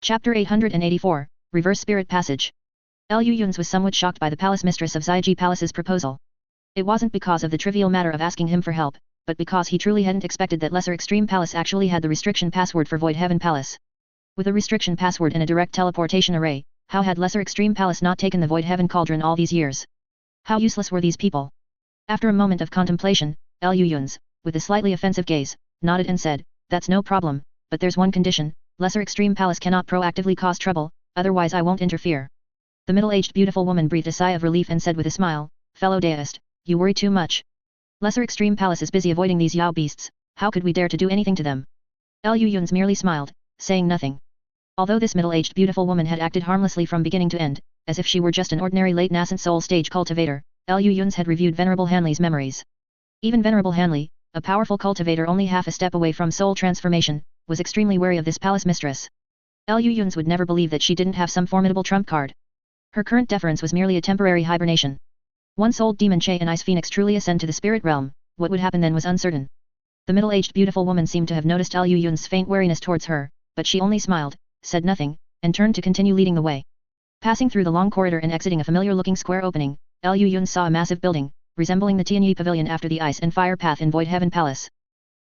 Chapter 884, Reverse Spirit Passage. Lu Yun's was somewhat shocked by the palace mistress of Ziji Palace's proposal. It wasn't because of the trivial matter of asking him for help, but because he truly hadn't expected that Lesser Extreme Palace actually had the restriction password for Void Heaven Palace. With a restriction password and a direct teleportation array, how had Lesser Extreme Palace not taken the Void Heaven Cauldron all these years? How useless were these people? After a moment of contemplation, Lu Yun's, with a slightly offensive gaze, nodded and said, "That's no problem, but there's one condition. Lesser Extreme Palace cannot proactively cause trouble, otherwise I won't interfere." The middle-aged beautiful woman breathed a sigh of relief and said with a smile, "Fellow deist, you worry too much. Lesser Extreme Palace is busy avoiding these Yao beasts, how could we dare to do anything to them?" Lu Yun's merely smiled, saying nothing. Although this middle-aged beautiful woman had acted harmlessly from beginning to end, as if she were just an ordinary late nascent soul stage cultivator, Lu Yun's had reviewed Venerable Hanli's memories. Even Venerable Hanli, a powerful cultivator only half a step away from soul transformation, was extremely wary of this palace mistress. Lu Yun's would never believe that she didn't have some formidable trump card. Her current deference was merely a temporary hibernation. Once old demon Che and Ice Phoenix truly ascend to the spirit realm, what would happen then was uncertain. The middle-aged beautiful woman seemed to have noticed Lu Yun's faint wariness towards her, but she only smiled, said nothing, and turned to continue leading the way. Passing through the long corridor and exiting a familiar-looking square opening, Lu Yun saw a massive building, resembling the Tianyi Pavilion after the Ice and Fire Path in Void Heaven Palace.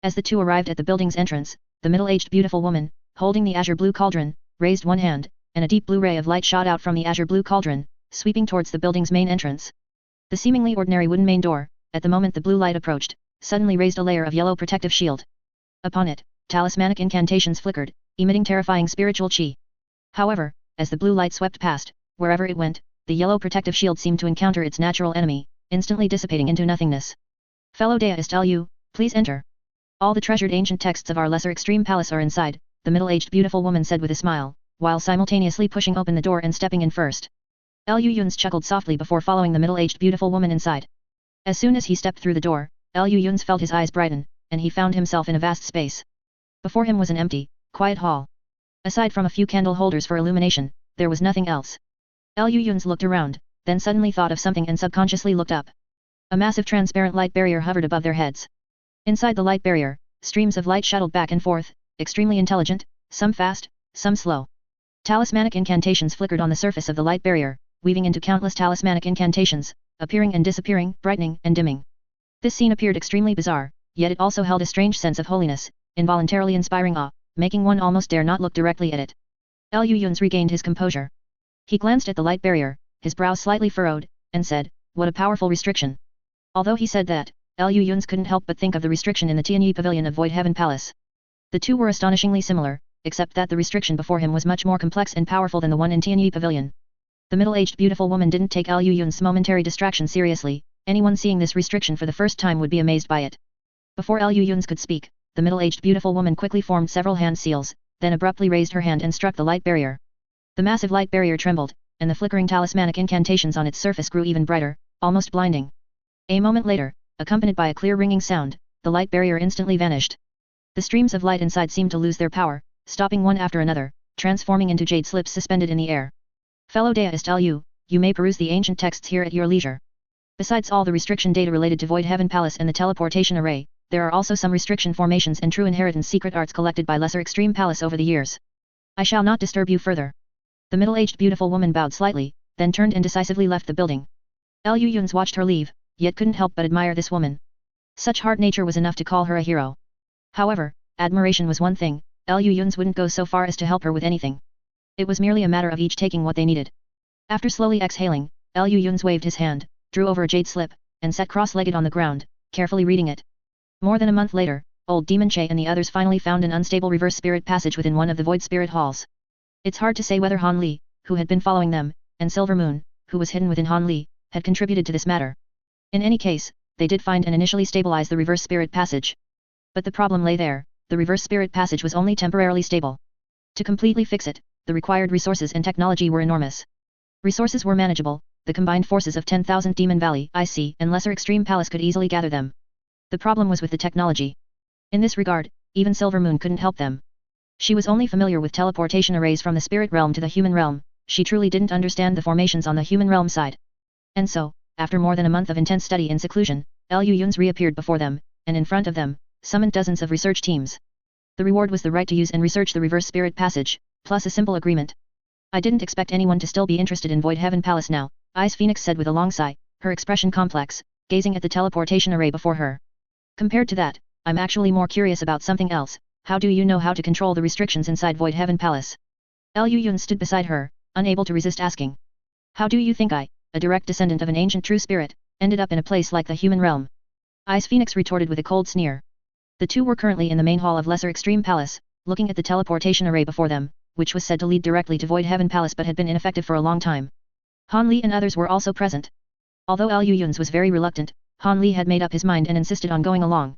As the two arrived at the building's entrance, the middle-aged beautiful woman, holding the azure blue cauldron, raised one hand, and a deep blue ray of light shot out from the azure blue cauldron, sweeping towards the building's main entrance. The seemingly ordinary wooden main door, at the moment the blue light approached, suddenly raised a layer of yellow protective shield. Upon it, talismanic incantations flickered, emitting terrifying spiritual chi. However, as the blue light swept past, wherever it went, the yellow protective shield seemed to encounter its natural enemy, instantly dissipating into nothingness. "Fellow deist Lu, please enter. All the treasured ancient texts of our Lesser Extreme Palace are inside," the middle-aged beautiful woman said with a smile, while simultaneously pushing open the door and stepping in first. Lu Yun's chuckled softly before following the middle-aged beautiful woman inside. As soon as he stepped through the door, Lu Yun's felt his eyes brighten, and he found himself in a vast space. Before him was an empty, quiet hall. Aside from a few candle holders for illumination, there was nothing else. Lu Yun's looked around, then suddenly thought of something and subconsciously looked up. A massive transparent light barrier hovered above their heads. Inside the light barrier, streams of light shuttled back and forth, extremely intelligent, some fast, some slow. Talismanic incantations flickered on the surface of the light barrier, weaving into countless talismanic incantations, appearing and disappearing, brightening and dimming. This scene appeared extremely bizarre, yet it also held a strange sense of holiness, involuntarily inspiring awe, making one almost dare not look directly at it. Lu Yun's regained his composure. He glanced at the light barrier, his brow slightly furrowed, and said, "What a powerful restriction." Although he said that, Lu Yun's couldn't help but think of the restriction in the Tianyi Pavilion of Void Heaven Palace. The two were astonishingly similar, except that the restriction before him was much more complex and powerful than the one in Tianyi Pavilion. The middle-aged beautiful woman didn't take Lu Yun's momentary distraction seriously. Anyone seeing this restriction for the first time would be amazed by it. Before Lu Yun's could speak, the middle-aged beautiful woman quickly formed several hand seals, then abruptly raised her hand and struck the light barrier. The massive light barrier trembled, and the flickering talismanic incantations on its surface grew even brighter, almost blinding. A moment later, accompanied by a clear ringing sound, the light barrier instantly vanished. The streams of light inside seemed to lose their power, stopping one after another, transforming into jade slips suspended in the air. "Fellow deist Lu, you may peruse the ancient texts here at your leisure. Besides all the restriction data related to Void Heaven Palace and the teleportation array, there are also some restriction formations and true inheritance secret arts collected by Lesser Extreme Palace over the years. I shall not disturb you further." The middle-aged beautiful woman bowed slightly, then turned and decisively left the building. Lu Yun's watched her leave, yet couldn't help but admire this woman. Such hard nature was enough to call her a hero. However, admiration was one thing, Lu Yun's wouldn't go so far as to help her with anything. It was merely a matter of each taking what they needed. After slowly exhaling, Lu Yun's waved his hand, drew over a jade slip, and sat cross-legged on the ground, carefully reading it. More than a month later, old Demon Che and the others finally found an unstable reverse spirit passage within one of the void spirit halls. It's hard to say whether Han Li, who had been following them, and Silver Moon, who was hidden within Han Li, had contributed to this matter. In any case, they did find and initially stabilize the reverse spirit passage. But the problem lay there, the reverse spirit passage was only temporarily stable. To completely fix it, the required resources and technology were enormous. Resources were manageable, the combined forces of 10,000 Demon Valley, IC, and Lesser Extreme Palace could easily gather them. The problem was with the technology. In this regard, even Silver Moon couldn't help them. She was only familiar with teleportation arrays from the spirit realm to the human realm, she truly didn't understand the formations on the human realm side. And so, after more than a month of intense study in seclusion, Lu Yun's reappeared before them, and in front of them, summoned dozens of research teams. The reward was the right to use and research the reverse spirit passage, plus a simple agreement. I didn't expect anyone to still be interested in Void Heaven Palace now, Ice Phoenix said with a long sigh, her expression complex, gazing at the teleportation array before her. Compared to that, I'm actually more curious about something else. How do you know how to control the restrictions inside Void Heaven Palace? Liu Yun stood beside her, unable to resist asking. How do you think I, a direct descendant of an ancient true spirit, ended up in a place like the human realm? Ice Phoenix retorted with a cold sneer. The two were currently in the main hall of Lesser Extreme Palace, looking at the teleportation array before them, which was said to lead directly to Void Heaven Palace but had been ineffective for a long time. Han Li and others were also present. Although Liu Yun's was very reluctant, Han Li had made up his mind and insisted on going along.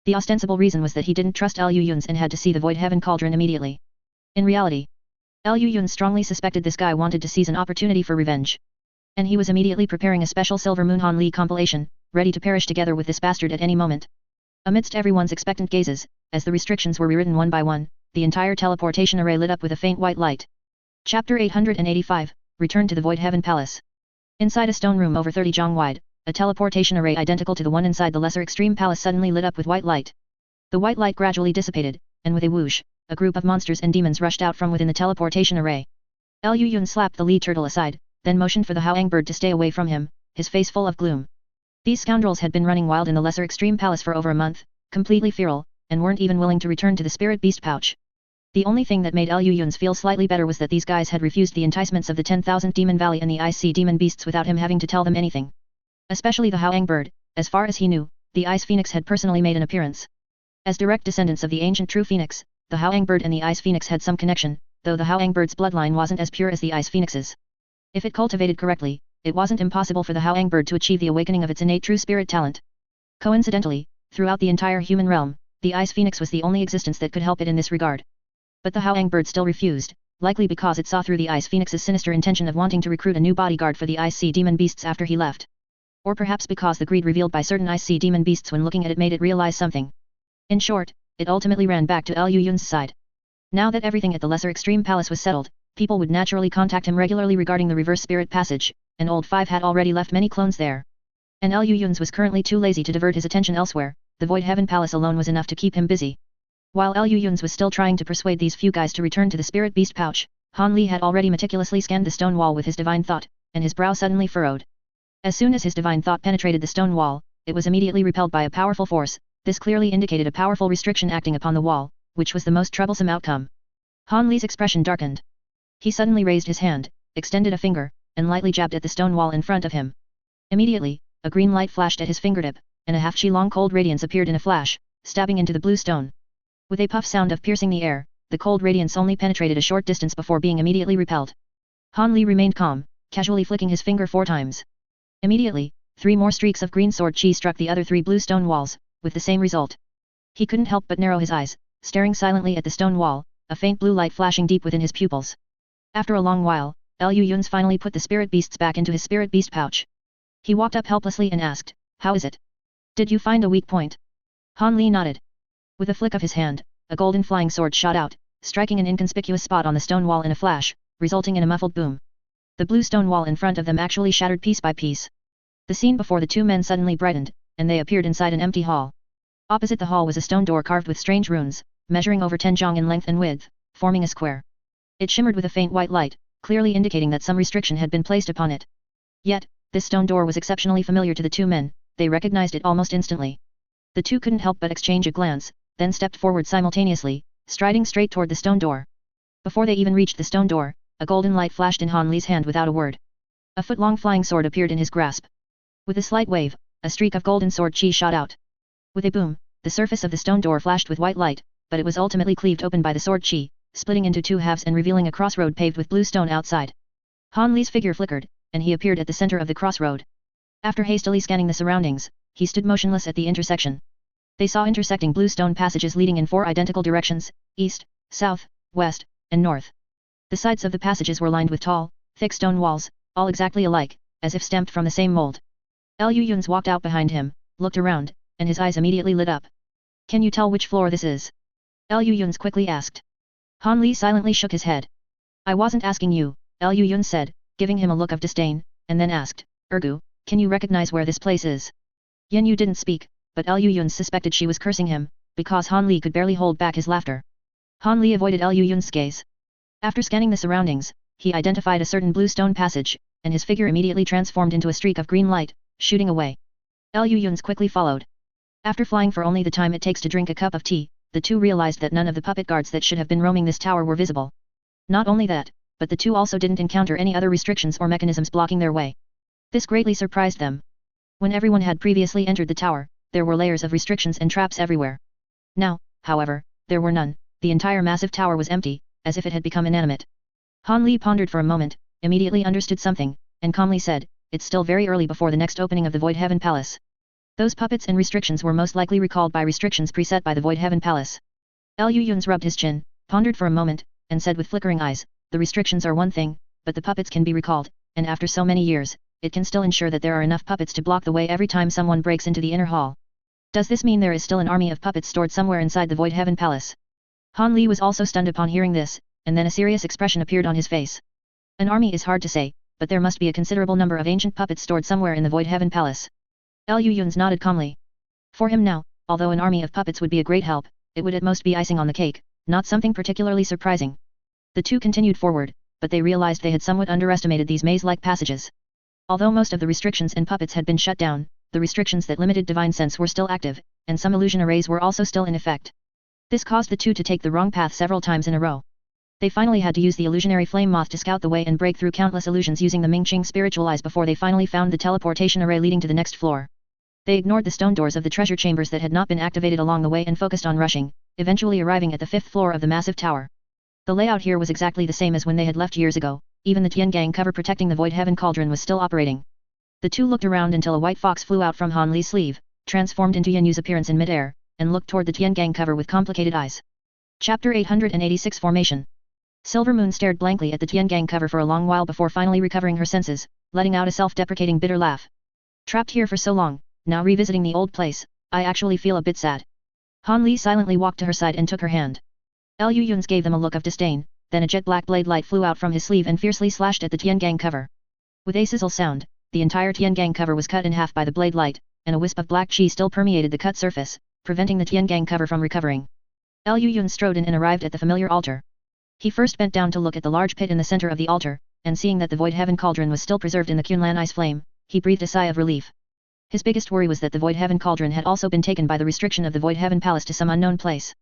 The ostensible reason was that he didn't trust Liu Yun's and had to see the Void Heaven Cauldron immediately. In reality, Liu Yun strongly suspected this guy wanted to seize an opportunity for revenge. And he was immediately preparing a special Silver Moon Han Li compilation, ready to perish together with this bastard at any moment. Amidst everyone's expectant gazes, as the restrictions were rewritten one by one, the entire teleportation array lit up with a faint white light. Chapter 885, Return to the Void Heaven Palace. Inside a stone room over 30 jong wide, a teleportation array identical to the one inside the Lesser Extreme Palace suddenly lit up with white light. The white light gradually dissipated, and with a whoosh, a group of monsters and demons rushed out from within the teleportation array. Liu Yun slapped the Li turtle aside, then motioned for the Howang bird to stay away from him, his face full of gloom. These scoundrels had been running wild in the Lesser Extreme Palace for over a month, completely feral, and weren't even willing to return to the Spirit Beast pouch. The only thing that made Liu Yun's feel slightly better was that these guys had refused the enticements of the 10,000 Demon Valley and the Ice Sea Demon Beasts without him having to tell them anything. Especially the Howang bird, as far as he knew, the Ice Phoenix had personally made an appearance. As direct descendants of the ancient True Phoenix, the Howang bird and the Ice Phoenix had some connection, though the Howang bird's bloodline wasn't as pure as the Ice Phoenix's. If it cultivated correctly, it wasn't impossible for the Howang bird to achieve the awakening of its innate true spirit talent. Coincidentally, throughout the entire human realm, the Ice Phoenix was the only existence that could help it in this regard. But the Howang bird still refused, likely because it saw through the Ice Phoenix's sinister intention of wanting to recruit a new bodyguard for the Ice Sea Demon Beasts after he left. Or perhaps because the greed revealed by certain Ice Sea Demon Beasts when looking at it made it realize something. In short, it ultimately ran back to Liu Yun's side. Now that everything at the Lesser Extreme Palace was settled, people would naturally contact him regularly regarding the Reverse Spirit Passage, and Old Five had already left many clones there. And Liu Yun's was currently too lazy to divert his attention elsewhere, the Void Heaven Palace alone was enough to keep him busy. While Liu Yun's was still trying to persuade these few guys to return to the Spirit Beast pouch, Han Li had already meticulously scanned the stone wall with his divine thought, and his brow suddenly furrowed. As soon as his divine thought penetrated the stone wall, it was immediately repelled by a powerful force. This clearly indicated a powerful restriction acting upon the wall, which was the most troublesome outcome. Han Li's expression darkened. He suddenly raised his hand, extended a finger, and lightly jabbed at the stone wall in front of him. Immediately, a green light flashed at his fingertip, and a half-chi-long cold radiance appeared in a flash, stabbing into the blue stone. With a puff sound of piercing the air, the cold radiance only penetrated a short distance before being immediately repelled. Han Li remained calm, casually flicking his finger 4 times. Immediately, 3 more streaks of green sword chi struck the other 3 blue stone walls, with the same result. He couldn't help but narrow his eyes, staring silently at the stone wall, a faint blue light flashing deep within his pupils. After a long while, Liu Yun's finally put the spirit beasts back into his spirit beast pouch. He walked up helplessly and asked, "How is it? Did you find a weak point?" Han Li nodded. With a flick of his hand, a golden flying sword shot out, striking an inconspicuous spot on the stone wall in a flash, resulting in a muffled boom. The blue stone wall in front of them actually shattered piece by piece. The scene before the two men suddenly brightened, and they appeared inside an empty hall. Opposite the hall was a stone door carved with strange runes, measuring over 10 jong in length and width, forming a square. It shimmered with a faint white light, clearly indicating that some restriction had been placed upon it. Yet, this stone door was exceptionally familiar to the two men, they recognized it almost instantly. The two couldn't help but exchange a glance, then stepped forward simultaneously, striding straight toward the stone door. Before they even reached the stone door, a golden light flashed in Han Li's hand without a word. A foot-long flying sword appeared in his grasp. With a slight wave, a streak of golden sword chi shot out. With a boom, the surface of the stone door flashed with white light, but it was ultimately cleaved open by the sword chi, splitting into 2 halves and revealing a crossroad paved with blue stone outside. Han Li's figure flickered, and he appeared at the center of the crossroad. After hastily scanning the surroundings, he stood motionless at the intersection. They saw intersecting blue stone passages leading in 4 identical directions, east, south, west, and north. The sides of the passages were lined with tall, thick stone walls, all exactly alike, as if stamped from the same mold. Liu Yun's walked out behind him, looked around, and his eyes immediately lit up. "Can you tell which floor this is?" Liu Yun's quickly asked. Han Li silently shook his head. "I wasn't asking you," Liu Yun said, giving him a look of disdain, and then asked, "Ergu, can you recognize where this place is?" Yen Yu didn't speak, but Liu Yun suspected she was cursing him, because Han Li could barely hold back his laughter. Han Li avoided Liu Yun's gaze. After scanning the surroundings, he identified a certain blue stone passage, and his figure immediately transformed into a streak of green light, shooting away. Liu Yun's quickly followed. After flying for only the time it takes to drink a cup of tea, the two realized that none of the puppet guards that should have been roaming this tower were visible. Not only that, but the two also didn't encounter any other restrictions or mechanisms blocking their way. This greatly surprised them. When everyone had previously entered the tower, there were layers of restrictions and traps everywhere. Now, however, there were none. The entire massive tower was empty, as if it had become inanimate. Han Li pondered for a moment, immediately understood something, and calmly said, "It's still very early before the next opening of the Void Heaven Palace. Those puppets and restrictions were most likely recalled by restrictions preset by the Void Heaven Palace." Liu Yun rubbed his chin, pondered for a moment, and said with flickering eyes, "The restrictions are one thing, but the puppets can be recalled, and after so many years, it can still ensure that there are enough puppets to block the way every time someone breaks into the inner hall. Does this mean there is still an army of puppets stored somewhere inside the Void Heaven Palace?" Han Li was also stunned upon hearing this, and then a serious expression appeared on his face. An army is hard to say, but there must be a considerable number of ancient puppets stored somewhere in the Void Heaven Palace. Liu Yun nodded calmly. For him now, although an army of puppets would be a great help, it would at most be icing on the cake, not something particularly surprising. The two continued forward, but they realized they had somewhat underestimated these maze-like passages. Although most of the restrictions and puppets had been shut down, the restrictions that limited divine sense were still active, and some illusion arrays were also still in effect. This caused the two to take the wrong path several times in a row. They finally had to use the illusionary flame moth to scout the way and break through countless illusions using the Mingqing spiritual eyes before they finally found the teleportation array leading to the next floor. They ignored the stone doors of the treasure chambers that had not been activated along the way and focused on rushing, eventually arriving at the 5th floor of the massive tower. The layout here was exactly the same as when they had left years ago. Even the Tiangang cover protecting the Void Heaven Cauldron was still operating. The two looked around until a white fox flew out from Han Li's sleeve, transformed into Yan Yu's appearance in midair, and looked toward the Tiangang cover with complicated eyes. Chapter 886 Formation. Silver Moon stared blankly at the Tiangang cover for a long while before finally recovering her senses, letting out a self-deprecating bitter laugh. Trapped here for so long, now revisiting the old place, I actually feel a bit sad. Han Li silently walked to her side and took her hand. Liu Yun gave them a look of disdain, then a jet-black blade light flew out from his sleeve and fiercely slashed at the Tiangang cover. With a sizzle sound, the entire Tiangang cover was cut in half by the blade light, and a wisp of black chi still permeated the cut surface, preventing the Tiangang cover from recovering. Liu Yun strode in and arrived at the familiar altar. He first bent down to look at the large pit in the center of the altar, and seeing that the Void Heaven Cauldron was still preserved in the Qunlan ice flame, he breathed a sigh of relief. His biggest worry was that the Void Heaven Cauldron had also been taken by the restriction of the Void Heaven Palace to some unknown place.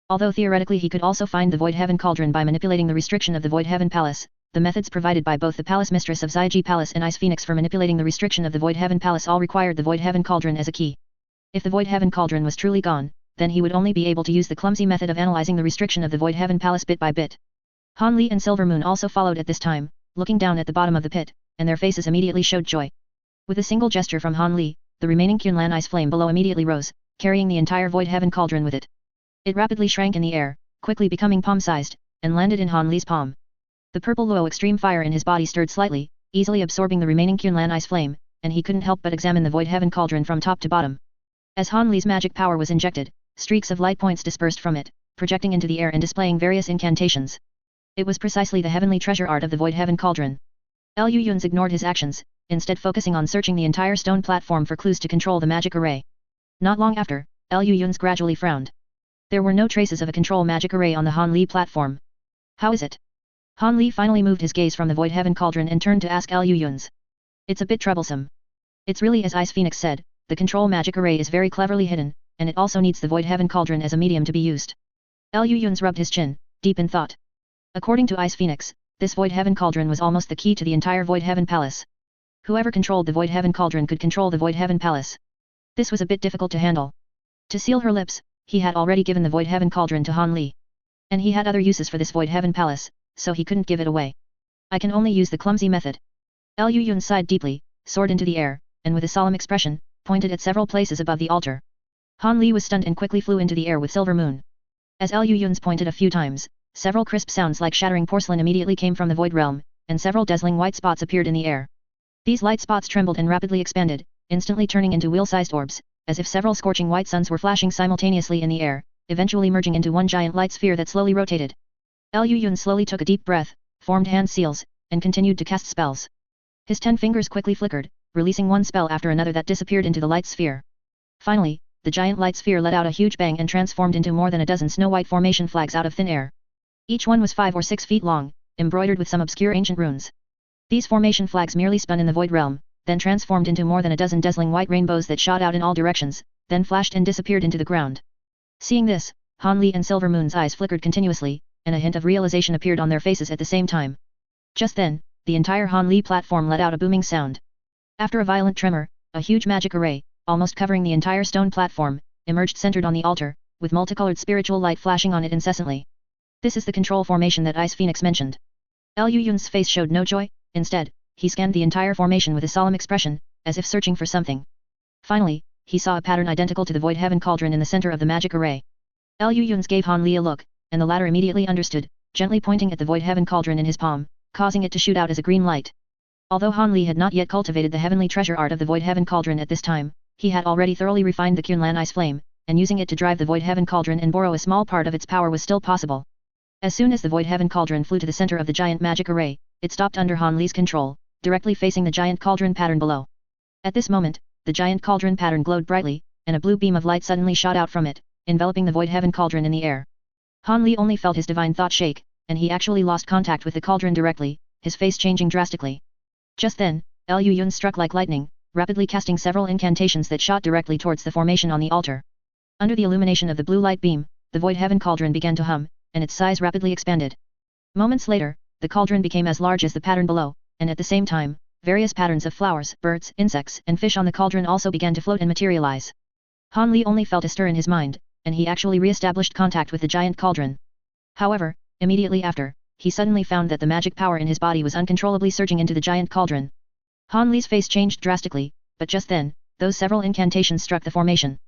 Although theoretically he could also find the Void Heaven Cauldron by manipulating the restriction of the Void Heaven Palace, the methods provided by both the Palace Mistress of Zaiji Palace and Ice Phoenix for manipulating the restriction of the Void Heaven Palace all required the Void Heaven Cauldron as a key. If the Void Heaven Cauldron was truly gone, then he would only be able to use the clumsy method of analyzing the restriction of the Void Heaven Palace bit by bit. Han Li and Silver Moon also followed at this time, looking down at the bottom of the pit, and their faces immediately showed joy. With a single gesture from Han Li, the remaining Qunlan ice flame below immediately rose, carrying the entire Void Heaven Cauldron with it. It rapidly shrank in the air, quickly becoming palm-sized, and landed in Han Li's palm. The purple Luo extreme fire in his body stirred slightly, easily absorbing the remaining Qunlan ice flame, and he couldn't help but examine the Void Heaven Cauldron from top to bottom. As Han Li's magic power was injected, streaks of light points dispersed from it, projecting into the air and displaying various incantations. It was precisely the heavenly treasure art of the Void Heaven Cauldron. Liu Yun ignored his actions, instead focusing on searching the entire stone platform for clues to control the magic array. Not long after, Liu Yun gradually frowned. There were no traces of a control magic array on the Han Li platform. How is it? Han Li finally moved his gaze from the Void Heaven Cauldron and turned to ask Liu Yun. It's a bit troublesome. It's really as Ice Phoenix said, the control magic array is very cleverly hidden, and it also needs the Void Heaven Cauldron as a medium to be used. Liu Yun rubbed his chin, deep in thought. According to Ice Phoenix, this Void Heaven Cauldron was almost the key to the entire Void Heaven Palace. Whoever controlled the Void Heaven Cauldron could control the Void Heaven Palace. This was a bit difficult to handle. To seal her lips, he had already given the Void Heaven Cauldron to Han Li. And he had other uses for this Void Heaven Palace, so he couldn't give it away. I can only use the clumsy method. Liu Yun sighed deeply, soared into the air, and with a solemn expression, pointed at several places above the altar. Han Li was stunned and quickly flew into the air with Silver Moon. As Liu Yun pointed a few times, several crisp sounds like shattering porcelain immediately came from the Void Realm, and several dazzling white spots appeared in the air. These light spots trembled and rapidly expanded, instantly turning into wheel-sized orbs, as if several scorching white suns were flashing simultaneously in the air, eventually merging into one giant light sphere that slowly rotated. Liu Yun slowly took a deep breath, formed hand seals, and continued to cast spells. His 10 fingers quickly flickered, releasing one spell after another that disappeared into the light sphere. Finally, the giant light sphere let out a huge bang and transformed into more than a dozen snow-white formation flags out of thin air. Each one was 5 or 6 feet long, embroidered with some obscure ancient runes. These formation flags merely spun in the void realm, then transformed into more than a dozen dazzling white rainbows that shot out in all directions, then flashed and disappeared into the ground. Seeing this, Han Li and Silver Moon's eyes flickered continuously, and a hint of realization appeared on their faces at the same time. Just then, the entire Han Li platform let out a booming sound. After a violent tremor, a huge magic array, almost covering the entire stone platform, emerged centered on the altar, with multicolored spiritual light flashing on it incessantly. This is the control formation that Ice Phoenix mentioned. Liu Yun's face showed no joy, instead, he scanned the entire formation with a solemn expression, as if searching for something. Finally, he saw a pattern identical to the Void Heaven Cauldron in the center of the magic array. Liu Yun's gave Han Li a look, and the latter immediately understood, gently pointing at the Void Heaven Cauldron in his palm, causing it to shoot out as a green light. Although Han Li had not yet cultivated the heavenly treasure art of the Void Heaven Cauldron at this time, he had already thoroughly refined the Qunlan Ice Flame, and using it to drive the Void Heaven Cauldron and borrow a small part of its power was still possible. As soon as the Void Heaven Cauldron flew to the center of the giant magic array, it stopped under Han Li's control, directly facing the giant cauldron pattern below. At this moment, the giant cauldron pattern glowed brightly, and a blue beam of light suddenly shot out from it, enveloping the Void Heaven Cauldron in the air. Han Li only felt his divine thought shake, and he actually lost contact with the cauldron directly, his face changing drastically. Just then, Liu Yun struck like lightning, rapidly casting several incantations that shot directly towards the formation on the altar. Under the illumination of the blue light beam, the Void Heaven Cauldron began to hum, and its size rapidly expanded. Moments later, the cauldron became as large as the pattern below, and at the same time, various patterns of flowers, birds, insects, and fish on the cauldron also began to float and materialize. Han Li only felt a stir in his mind, and he actually re-established contact with the giant cauldron. However, immediately after, he suddenly found that the magic power in his body was uncontrollably surging into the giant cauldron. Han Li's face changed drastically, but just then, those several incantations struck the formation.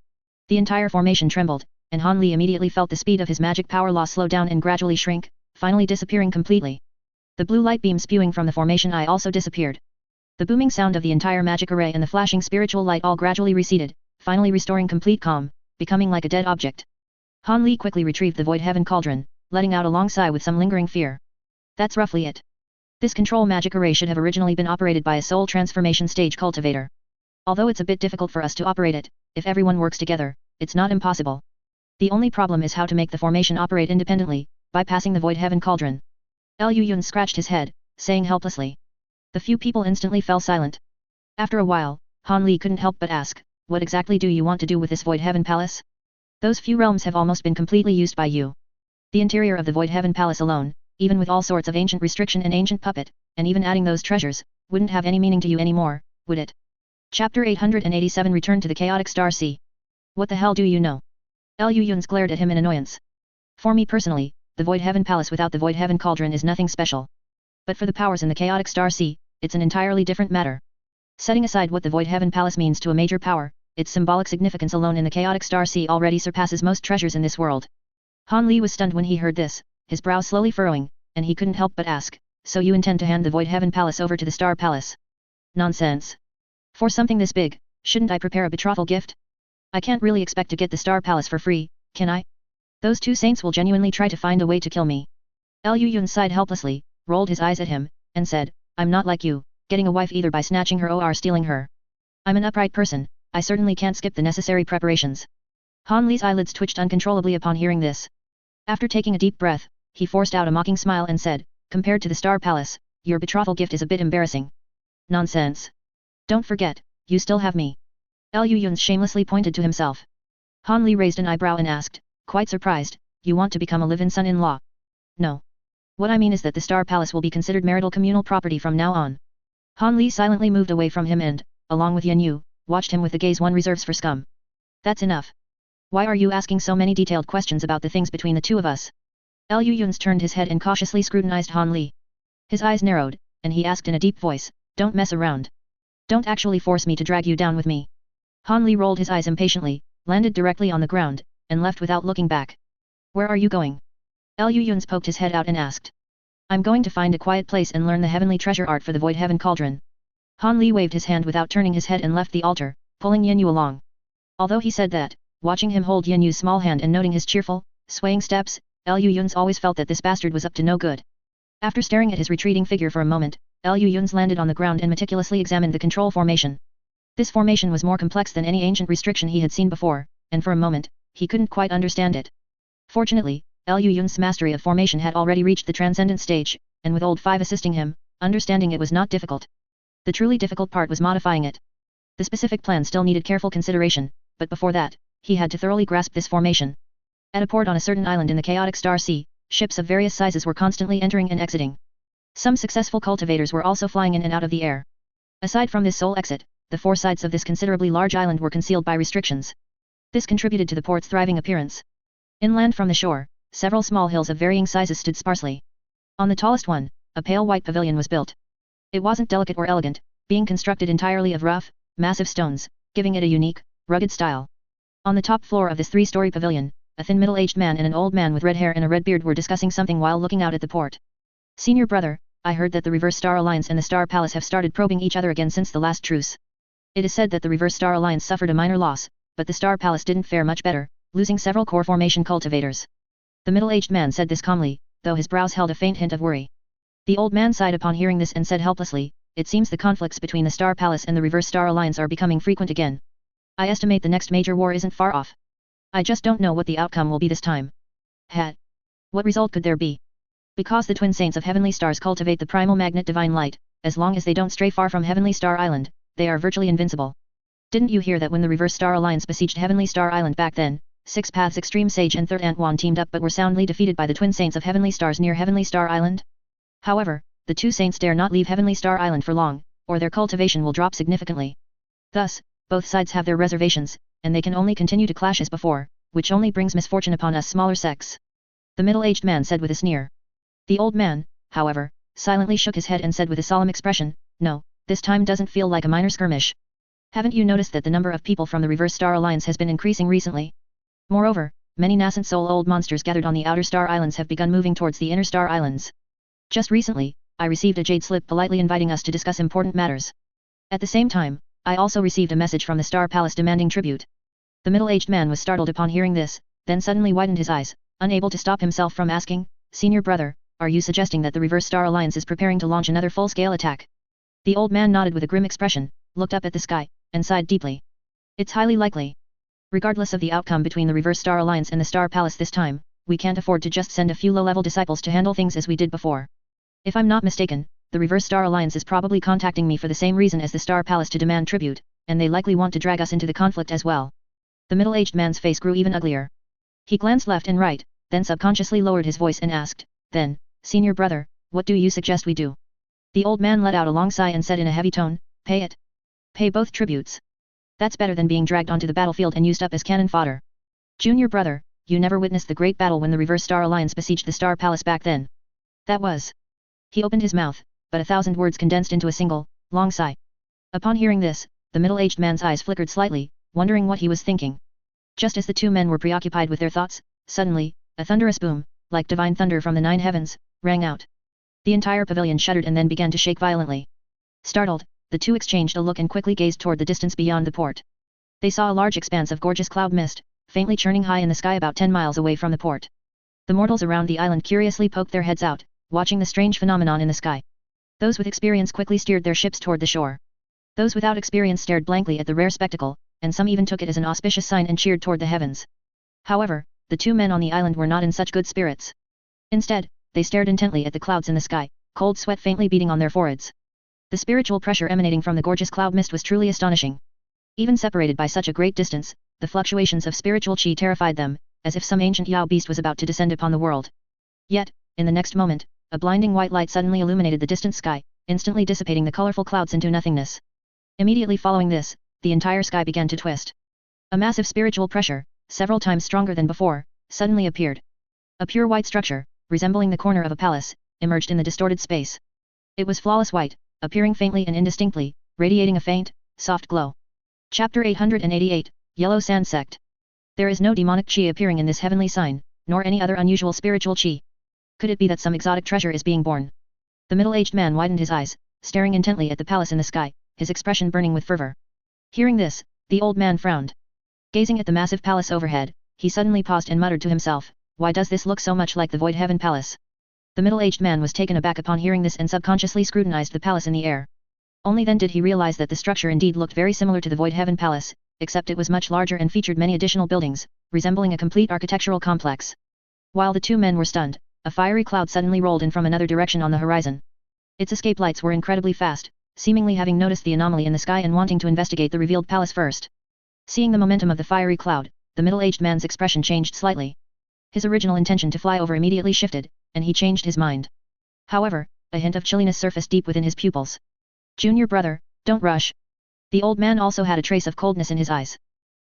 The entire formation trembled, and Han Li immediately felt the speed of his magic power loss slow down and gradually shrink, finally disappearing completely. The blue light beam spewing from the formation eye also disappeared. The booming sound of the entire magic array and the flashing spiritual light all gradually receded, finally restoring complete calm, becoming like a dead object. Han Li quickly retrieved the Void Heaven Cauldron, letting out a long sigh with some lingering fear. That's roughly it. This control magic array should have originally been operated by a soul transformation stage cultivator. Although it's a bit difficult for us to operate it, if everyone works together, it's not impossible. The only problem is how to make the formation operate independently, bypassing the Void Heaven Cauldron. Liu Yun scratched his head, saying helplessly. The few people instantly fell silent. After a while, Han Li couldn't help but ask, what exactly do you want to do with this Void Heaven Palace? Those few realms have almost been completely used by you. The interior of the Void Heaven Palace alone, even with all sorts of ancient restriction and ancient puppet, and even adding those treasures, wouldn't have any meaning to you anymore, would it? Chapter 887 Return to the Chaotic Star Sea. What the hell do you know? Liu Yun glared at him in annoyance. For me personally, the Void Heaven Palace without the Void Heaven Cauldron is nothing special. But for the powers in the Chaotic Star Sea, it's an entirely different matter. Setting aside what the Void Heaven Palace means to a major power, its symbolic significance alone in the Chaotic Star Sea already surpasses most treasures in this world. Han Li was stunned when he heard this, his brows slowly furrowing, and he couldn't help but ask, so you intend to hand the Void Heaven Palace over to the Star Palace? Nonsense. For something this big, shouldn't I prepare a betrothal gift? I can't really expect to get the Star Palace for free, can I? Those two saints will genuinely try to find a way to kill me. Liu Yun sighed helplessly, rolled his eyes at him, and said, I'm not like you, getting a wife either by snatching her or stealing her. I'm an upright person, I certainly can't skip the necessary preparations. Han Li's eyelids twitched uncontrollably upon hearing this. After taking a deep breath, he forced out a mocking smile and said, compared to the Star Palace, your betrothal gift is a bit embarrassing. Nonsense. Don't forget, you still have me. Liu Yun shamelessly pointed to himself. Han Li raised an eyebrow and asked, quite surprised, you want to become a live-in son-in-law? No. What I mean is that the Star Palace will be considered marital communal property from now on. Han Li silently moved away from him and, along with Yan Yu, watched him with the gaze one reserves for scum. That's enough. Why are you asking so many detailed questions about the things between the two of us? Liu Yun turned his head and cautiously scrutinized Han Li. His eyes narrowed, and he asked in a deep voice, don't mess around. Don't actually force me to drag you down with me. Han Li rolled his eyes impatiently, landed directly on the ground, and left without looking back. Where are you going? Liu Yun poked his head out and asked. I'm going to find a quiet place and learn the heavenly treasure art for the Void Heaven Cauldron. Han Li waved his hand without turning his head and left the altar, pulling Yan Yu along. Although he said that, watching him hold Yan Yu's small hand and noting his cheerful, swaying steps, Liu Yun always felt that this bastard was up to no good. After staring at his retreating figure for a moment, Liu Yun landed on the ground and meticulously examined the control formation. This formation was more complex than any ancient restriction he had seen before, and for a moment, he couldn't quite understand it. Fortunately, Liu Yun's mastery of formation had already reached the transcendent stage, and with old Five assisting him, understanding it was not difficult. The truly difficult part was modifying it. The specific plan still needed careful consideration, but before that, he had to thoroughly grasp this formation. At a port on a certain island in the chaotic Star Sea, ships of various sizes were constantly entering and exiting. Some successful cultivators were also flying in and out of the air. Aside from this sole exit, the four sides of this considerably large island were concealed by restrictions. This contributed to the port's thriving appearance. Inland from the shore, several small hills of varying sizes stood sparsely. On the tallest one, a pale white pavilion was built. It wasn't delicate or elegant, being constructed entirely of rough, massive stones, giving it a unique, rugged style. On the top floor of this three-story pavilion, a thin middle-aged man and an old man with red hair and a red beard were discussing something while looking out at the port. Senior brother, I heard that the Reverse Star Alliance and the Star Palace have started probing each other again since the last truce. It is said that the Reverse Star Alliance suffered a minor loss, but the Star Palace didn't fare much better, losing several core formation cultivators. The middle-aged man said this calmly, though his brows held a faint hint of worry. The old man sighed upon hearing this and said helplessly, it seems the conflicts between the Star Palace and the Reverse Star Alliance are becoming frequent again. I estimate the next major war isn't far off. I just don't know what the outcome will be this time. What result could there be? Because the twin saints of Heavenly Stars cultivate the primal magnet divine light, as long as they don't stray far from Heavenly Star Island, they are virtually invincible. Didn't you hear that when the Reverse Star Alliance besieged Heavenly Star Island back then, Six Paths Extreme Sage and Third Antwan teamed up but were soundly defeated by the twin saints of Heavenly Stars near Heavenly Star Island? However, the two saints dare not leave Heavenly Star Island for long, or their cultivation will drop significantly. Thus, both sides have their reservations, and they can only continue to clash as before, which only brings misfortune upon us smaller sects. The middle-aged man said with a sneer. The old man, however, silently shook his head and said with a solemn expression, no, this time doesn't feel like a minor skirmish. Haven't you noticed that the number of people from the Reverse Star Alliance has been increasing recently? Moreover, many nascent soul old monsters gathered on the outer star islands have begun moving towards the inner star islands. Just recently, I received a jade slip politely inviting us to discuss important matters. At the same time, I also received a message from the Star Palace demanding tribute. The middle-aged man was startled upon hearing this, then suddenly widened his eyes, unable to stop himself from asking, Senior brother, are you suggesting that the Reverse Star Alliance is preparing to launch another full-scale attack? The old man nodded with a grim expression, looked up at the sky, and sighed deeply. It's highly likely. Regardless of the outcome between the Reverse Star Alliance and the Star Palace this time, we can't afford to just send a few low-level disciples to handle things as we did before. If I'm not mistaken, the Reverse Star Alliance is probably contacting me for the same reason as the Star Palace to demand tribute, and they likely want to drag us into the conflict as well. The middle-aged man's face grew even uglier. He glanced left and right, then subconsciously lowered his voice and asked, then, Senior brother, what do you suggest we do? The old man let out a long sigh and said in a heavy tone, pay it. Pay both tributes. That's better than being dragged onto the battlefield and used up as cannon fodder. Junior brother, you never witnessed the great battle when the Reverse Star Alliance besieged the Star Palace back then. That was. He opened his mouth, but 1,000 words condensed into a single, long sigh. Upon hearing this, the middle-aged man's eyes flickered slightly, wondering what he was thinking. Just as the two men were preoccupied with their thoughts, suddenly, a thunderous boom, like divine thunder from the 9 heavens, rang out. The entire pavilion shuddered and then began to shake violently. Startled, the two exchanged a look and quickly gazed toward the distance beyond the port. They saw a large expanse of gorgeous cloud mist, faintly churning high in the sky about 10 miles away from the port. The mortals around the island curiously poked their heads out, watching the strange phenomenon in the sky. Those with experience quickly steered their ships toward the shore. Those without experience stared blankly at the rare spectacle, and some even took it as an auspicious sign and cheered toward the heavens. However, the two men on the island were not in such good spirits. Instead, they stared intently at the clouds in the sky, cold sweat faintly beading on their foreheads. The spiritual pressure emanating from the gorgeous cloud mist was truly astonishing. Even separated by such a great distance, the fluctuations of spiritual chi terrified them, as if some ancient Yao beast was about to descend upon the world. Yet, in the next moment, a blinding white light suddenly illuminated the distant sky, instantly dissipating the colorful clouds into nothingness. Immediately following this, the entire sky began to twist. A massive spiritual pressure, several times stronger than before, suddenly appeared. A pure white structure, resembling the corner of a palace, emerged in the distorted space. It was flawless white, appearing faintly and indistinctly, radiating a faint, soft glow. Chapter 888, Yellow Sand Sect. There is no demonic chi appearing in this heavenly sign, nor any other unusual spiritual chi. Could it be that some exotic treasure is being born? The middle-aged man widened his eyes, staring intently at the palace in the sky, his expression burning with fervor. Hearing this, the old man frowned. Gazing at the massive palace overhead, he suddenly paused and muttered to himself, why does this look so much like the Void Heaven Palace? The middle-aged man was taken aback upon hearing this and subconsciously scrutinized the palace in the air. Only then did he realize that the structure indeed looked very similar to the Void Heaven Palace, except it was much larger and featured many additional buildings, resembling a complete architectural complex. While the two men were stunned, a fiery cloud suddenly rolled in from another direction on the horizon. Its escape lights were incredibly fast, seemingly having noticed the anomaly in the sky and wanting to investigate the revealed palace first. Seeing the momentum of the fiery cloud, the middle-aged man's expression changed slightly. His original intention to fly over immediately shifted, and he changed his mind. However, a hint of chilliness surfaced deep within his pupils. "Junior brother, don't rush." The old man also had a trace of coldness in his eyes.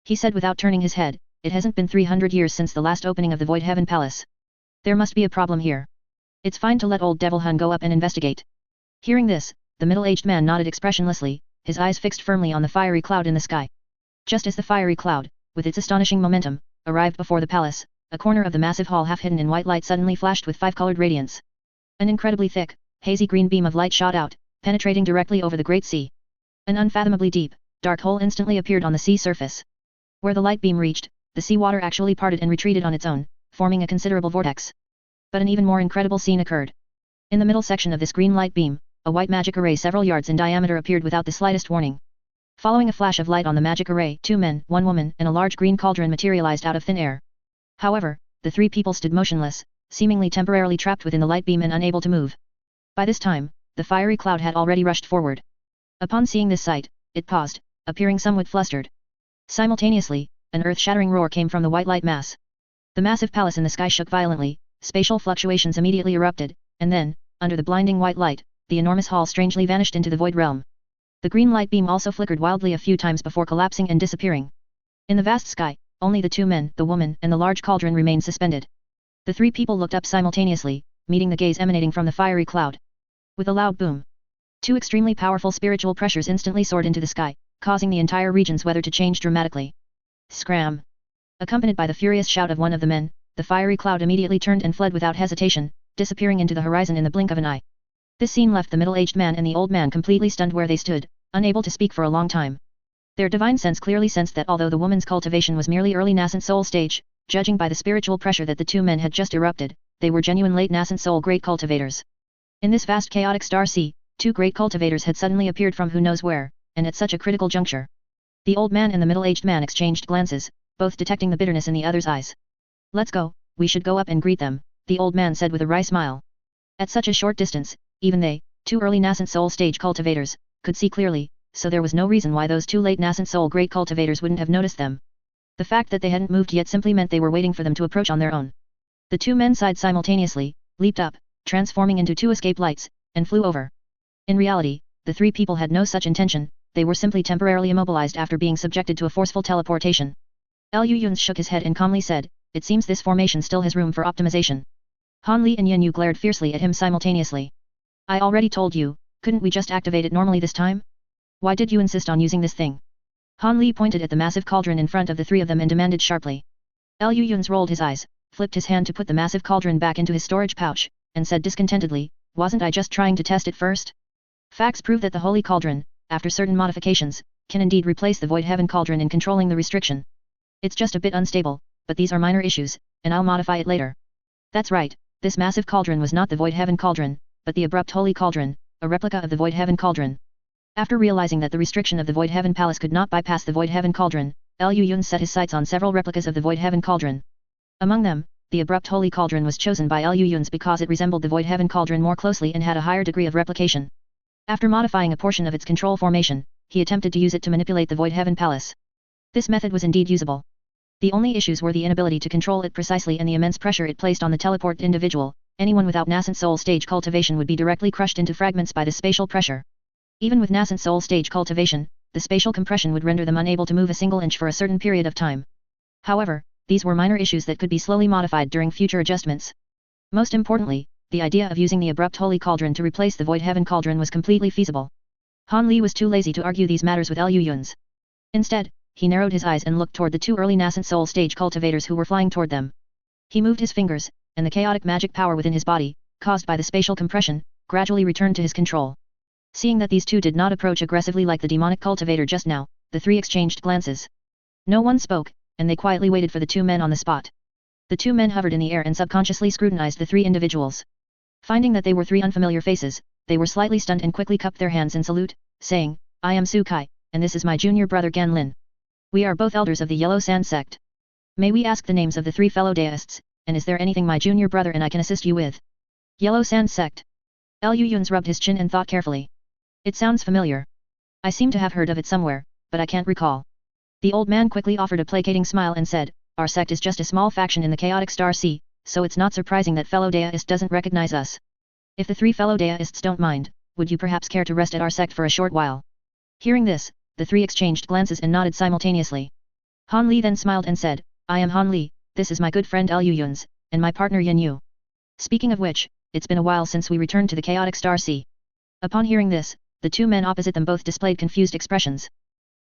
He said without turning his head, "It hasn't been 300 years since the last opening of the Void Heaven Palace. There must be a problem here. It's fine to let old Devil Hun go up and investigate." Hearing this, the middle-aged man nodded expressionlessly, his eyes fixed firmly on the fiery cloud in the sky. Just as the fiery cloud, with its astonishing momentum, arrived before the palace, a corner of the massive hall half hidden in white light suddenly flashed with five-colored radiance. An incredibly thick, hazy green beam of light shot out, penetrating directly over the great sea. An unfathomably deep, dark hole instantly appeared on the sea surface. Where the light beam reached, the sea water actually parted and retreated on its own, forming a considerable vortex. But an even more incredible scene occurred. In the middle section of this green light beam, a white magic array several yards in diameter appeared without the slightest warning. Following a flash of light on the magic array, 2 men, 1 woman, and a large green cauldron materialized out of thin air. However, the 3 people stood motionless, seemingly temporarily trapped within the light beam and unable to move. By this time, the fiery cloud had already rushed forward. Upon seeing this sight, it paused, appearing somewhat flustered. Simultaneously, an earth-shattering roar came from the white light mass. The massive palace in the sky shook violently, spatial fluctuations immediately erupted, and then, under the blinding white light, the enormous hall strangely vanished into the void realm. The green light beam also flickered wildly a few times before collapsing and disappearing. In the vast sky, only the 2 men, the woman, and the large cauldron remained suspended. The 3 people looked up simultaneously, meeting the gaze emanating from the fiery cloud. With a loud boom, 2 extremely powerful spiritual pressures instantly soared into the sky, causing the entire region's weather to change dramatically. Scram! Accompanied by the furious shout of one of the men, the fiery cloud immediately turned and fled without hesitation, disappearing into the horizon in the blink of an eye. This scene left the middle-aged man and the old man completely stunned where they stood, unable to speak for a long time. Their divine sense clearly sensed that although the woman's cultivation was merely early nascent soul stage, judging by the spiritual pressure that the 2 men had just erupted, they were genuine late nascent soul great cultivators. In this vast chaotic star sea, 2 great cultivators had suddenly appeared from who knows where, and at such a critical juncture. The old man and the middle-aged man exchanged glances, both detecting the bitterness in the other's eyes. "Let's go, we should go up and greet them," the old man said with a wry smile. At such a short distance, even they, 2 early nascent soul stage cultivators, could see clearly, so there was no reason why those 2 late nascent soul great cultivators wouldn't have noticed them. The fact that they hadn't moved yet simply meant they were waiting for them to approach on their own. The 2 men sighed simultaneously, leaped up, transforming into 2 escape lights, and flew over. In reality, the 3 people had no such intention, they were simply temporarily immobilized after being subjected to a forceful teleportation. Liu Yun's shook his head and calmly said, "It seems this formation still has room for optimization." Han Li and Yin Yu glared fiercely at him simultaneously. "I already told you, couldn't we just activate it normally this time? Why did you insist on using this thing?" Han Li pointed at the massive cauldron in front of the 3 of them and demanded sharply. Liu Yun's rolled his eyes, flipped his hand to put the massive cauldron back into his storage pouch, and said discontentedly, "Wasn't I just trying to test it first? Facts prove that the Holy Cauldron, after certain modifications, can indeed replace the Void Heaven Cauldron in controlling the restriction. It's just a bit unstable, but these are minor issues, and I'll modify it later." That's right, this massive cauldron was not the Void Heaven Cauldron, but the abrupt Holy Cauldron, a replica of the Void Heaven Cauldron. After realizing that the restriction of the Void Heaven Palace could not bypass the Void Heaven Cauldron, Liu Yun set his sights on several replicas of the Void Heaven Cauldron. Among them, the abrupt Holy Cauldron was chosen by Liu Yun's because it resembled the Void Heaven Cauldron more closely and had a higher degree of replication. After modifying a portion of its control formation, he attempted to use it to manipulate the Void Heaven Palace. This method was indeed usable. The only issues were the inability to control it precisely and the immense pressure it placed on the teleported individual. Anyone without nascent soul stage cultivation would be directly crushed into fragments by the spatial pressure. Even with nascent soul stage cultivation, the spatial compression would render them unable to move a single inch for a certain period of time. However, these were minor issues that could be slowly modified during future adjustments. Most importantly, the idea of using the abrupt Holy Cauldron to replace the Void Heaven Cauldron was completely feasible. Han Li was too lazy to argue these matters with Liu Yun's. Instead, he narrowed his eyes and looked toward the 2 early nascent soul stage cultivators who were flying toward them. He moved his fingers, and the chaotic magic power within his body, caused by the spatial compression, gradually returned to his control. Seeing that these 2 did not approach aggressively like the demonic cultivator just now, the 3 exchanged glances. No one spoke, and they quietly waited for the 2 men on the spot. The 2 men hovered in the air and subconsciously scrutinized the 3 individuals. Finding that they were 3 unfamiliar faces, they were slightly stunned and quickly cupped their hands in salute, saying, "I am Su Kai, and this is my junior brother Gan Lin. We are both elders of the Yellow Sand sect. May we ask the names of the 3 fellow deists, and is there anything my junior brother and I can assist you with? Yellow Sand Sect. Liu Yun's rubbed his chin and thought carefully. It sounds familiar. I seem to have heard of it somewhere, but I can't recall. The old man quickly offered a placating smile and said, our sect is just a small faction in the chaotic Star Sea, so it's not surprising that fellow Daoist doesn't recognize us. If the 3 fellow Daoists don't mind, would you perhaps care to rest at our sect for a short while? Hearing this, the 3 exchanged glances and nodded simultaneously. Han Li then smiled and said, I am Han Li, this is my good friend Liu Yun's, and my partner Yin Yu. Speaking of which, it's been a while since we returned to the chaotic Star Sea. Upon hearing this, the 2 men opposite them both displayed confused expressions.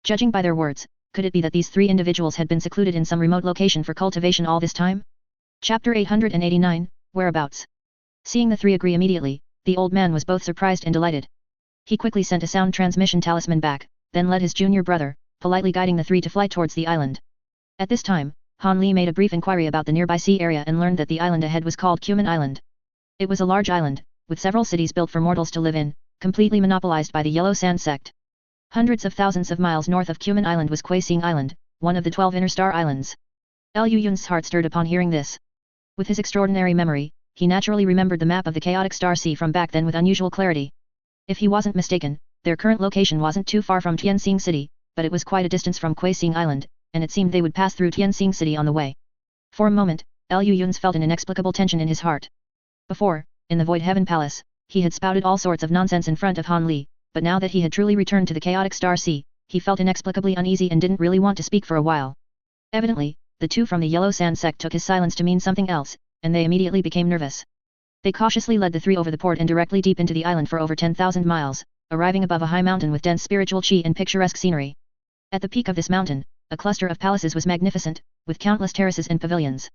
Judging by their words, could it be that these 3 individuals had been secluded in some remote location for cultivation all this time? Chapter 889, Whereabouts. Seeing the 3 agree immediately, the old man was both surprised and delighted. He quickly sent a sound transmission talisman back, then led his junior brother, politely guiding the 3 to fly towards the island. At this time, Han Li made a brief inquiry about the nearby sea area and learned that the island ahead was called Cumin Island. It was a large island, with several cities built for mortals to live in, completely monopolized by the Yellow Sand Sect. Hundreds of thousands of miles north of Cumin Island was Kuei Island, one of the 12 inner star islands. Liu Yun's heart stirred upon hearing this. With his extraordinary memory, he naturally remembered the map of the chaotic Star Sea from back then with unusual clarity. If he wasn't mistaken, their current location wasn't too far from Tianxing City, but it was quite a distance from Kuei Island, and it seemed they would pass through Tianxing City on the way. For a moment, Liu Yun's felt an inexplicable tension in his heart. Before, in the Void Heaven Palace, he had spouted all sorts of nonsense in front of Han Li, but now that he had truly returned to the chaotic Star Sea, he felt inexplicably uneasy and didn't really want to speak for a while. Evidently, the 2 from the Yellow Sand Sect took his silence to mean something else, and they immediately became nervous. They cautiously led the 3 over the port and directly deep into the island for over 10,000 miles, arriving above a high mountain with dense spiritual chi and picturesque scenery. At the peak of this mountain, a cluster of palaces was magnificent, with countless terraces and pavilions.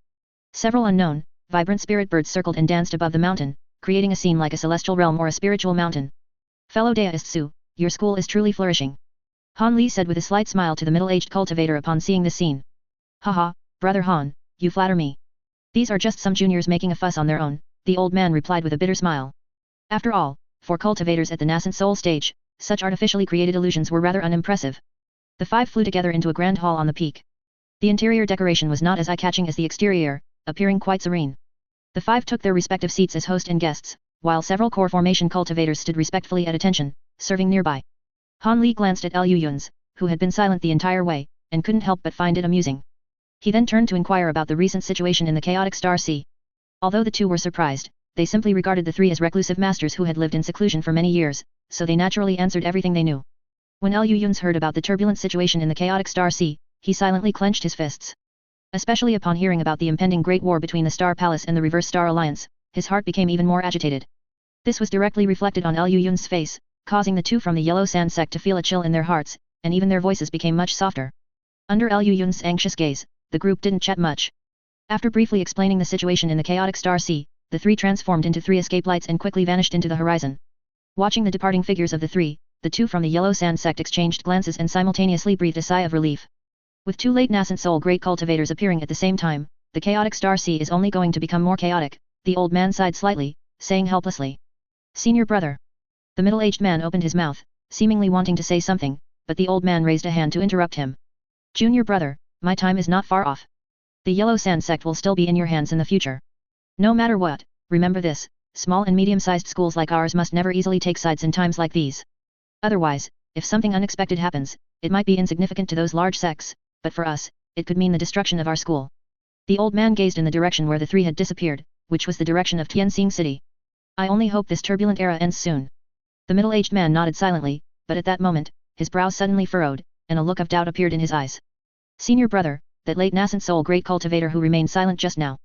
Several unknown, vibrant spirit birds circled and danced above the mountain, creating a scene like a celestial realm or a spiritual mountain. Fellow Daoists, your school is truly flourishing. Han Li said with a slight smile to the middle-aged cultivator upon seeing this scene. Haha, brother Han, you flatter me. These are just some juniors making a fuss on their own, the old man replied with a bitter smile. After all, for cultivators at the nascent soul stage, such artificially created illusions were rather unimpressive. The 5 flew together into a grand hall on the peak. The interior decoration was not as eye-catching as the exterior, appearing quite serene. The 5 took their respective seats as host and guests, while several core formation cultivators stood respectfully at attention, serving nearby. Han Li glanced at Liu Yun's, who had been silent the entire way, and couldn't help but find it amusing. He then turned to inquire about the recent situation in the chaotic Star Sea. Although the 2 were surprised, they simply regarded the 3 as reclusive masters who had lived in seclusion for many years, so they naturally answered everything they knew. When Liu Yun's heard about the turbulent situation in the chaotic Star Sea, he silently clenched his fists. Especially upon hearing about the impending Great War between the Star Palace and the Reverse Star Alliance, his heart became even more agitated. This was directly reflected on Liu Yun's face, causing the 2 from the Yellow Sand Sect to feel a chill in their hearts, and even their voices became much softer. Under Liu Yun's anxious gaze, the group didn't chat much. After briefly explaining the situation in the chaotic Star Sea, the 3 transformed into 3 escape lights and quickly vanished into the horizon. Watching the departing figures of the 3, the 2 from the Yellow Sand Sect exchanged glances and simultaneously breathed a sigh of relief. With 2 late nascent soul great cultivators appearing at the same time, the chaotic Star Sea is only going to become more chaotic, the old man sighed slightly, saying helplessly. Senior brother. The middle-aged man opened his mouth, seemingly wanting to say something, but the old man raised a hand to interrupt him. Junior brother, my time is not far off. The Yellow Sand Sect will still be in your hands in the future. No matter what, remember this, small and medium-sized schools like ours must never easily take sides in times like these. Otherwise, if something unexpected happens, it might be insignificant to those large sects, but for us, it could mean the destruction of our school. The old man gazed in the direction where the 3 had disappeared, which was the direction of Tianxing City. I only hope this turbulent era ends soon. The middle-aged man nodded silently, but at that moment, his brow suddenly furrowed, and a look of doubt appeared in his eyes. Senior brother, that late nascent soul great cultivator who remained silent just now.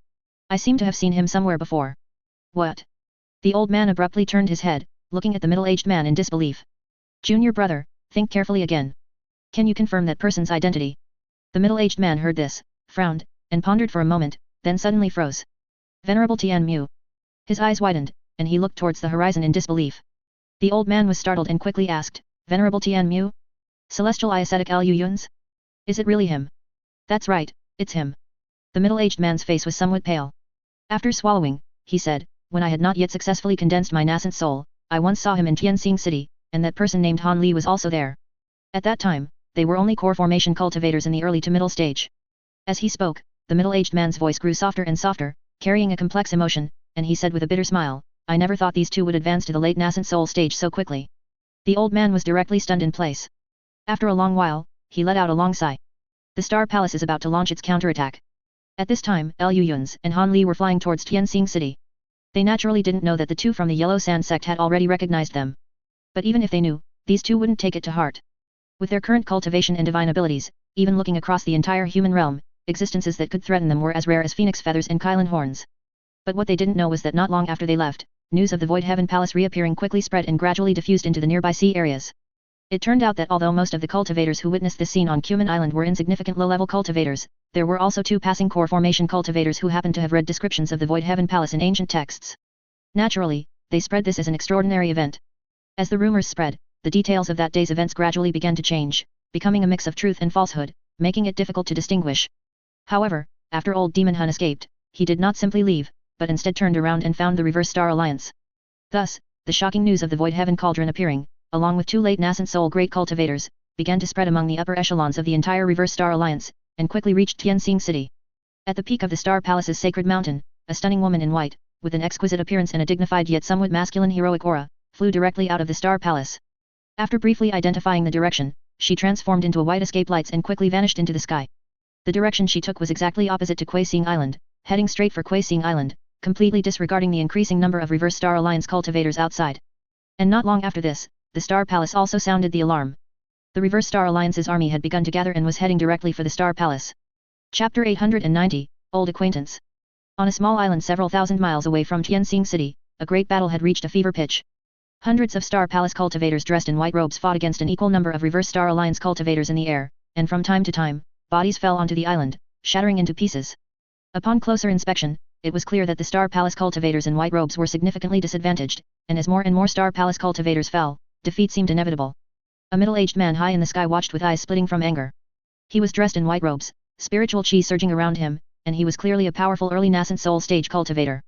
I seem to have seen him somewhere before. What? The old man abruptly turned his head, looking at the middle-aged man in disbelief. Junior brother, think carefully again. Can you confirm that person's identity? The middle-aged man heard this, frowned, and pondered for a moment, then suddenly froze. Venerable Tian Mu. His eyes widened, and he looked towards the horizon in disbelief. The old man was startled and quickly asked, Venerable Tian Mu? Celestial Ascetic Liu Yun's? Is it really him? That's right, it's him. The middle-aged man's face was somewhat pale. After swallowing, he said, when I had not yet successfully condensed my nascent soul, I once saw him in Tianxing City, and that person named Han Li was also there. At that time, they were only core formation cultivators in the early to middle stage. As he spoke, the middle-aged man's voice grew softer and softer, carrying a complex emotion, and he said with a bitter smile, I never thought these two would advance to the late nascent soul stage so quickly. The old man was directly stunned in place. After a long while, he let out a long sigh. The Star Palace is about to launch its counterattack. At this time, Liu Yun's and Han Li were flying towards Tianxing City. They naturally didn't know that the two from the Yellow Sand sect had already recognized them. But even if they knew, these two wouldn't take it to heart. With their current cultivation and divine abilities, even looking across the entire human realm, existences that could threaten them were as rare as phoenix feathers and Kylan horns. But what they didn't know was that not long after they left, news of the Void Heaven Palace reappearing quickly spread and gradually diffused into the nearby sea areas. It turned out that although most of the cultivators who witnessed this scene on Cuman Island were insignificant low-level cultivators, there were also two passing core formation cultivators who happened to have read descriptions of the Void Heaven Palace in ancient texts. Naturally, they spread this as an extraordinary event. As the rumors spread, the details of that day's events gradually began to change, becoming a mix of truth and falsehood, making it difficult to distinguish. However, after old Demon Hun escaped, he did not simply leave, but instead turned around and found the Reverse Star Alliance. Thus, the shocking news of the Void Heaven Cauldron appearing, along with two late nascent soul great cultivators, began to spread among the upper echelons of the entire Reverse Star Alliance, and quickly reached Tianxing City. At the peak of the Star Palace's sacred mountain, a stunning woman in white, with an exquisite appearance and a dignified yet somewhat masculine heroic aura, flew directly out of the Star Palace. After briefly identifying the direction, she transformed into a white escape lights and quickly vanished into the sky. The direction she took was exactly opposite to Kuei-Sing Island, heading straight for Kuei-Sing Island, completely disregarding the increasing number of Reverse Star Alliance cultivators outside. And not long after this, the Star Palace also sounded the alarm. The Reverse Star Alliance's army had begun to gather and was heading directly for the Star Palace. Chapter 890, Old Acquaintance. On a small island several thousand miles away from Tianxing City, a great battle had reached a fever pitch. Hundreds of Star Palace cultivators dressed in white robes fought against an equal number of Reverse Star Alliance cultivators in the air, and from time to time, bodies fell onto the island, shattering into pieces. Upon closer inspection, it was clear that the Star Palace cultivators in white robes were significantly disadvantaged, and as more and more Star Palace cultivators fell, defeat seemed inevitable. A middle-aged man high in the sky watched with eyes splitting from anger. He was dressed in white robes, spiritual chi surging around him, and he was clearly a powerful early nascent soul stage cultivator.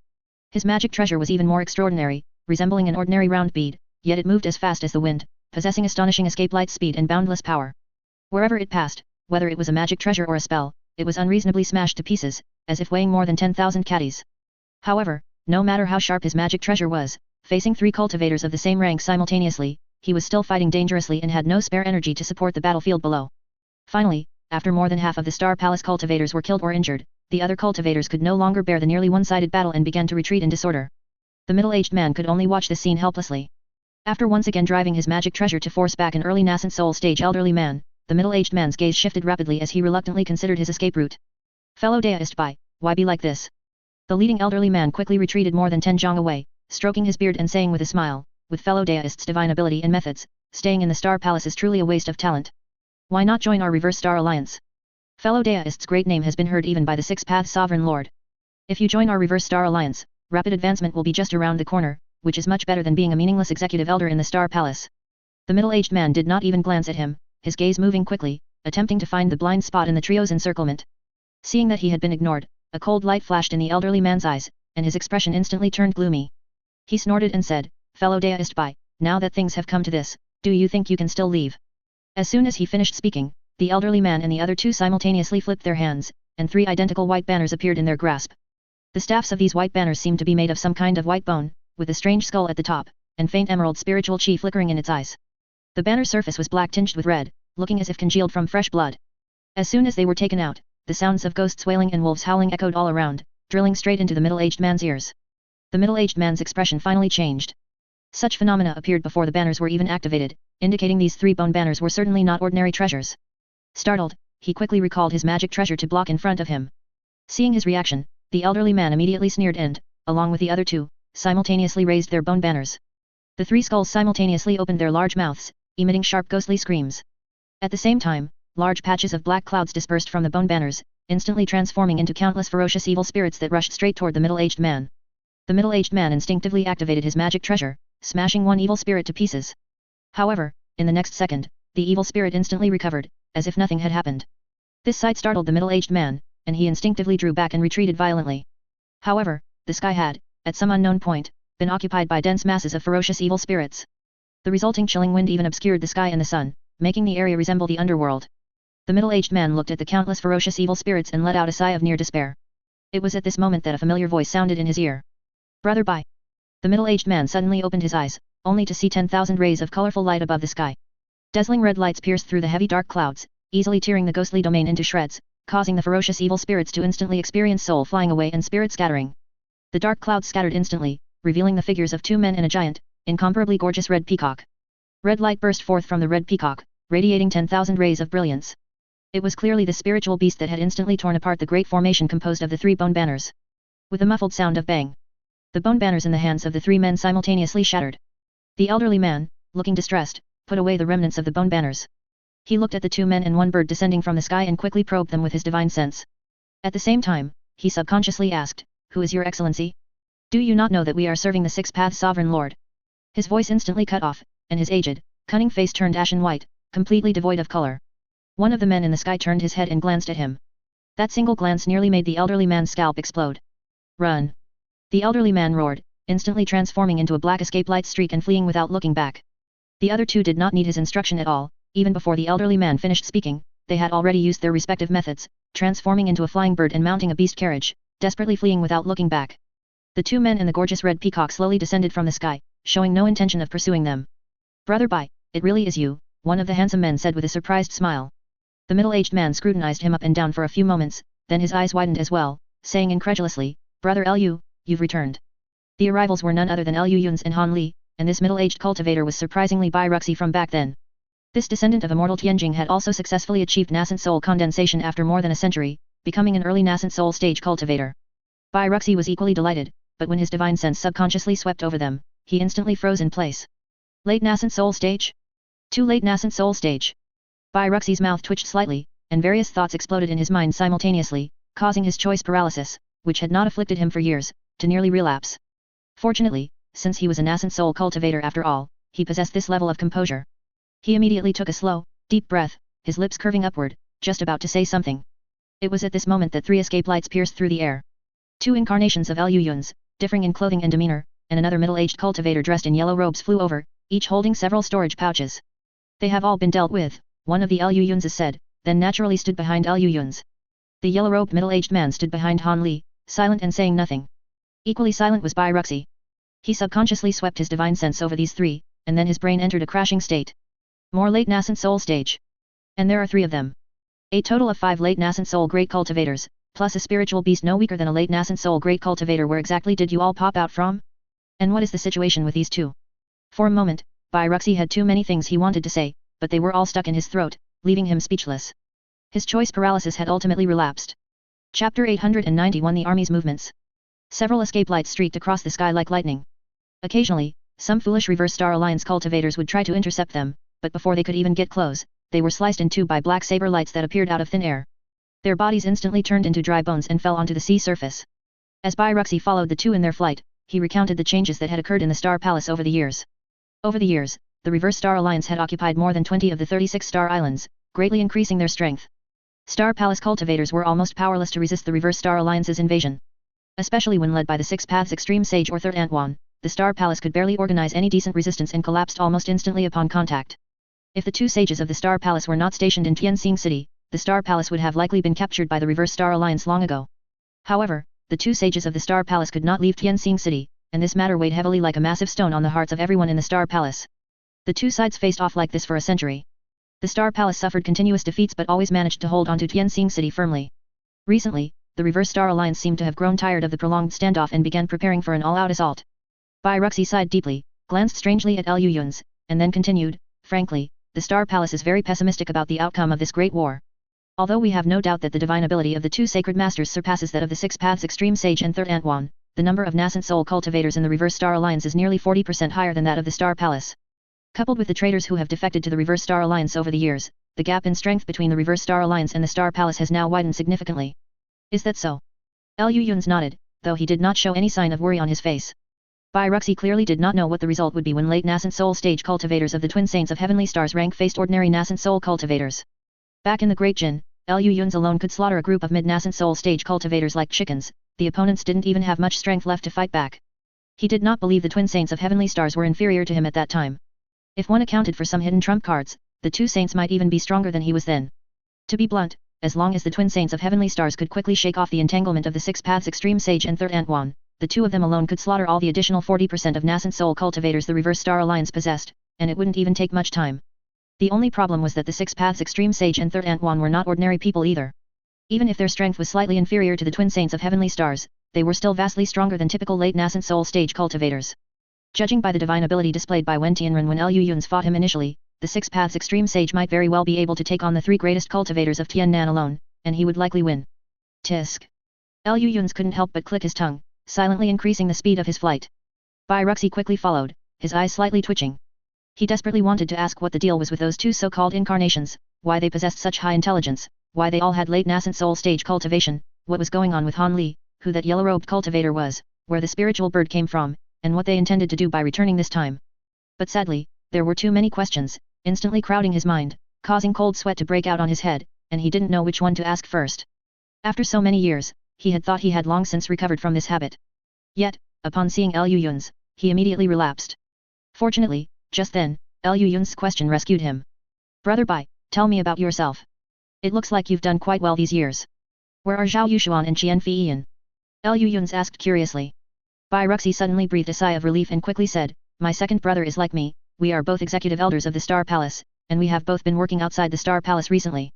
His magic treasure was even more extraordinary, resembling an ordinary round bead, yet it moved as fast as the wind, possessing astonishing escape light speed and boundless power. Wherever it passed, whether it was a magic treasure or a spell, it was unreasonably smashed to pieces, as if weighing more than 10,000 caddies. However, no matter how sharp his magic treasure was, facing three cultivators of the same rank simultaneously, he was still fighting dangerously and had no spare energy to support the battlefield below. Finally, after more than half of the Star Palace cultivators were killed or injured, the other cultivators could no longer bear the nearly one-sided battle and began to retreat in disorder. The middle-aged man could only watch this scene helplessly. After once again driving his magic treasure to force back an early nascent soul stage elderly man, the middle-aged man's gaze shifted rapidly as he reluctantly considered his escape route. Fellow deist Bai, why be like this? The leading elderly man quickly retreated more than 10 zhang away, stroking his beard and saying with a smile, with fellow deist's divine ability and methods, staying in the Star Palace is truly a waste of talent. Why not join our Reverse Star Alliance? Fellow deist's great name has been heard even by the Six Paths Sovereign Lord. If you join our Reverse Star Alliance, rapid advancement will be just around the corner, which is much better than being a meaningless executive elder in the Star Palace. The middle-aged man did not even glance at him, his gaze moving quickly, attempting to find the blind spot in the trio's encirclement. Seeing that he had been ignored, a cold light flashed in the elderly man's eyes, and his expression instantly turned gloomy. He snorted and said, Fellow deist Bai, now that things have come to this, do you think you can still leave? As soon as he finished speaking, the elderly man and the other two simultaneously flipped their hands, and 3 identical white banners appeared in their grasp. The staffs of these white banners seemed to be made of some kind of white bone, with a strange skull at the top, and faint emerald spiritual chi flickering in its eyes. The banner surface was black tinged with red, looking as if congealed from fresh blood. As soon as they were taken out, the sounds of ghosts wailing and wolves howling echoed all around, drilling straight into the middle-aged man's ears. The middle-aged man's expression finally changed. Such phenomena appeared before the banners were even activated, indicating these 3 bone banners were certainly not ordinary treasures. Startled, he quickly recalled his magic treasure to block in front of him. Seeing his reaction, the elderly man immediately sneered and, along with the other 2, simultaneously raised their bone banners. The 3 skulls simultaneously opened their large mouths, emitting sharp ghostly screams. At the same time, large patches of black clouds dispersed from the bone banners, instantly transforming into countless ferocious evil spirits that rushed straight toward the middle-aged man. The middle-aged man instinctively activated his magic treasure, smashing one evil spirit to pieces. However, in the next second, the evil spirit instantly recovered, as if nothing had happened. This sight startled the middle-aged man, and he instinctively drew back and retreated violently. However, the sky had, at some unknown point, been occupied by dense masses of ferocious evil spirits. The resulting chilling wind even obscured the sky and the sun, making the area resemble the underworld. The middle-aged man looked at the countless ferocious evil spirits and let out a sigh of near despair. It was at this moment that a familiar voice sounded in his ear. Brother Bai. The middle-aged man suddenly opened his eyes, only to see 10,000 rays of colorful light above the sky. Dazzling red lights pierced through the heavy dark clouds, easily tearing the ghostly domain into shreds, causing the ferocious evil spirits to instantly experience soul flying away and spirit scattering. The dark clouds scattered instantly, revealing the figures of two men and a giant, incomparably gorgeous red peacock. Red light burst forth from the red peacock, radiating 10,000 rays of brilliance. It was clearly the spiritual beast that had instantly torn apart the great formation composed of the three bone banners. With a muffled sound of bang, the bone banners in the hands of the three men simultaneously shattered. The elderly man, looking distressed, put away the remnants of the bone banners. He looked at the two men and one bird descending from the sky and quickly probed them with his divine sense. At the same time, he subconsciously asked, "Who is your excellency? Do you not know that we are serving the six-path sovereign lord?" His voice instantly cut off, and his aged, cunning face turned ashen white, completely devoid of color. One of the men in the sky turned his head and glanced at him. That single glance nearly made the elderly man's scalp explode. "Run!" The elderly man roared, instantly transforming into a black escape light streak and fleeing without looking back. The other two did not need his instruction at all. Even before the elderly man finished speaking, they had already used their respective methods, transforming into a flying bird and mounting a beast carriage, desperately fleeing without looking back. The two men and the gorgeous red peacock slowly descended from the sky, showing no intention of pursuing them. "Brother Bai, it really is you," one of the handsome men said with a surprised smile. The middle-aged man scrutinized him up and down for a few moments, then his eyes widened as well, saying incredulously, "Brother Lu, you've returned." The arrivals were none other than Lu Yun's and Han Li, and this middle-aged cultivator was surprisingly Bai Ruxi from back then. This descendant of Immortal Tianjing had also successfully achieved nascent soul condensation after more than a century, becoming an early nascent soul stage cultivator. Bai Ruxi was equally delighted, but when his divine sense subconsciously swept over them, he instantly froze in place. Late nascent soul stage? Too late nascent soul stage. Bai Ruxi's mouth twitched slightly, and various thoughts exploded in his mind simultaneously, causing his choice paralysis, which had not afflicted him for years, to nearly relapse. Fortunately, since he was a nascent soul cultivator after all, he possessed this level of composure. He immediately took a slow, deep breath, his lips curving upward, just about to say something. It was at this moment that three escape lights pierced through the air. Two incarnations of Lu Yun's, differing in clothing and demeanor, and another middle-aged cultivator dressed in yellow robes flew over, each holding several storage pouches. "They have all been dealt with," one of the Lu Yun's said, then naturally stood behind Lu Yun's. The yellow-robed middle-aged man stood behind Han Li, silent and saying nothing. Equally silent was Bai Ruxi. He subconsciously swept his divine sense over these three, and then his brain entered a crashing state. More late nascent soul stage. And there are three of them. A total of 5 late nascent soul great cultivators, plus a spiritual beast no weaker than a late nascent soul great cultivator. Where exactly did you all pop out from? And what is the situation with these two? For a moment, Bai Ruxi had too many things he wanted to say, but they were all stuck in his throat, leaving him speechless. His choice paralysis had ultimately relapsed. Chapter 891 The Army's Movements. Several escape lights streaked across the sky like lightning. Occasionally, some foolish Reverse Star Alliance cultivators would try to intercept them, but before they could even get close, they were sliced in two by black saber lights that appeared out of thin air. Their bodies instantly turned into dry bones and fell onto the sea surface. As Bai Ruxi followed the two in their flight, he recounted the changes that had occurred in the Star Palace over the years. Over the years, the Reverse Star Alliance had occupied more than 20 of the 36 star islands, greatly increasing their strength. Star Palace cultivators were almost powerless to resist the Reverse Star Alliance's invasion. Especially when led by the Six Paths Extreme Sage or Third Antwan, the Star Palace could barely organize any decent resistance and collapsed almost instantly upon contact. If the two sages of the Star Palace were not stationed in Tianxing City, the Star Palace would have likely been captured by the Reverse Star Alliance long ago. However, the two sages of the Star Palace could not leave Tianxing City, and this matter weighed heavily like a massive stone on the hearts of everyone in the Star Palace. The two sides faced off like this for a century. The Star Palace suffered continuous defeats but always managed to hold onto Tianxing City firmly. Recently, the Reverse Star Alliance seemed to have grown tired of the prolonged standoff and began preparing for an all-out assault. Bai Ruxi sighed deeply, glanced strangely at Lu Yun's, and then continued, "Frankly, the Star Palace is very pessimistic about the outcome of this great war. Although we have no doubt that the divine ability of the two sacred masters surpasses that of the Six Paths Extreme Sage and Third Antwan, the number of nascent soul cultivators in the Reverse Star Alliance is nearly 40% higher than that of the Star Palace. Coupled with the traitors who have defected to the Reverse Star Alliance over the years, the gap in strength between the Reverse Star Alliance and the Star Palace has now widened significantly." "Is that so?" Lu Yun's nodded, though he did not show any sign of worry on his face. Bai Ruxi clearly did not know what the result would be when late nascent soul stage cultivators of the Twin Saints of Heavenly Stars rank faced ordinary nascent soul cultivators. Back in the Great Jin, Lu Yun's alone could slaughter a group of mid-nascent soul stage cultivators like chickens. The opponents didn't even have much strength left to fight back. He did not believe the Twin Saints of Heavenly Stars were inferior to him at that time. If one accounted for some hidden trump cards, the two saints might even be stronger than he was then. To be blunt, as long as the twin saints of heavenly stars could quickly shake off the entanglement of the Six Paths Extreme Sage and Third Antwan, the two of them alone could slaughter all the additional 40% of nascent soul cultivators the Reverse Star Alliance possessed, and it wouldn't even take much time. The only problem was that the Six Paths Extreme Sage and Third Antwan were not ordinary people either. Even if their strength was slightly inferior to the twin saints of heavenly stars, they were still vastly stronger than typical late nascent soul stage cultivators. Judging by the divine ability displayed by Wen Tianren when Lu Yun's fought him initially, the Six Paths Extreme Sage might very well be able to take on the three greatest cultivators of Tiannan alone, and he would likely win. Tisk. Lu Yun's couldn't help but click his tongue, silently increasing the speed of his flight. Bai Ruxi quickly followed, his eyes slightly twitching. He desperately wanted to ask what the deal was with those two so-called incarnations, why they possessed such high intelligence, why they all had late nascent soul stage cultivation, what was going on with Han Li, who that yellow-robed cultivator was, where the spiritual bird came from, and what they intended to do by returning this time. But sadly, there were too many questions, instantly crowding his mind, causing cold sweat to break out on his head, and he didn't know which one to ask first. After so many years, he had thought he had long since recovered from this habit. Yet, upon seeing Lu Yun's, he immediately relapsed. Fortunately, just then, Lu Yun's question rescued him. Brother Bai, tell me about yourself. It looks like you've done quite well these years. Where are Zhao Yushuan and Qian Fiyan? Lu Yun's asked curiously. Bai Ruxi suddenly breathed a sigh of relief and quickly said, my second brother is like me, we are both executive elders of the Star Palace, and we have both been working outside the Star Palace recently.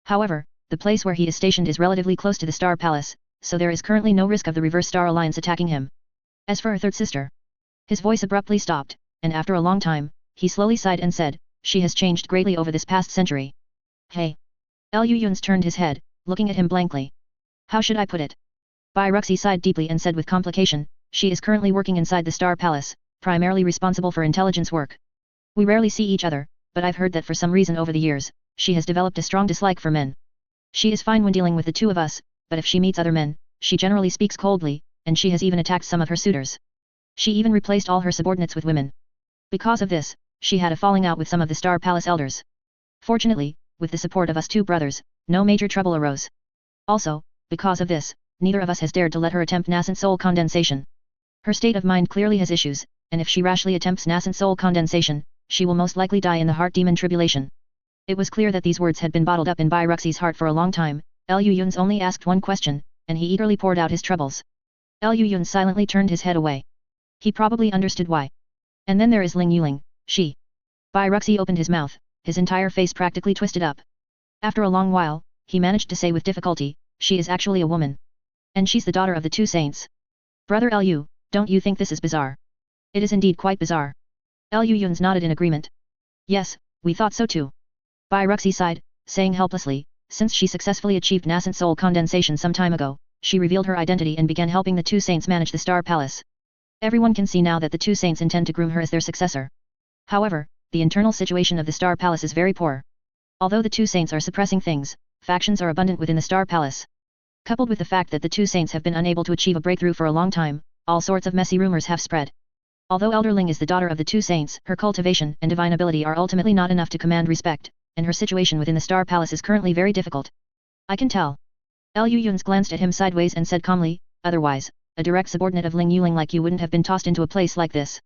However, the place where he is stationed is relatively close to the Star Palace, so there is currently no risk of the Reverse Star Alliance attacking him. As for her third sister, his voice abruptly stopped, and after a long time, he slowly sighed and said, she has changed greatly over this past century. Hey. Lu Yun's turned his head, looking at him blankly. How should I put it? Bai Ruxi sighed deeply and said with complication, she is currently working inside the Star Palace, primarily responsible for intelligence work. We rarely see each other, but I've heard that for some reason over the years, she has developed a strong dislike for men. She is fine when dealing with the two of us, but if she meets other men, she generally speaks coldly, and she has even attacked some of her suitors. She even replaced all her subordinates with women. Because of this, she had a falling out with some of the Star Palace elders. Fortunately, with the support of us two brothers, no major trouble arose. Also, because of this, neither of us has dared to let her attempt nascent soul condensation. Her state of mind clearly has issues, and if she rashly attempts nascent soul condensation, she will most likely die in the heart demon tribulation. It was clear that these words had been bottled up in Bai Ruxi's heart for a long time. Lu Yun's only asked one question, and he eagerly poured out his troubles. Lu Yun silently turned his head away. He probably understood why. And then there is Ling Yuling, she. Bai Ruxi opened his mouth, his entire face practically twisted up. After a long while, he managed to say with difficulty, she is actually a woman. And she's the daughter of the two saints. Brother Lu, don't you think this is bizarre? It is indeed quite bizarre. Lu Yun's nodded in agreement. Yes, we thought so too. Bai Ruxi sighed, saying helplessly, since she successfully achieved nascent soul condensation some time ago, she revealed her identity and began helping the two saints manage the Star Palace. Everyone can see now that the two saints intend to groom her as their successor. However, the internal situation of the Star Palace is very poor. Although the two saints are suppressing things, factions are abundant within the Star Palace. Coupled with the fact that the two saints have been unable to achieve a breakthrough for a long time, all sorts of messy rumors have spread. Although Elder Ling is the daughter of the two saints, her cultivation and divine ability are ultimately not enough to command respect, and her situation within the Star Palace is currently very difficult. I can tell. Lu Yun's glanced at him sideways and said calmly, otherwise, a direct subordinate of Ling Yuling like you wouldn't have been tossed into a place like this.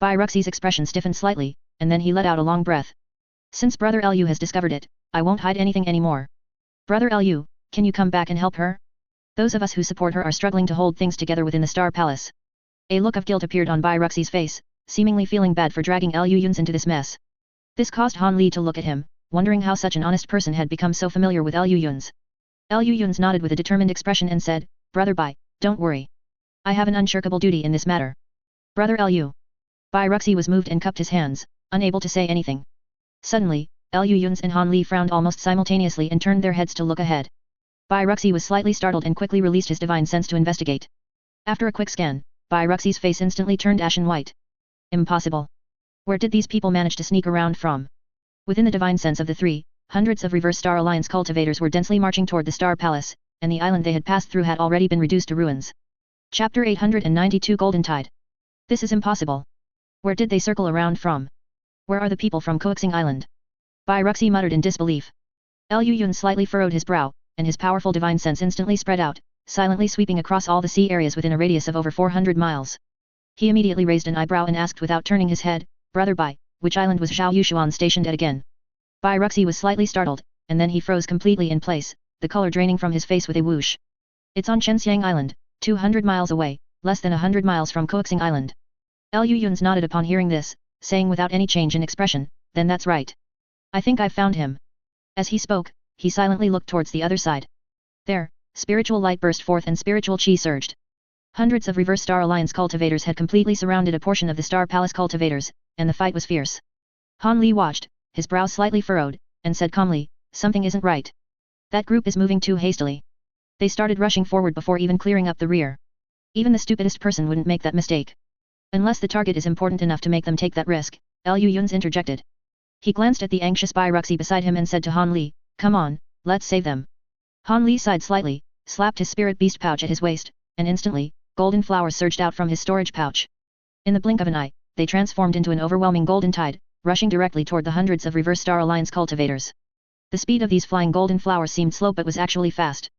Bai Ruxi's expression stiffened slightly, and then he let out a long breath. Since Brother Lu has discovered it, I won't hide anything anymore. Brother Lu, can you come back and help her? Those of us who support her are struggling to hold things together within the Star Palace. A look of guilt appeared on Bai Ruxi's face, seemingly feeling bad for dragging Lu Yun's into this mess. This caused Han Li to look at him, wondering how such an honest person had become so familiar with Lu Yun's. Lu Yun's nodded with a determined expression and said, Brother Bai, don't worry. I have an unshirkable duty in this matter. Brother Lu. Bai Ruxi was moved and cupped his hands, unable to say anything. Suddenly, Lu Yun's and Han Li frowned almost simultaneously and turned their heads to look ahead. Bai Ruxi was slightly startled and quickly released his divine sense to investigate. After a quick scan, Bai Ruxi's face instantly turned ashen white. Impossible. Where did these people manage to sneak around from? Within the divine sense of the three, hundreds of Reverse Star Alliance cultivators were densely marching toward the Star Palace, and the island they had passed through had already been reduced to ruins. Chapter 892 Golden Tide. This is impossible. Where did they circle around from? Where are the people from Coaxing Island? Bai Ruxi muttered in disbelief. Lu Yun slightly furrowed his brow, and his powerful divine sense instantly spread out, silently sweeping across all the sea areas within a radius of over 400 miles. He immediately raised an eyebrow and asked without turning his head, Brother Bai, which island was Zhao Yushuan stationed at again? Bai Ruxi was slightly startled, and then he froze completely in place, the color draining from his face with a whoosh. It's on Chenxiang Island, 200 miles away, less than 100 miles from Coaxing Island. Liu Yun's nodded upon hearing this, saying without any change in expression, then that's right. I think I've found him. As he spoke, he silently looked towards the other side. There, spiritual light burst forth and spiritual chi surged. Hundreds of Reverse Star Alliance cultivators had completely surrounded a portion of the Star Palace cultivators, and the fight was fierce. Han Li watched, his brows slightly furrowed, and said calmly, something isn't right. That group is moving too hastily. They started rushing forward before even clearing up the rear. Even the stupidest person wouldn't make that mistake. Unless the target is important enough to make them take that risk, Liu Yun's interjected. He glanced at the anxious Bai Ruxi beside him and said to Han Li, come on, let's save them. Han Li sighed slightly, slapped his spirit beast pouch at his waist, and instantly, golden flowers surged out from his storage pouch. In the blink of an eye, they transformed into an overwhelming golden tide, rushing directly toward the hundreds of Reverse Star Alliance cultivators. The speed of these flying golden flowers seemed slow but was actually fast.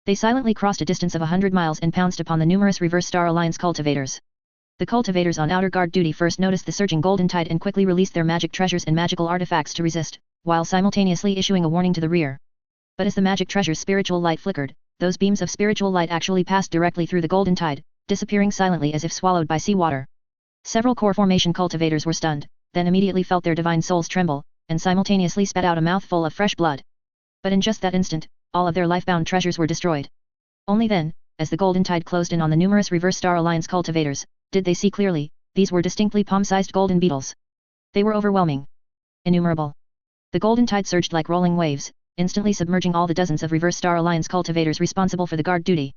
They silently crossed a distance of 100 miles and pounced upon the numerous Reverse Star Alliance cultivators. The cultivators on outer guard duty first noticed the surging golden tide and quickly released their magic treasures and magical artifacts to resist, while simultaneously issuing a warning to the rear. But as the magic treasure's spiritual light flickered, those beams of spiritual light actually passed directly through the golden tide, disappearing silently as if swallowed by seawater. Several core formation cultivators were stunned, then immediately felt their divine souls tremble, and simultaneously spat out a mouthful of fresh blood. But in just that instant, all of their lifebound treasures were destroyed. Only then, as the golden tide closed in on the numerous Reverse Star Alliance cultivators, did they see clearly, these were distinctly palm-sized golden beetles. They were overwhelming. Innumerable. The golden tide surged like rolling waves, instantly submerging all the dozens of Reverse Star Alliance cultivators responsible for the guard duty.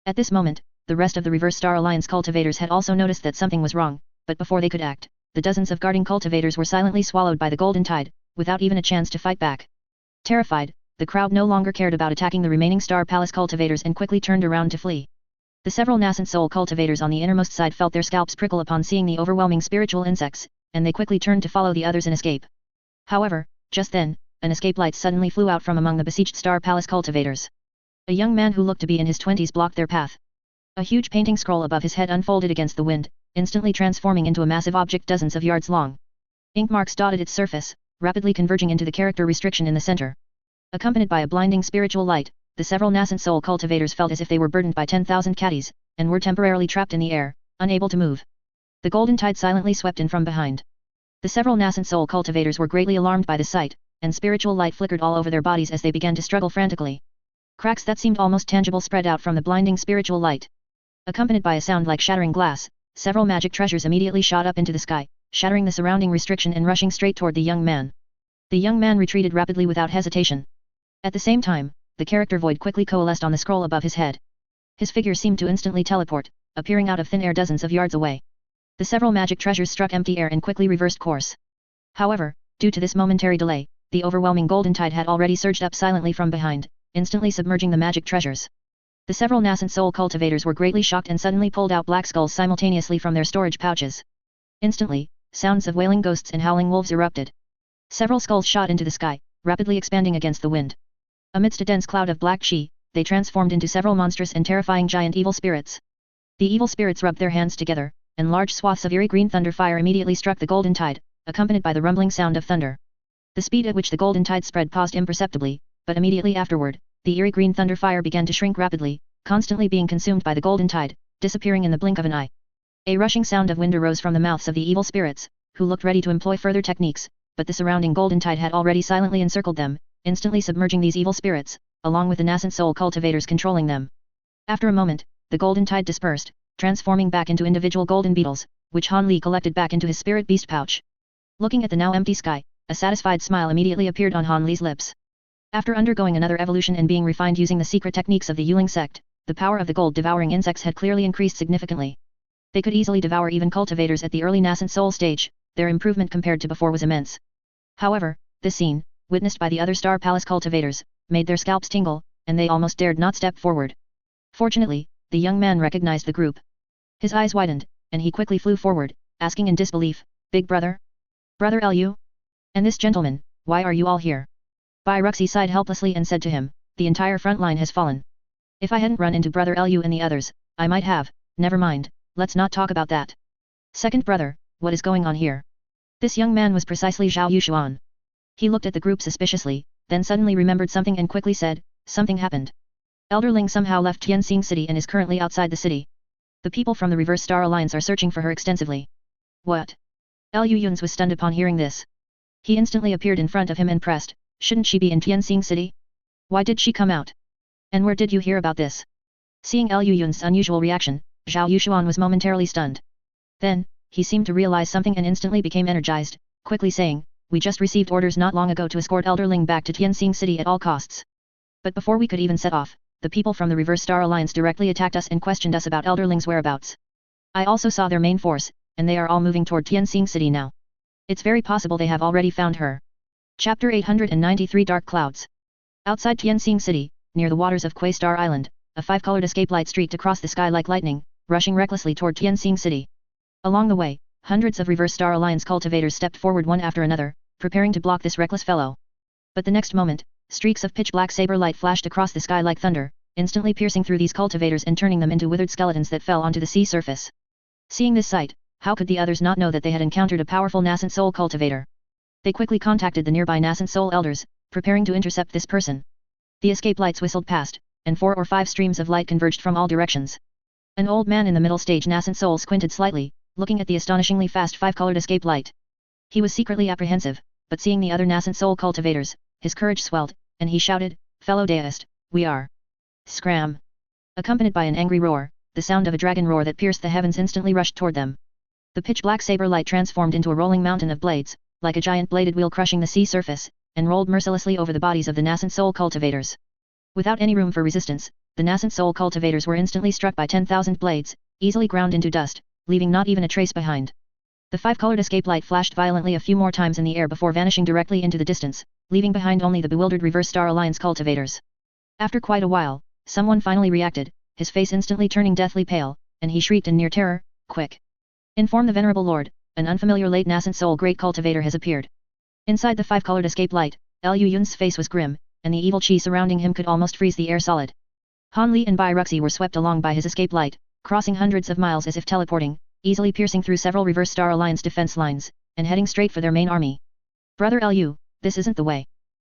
At this moment, the rest of the Reverse Star Alliance cultivators had also noticed that something was wrong, but before they could act, the dozens of guarding cultivators were silently swallowed by the golden tide, without even a chance to fight back. Terrified, the crowd no longer cared about attacking the remaining Star Palace cultivators and quickly turned around to flee. The several nascent soul cultivators on the innermost side felt their scalps prickle upon seeing the overwhelming spiritual insects, and they quickly turned to follow the others and escape. However, just then, an escape light suddenly flew out from among the besieged Star Palace cultivators. A young man who looked to be in his 20s blocked their path. A huge painting scroll above his head unfolded against the wind, instantly transforming into a massive object dozens of yards long. Ink marks dotted its surface, rapidly converging into the character restriction in the center. Accompanied by a blinding spiritual light, the several nascent soul cultivators felt as if they were burdened by 10,000 caddies, and were temporarily trapped in the air, unable to move. The golden tide silently swept in from behind. The several nascent soul cultivators were greatly alarmed by the sight, and spiritual light flickered all over their bodies as they began to struggle frantically. Cracks that seemed almost tangible spread out from the blinding spiritual light. Accompanied by a sound like shattering glass, several magic treasures immediately shot up into the sky, shattering the surrounding restriction and rushing straight toward the young man. The young man retreated rapidly without hesitation. At the same time, the character void quickly coalesced on the scroll above his head. His figure seemed to instantly teleport, appearing out of thin air dozens of yards away. The several magic treasures struck empty air and quickly reversed course. However, due to this momentary delay, the overwhelming golden tide had already surged up silently from behind, instantly submerging the magic treasures. The several nascent soul cultivators were greatly shocked and suddenly pulled out black skulls simultaneously from their storage pouches. Instantly, sounds of wailing ghosts and howling wolves erupted. Several skulls shot into the sky, rapidly expanding against the wind. Amidst a dense cloud of black chi, they transformed into several monstrous and terrifying giant evil spirits. The evil spirits rubbed their hands together, and large swaths of eerie green thunder fire immediately struck the golden tide, accompanied by the rumbling sound of thunder. The speed at which the golden tide spread paused imperceptibly, but immediately afterward, the eerie green thunder fire began to shrink rapidly, constantly being consumed by the golden tide, disappearing in the blink of an eye. A rushing sound of wind arose from the mouths of the evil spirits, who looked ready to employ further techniques, but the surrounding golden tide had already silently encircled them, instantly submerging these evil spirits, along with the nascent soul cultivators controlling them. After a moment, the golden tide dispersed, transforming back into individual golden beetles, which Han Li collected back into his spirit beast pouch. Looking at the now empty sky, a satisfied smile immediately appeared on Han Li's lips. After undergoing another evolution and being refined using the secret techniques of the Yuling sect, the power of the gold-devouring insects had clearly increased significantly. They could easily devour even cultivators at the early nascent soul stage. Their improvement compared to before was immense. However, this scene, witnessed by the other Star Palace cultivators, made their scalps tingle, and they almost dared not step forward. Fortunately, the young man recognized the group. His eyes widened, and he quickly flew forward, asking in disbelief, "Big brother? Brother Lu? And this gentleman, why are you all here?" Bai Ruxi sighed helplessly and said to him, "The entire front line has fallen. If I hadn't run into brother Lu and the others, I might have, never mind, let's not talk about that. Second brother, what is going on here?" This young man was precisely Zhao Yushuan. He looked at the group suspiciously, then suddenly remembered something and quickly said, something happened. Elder Ling somehow left Tianxing City and is currently outside the city. The people from the Reverse Star Alliance are searching for her extensively. What? Liu Yun's was stunned upon hearing this. He instantly appeared in front of him and pressed, shouldn't she be in Tianxing City? Why did she come out? And where did you hear about this? Seeing Liu Yun's unusual reaction, Zhao Yushuan was momentarily stunned. Then, he seemed to realize something and instantly became energized, quickly saying, we just received orders not long ago to escort Elder Ling back to Tianxing City at all costs. But before we could even set off, the people from the Reverse Star Alliance directly attacked us and questioned us about Elder Ling's whereabouts. I also saw their main force, and they are all moving toward Tianxing City now. It's very possible they have already found her. Chapter 893 Dark Clouds. Outside Tianxing City, near the waters of Kuei Star Island, a five-colored escape light streaked across the sky like lightning, rushing recklessly toward Tianxing City. Along the way, hundreds of Reverse Star Alliance cultivators stepped forward one after another, preparing to block this reckless fellow. But the next moment, streaks of pitch-black saber light flashed across the sky like thunder, instantly piercing through these cultivators and turning them into withered skeletons that fell onto the sea surface. Seeing this sight, how could the others not know that they had encountered a powerful nascent soul cultivator? They quickly contacted the nearby nascent soul elders, preparing to intercept this person. The escape lights whistled past, and 4 or 5 streams of light converged from all directions. An old man in the middle stage nascent soul squinted slightly, looking at the astonishingly fast 5-colored escape light. He was secretly apprehensive, but seeing the other nascent soul cultivators, his courage swelled, and he shouted, fellow deist, we are. Scram! Accompanied by an angry roar, the sound of a dragon roar that pierced the heavens instantly rushed toward them. The pitch-black saber light transformed into a rolling mountain of blades, like a giant bladed wheel crushing the sea surface, and rolled mercilessly over the bodies of the nascent soul cultivators. Without any room for resistance, the nascent soul cultivators were instantly struck by 10,000 blades, easily ground into dust, leaving not even a trace behind. The 5-colored escape light flashed violently a few more times in the air before vanishing directly into the distance, leaving behind only the bewildered Reverse Star Alliance cultivators. After quite a while, someone finally reacted, his face instantly turning deathly pale, and he shrieked in near terror, quick! Inform the Venerable Lord, an unfamiliar late nascent soul great cultivator has appeared. Inside the 5-colored escape light, Liu Yun's face was grim, and the evil chi surrounding him could almost freeze the air solid. Han Li and Bai Ruxi were swept along by his escape light, crossing hundreds of miles as if teleporting, easily piercing through several Reverse Star Alliance defense lines, and heading straight for their main army. Brother Liu, this isn't the way.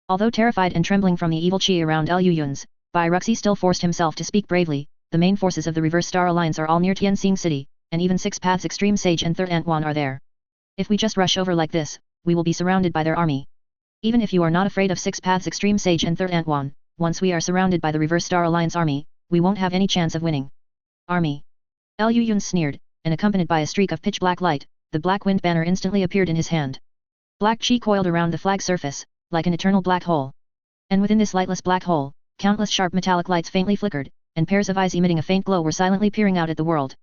Although terrified and trembling from the evil chi around Liu Yun's, Bai Ruxi still forced himself to speak bravely. The main forces of the Reverse Star Alliance are all near Tianxing City, and even 6 Paths Extreme Sage and 3rd Ant Wan are there. If we just rush over like this, we will be surrounded by their army. Even if you are not afraid of 6 Paths Extreme Sage and 3rd Ant Wan, once we are surrounded by the Reverse Star Alliance army, we won't have any chance of winning. Army. Liu Yun sneered, and accompanied by a streak of pitch-black light, the black wind banner instantly appeared in his hand. Black chi coiled around the flag surface, like an eternal black hole. And within this lightless black hole, countless sharp metallic lights faintly flickered, and pairs of eyes emitting a faint glow were silently peering out at the world.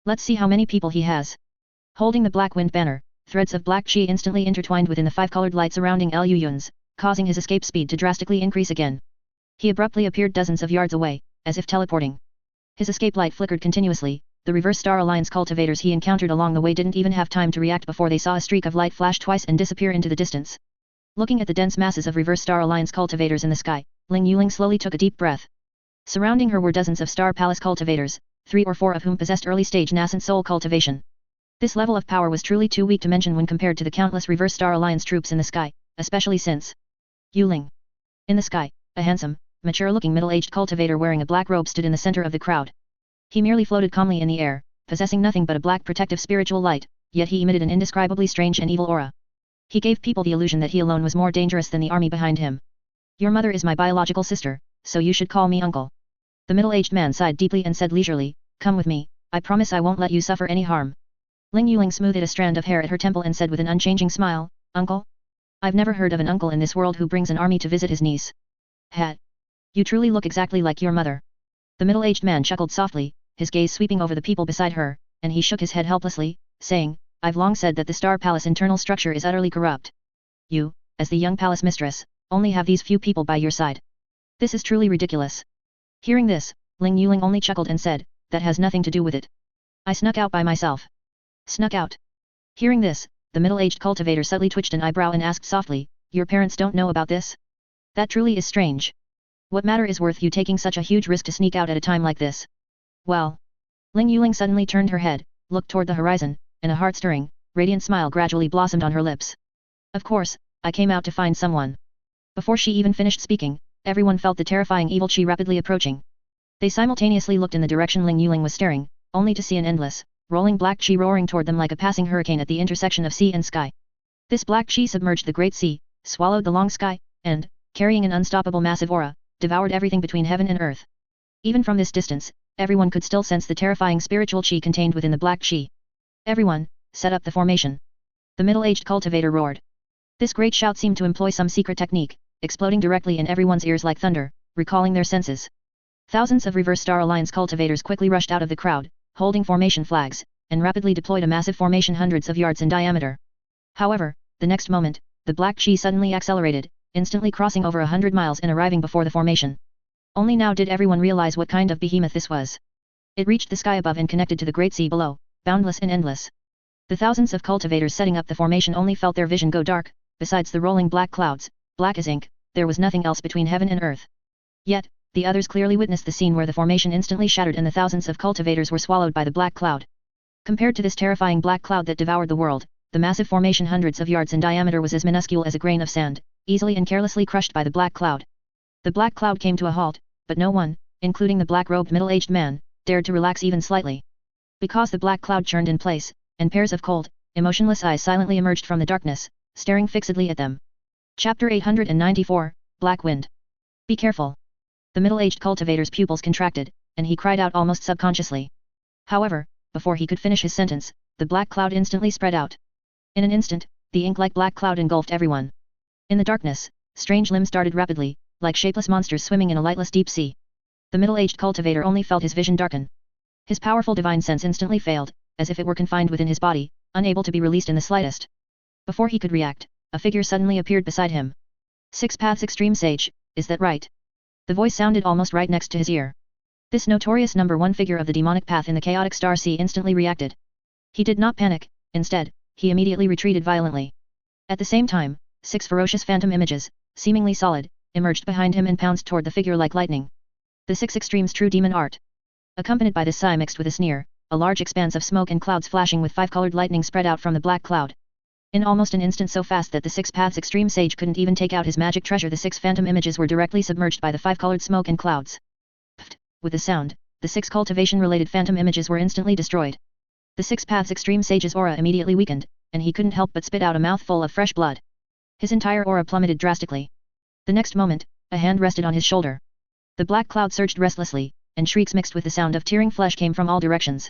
Let's see how many people he has. Holding the black wind banner, threads of black chi instantly intertwined within the 5-colored light surrounding Liu Yun's, causing his escape speed to drastically increase again. He abruptly appeared dozens of yards away, as if teleporting. His escape light flickered continuously. The Reverse Star Alliance cultivators he encountered along the way didn't even have time to react before they saw a streak of light flash twice and disappear into the distance. Looking at the dense masses of Reverse Star Alliance cultivators in the sky, Ling Yuling slowly took a deep breath. Surrounding her were dozens of Star Palace cultivators, 3 or 4 of whom possessed early-stage nascent soul cultivation. This level of power was truly too weak to mention when compared to the countless Reverse Star Alliance troops in the sky, especially since Yuling. In the sky, a handsome, mature-looking middle-aged cultivator wearing a black robe stood in the center of the crowd. He merely floated calmly in the air, possessing nothing but a black protective spiritual light, yet he emitted an indescribably strange and evil aura. He gave people the illusion that he alone was more dangerous than the army behind him. Your mother is my biological sister, so you should call me uncle. The middle-aged man sighed deeply and said leisurely, come with me, I promise I won't let you suffer any harm. Ling Yuling smoothed a strand of hair at her temple and said with an unchanging smile, uncle? I've never heard of an uncle in this world who brings an army to visit his niece. Hat. You truly look exactly like your mother. The middle-aged man chuckled softly, his gaze sweeping over the people beside her, and he shook his head helplessly, saying, I've long said that the Star Palace internal structure is utterly corrupt. You, as the young palace mistress, only have these few people by your side. This is truly ridiculous. Hearing this, Ling Yuling only chuckled and said, that has nothing to do with it. I snuck out by myself. Snuck out. Hearing this, the middle-aged cultivator subtly twitched an eyebrow and asked softly, your parents don't know about this? That truly is strange. What matter is worth you taking such a huge risk to sneak out at a time like this? Well. Ling Yuling suddenly turned her head, looked toward the horizon, and a heart-stirring, radiant smile gradually blossomed on her lips. Of course, I came out to find someone. Before she even finished speaking, everyone felt the terrifying evil chi rapidly approaching. They simultaneously looked in the direction Ling Yuling was staring, only to see an endless, rolling black chi roaring toward them like a passing hurricane at the intersection of sea and sky. This black chi submerged the great sea, swallowed the long sky, and, carrying an unstoppable massive aura, devoured everything between heaven and earth. Even from this distance, everyone could still sense the terrifying spiritual chi contained within the black chi. Everyone, set up the formation. The middle-aged cultivator roared. This great shout seemed to employ some secret technique, exploding directly in everyone's ears like thunder, recalling their senses. Thousands of Reverse Star Alliance cultivators quickly rushed out of the crowd, holding formation flags, and rapidly deployed a massive formation hundreds of yards in diameter. However, the next moment, the black chi suddenly accelerated, instantly crossing over 100 miles and arriving before the formation. Only now did everyone realize what kind of behemoth this was. It reached the sky above and connected to the great sea below, boundless and endless. The thousands of cultivators setting up the formation only felt their vision go dark. Besides the rolling black clouds, black as ink, there was nothing else between heaven and earth. Yet, the others clearly witnessed the scene where the formation instantly shattered and the thousands of cultivators were swallowed by the black cloud. Compared to this terrifying black cloud that devoured the world, the massive formation hundreds of yards in diameter was as minuscule as a grain of sand, easily and carelessly crushed by the black cloud. The black cloud came to a halt, but no one, including the black-robed middle-aged man, dared to relax even slightly. Because the black cloud churned in place, and pairs of cold, emotionless eyes silently emerged from the darkness, staring fixedly at them. Chapter 894, Black Wind. Be careful. The middle-aged cultivator's pupils contracted, and he cried out almost subconsciously. However, before he could finish his sentence, the black cloud instantly spread out. In an instant, the ink-like black cloud engulfed everyone. In the darkness, strange limbs darted rapidly, like shapeless monsters swimming in a lightless deep sea. The middle-aged cultivator only felt his vision darken. His powerful divine sense instantly failed, as if it were confined within his body, unable to be released in the slightest. Before he could react, a figure suddenly appeared beside him. Six Paths Extreme Sage, is that right? The voice sounded almost right next to his ear. This notorious number one figure of the demonic path in the chaotic star sea instantly reacted. He did not panic, instead, he immediately retreated violently. At the same time, six ferocious phantom images, seemingly solid, emerged behind him and pounced toward the figure like lightning. The Six Extremes True Demon Art. Accompanied by this sigh mixed with a sneer, a large expanse of smoke and clouds flashing with five-colored lightning spread out from the black cloud. In almost an instant so fast that the Six Paths Extreme Sage couldn't even take out his magic treasure, the six phantom images were directly submerged by the five-colored smoke and clouds. Pfft! With the sound, the six cultivation-related phantom images were instantly destroyed. The Six Paths Extreme Sage's aura immediately weakened, and he couldn't help but spit out a mouthful of fresh blood. His entire aura plummeted drastically. The next moment, a hand rested on his shoulder. The black cloud surged restlessly, and shrieks mixed with the sound of tearing flesh came from all directions.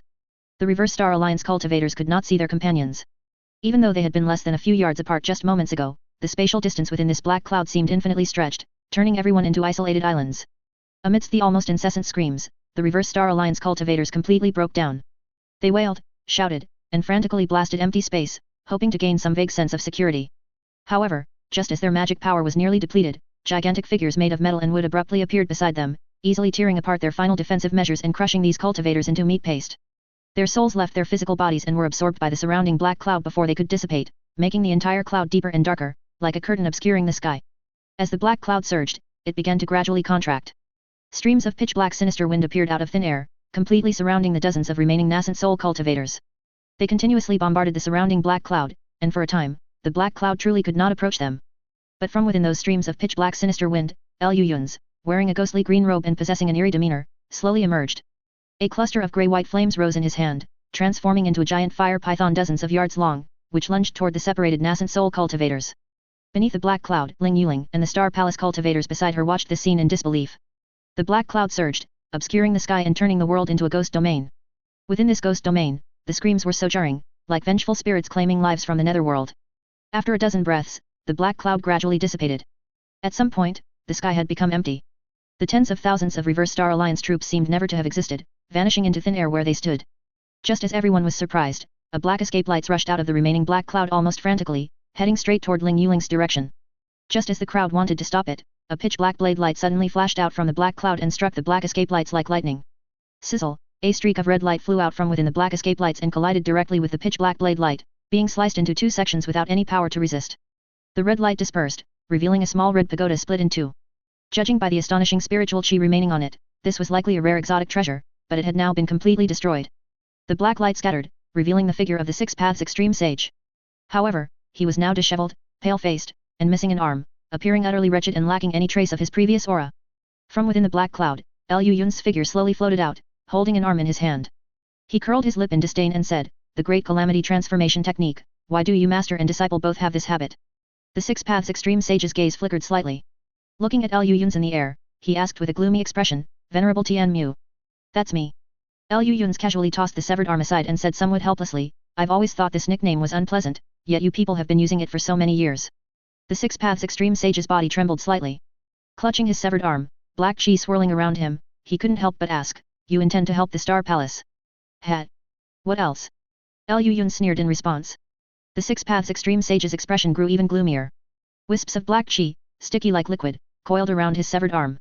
The Reverse Star Alliance cultivators could not see their companions. Even though they had been less than a few yards apart just moments ago, the spatial distance within this black cloud seemed infinitely stretched, turning everyone into isolated islands. Amidst the almost incessant screams, the Reverse Star Alliance cultivators completely broke down. They wailed, shouted, and frantically blasted empty space, hoping to gain some vague sense of security. However, just as their magic power was nearly depleted, gigantic figures made of metal and wood abruptly appeared beside them, easily tearing apart their final defensive measures and crushing these cultivators into meat paste. Their souls left their physical bodies and were absorbed by the surrounding black cloud before they could dissipate, making the entire cloud deeper and darker, like a curtain obscuring the sky. As the black cloud surged, it began to gradually contract. Streams of pitch-black sinister wind appeared out of thin air, completely surrounding the dozens of remaining nascent soul cultivators. They continuously bombarded the surrounding black cloud, and for a time, the black cloud truly could not approach them. But from within those streams of pitch-black sinister wind, Liu Yun's, wearing a ghostly green robe and possessing an eerie demeanor, slowly emerged. A cluster of grey-white flames rose in his hand, transforming into a giant fire python dozens of yards long, which lunged toward the separated nascent soul cultivators. Beneath the black cloud, Ling Yuling and the Star Palace cultivators beside her watched this scene in disbelief. The black cloud surged, obscuring the sky and turning the world into a ghost domain. Within this ghost domain, the screams were so jarring, like vengeful spirits claiming lives from the netherworld. After a dozen breaths, the black cloud gradually dissipated. At some point, the sky had become empty. The tens of thousands of Reverse Star Alliance troops seemed never to have existed, vanishing into thin air where they stood. Just as everyone was surprised, a black escape lights rushed out of the remaining black cloud almost frantically, heading straight toward Ling Yuling's direction. Just as the crowd wanted to stop it, a pitch-black blade light suddenly flashed out from the black cloud and struck the black escape lights like lightning. Sizzle! A streak of red light flew out from within the black escape lights and collided directly with the pitch-black blade light, being sliced into two sections without any power to resist. The red light dispersed, revealing a small red pagoda split in two. Judging by the astonishing spiritual chi remaining on it, this was likely a rare exotic treasure, but it had now been completely destroyed. The black light scattered, revealing the figure of the Six Paths Extreme Sage. However, he was now disheveled, pale-faced, and missing an arm, appearing utterly wretched and lacking any trace of his previous aura. From within the black cloud, Liu Yun's figure slowly floated out, holding an arm in his hand. He curled his lip in disdain and said, "The Great Calamity Transformation Technique, why do you master and disciple both have this habit?" The Six Paths Extreme Sage's gaze flickered slightly. Looking at Liu Yun's in the air, he asked with a gloomy expression, "Venerable Tian Mu." "That's me." Liu Yun's casually tossed the severed arm aside and said somewhat helplessly, "I've always thought this nickname was unpleasant, yet you people have been using it for so many years." The Six Paths Extreme Sage's body trembled slightly. Clutching his severed arm, black chi swirling around him, he couldn't help but ask, "You intend to help the Star Palace?" What else?" Liu Yun sneered in response. The Six Paths Extreme Sage's expression grew even gloomier. Wisps of black chi, sticky like liquid, coiled around his severed arm.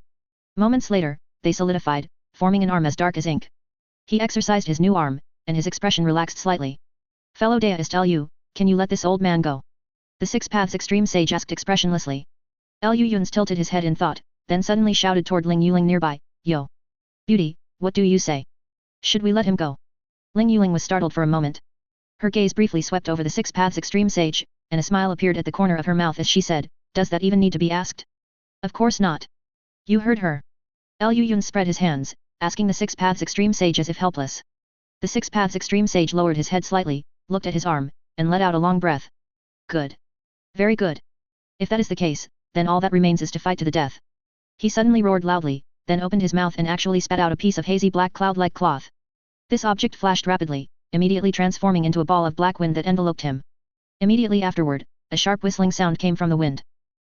Moments later, they solidified, forming an arm as dark as ink. He exercised his new arm, and his expression relaxed slightly. "Fellow Daoist Liu, can you let this old man go?" The Six Paths Extreme Sage asked expressionlessly. Liu Yun's tilted his head in thought, then suddenly shouted toward Ling Yuling nearby, "Yo! Beauty, what do you say? Should we let him go?" Ling Yuling was startled for a moment. Her gaze briefly swept over the Six Paths Extreme Sage, and a smile appeared at the corner of her mouth as she said, "Does that even need to be asked?" "Of course not. You heard her." Liu Yun spread his hands, asking the Six Paths Extreme Sage as if helpless. The Six Paths Extreme Sage lowered his head slightly, looked at his arm, and let out a long breath. "Good. Very good. If that is the case, then all that remains is to fight to the death." He suddenly roared loudly, then opened his mouth and actually spat out a piece of hazy black cloud-like cloth. This object flashed rapidly, immediately transforming into a ball of black wind that enveloped him. Immediately afterward, a sharp whistling sound came from the wind.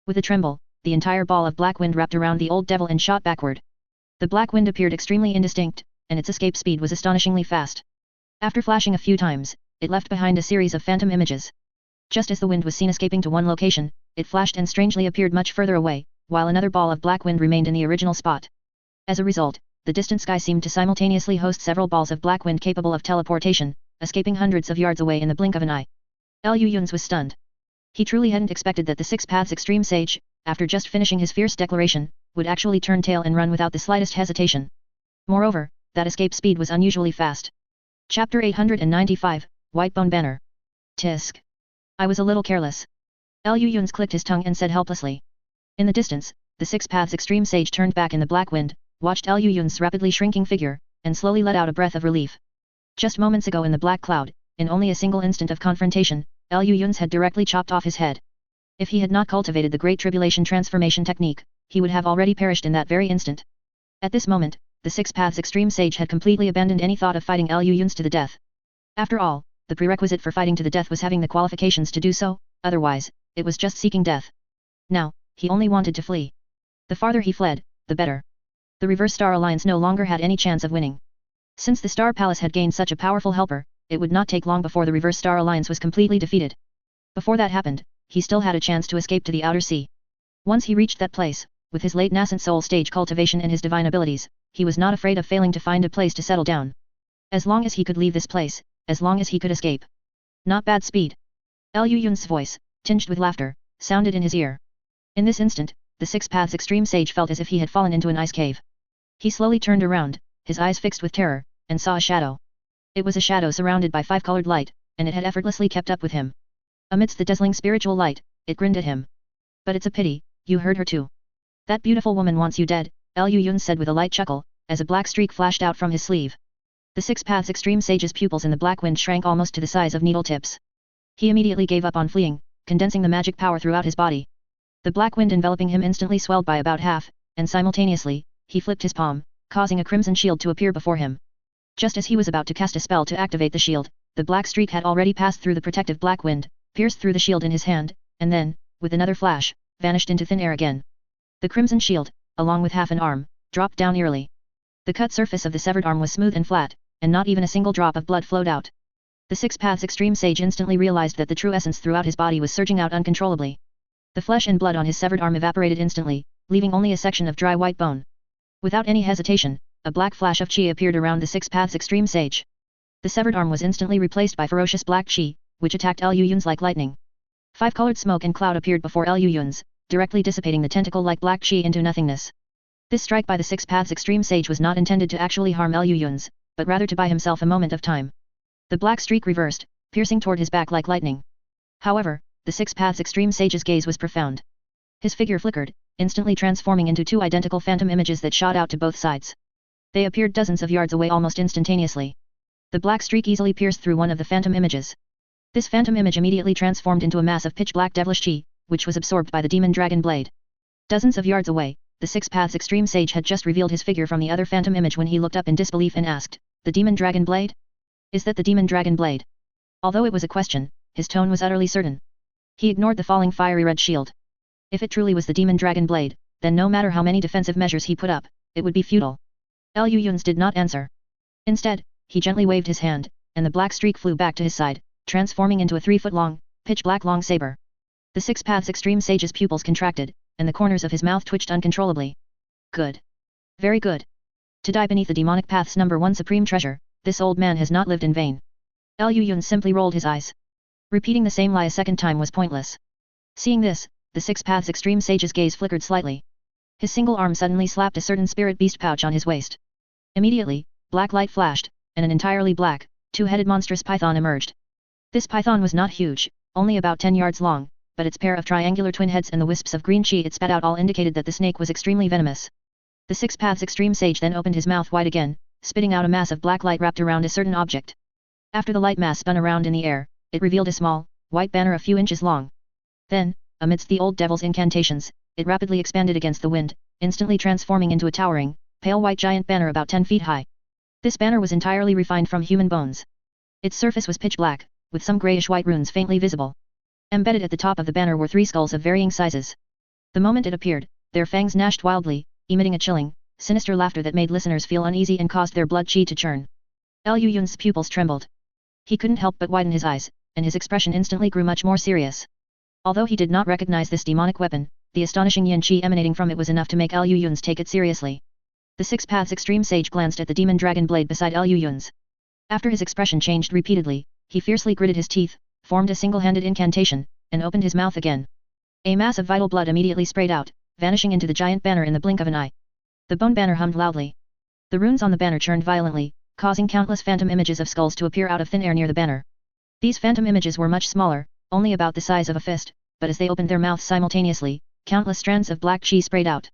With a tremble, the entire ball of black wind wrapped around the old devil and shot backward. The black wind appeared extremely indistinct, and its escape speed was astonishingly fast. After flashing a few times, it left behind a series of phantom images. Just as the wind was seen escaping to one location, it flashed and strangely appeared much further away, while another ball of black wind remained in the original spot. As a result, the distant sky seemed to simultaneously host several balls of black wind capable of teleportation, escaping hundreds of yards away in the blink of an eye. Liu Yun was stunned. He truly hadn't expected that the Six Paths Extreme Sage, after just finishing his fierce declaration, would actually turn tail and run without the slightest hesitation. Moreover, that escape speed was unusually fast. Chapter 895, Whitebone Banner. Tisk. I was a little careless. Liu Yun clicked his tongue and said helplessly. In the distance, the Six Paths Extreme Sage turned back in the black wind, watched Liu Yun's rapidly shrinking figure, and slowly let out a breath of relief. Just moments ago in the black cloud, in only a single instant of confrontation, Liu Yun had directly chopped off his head. If he had not cultivated the Great Tribulation Transformation Technique, he would have already perished in that very instant. At this moment, the Six Paths Extreme Sage had completely abandoned any thought of fighting Liu Yun to the death. After all, the prerequisite for fighting to the death was having the qualifications to do so, otherwise, it was just seeking death. Now, he only wanted to flee. The farther he fled, the better. The Reverse Star Alliance no longer had any chance of winning. Since the Star Palace had gained such a powerful helper, it would not take long before the Reverse Star Alliance was completely defeated. Before that happened, he still had a chance to escape to the outer sea. Once he reached that place, with his late nascent soul stage cultivation and his divine abilities, he was not afraid of failing to find a place to settle down. As long as he could leave this place, as long as he could escape. Not bad speed. Liu Yun's voice, tinged with laughter, sounded in his ear. In this instant, the Six Paths Extreme Sage felt as if he had fallen into an ice cave. He slowly turned around, his eyes fixed with terror, and saw a shadow. It was a shadow surrounded by five-colored light, and it had effortlessly kept up with him. Amidst the dazzling spiritual light, it grinned at him. "But it's a pity, you heard her too. That beautiful woman wants you dead," Liu Yun said with a light chuckle, as a black streak flashed out from his sleeve. The Six Paths Extreme Sage's pupils in the black wind shrank almost to the size of needle tips. He immediately gave up on fleeing, condensing the magic power throughout his body. The black wind enveloping him instantly swelled by about half, and simultaneously, he flipped his palm, causing a crimson shield to appear before him. Just as he was about to cast a spell to activate the shield, the black streak had already passed through the protective black wind, pierced through the shield in his hand, and then, with another flash, vanished into thin air again. The crimson shield, along with half an arm, dropped down eerily. The cut surface of the severed arm was smooth and flat, and not even a single drop of blood flowed out. The Six Paths Extreme Sage instantly realized that the true essence throughout his body was surging out uncontrollably. The flesh and blood on his severed arm evaporated instantly, leaving only a section of dry white bone. Without any hesitation, a black flash of chi appeared around the Six Paths Extreme Sage. The severed arm was instantly replaced by ferocious black chi, which attacked Liu Yun's like lightning. Five-colored smoke and cloud appeared before Liu Yun's, directly dissipating the tentacle-like black chi into nothingness. This strike by the Six Paths Extreme Sage was not intended to actually harm Liu Yun's, but rather to buy himself a moment of time. The black streak reversed, piercing toward his back like lightning. However, the Six Paths Extreme Sage's gaze was profound. His figure flickered, instantly transforming into two identical phantom images that shot out to both sides. They appeared dozens of yards away almost instantaneously. The black streak easily pierced through one of the phantom images. This phantom image immediately transformed into a mass of pitch-black devilish chi, which was absorbed by the demon dragon blade. Dozens of yards away, the Six Paths Extreme Sage had just revealed his figure from the other phantom image when he looked up in disbelief and asked, "The demon dragon blade? Is that the demon dragon blade?" Although it was a question, his tone was utterly certain. He ignored the falling fiery red shield. If it truly was the demon dragon blade, then no matter how many defensive measures he put up, it would be futile. Liu Yun's did not answer. Instead, he gently waved his hand, and the black streak flew back to his side, transforming into a 3-foot-long, pitch-black long saber. The Six Paths Extreme Sage's pupils contracted, and the corners of his mouth twitched uncontrollably. Good. Very good. To die beneath the demonic path's #1 supreme treasure, this old man has not lived in vain. Liu Yun simply rolled his eyes. Repeating the same lie a second time was pointless. Seeing this, the Six Paths Extreme Sage's gaze flickered slightly. His single arm suddenly slapped a certain spirit beast pouch on his waist. Immediately, black light flashed, and an entirely black, two-headed monstrous python emerged. This python was not huge, only about 10 yards long, but its pair of triangular twin heads and the wisps of green chi it spat out all indicated that the snake was extremely venomous. The Six Paths Extreme Sage then opened his mouth wide again, spitting out a mass of black light wrapped around a certain object. After the light mass spun around in the air, it revealed a small, white banner a few inches long. Then, amidst the old devil's incantations, it rapidly expanded against the wind, instantly transforming into a towering, pale white giant banner about 10 feet high. This banner was entirely refined from human bones. Its surface was pitch black, with some grayish-white runes faintly visible. Embedded at the top of the banner were 3 skulls of varying sizes. The moment it appeared, their fangs gnashed wildly, emitting a chilling, sinister laughter that made listeners feel uneasy and caused their blood chi to churn. Liu Yun's pupils trembled. He couldn't help but widen his eyes, and his expression instantly grew much more serious. Although he did not recognize this demonic weapon, the astonishing yin chi emanating from it was enough to make Liu Yun's take it seriously. The Six Paths Extreme Sage glanced at the demon dragon blade beside Liu Yun's. After his expression changed repeatedly, he fiercely gritted his teeth, formed a single-handed incantation, and opened his mouth again. A mass of vital blood immediately sprayed out, vanishing into the giant banner in the blink of an eye. The bone banner hummed loudly. The runes on the banner churned violently, causing countless phantom images of skulls to appear out of thin air near the banner. These phantom images were much smaller, only about the size of a fist, but as they opened their mouths simultaneously, countless strands of black chi sprayed out.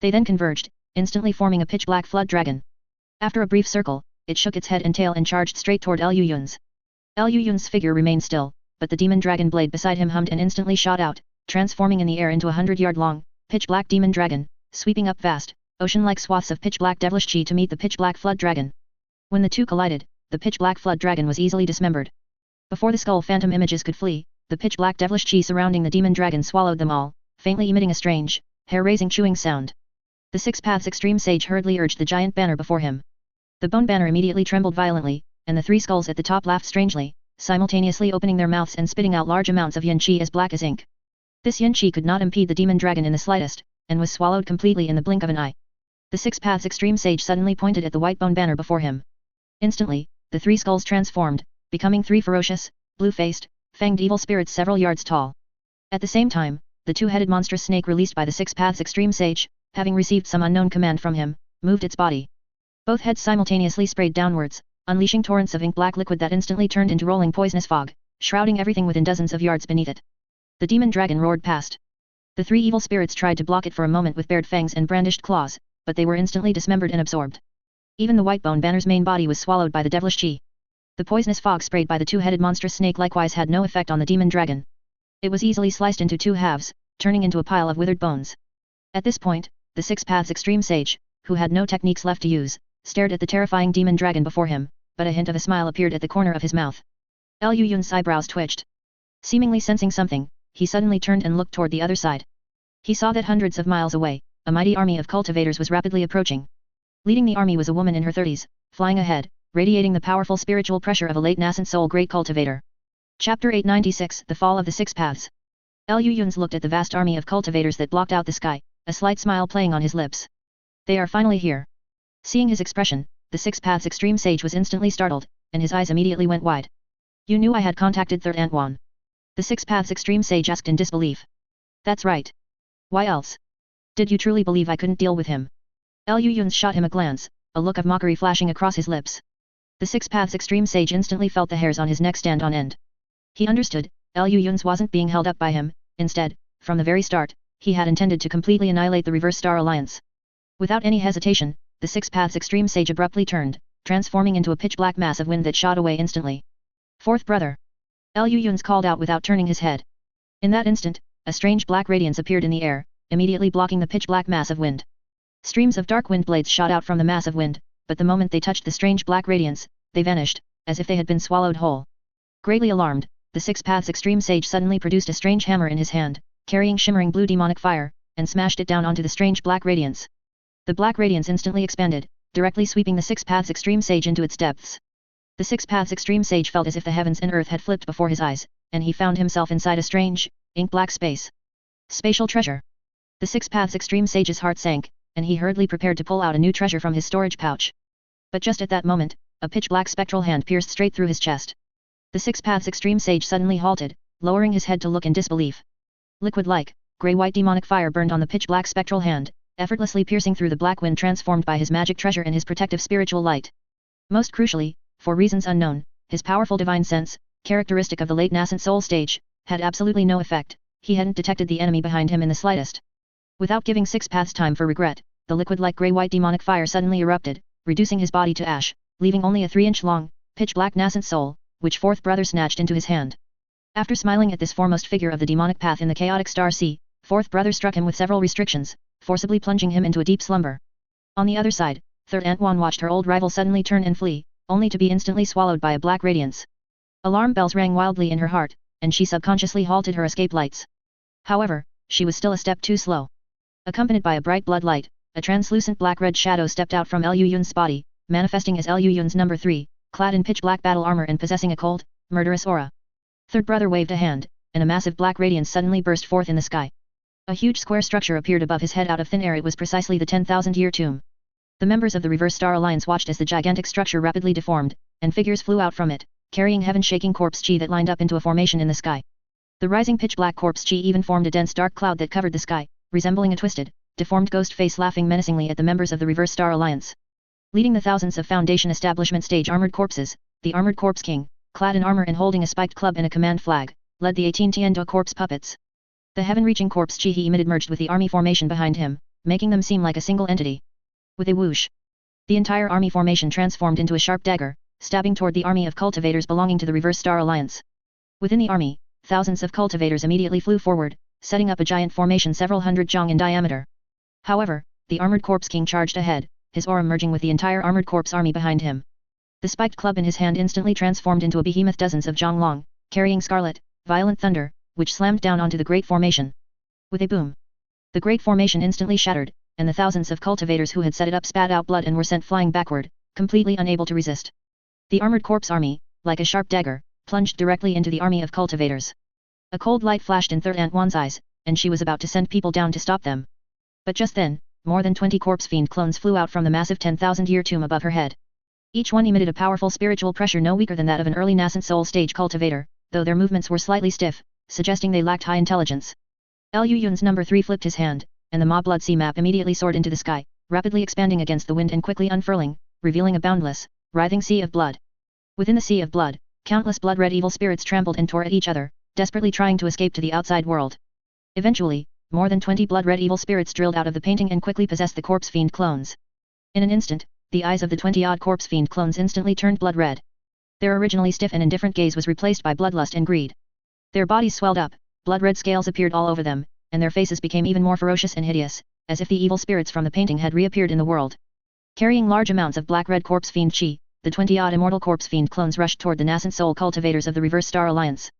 They then converged, instantly forming a pitch-black flood dragon. After a brief circle, it shook its head and tail and charged straight toward Liu Yun's. Liu Yun's figure remained still, but the demon dragon blade beside him hummed and instantly shot out, transforming in the air into a 100-yard-long, pitch-black demon dragon, sweeping up vast, ocean-like swaths of pitch-black devilish chi to meet the pitch-black flood dragon. When the two collided, the pitch-black flood dragon was easily dismembered. Before the skull phantom images could flee, the pitch-black devilish chi surrounding the demon dragon swallowed them all, faintly emitting a strange, hair-raising chewing sound. The Six Paths Extreme Sage hurriedly urged the giant banner before him. The bone banner immediately trembled violently, and the 3 skulls at the top laughed strangely, simultaneously opening their mouths and spitting out large amounts of yin chi as black as ink. This yin chi could not impede the demon dragon in the slightest, and was swallowed completely in the blink of an eye. The Six Paths Extreme Sage suddenly pointed at the white bone banner before him. Instantly, the 3 skulls transformed, becoming 3 ferocious, blue-faced, fanged evil spirits several yards tall. At the same time, the 2-headed monstrous snake released by the Six Paths Extreme Sage, having received some unknown command from him, moved its body. Both heads simultaneously sprayed downwards, unleashing torrents of ink-black liquid that instantly turned into rolling poisonous fog, shrouding everything within dozens of yards beneath it. The demon dragon roared past. The 3 evil spirits tried to block it for a moment with bared fangs and brandished claws, but they were instantly dismembered and absorbed. Even the white bone banner's main body was swallowed by the devilish chi. The poisonous fog sprayed by the 2-headed monstrous snake likewise had no effect on the demon dragon. It was easily sliced into 2 halves, turning into a pile of withered bones. At this point, the Six Paths Extreme Sage, who had no techniques left to use, stared at the terrifying demon dragon before him, but a hint of a smile appeared at the corner of his mouth. Liu Yun's eyebrows twitched. Seemingly sensing something, he suddenly turned and looked toward the other side. He saw that hundreds of miles away, a mighty army of cultivators was rapidly approaching. Leading the army was a woman in her 30s, flying ahead, radiating the powerful spiritual pressure of a late nascent soul great cultivator. Chapter 896 The Fall of the Six Paths. Liu Yun's looked at the vast army of cultivators that blocked out the sky, a slight smile playing on his lips. They are finally here. Seeing his expression, the Six Paths Extreme Sage was instantly startled, and his eyes immediately went wide. You knew I had contacted Third Antwan? The Six Paths Extreme Sage asked in disbelief. That's right. Why else? Did you truly believe I couldn't deal with him? Liu Yun shot him a glance, a look of mockery flashing across his lips. The Six Paths Extreme Sage instantly felt the hairs on his neck stand on end. He understood, Liu Yun's wasn't being held up by him, instead, from the very start, he had intended to completely annihilate the Reverse Star Alliance. Without any hesitation, the Six Paths Extreme Sage abruptly turned, transforming into a pitch-black mass of wind that shot away instantly. Fourth brother! Lu Yun's called out without turning his head. In that instant, a strange black radiance appeared in the air, immediately blocking the pitch-black mass of wind. Streams of dark wind blades shot out from the mass of wind, but the moment they touched the strange black radiance, they vanished, as if they had been swallowed whole. Greatly alarmed, the Six Paths Extreme Sage suddenly produced a strange hammer in his hand, carrying shimmering blue demonic fire, and smashed it down onto the strange black radiance. The black radiance instantly expanded, directly sweeping the Six Paths Extreme Sage into its depths. The Six Paths Extreme Sage felt as if the heavens and earth had flipped before his eyes, and he found himself inside a strange, ink-black space. Spatial treasure. The Six Paths Extreme Sage's heart sank, and he hurriedly prepared to pull out a new treasure from his storage pouch. But just at that moment, a pitch-black spectral hand pierced straight through his chest. The Six Paths Extreme Sage suddenly halted, lowering his head to look in disbelief. Liquid-like, grey-white demonic fire burned on the pitch-black spectral hand, effortlessly piercing through the black wind transformed by his magic treasure and his protective spiritual light. Most crucially, for reasons unknown, his powerful divine sense, characteristic of the late nascent soul stage, had absolutely no effect. He hadn't detected the enemy behind him in the slightest. Without giving Six Paths time for regret, the liquid-like grey-white demonic fire suddenly erupted, reducing his body to ash, leaving only a 3-inch-long, pitch-black nascent soul, which fourth brother snatched into his hand. After smiling at this foremost figure of the demonic path in the chaotic star sea, fourth brother struck him with several restrictions, forcibly plunging him into a deep slumber. On the other side, third Aunt Wan watched her old rival suddenly turn and flee, only to be instantly swallowed by a black radiance. Alarm bells rang wildly in her heart, and she subconsciously halted her escape lights. However, she was still a step too slow. Accompanied by a bright blood light, a translucent black-red shadow stepped out from Lu Yun's body, manifesting as Lu Yun's number 3, clad in pitch-black battle armor and possessing a cold, murderous aura. Third brother waved a hand, and a massive black radiance suddenly burst forth in the sky. A huge square structure appeared above his head out of thin air. It was precisely the 10,000-year tomb. The members of the Reverse Star Alliance watched as the gigantic structure rapidly deformed, and figures flew out from it, carrying heaven-shaking corpse chi that lined up into a formation in the sky. The rising pitch-black corpse chi even formed a dense dark cloud that covered the sky, resembling a twisted, deformed ghost face laughing menacingly at the members of the Reverse Star Alliance. Leading the thousands of Foundation Establishment stage armored corpses, the Armored Corpse King, clad in armor and holding a spiked club and a command flag, led the 18 Tiendo corpse puppets. The heaven-reaching corpse chi he emitted merged with the army formation behind him, making them seem like a single entity. With a whoosh, the entire army formation transformed into a sharp dagger, stabbing toward the army of cultivators belonging to the Reverse Star Alliance. Within the army, thousands of cultivators immediately flew forward, setting up a giant formation several hundred zhang in diameter. However, the Armored Corpse King charged ahead, his aura merging with the entire Armored Corpse army behind him. The spiked club in his hand instantly transformed into a behemoth dozens of zhang long, carrying scarlet, violent thunder, which slammed down onto the great formation. With a boom, the great formation instantly shattered, and the thousands of cultivators who had set it up spat out blood and were sent flying backward, completely unable to resist. The Armored Corpse army, like a sharp dagger, plunged directly into the army of cultivators. A cold light flashed in Third Aunt Wan's eyes, and she was about to send people down to stop them. But just then, more than 20 corpse fiend clones flew out from the massive 10,000-year tomb above her head. Each one emitted a powerful spiritual pressure no weaker than that of an early nascent soul stage cultivator, though their movements were slightly stiff, suggesting they lacked high intelligence. Lu Yun's number 3 flipped his hand, and the Ma Blood Sea map immediately soared into the sky, rapidly expanding against the wind and quickly unfurling, revealing a boundless, writhing sea of blood. Within the sea of blood, countless blood-red evil spirits trampled and tore at each other, desperately trying to escape to the outside world. Eventually, more than 20 blood-red evil spirits drilled out of the painting and quickly possessed the corpse fiend clones. In an instant, the eyes of the 20-odd corpse fiend clones instantly turned blood-red. Their originally stiff and indifferent gaze was replaced by bloodlust and greed. Their bodies swelled up, blood-red scales appeared all over them, and their faces became even more ferocious and hideous, as if the evil spirits from the painting had reappeared in the world. Carrying large amounts of black-red corpse fiend chi, the 20-odd immortal corpse fiend clones rushed toward the nascent soul cultivators of the Reverse Star Alliance.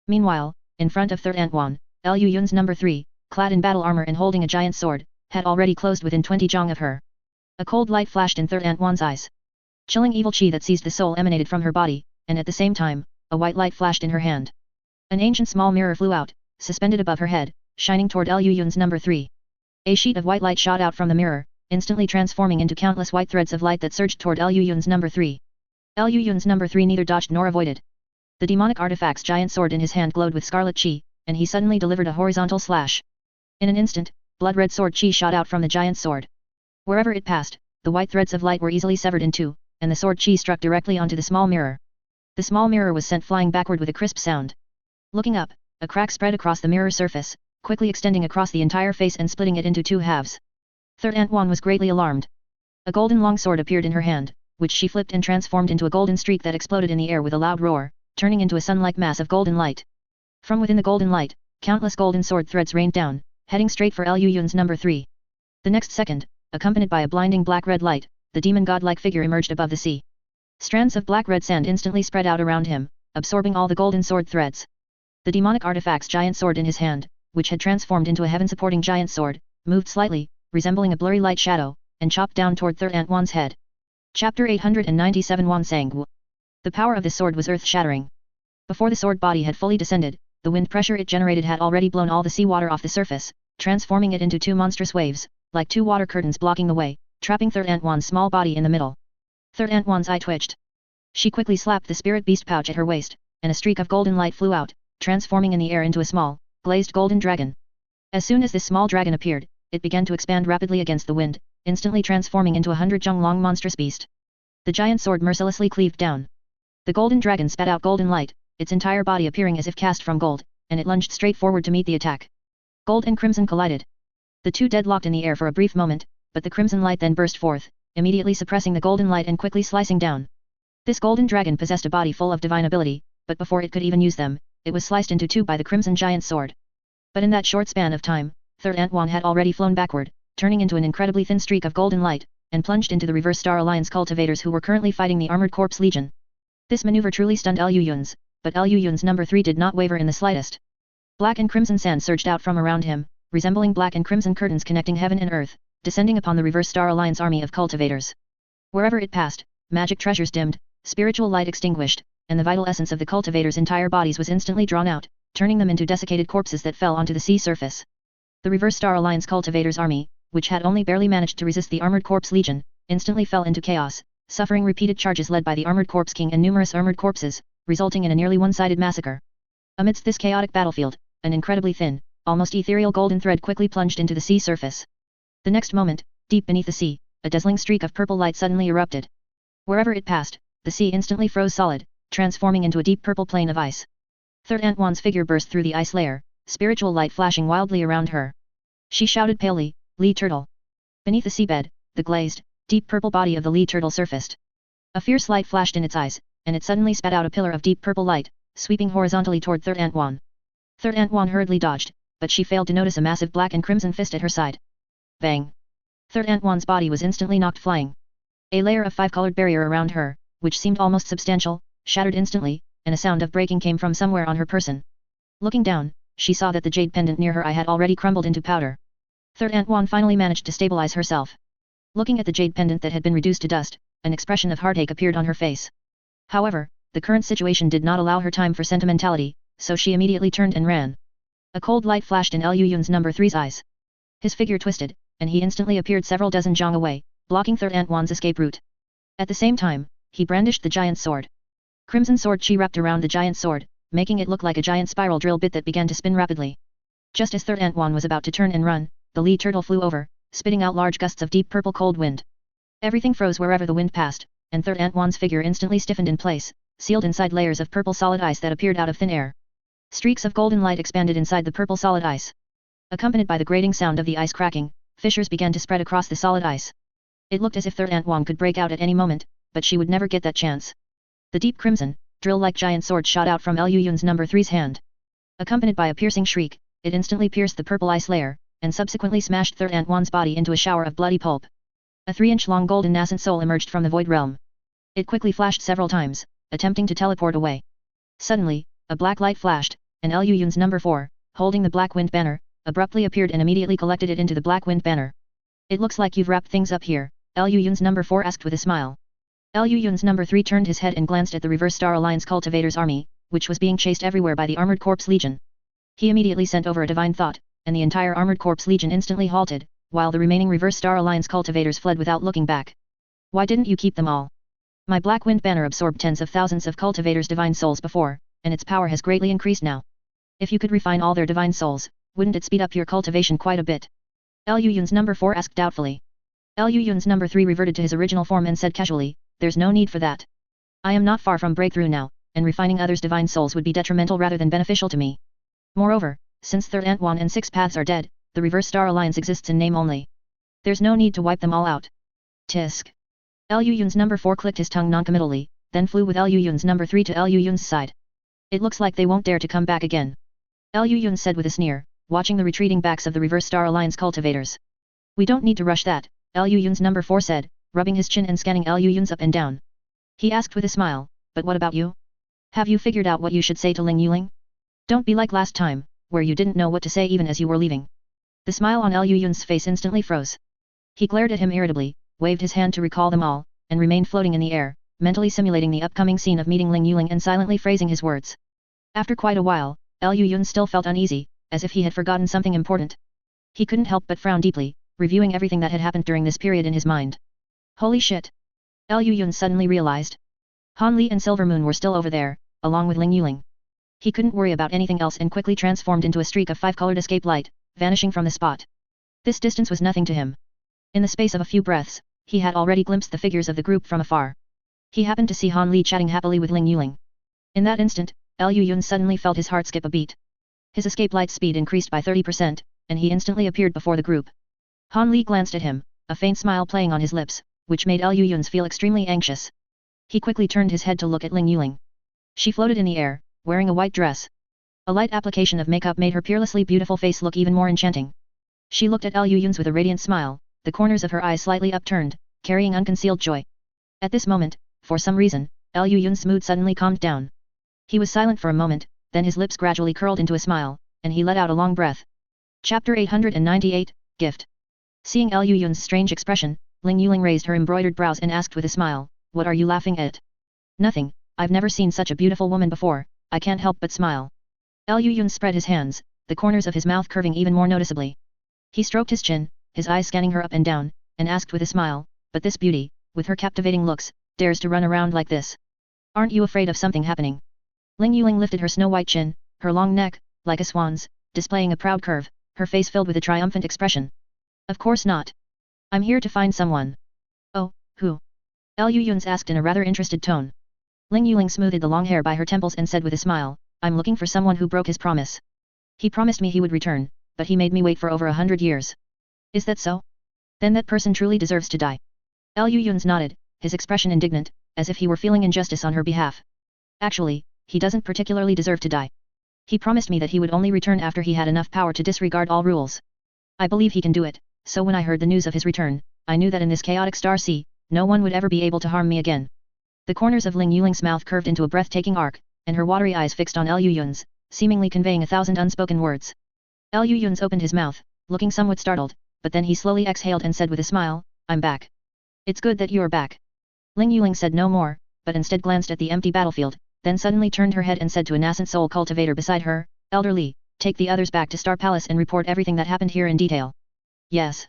Meanwhile, in front of Third Aunt Wan, Lu Yun's number 3, clad in battle armor and holding a giant sword, had already closed within 20 zhang of her. A cold light flashed in Third Aunt Wan's eyes. Chilling evil chi that seized the soul emanated from her body, and at the same time, a white light flashed in her hand. An ancient small mirror flew out, suspended above her head, shining toward Lu Yun's number 3. A sheet of white light shot out from the mirror, instantly transforming into countless white threads of light that surged toward Lu Yun's number 3. Lu Yun's number 3 neither dodged nor avoided. The demonic artifact's giant sword in his hand glowed with scarlet chi, and he suddenly delivered a horizontal slash. In an instant, blood-red sword chi shot out from the giant sword. Wherever it passed, the white threads of light were easily severed in two, and the sword chi struck directly onto the small mirror. The small mirror was sent flying backward with a crisp sound. Looking up, a crack spread across the mirror surface, quickly extending across the entire face and splitting it into two halves. Third Antoine was greatly alarmed. A golden longsword appeared in her hand, which she flipped and transformed into a golden streak that exploded in the air with a loud roar, turning into a sun-like mass of golden light. From within the golden light, countless golden sword threads rained down, heading straight for Liu Yun's number 3. The next second, accompanied by a blinding black-red light, the demon god-like figure emerged above the sea. Strands of black-red sand instantly spread out around him, absorbing all the golden sword threads. The demonic artifact's giant sword in his hand, which had transformed into a heaven-supporting giant sword, moved slightly, resembling a blurry light shadow, and chopped down toward Third Antoine's head. Chapter 897 Wan Sang Wu. The power of this sword was earth-shattering. Before the sword body had fully descended, the wind pressure it generated had already blown all the seawater off the surface, transforming it into two monstrous waves, like two water curtains blocking the way, trapping Third Antoine's small body in the middle. Third Antoine's eye twitched. She quickly slapped the spirit beast pouch at her waist, and a streak of golden light flew out, transforming in the air into a small, glazed golden dragon. As soon as this small dragon appeared, it began to expand rapidly against the wind, instantly transforming into a 100-jung-long monstrous beast. The giant sword mercilessly cleaved down. The golden dragon spat out golden light, its entire body appearing as if cast from gold, and it lunged straight forward to meet the attack. Gold and crimson collided. The two deadlocked in the air for a brief moment, but the crimson light then burst forth, immediately suppressing the golden light and quickly slicing down. This golden dragon possessed a body full of divine ability, but before it could even use them, it was sliced into two by the crimson giant sword. But in that short span of time, Third Antoine had already flown backward, turning into an incredibly thin streak of golden light, and plunged into the Reverse Star Alliance cultivators who were currently fighting the Armored Corps Legion. This maneuver truly stunned Liu Yun's, but Liu Yun's number 3 did not waver in the slightest. Black and crimson sand surged out from around him, resembling black and crimson curtains connecting heaven and earth, descending upon the Reverse Star Alliance army of cultivators. Wherever it passed, magic treasures dimmed, spiritual light extinguished, and the vital essence of the cultivators' entire bodies was instantly drawn out, turning them into desiccated corpses that fell onto the sea surface. The Reverse Star Alliance cultivators' army, which had only barely managed to resist the Armored Corps Legion, instantly fell into chaos, suffering repeated charges led by the Armored Corps King and numerous armored corpses, resulting in a nearly one-sided massacre. Amidst this chaotic battlefield, an incredibly thin, almost ethereal golden thread quickly plunged into the sea surface. The next moment, deep beneath the sea, a dazzling streak of purple light suddenly erupted. Wherever it passed, the sea instantly froze solid, transforming into a deep purple plain of ice. Third Antoine's figure burst through the ice layer, spiritual light flashing wildly around her. She shouted palely, "Lee Turtle!" Beneath the seabed, the glazed, deep purple body of the Lee Turtle surfaced. A fierce light flashed in its eyes, and it suddenly spat out a pillar of deep purple light, sweeping horizontally toward Third Antoine. Third Antoine hurriedly dodged, but she failed to notice a massive black and crimson fist at her side. Bang! Third Antoine's body was instantly knocked flying. A layer of five-colored barrier around her, which seemed almost substantial, shattered instantly, and a sound of breaking came from somewhere on her person. Looking down, she saw that the jade pendant near her eye had already crumbled into powder. Third Antoine finally managed to stabilize herself. Looking at the jade pendant that had been reduced to dust, an expression of heartache appeared on her face. However, the current situation did not allow her time for sentimentality, so she immediately turned and ran. A cold light flashed in Liu Yun's number 3's eyes. His figure twisted, and he instantly appeared several dozen zhang away, blocking Third Antoine's escape route. At the same time, he brandished the giant sword. Crimson sword chi wrapped around the giant sword, making it look like a giant spiral drill bit that began to spin rapidly. Just as Third Antoine was about to turn and run, the Lee Turtle flew over, spitting out large gusts of deep purple cold wind. Everything froze wherever the wind passed, and Third Antoine's figure instantly stiffened in place, sealed inside layers of purple solid ice that appeared out of thin air. Streaks of golden light expanded inside the purple solid ice. Accompanied by the grating sound of the ice cracking, fissures began to spread across the solid ice. It looked as if Third Antoine could break out at any moment, but she would never get that chance. The deep crimson, drill-like giant sword shot out from Liu Yun's number 3's hand. Accompanied by a piercing shriek, it instantly pierced the purple ice layer, and subsequently smashed Third Antoine's body into a shower of bloody pulp. A 3-inch-long golden nascent soul emerged from the void realm. It quickly flashed several times, attempting to teleport away. Suddenly, a black light flashed, and Liu Yun's number 4, holding the Black Wind banner, abruptly appeared and immediately collected it into the Black Wind banner. "It looks like you've wrapped things up here," Liu Yun's number 4 asked with a smile. Liu Yun's number 3 turned his head and glanced at the Reverse Star Alliance cultivators' army, which was being chased everywhere by the Armored Corps Legion. He immediately sent over a divine thought, and the entire Armored Corps Legion instantly halted, while the remaining Reverse Star Alliance cultivators fled without looking back. "Why didn't you keep them all? My Black Wind banner absorbed tens of thousands of cultivators' divine souls before, and its power has greatly increased now. If you could refine all their divine souls, wouldn't it speed up your cultivation quite a bit?" Liu Yun's number 4 asked doubtfully. Liu Yun's number 3 reverted to his original form and said casually, "There's no need for that. I am not far from breakthrough now, and refining others' divine souls would be detrimental rather than beneficial to me. Moreover, since Third Antwan and Six Paths are dead, the Reverse Star Alliance exists in name only. There's no need to wipe them all out. Tisk. Liu Yun's number 4 clicked his tongue noncommittally, then flew with Liu Yun's number 3 to Liu Yun's side. It looks like they won't dare to come back again. Liu Yun said with a sneer, watching the retreating backs of the Reverse Star Alliance cultivators. We don't need to rush that, Liu Yun's number 4 said, rubbing his chin and scanning Liu Yun's up and down. He asked with a smile, but what about you? Have you figured out what you should say to Ling Yuling? Don't be like last time, where you didn't know what to say even as you were leaving. The smile on Liu Yun's face instantly froze. He glared at him irritably, waved his hand to recall them all, and remained floating in the air, mentally simulating the upcoming scene of meeting Ling Yuling and silently phrasing his words. After quite a while, Liu Yun still felt uneasy, as if he had forgotten something important. He couldn't help but frown deeply, reviewing everything that had happened during this period in his mind. Holy shit! Liu Yun suddenly realized. Han Li and Silver Moon were still over there, along with Ling Yuling. He couldn't worry about anything else and quickly transformed into a streak of 5-colored escape light, vanishing from the spot. This distance was nothing to him. In the space of a few breaths, he had already glimpsed the figures of the group from afar. He happened to see Han Li chatting happily with Ling Yuling. In that instant, Liu Yun suddenly felt his heart skip a beat. His escape light's speed increased by 30%, and he instantly appeared before the group. Han Li glanced at him, a faint smile playing on his lips, which made Liu Yun feel extremely anxious. He quickly turned his head to look at Ling Yuling. She floated in the air, wearing a white dress. A light application of makeup made her peerlessly beautiful face look even more enchanting. She looked at Liu Yun with a radiant smile, the corners of her eyes slightly upturned, carrying unconcealed joy. At this moment, for some reason, Liu Yun's mood suddenly calmed down. He was silent for a moment, then his lips gradually curled into a smile, and he let out a long breath. Chapter 898, Gift. Seeing Liu Yun's strange expression, Ling Yuling raised her embroidered brows and asked with a smile, "What are you laughing at?" "Nothing, I've never seen such a beautiful woman before, I can't help but smile." Liu Yun spread his hands, the corners of his mouth curving even more noticeably. He stroked his chin, his eyes scanning her up and down, and asked with a smile, "But this beauty, with her captivating looks, dares to run around like this. Aren't you afraid of something happening?" Ling Yuling lifted her snow-white chin, her long neck, like a swan's, displaying a proud curve, her face filled with a triumphant expression. "Of course not. I'm here to find someone." "Oh, who?" Liu Yun asked in a rather interested tone. Ling Yuling smoothed the long hair by her temples and said with a smile, "I'm looking for someone who broke his promise. He promised me he would return, but he made me wait for over 100 years. Is that so? Then that person truly deserves to die." Liu Yun nodded, his expression indignant, as if he were feeling injustice on her behalf. "Actually, he doesn't particularly deserve to die. He promised me that he would only return after he had enough power to disregard all rules. I believe he can do it, so when I heard the news of his return, I knew that in this chaotic star sea, no one would ever be able to harm me again." The corners of Ling Yuling's mouth curved into a breathtaking arc, and her watery eyes fixed on Liu Yun's, seemingly conveying 1,000 unspoken words. Liu Yun opened his mouth, looking somewhat startled, but then he slowly exhaled and said with a smile, "I'm back. It's good that you're back." Ling Yuling said no more, but instead glanced at the empty battlefield, then suddenly turned her head and said to a nascent soul cultivator beside her, "Elder Li, take the others back to Star Palace and report everything that happened here in detail." "Yes."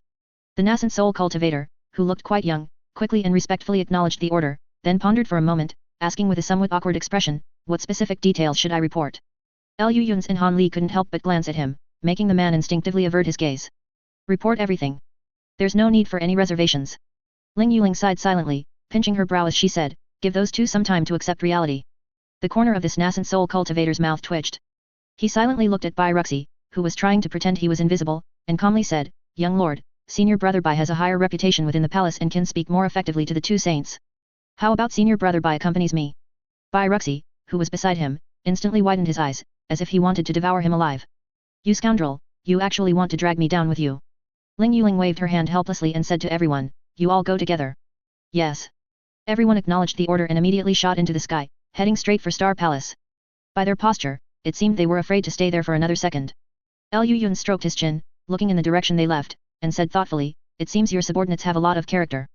The nascent soul cultivator, who looked quite young, quickly and respectfully acknowledged the order, then pondered for a moment, asking with a somewhat awkward expression, "What specific details should I report?" Liu Yun and Han Li couldn't help but glance at him, making the man instinctively avert his gaze. "Report everything. There's no need for any reservations." Ling Yuling sighed silently, pinching her brow as she said, "Give those two some time to accept reality." The corner of this nascent soul cultivator's mouth twitched. He silently looked at Bai Ruxi, who was trying to pretend he was invisible, and calmly said, "Young lord, senior brother Bai has a higher reputation within the palace and can speak more effectively to the two saints. How about senior brother Bai accompanies me?" Bai Ruxi, who was beside him, instantly widened his eyes, as if he wanted to devour him alive. "You scoundrel, you actually want to drag me down with you?" Ling Yuling waved her hand helplessly and said to everyone, "You all go together." "Yes." Everyone acknowledged the order and immediately shot into the sky, heading straight for Star Palace. By their posture, it seemed they were afraid to stay there for another second. Liu Yun stroked his chin, looking in the direction they left, and said thoughtfully, "It seems your subordinates have a lot of character."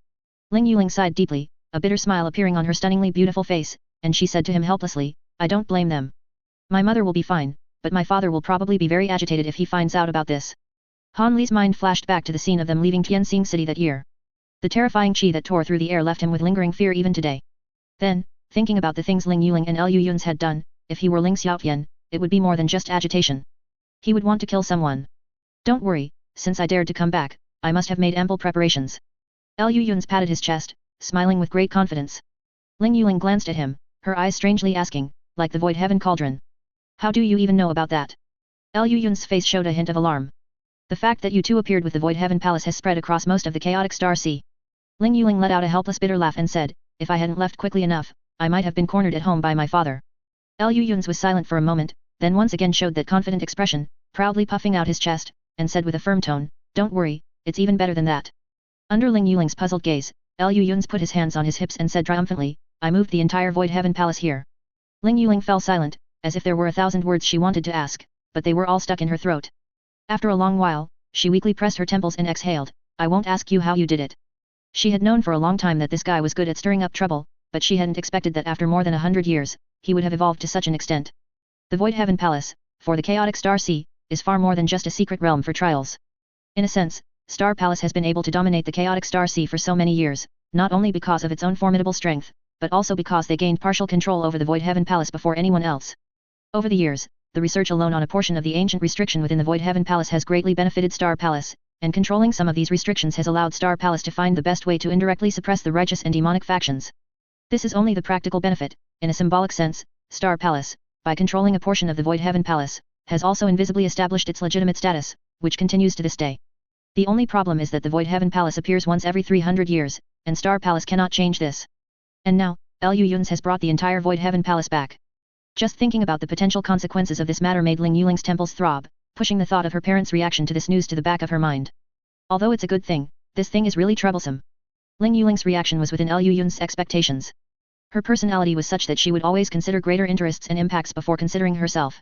Ling Yuling sighed deeply, a bitter smile appearing on her stunningly beautiful face, and she said to him helplessly, "I don't blame them. My mother will be fine, but my father will probably be very agitated if he finds out about this." Han Li's mind flashed back to the scene of them leaving Tianxing City that year. The terrifying qi that tore through the air left him with lingering fear even today. Then, thinking about the things Ling Yuling and Liu Yun had done, if he were Ling Xiaotian, it would be more than just agitation. He would want to kill someone. "Don't worry, since I dared to come back, I must have made ample preparations." Liu Yun patted his chest, smiling with great confidence. Ling Yuling glanced at him, her eyes strangely asking, like the void heaven cauldron. "How do you even know about that?" Liu Yun's face showed a hint of alarm. The fact that you two appeared with the Void Heaven Palace has spread across most of the chaotic Star Sea. Ling Yuling let out a helpless bitter laugh and said, if I hadn't left quickly enough, I might have been cornered at home by my father. Liu Yun's was silent for a moment, then once again showed that confident expression, proudly puffing out his chest, and said with a firm tone, don't worry, it's even better than that. Under Ling Yuling's puzzled gaze, Liu Yun's put his hands on his hips and said triumphantly, I moved the entire Void Heaven Palace here. Ling Yuling fell silent, as if there were 1,000 words she wanted to ask, but they were all stuck in her throat. After a long while, she weakly pressed her temples and exhaled, I won't ask you how you did it. She had known for a long time that this guy was good at stirring up trouble, but she hadn't expected that after more than 100 years, he would have evolved to such an extent. The Void Heaven Palace, for the chaotic Star Sea, is far more than just a secret realm for trials. In a sense, Star Palace has been able to dominate the chaotic Star Sea for so many years, not only because of its own formidable strength, but also because they gained partial control over the Void Heaven Palace before anyone else. Over the years, the research alone on a portion of the ancient restriction within the Void Heaven Palace has greatly benefited Star Palace, and controlling some of these restrictions has allowed Star Palace to find the best way to indirectly suppress the righteous and demonic factions. This is only the practical benefit. In a symbolic sense, Star Palace, by controlling a portion of the Void Heaven Palace, has also invisibly established its legitimate status, which continues to this day. The only problem is that the Void Heaven Palace appears once every 300 years, and Star Palace cannot change this. And now, Liu Yun's has brought the entire Void Heaven Palace back. Just thinking about the potential consequences of this matter made Ling Yuling's temples throb, pushing the thought of her parents' reaction to this news to the back of her mind. Although it's a good thing, this thing is really troublesome. Ling Yuling's reaction was within Liu Yun's expectations. Her personality was such that she would always consider greater interests and impacts before considering herself.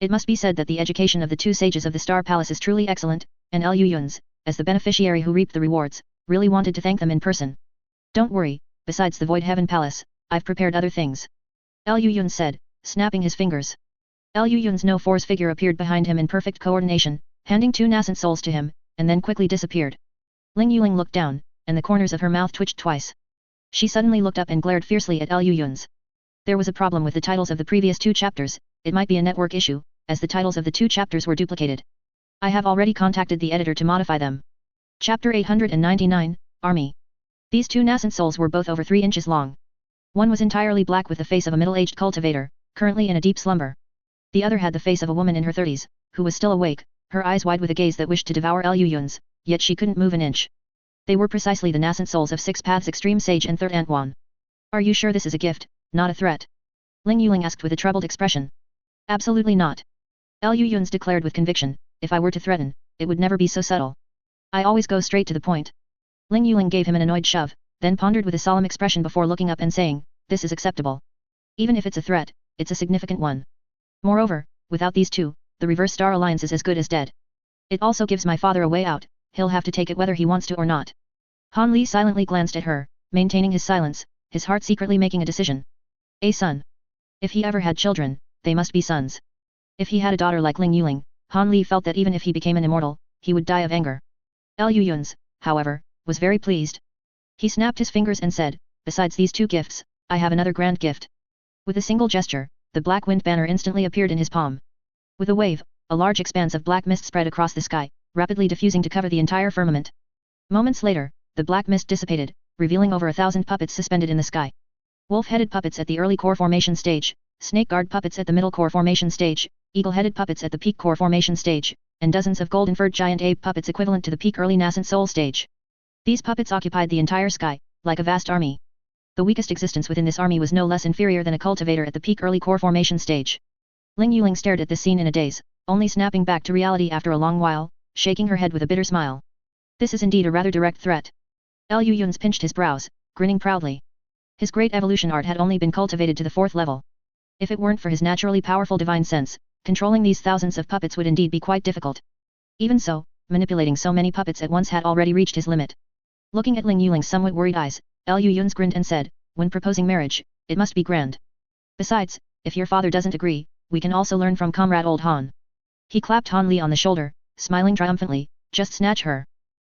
It must be said that the education of the two sages of the Star Palace is truly excellent, and Liu Yun's, as the beneficiary who reaped the rewards, really wanted to thank them in person. Don't worry, besides the Void Heaven Palace, I've prepared other things. Liu Yun said, snapping his fingers. Liu Yun's no-force figure appeared behind him in perfect coordination, handing 2 nascent souls to him, and then quickly disappeared. Ling Yuling looked down, and the corners of her mouth twitched twice. She suddenly looked up and glared fiercely at Liu Yun's. There was a problem with the titles of the previous 2 chapters, it might be a network issue, as the titles of the 2 chapters were duplicated. I have already contacted the editor to modify them. Chapter 899, Army. These 2 nascent souls were both over 3 inches long. One was entirely black with the face of a middle-aged cultivator, currently in a deep slumber. The other had the face of a woman in her 30s, who was still awake, her eyes wide with a gaze that wished to devour Liu Yun's, yet she couldn't move an inch. They were precisely the nascent souls of 6 Paths Extreme Sage and Third Antwan. Are you sure this is a gift, not a threat? Ling Yuling asked with a troubled expression. Absolutely not. Liu Yun's declared with conviction, if I were to threaten, it would never be so subtle. I always go straight to the point. Ling Yuling gave him an annoyed shove, then pondered with a solemn expression before looking up and saying, this is acceptable. Even if it's a threat, it's a significant one. Moreover, without these 2, the Reverse Star Alliance is as good as dead. It also gives my father a way out, he'll have to take it whether he wants to or not. Han Li silently glanced at her, maintaining his silence, his heart secretly making a decision. A son. If he ever had children, they must be sons. If he had a daughter like Ling Yuling, Han Li felt that even if he became an immortal, he would die of anger. Liu Yun's, however, was very pleased. He snapped his fingers and said, besides these 2 gifts, I have another grand gift. With a single gesture, the black wind banner instantly appeared in his palm. With a wave, a large expanse of black mist spread across the sky, rapidly diffusing to cover the entire firmament. Moments later, the black mist dissipated, revealing over 1,000 puppets suspended in the sky. Wolf-headed puppets at the early core formation stage, snake-guard puppets at the middle core formation stage, eagle-headed puppets at the peak core formation stage, and dozens of golden-furred giant ape puppets equivalent to the peak early nascent soul stage. These puppets occupied the entire sky, like a vast army. The weakest existence within this army was no less inferior than a cultivator at the peak early core formation stage. Ling Yuling stared at this scene in a daze, only snapping back to reality after a long while, shaking her head with a bitter smile. This is indeed a rather direct threat. Liu Yun's pinched his brows, grinning proudly. His great evolution art had only been cultivated to the 4th level. If it weren't for his naturally powerful divine sense, controlling these thousands of puppets would indeed be quite difficult. Even so, manipulating so many puppets at once had already reached his limit. Looking at Ling Yuling's somewhat worried eyes, Liu Yun's grinned and said, when proposing marriage, it must be grand. Besides, if your father doesn't agree, we can also learn from Comrade Old Han. He clapped Han Li on the shoulder, smiling triumphantly, just snatch her.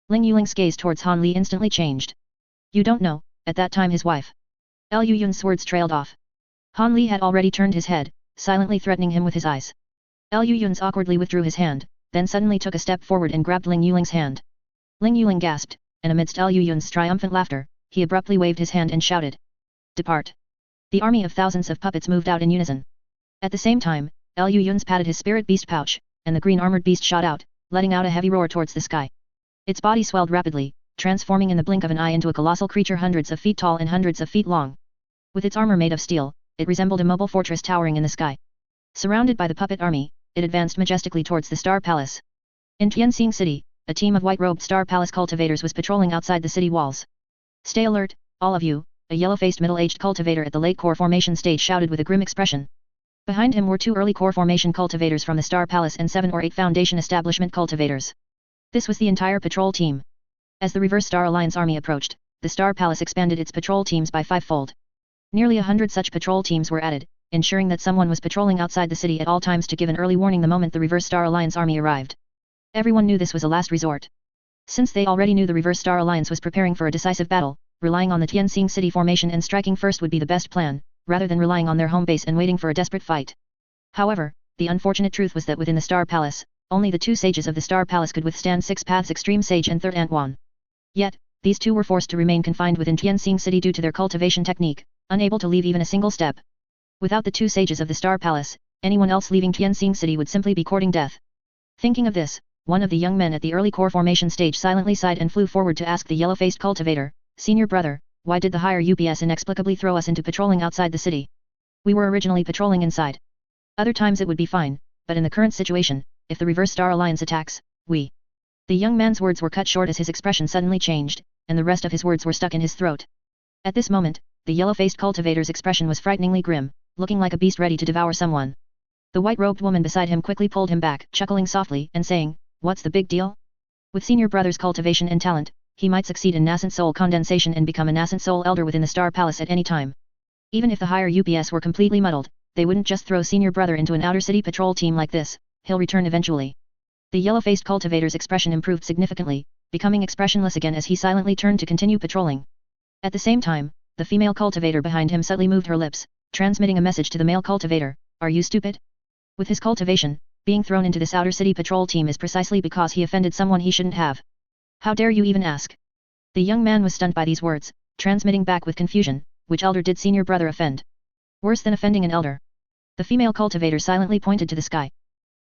Ling Yuling's gaze towards Han Li instantly changed. You don't know, at that time his wife. Liu Yun's words trailed off. Han Li had already turned his head, silently threatening him with his eyes. Liu Yun's awkwardly withdrew his hand, then suddenly took a step forward and grabbed Ling Yuling's hand. Ling Yuling gasped, and amidst Liu Yun's triumphant laughter, he abruptly waved his hand and shouted. Depart. The army of thousands of puppets moved out in unison. At the same time, Liu Yun's patted his spirit beast pouch, and the green armored beast shot out, letting out a heavy roar towards the sky. Its body swelled rapidly, transforming in the blink of an eye into a colossal creature hundreds of feet tall and hundreds of feet long. With its armor made of steel, it resembled a mobile fortress towering in the sky. Surrounded by the puppet army, it advanced majestically towards the Star Palace. In Tianxing City, a team of white-robed Star Palace cultivators was patrolling outside the city walls. "Stay alert, all of you," a yellow-faced middle-aged cultivator at the late core formation stage shouted with a grim expression. Behind him were 2 early core formation cultivators from the Star Palace and 7 or 8 Foundation establishment cultivators. This was the entire patrol team. As the Reverse Star Alliance army approached, the Star Palace expanded its patrol teams by 5-fold. Nearly 100 such patrol teams were added, ensuring that someone was patrolling outside the city at all times to give an early warning the moment the Reverse Star Alliance army arrived. Everyone knew this was a last resort. Since they already knew the Reverse Star Alliance was preparing for a decisive battle, relying on the Tianxing City formation and striking first would be the best plan, rather than relying on their home base and waiting for a desperate fight. However, the unfortunate truth was that within the Star Palace, only the 2 sages of the Star Palace could withstand 6 Paths Extreme Sage and 3rd Antwan. Yet, these 2 were forced to remain confined within Tianxing City due to their cultivation technique, unable to leave even a single step. Without the 2 sages of the Star Palace, anyone else leaving Tianxing City would simply be courting death. Thinking of this, one of the young men at the early core formation stage silently sighed and flew forward to ask the yellow-faced cultivator, "Senior brother, why did the higher UPS inexplicably throw us into patrolling outside the city? We were originally patrolling inside. Other times it would be fine, but in the current situation, if the Reverse Star Alliance attacks, we..." The young man's words were cut short as his expression suddenly changed, and the rest of his words were stuck in his throat. At this moment, the yellow-faced cultivator's expression was frighteningly grim, looking like a beast ready to devour someone. The white-robed woman beside him quickly pulled him back, chuckling softly and saying, "What's the big deal? With senior brother's cultivation and talent, he might succeed in nascent soul condensation and become a nascent soul elder within the Star Palace at any time. Even if the higher UPS were completely muddled, they wouldn't just throw senior brother into an outer city patrol team like this, he'll return eventually." The yellow-faced cultivator's expression improved significantly, becoming expressionless again as he silently turned to continue patrolling. At the same time, the female cultivator behind him subtly moved her lips, transmitting a message to the male cultivator, "Are you stupid?" With his cultivation, being thrown into this outer city patrol team is precisely because he offended someone he shouldn't have. How dare you even ask? The young man was stunned by these words, transmitting back with confusion, which elder did senior brother offend? Worse than offending an elder. The female cultivator silently pointed to the sky.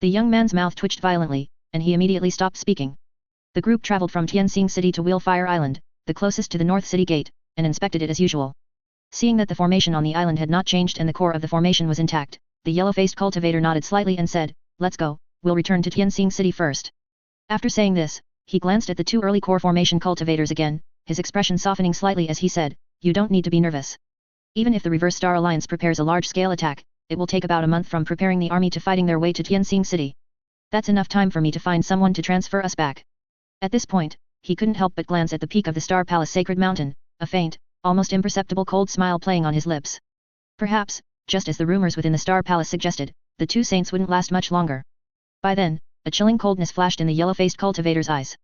The young man's mouth twitched violently, and he immediately stopped speaking. The group traveled from Tianxing City to Wheelfire Island, the closest to the North City Gate, and inspected it as usual. Seeing that the formation on the island had not changed and the core of the formation was intact, the yellow-faced cultivator nodded slightly and said, "Let's go, we'll return to Tianxing City first." After saying this, he glanced at the 2 early core formation cultivators again, his expression softening slightly as he said, "You don't need to be nervous. Even if the Reverse Star Alliance prepares a large-scale attack, it will take about a month from preparing the army to fighting their way to Tianxing City. That's enough time for me to find someone to transfer us back." At this point, he couldn't help but glance at the peak of the Star Palace Sacred Mountain, a faint, almost imperceptible cold smile playing on his lips. Perhaps, just as the rumors within the Star Palace suggested, the 2 saints wouldn't last much longer. By then, a chilling coldness flashed in the yellow-faced cultivator's eyes.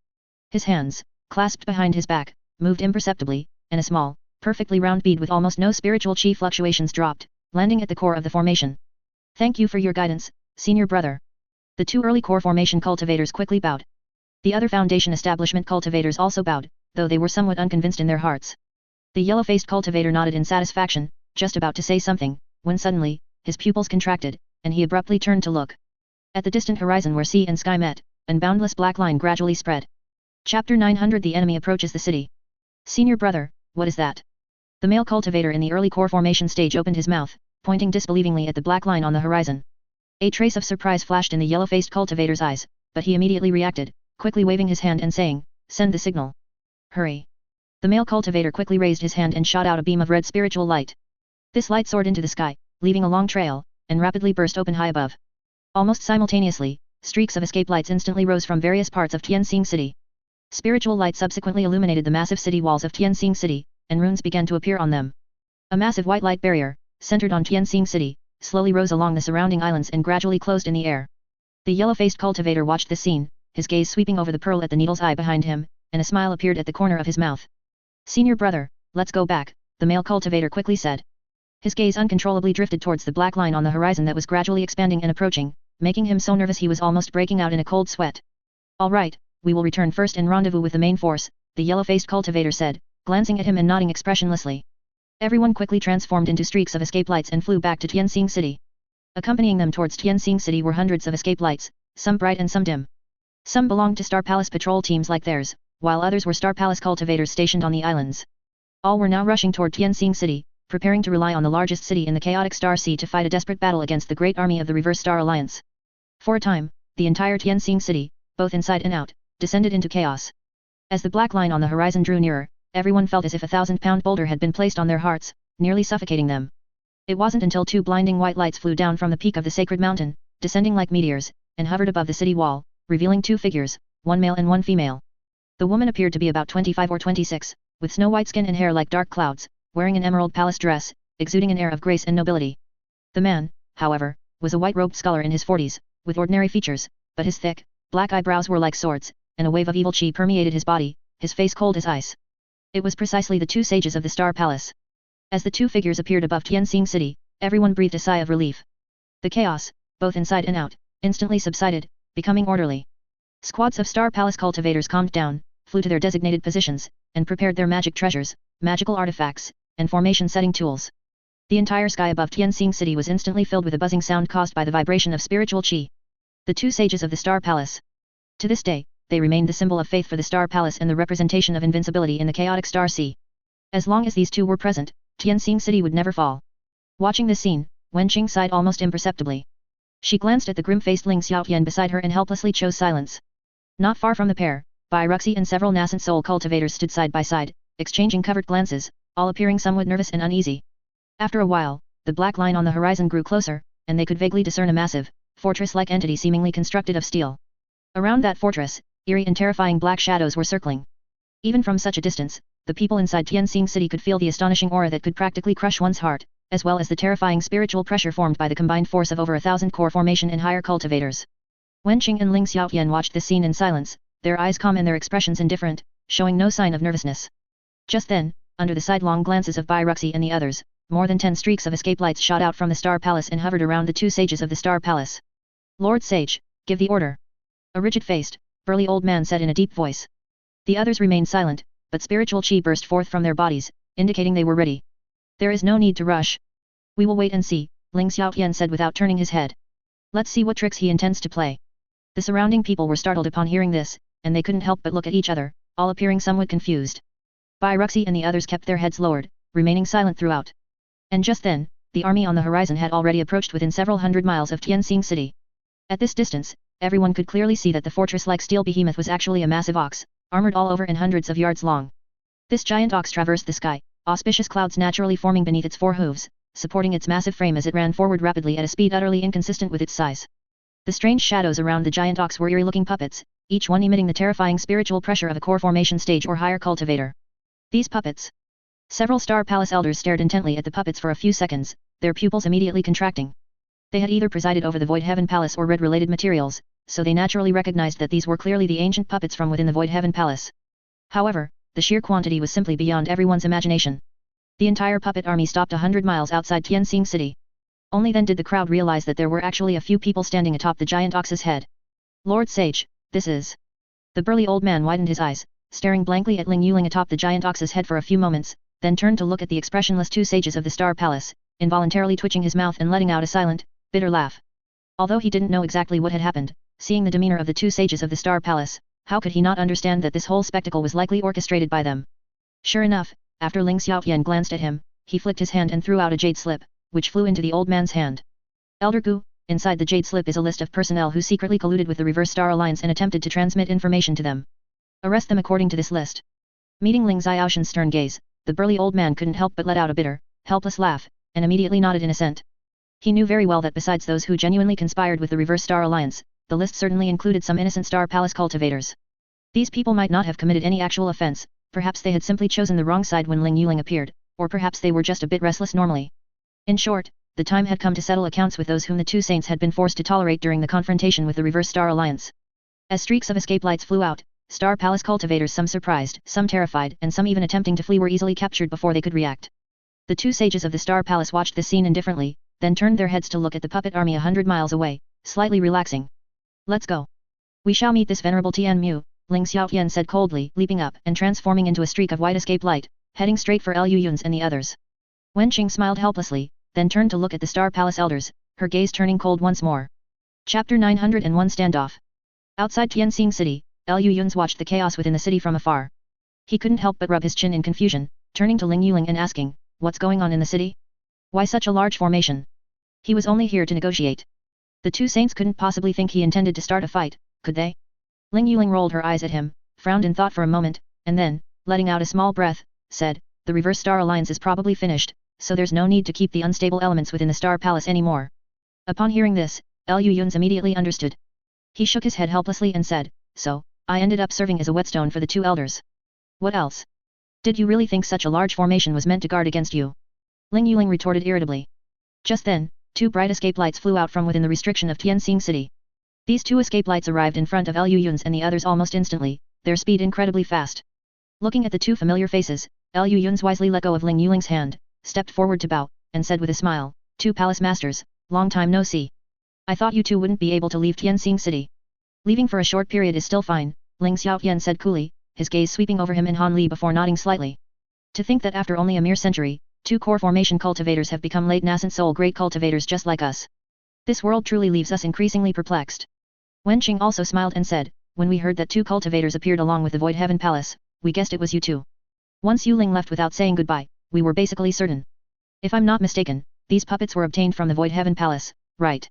His hands, clasped behind his back, moved imperceptibly, and a small, perfectly round bead with almost no spiritual chi fluctuations dropped, landing at the core of the formation. "Thank you for your guidance, senior brother." The 2 early core formation cultivators quickly bowed. The other Foundation establishment cultivators also bowed, though they were somewhat unconvinced in their hearts. The yellow-faced cultivator nodded in satisfaction, just about to say something, when suddenly, his pupils contracted, and he abruptly turned to look. At the distant horizon where sea and sky met, an boundless black line gradually spread. Chapter 900 The enemy approaches the city. "Senior brother, what is that?" The male cultivator in the early core formation stage opened his mouth, pointing disbelievingly at the black line on the horizon. A trace of surprise flashed in the yellow-faced cultivator's eyes, but he immediately reacted, quickly waving his hand and saying, "Send the signal. Hurry." The male cultivator quickly raised his hand and shot out a beam of red spiritual light. This light soared into the sky, leaving a long trail, and rapidly burst open high above. Almost simultaneously, streaks of escape lights instantly rose from various parts of Tianxing City. Spiritual light subsequently illuminated the massive city walls of Tianxing City, and runes began to appear on them. A massive white light barrier, centered on Tianxing City, slowly rose along the surrounding islands and gradually closed in the air. The yellow-faced cultivator watched this scene, his gaze sweeping over the pearl at the needle's eye behind him, and a smile appeared at the corner of his mouth. "Senior brother, let's go back," the male cultivator quickly said. His gaze uncontrollably drifted towards the black line on the horizon that was gradually expanding and approaching, making him so nervous he was almost breaking out in a cold sweat. "All right, we will return first and rendezvous with the main force," the yellow-faced cultivator said, glancing at him and nodding expressionlessly. Everyone quickly transformed into streaks of escape lights and flew back to Tianxing City. Accompanying them towards Tianxing City were hundreds of escape lights, some bright and some dim. Some belonged to Star Palace patrol teams like theirs, while others were Star Palace cultivators stationed on the islands. All were now rushing toward Tianxing City, preparing to rely on the largest city in the chaotic Star Sea to fight a desperate battle against the great army of the Reverse Star Alliance. For a time, the entire Tianxing City, both inside and out, descended into chaos. As the black line on the horizon drew nearer, everyone felt as if a 1,000-pound boulder had been placed on their hearts, nearly suffocating them. It wasn't until 2 blinding white lights flew down from the peak of the sacred mountain, descending like meteors, and hovered above the city wall, revealing 2 figures, one male and one female. The woman appeared to be about 25 or 26, with snow-white skin and hair like dark clouds, wearing an emerald palace dress, exuding an air of grace and nobility. The man, however, was a white-robed scholar in his 40s, with ordinary features, but his thick, black eyebrows were like swords, and a wave of evil chi permeated his body, his face cold as ice. It was precisely the 2 sages of the Star Palace. As the 2 figures appeared above Tianxing City, everyone breathed a sigh of relief. The chaos, both inside and out, instantly subsided, becoming orderly. Squads of Star Palace cultivators calmed down, flew to their designated positions, and prepared their magic treasures, magical artifacts, and formation-setting tools. The entire sky above Tianxing City was instantly filled with a buzzing sound caused by the vibration of spiritual qi. The 2 sages of the Star Palace. To this day, they remained the symbol of faith for the Star Palace and the representation of invincibility in the chaotic Star Sea. As long as these 2 were present, Tianxing City would never fall. Watching this scene, Wenqing sighed almost imperceptibly. She glanced at the grim-faced Ling Xiaotian beside her and helplessly chose silence. Not far from the pair, Bai Ruxi and several nascent soul cultivators stood side by side, exchanging covert glances, all appearing somewhat nervous and uneasy. After a while, the black line on the horizon grew closer, and they could vaguely discern a massive, fortress-like entity seemingly constructed of steel. Around that fortress, eerie and terrifying black shadows were circling. Even from such a distance, the people inside Tianxing City could feel the astonishing aura that could practically crush one's heart, as well as the terrifying spiritual pressure formed by the combined force of over 1,000 core formation and higher cultivators. Wenqing and Ling Xiaotian watched this scene in silence, their eyes calm and their expressions indifferent, showing no sign of nervousness. Just then, under the sidelong glances of Bai Ruxi and the others, more than 10 streaks of escape lights shot out from the Star Palace and hovered around the 2 sages of the Star Palace. Lord Sage, give the order. A rigid-faced, burly old man said in a deep voice. The others remained silent, but spiritual chi burst forth from their bodies, indicating they were ready. There is no need to rush. We will wait and see, Ling Xiaotian said without turning his head. Let's see what tricks he intends to play. The surrounding people were startled upon hearing this, and they couldn't help but look at each other, all appearing somewhat confused. Bai Ruxi and the others kept their heads lowered, remaining silent throughout. And just then, the army on the horizon had already approached within several hundred miles of Tianxing City. At this distance, everyone could clearly see that the fortress-like steel behemoth was actually a massive ox, armored all over and hundreds of yards long. This giant ox traversed the sky, auspicious clouds naturally forming beneath its 4 hooves, supporting its massive frame as it ran forward rapidly at a speed utterly inconsistent with its size. The strange shadows around the giant ox were eerie-looking puppets, each one emitting the terrifying spiritual pressure of a core formation stage or higher cultivator. These puppets. Several Star Palace elders stared intently at the puppets for a few seconds, their pupils immediately contracting. They had either presided over the Void Heaven Palace or read related materials, so they naturally recognized that these were clearly the ancient puppets from within the Void Heaven Palace. However, the sheer quantity was simply beyond everyone's imagination. The entire puppet army stopped 100 miles outside Tianxing City. Only then did the crowd realize that there were actually a few people standing atop the giant ox's head. Lord Sage, this is... The burly old man widened his eyes, staring blankly at Ling Yuling atop the giant ox's head for a few moments, then turned to look at the expressionless 2 sages of the Star Palace, involuntarily twitching his mouth and letting out a silent, bitter laugh. Although he didn't know exactly what had happened, seeing the demeanor of the 2 sages of the Star Palace, how could he not understand that this whole spectacle was likely orchestrated by them? Sure enough, after Ling Xiaotian glanced at him, he flicked his hand and threw out a jade slip, which flew into the old man's hand. Elder Gu, inside the jade slip is a list of personnel who secretly colluded with the Reverse Star Alliance and attempted to transmit information to them. Arrest them according to this list. Meeting Ling Xiaoshan's stern gaze, the burly old man couldn't help but let out a bitter, helpless laugh, and immediately nodded in assent. He knew very well that besides those who genuinely conspired with the Reverse Star Alliance, the list certainly included some innocent Star Palace cultivators. These people might not have committed any actual offense, perhaps they had simply chosen the wrong side when Ling Yuling appeared, or perhaps they were just a bit restless normally. In short, the time had come to settle accounts with those whom the 2 saints had been forced to tolerate during the confrontation with the Reverse Star Alliance. As streaks of escape lights flew out, Star Palace cultivators, some surprised, some terrified, and some even attempting to flee, were easily captured before they could react. The 2 sages of the Star Palace watched this scene indifferently, then turned their heads to look at the puppet army 100 miles away, slightly relaxing. Let's go. We shall meet this venerable Tian Mu, Ling Xiaotian said coldly, leaping up and transforming into a streak of white escape light, heading straight for Lu Yun's and the others. Wenqing smiled helplessly, then turned to look at the Star Palace elders, her gaze turning cold once more. Chapter 901 Standoff. Outside Tianxing City, Liu Yun's watched the chaos within the city from afar. He couldn't help but rub his chin in confusion, turning to Ling Yuling and asking, "What's going on in the city? Why such a large formation?" He was only here to negotiate. The two saints couldn't possibly think he intended to start a fight, could they? Ling Yuling rolled her eyes at him, frowned in thought for a moment, and then, letting out a small breath, said, "The Reverse Star Alliance is probably finished, so there's no need to keep the unstable elements within the Star Palace anymore." Upon hearing this, Liu Yun's immediately understood. He shook his head helplessly and said, "So, I ended up serving as a whetstone for the two elders. What else? Did you really think such a large formation was meant to guard against you?" Ling Yuling retorted irritably. Just then, two bright escape lights flew out from within the restriction of Tianxing City. These two escape lights arrived in front of Liu Yun's and the others almost instantly, their speed incredibly fast. Looking at the two familiar faces, Liu Yun's wisely let go of Ling Yuling's hand, stepped forward to bow, and said with a smile, "Two palace masters, long time no see. I thought you two wouldn't be able to leave Tianxing City." "Leaving for a short period is still fine," Ling Xiaotian said coolly, his gaze sweeping over him and Han Li before nodding slightly. "To think that after only a mere century, two core formation cultivators have become late nascent soul great cultivators just like us. This world truly leaves us increasingly perplexed." Wen Qing also smiled and said, "When we heard that two cultivators appeared along with the Void Heaven Palace, we guessed it was you two. Once Yu Ling left without saying goodbye, we were basically certain. If I'm not mistaken, these puppets were obtained from the Void Heaven Palace, right?"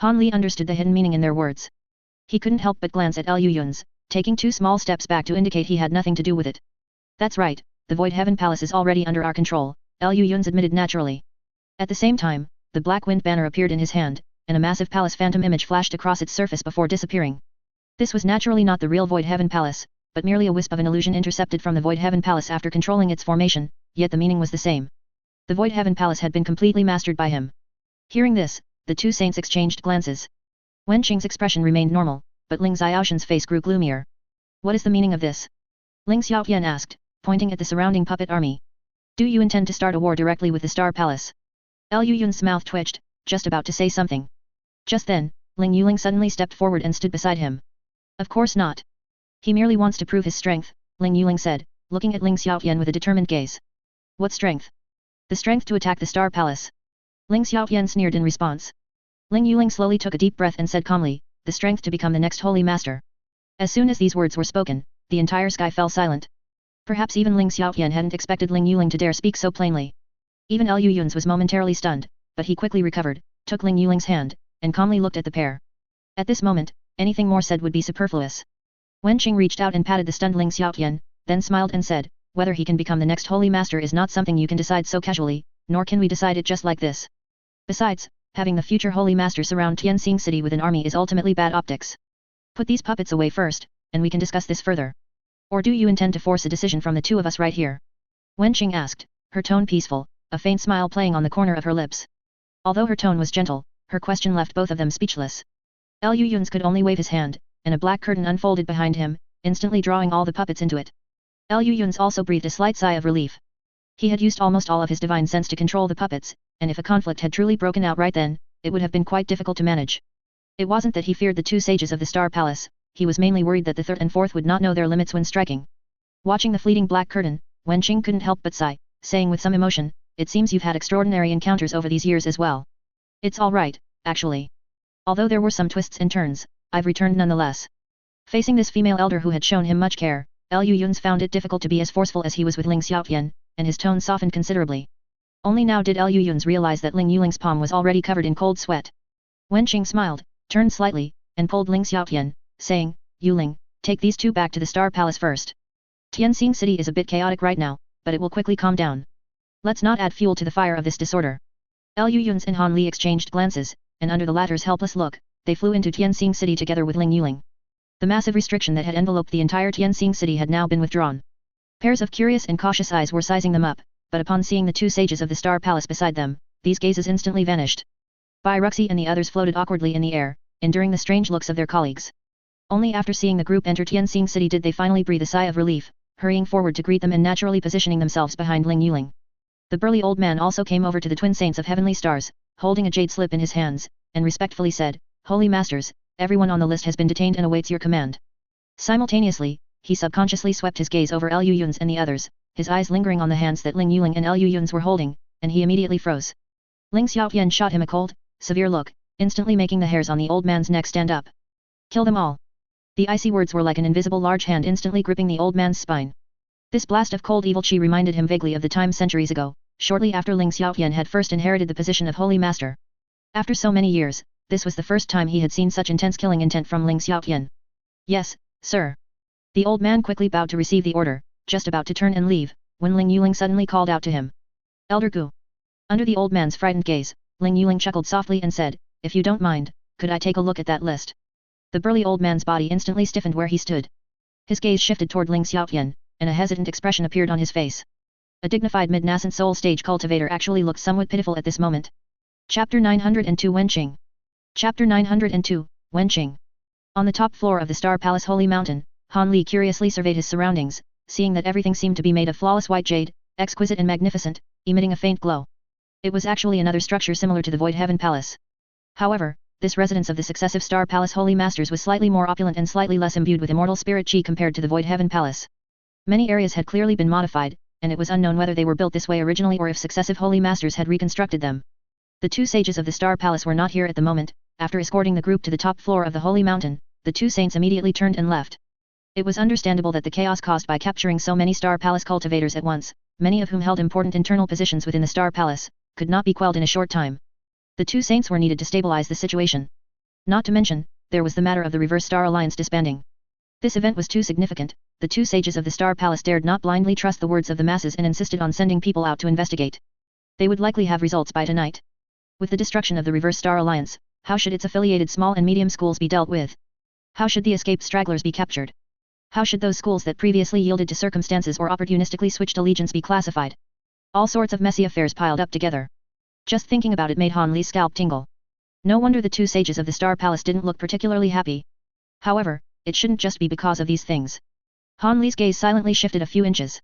Han Li understood the hidden meaning in their words. He couldn't help but glance at Liu Yun's, taking two small steps back to indicate he had nothing to do with it. "That's right, the Void Heaven Palace is already under our control," Liu Yun's admitted naturally. At the same time, the Black Wind banner appeared in his hand, and a massive palace phantom image flashed across its surface before disappearing. This was naturally not the real Void Heaven Palace, but merely a wisp of an illusion intercepted from the Void Heaven Palace after controlling its formation, yet the meaning was the same. The Void Heaven Palace had been completely mastered by him. Hearing this, the two saints exchanged glances. Wen Qing's expression remained normal, but Ling Xiaoshan's face grew gloomier. "What is the meaning of this?" Ling Xiaotian asked, pointing at the surrounding puppet army. "Do you intend to start a war directly with the Star Palace?" Liu Yun's mouth twitched, just about to say something. Just then, Ling Yuling suddenly stepped forward and stood beside him. "Of course not. He merely wants to prove his strength," Ling Yuling said, looking at Ling Xiaotian with a determined gaze. "What strength?" "The strength to attack the Star Palace." Ling Xiaotian sneered in response. Ling Yuling slowly took a deep breath and said calmly, "The strength to become the next holy master." As soon as these words were spoken, the entire sky fell silent. Perhaps even Ling Xiaotian hadn't expected Ling Yuling to dare speak so plainly. Even Liu Yun's was momentarily stunned, but he quickly recovered, took Ling Yuling's hand, and calmly looked at the pair. At this moment, anything more said would be superfluous. Wen Qing reached out and patted the stunned Ling Xiaotian, then smiled and said, "Whether he can become the next holy master is not something you can decide so casually, nor can we decide it just like this. Besides, having the future holy master surround Tianxing City with an army is ultimately bad optics. Put these puppets away first, and we can discuss this further. Or do you intend to force a decision from the two of us right here?" Wen Qing asked, her tone peaceful, a faint smile playing on the corner of her lips. Although her tone was gentle, her question left both of them speechless. Liu Yun's could only wave his hand, and a black curtain unfolded behind him, instantly drawing all the puppets into it. Liu Yun's also breathed a slight sigh of relief. He had used almost all of his divine sense to control the puppets, and if a conflict had truly broken out right then, it would have been quite difficult to manage. It wasn't that he feared the two sages of the Star Palace, he was mainly worried that the third and fourth would not know their limits when striking. Watching the fleeting black curtain, Wen Qing couldn't help but sigh, saying with some emotion, "It seems you've had extraordinary encounters over these years as well." "It's all right, actually. Although there were some twists and turns, I've returned nonetheless." Facing this female elder who had shown him much care, Liu Yun's found it difficult to be as forceful as he was with Ling Xiaotian, and his tone softened considerably. Only now did Liu Yun's realize that Ling Yuling's palm was already covered in cold sweat. Wen Qing smiled, turned slightly, and pulled Ling Xiaotian, saying, "Yuling, take these two back to the Star Palace first. Tianxing City is a bit chaotic right now, but it will quickly calm down. Let's not add fuel to the fire of this disorder." Liu Yun's and Han Li exchanged glances, and under the latter's helpless look, they flew into Tianxing City together with Ling Yuling. The massive restriction that had enveloped the entire Tianxing City had now been withdrawn. Pairs of curious and cautious eyes were sizing them up, but upon seeing the two sages of the Star Palace beside them, these gazes instantly vanished. Bai Ruxi and the others floated awkwardly in the air, enduring the strange looks of their colleagues. Only after seeing the group enter Tianxing City did they finally breathe a sigh of relief, hurrying forward to greet them and naturally positioning themselves behind Ling Yuling. The burly old man also came over to the twin saints of heavenly stars, holding a jade slip in his hands, and respectfully said, "Holy Masters, everyone on the list has been detained and awaits your command." Simultaneously, he subconsciously swept his gaze over Liu Yun's and the others, his eyes lingering on the hands that Ling Yuling and Liu Yun's were holding, and he immediately froze. Ling Xiaotian shot him a cold, severe look, instantly making the hairs on the old man's neck stand up. Kill them all. The icy words were like an invisible large hand instantly gripping the old man's spine. This blast of cold evil chi reminded him vaguely of the time centuries ago, shortly after Ling Xiaotian had first inherited the position of Holy Master. After so many years, this was the first time he had seen such intense killing intent from Ling Xiaotian. Yes, sir. The old man quickly bowed to receive the order, just about to turn and leave, when Ling Yuling suddenly called out to him. Elder Gu. Under the old man's frightened gaze, Ling Yuling chuckled softly and said, if you don't mind, could I take a look at that list? The burly old man's body instantly stiffened where he stood. His gaze shifted toward Ling Xiaotian, and a hesitant expression appeared on his face. A dignified mid-nascent soul stage cultivator actually looked somewhat pitiful at this moment. Chapter 902 Wenqing. Chapter 902, Wenqing. On the top floor of the Star Palace Holy Mountain, Han Li curiously surveyed his surroundings, seeing that everything seemed to be made of flawless white jade, exquisite and magnificent, emitting a faint glow. It was actually another structure similar to the Void Heaven Palace. However, this residence of the successive Star Palace Holy Masters was slightly more opulent and slightly less imbued with immortal spirit chi compared to the Void Heaven Palace. Many areas had clearly been modified, and it was unknown whether they were built this way originally or if successive Holy Masters had reconstructed them. The two sages of the Star Palace were not here at the moment. After escorting the group to the top floor of the Holy Mountain, the two saints immediately turned and left. It was understandable that the chaos caused by capturing so many Star Palace cultivators at once, many of whom held important internal positions within the Star Palace, could not be quelled in a short time. The two saints were needed to stabilize the situation. Not to mention, there was the matter of the Reverse Star Alliance disbanding. This event was too significant. The two sages of the Star Palace dared not blindly trust the words of the masses and insisted on sending people out to investigate. They would likely have results by tonight. With the destruction of the Reverse Star Alliance, how should its affiliated small and medium schools be dealt with? How should the escaped stragglers be captured? How should those schools that previously yielded to circumstances or opportunistically switched allegiance be classified? All sorts of messy affairs piled up together. Just thinking about it made Han Li's scalp tingle. No wonder the two sages of the Star Palace didn't look particularly happy. However, it shouldn't just be because of these things. Han Li's gaze silently shifted a few inches.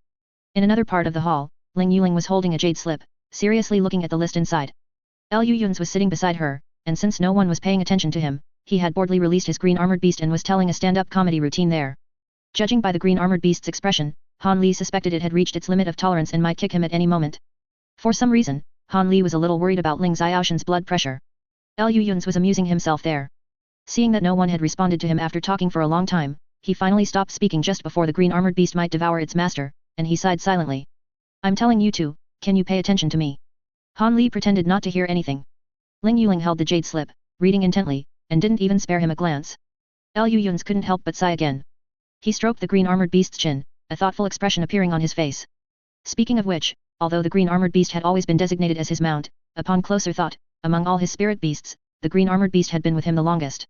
In another part of the hall, Ling Yuling was holding a jade slip, seriously looking at the list inside. Liu Yun's was sitting beside her, and since no one was paying attention to him, he had boredly released his green armored beast and was telling a stand-up comedy routine there. Judging by the green armored beast's expression, Han Li suspected it had reached its limit of tolerance and might kick him at any moment. For some reason, Han Li was a little worried about Ling Xiaoshan's blood pressure. Liu Yun's was amusing himself there. Seeing that no one had responded to him after talking for a long time, he finally stopped speaking just before the green armored beast might devour its master, and he sighed silently. I'm telling you to, can you pay attention to me? Han Li pretended not to hear anything. Ling Yuling held the jade slip, reading intently, and didn't even spare him a glance. Liu Yun's couldn't help but sigh again. He stroked the green armored beast's chin, a thoughtful expression appearing on his face. Speaking of which, although the green armored beast had always been designated as his mount, upon closer thought, among all his spirit beasts, the green armored beast had been with him the longest.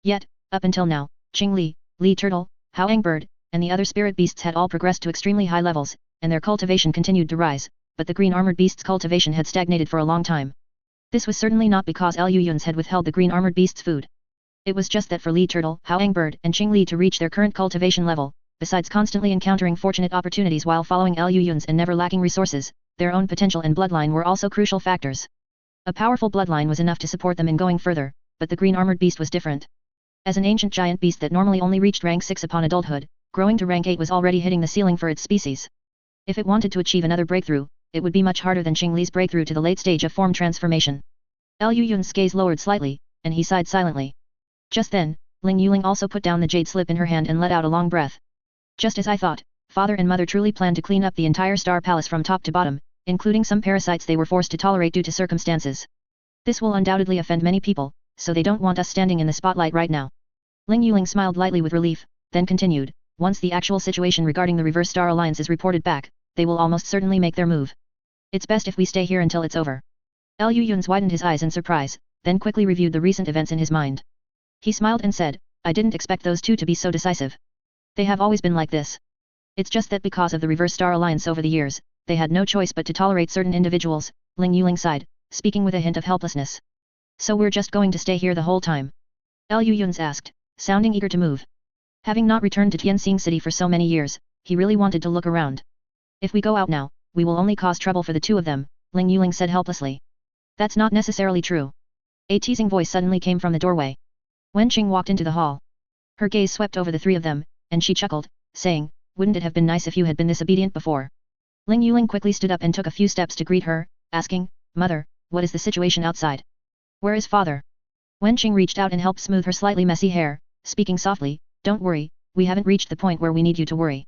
Yet, up until now, Qing Li, Li Turtle, Hao Bird, and the other spirit beasts had all progressed to extremely high levels, and their cultivation continued to rise, but the green armored beast's cultivation had stagnated for a long time. This was certainly not because Liu Yun's had withheld the green armored beast's food. It was just that for Li Turtle, Hao Bird, and Qing Li to reach their current cultivation level, besides constantly encountering fortunate opportunities while following Liu Yun's and never lacking resources, their own potential and bloodline were also crucial factors. A powerful bloodline was enough to support them in going further, but the green armored beast was different. As an ancient giant beast that normally only reached rank 6 upon adulthood, growing to rank 8 was already hitting the ceiling for its species. If it wanted to achieve another breakthrough, it would be much harder than Qing Li's breakthrough to the late stage of form transformation. Liu Yun's gaze lowered slightly, and he sighed silently. Just then, Ling Yuling also put down the jade slip in her hand and let out a long breath. Just as I thought, father and mother truly planned to clean up the entire Star Palace from top to bottom, including some parasites they were forced to tolerate due to circumstances. This will undoubtedly offend many people, so they don't want us standing in the spotlight right now. Ling Yuling smiled lightly with relief, then continued, once the actual situation regarding the Reverse Star Alliance is reported back, they will almost certainly make their move. It's best if we stay here until it's over. Liu Yun's widened his eyes in surprise, then quickly reviewed the recent events in his mind. He smiled and said, I didn't expect those two to be so decisive. They have always been like this. It's just that because of the Reverse Star Alliance over the years, they had no choice but to tolerate certain individuals. Ling Yuling sighed, speaking with a hint of helplessness. So we're just going to stay here the whole time? Liu Yun's asked, sounding eager to move. Having not returned to Tianxing City for so many years, he really wanted to look around. If we go out now, we will only cause trouble for the two of them, Ling Yuling said helplessly. That's not necessarily true. A teasing voice suddenly came from the doorway. Wenqing walked into the hall. Her gaze swept over the three of them, and she chuckled, saying, wouldn't it have been nice if you had been this obedient before? Ling Yuling quickly stood up and took a few steps to greet her, asking, Mother, what is the situation outside? Where is father? Wenqing reached out and helped smooth her slightly messy hair, speaking softly, "Don't worry, we haven't reached the point where we need you to worry.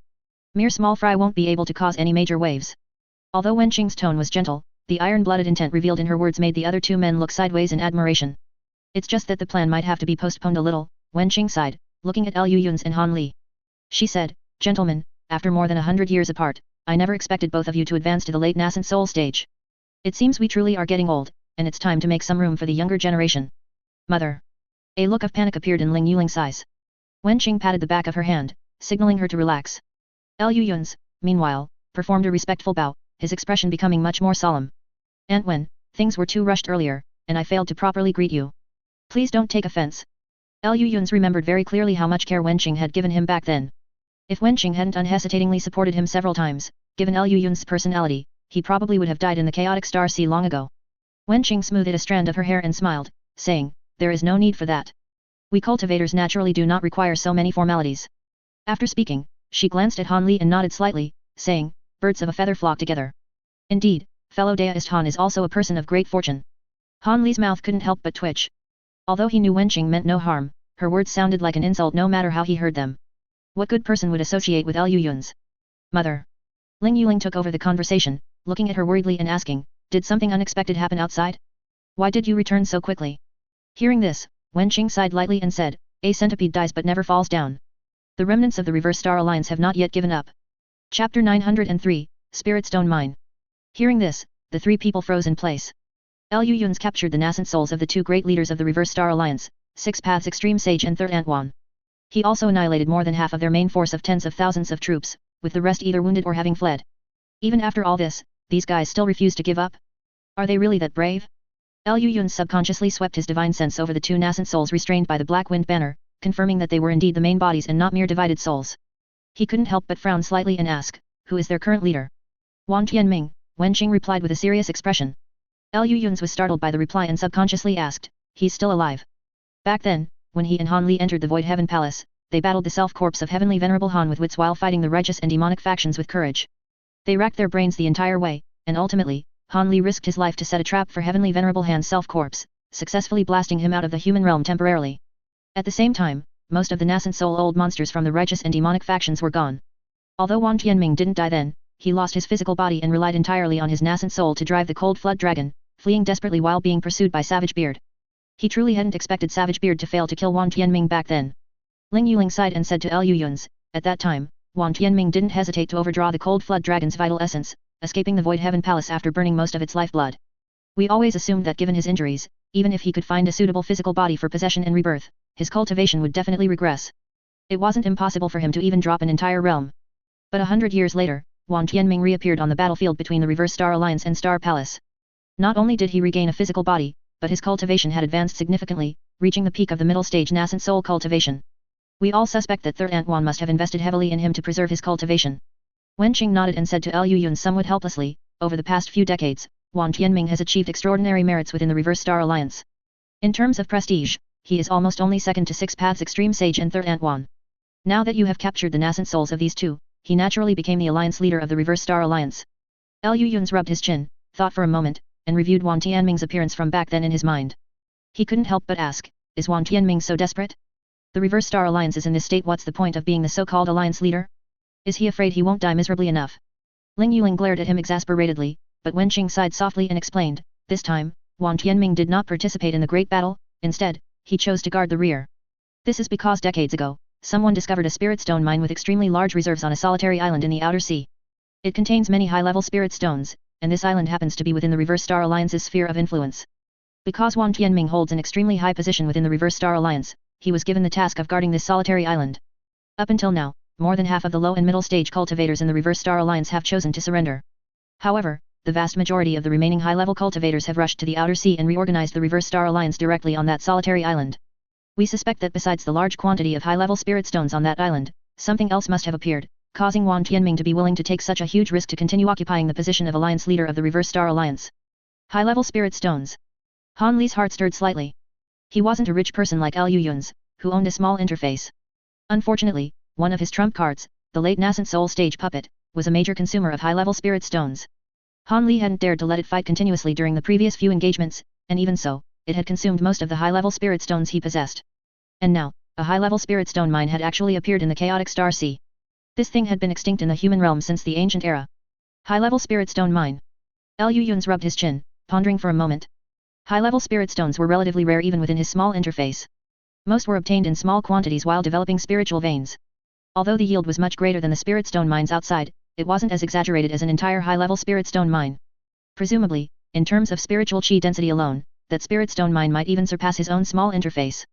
Mere small fry won't be able to cause any major waves." Although Wenqing's tone was gentle, the iron-blooded intent revealed in her words made the other two men look sideways in admiration. "It's just that the plan might have to be postponed a little," Wenqing sighed, looking at Liu Yun's and Han Li. She said, "Gentlemen, after more than 100 years apart, I never expected both of you to advance to the late nascent soul stage. It seems we truly are getting old, and it's time to make some room for the younger generation. Mother." A look of panic appeared in Ling Yuling's eyes. Wenqing patted the back of her hand, signaling her to relax. Liu Yun's, meanwhile, performed a respectful bow, his expression becoming much more solemn. "Aunt Wen, things were too rushed earlier, and I failed to properly greet you. Please don't take offense." Liu Yun's remembered very clearly how much care Wenqing had given him back then. If Wenqing hadn't unhesitatingly supported him several times, given Liu Yun's personality, he probably would have died in the chaotic star sea long ago. Wenqing smoothed a strand of her hair and smiled, saying, "There is no need for that. We cultivators naturally do not require so many formalities." After speaking, she glanced at Han Li and nodded slightly, saying, "Birds of a feather flock together. Indeed, fellow deist Han is also a person of great fortune." Han Li's mouth couldn't help but twitch. Although he knew Wenqing meant no harm, her words sounded like an insult no matter how he heard them. What good person would associate with Liu Yun's mother? Ling Yuling took over the conversation, looking at her worriedly and asking, "Did something unexpected happen outside? Why did you return so quickly?" Hearing this, Wenqing sighed lightly and said, "A centipede dies but never falls down. The remnants of the Reverse Star Alliance have not yet given up." Chapter 903, Spirit Stone Mine. Hearing this, the three people froze in place. Liu Yun's captured the nascent souls of the two great leaders of the Reverse Star Alliance, Six Paths Extreme Sage and Third Antwan. He also annihilated more than half of their main force of tens of thousands of troops, with the rest either wounded or having fled. Even after all this, these guys still refuse to give up? Are they really that brave? Liu Yun subconsciously swept his divine sense over the two nascent souls restrained by the Black Wind banner, confirming that they were indeed the main bodies and not mere divided souls. He couldn't help but frown slightly and ask, "Who is their current leader?" "Wang Tianming," Wenqing replied with a serious expression. Liu Yun was startled by the reply and subconsciously asked, "He's still alive?" Back then, when he and Han Li entered the Void Heaven Palace, they battled the self-corpse of Heavenly Venerable Han with wits while fighting the righteous and demonic factions with courage. They racked their brains the entire way, and ultimately, Han Li risked his life to set a trap for Heavenly Venerable Han's self-corpse, successfully blasting him out of the human realm temporarily. At the same time, most of the nascent soul old monsters from the righteous and demonic factions were gone. Although Wang Tianming didn't die then, he lost his physical body and relied entirely on his nascent soul to drive the Cold Flood Dragon, fleeing desperately while being pursued by Savage Beard. He truly hadn't expected Savage Beard to fail to kill Wang Tianming back then. Ling Yuling sighed and said to Liu Yun's, "At that time, Wang Tianming didn't hesitate to overdraw the Cold Flood Dragon's vital essence, escaping the Void Heaven Palace after burning most of its lifeblood. We always assumed that given his injuries, even if he could find a suitable physical body for possession and rebirth, his cultivation would definitely regress. It wasn't impossible for him to even drop an entire realm. But 100 years later, Wang Tianming reappeared on the battlefield between the Reverse Star Alliance and Star Palace. Not only did he regain a physical body, but his cultivation had advanced significantly, reaching the peak of the middle stage nascent soul cultivation. We all suspect that Third Antwan must have invested heavily in him to preserve his cultivation." Wenqing nodded and said to Liu Yun somewhat helplessly, "Over the past few decades, Wang Tianming has achieved extraordinary merits within the Reverse Star Alliance. In terms of prestige, he is almost only second to Six Paths Extreme Sage and Third Antwan. Now that you have captured the nascent souls of these two, he naturally became the alliance leader of the Reverse Star Alliance." Liu Yun rubbed his chin, thought for a moment, and reviewed Wang Tianming's appearance from back then in his mind. He couldn't help but ask, "Is Wang Tianming so desperate? The Reverse Star Alliance is in this state, what's the point of being the so-called alliance leader? Is he afraid he won't die miserably enough?" Ling Yuling glared at him exasperatedly, but Wenqing sighed softly and explained, "This time, Wang Tianming did not participate in the great battle, instead, he chose to guard the rear. This is because decades ago, someone discovered a spirit stone mine with extremely large reserves on a solitary island in the outer sea. It contains many high-level spirit stones, and this island happens to be within the Reverse Star Alliance's sphere of influence. Because Wang Tianming holds an extremely high position within the Reverse Star Alliance, he was given the task of guarding this solitary island. Up until now, more than half of the low and middle stage cultivators in the Reverse Star Alliance have chosen to surrender. However, the vast majority of the remaining high-level cultivators have rushed to the outer sea and reorganized the Reverse Star Alliance directly on that solitary island. We suspect that besides the large quantity of high-level spirit stones on that island, something else must have appeared, causing Wang Tianming to be willing to take such a huge risk to continue occupying the position of alliance leader of the Reverse Star Alliance. High-level spirit stones. Han Li's heart stirred slightly. He wasn't a rich person like Liu Yun's, who owned a small interface. Unfortunately, one of his trump cards, the late nascent soul stage puppet, was a major consumer of high-level spirit stones. Han Li hadn't dared to let it fight continuously during the previous few engagements, and even so, it had consumed most of the high-level spirit stones he possessed. And now, a high-level spirit stone mine had actually appeared in the chaotic star sea. This thing had been extinct in the human realm since the ancient era. High-level spirit stone mine. Liu Yun's rubbed his chin, pondering for a moment. High-level spirit stones were relatively rare even within his small interface. Most were obtained in small quantities while developing spiritual veins. Although the yield was much greater than the spirit stone mines outside, it wasn't as exaggerated as an entire high-level spirit stone mine. Presumably, in terms of spiritual chi density alone, that spirit stone mine might even surpass his own small interface.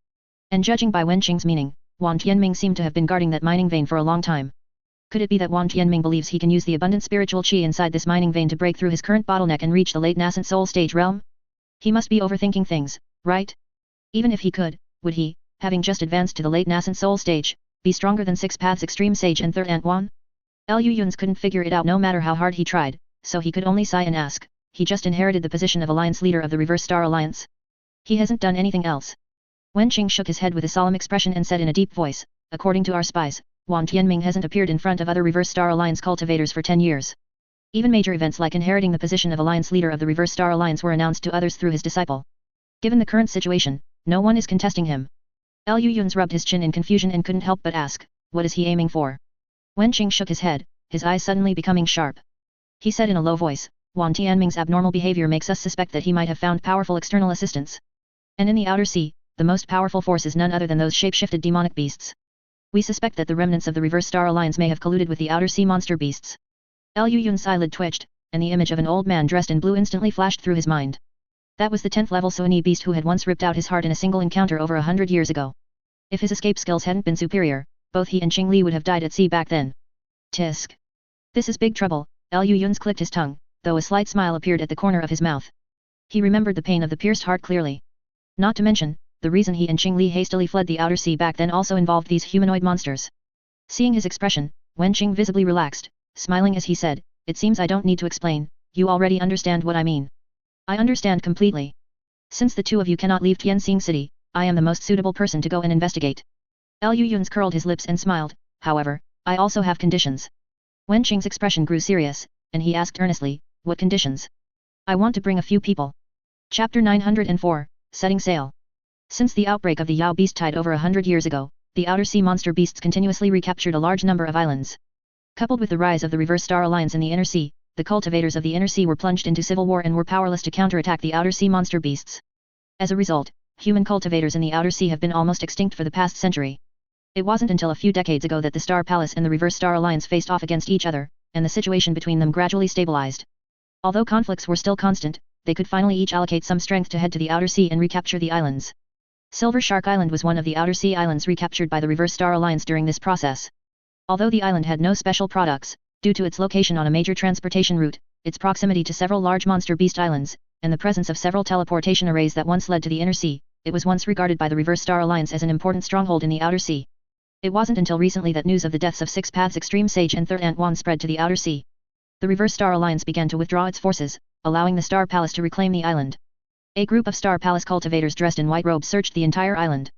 And judging by Wen Qing's meaning, Wang Tianming seemed to have been guarding that mining vein for a long time. Could it be that Wang Tianming believes he can use the abundant spiritual chi inside this mining vein to break through his current bottleneck and reach the late nascent soul stage realm? He must be overthinking things, right? Even if he could, would he, having just advanced to the late nascent soul stage, be stronger than Six Paths Extreme Sage and Third Ant Wan? Liu Yun's couldn't figure it out no matter how hard he tried, so he could only sigh and ask, he just inherited the position of Alliance Leader of the Reverse Star Alliance. He hasn't done anything else. Wen Qing shook his head with a solemn expression and said in a deep voice, according to our spies, Wang Tianming hasn't appeared in front of other Reverse Star Alliance cultivators for 10 years. Even major events like inheriting the position of Alliance Leader of the Reverse Star Alliance were announced to others through his disciple. Given the current situation, no one is contesting him. Liu Yun's rubbed his chin in confusion and couldn't help but ask, what is he aiming for? Wen Qing shook his head, his eyes suddenly becoming sharp. He said in a low voice, Wang Tianming's abnormal behavior makes us suspect that he might have found powerful external assistance. And in the outer sea, the most powerful force is none other than those shape-shifted demonic beasts. We suspect that the remnants of the Reverse Star Alliance may have colluded with the outer sea monster beasts. Liu Yun's eyelid twitched, and the image of an old man dressed in blue instantly flashed through his mind. That was the 10th level Suani beast who had once ripped out his heart in a single encounter over 100 years ago. If his escape skills hadn't been superior, both he and Qing Li would have died at sea back then. Tisk. This is big trouble, Liu Yun's clicked his tongue, though a slight smile appeared at the corner of his mouth. He remembered the pain of the pierced heart clearly. Not to mention, the reason he and Qing Li hastily fled the outer sea back then also involved these humanoid monsters. Seeing his expression, Wen Qing visibly relaxed, smiling as he said, it seems I don't need to explain, you already understand what I mean. I understand completely. Since the two of you cannot leave Tianxing City, I am the most suitable person to go and investigate. Liu Yun's curled his lips and smiled, however, I also have conditions. Wen Qing's expression grew serious, and he asked earnestly, what conditions? I want to bring a few people. Chapter 904, Setting Sail. Since the outbreak of the Yao Beast Tide over 100 years ago, the outer sea monster beasts continuously recaptured a large number of islands. Coupled with the rise of the Reverse Star Alliance in the inner sea, the cultivators of the inner sea were plunged into civil war and were powerless to counterattack the outer sea monster beasts. As a result, human cultivators in the outer sea have been almost extinct for the past century. It wasn't until a few decades ago that the Star Palace and the Reverse Star Alliance faced off against each other, and the situation between them gradually stabilized. Although conflicts were still constant, they could finally each allocate some strength to head to the outer sea and recapture the islands. Silver Shark Island was one of the outer sea islands recaptured by the Reverse Star Alliance during this process. Although the island had no special products, due to its location on a major transportation route, its proximity to several large monster beast islands, and the presence of several teleportation arrays that once led to the inner sea, it was once regarded by the Reverse Star Alliance as an important stronghold in the outer sea. It wasn't until recently that news of the deaths of Six Paths Extreme Sage and Third Ant Wan spread to the outer sea. The Reverse Star Alliance began to withdraw its forces, allowing the Star Palace to reclaim the island. A group of Star Palace cultivators dressed in white robes searched the entire island.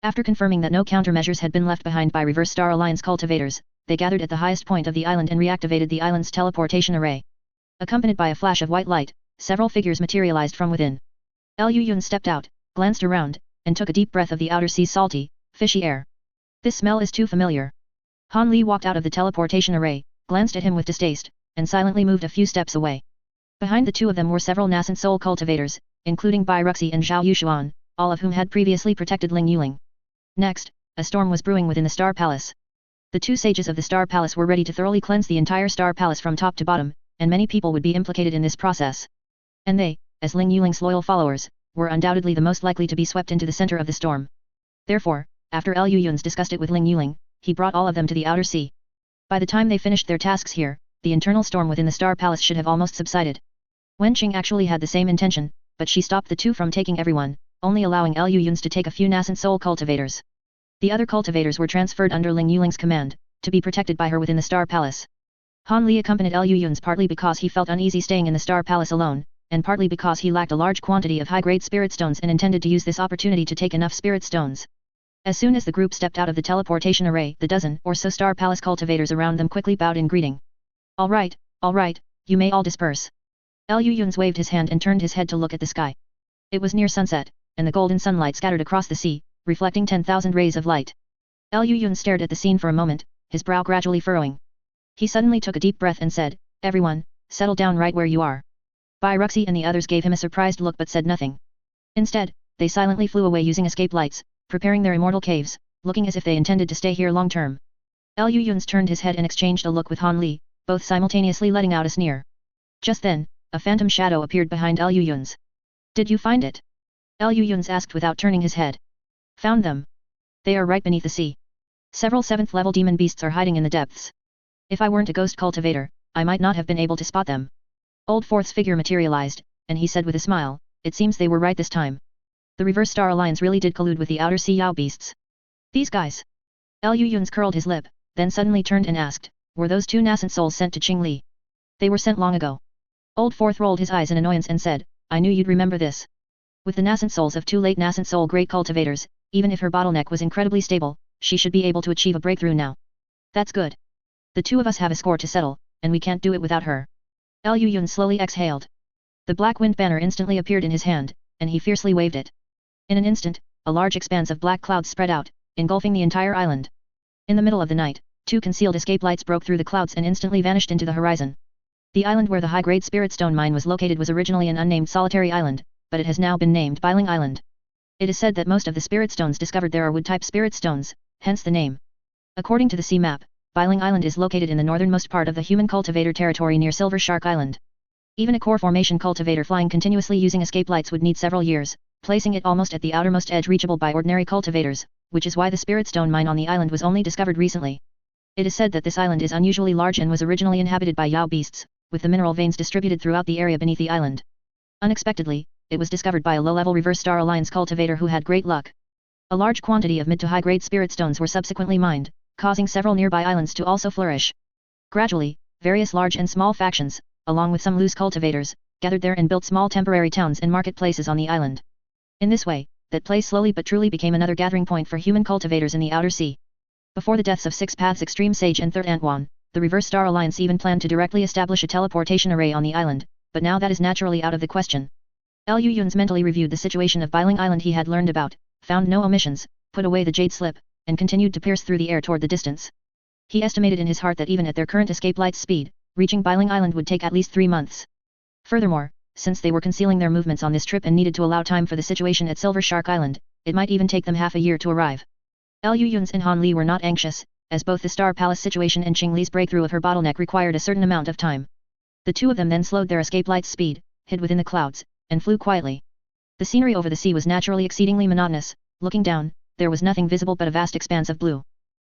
After confirming that no countermeasures had been left behind by Reverse Star Alliance cultivators, they gathered at the highest point of the island and reactivated the island's teleportation array. Accompanied by a flash of white light, several figures materialized from within. Liu Yun stepped out, glanced around, and took a deep breath of the outer sea's salty, fishy air. This smell is too familiar. Han Li walked out of the teleportation array, glanced at him with distaste, and silently moved a few steps away. Behind the two of them were several nascent soul cultivators, including Bai Ruxi and Zhao Yushuan, all of whom had previously protected Ling Yuling. Next, a storm was brewing within the Star Palace. The two sages of the Star Palace were ready to thoroughly cleanse the entire Star Palace from top to bottom, and many people would be implicated in this process. And they, as Ling Yuling's loyal followers, were undoubtedly the most likely to be swept into the center of the storm. Therefore, after Liu Yun's discussed it with Ling Yuling, he brought all of them to the outer sea. By the time they finished their tasks here, the internal storm within the Star Palace should have almost subsided. Wen Qing actually had the same intention, but she stopped the two from taking everyone, only allowing Liu Yun's to take a few nascent soul cultivators. The other cultivators were transferred under Ling Yuling's command, to be protected by her within the Star Palace. Han Li accompanied Liu Yun's partly because he felt uneasy staying in the Star Palace alone, and partly because he lacked a large quantity of high-grade spirit stones and intended to use this opportunity to take enough spirit stones. As soon as the group stepped out of the teleportation array, the dozen or so Star Palace cultivators around them quickly bowed in greeting. All right, you may all disperse. Liu Yun's waved his hand and turned his head to look at the sky. It was near sunset, and the golden sunlight scattered across the sea, reflecting 10,000 rays of light. Liu Yun stared at the scene for a moment, his brow gradually furrowing. He suddenly took a deep breath and said, "Everyone, settle down right where you are." Bai Ruxi and the others gave him a surprised look but said nothing. Instead, they silently flew away using escape lights, preparing their immortal caves, looking as if they intended to stay here long term. Liu Yun's turned his head and exchanged a look with Han Li, both simultaneously letting out a sneer. Just then, a phantom shadow appeared behind Liu Yun's. "Did you find it?" Liu Yun's asked without turning his head. "Found them. They are right beneath the sea. Several 7th level demon beasts are hiding in the depths. If I weren't a ghost cultivator, I might not have been able to spot them." Old Fourth's figure materialized, and he said with a smile, "It seems they were right this time. The Reverse Star Alliance really did collude with the Outer Sea Yao beasts. These guys." Liu Yun's curled his lip, then suddenly turned and asked, "Were those 2 nascent souls sent to Qing Li?" "They were sent long ago." Old Fourth rolled his eyes in annoyance and said, "I knew you'd remember this. With the nascent souls of 2 late nascent soul great cultivators, even if her bottleneck was incredibly stable, she should be able to achieve a breakthrough now. That's good. The 2 of us have a score to settle, and we can't do it without her." Liu Yun slowly exhaled. The black wind banner instantly appeared in his hand, and he fiercely waved it. In an instant, a large expanse of black clouds spread out, engulfing the entire island. In the middle of the night, 2 concealed escape lights broke through the clouds and instantly vanished into the horizon. The island where the high-grade spirit stone mine was located was originally an unnamed solitary island, but it has now been named Biling Island. It is said that most of the spirit stones discovered there are wood-type spirit stones, hence the name. According to the sea map, Biling Island is located in the northernmost part of the human cultivator territory near Silver Shark Island. Even a core formation cultivator flying continuously using escape lights would need several years, placing it almost at the outermost edge reachable by ordinary cultivators, which is why the spirit stone mine on the island was only discovered recently. It is said that this island is unusually large and was originally inhabited by Yao beasts, with the mineral veins distributed throughout the area beneath the island. Unexpectedly, it was discovered by a low-level Reverse Star Alliance cultivator who had great luck. A large quantity of mid to high-grade spirit stones were subsequently mined, causing several nearby islands to also flourish. Gradually, various large and small factions, along with some loose cultivators, gathered there and built small temporary towns and marketplaces on the island. In this way, that place slowly but truly became another gathering point for human cultivators in the outer sea. Before the deaths of 6 Paths Extreme Sage and Third Antwan, the Reverse Star Alliance even planned to directly establish a teleportation array on the island, but now that is naturally out of the question. Liu Yun's mentally reviewed the situation of Biling Island he had learned about, found no omissions, put away the jade slip, and continued to pierce through the air toward the distance. He estimated in his heart that even at their current escape light speed, reaching Biling Island would take at least 3 months. Furthermore, since they were concealing their movements on this trip and needed to allow time for the situation at Silver Shark Island, it might even take them half a year to arrive. Liu Yun's and Han Li were not anxious, as both the Star Palace situation and Qing Li's breakthrough of her bottleneck required a certain amount of time. The 2 of them then slowed their escape light's speed, hid within the clouds, and flew quietly. The scenery over the sea was naturally exceedingly monotonous. Looking down, there was nothing visible but a vast expanse of blue.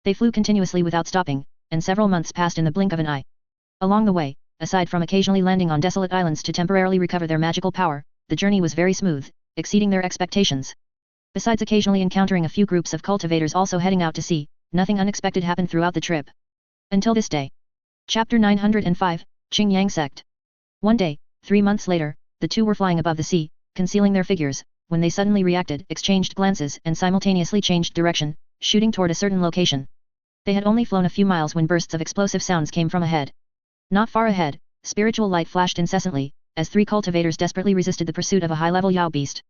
They flew continuously without stopping, and several months passed in the blink of an eye. Along the way, aside from occasionally landing on desolate islands to temporarily recover their magical power, the journey was very smooth, exceeding their expectations. Besides occasionally encountering a few groups of cultivators also heading out to sea, nothing unexpected happened throughout the trip. Until this day. Chapter 905, Qing Yang Sect. One day, 3 months later, the 2 were flying above the sea, concealing their figures, when they suddenly reacted, exchanged glances and simultaneously changed direction, shooting toward a certain location. They had only flown a few miles when bursts of explosive sounds came from ahead. Not far ahead, spiritual light flashed incessantly, as 3 cultivators desperately resisted the pursuit of a high-level Yao beast.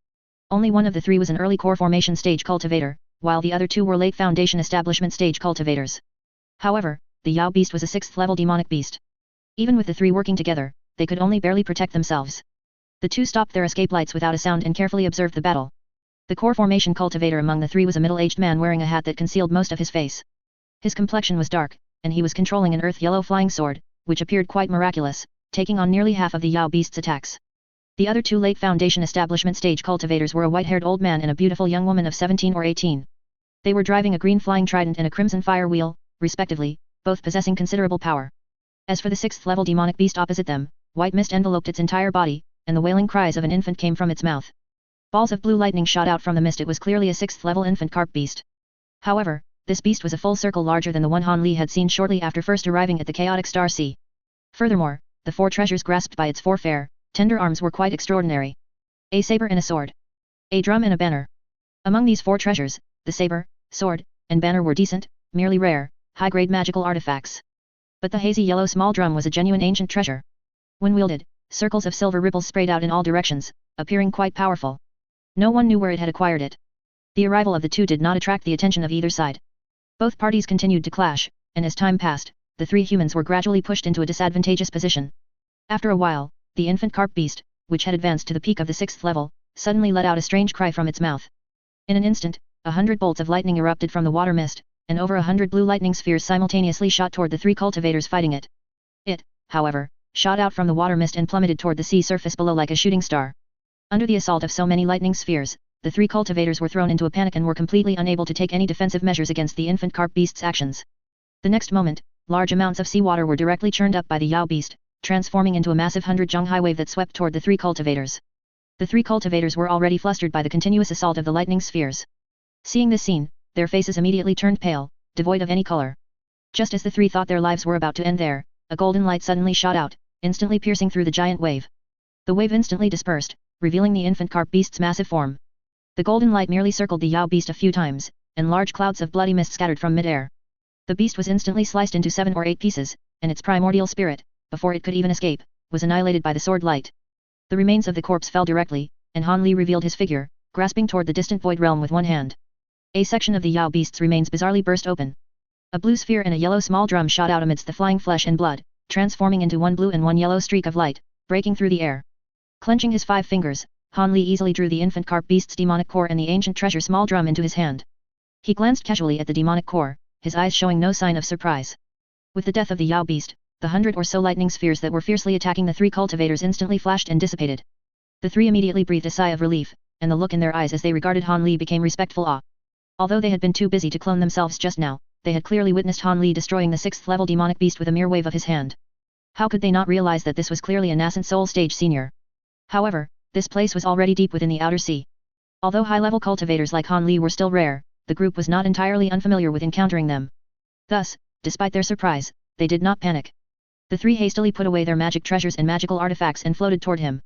Only one of the 3 was an early core formation stage cultivator, while the other 2 were late foundation establishment stage cultivators. However, the Yao beast was a 6th level demonic beast. Even with the 3 working together, they could only barely protect themselves. The 2 stopped their escape lights without a sound and carefully observed the battle. The core formation cultivator among the 3 was a middle-aged man wearing a hat that concealed most of his face. His complexion was dark, and he was controlling an earth-yellow flying sword, which appeared quite miraculous, taking on nearly half of the Yao beast's attacks. The other 2 late foundation establishment stage cultivators were a white-haired old man and a beautiful young woman of 17 or 18. They were driving a green flying trident and a crimson fire wheel, respectively, both possessing considerable power. As for the 6th level demonic beast opposite them, white mist enveloped its entire body, and the wailing cries of an infant came from its mouth. Balls of blue lightning shot out from the mist. It was clearly a 6th level infant carp beast. However, this beast was a full circle larger than the one Han Li had seen shortly after first arriving at the chaotic Star Sea. Furthermore, the 4 treasures grasped by its 4 fair, tender arms were quite extraordinary. A saber and a sword. A drum and a banner. Among these 4 treasures, the saber, sword, and banner were decent, merely rare, high-grade magical artifacts. But the hazy yellow small drum was a genuine ancient treasure. When wielded, circles of silver ripples sprayed out in all directions, appearing quite powerful. No one knew where it had acquired it. The arrival of the two did not attract the attention of either side. Both parties continued to clash, and as time passed, the three humans were gradually pushed into a disadvantageous position. After a while, the infant carp beast, which had advanced to the peak of the 6th level, suddenly let out a strange cry from its mouth. In an instant, 100 bolts of lightning erupted from the water mist, and over 100 blue lightning spheres simultaneously shot toward the three cultivators fighting it. It, however, shot out from the water mist and plummeted toward the sea surface below like a shooting star. Under the assault of so many lightning spheres, the three cultivators were thrown into a panic and were completely unable to take any defensive measures against the infant carp beast's actions. The next moment, large amounts of seawater were directly churned up by the Yao beast, transforming into a massive 100-Zhonghai wave that swept toward the three cultivators. The three cultivators were already flustered by the continuous assault of the lightning spheres. Seeing this scene, their faces immediately turned pale, devoid of any color. Just as the three thought their lives were about to end there, a golden light suddenly shot out, instantly piercing through the giant wave. The wave instantly dispersed, revealing the infant carp beast's massive form. The golden light merely circled the Yao beast a few times, and large clouds of bloody mist scattered from mid-air. The beast was instantly sliced into 7 or 8 pieces, and its primordial spirit, before it could even escape, was annihilated by the sword light. The remains of the corpse fell directly, and Han Li revealed his figure, grasping toward the distant void realm with one hand. A section of the Yao beast's remains bizarrely burst open. A blue sphere and a yellow small drum shot out amidst the flying flesh and blood, transforming into one blue and one yellow streak of light, breaking through the air. Clenching his 5 fingers, Han Li easily drew the infant carp beast's demonic core and the ancient treasure small drum into his hand. He glanced casually at the demonic core, his eyes showing no sign of surprise. With the death of the Yao beast, the 100 or so lightning spheres that were fiercely attacking the three cultivators instantly flashed and dissipated. The three immediately breathed a sigh of relief, and the look in their eyes as they regarded Han Li became respectful awe. Although they had been too busy to clone themselves just now, they had clearly witnessed Han Li destroying the 6th level demonic beast with a mere wave of his hand. How could they not realize that this was clearly a nascent soul stage senior? However, this place was already deep within the outer sea. Although high-level cultivators like Han Li were still rare, the group was not entirely unfamiliar with encountering them. Thus, despite their surprise, they did not panic. The three hastily put away their magic treasures and magical artifacts and floated toward him.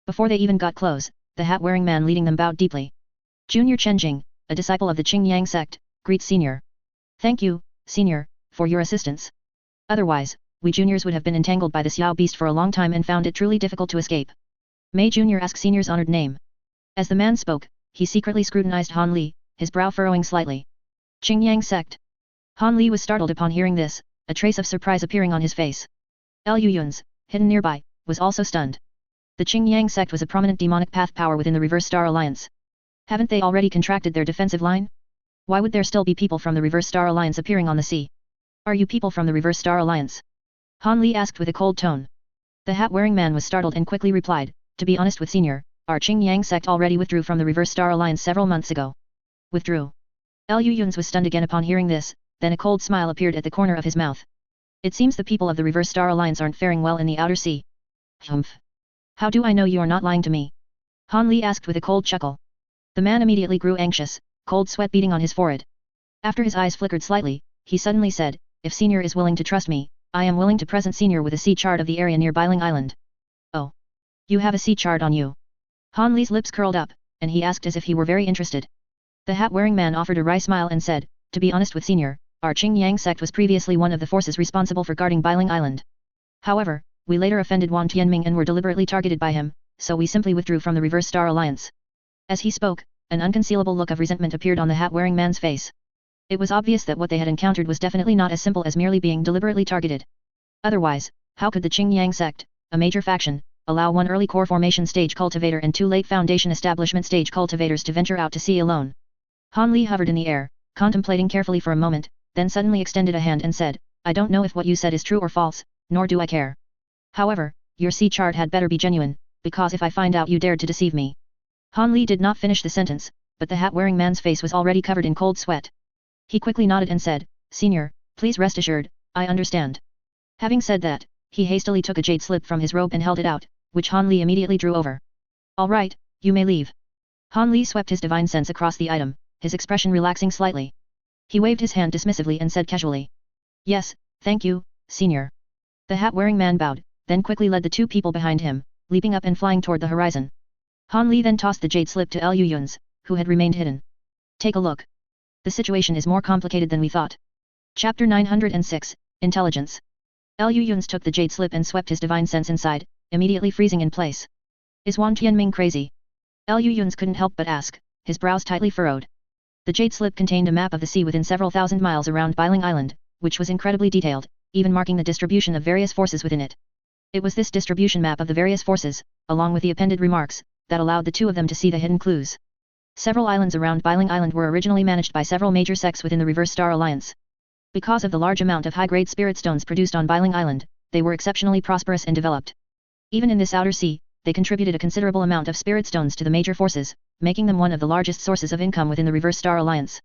Before they even got close, the hat-wearing man leading them bowed deeply. Junior Chenjing, a disciple of the Qingyang sect, greets Senior. Thank you, Senior, for your assistance. Otherwise, we juniors would have been entangled by this Yao beast for a long time and found it truly difficult to escape. May Junior ask Senior's honored name. As the man spoke, he secretly scrutinized Han Li, his brow furrowing slightly. Qingyang sect. Han Li was startled upon hearing this, a trace of surprise appearing on his face. Liu Yun's, hidden nearby, was also stunned. The Qingyang sect was a prominent demonic path power within the Reverse Star Alliance. Haven't they already contracted their defensive line? Why would there still be people from the Reverse Star Alliance appearing on the sea? Are you people from the Reverse Star Alliance? Han Li asked with a cold tone. The hat-wearing man was startled and quickly replied, to be honest with Senior, our Qingyang sect already withdrew from the Reverse Star Alliance several months ago. Withdrew. Liu Yun's was stunned again upon hearing this, then a cold smile appeared at the corner of his mouth. It seems the people of the Reverse Star Alliance aren't faring well in the outer sea. Humph. How do I know you are not lying to me? Han Li asked with a cold chuckle. The man immediately grew anxious, cold sweat beading on his forehead. After his eyes flickered slightly, he suddenly said, if Senior is willing to trust me, I am willing to present Senior with a sea chart of the area near Biling Island. Oh. You have a sea chart on you. Han Li's lips curled up, and he asked as if he were very interested. The hat-wearing man offered a wry smile and said, to be honest with Senior, our Qingyang sect was previously one of the forces responsible for guarding Biling Island. However, we later offended Wang Tianming and were deliberately targeted by him, so we simply withdrew from the Reverse Star Alliance. As he spoke, an unconcealable look of resentment appeared on the hat-wearing man's face. It was obvious that what they had encountered was definitely not as simple as merely being deliberately targeted. Otherwise, how could the Qingyang sect, a major faction, allow one early core formation stage cultivator and two late foundation establishment stage cultivators to venture out to sea alone? Han Li hovered in the air, contemplating carefully for a moment, then suddenly extended a hand and said, I don't know if what you said is true or false, nor do I care. However, your sea chart had better be genuine, because if I find out you dared to deceive me. Han Li did not finish the sentence, but the hat-wearing man's face was already covered in cold sweat. He quickly nodded and said, Senior, please rest assured, I understand. Having said that, he hastily took a jade slip from his robe and held it out, which Han Li immediately drew over. All right, you may leave. Han Li swept his divine sense across the item, his expression relaxing slightly. He waved his hand dismissively and said casually. Yes, thank you, Senior. The hat-wearing man bowed, then quickly led the two people behind him, leaping up and flying toward the horizon. Han Li then tossed the jade slip to Liu Yun's, who had remained hidden. Take a look. The situation is more complicated than we thought. Chapter 906, Intelligence. Liu Yun's took the jade slip and swept his divine sense inside, immediately freezing in place. Is Wang Tianming crazy? Lu Yun's couldn't help but ask, his brows tightly furrowed. The jade slip contained a map of the sea within several thousand miles around Biling Island, which was incredibly detailed, even marking the distribution of various forces within it. It was this distribution map of the various forces, along with the appended remarks, that allowed the two of them to see the hidden clues. Several islands around Biling Island were originally managed by several major sects within the Reverse Star Alliance. Because of the large amount of high-grade spirit stones produced on Biling Island, they were exceptionally prosperous and developed. Even in this outer sea, they contributed a considerable amount of spirit stones to the major forces, making them one of the largest sources of income within the Reverse Star Alliance.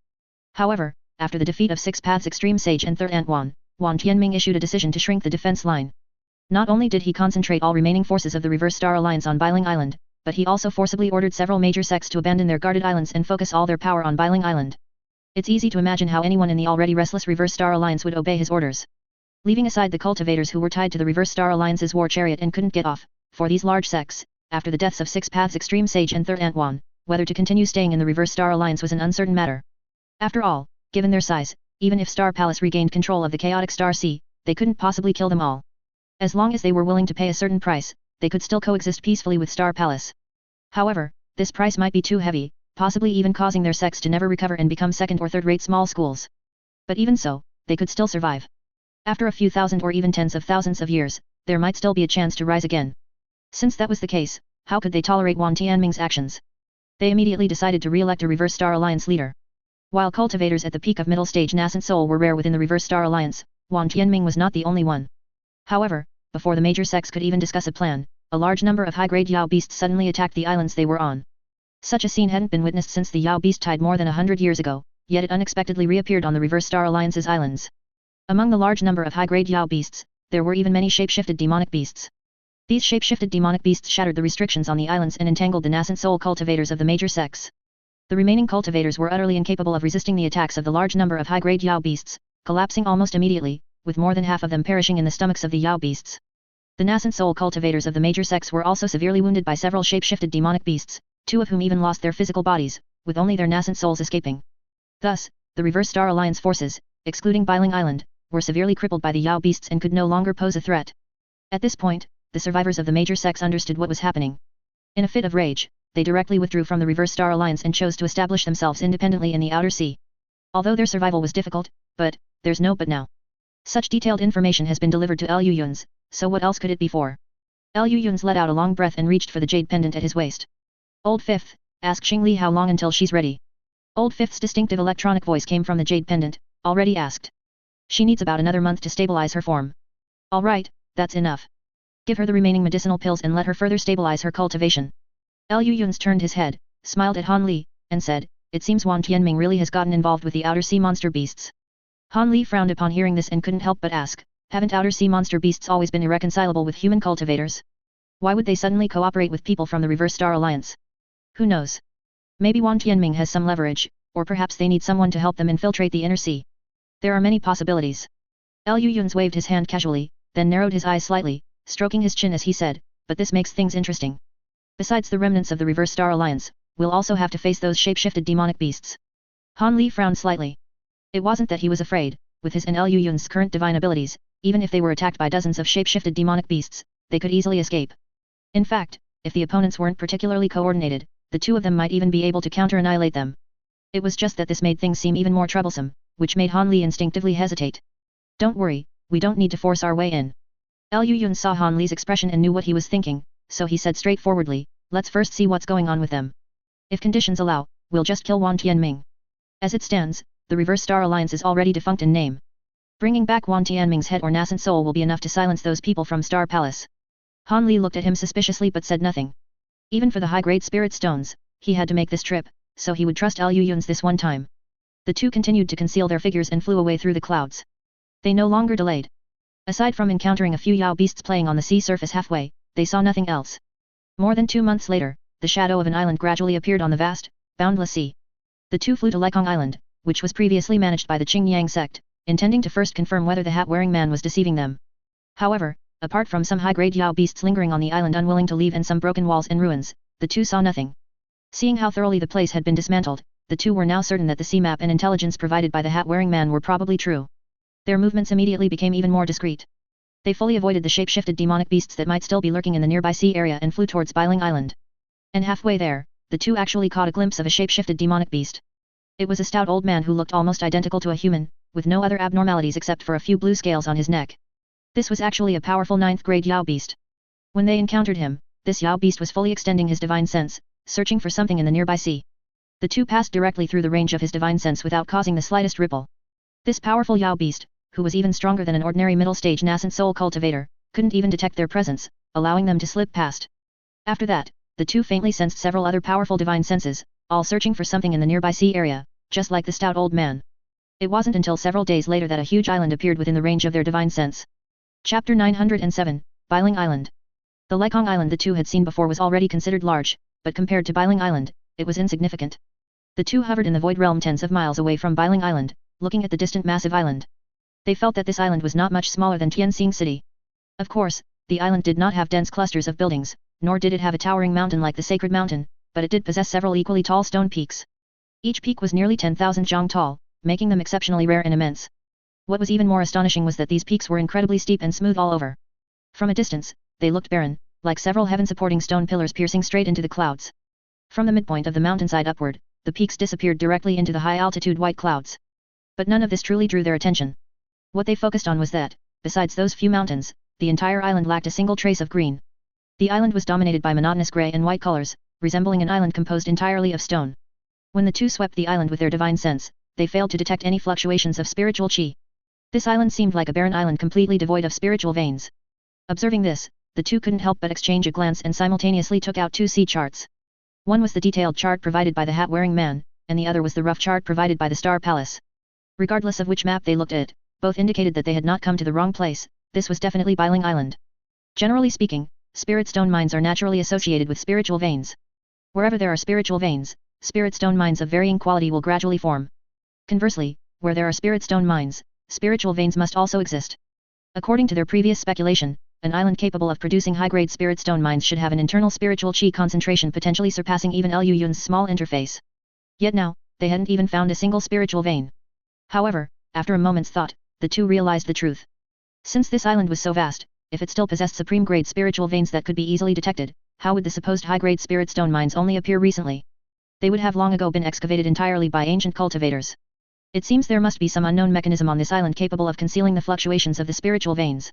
However, after the defeat of Six Paths Extreme Sage and Third Ant Wan Tianming issued a decision to shrink the defense line. Not only did he concentrate all remaining forces of the Reverse Star Alliance on Biling Island, but he also forcibly ordered several major sects to abandon their guarded islands and focus all their power on Biling Island. It's easy to imagine how anyone in the already restless Reverse Star Alliance would obey his orders. Leaving aside the cultivators who were tied to the Reverse Star Alliance's war chariot and couldn't get off, for these large sects, after the deaths of Six Paths Extreme Sage and Third Ant Wan, whether to continue staying in the Reverse Star Alliance was an uncertain matter. After all, given their size, even if Star Palace regained control of the chaotic Star Sea, they couldn't possibly kill them all. As long as they were willing to pay a certain price, they could still coexist peacefully with Star Palace. However, this price might be too heavy, possibly even causing their sects to never recover and become second or third-rate small schools. But even so, they could still survive. After a few thousand or even tens of thousands of years, there might still be a chance to rise again. Since that was the case, how could they tolerate Wan Tianming's actions? They immediately decided to re-elect a Reverse Star Alliance leader. While cultivators at the peak of middle stage nascent soul were rare within the Reverse Star Alliance, Wan Tianming was not the only one. However, before the major sects could even discuss a plan, a large number of high-grade Yao beasts suddenly attacked the islands they were on. Such a scene hadn't been witnessed since the Yao beast died more than 100 years ago, yet it unexpectedly reappeared on the Reverse Star Alliance's islands. Among the large number of high-grade Yao beasts, there were even many shape-shifted demonic beasts. These shape-shifted demonic beasts shattered the restrictions on the islands and entangled the nascent soul cultivators of the major sects. The remaining cultivators were utterly incapable of resisting the attacks of the large number of high-grade Yao beasts, collapsing almost immediately, with more than half of them perishing in the stomachs of the Yao beasts. The nascent soul cultivators of the major sects were also severely wounded by several shape-shifted demonic beasts, two of whom even lost their physical bodies, with only their nascent souls escaping. Thus, the Reverse Star Alliance forces, excluding Biling Island, were severely crippled by the Yao beasts and could no longer pose a threat. At this point, the survivors of the major sects understood what was happening. In a fit of rage, they directly withdrew from the Reverse Star Alliance and chose to establish themselves independently in the outer sea. Although their survival was difficult, but, there's no but now. Such detailed information has been delivered to Lu Yun's, so what else could it be for? Lu Yun's let out a long breath and reached for the jade pendant at his waist. Old Fifth, ask Xingli how long until she's ready. Old Fifth's distinctive electronic voice came from the jade pendant, already asked. She needs about another month to stabilize her form. Alright, that's enough. Give her the remaining medicinal pills and let her further stabilize her cultivation. Lu Yun's turned his head, smiled at Han Li, and said, it seems Wan Tianming really has gotten involved with the outer sea monster beasts. Han Li frowned upon hearing this and couldn't help but ask, haven't outer sea monster beasts always been irreconcilable with human cultivators? Why would they suddenly cooperate with people from the Reverse Star Alliance? Who knows? Maybe Wan Tianming has some leverage, or perhaps they need someone to help them infiltrate the inner sea. There are many possibilities. Lu Yun's waved his hand casually, then narrowed his eyes slightly, stroking his chin as he said, but this makes things interesting. Besides the remnants of the Reverse Star Alliance, we'll also have to face those shape-shifted demonic beasts. Han Li frowned slightly. It wasn't that he was afraid, with his and Lu Yun's current divine abilities, even if they were attacked by dozens of shape-shifted demonic beasts, they could easily escape. In fact, if the opponents weren't particularly coordinated, the two of them might even be able to counter-annihilate them. It was just that this made things seem even more troublesome, which made Han Li instinctively hesitate. Don't worry, we don't need to force our way in. Lu Yun saw Han Li's expression and knew what he was thinking, so he said straightforwardly, let's first see what's going on with them. If conditions allow, we'll just kill Wan Tianming. As it stands, the Reverse Star Alliance is already defunct in name. Bringing back Wan Tianming's head or nascent soul will be enough to silence those people from Star Palace. Han Li looked at him suspiciously but said nothing. Even for the high-grade spirit stones, he had to make this trip, so he would trust Lu Yun's this one time. The two continued to conceal their figures and flew away through the clouds. They no longer delayed. Aside from encountering a few Yao beasts playing on the sea surface halfway, they saw nothing else. More than 2 months later, the shadow of an island gradually appeared on the vast, boundless sea. The two flew to Laikong Island, which was previously managed by the Qingyang sect, intending to first confirm whether the hat-wearing man was deceiving them. However, apart from some high-grade Yao beasts lingering on the island unwilling to leave and some broken walls and ruins, the two saw nothing. Seeing how thoroughly the place had been dismantled, the two were now certain that the sea map and intelligence provided by the hat-wearing man were probably true. Their movements immediately became even more discreet. They fully avoided the shape-shifted demonic beasts that might still be lurking in the nearby sea area and flew towards Biling Island. And halfway there, the two actually caught a glimpse of a shape-shifted demonic beast. It was a stout old man who looked almost identical to a human, with no other abnormalities except for a few blue scales on his neck. This was actually a powerful 9th grade Yao beast. When they encountered him, this Yao beast was fully extending his divine sense, searching for something in the nearby sea. The two passed directly through the range of his divine sense without causing the slightest ripple. This powerful Yao beast, who was even stronger than an ordinary middle-stage nascent soul cultivator, couldn't even detect their presence, allowing them to slip past. After that, the two faintly sensed several other powerful divine senses, all searching for something in the nearby sea area, just like the stout old man. It wasn't until several days later that a huge island appeared within the range of their divine sense. Chapter 907, Biling Island. The Lekong Island the two had seen before was already considered large, but compared to Biling Island, it was insignificant. The two hovered in the void realm tens of miles away from Biling Island, looking at the distant massive island. They felt that this island was not much smaller than Tianxing City. Of course, the island did not have dense clusters of buildings, nor did it have a towering mountain like the Sacred Mountain, but it did possess several equally tall stone peaks. Each peak was nearly 10,000 zhang tall, making them exceptionally rare and immense. What was even more astonishing was that these peaks were incredibly steep and smooth all over. From a distance, they looked barren, like several heaven-supporting stone pillars piercing straight into the clouds. From the midpoint of the mountainside upward, the peaks disappeared directly into the high-altitude white clouds. But none of this truly drew their attention. What they focused on was that, besides those few mountains, the entire island lacked a single trace of green. The island was dominated by monotonous gray and white colors, resembling an island composed entirely of stone. When the two swept the island with their divine sense, they failed to detect any fluctuations of spiritual qi. This island seemed like a barren island completely devoid of spiritual veins. Observing this, the two couldn't help but exchange a glance and simultaneously took out two sea charts. One was the detailed chart provided by the hat-wearing man, and the other was the rough chart provided by the Star Palace. Regardless of which map they looked at, both indicated that they had not come to the wrong place. This was definitely Biling Island. Generally speaking, spirit stone mines are naturally associated with spiritual veins. Wherever there are spiritual veins, spirit stone mines of varying quality will gradually form. Conversely, where there are spirit stone mines, spiritual veins must also exist. According to their previous speculation, an island capable of producing high-grade spirit stone mines should have an internal spiritual qi concentration potentially surpassing even Liu Yun's small interface. Yet now, they hadn't even found a single spiritual vein. However, after a moment's thought, the two realized the truth. Since this island was so vast, if it still possessed supreme-grade spiritual veins that could be easily detected, how would the supposed high-grade spirit stone mines only appear recently? They would have long ago been excavated entirely by ancient cultivators. It seems there must be some unknown mechanism on this island capable of concealing the fluctuations of the spiritual veins.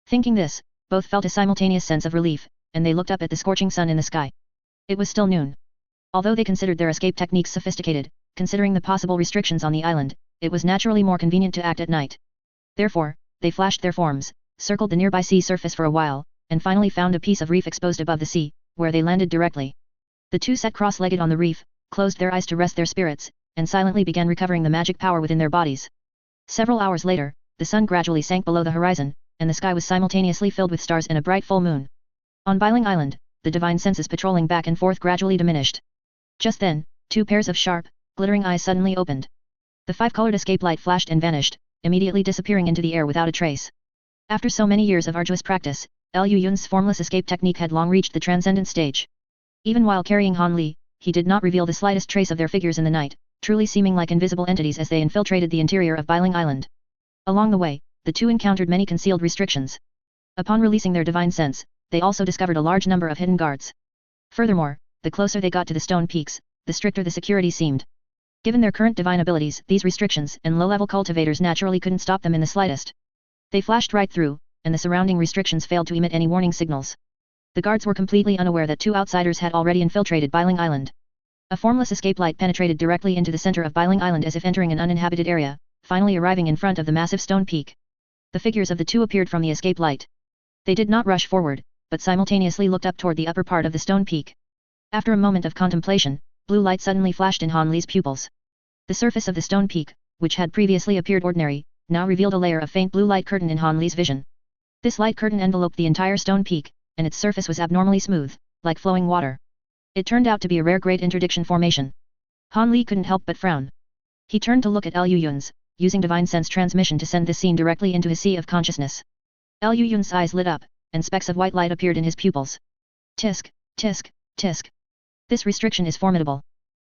Thinking this, both felt a simultaneous sense of relief, and they looked up at the scorching sun in the sky. It was still noon. Although they considered their escape techniques sophisticated, considering the possible restrictions on the island, it was naturally more convenient to act at night. Therefore, they flashed their forms, circled the nearby sea surface for a while, and finally found a piece of reef exposed above the sea, where they landed directly. The two sat cross-legged on the reef, closed their eyes to rest their spirits, and silently began recovering the magic power within their bodies. Several hours later, the sun gradually sank below the horizon, and the sky was simultaneously filled with stars and a bright full moon. On Biling Island, the divine senses patrolling back and forth gradually diminished. Just then, two pairs of sharp, glittering eyes suddenly opened. The five-colored escape light flashed and vanished, immediately disappearing into the air without a trace. After so many years of arduous practice, Liu Yun's formless escape technique had long reached the transcendent stage. Even while carrying Han Li, he did not reveal the slightest trace of their figures in the night, truly seeming like invisible entities as they infiltrated the interior of Biling Island. Along the way, the two encountered many concealed restrictions. Upon releasing their divine sense, they also discovered a large number of hidden guards. Furthermore, the closer they got to the stone peaks, the stricter the security seemed. Given their current divine abilities, these restrictions and low-level cultivators naturally couldn't stop them in the slightest. They flashed right through, and the surrounding restrictions failed to emit any warning signals. The guards were completely unaware that two outsiders had already infiltrated Biling Island. A formless escape light penetrated directly into the center of Biling Island as if entering an uninhabited area, finally arriving in front of the massive stone peak. The figures of the two appeared from the escape light. They did not rush forward, but simultaneously looked up toward the upper part of the stone peak. After a moment of contemplation, blue light suddenly flashed in Han Li's pupils. The surface of the stone peak, which had previously appeared ordinary, now revealed a layer of faint blue light curtain in Han Li's vision. This light curtain enveloped the entire stone peak, and its surface was abnormally smooth, like flowing water. It turned out to be a rare great interdiction formation. Han Li couldn't help but frown. He turned to look at Liu Yun's, using divine sense transmission to send this scene directly into his sea of consciousness. Liu Yun's eyes lit up, and specks of white light appeared in his pupils. Tisk, tisk, tisk. This restriction is formidable.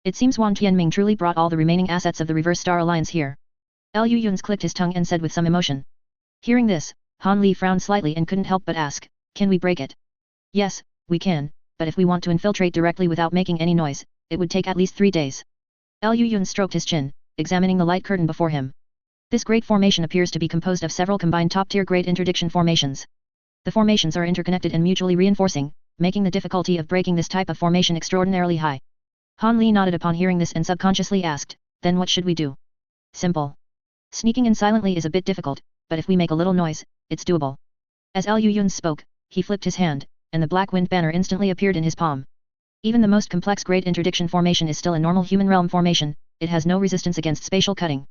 It seems Wang Tianming truly brought all the remaining assets of the Reverse Star Alliance here. Liu Yun's clicked his tongue and said with some emotion. Hearing this, Han Li frowned slightly and couldn't help but ask, can we break it? Yes, we can, but if we want to infiltrate directly without making any noise, it would take at least 3 days. Liu Yun stroked his chin, examining the light curtain before him. This great formation appears to be composed of several combined top-tier great interdiction formations. The formations are interconnected and mutually reinforcing, making the difficulty of breaking this type of formation extraordinarily high. Han Li nodded upon hearing this and subconsciously asked, then what should we do? Simple. Sneaking in silently is a bit difficult, but if we make a little noise, it's doable. As Liu Yun spoke, he flipped his hand, and the black wind banner instantly appeared in his palm. Even the most complex great interdiction formation is still a normal human realm formation, it has no resistance against spatial cutting.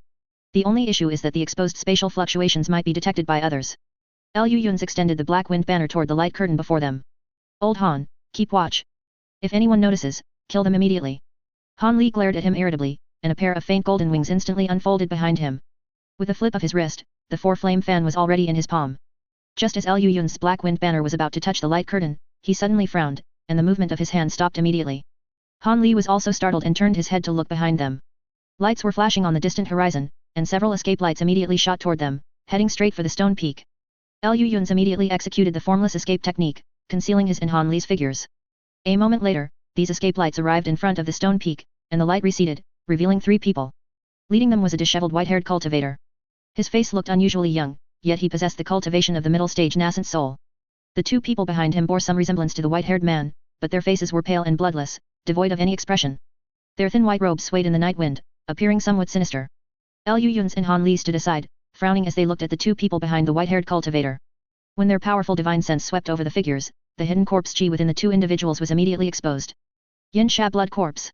The only issue is that the exposed spatial fluctuations might be detected by others. Liu Yun's extended the black wind banner toward the light curtain before them. Old Han, keep watch. If anyone notices, kill them immediately. Han Li glared at him irritably, and a pair of faint golden wings instantly unfolded behind him. With a flip of his wrist, the four-flame fan was already in his palm. Just as Liu Yun's black wind banner was about to touch the light curtain, he suddenly frowned, and the movement of his hand stopped immediately. Han Li was also startled and turned his head to look behind them. Lights were flashing on the distant horizon, and several escape lights immediately shot toward them, heading straight for the stone peak. Liu Yun's immediately executed the formless escape technique, concealing his and Han Li's figures. A moment later, these escape lights arrived in front of the stone peak, and the light receded, revealing 3 people. Leading them was a disheveled white-haired cultivator. His face looked unusually young, yet he possessed the cultivation of the middle-stage nascent soul. The 2 people behind him bore some resemblance to the white-haired man, but their faces were pale and bloodless, devoid of any expression. Their thin white robes swayed in the night wind, appearing somewhat sinister. Liu Yun's and Han Li stood aside, frowning as they looked at the 2 people behind the white-haired cultivator. When their powerful divine sense swept over the figures, the hidden corpse chi within the 2 individuals was immediately exposed. Yin Sha Blood Corpse.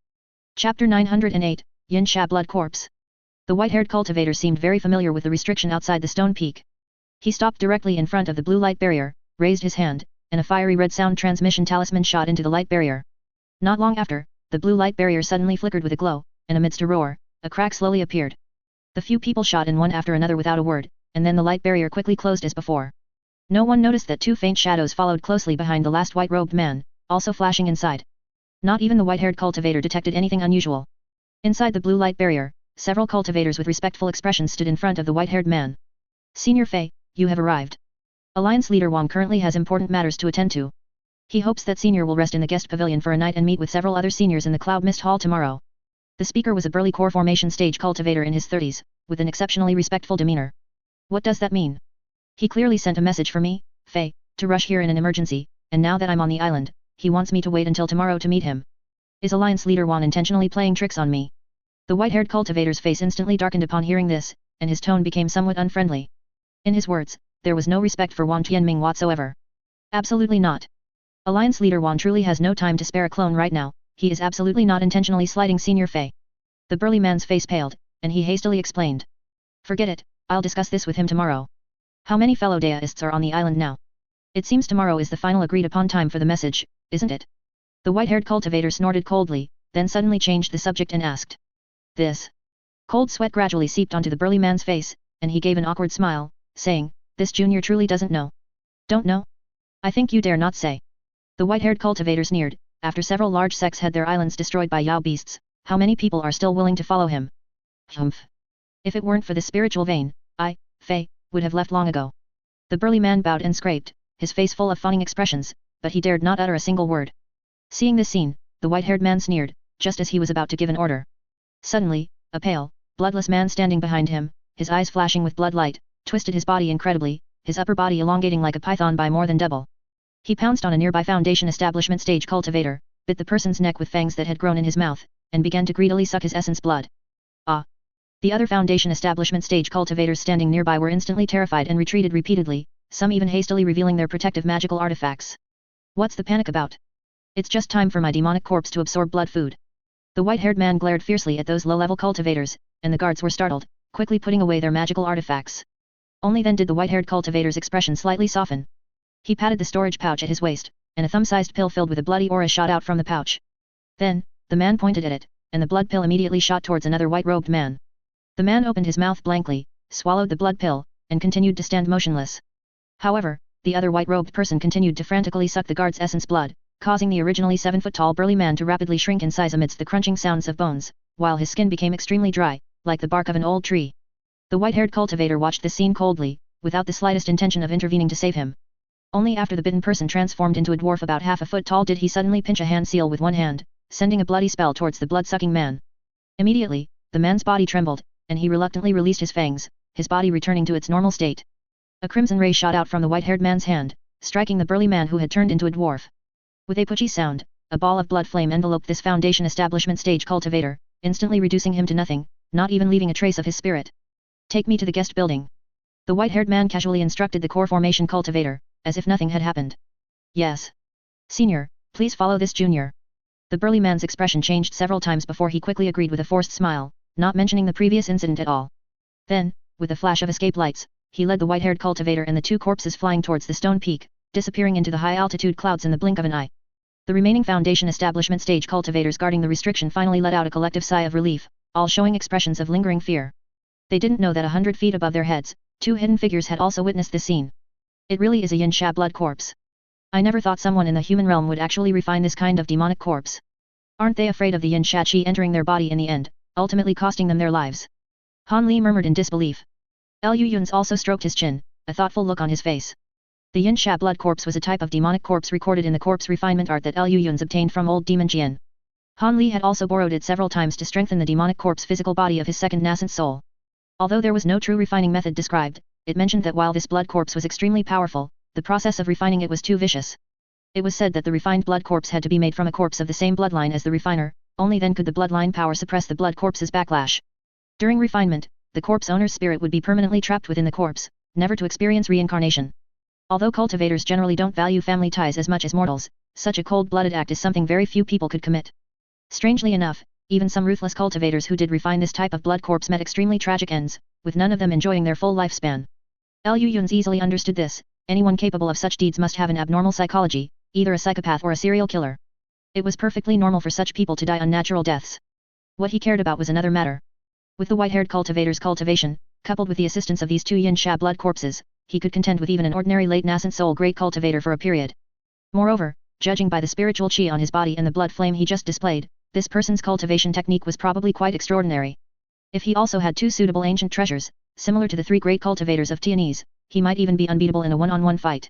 Chapter 908, Yin Sha Blood Corpse. The white-haired cultivator seemed very familiar with the restriction outside the stone peak. He stopped directly in front of the blue light barrier, raised his hand, and a fiery red sound transmission talisman shot into the light barrier. Not long after, the blue light barrier suddenly flickered with a glow, and amidst a roar, a crack slowly appeared. The few people shot in one after another without a word, and then the light barrier quickly closed as before. No one noticed that 2 faint shadows followed closely behind the last white-robed man, also flashing inside. Not even the white-haired cultivator detected anything unusual. Inside the blue light barrier, several cultivators with respectful expressions stood in front of the white-haired man. Senior Fei, you have arrived. Alliance leader Wang currently has important matters to attend to. He hopes that Senior will rest in the guest pavilion for a night and meet with several other seniors in the Cloud Mist Hall tomorrow. The speaker was a burly core formation stage cultivator in his 30s, with an exceptionally respectful demeanor. What does that mean? He clearly sent a message for me, Fei, to rush here in an emergency, and now that I'm on the island, he wants me to wait until tomorrow to meet him. Is Alliance leader Wang intentionally playing tricks on me? The white-haired cultivator's face instantly darkened upon hearing this, and his tone became somewhat unfriendly. In his words, there was no respect for Wang Tianming whatsoever. Absolutely not. Alliance leader Wang truly has no time to spare a clone right now, he is absolutely not intentionally slighting Senior Fei. The burly man's face paled, and he hastily explained. Forget it, I'll discuss this with him tomorrow. How many fellow deists are on the island now? It seems tomorrow is the final agreed upon time for the message, isn't it? The white-haired cultivator snorted coldly, then suddenly changed the subject and asked. This. Cold sweat gradually seeped onto the burly man's face, and he gave an awkward smile, saying, this junior truly doesn't know. Don't know? I think you dare not say. The white-haired cultivator sneered, after several large sects had their islands destroyed by Yao beasts, how many people are still willing to follow him? Humph. If it weren't for this spiritual vein, I, Fei, would have left long ago. The burly man bowed and scraped, his face full of fawning expressions, but he dared not utter a single word. Seeing this scene, the white-haired man sneered, just as he was about to give an order. Suddenly, a pale, bloodless man standing behind him, his eyes flashing with blood light, twisted his body incredibly, his upper body elongating like a python by more than double. He pounced on a nearby Foundation establishment stage cultivator, bit the person's neck with fangs that had grown in his mouth, and began to greedily suck his essence blood. Ah! The other Foundation establishment stage cultivators standing nearby were instantly terrified and retreated repeatedly, some even hastily revealing their protective magical artifacts. What's the panic about? It's just time for my demonic corpse to absorb blood food. The white-haired man glared fiercely at those low-level cultivators, and the guards were startled, quickly putting away their magical artifacts. Only then did the white-haired cultivator's expression slightly soften. He patted the storage pouch at his waist, and a thumb-sized pill filled with a bloody aura shot out from the pouch. Then, the man pointed at it, and the blood pill immediately shot towards another white-robed man. The man opened his mouth blankly, swallowed the blood pill, and continued to stand motionless. However, the other white-robed person continued to frantically suck the guard's essence blood, causing the originally 7-foot-tall burly man to rapidly shrink in size amidst the crunching sounds of bones, while his skin became extremely dry, like the bark of an old tree. The white-haired cultivator watched this scene coldly, without the slightest intention of intervening to save him. Only after the bitten person transformed into a dwarf about half a foot tall did he suddenly pinch a hand seal with one hand, sending a bloody spell towards the blood-sucking man. Immediately, the man's body trembled, and he reluctantly released his fangs, his body returning to its normal state. A crimson ray shot out from the white-haired man's hand, striking the burly man who had turned into a dwarf. With a putchy sound, a ball of blood flame enveloped this Foundation Establishment stage cultivator, instantly reducing him to nothing, not even leaving a trace of his spirit. Take me to the guest building. The white-haired man casually instructed the core formation cultivator, as if nothing had happened. Yes. Senior, please follow this junior. The burly man's expression changed several times before he quickly agreed with a forced smile, not mentioning the previous incident at all. Then, with a flash of escape lights, he led the white-haired cultivator and the two corpses flying towards the stone peak, disappearing into the high-altitude clouds in the blink of an eye. The remaining Foundation Establishment stage cultivators guarding the restriction finally let out a collective sigh of relief, all showing expressions of lingering fear. They didn't know that 100 feet above their heads, two hidden figures had also witnessed this scene. It really is a Yin Sha blood corpse. I never thought someone in the human realm would actually refine this kind of demonic corpse. Aren't they afraid of the Yin Sha Qi entering their body in the end, ultimately costing them their lives? Han Li murmured in disbelief. Liu Yun's also stroked his chin, a thoughtful look on his face. The Yin Sha blood corpse was a type of demonic corpse recorded in the corpse refinement art that Liu Yun's obtained from old demon Jian. Han Li had also borrowed it several times to strengthen the demonic corpse physical body of his second nascent soul. Although there was no true refining method described, it mentioned that while this blood corpse was extremely powerful, the process of refining it was too vicious. It was said that the refined blood corpse had to be made from a corpse of the same bloodline as the refiner, only then could the bloodline power suppress the blood corpse's backlash. During refinement, the corpse owner's spirit would be permanently trapped within the corpse, never to experience reincarnation. Although cultivators generally don't value family ties as much as mortals, such a cold-blooded act is something very few people could commit. Strangely enough, even some ruthless cultivators who did refine this type of blood corpse met extremely tragic ends, with none of them enjoying their full lifespan. Liu Yun's easily understood this. Anyone capable of such deeds must have an abnormal psychology, either a psychopath or a serial killer. It was perfectly normal for such people to die unnatural deaths. What he cared about was another matter. With the white-haired cultivator's cultivation, coupled with the assistance of these two Yin Sha blood corpses, he could contend with even an ordinary late nascent soul great cultivator for a period. Moreover, judging by the spiritual qi on his body and the blood flame he just displayed, this person's cultivation technique was probably quite extraordinary. If he also had two suitable ancient treasures, similar to the three great cultivators of Tianese, he might even be unbeatable in a one-on-one fight.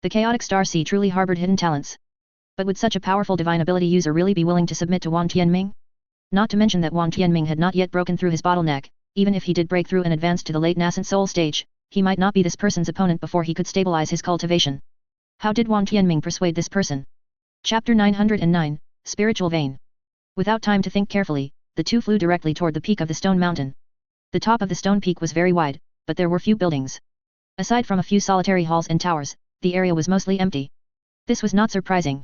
The chaotic Star Sea truly harbored hidden talents. But would such a powerful divine ability user really be willing to submit to Wang Tianming? Not to mention that Wang Tianming had not yet broken through his bottleneck. Even if he did break through and advance to the late nascent soul stage, he might not be this person's opponent before he could stabilize his cultivation. How did Wang Tianming persuade this person? Chapter 909, Spiritual Vein. Without time to think carefully, the two flew directly toward the peak of the stone mountain. The top of the stone peak was very wide, but there were few buildings. Aside from a few solitary halls and towers, the area was mostly empty. This was not surprising.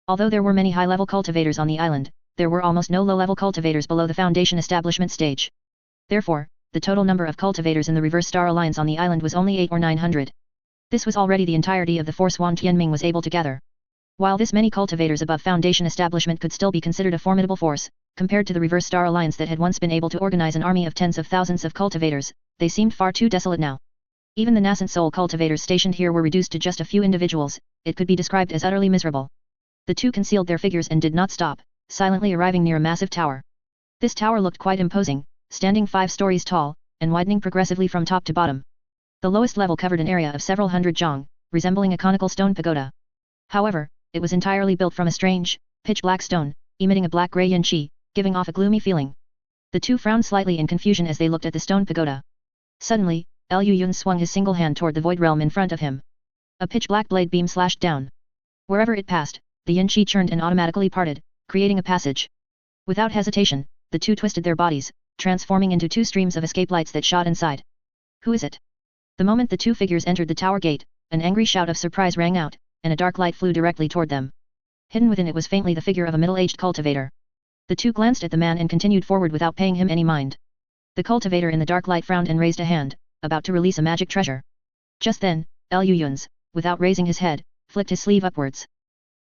Although there were many high-level cultivators on the island, there were almost no low-level cultivators below the Foundation Establishment stage. Therefore, the total number of cultivators in the Reverse Star Alliance on the island was only 8 or 900. This was already the entirety of the force Wang Tianming was able to gather. While this many cultivators above Foundation Establishment could still be considered a formidable force, compared to the Reverse Star Alliance that had once been able to organize an army of tens of thousands of cultivators, they seemed far too desolate now. Even the nascent soul cultivators stationed here were reduced to just a few individuals. It could be described as utterly miserable. The two concealed their figures and did not stop, silently arriving near a massive tower. This tower looked quite imposing, standing 5 stories tall, and widening progressively from top to bottom. The lowest level covered an area of several hundred zhang, resembling a conical stone pagoda. However, it was entirely built from a strange, pitch-black stone, emitting a black-grey yin qi, giving off a gloomy feeling. The two frowned slightly in confusion as they looked at the stone pagoda. Suddenly, Liu Yun swung his single hand toward the void realm in front of him. A pitch-black blade beam slashed down. Wherever it passed, the yin qi churned and automatically parted, creating a passage. Without hesitation, the two twisted their bodies, transforming into 2 streams of escape lights that shot inside. Who is it? The moment the two figures entered the tower gate, an angry shout of surprise rang out, and a dark light flew directly toward them. Hidden within it was faintly the figure of a middle-aged cultivator. The two glanced at the man and continued forward without paying him any mind. The cultivator in the dark light frowned and raised a hand, about to release a magic treasure. Just then, Liu Yun's, without raising his head, flicked his sleeve upwards.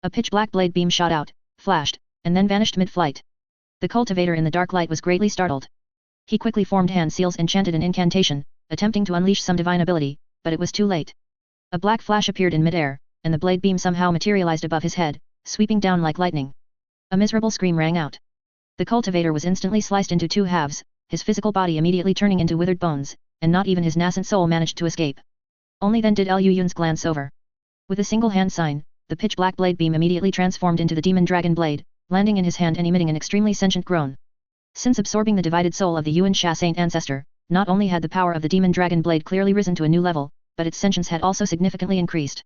A pitch-black blade beam shot out, flashed, and then vanished mid-flight. The cultivator in the dark light was greatly startled. He quickly formed hand seals and chanted an incantation, attempting to unleash some divine ability, but it was too late. A black flash appeared in mid-air, and the blade beam somehow materialized above his head, sweeping down like lightning. A miserable scream rang out. The cultivator was instantly sliced into 2 halves, his physical body immediately turning into withered bones, and not even his nascent soul managed to escape. Only then did Liu Yun's glance over. With a single hand sign, the pitch-black blade beam immediately transformed into the demon dragon blade, landing in his hand and emitting an extremely sentient groan. Since absorbing the divided soul of the Yuan Sha Saint ancestor, not only had the power of the demon dragon blade clearly risen to a new level, but its sentience had also significantly increased.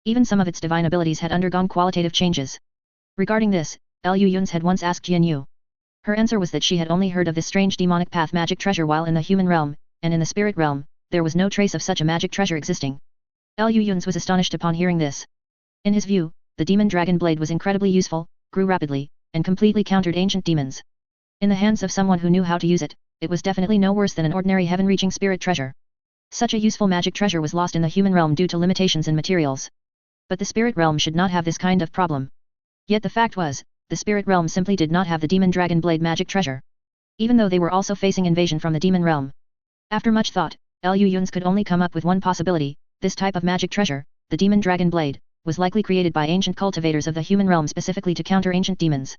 Even some of its divine abilities had undergone qualitative changes. Regarding this, Lu Yun's had once asked Jian Yu. Her answer was that she had only heard of this strange demonic path magic treasure while in the human realm, and in the spirit realm, there was no trace of such a magic treasure existing. Lu Yun's was astonished upon hearing this. In his view, the demon dragon blade was incredibly useful, grew rapidly, and completely countered ancient demons. In the hands of someone who knew how to use it, it was definitely no worse than an ordinary heaven-reaching spirit treasure. Such a useful magic treasure was lost in the human realm due to limitations in materials. But the spirit realm should not have this kind of problem. Yet the fact was, the spirit realm simply did not have the demon dragon blade magic treasure. Even though they were also facing invasion from the demon realm. After much thought, Lu Yun's could only come up with one possibility: this type of magic treasure, the demon dragon blade, was likely created by ancient cultivators of the human realm specifically to counter ancient demons.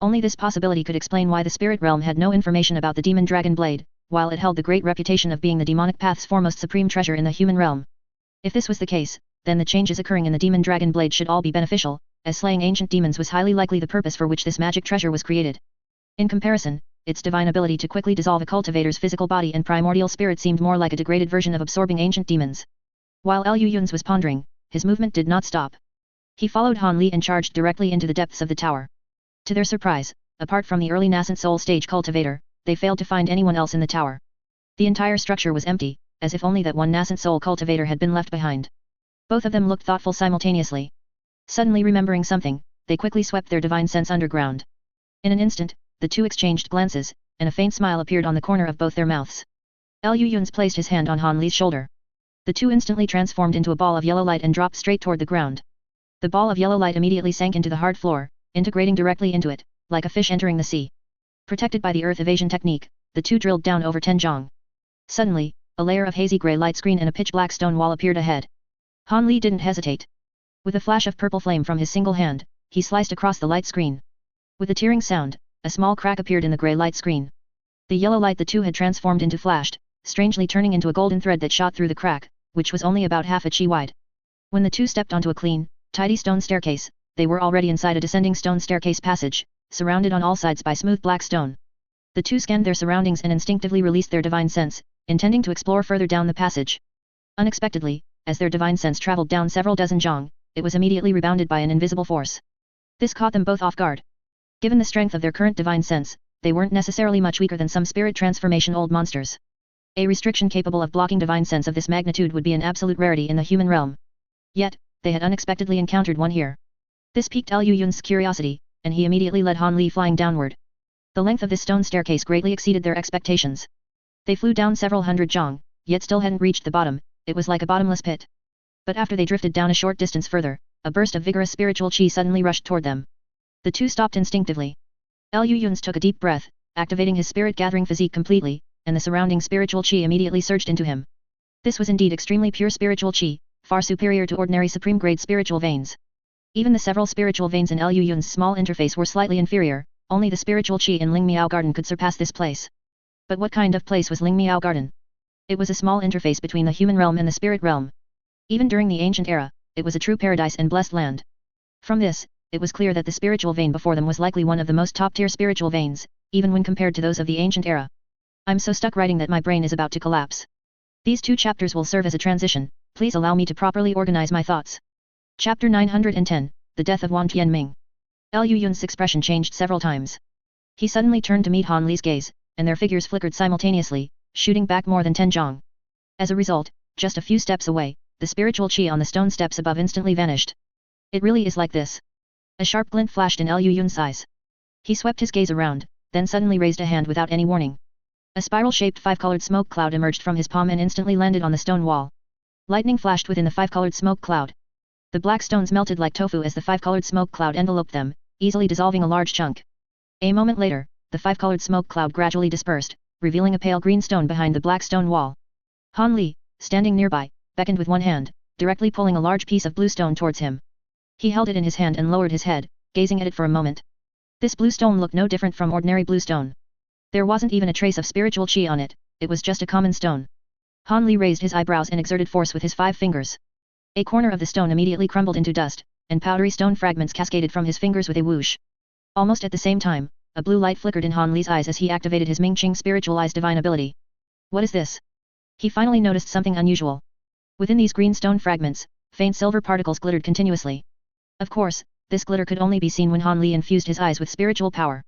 Only this possibility could explain why the spirit realm had no information about the demon dragon blade, while it held the great reputation of being the demonic path's foremost supreme treasure in the human realm. If this was the case, then the changes occurring in the demon dragon blade should all be beneficial, as slaying ancient demons was highly likely the purpose for which this magic treasure was created. In comparison, its divine ability to quickly dissolve a cultivator's physical body and primordial spirit seemed more like a degraded version of absorbing ancient demons. While Lu Yun's was pondering, his movement did not stop. He followed Han Li and charged directly into the depths of the tower. To their surprise, apart from the early nascent soul stage cultivator, they failed to find anyone else in the tower. The entire structure was empty, as if only that one nascent soul cultivator had been left behind. Both of them looked thoughtful simultaneously. Suddenly remembering something, they quickly swept their divine sense underground. In an instant, the two exchanged glances, and a faint smile appeared on the corner of both their mouths. Lu Yun's placed his hand on Han Li's shoulder. The two instantly transformed into a ball of yellow light and dropped straight toward the ground. The ball of yellow light immediately sank into the hard floor, integrating directly into it, like a fish entering the sea. Protected by the earth evasion technique, the two drilled down over 10 zhang. Suddenly, a layer of hazy grey light screen and a pitch-black stone wall appeared ahead. Han Li didn't hesitate. With a flash of purple flame from his single hand, he sliced across the light screen. With a tearing sound, a small crack appeared in the grey light screen. The yellow light the two had transformed into flashed, strangely turning into a golden thread that shot through the crack, which was only about half a chi wide. When the two stepped onto a clean, tidy stone staircase, they were already inside a descending stone staircase passage, surrounded on all sides by smooth black stone. The two scanned their surroundings and instinctively released their divine sense, intending to explore further down the passage. Unexpectedly, as their divine sense traveled down several dozen zhang, it was immediately rebounded by an invisible force. This caught them both off guard. Given the strength of their current divine sense, they weren't necessarily much weaker than some spirit transformation old monsters. A restriction capable of blocking divine sense of this magnitude would be an absolute rarity in the human realm. Yet, they had unexpectedly encountered one here. This piqued Lu Yun's curiosity, and he immediately led Han Li flying downward. The length of this stone staircase greatly exceeded their expectations. They flew down several hundred zhang, yet still hadn't reached the bottom. It was like a bottomless pit. But after they drifted down a short distance further, a burst of vigorous spiritual chi suddenly rushed toward them. The two stopped instinctively. Lu Yun's took a deep breath, activating his spirit-gathering physique completely, and the surrounding spiritual chi immediately surged into him. This was indeed extremely pure spiritual chi, far superior to ordinary supreme-grade spiritual veins. Even the several spiritual veins in Lu Yun's small interface were slightly inferior, only the spiritual chi in Ling Miao Garden could surpass this place. But what kind of place was Ling Miao Garden? It was a small interface between the human realm and the spirit realm. Even during the ancient era, it was a true paradise and blessed land. From this, it was clear that the spiritual vein before them was likely one of the most top-tier spiritual veins, even when compared to those of the ancient era. I'm so stuck writing that my brain is about to collapse. These 2 chapters will serve as a transition, please allow me to properly organize my thoughts. Chapter 910, The Death of Wang Tianming. Lu Yun's expression changed several times. He suddenly turned to meet Han Li's gaze, and their figures flickered simultaneously, shooting back more than 10 zhang. As a result, just a few steps away, the spiritual chi on the stone steps above instantly vanished. It really is like this. A sharp glint flashed in Lu Yun's eyes. He swept his gaze around, then suddenly raised a hand without any warning. A spiral-shaped 5-colored smoke cloud emerged from his palm and instantly landed on the stone wall. Lightning flashed within the 5-colored smoke cloud. The black stones melted like tofu as the 5-colored smoke cloud enveloped them, easily dissolving a large chunk. A moment later, the 5-colored smoke cloud gradually dispersed, revealing a pale green stone behind the black stone wall. Han Li, standing nearby, beckoned with one hand, directly pulling a large piece of blue stone towards him. He held it in his hand and lowered his head, gazing at it for a moment. This blue stone looked no different from ordinary blue stone. There wasn't even a trace of spiritual chi on it, it was just a common stone. Han Li raised his eyebrows and exerted force with his 5 fingers. A corner of the stone immediately crumbled into dust, and powdery stone fragments cascaded from his fingers with a whoosh. Almost at the same time, a blue light flickered in Han Li's eyes as he activated his Ming-Qing spiritualized divine ability. What is this? He finally noticed something unusual. Within these green stone fragments, faint silver particles glittered continuously. Of course, this glitter could only be seen when Han Li infused his eyes with spiritual power.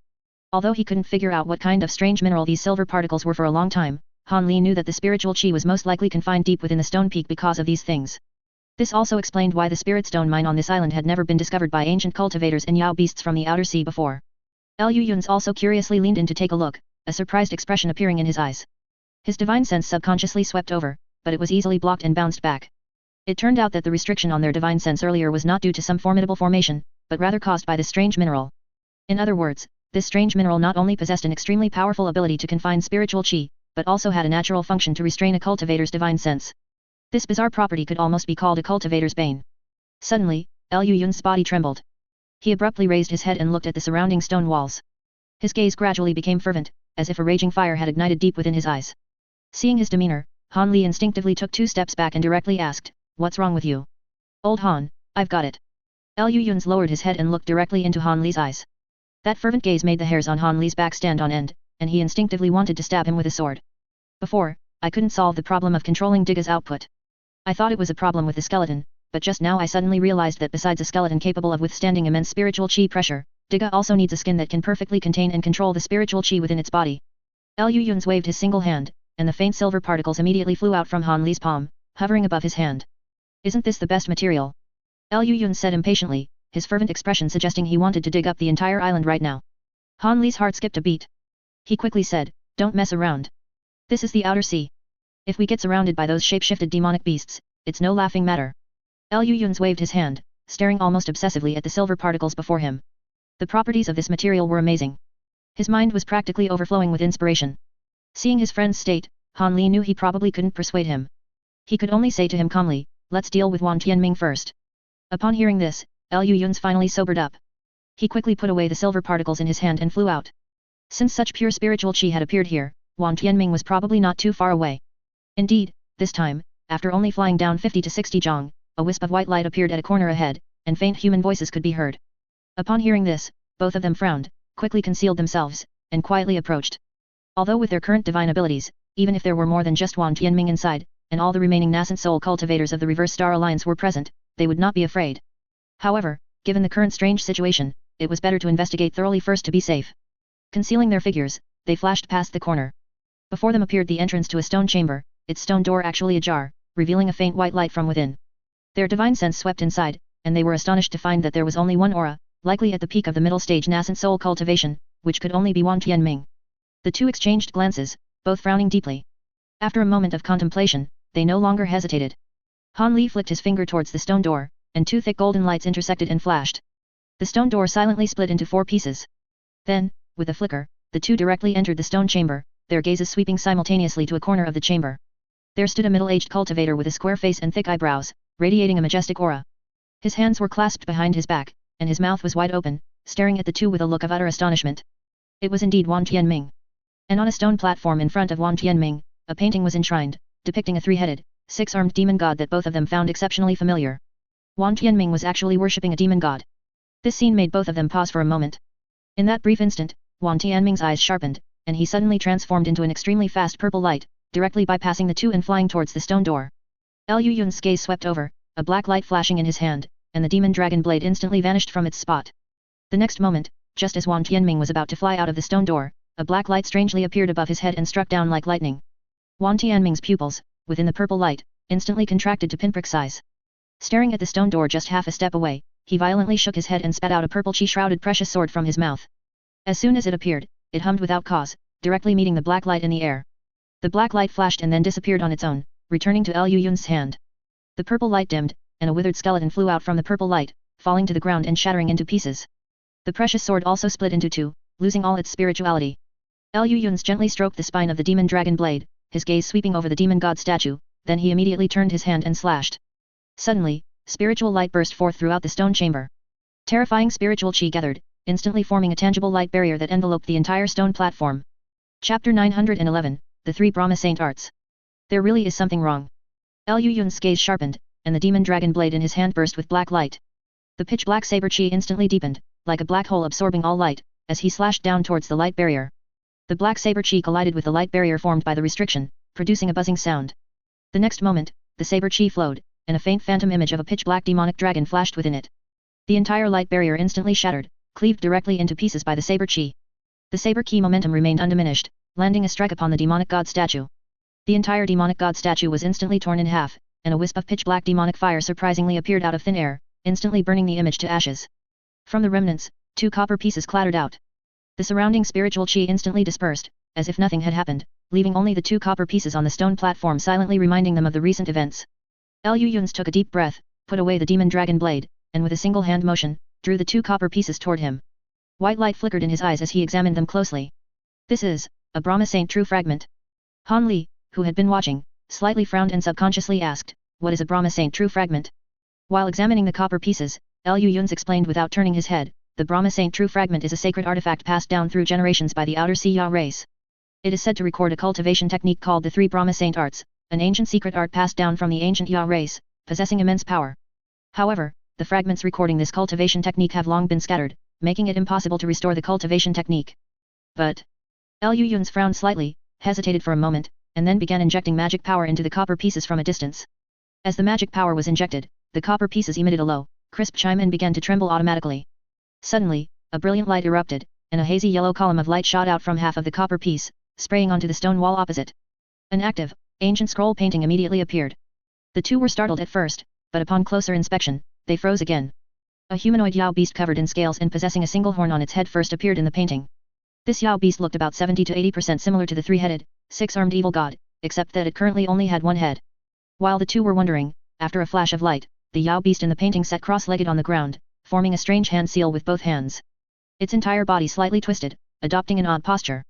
Although he couldn't figure out what kind of strange mineral these silver particles were for a long time, Han Li knew that the spiritual qi was most likely confined deep within the stone peak because of these things. This also explained why the spirit stone mine on this island had never been discovered by ancient cultivators and Yao beasts from the outer sea before. Liu Yun's also curiously leaned in to take a look, a surprised expression appearing in his eyes. His divine sense subconsciously swept over, but it was easily blocked and bounced back. It turned out that the restriction on their divine sense earlier was not due to some formidable formation, but rather caused by this strange mineral. In other words, this strange mineral not only possessed an extremely powerful ability to confine spiritual qi, but also had a natural function to restrain a cultivator's divine sense. This bizarre property could almost be called a cultivator's bane. Suddenly, Liu Yun's body trembled. He abruptly raised his head and looked at the surrounding stone walls. His gaze gradually became fervent, as if a raging fire had ignited deep within his eyes. Seeing his demeanor, Han Li instinctively took 2 steps back and directly asked, "What's wrong with you?" "Old Han, I've got it." Liu Yun's lowered his head and looked directly into Han Li's eyes. That fervent gaze made the hairs on Han Li's back stand on end, and he instinctively wanted to stab him with a sword. "Before, I couldn't solve the problem of controlling Digga's output. I thought it was a problem with the skeleton, but just now I suddenly realized that besides a skeleton capable of withstanding immense spiritual qi pressure, Digga also needs a skin that can perfectly contain and control the spiritual qi within its body." Liu Yun's waved his single hand, and the faint silver particles immediately flew out from Han Li's palm, hovering above his hand. "Isn't this the best material?" Liu Yun said impatiently, his fervent expression suggesting he wanted to dig up the entire island right now. Han Li's heart skipped a beat. He quickly said, "Don't mess around. This is the outer sea. If we get surrounded by those shape-shifted demonic beasts, it's no laughing matter." Liu Yun's waved his hand, staring almost obsessively at the silver particles before him. The properties of this material were amazing. His mind was practically overflowing with inspiration. Seeing his friend's state, Han Li knew he probably couldn't persuade him. He could only say to him calmly, "Let's deal with Wang Tianming first." Upon hearing this, Liu Yun's finally sobered up. He quickly put away the silver particles in his hand and flew out. Since such pure spiritual qi had appeared here, Wang Tianming was probably not too far away. Indeed, this time, after only flying down 50 to 60 zhang, a wisp of white light appeared at a corner ahead, and faint human voices could be heard. Upon hearing this, both of them frowned, quickly concealed themselves, and quietly approached. Although with their current divine abilities, even if there were more than just Wang Tianming inside, and all the remaining nascent soul cultivators of the Reverse Star Alliance were present, they would not be afraid. However, given the current strange situation, it was better to investigate thoroughly first to be safe. Concealing their figures, they flashed past the corner. Before them appeared the entrance to a stone chamber, its stone door actually ajar, revealing a faint white light from within. Their divine sense swept inside, and they were astonished to find that there was only one aura, likely at the peak of the middle stage nascent soul cultivation, which could only be Wang Tianming. The two exchanged glances, both frowning deeply. After a moment of contemplation, they no longer hesitated. Han Li flicked his finger towards the stone door, and 2 thick golden lights intersected and flashed. The stone door silently split into 4 pieces. Then, with a flicker, the two directly entered the stone chamber, their gazes sweeping simultaneously to a corner of the chamber. There stood a middle-aged cultivator with a square face and thick eyebrows, radiating a majestic aura. His hands were clasped behind his back, and his mouth was wide open, staring at the two with a look of utter astonishment. It was indeed Wang Tianming. And on a stone platform in front of Wang Tianming, a painting was enshrined, depicting a 3-headed, 6-armed demon god that both of them found exceptionally familiar. Wang Tianming was actually worshipping a demon god. This scene made both of them pause for a moment. In that brief instant, Wang Tianming's eyes sharpened, and he suddenly transformed into an extremely fast purple light, directly bypassing the two and flying towards the stone door. Liu Yun's gaze swept over, a black light flashing in his hand, and the demon dragon blade instantly vanished from its spot. The next moment, just as Wang Tianming was about to fly out of the stone door, a black light strangely appeared above his head and struck down like lightning. Wang Tianming's pupils, within the purple light, instantly contracted to pinprick size. Staring at the stone door just half a step away, he violently shook his head and spat out a purple qi-shrouded precious sword from his mouth. As soon as it appeared, it hummed without cause, directly meeting the black light in the air. The black light flashed and then disappeared on its own, returning to Liu Yun's hand. The purple light dimmed, and a withered skeleton flew out from the purple light, falling to the ground and shattering into pieces. The precious sword also split into 2, losing all its spirituality. Liu Yun gently stroked the spine of the demon dragon blade, his gaze sweeping over the demon god statue, then he immediately turned his hand and slashed. Suddenly, spiritual light burst forth throughout the stone chamber. Terrifying spiritual qi gathered, instantly forming a tangible light barrier that enveloped the entire stone platform. Chapter 911, The 3 Brahma Saint Arts. There really is something wrong. Liu Yun's gaze sharpened, and the demon dragon blade in his hand burst with black light. The pitch-black saber chi instantly deepened, like a black hole absorbing all light, as he slashed down towards the light barrier. The black saber chi collided with the light barrier formed by the restriction, producing a buzzing sound. The next moment, the saber chi flowed, and a faint phantom image of a pitch-black demonic dragon flashed within it. The entire light barrier instantly shattered, cleaved directly into pieces by the saber chi. The saber chi momentum remained undiminished, landing a strike upon the demonic god statue. The entire demonic god statue was instantly torn in half, and a wisp of pitch-black demonic fire surprisingly appeared out of thin air, instantly burning the image to ashes. From the remnants, 2 copper pieces clattered out. The surrounding spiritual chi instantly dispersed, as if nothing had happened, leaving only the 2 copper pieces on the stone platform silently reminding them of the recent events. Liu Yun's took a deep breath, put away the demon dragon blade, and with a single hand motion, drew the 2 copper pieces toward him. White light flickered in his eyes as he examined them closely. This is a Brahma Saint true fragment. Han Li, who had been watching, slightly frowned and subconsciously asked, "What is a Brahma Saint true fragment?" While examining the copper pieces, Liu Yun's explained without turning his head, "The Brahma Saint true fragment is a sacred artifact passed down through generations by the outer Siya race. It is said to record a cultivation technique called the 3 Brahma Saint arts, an ancient secret art passed down from the ancient Ya race, possessing immense power. However, the fragments recording this cultivation technique have long been scattered, making it impossible to restore the cultivation technique." But Liu Yun's frowned slightly, hesitated for a moment, and then began injecting magic power into the copper pieces from a distance. As the magic power was injected, the copper pieces emitted a low, crisp chime and began to tremble automatically. Suddenly, a brilliant light erupted, and a hazy yellow column of light shot out from half of the copper piece, spraying onto the stone wall opposite. An active, ancient scroll painting immediately appeared. The 2 were startled at first, but upon closer inspection, they froze again. A humanoid Yao beast covered in scales and possessing a single horn on its head first appeared in the painting. This Yao beast looked about 70 to 80% similar to the 3-headed, 6-armed evil god, except that it currently only had 1 head. While the 2 were wondering, after a flash of light, the Yao beast in the painting sat cross-legged on the ground, forming a strange hand seal with both hands. Its entire body slightly twisted, adopting an odd posture.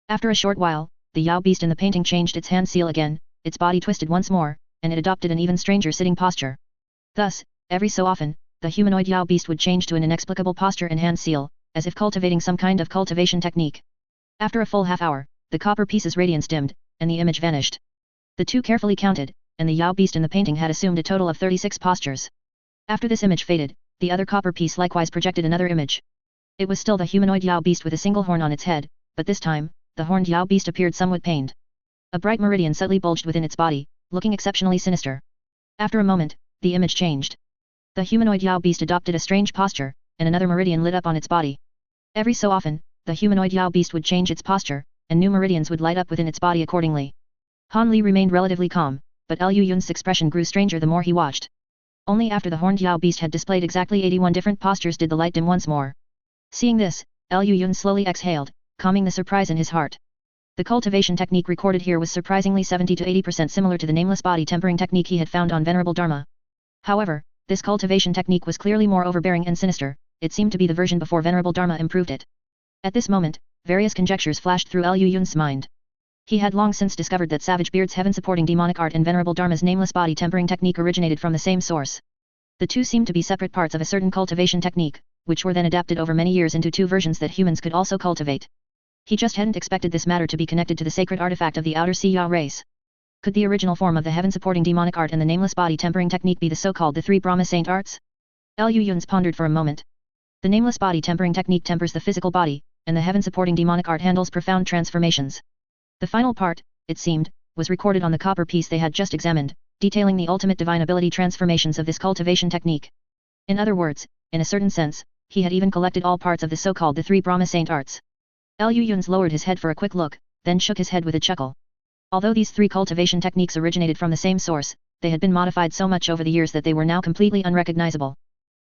After a short while, the Yao beast in the painting changed its hand seal again, its body twisted once more, and it adopted an even stranger sitting posture. Thus, every so often, the humanoid Yao beast would change to an inexplicable posture and hand seal, as if cultivating some kind of cultivation technique. After a full half-hour, the copper piece's radiance dimmed, and the image vanished. The 2 carefully counted, and the Yao beast in the painting had assumed a total of 36 postures. After this image faded, the other copper piece likewise projected another image. It was still the humanoid Yao beast with a single horn on its head, but this time, the horned Yao beast appeared somewhat pained. A bright meridian subtly bulged within its body, looking exceptionally sinister. After a moment, the image changed. The humanoid Yao beast adopted a strange posture, and another meridian lit up on its body. Every so often, the humanoid Yao beast would change its posture, and new meridians would light up within its body accordingly. Han Li remained relatively calm, but Liu Yun's expression grew stranger the more he watched. Only after the horned Yao beast had displayed exactly 81 different postures did the light dim once more. Seeing this, Liu Yun slowly exhaled, calming the surprise in his heart. The cultivation technique recorded here was surprisingly 70 to 80% similar to the nameless body tempering technique he had found on Venerable Dharma. However, this cultivation technique was clearly more overbearing and sinister, it seemed to be the version before Venerable Dharma improved it. At this moment, various conjectures flashed through Liu Yun's mind. He had long since discovered that Savage Beard's heaven-supporting demonic art and Venerable Dharma's nameless body tempering technique originated from the same source. The 2 seemed to be separate parts of a certain cultivation technique, which were then adapted over many years into 2 versions that humans could also cultivate. He just hadn't expected this matter to be connected to the sacred artifact of the outer Siya race. Could the original form of the heaven-supporting demonic art and the nameless body tempering technique be the so-called the 3 Brahma Saint arts? Liu Yun's pondered for a moment. The nameless body tempering technique tempers the physical body, and the heaven-supporting demonic art handles profound transformations. The final part, it seemed, was recorded on the copper piece they had just examined, detailing the ultimate divine ability transformations of this cultivation technique. In other words, in a certain sense, he had even collected all parts of the so-called the 3 Brahma Saint arts. Liu Yun's lowered his head for a quick look, then shook his head with a chuckle. Although these 3 cultivation techniques originated from the same source, they had been modified so much over the years that they were now completely unrecognizable.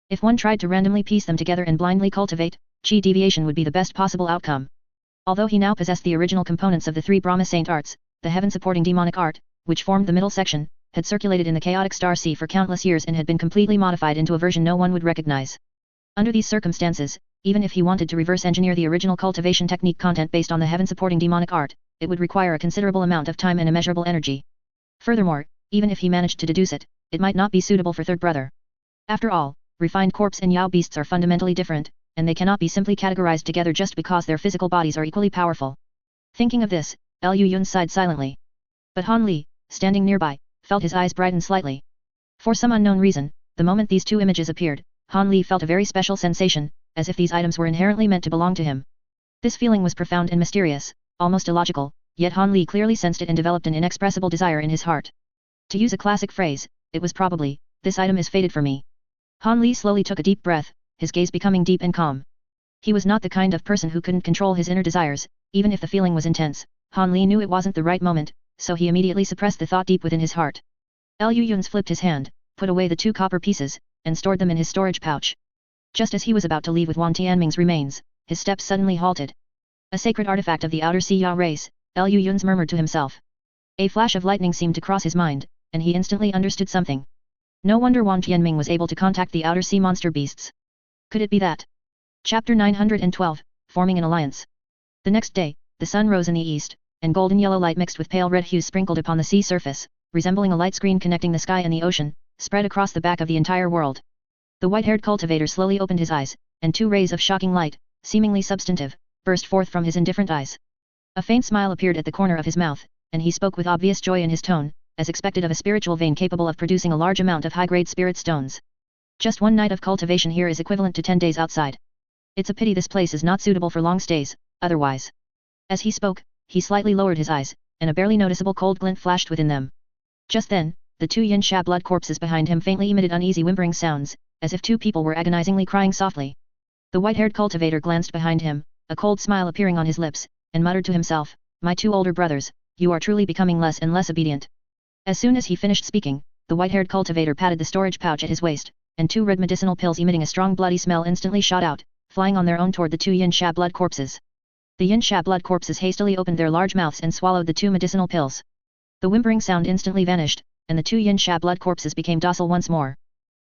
If one tried to randomly piece them together and blindly cultivate, chi deviation would be the best possible outcome. Although he now possessed the original components of the 3 Brahma Saint arts, the heaven-supporting demonic art, which formed the middle section, had circulated in the chaotic star sea for countless years and had been completely modified into a version no one would recognize. Under these circumstances, even if he wanted to reverse engineer the original cultivation technique content based on the heaven-supporting demonic art, it would require a considerable amount of time and immeasurable energy. Furthermore, even if he managed to deduce it, it might not be suitable for third brother. After all, refined corpse and Yao beasts are fundamentally different, and they cannot be simply categorized together just because their physical bodies are equally powerful. Thinking of this, Liu Yun sighed silently. But Han Li, standing nearby, felt his eyes brighten slightly. For some unknown reason, the moment these two images appeared, Han Li felt a very special sensation, as if these items were inherently meant to belong to him. This feeling was profound and mysterious, almost illogical, yet Han Li clearly sensed it and developed an inexpressible desire in his heart. To use a classic phrase, it was probably, "This item is fated for me." Han Li slowly took a deep breath, his gaze becoming deep and calm. He was not the kind of person who couldn't control his inner desires, even if the feeling was intense. Han Li knew it wasn't the right moment, so he immediately suppressed the thought deep within his heart. Liu Yun's flipped his hand, put away the 2 copper pieces, and stored them in his storage pouch. Just as he was about to leave with Wan Tianming's remains, his steps suddenly halted. A sacred artifact of the outer sea Ya race, Liu Yun's murmured to himself. A flash of lightning seemed to cross his mind, and he instantly understood something. No wonder Wan Tianming was able to contact the outer sea monster beasts. Could it be that? Chapter 912, Forming an Alliance. The next day, the sun rose in the east, and golden yellow light mixed with pale red hues sprinkled upon the sea surface, resembling a light screen connecting the sky and the ocean, spread across the back of the entire world. The white-haired cultivator slowly opened his eyes, and 2 rays of shocking light, seemingly substantive, burst forth from his indifferent eyes. A faint smile appeared at the corner of his mouth, and he spoke with obvious joy in his tone, as expected of a spiritual vein capable of producing a large amount of high-grade spirit stones. Just 1 night of cultivation here is equivalent to 10 days outside. It's a pity this place is not suitable for long stays, otherwise. As he spoke, he slightly lowered his eyes, and a barely noticeable cold glint flashed within them. Just then, the 2 yin sha blood corpses behind him faintly emitted uneasy whimpering sounds, as if 2 people were agonizingly crying softly. The white-haired cultivator glanced behind him, a cold smile appearing on his lips, and muttered to himself, "My 2 older brothers, you are truly becoming less and less obedient." As soon as he finished speaking, the white-haired cultivator patted the storage pouch at his waist, and 2 red medicinal pills emitting a strong bloody smell instantly shot out, flying on their own toward the 2 yin sha blood corpses. The yin sha blood corpses hastily opened their large mouths and swallowed the 2 medicinal pills. The whimpering sound instantly vanished, and the 2 yin sha blood corpses became docile once more.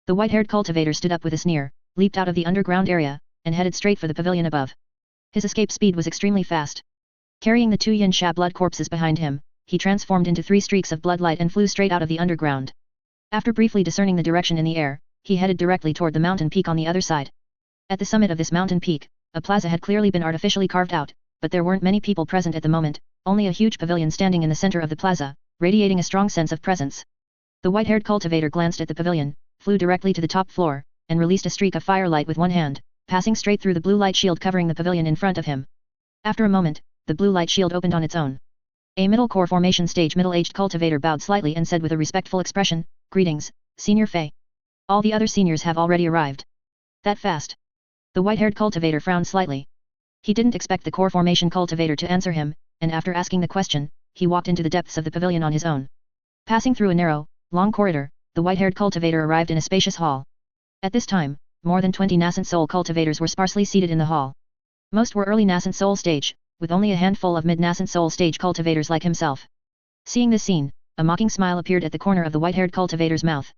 The white-haired cultivator stood up with a sneer, leaped out of the underground area, and headed straight for the pavilion above. His escape speed was extremely fast. Carrying the 2 yin sha blood corpses behind him, he transformed into 3 streaks of blood light and flew straight out of the underground. After briefly discerning the direction in the air, he headed directly toward the mountain peak on the other side. At the summit of this mountain peak, a plaza had clearly been artificially carved out, but there weren't many people present at the moment, only a huge pavilion standing in the center of the plaza, radiating a strong sense of presence. The white-haired cultivator glanced at the pavilion, flew directly to the top floor, and released a streak of firelight with one hand, passing straight through the blue light shield covering the pavilion in front of him. After a moment, the blue light shield opened on its own. A middle-core formation stage middle-aged cultivator bowed slightly and said with a respectful expression, "Greetings, Senior Fei. All the other seniors have already arrived." "That fast?" The white-haired cultivator frowned slightly. He didn't expect the core formation cultivator to answer him, and after asking the question, he walked into the depths of the pavilion on his own. Passing through a narrow, long corridor, the white-haired cultivator arrived in a spacious hall. At this time, more than 20 nascent soul cultivators were sparsely seated in the hall. Most were early nascent soul stage, with only a handful of mid-nascent soul stage cultivators like himself. Seeing this scene, a mocking smile appeared at the corner of the white-haired cultivator's mouth.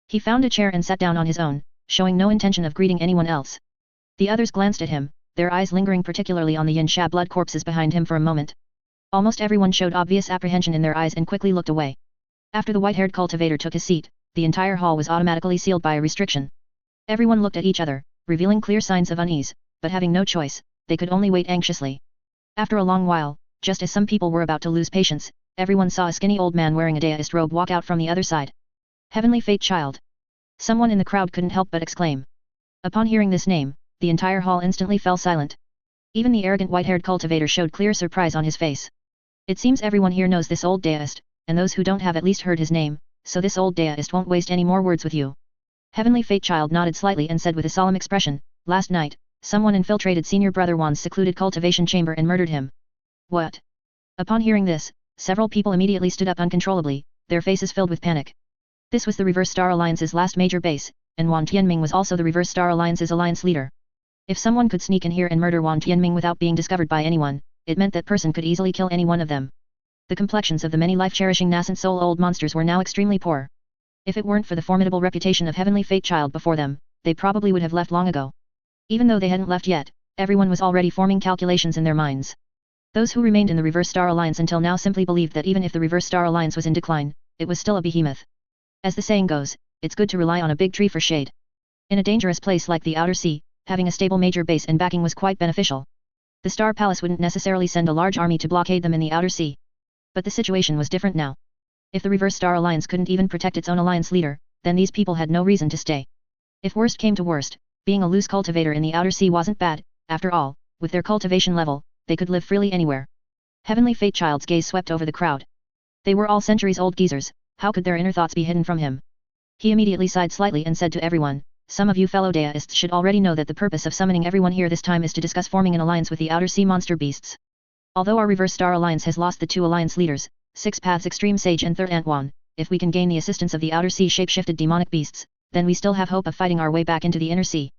He found a chair and sat down on his own, showing no intention of greeting anyone else. The others glanced at him, their eyes lingering particularly on the yin sha blood corpses behind him for a moment. Almost everyone showed obvious apprehension in their eyes and quickly looked away. After the white-haired cultivator took his seat, the entire hall was automatically sealed by a restriction. Everyone looked at each other, revealing clear signs of unease, but having no choice, they could only wait anxiously. After a long while, just as some people were about to lose patience, everyone saw a skinny old man wearing a daoist robe walk out from the other side. "Heavenly Fate Child!" Someone in the crowd couldn't help but exclaim. Upon hearing this name, the entire hall instantly fell silent. Even the arrogant white-haired cultivator showed clear surprise on his face. It seems everyone here knows this old daoist, and those who don't have at least heard his name, so this old daoist won't waste any more words with you. Heavenly Fate Child nodded slightly and said with a solemn expression, "Last night, someone infiltrated Senior Brother Wan's secluded cultivation chamber and murdered him." "What?" Upon hearing this, several people immediately stood up uncontrollably, their faces filled with panic. This was the Reverse Star Alliance's last major base, and Wan Tianming was also the Reverse Star Alliance's alliance leader. If someone could sneak in here and murder Wan Tianming without being discovered by anyone, it meant that person could easily kill any one of them. The complexions of the many life-cherishing nascent soul old monsters were now extremely poor. If it weren't for the formidable reputation of Heavenly Fate Child before them, they probably would have left long ago. Even though they hadn't left yet, everyone was already forming calculations in their minds. Those who remained in the Reverse Star Alliance until now simply believed that even if the Reverse Star Alliance was in decline, it was still a behemoth. As the saying goes, it's good to rely on a big tree for shade. In a dangerous place like the Outer Sea, having a stable major base and backing was quite beneficial. The Star Palace wouldn't necessarily send a large army to blockade them in the Outer Sea. But the situation was different now. If the Reverse Star Alliance couldn't even protect its own alliance leader, then these people had no reason to stay. If worst came to worst, being a loose cultivator in the outer sea wasn't bad, after all, with their cultivation level, they could live freely anywhere. Heavenly Fate Child's gaze swept over the crowd. They were all centuries-old geezers, how could their inner thoughts be hidden from him? He immediately sighed slightly and said to everyone, some of you fellow deists should already know that the purpose of summoning everyone here this time is to discuss forming an alliance with the outer sea monster beasts. Although our Reverse Star Alliance has lost the two alliance leaders, Six Paths Extreme Sage and Third Antwan, if we can gain the assistance of the outer sea shape-shifted demonic beasts, then we still have hope of fighting our way back into the inner sea.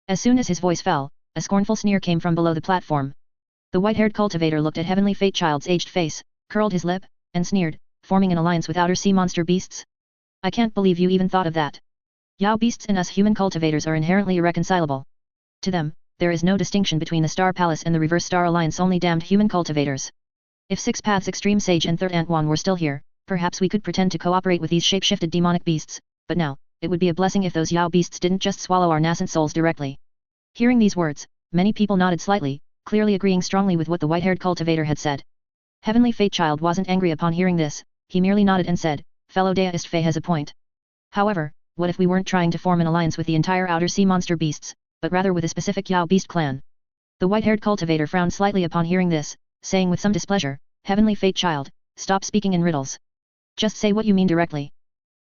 As soon as his voice fell, a scornful sneer came from below the platform. The white-haired cultivator looked at Heavenly Fate Child's aged face, curled his lip, and sneered, forming an alliance with outer sea monster beasts? I can't believe you even thought of that. Yao beasts and us human cultivators are inherently irreconcilable. To them, there is no distinction between the Star Palace and the Reverse Star Alliance, only damned human cultivators. If Six Paths Extreme Sage and Third Antwan were still here, perhaps we could pretend to cooperate with these shape-shifted demonic beasts, but now, it would be a blessing if those Yao beasts didn't just swallow our nascent souls directly. Hearing these words, many people nodded slightly, clearly agreeing strongly with what the white-haired cultivator had said. Heavenly Fate Child wasn't angry upon hearing this, he merely nodded and said, fellow deist Faye has a point. However, what if we weren't trying to form an alliance with the entire outer sea monster beasts, but rather with a specific Yao beast clan? The white-haired cultivator frowned slightly upon hearing this, saying with some displeasure, Heavenly Fate Child, stop speaking in riddles. Just say what you mean directly.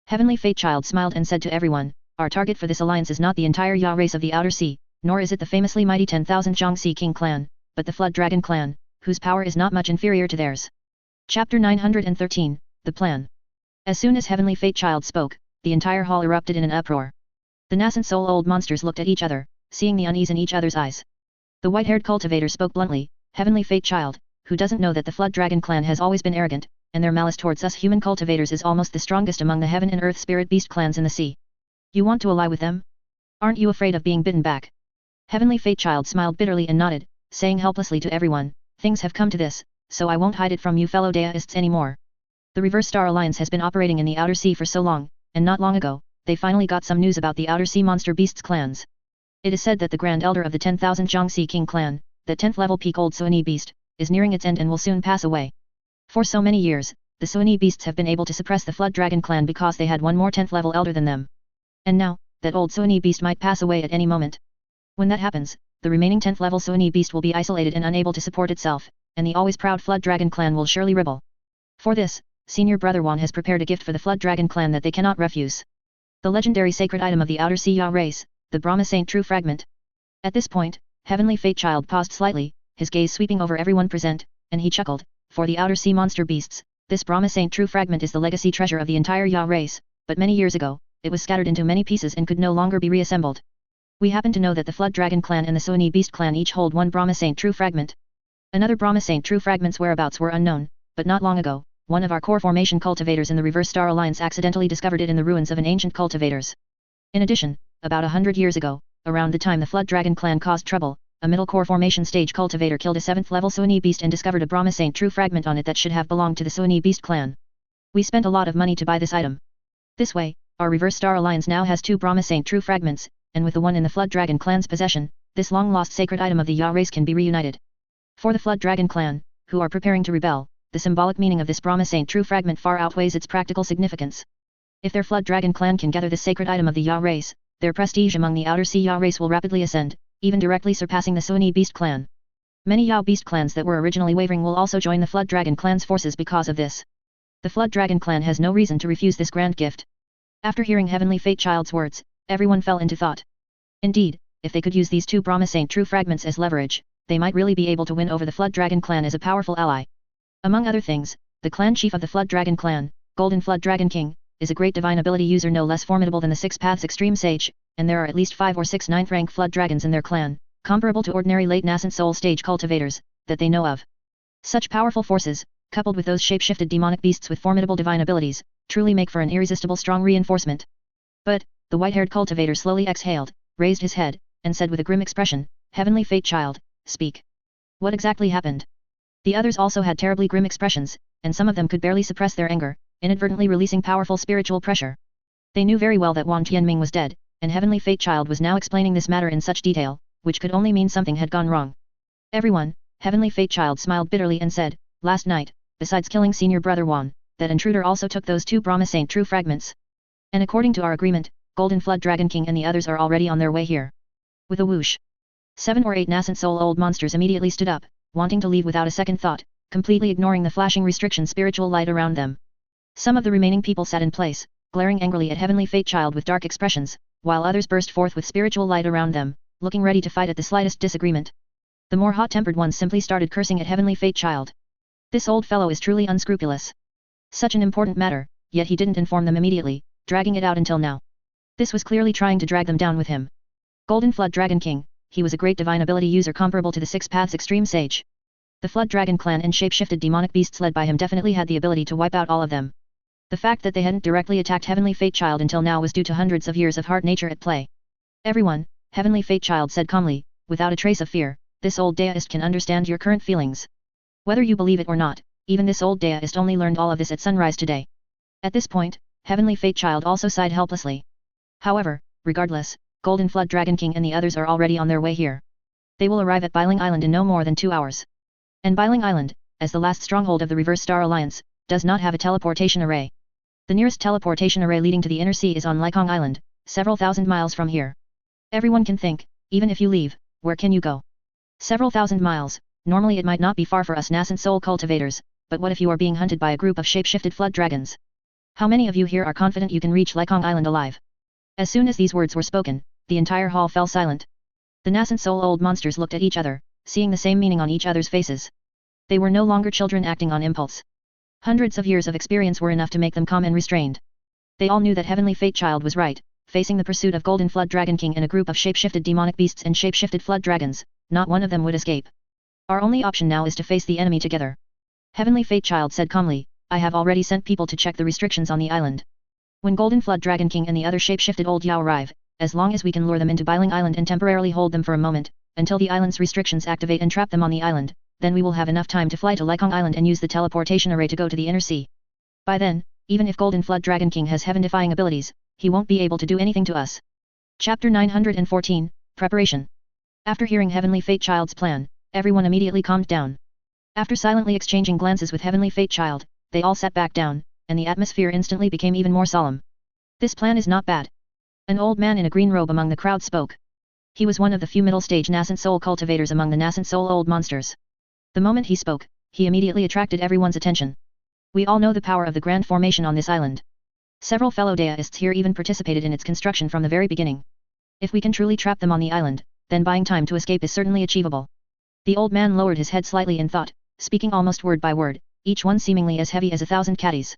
Heavenly Fate Child smiled and said to everyone, our target for this alliance is not the entire Yao race of the outer sea, nor is it the famously mighty 10,000 Jiangxi King clan, but the Flood Dragon clan, whose power is not much inferior to theirs. Chapter 913, The Plan. As soon as Heavenly Fate Child spoke, the entire hall erupted in an uproar. The nascent soul old monsters looked at each other, seeing the unease in each other's eyes. The white-haired cultivator spoke bluntly, Heavenly Fate Child, who doesn't know that the Flood Dragon clan has always been arrogant, and their malice towards us human cultivators is almost the strongest among the heaven and earth spirit beast clans in the sea. You want to ally with them? Aren't you afraid of being bitten back? Heavenly Fate Child smiled bitterly and nodded, saying helplessly to everyone, things have come to this, so I won't hide it from you fellow deists anymore. The Reverse Star Alliance has been operating in the outer sea for so long, and not long ago, they finally got some news about the outer sea monster beasts clans. It is said that the Grand Elder of the 10,000 Jiangxi King clan, the 10th level peak Old Suani beast, is nearing its end and will soon pass away. For so many years, the Suani beasts have been able to suppress the Flood Dragon clan because they had one more 10th level elder than them. And now, that old Suani beast might pass away at any moment. When that happens, the remaining 10th level Suani beast will be isolated and unable to support itself, and the always proud Flood Dragon clan will surely rebel. For this, Senior Brother Wan has prepared a gift for the Flood Dragon clan that they cannot refuse. The legendary sacred item of the Outer Sea Yao race, the Brahma Saint True Fragment. At this point, Heavenly Fate Child paused slightly, his gaze sweeping over everyone present, and he chuckled, for the Outer Sea monster beasts, this Brahma Saint True Fragment is the legacy treasure of the entire Yao race, but many years ago, it was scattered into many pieces and could no longer be reassembled. We happen to know that the Flood Dragon clan and the Suani Beast clan each hold one Brahma Saint True Fragment. Another Brahma Saint True Fragment's whereabouts were unknown, but not long ago, one of our core formation cultivators in the Reverse Star Alliance accidentally discovered it in the ruins of an ancient cultivators. In addition, about 100 years ago, around the time the Flood Dragon clan caused trouble, a middle core formation stage cultivator killed a 7th level Suani Beast and discovered a Brahma Saint True Fragment on it that should have belonged to the Suani Beast clan. We spent a lot of money to buy this item. This way, our Reverse Star Alliance now has two Brahma Saint True Fragments, and with the one in the Flood Dragon clan's possession, this long-lost sacred item of the Yao race can be reunited. For the Flood Dragon clan, who are preparing to rebel, the symbolic meaning of this Brahma Saint True Fragment far outweighs its practical significance. If their Flood Dragon clan can gather this sacred item of the Yao race, their prestige among the Outer Sea Yao race will rapidly ascend, even directly surpassing the Suani Beast clan. Many Yao Beast clans that were originally wavering will also join the Flood Dragon clan's forces because of this. The Flood Dragon clan has no reason to refuse this grand gift. After hearing Heavenly Fate Child's words, everyone fell into thought. Indeed, if they could use these two Brahma Saint True Fragments as leverage, they might really be able to win over the Flood Dragon clan as a powerful ally. Among other things, the clan chief of the Flood Dragon clan, Golden Flood Dragon King, is a great divine ability user no less formidable than the Six Paths Extreme Sage, and there are at least 5 or 6 9th rank Flood Dragons in their clan, comparable to ordinary late nascent soul stage cultivators, that they know of. Such powerful forces, coupled with those shape-shifted demonic beasts with formidable divine abilities, truly make for an irresistible strong reinforcement. But, the white-haired cultivator slowly exhaled, raised his head, and said with a grim expression, Heavenly Fate Child, speak. What exactly happened? The others also had terribly grim expressions, and some of them could barely suppress their anger, inadvertently releasing powerful spiritual pressure. They knew very well that Wang Tianming was dead, and Heavenly Fate Child was now explaining this matter in such detail, which could only mean something had gone wrong. Everyone, Heavenly Fate Child smiled bitterly and said, last night, besides killing Senior Brother Wan, that intruder also took those two Brahma Saint True Fragments. And according to our agreement, Golden Flood Dragon King and the others are already on their way here. With a whoosh, 7 or 8 nascent soul old monsters immediately stood up, wanting to leave without a second thought, completely ignoring the flashing restriction spiritual light around them. Some of the remaining people sat in place, glaring angrily at Heavenly Fate Child with dark expressions, while others burst forth with spiritual light around them, looking ready to fight at the slightest disagreement. The more hot-tempered ones simply started cursing at Heavenly Fate Child. This old fellow is truly unscrupulous. Such an important matter, yet he didn't inform them immediately, dragging it out until now. This was clearly trying to drag them down with him. Golden Flood Dragon King, he was a great divine ability user comparable to the Six Paths Extreme Sage. The Flood Dragon clan and shape-shifted demonic beasts led by him definitely had the ability to wipe out all of them. The fact that they hadn't directly attacked Heavenly Fate Child until now was due to hundreds of years of heart nature at play. Everyone, Heavenly Fate Child said calmly, without a trace of fear, this old deist can understand your current feelings. Whether you believe it or not, even this old deist only learned all of this at sunrise today. At this point, Heavenly Fate Child also sighed helplessly. However, regardless, Golden Flood Dragon King and the others are already on their way here. They will arrive at Biling Island in no more than 2 hours. And Biling Island, as the last stronghold of the Reverse Star Alliance, does not have a teleportation array. The nearest teleportation array leading to the inner sea is on Lycong Island, several thousand miles from here. Everyone can think, even if you leave, where can you go? Several thousand miles, normally it might not be far for us nascent soul cultivators, but what if you are being hunted by a group of shape-shifted flood dragons? How many of you here are confident you can reach Lycong Island alive? As soon as these words were spoken, the entire hall fell silent. The nascent soul old monsters looked at each other, seeing the same meaning on each other's faces. They were no longer children acting on impulse. Hundreds of years of experience were enough to make them calm and restrained. They all knew that Heavenly Fate Child was right, facing the pursuit of Golden Flood Dragon King and a group of shape-shifted demonic beasts and shape-shifted flood dragons, not one of them would escape. Our only option now is to face the enemy together. Heavenly Fate Child said calmly, I have already sent people to check the restrictions on the island. When Golden Flood Dragon King and the other shape-shifted old Yao arrive, as long as we can lure them into Biling Island and temporarily hold them for a moment, until the island's restrictions activate and trap them on the island, then we will have enough time to fly to Lycong Island and use the teleportation array to go to the inner sea. By then, even if Golden Flood Dragon King has heaven-defying abilities, he won't be able to do anything to us. Chapter 914, Preparation. After hearing Heavenly Fate Child's plan, everyone immediately calmed down. After silently exchanging glances with Heavenly Fate Child, they all sat back down, and the atmosphere instantly became even more solemn. This plan is not bad. An old man in a green robe among the crowd spoke. He was one of the few middle-stage nascent soul cultivators among the nascent soul old monsters. The moment he spoke, he immediately attracted everyone's attention. We all know the power of the grand formation on this island. Several fellow deists here even participated in its construction from the very beginning. If we can truly trap them on the island, then buying time to escape is certainly achievable. The old man lowered his head slightly in thought, speaking almost word by word, each one seemingly as heavy as 1,000 caddies.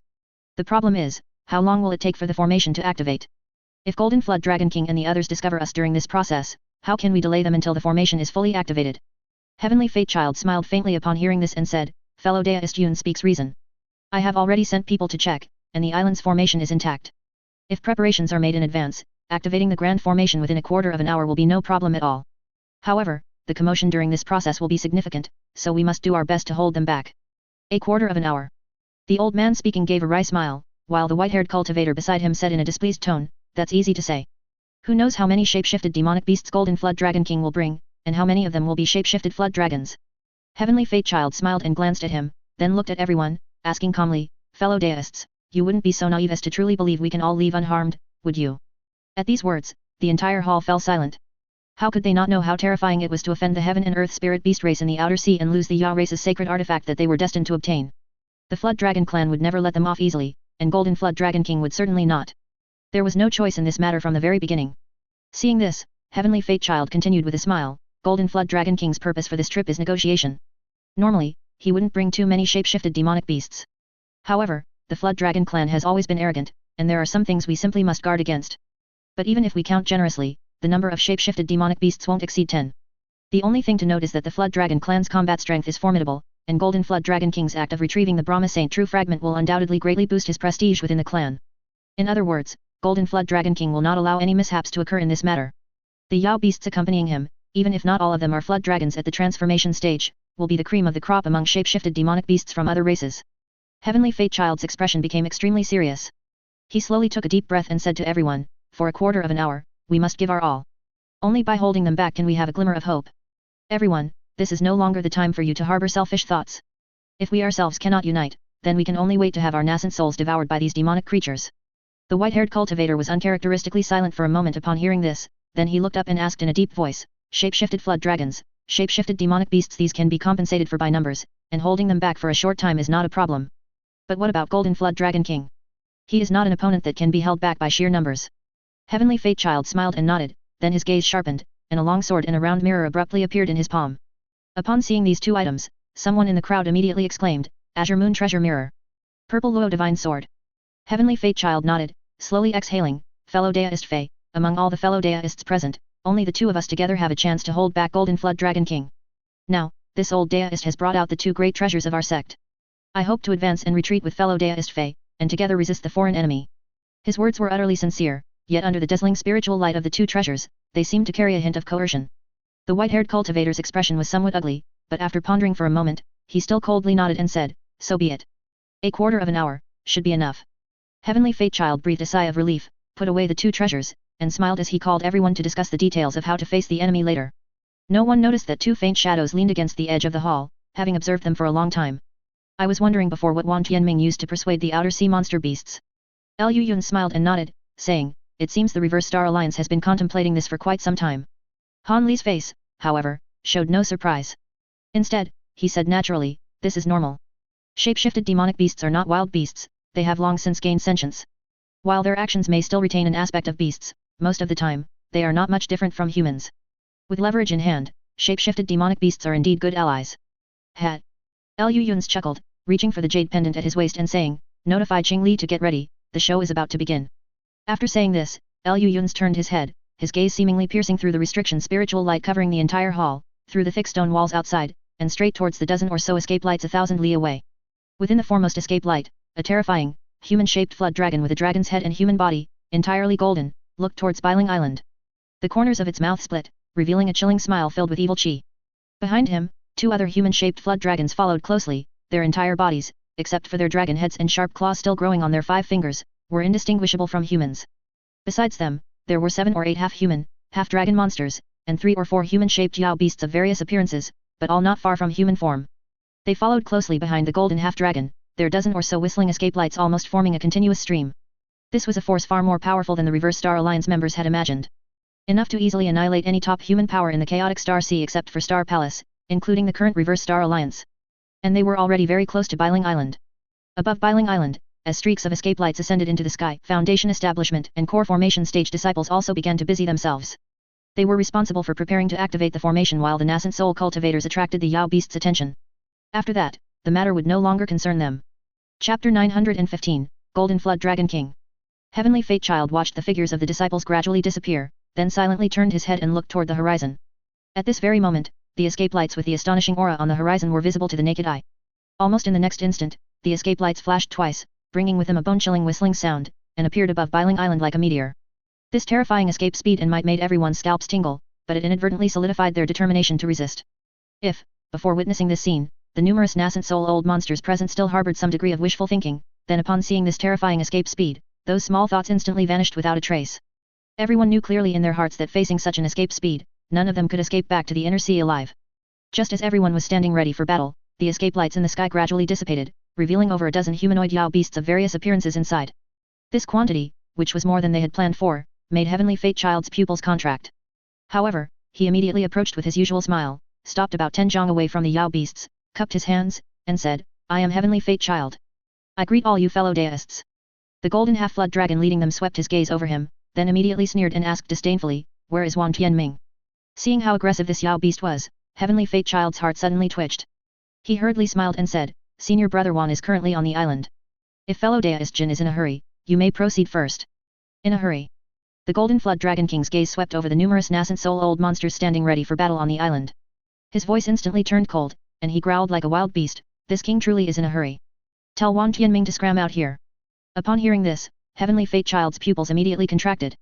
The problem is, how long will it take for the formation to activate? If Golden Flood Dragon King and the others discover us during this process, how can we delay them until the formation is fully activated? Heavenly Fate Child smiled faintly upon hearing this and said, Fellow deist Yun speaks reason. I have already sent people to check, and the island's formation is intact. If preparations are made in advance, activating the grand formation within a quarter of an hour will be no problem at all. However, the commotion during this process will be significant, so we must do our best to hold them back. A quarter of an hour. The old man speaking gave a wry smile, while the white-haired cultivator beside him said in a displeased tone, That's easy to say. Who knows how many shape-shifted demonic beasts Golden Flood Dragon King will bring, and how many of them will be shape-shifted flood dragons? Heavenly Fate Child smiled and glanced at him, then looked at everyone, asking calmly, Fellow deists, you wouldn't be so naive as to truly believe we can all leave unharmed, would you? At these words, the entire hall fell silent. How could they not know how terrifying it was to offend the heaven and earth spirit beast race in the outer sea and lose the Ya race's sacred artifact that they were destined to obtain? The Flood Dragon clan would never let them off easily, and Golden Flood Dragon King would certainly not. There was no choice in this matter from the very beginning. Seeing this, Heavenly Fate Child continued with a smile, Golden Flood Dragon King's purpose for this trip is negotiation. Normally, he wouldn't bring too many shape-shifted demonic beasts. However, the Flood Dragon clan has always been arrogant, and there are some things we simply must guard against. But even if we count generously, the number of shape-shifted demonic beasts won't exceed 10. The only thing to note is that the Flood Dragon clan's combat strength is formidable, and Golden Flood Dragon King's act of retrieving the Brahma Saint True Fragment will undoubtedly greatly boost his prestige within the clan. In other words, Golden Flood Dragon King will not allow any mishaps to occur in this matter. The Yao beasts accompanying him, even if not all of them are flood dragons at the transformation stage, will be the cream of the crop among shape-shifted demonic beasts from other races. Heavenly Fate Child's expression became extremely serious. He slowly took a deep breath and said to everyone, For a quarter of an hour, we must give our all. Only by holding them back can we have a glimmer of hope. Everyone, this is no longer the time for you to harbor selfish thoughts. If we ourselves cannot unite, then we can only wait to have our nascent souls devoured by these demonic creatures. The white-haired cultivator was uncharacteristically silent for a moment upon hearing this, then he looked up and asked in a deep voice, shape-shifted flood dragons, shape-shifted demonic beasts, these can be compensated for by numbers, and holding them back for a short time is not a problem. But what about Golden Flood Dragon King? He is not an opponent that can be held back by sheer numbers. Heavenly Fate Child smiled and nodded, then his gaze sharpened, and a long sword in a round mirror abruptly appeared in his palm. Upon seeing these two items, someone in the crowd immediately exclaimed, Azure Moon Treasure Mirror. Purple Luo Divine Sword. Heavenly Fate Child nodded, slowly exhaling, fellow Deist Fae, among all the fellow Deists present, only the two of us together have a chance to hold back Golden Flood Dragon King. Now, this old Deist has brought out the two great treasures of our sect. I hope to advance and retreat with fellow Deist Fae, and together resist the foreign enemy. His words were utterly sincere, yet under the dazzling spiritual light of the two treasures, they seemed to carry a hint of coercion. The white-haired cultivator's expression was somewhat ugly, but after pondering for a moment, he still coldly nodded and said, so be it. A quarter of an hour should be enough. Heavenly Fate Child breathed a sigh of relief, put away the two treasures, and smiled as he called everyone to discuss the details of how to face the enemy later. No one noticed that two faint shadows leaned against the edge of the hall, having observed them for a long time. I was wondering before what Wang Tianming used to persuade the outer sea monster beasts. Liu Yun smiled and nodded, saying, it seems the Reverse Star Alliance has been contemplating this for quite some time. Han Li's face, however, showed no surprise. Instead, he said naturally, this is normal. Shape-shifted demonic beasts are not wild beasts, they have long since gained sentience. While their actions may still retain an aspect of beasts, most of the time, they are not much different from humans. With leverage in hand, shape-shifted demonic beasts are indeed good allies. Hat. Liu Yun chuckled, reaching for the jade pendant at his waist and saying, notify Qing Li to get ready, the show is about to begin. After saying this, Liu Yun turned his head, his gaze seemingly piercing through the restriction spiritual light covering the entire hall, through the thick stone walls outside, and straight towards the dozen or so escape lights 1,000 li away. Within the foremost escape light, a terrifying, human-shaped flood dragon with a dragon's head and human body, entirely golden, looked towards Biling Island. The corners of its mouth split, revealing a chilling smile filled with evil chi. Behind him, two other human-shaped flood dragons followed closely, their entire bodies, except for their dragon heads and sharp claws still growing on their 5 fingers, were indistinguishable from humans. Besides them, there were 7 or 8 half-human, half-dragon monsters, and 3 or 4 human-shaped Yao beasts of various appearances, but all not far from human form. They followed closely behind the golden half-dragon, their dozen or so whistling escape lights almost forming a continuous stream. This was a force far more powerful than the Reverse Star Alliance members had imagined. Enough to easily annihilate any top human power in the chaotic Star Sea except for Star Palace, including the current Reverse Star Alliance. And they were already very close to Biling Island. Above Biling Island, as streaks of escape lights ascended into the sky, Foundation Establishment and Core Formation Stage disciples also began to busy themselves. They were responsible for preparing to activate the formation while the nascent soul cultivators attracted the Yao beasts' attention. After that, the matter would no longer concern them. Chapter 915, Golden Flood Dragon King. Heavenly Fate Child watched the figures of the disciples gradually disappear, then silently turned his head and looked toward the horizon. At this very moment, the escape lights with the astonishing aura on the horizon were visible to the naked eye. Almost in the next instant, the escape lights flashed twice, bringing with them a bone-chilling whistling sound, and appeared above Biling Island like a meteor. This terrifying escape speed and might made everyone's scalps tingle, but it inadvertently solidified their determination to resist. If, before witnessing this scene, the numerous nascent soul old monsters present still harbored some degree of wishful thinking, then upon seeing this terrifying escape speed, those small thoughts instantly vanished without a trace. Everyone knew clearly in their hearts that facing such an escape speed, none of them could escape back to the inner sea alive. Just as everyone was standing ready for battle, the escape lights in the sky gradually dissipated, revealing over a dozen humanoid Yao beasts of various appearances inside. This quantity, which was more than they had planned for, made Heavenly Fate Child's pupils contract. However, he immediately approached with his usual smile, stopped about 10 zhang away from the Yao beasts, cupped his hands, and said, I am Heavenly Fate Child. I greet all you fellow deists. The golden half-flood dragon leading them swept his gaze over him, then immediately sneered and asked disdainfully, where is Wang Tianming? Seeing how aggressive this Yao beast was, Heavenly Fate Child's heart suddenly twitched. He hurriedly smiled and said, Senior Brother Wan is currently on the island. If fellow Deist Jin is in a hurry, you may proceed first. In a hurry. The Golden Flood Dragon King's gaze swept over the numerous nascent soul old monsters standing ready for battle on the island. His voice instantly turned cold, and he growled like a wild beast, this king truly is in a hurry. Tell Wang Tianming to scram out here. Upon hearing this, Heavenly Fate Child's pupils immediately contracted.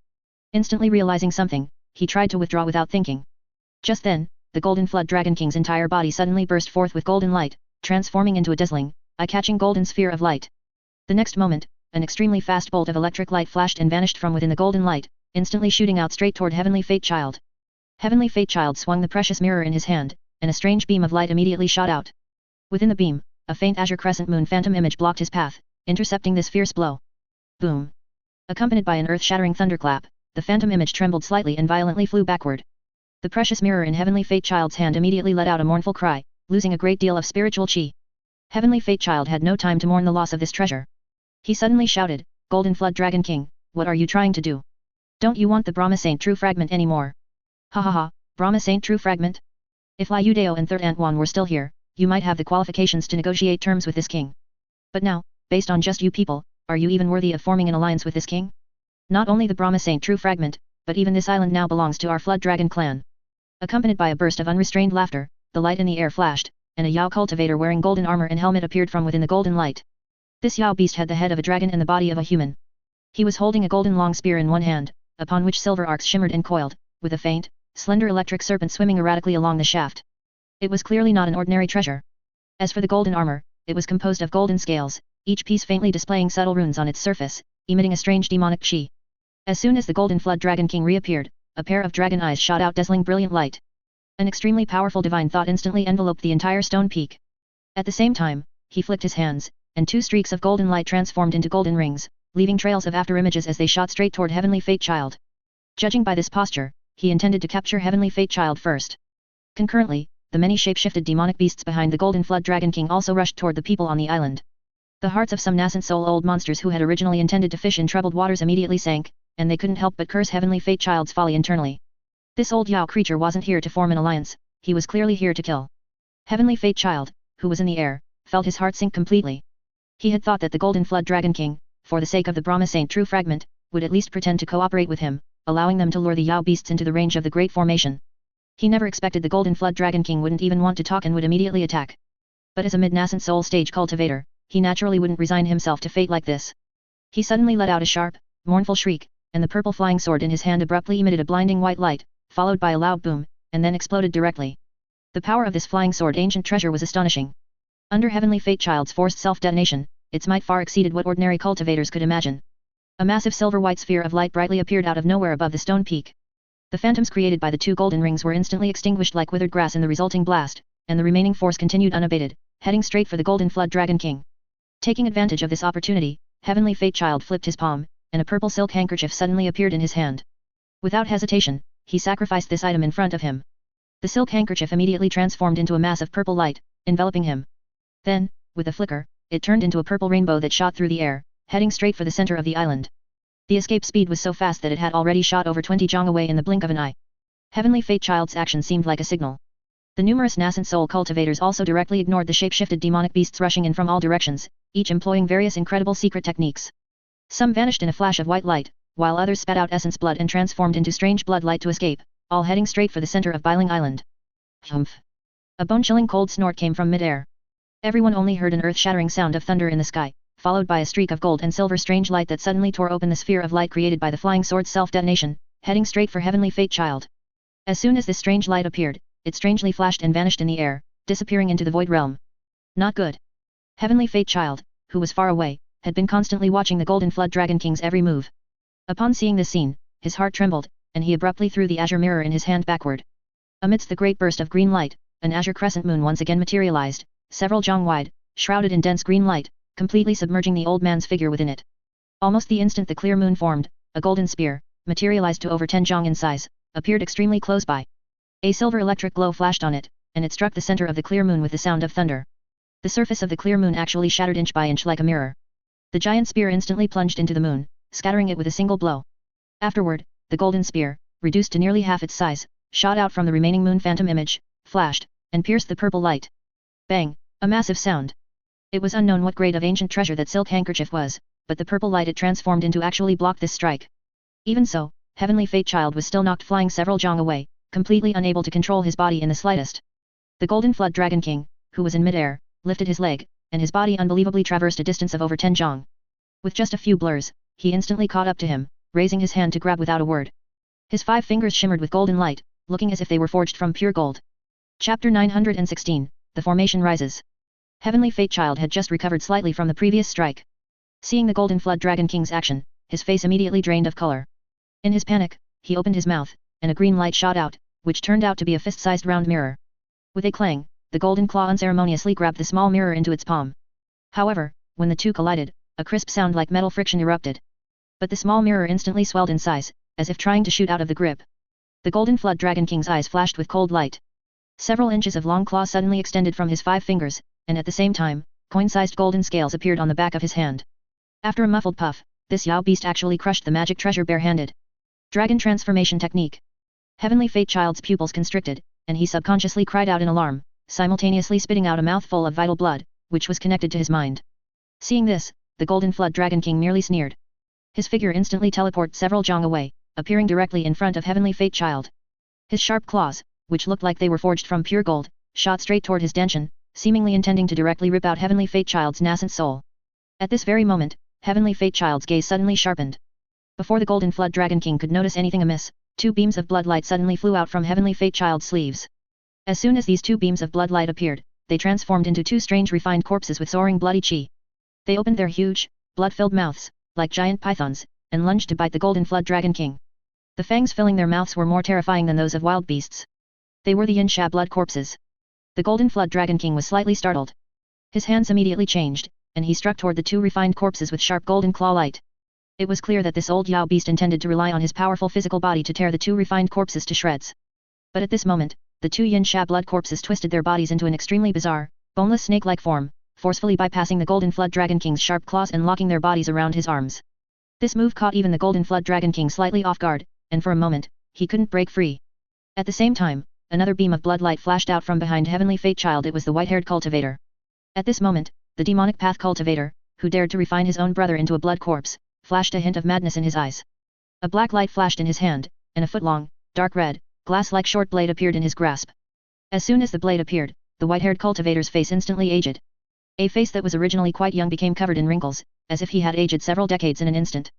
Instantly realizing something, he tried to withdraw without thinking. Just then, the Golden Flood Dragon King's entire body suddenly burst forth with golden light, transforming into a dazzling, eye-catching golden sphere of light. The next moment, an extremely fast bolt of electric light flashed and vanished from within the golden light, instantly shooting out straight toward Heavenly Fate Child. Heavenly Fate Child swung the precious mirror in his hand, and a strange beam of light immediately shot out. Within the beam, a faint azure crescent moon phantom image blocked his path, intercepting this fierce blow. Boom! Accompanied by an earth-shattering thunderclap, the phantom image trembled slightly and violently flew backward. The precious mirror in Heavenly Fate Child's hand immediately let out a mournful cry, losing a great deal of spiritual chi. Heavenly Fate Child had no time to mourn the loss of this treasure. He suddenly shouted, "Golden Flood Dragon King, what are you trying to do? Don't you want the Brahma Saint True Fragment anymore?" "Ha ha ha, Brahma Saint True Fragment? If Liu Dao and Third Antwan were still here, you might have the qualifications to negotiate terms with this king. But now, based on just you people, are you even worthy of forming an alliance with this king? Not only the Brahma Saint True Fragment, but even this island now belongs to our Flood Dragon clan." Accompanied by a burst of unrestrained laughter, the light in the air flashed, and a Yao cultivator wearing golden armor and helmet appeared from within the golden light. This Yao beast had the head of a dragon and the body of a human. He was holding a golden long spear in one hand, upon which silver arcs shimmered and coiled, with a faint, slender electric serpent swimming erratically along the shaft. It was clearly not an ordinary treasure. As for the golden armor, it was composed of golden scales, each piece faintly displaying subtle runes on its surface, emitting a strange demonic chi. As soon as the Golden Flood Dragon King reappeared, a pair of dragon eyes shot out dazzling brilliant light. An extremely powerful divine thought instantly enveloped the entire stone peak. At the same time, he flicked his hands, and two streaks of golden light transformed into golden rings, leaving trails of after-images as they shot straight toward Heavenly Fate Child. Judging by this posture, he intended to capture Heavenly Fate Child first. Concurrently, the many shape-shifted demonic beasts behind the Golden Flood Dragon King also rushed toward the people on the island. The hearts of some nascent soul-old monsters who had originally intended to fish in troubled waters immediately sank, and they couldn't help but curse Heavenly Fate Child's folly internally. This old Yao creature wasn't here to form an alliance, he was clearly here to kill. Heavenly Fate Child, who was in the air, felt his heart sink completely. He had thought that the Golden Flood Dragon King, for the sake of the Brahma Saint True Fragment, would at least pretend to cooperate with him, allowing them to lure the Yao beasts into the range of the Great Formation. He never expected the Golden Flood Dragon King wouldn't even want to talk and would immediately attack. But as a mid-nascent soul stage cultivator, he naturally wouldn't resign himself to fate like this. He suddenly let out a sharp, mournful shriek, and the purple flying sword in his hand abruptly emitted a blinding white light, followed by a loud boom, and then exploded directly. The power of this flying sword ancient treasure was astonishing. Under Heavenly Fate Child's forced self-detonation, its might far exceeded what ordinary cultivators could imagine. A massive silver-white sphere of light brightly appeared out of nowhere above the stone peak. The phantoms created by the two golden rings were instantly extinguished like withered grass in the resulting blast, and the remaining force continued unabated, heading straight for the Golden Flood Dragon King. Taking advantage of this opportunity, Heavenly Fate Child flipped his palm, and a purple silk handkerchief suddenly appeared in his hand. Without hesitation, he sacrificed this item in front of him. The silk handkerchief immediately transformed into a mass of purple light, enveloping him. Then, with a flicker, it turned into a purple rainbow that shot through the air, heading straight for the center of the island. The escape speed was so fast that it had already shot over 20 jong away in the blink of an eye. Heavenly Fate Child's action seemed like a signal. The numerous nascent soul cultivators also directly ignored the shape-shifted demonic beasts rushing in from all directions, each employing various incredible secret techniques. Some vanished in a flash of white light, while others spat out essence blood and transformed into strange blood light to escape, all heading straight for the center of Biling Island. Humph! A bone-chilling cold snort came from mid-air. Everyone only heard an earth-shattering sound of thunder in the sky, followed by a streak of gold and silver strange light that suddenly tore open the sphere of light created by the flying sword's self-detonation, heading straight for Heavenly Fate Child. As soon as this strange light appeared, it strangely flashed and vanished in the air, disappearing into the void realm. Not good. Heavenly Fate Child, who was far away, had been constantly watching the Golden Flood Dragon King's every move. Upon seeing this scene, his heart trembled, and he abruptly threw the azure mirror in his hand backward. Amidst the great burst of green light, an azure crescent moon once again materialized, several jong wide, shrouded in dense green light, completely submerging the old man's figure within it. Almost the instant the clear moon formed, a golden spear, materialized to over 10 jong in size, appeared extremely close by. A silver electric glow flashed on it, and it struck the center of the clear moon with the sound of thunder. The surface of the clear moon actually shattered inch by inch like a mirror. The giant spear instantly plunged into the moon, scattering it with a single blow. Afterward, the golden spear, reduced to nearly half its size, shot out from the remaining moon phantom image, flashed, and pierced the purple light. Bang! A massive sound. It was unknown what grade of ancient treasure that silk handkerchief was, but the purple light it transformed into actually blocked this strike. Even so, Heavenly Fate Child was still knocked flying several jong away, completely unable to control his body in the slightest. The Golden Flood Dragon King, who was in mid-air, lifted his leg, and his body unbelievably traversed a distance of over 10 jong. With just a few blurs, he instantly caught up to him, raising his hand to grab without a word. His 5 fingers shimmered with golden light, looking as if they were forged from pure gold. Chapter 916, The Formation Rises. Heavenly Fate Child had just recovered slightly from the previous strike. Seeing the Golden Flood Dragon King's action, his face immediately drained of color. In his panic, he opened his mouth, and a green light shot out, which turned out to be a fist-sized round mirror. With a clang, the golden claw unceremoniously grabbed the small mirror into its palm. However, when the two collided, a crisp sound like metal friction erupted. But the small mirror instantly swelled in size, as if trying to shoot out of the grip. The Golden Flood Dragon King's eyes flashed with cold light. Several inches of long claws suddenly extended from his 5 fingers, and at the same time, coin-sized golden scales appeared on the back of his hand. After a muffled puff, this Yao beast actually crushed the magic treasure barehanded. Dragon Transformation Technique. Heavenly Fate Child's pupils constricted, and he subconsciously cried out in alarm, simultaneously spitting out a mouthful of vital blood, which was connected to his mind. Seeing this, the Golden Flood Dragon King merely sneered. His figure instantly teleported several jong away, appearing directly in front of Heavenly Fate Child. His sharp claws, which looked like they were forged from pure gold, shot straight toward his denshin, seemingly intending to directly rip out Heavenly Fate Child's nascent soul. At this very moment, Heavenly Fate Child's gaze suddenly sharpened. Before the Golden Flood Dragon King could notice anything amiss, 2 beams of blood light suddenly flew out from Heavenly Fate Child's sleeves. As soon as these 2 beams of blood light appeared, they transformed into 2 strange refined corpses with soaring bloody chi. They opened their huge, blood-filled mouths, like giant pythons, and lunged to bite the Golden Flood Dragon King. The fangs filling their mouths were more terrifying than those of wild beasts. They were the Yin-Sha blood corpses. The Golden Flood Dragon King was slightly startled. His hands immediately changed, and he struck toward the 2 refined corpses with sharp golden claw light. It was clear that this old Yao beast intended to rely on his powerful physical body to tear the 2 refined corpses to shreds. But at this moment, the 2 Yin-Sha blood corpses twisted their bodies into an extremely bizarre, boneless snake-like form, forcefully bypassing the Golden Flood Dragon King's sharp claws and locking their bodies around his arms. This move caught even the Golden Flood Dragon King slightly off guard, and for a moment, he couldn't break free. At the same time, another beam of blood light flashed out from behind Heavenly Fate Child. It was the white-haired cultivator. At this moment, the demonic path cultivator, who dared to refine his own brother into a blood corpse, flashed a hint of madness in his eyes. A black light flashed in his hand, and a foot-long, dark red, glass-like short blade appeared in his grasp. As soon as the blade appeared, the white-haired cultivator's face instantly aged. A face that was originally quite young became covered in wrinkles, as if he had aged several decades in an instant.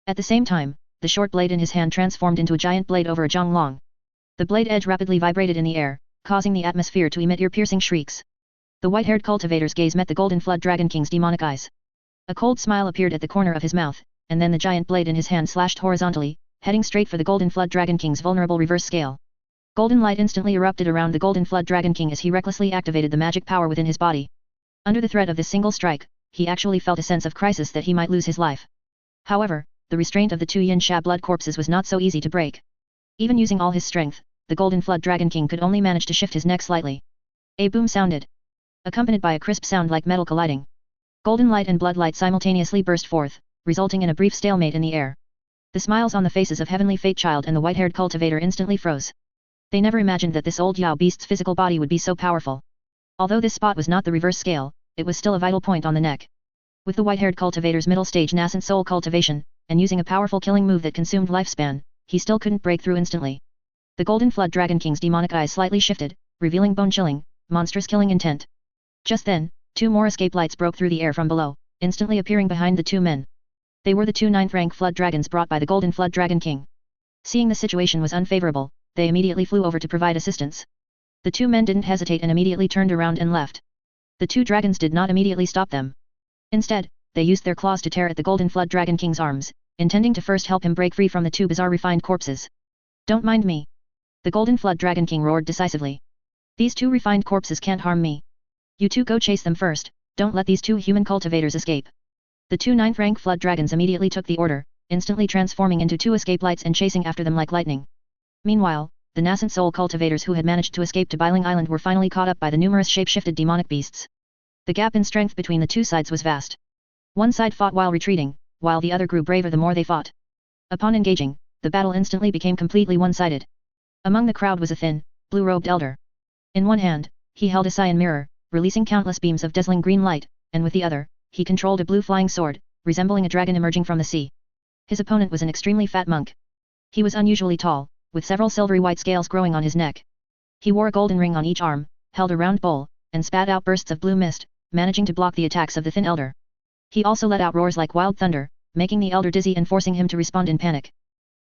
At the same time, the short blade in his hand transformed into a giant blade over a jong long. The blade edge rapidly vibrated in the air, causing the atmosphere to emit ear-piercing shrieks. The white-haired cultivator's gaze met the Golden Flood Dragon King's demonic eyes. A cold smile appeared at the corner of his mouth, and then the giant blade in his hand slashed horizontally, heading straight for the Golden Flood Dragon King's vulnerable reverse scale. Golden light instantly erupted around the Golden Flood Dragon King as he recklessly activated the magic power within his body. Under the threat of this single strike, he actually felt a sense of crisis that he might lose his life. However, the restraint of the 2 Yin-Sha blood corpses was not so easy to break. Even using all his strength, the Golden Flood Dragon King could only manage to shift his neck slightly. A boom sounded, accompanied by a crisp sound like metal colliding. Golden light and blood light simultaneously burst forth, resulting in a brief stalemate in the air. The smiles on the faces of Heavenly Fate Child and the white-haired cultivator instantly froze. They never imagined that this old Yao beast's physical body would be so powerful. Although this spot was not the reverse scale, it was still a vital point on the neck. With the white-haired cultivator's middle-stage nascent soul cultivation, and using a powerful killing move that consumed lifespan, he still couldn't break through instantly. The Golden Flood Dragon King's demonic eyes slightly shifted, revealing bone-chilling, monstrous killing intent. Just then, 2 more escape lights broke through the air from below, instantly appearing behind the 2 men. They were the 2 9th-rank Flood Dragons brought by the Golden Flood Dragon King. Seeing the situation was unfavorable, they immediately flew over to provide assistance. The 2 men didn't hesitate and immediately turned around and left. The 2 dragons did not immediately stop them. Instead, they used their claws to tear at the Golden Flood Dragon King's arms, intending to first help him break free from the 2 bizarre refined corpses. "Don't mind me." The Golden Flood Dragon King roared decisively. "These 2 refined corpses can't harm me. You 2 go chase them first, don't let these 2 human cultivators escape." The 2 9th-rank Flood Dragons immediately took the order, instantly transforming into 2 escape lights and chasing after them like lightning. Meanwhile, the nascent soul cultivators who had managed to escape to Biling Island were finally caught up by the numerous shape-shifted demonic beasts. The gap in strength between the 2 sides was vast. One side fought while retreating, while the other grew braver the more they fought. Upon engaging, the battle instantly became completely one-sided. Among the crowd was a thin, blue-robed elder. In one hand, he held a cyan mirror, releasing countless beams of dazzling green light, and with the other, he controlled a blue flying sword, resembling a dragon emerging from the sea. His opponent was an extremely fat monk. He was unusually tall, with several silvery white scales growing on his neck. He wore a golden ring on each arm, held a round bowl, and spat out bursts of blue mist, managing to block the attacks of the thin elder. He also let out roars like wild thunder, making the elder dizzy and forcing him to respond in panic.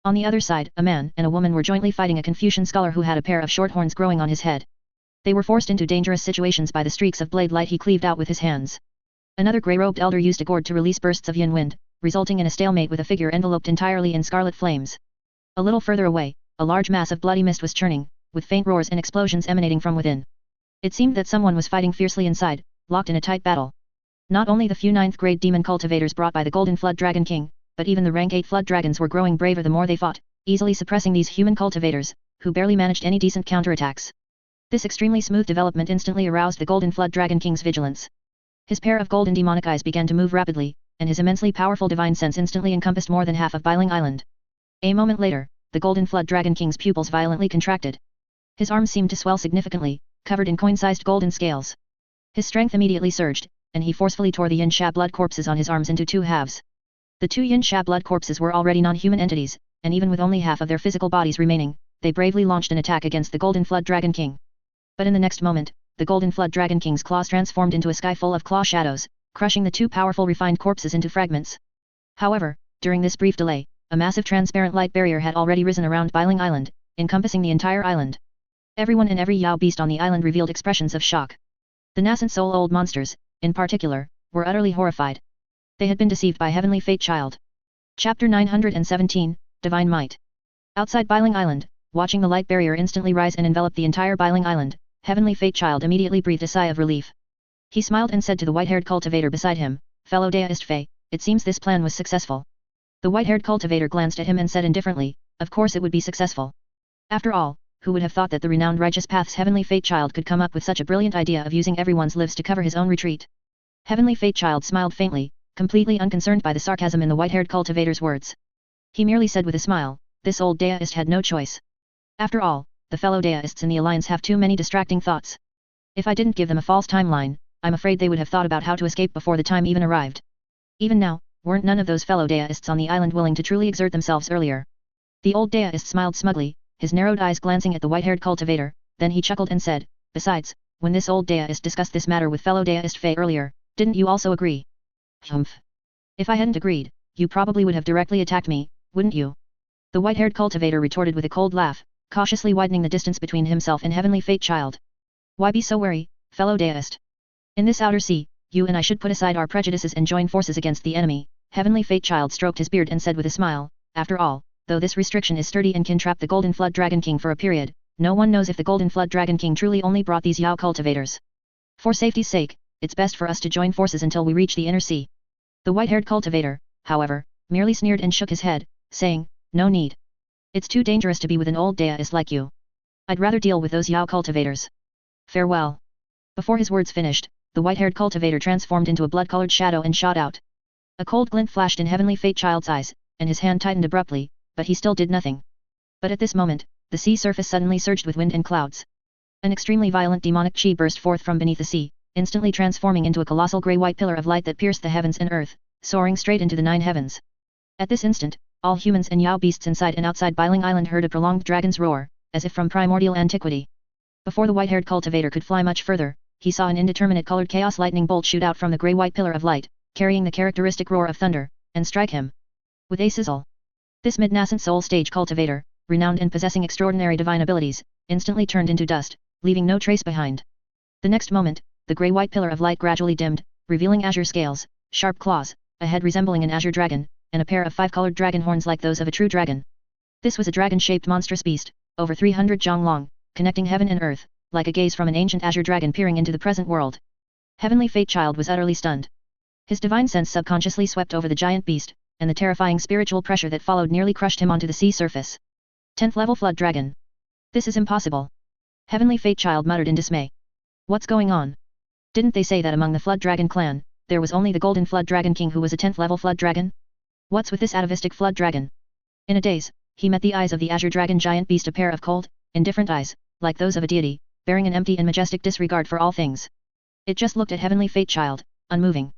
On the other side, a man and a woman were jointly fighting a Confucian scholar who had a pair of short horns growing on his head. They were forced into dangerous situations by the streaks of blade light he cleaved out with his hands. Another grey-robed elder used a gourd to release bursts of yin wind, resulting in a stalemate with a figure enveloped entirely in scarlet flames. A little further away, a large mass of bloody mist was churning, with faint roars and explosions emanating from within. It seemed that someone was fighting fiercely inside, locked in a tight battle. Not only the few 9th-grade demon cultivators brought by the Golden Flood Dragon King, but even the rank 8 flood dragons were growing braver the more they fought, easily suppressing these human cultivators, who barely managed any decent counterattacks. This extremely smooth development instantly aroused the Golden Flood Dragon King's vigilance. His pair of golden demonic eyes began to move rapidly, and his immensely powerful divine sense instantly encompassed more than half of Biling Island. A moment later, the Golden Flood Dragon King's pupils violently contracted. His arms seemed to swell significantly, covered in coin-sized golden scales. His strength immediately surged, and he forcefully tore the Yin-Sha blood corpses on his arms into two halves. The two Yin-Sha blood corpses were already non-human entities, and even with only half of their physical bodies remaining, they bravely launched an attack against the Golden Flood Dragon King. But in the next moment, the Golden Flood Dragon King's claws transformed into a sky full of claw shadows, crushing the two powerful refined corpses into fragments. However, during this brief delay, a massive transparent light barrier had already risen around Biling Island, encompassing the entire island. Everyone and every Yao beast on the island revealed expressions of shock. The nascent soul old monsters, in particular, were utterly horrified. They had been deceived by Heavenly Fate Child. Chapter 917, Divine Might. Outside Biling Island, watching the light barrier instantly rise and envelop the entire Biling Island, Heavenly Fate Child immediately breathed a sigh of relief. He smiled and said to the white-haired cultivator beside him, "Fellow Deist Fei, it seems this plan was successful." The white-haired cultivator glanced at him and said indifferently, "Of course it would be successful. After all, who would have thought that the renowned Righteous Path's Heavenly Fate Child could come up with such a brilliant idea of using everyone's lives to cover his own retreat?" Heavenly Fate Child smiled faintly, completely unconcerned by the sarcasm in the white-haired cultivator's words. He merely said with a smile, "This old Deist had no choice. After all, the fellow Deists in the Alliance have too many distracting thoughts. If I didn't give them a false timeline, I'm afraid they would have thought about how to escape before the time even arrived. Even now, weren't none of those fellow Deists on the island willing to truly exert themselves earlier?" The old Deist smiled smugly, his narrowed eyes glancing at the white-haired cultivator, then he chuckled and said, "Besides, when this old Deist discussed this matter with fellow Deist Fei earlier, didn't you also agree?" "Humph. If I hadn't agreed, you probably would have directly attacked me, wouldn't you?" The white-haired cultivator retorted with a cold laugh, cautiously widening the distance between himself and Heavenly Fate Child. "Why be so wary, fellow Deist? In this outer sea, you and I should put aside our prejudices and join forces against the enemy." Heavenly Fate Child stroked his beard and said with a smile, "After all, though this restriction is sturdy and can trap the Golden Flood Dragon King for a period, no one knows if the Golden Flood Dragon King truly only brought these Yao cultivators. For safety's sake, it's best for us to join forces until we reach the inner sea." The white-haired cultivator, however, merely sneered and shook his head, saying, "No need. It's too dangerous to be with an old Deist like you. I'd rather deal with those Yao cultivators. Farewell." Before his words finished, the white-haired cultivator transformed into a blood-colored shadow and shot out. A cold glint flashed in Heavenly Fate Child's eyes, and his hand tightened abruptly, but he still did nothing. But at this moment, the sea surface suddenly surged with wind and clouds. An extremely violent demonic chi burst forth from beneath the sea, instantly transforming into a colossal grey-white pillar of light that pierced the heavens and earth, soaring straight into the 9 heavens. At this instant, all humans and Yao beasts inside and outside Biling Island heard a prolonged dragon's roar, as if from primordial antiquity. Before the white-haired cultivator could fly much further, he saw an indeterminate colored chaos lightning bolt shoot out from the grey-white pillar of light, carrying the characteristic roar of thunder, and strike him with a sizzle. This mid-nascent soul stage cultivator, renowned and possessing extraordinary divine abilities, instantly turned into dust, leaving no trace behind. The next moment, the grey-white pillar of light gradually dimmed, revealing azure scales, sharp claws, a head resembling an azure dragon, and a pair of 5-colored dragon horns like those of a true dragon. This was a dragon-shaped monstrous beast, over 300 jong long, connecting heaven and earth, like a gaze from an ancient azure dragon peering into the present world. Heavenly Fate Child was utterly stunned. His divine sense subconsciously swept over the giant beast, and the terrifying spiritual pressure that followed nearly crushed him onto the sea surface. 10th level Flood Dragon. This is impossible. Heavenly Fate Child muttered in dismay. What's going on? Didn't they say that among the Flood Dragon clan, there was only the Golden Flood Dragon King who was a 10th level Flood Dragon? What's with this atavistic Flood Dragon? In a daze, he met the eyes of the azure dragon giant beast, a pair of cold, indifferent eyes, like those of a deity, bearing an empty and majestic disregard for all things. It just looked at Heavenly Fate Child, unmoving.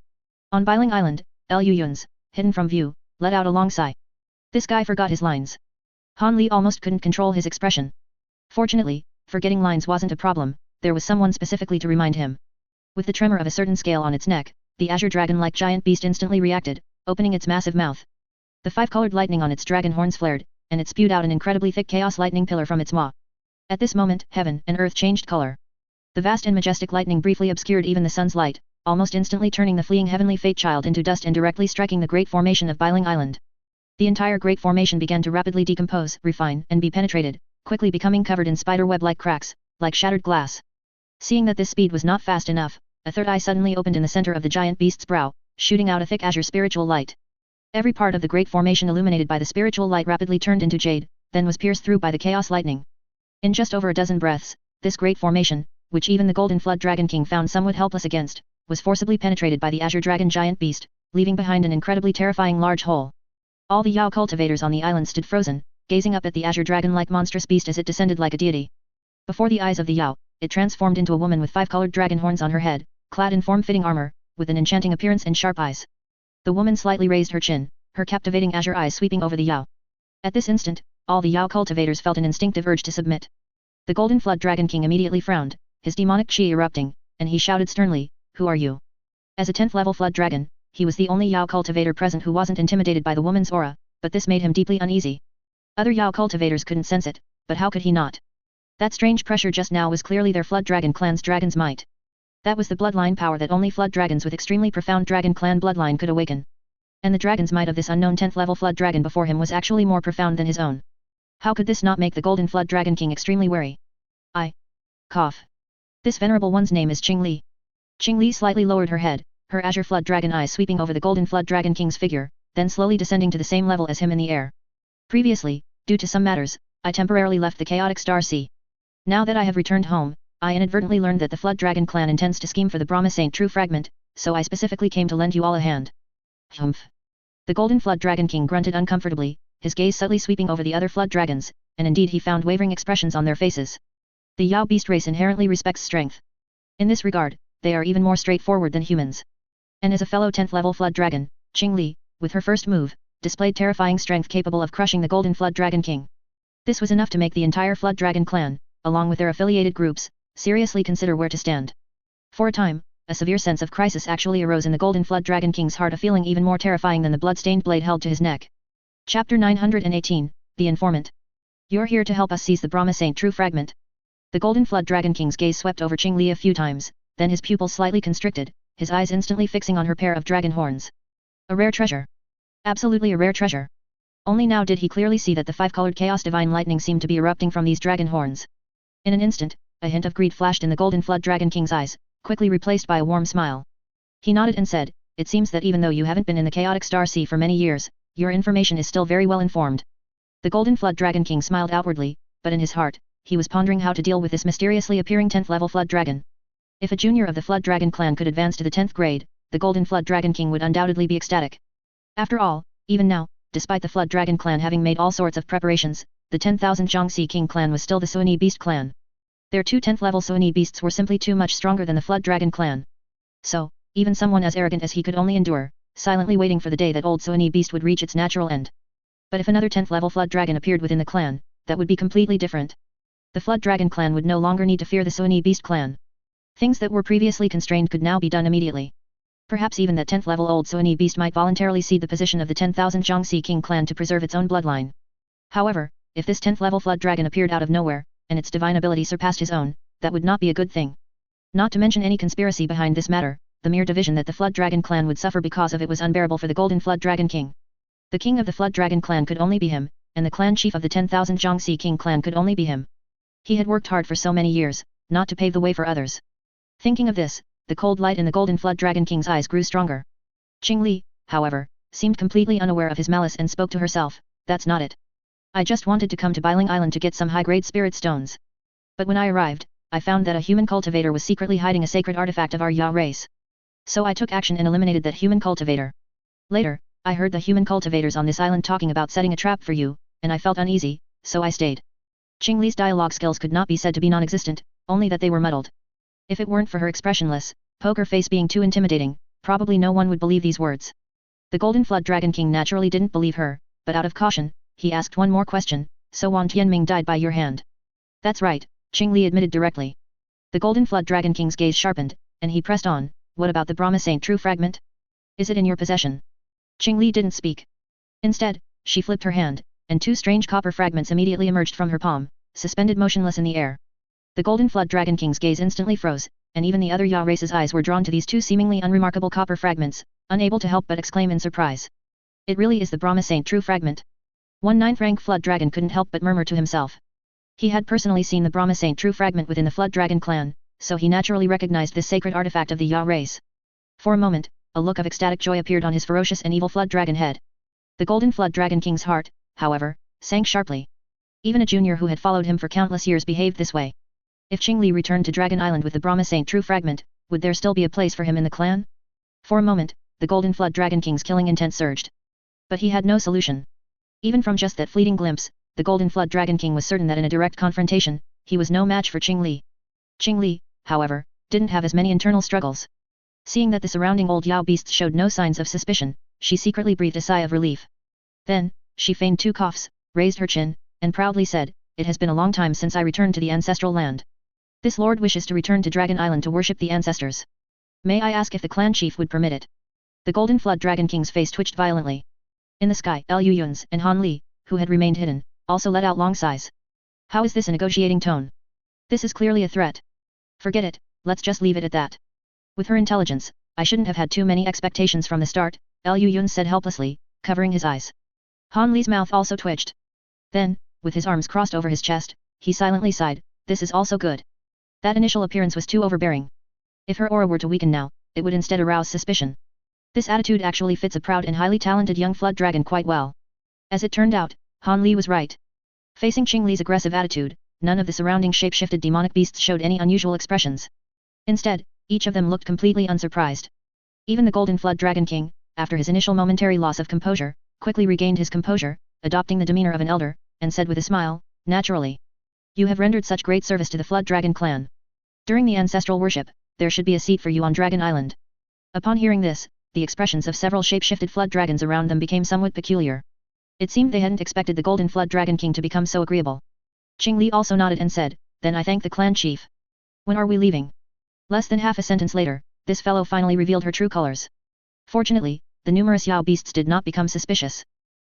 On Biling Island, Lu Yun's, hidden from view, let out a long sigh. This guy forgot his lines. Han Li almost couldn't control his expression. Fortunately, forgetting lines wasn't a problem, there was someone specifically to remind him. With the tremor of a certain scale on its neck, the azure dragon-like giant beast instantly reacted, opening its massive mouth. The 5-colored lightning on its dragon horns flared, and it spewed out an incredibly thick chaos lightning pillar from its maw. At this moment, heaven and earth changed color. The vast and majestic lightning briefly obscured even the sun's light, almost instantly turning the fleeing Heavenly Fate Child into dust and directly striking the Great Formation of Biling Island. The entire Great Formation began to rapidly decompose, refine, and be penetrated, quickly becoming covered in spider web-like cracks, like shattered glass. Seeing that this speed was not fast enough, a third eye suddenly opened in the center of the giant beast's brow, shooting out a thick azure spiritual light. Every part of the great formation illuminated by the spiritual light rapidly turned into jade, then was pierced through by the chaos lightning. In just over a dozen breaths, this great formation, which even the Golden Flood Dragon King found somewhat helpless against, was forcibly penetrated by the Azure Dragon giant beast, leaving behind an incredibly terrifying large hole. All the Yao cultivators on the island stood frozen, gazing up at the Azure Dragon-like monstrous beast as it descended like a deity. Before the eyes of the Yao, it transformed into a woman with 5 colored dragon horns on her head, clad in form-fitting armor, with an enchanting appearance and sharp eyes. The woman slightly raised her chin, her captivating azure eyes sweeping over the Yao. At this instant, all the Yao cultivators felt an instinctive urge to submit. The Golden Flood Dragon King immediately frowned, his demonic chi erupting, and he shouted sternly, "Who are you?" As a 10th level Flood Dragon, he was the only Yao cultivator present who wasn't intimidated by the woman's aura, but this made him deeply uneasy. Other Yao cultivators couldn't sense it, but how could he not? That strange pressure just now was clearly their Flood Dragon clan's dragon's might. That was the bloodline power that only Flood Dragons with extremely profound Dragon clan bloodline could awaken. And the dragon's might of this unknown 10th level Flood Dragon before him was actually more profound than his own. How could this not make the Golden Flood Dragon King extremely wary? Cough. This venerable one's name is Qing Li. Qing Li slightly lowered her head, her Azure Flood Dragon eyes sweeping over the Golden Flood Dragon King's figure, then slowly descending to the same level as him in the air. Previously, due to some matters, I temporarily left the chaotic Star Sea. Now that I have returned home, I inadvertently learned that the Flood Dragon clan intends to scheme for the Brahma Saint True Fragment, so I specifically came to lend you all a hand. Humph. The Golden Flood Dragon King grunted uncomfortably, his gaze subtly sweeping over the other Flood Dragons, and indeed he found wavering expressions on their faces. The Yao beast race inherently respects strength. In this regard, they are even more straightforward than humans. And as a fellow 10th level Flood Dragon, Qing Li, with her first move, displayed terrifying strength capable of crushing the Golden Flood Dragon King. This was enough to make the entire Flood Dragon clan, along with their affiliated groups, seriously consider where to stand. For a time, a severe sense of crisis actually arose in the Golden Flood Dragon King's heart, a feeling even more terrifying than the blood-stained blade held to his neck. Chapter 918, The Informant. You're here to help us seize the Brahma Saint True Fragment. The Golden Flood Dragon King's gaze swept over Qing Li a few times, then his pupils slightly constricted, his eyes instantly fixing on her pair of dragon horns. A rare treasure. Absolutely a rare treasure. Only now did he clearly see that the 5-colored chaos divine lightning seemed to be erupting from these dragon horns. In an instant, a hint of greed flashed in the Golden Flood Dragon King's eyes, quickly replaced by a warm smile. He nodded and said, "It seems that even though you haven't been in the chaotic Star Sea for many years, your information is still very well informed." The Golden Flood Dragon King smiled outwardly, but in his heart, he was pondering how to deal with this mysteriously appearing 10th level Flood Dragon. If a junior of the Flood Dragon clan could advance to the 10th grade, the Golden Flood Dragon King would undoubtedly be ecstatic. After all, even now, despite the Flood Dragon clan having made all sorts of preparations, the 10,000 Jiangxi King clan was still the Suoni Beast clan. Their 2 10th level Suoni Beasts were simply too much stronger than the Flood Dragon clan. So, even someone as arrogant as he could only endure, silently waiting for the day that old Suoni Beast would reach its natural end. But if another 10th level Flood Dragon appeared within the clan, that would be completely different. The Flood Dragon clan would no longer need to fear the Suoni Beast clan. Things that were previously constrained could now be done immediately. Perhaps even that 10th level old Suoni Beast might voluntarily cede the position of the 10,000 Jiangxi King clan to preserve its own bloodline. However, if this 10th level Flood Dragon appeared out of nowhere, and its divine ability surpassed his own, that would not be a good thing. Not to mention any conspiracy behind this matter, the mere division that the Flood Dragon clan would suffer because of it was unbearable for the Golden Flood Dragon King. The king of the Flood Dragon clan could only be him, and the clan chief of the 10,000 Jiangxi King clan could only be him. He had worked hard for so many years, not to pave the way for others. Thinking of this, the cold light in the Golden Flood Dragon King's eyes grew stronger. Qing Li, however, seemed completely unaware of his malice and spoke to herself, "That's not it. I just wanted to come to Bailing Island to get some high-grade spirit stones. But when I arrived, I found that a human cultivator was secretly hiding a sacred artifact of our Yao race. So I took action and eliminated that human cultivator. Later, I heard the human cultivators on this island talking about setting a trap for you, and I felt uneasy, so I stayed." Qing Li's dialogue skills could not be said to be non-existent, only that they were muddled. If it weren't for her expressionless, poker face being too intimidating, probably no one would believe these words. The Golden Flood Dragon King naturally didn't believe her, but out of caution, he asked one more question, "So Wang Tianming died by your hand?" "That's right," Qing Li admitted directly. The Golden Flood Dragon King's gaze sharpened, and he pressed on, "What about the Brahma Saint True Fragment? Is it in your possession?" Qing Li didn't speak. Instead, she flipped her hand, and 2 strange copper fragments immediately emerged from her palm, suspended motionless in the air. The Golden Flood Dragon King's gaze instantly froze, and even the other Yao race's eyes were drawn to these 2 seemingly unremarkable copper fragments, unable to help but exclaim in surprise. "It really is the Brahma Saint True Fragment?" 1/9th rank Flood Dragon couldn't help but murmur to himself. He had personally seen the Brahma Saint True Fragment within the Flood Dragon clan, so he naturally recognized this sacred artifact of the Yao race. For a moment, a look of ecstatic joy appeared on his ferocious and evil Flood Dragon head. The Golden Flood Dragon King's heart, however, sank sharply. Even a junior who had followed him for countless years behaved this way. If Qingli returned to Dragon Island with the Brahma Saint True Fragment, would there still be a place for him in the clan? For a moment, the Golden Flood Dragon King's killing intent surged. But he had no solution. Even from just that fleeting glimpse, the Golden Flood Dragon King was certain that in a direct confrontation, he was no match for Qingli. Qingli, however, didn't have as many internal struggles. Seeing that the surrounding old Yao beasts showed no signs of suspicion, she secretly breathed a sigh of relief. Then, she feigned 2 coughs, raised her chin, and proudly said, "It has been a long time since I returned to the ancestral land. This lord wishes to return to Dragon Island to worship the ancestors. May I ask if the clan chief would permit it?" The Golden Flood Dragon King's face twitched violently. In the sky, Liu Yun's and Han Li, who had remained hidden, also let out long sighs. How is this a negotiating tone? This is clearly a threat. Forget it, let's just leave it at that. With her intelligence, I shouldn't have had too many expectations from the start, Liu Yun said helplessly, covering his eyes. Han Li's mouth also twitched. Then, with his arms crossed over his chest, he silently sighed, this is also good. That initial appearance was too overbearing. If her aura were to weaken now, it would instead arouse suspicion. This attitude actually fits a proud and highly talented young flood dragon quite well. As it turned out, Han Li was right. Facing Qingli's aggressive attitude, none of the surrounding shape-shifted demonic beasts showed any unusual expressions. Instead, each of them looked completely unsurprised. Even the Golden Flood Dragon King, after his initial momentary loss of composure, quickly regained his composure, adopting the demeanor of an elder, and said with a smile, naturally. You have rendered such great service to the Flood Dragon clan. During the ancestral worship, there should be a seat for you on Dragon Island. Upon hearing this, the expressions of several shape-shifted flood dragons around them became somewhat peculiar. It seemed they hadn't expected the Golden Flood Dragon King to become so agreeable. Qingli also nodded and said, then I thank the clan chief. When are we leaving? Less than half a sentence later, this fellow finally revealed her true colors. Fortunately, the numerous Yao beasts did not become suspicious.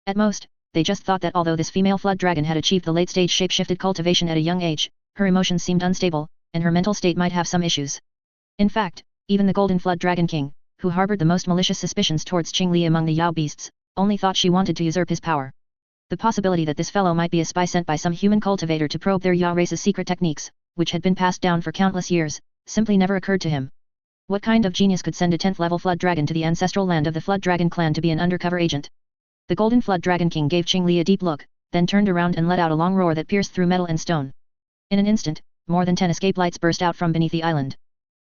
At most, they just thought that although this female flood dragon had achieved the late-stage shape-shifted cultivation at a young age, her emotions seemed unstable, and her mental state might have some issues. In fact, even the Golden Flood Dragon King, who harbored the most malicious suspicions towards Qingli among the Yao beasts, only thought she wanted to usurp his power. The possibility that this fellow might be a spy sent by some human cultivator to probe their Yao race's secret techniques, which had been passed down for countless years, simply never occurred to him. What kind of genius could send a 10th level flood dragon to the ancestral land of the Flood Dragon clan to be an undercover agent? The Golden Flood Dragon King gave Qingli a deep look, then turned around and let out a long roar that pierced through metal and stone. In an instant, more than 10 escape lights burst out from beneath the island.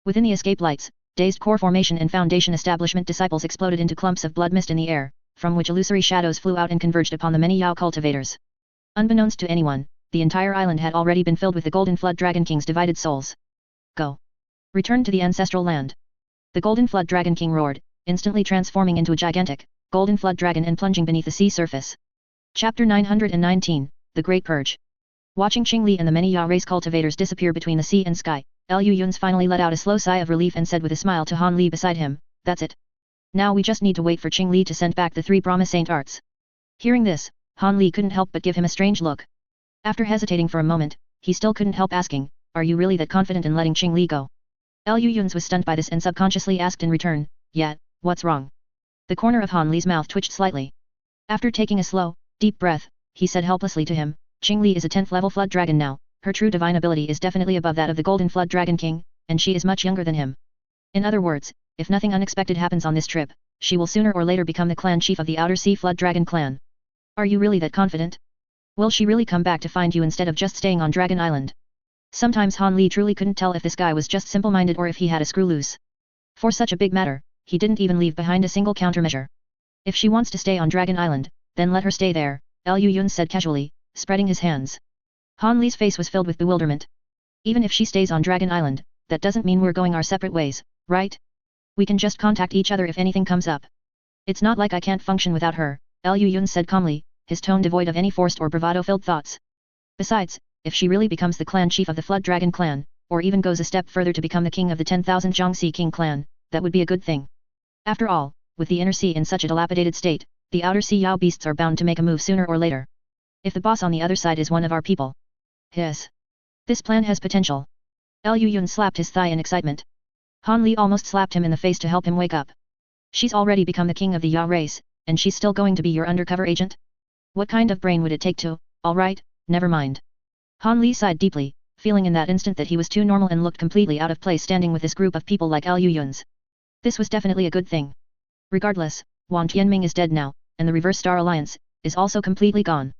Within the escape lights, dazed core formation and foundation establishment disciples exploded into clumps of blood mist in the air, from which illusory shadows flew out and converged upon the many Yao cultivators. Unbeknownst to anyone, the entire island had already been filled with the Golden Flood Dragon King's divided souls. Go. Return to the ancestral land. The Golden Flood Dragon King roared, instantly transforming into a gigantic, golden flood dragon and plunging beneath the sea surface. Chapter 919, The Great Purge. Watching Qingli and the many Yao race cultivators disappear between the sea and sky, Liu Yun's finally let out a slow sigh of relief and said with a smile to Han Li beside him, that's it. Now we just need to wait for Qingli to send back the 3 Brahma Saint arts. Hearing this, Han Li couldn't help but give him a strange look. After hesitating for a moment, he still couldn't help asking, are you really that confident in letting Qingli go? Liu Yun's was stunned by this and subconsciously asked in return, yeah, what's wrong? The corner of Han Li's mouth twitched slightly. After taking a slow, deep breath, he said helplessly to him, Qingli is a 10th level flood dragon now, her true divine ability is definitely above that of the Golden Flood Dragon King, and she is much younger than him. In other words, if nothing unexpected happens on this trip, she will sooner or later become the clan chief of the Outer Sea Flood Dragon clan. Are you really that confident? Will she really come back to find you instead of just staying on Dragon Island? Sometimes Han Li truly couldn't tell if this guy was just simple-minded or if he had a screw loose. For such a big matter, he didn't even leave behind a single countermeasure. If she wants to stay on Dragon Island, then let her stay there, Liu Yun said casually, spreading his hands. Han Li's face was filled with bewilderment. Even if she stays on Dragon Island, that doesn't mean we're going our separate ways, right? We can just contact each other if anything comes up. It's not like I can't function without her, Liu Yun said calmly, his tone devoid of any forced or bravado-filled thoughts. Besides, if she really becomes the clan chief of the Flood Dragon clan, or even goes a step further to become the king of the 10,000 Jiangxi King clan, that would be a good thing. After all, with the inner sea in such a dilapidated state, the outer sea Yao beasts are bound to make a move sooner or later. If the boss on the other side is one of our people. Yes. This plan has potential. Liu Yun slapped his thigh in excitement. Han Li almost slapped him in the face to help him wake up. She's already become the king of the Yao race, and she's still going to be your undercover agent? What kind of brain would it take to, alright, never mind. Han Li sighed deeply, feeling in that instant that he was too normal and looked completely out of place standing with this group of people like Liu Yun's. This was definitely a good thing. Regardless, Wang Tianming is dead now, and the Reverse Star Alliance, is also completely gone.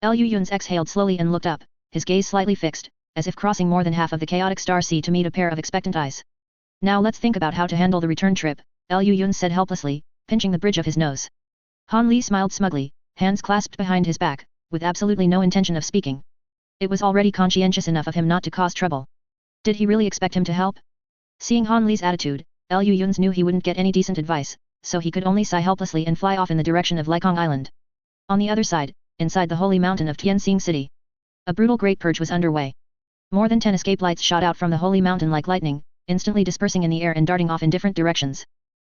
Liu Yun's exhaled slowly and looked up, his gaze slightly fixed, as if crossing more than half of the chaotic star sea to meet a pair of expectant eyes. Now let's think about how to handle the return trip, Liu Yun said helplessly, pinching the bridge of his nose. Han Li smiled smugly, hands clasped behind his back, with absolutely no intention of speaking. It was already conscientious enough of him not to cause trouble. Did he really expect him to help? Seeing Han Li's attitude, Liu Yun knew he wouldn't get any decent advice, so he could only sigh helplessly and fly off in the direction of Laikong Island. On the other side, inside the holy mountain of Tianxing City, a brutal great purge was underway. More than 10 escape lights shot out from the holy mountain like lightning, instantly dispersing in the air and darting off in different directions.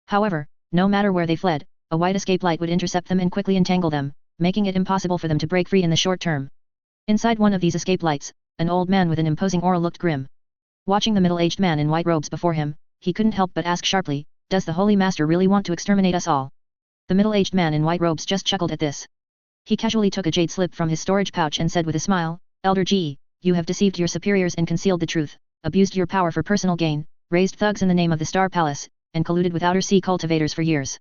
However, no matter where they fled, a white escape light would intercept them and quickly entangle them, making it impossible for them to break free in the short term. Inside one of these escape lights, an old man with an imposing aura looked grim. Watching the middle-aged man in white robes before him, he couldn't help but ask sharply, "Does the Holy Master really want to exterminate us all?" The middle-aged man in white robes just chuckled at this. He casually took a jade slip from his storage pouch and said with a smile, "Elder Ji, you have deceived your superiors and concealed the truth, abused your power for personal gain, raised thugs in the name of the Star Palace, and colluded with outer sea cultivators for years.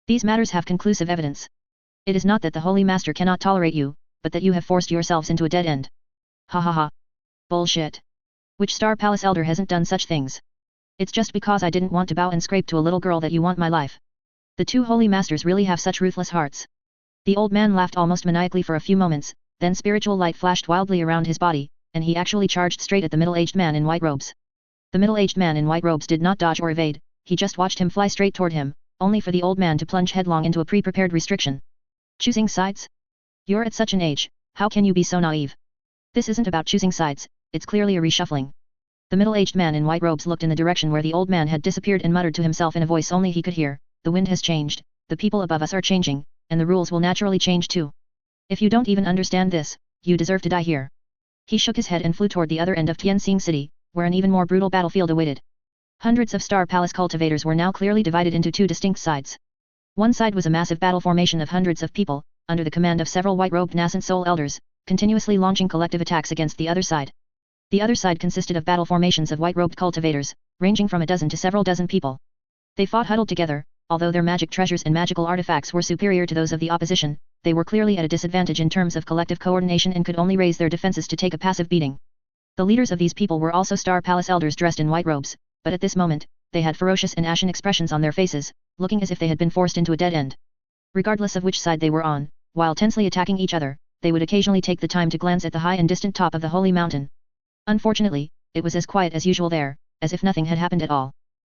These matters have conclusive evidence. It is not that the Holy Master cannot tolerate you, but that you have forced yourselves into a dead end." Ha ha ha. Bullshit. Which Star Palace elder hasn't done such things? It's just because I didn't want to bow and scrape to a little girl that you want my life. The two Holy Masters really have such ruthless hearts. The old man laughed almost maniacally for a few moments, then spiritual light flashed wildly around his body, and he actually charged straight at the middle-aged man in white robes. The middle-aged man in white robes did not dodge or evade, he just watched him fly straight toward him, only for the old man to plunge headlong into a pre-prepared restriction. Choosing sides? You're at such an age, how can you be so naive? This isn't about choosing sides, it's clearly a reshuffling. The middle-aged man in white robes looked in the direction where the old man had disappeared and muttered to himself in a voice only he could hear, "The wind has changed, the people above us are changing, and the rules will naturally change too. If you don't even understand this, you deserve to die here." He shook his head and flew toward the other end of Tianxing City, where an even more brutal battlefield awaited. Hundreds of Star Palace cultivators were now clearly divided into two distinct sides. One side was a massive battle formation of hundreds of people, under the command of several white-robed nascent soul elders, continuously launching collective attacks against the other side. The other side consisted of battle formations of white-robed cultivators, ranging from a dozen to several dozen people. They fought huddled together, although their magic treasures and magical artifacts were superior to those of the opposition, they were clearly at a disadvantage in terms of collective coordination and could only raise their defenses to take a passive beating. The leaders of these people were also Star Palace elders dressed in white robes, but at this moment, they had ferocious and ashen expressions on their faces, looking as if they had been forced into a dead end. Regardless of which side they were on, while tensely attacking each other, they would occasionally take the time to glance at the high and distant top of the holy mountain. Unfortunately, it was as quiet as usual there, as if nothing had happened at all.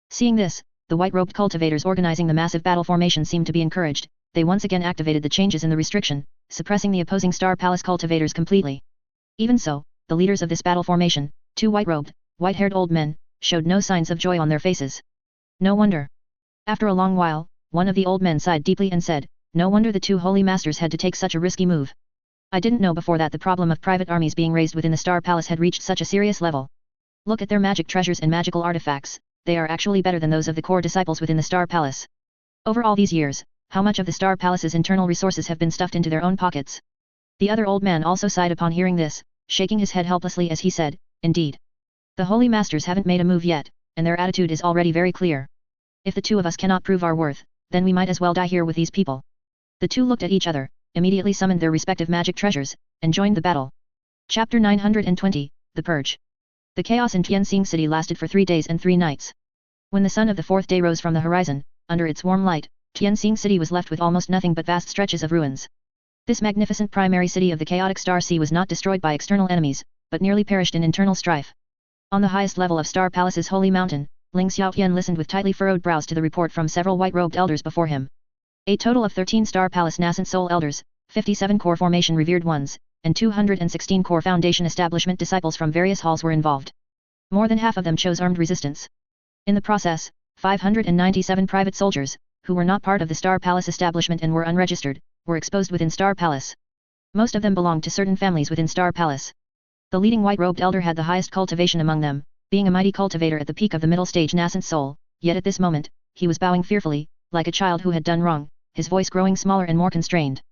Seeing this, the white-robed cultivators organizing the massive battle formation seemed to be encouraged, they once again activated the changes in the restriction, suppressing the opposing Star Palace cultivators completely. Even so, the leaders of this battle formation, two white-robed, white-haired old men, showed no signs of joy on their faces. No wonder. After a long while, one of the old men sighed deeply and said, "No wonder the two holy masters had to take such a risky move. I didn't know before that the problem of private armies being raised within the Star Palace had reached such a serious level. Look at their magic treasures and magical artifacts, they are actually better than those of the core disciples within the Star Palace. Over all these years, how much of the Star Palace's internal resources have been stuffed into their own pockets?" The other old man also sighed upon hearing this, shaking his head helplessly as he said, "Indeed. The holy masters haven't made a move yet, and their attitude is already very clear. If the two of us cannot prove our worth, then we might as well die here with these people." The two looked at each other, immediately summoned their respective magic treasures, and joined the battle. Chapter 920, The Purge. The chaos in Tianxing City lasted for 3 days and 3 nights. When the sun of the 4th day rose from the horizon, under its warm light, Tianxing City was left with almost nothing but vast stretches of ruins. This magnificent primary city of the chaotic Star Sea was not destroyed by external enemies, but nearly perished in internal strife. On the highest level of Star Palace's holy mountain, Ling Xiaotian listened with tightly furrowed brows to the report from several white-robed elders before him. A total of 13 Star Palace nascent soul elders, 57 core formation revered ones, and 216 core foundation establishment disciples from various halls were involved. More than half of them chose armed resistance. In the process, 597 private soldiers, who were not part of the Star Palace establishment and were unregistered, were exposed within Star Palace. Most of them belonged to certain families within Star Palace. The leading white-robed elder had the highest cultivation among them, being a mighty cultivator at the peak of the middle stage nascent soul, yet at this moment, he was bowing fearfully, like a child who had done wrong, his voice growing smaller and more constrained.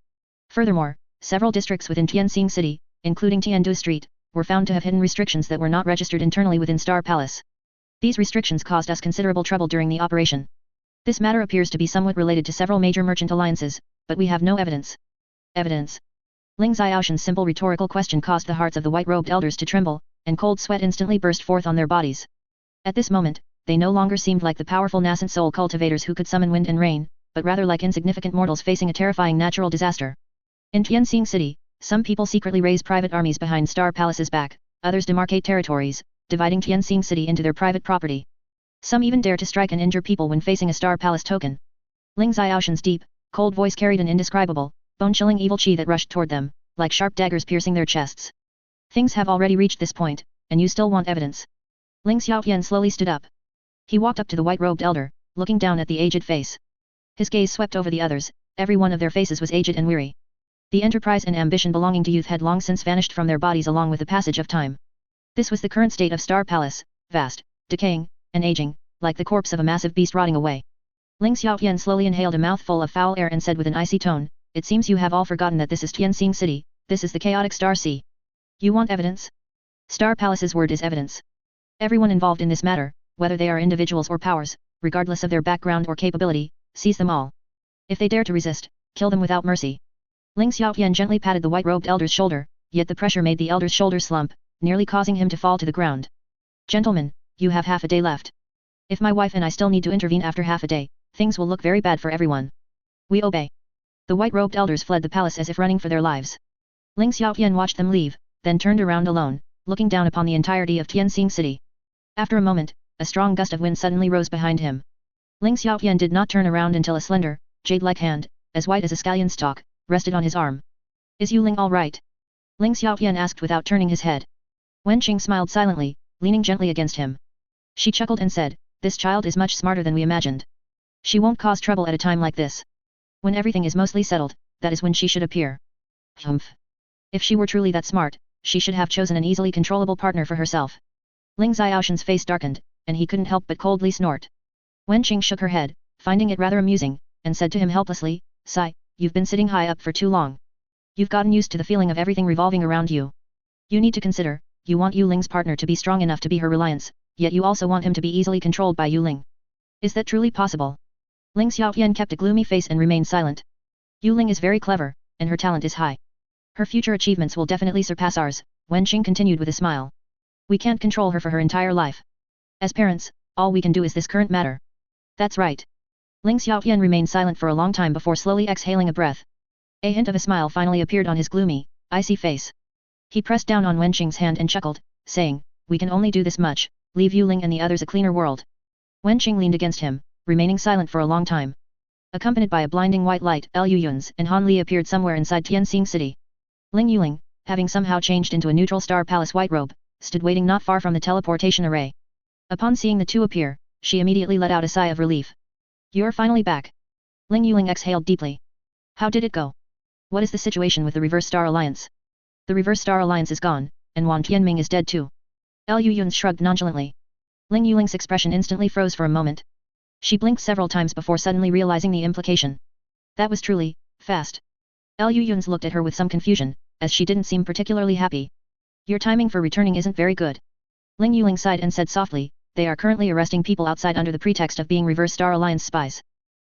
Furthermore, several districts within Tianxing City, including Tiandu Street, were found to have hidden restrictions that were not registered internally within Star Palace. These restrictions caused us considerable trouble during the operation. This matter appears to be somewhat related to several major merchant alliances, but we have no evidence. Evidence? Ling Xiaoshan's simple rhetorical question caused the hearts of the white-robed elders to tremble, and cold sweat instantly burst forth on their bodies. At this moment, they no longer seemed like the powerful nascent soul cultivators who could summon wind and rain, but rather like insignificant mortals facing a terrifying natural disaster. In Tianxing City, some people secretly raise private armies behind Star Palace's back, others demarcate territories, dividing Tianxing City into their private property. Some even dare to strike and injure people when facing a Star Palace token. Ling Xiaoshan's deep, cold voice carried an indescribable, bone-chilling evil qi that rushed toward them, like sharp daggers piercing their chests. Things have already reached this point, and you still want evidence. Ling Xiaotian slowly stood up. He walked up to the white-robed elder, looking down at the aged face. His gaze swept over the others, every one of their faces was aged and weary. The enterprise and ambition belonging to youth had long since vanished from their bodies along with the passage of time. This was the current state of Star Palace, vast, decaying, and aging, like the corpse of a massive beast rotting away. Ling Xiaotian slowly inhaled a mouthful of foul air and said with an icy tone, "It seems you have all forgotten that this is Tianxing City, this is the chaotic Star Sea. You want evidence? Star Palace's word is evidence. Everyone involved in this matter, whether they are individuals or powers, regardless of their background or capability, seize them all. If they dare to resist, kill them without mercy." Ling Xiaotian gently patted the white-robed elder's shoulder, yet the pressure made the elder's shoulders slump, nearly causing him to fall to the ground. "Gentlemen, you have half a day left. If my wife and I still need to intervene after half a day, things will look very bad for everyone. We obey." The white-robed elders fled the palace as if running for their lives. Ling Xiaotian watched them leave, then turned around alone, looking down upon the entirety of Tianxing City. After a moment, a strong gust of wind suddenly rose behind him. Ling Xiaotian did not turn around until a slender, jade-like hand, as white as a scallion stalk, rested on his arm. "Is Yu Ling all right?" Ling Xiaotian asked without turning his head. Wen Qing smiled silently, leaning gently against him. She chuckled and said, "This child is much smarter than we imagined. She won't cause trouble at a time like this. When everything is mostly settled, that is when she should appear." Humph. If she were truly that smart, she should have chosen an easily controllable partner for herself. Ling Xiaoshan's face darkened, and he couldn't help but coldly snort. Wen Qing shook her head, finding it rather amusing, and said to him helplessly, "Sai, you've been sitting high up for too long. You've gotten used to the feeling of everything revolving around you. You need to consider, you want Yu Ling's partner to be strong enough to be her reliance, yet you also want him to be easily controlled by Yu Ling. Is that truly possible?" Ling Xiaotian kept a gloomy face and remained silent. "Yu Ling is very clever, and her talent is high. Her future achievements will definitely surpass ours," Wen Qing continued with a smile. "We can't control her for her entire life. As parents, all we can do is this current matter." "That's right." Ling Xiaotian remained silent for a long time before slowly exhaling a breath. A hint of a smile finally appeared on his gloomy, icy face. He pressed down on Wen Qing's hand and chuckled, saying, "We can only do this much, leave Yu Ling and the others a cleaner world." Wen Qing leaned against him, remaining silent for a long time. Accompanied by a blinding white light, Liu Yun's and Han Li appeared somewhere inside Tianxing City. Ling Yuling, having somehow changed into a neutral Star Palace white robe, stood waiting not far from the teleportation array. Upon seeing the two appear, she immediately let out a sigh of relief. "You're finally back." Ling Yuling exhaled deeply. "How did it go? What is the situation with the Reverse Star Alliance?" "The Reverse Star Alliance is gone, and Wan Tianming is dead too." Liu Yun shrugged nonchalantly. Ling Yuling's expression instantly froze for a moment. She blinked several times before suddenly realizing the implication. That was truly fast. Liu Yun looked at her with some confusion, as she didn't seem particularly happy. "Your timing for returning isn't very good." Ling Yuling sighed and said softly, "They are currently arresting people outside under the pretext of being Reverse Star Alliance spies.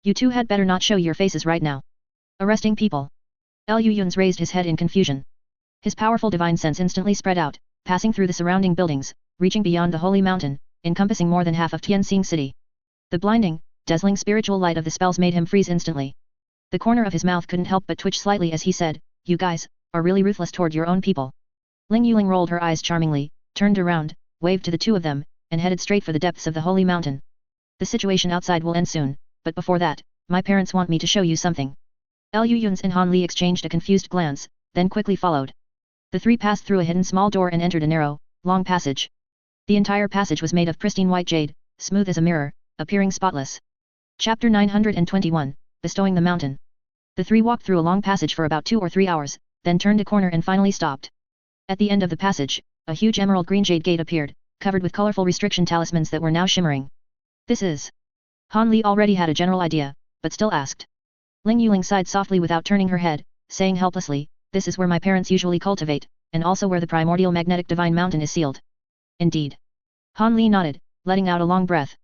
You two had better not show your faces right now." "Arresting people?" Liu Yun raised his head in confusion. His powerful divine sense instantly spread out, passing through the surrounding buildings, reaching beyond the holy mountain, encompassing more than half of Tianxing City. The blinding, dazzling spiritual light of the spells made him freeze instantly. The corner of his mouth couldn't help but twitch slightly as he said, "You guys are really ruthless toward your own people." Ling Yuling rolled her eyes charmingly, turned around, waved to the two of them, and headed straight for the depths of the holy mountain. "The situation outside will end soon, but before that, my parents want me to show you something." Liu Yun and Han Li exchanged a confused glance, then quickly followed. The three passed through a hidden small door and entered a narrow, long passage. The entire passage was made of pristine white jade, smooth as a mirror, appearing spotless. Chapter 921, Bestowing the Mountain. The three walked through a long passage for about 2 or 3 hours, then turned a corner and finally stopped. At the end of the passage, a huge emerald green jade gate appeared, covered with colorful restriction talismans that were now shimmering. "This is..." Han Li already had a general idea, but still asked. Ling Yuling sighed softly without turning her head, saying helplessly, "This is where my parents usually cultivate, and also where the primordial magnetic divine mountain is sealed." "Indeed." Han Li nodded, letting out a long breath.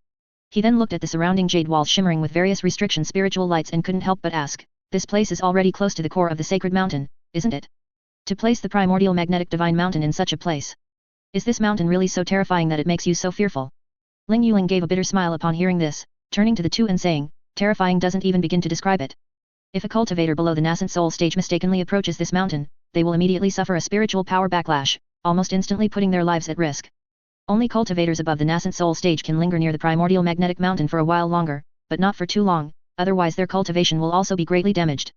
He then looked at the surrounding jade walls shimmering with various restriction spiritual lights and couldn't help but ask, This place is already close to the core of the sacred mountain, isn't it? To place the primordial magnetic divine mountain in such a place. Is this mountain really so terrifying that it makes you so fearful? Ling Yuling gave a bitter smile upon hearing this, turning to the two and saying, terrifying doesn't even begin to describe it. If a cultivator below the nascent soul stage mistakenly approaches this mountain, they will immediately suffer a spiritual power backlash, almost instantly putting their lives at risk. Only cultivators above the nascent soul stage can linger near the primordial magnetic mountain for a while longer, but not for too long, otherwise their cultivation will also be greatly damaged.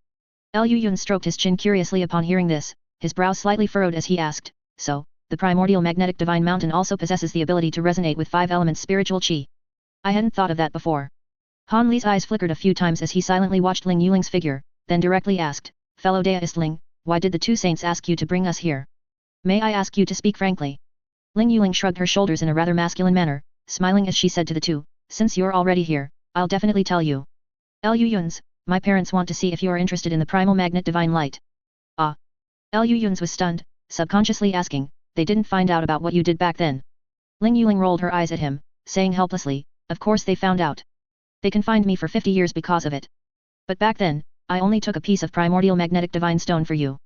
Liu Yun stroked his chin curiously upon hearing this, his brow slightly furrowed as he asked, so, the primordial magnetic divine mountain also possesses the ability to resonate with 5 elements spiritual qi. I hadn't thought of that before. Han Li's eyes flickered a few times as he silently watched Ling Yuling's figure, then directly asked, fellow Daoist Ling, why did the two saints ask you to bring us here? May I ask you to speak frankly? Ling Yuling shrugged her shoulders in a rather masculine manner, smiling as she said to the two, since you're already here, I'll definitely tell you. Liu Yun's, my parents want to see if you are interested in the primal magnet divine light. Ah. Liu Yun's was stunned, subconsciously asking, they didn't find out about what you did back then. Ling Yuling rolled her eyes at him, saying helplessly, of course they found out. They confined me for 50 years because of it. But back then, I only took a piece of primordial magnetic divine stone for you.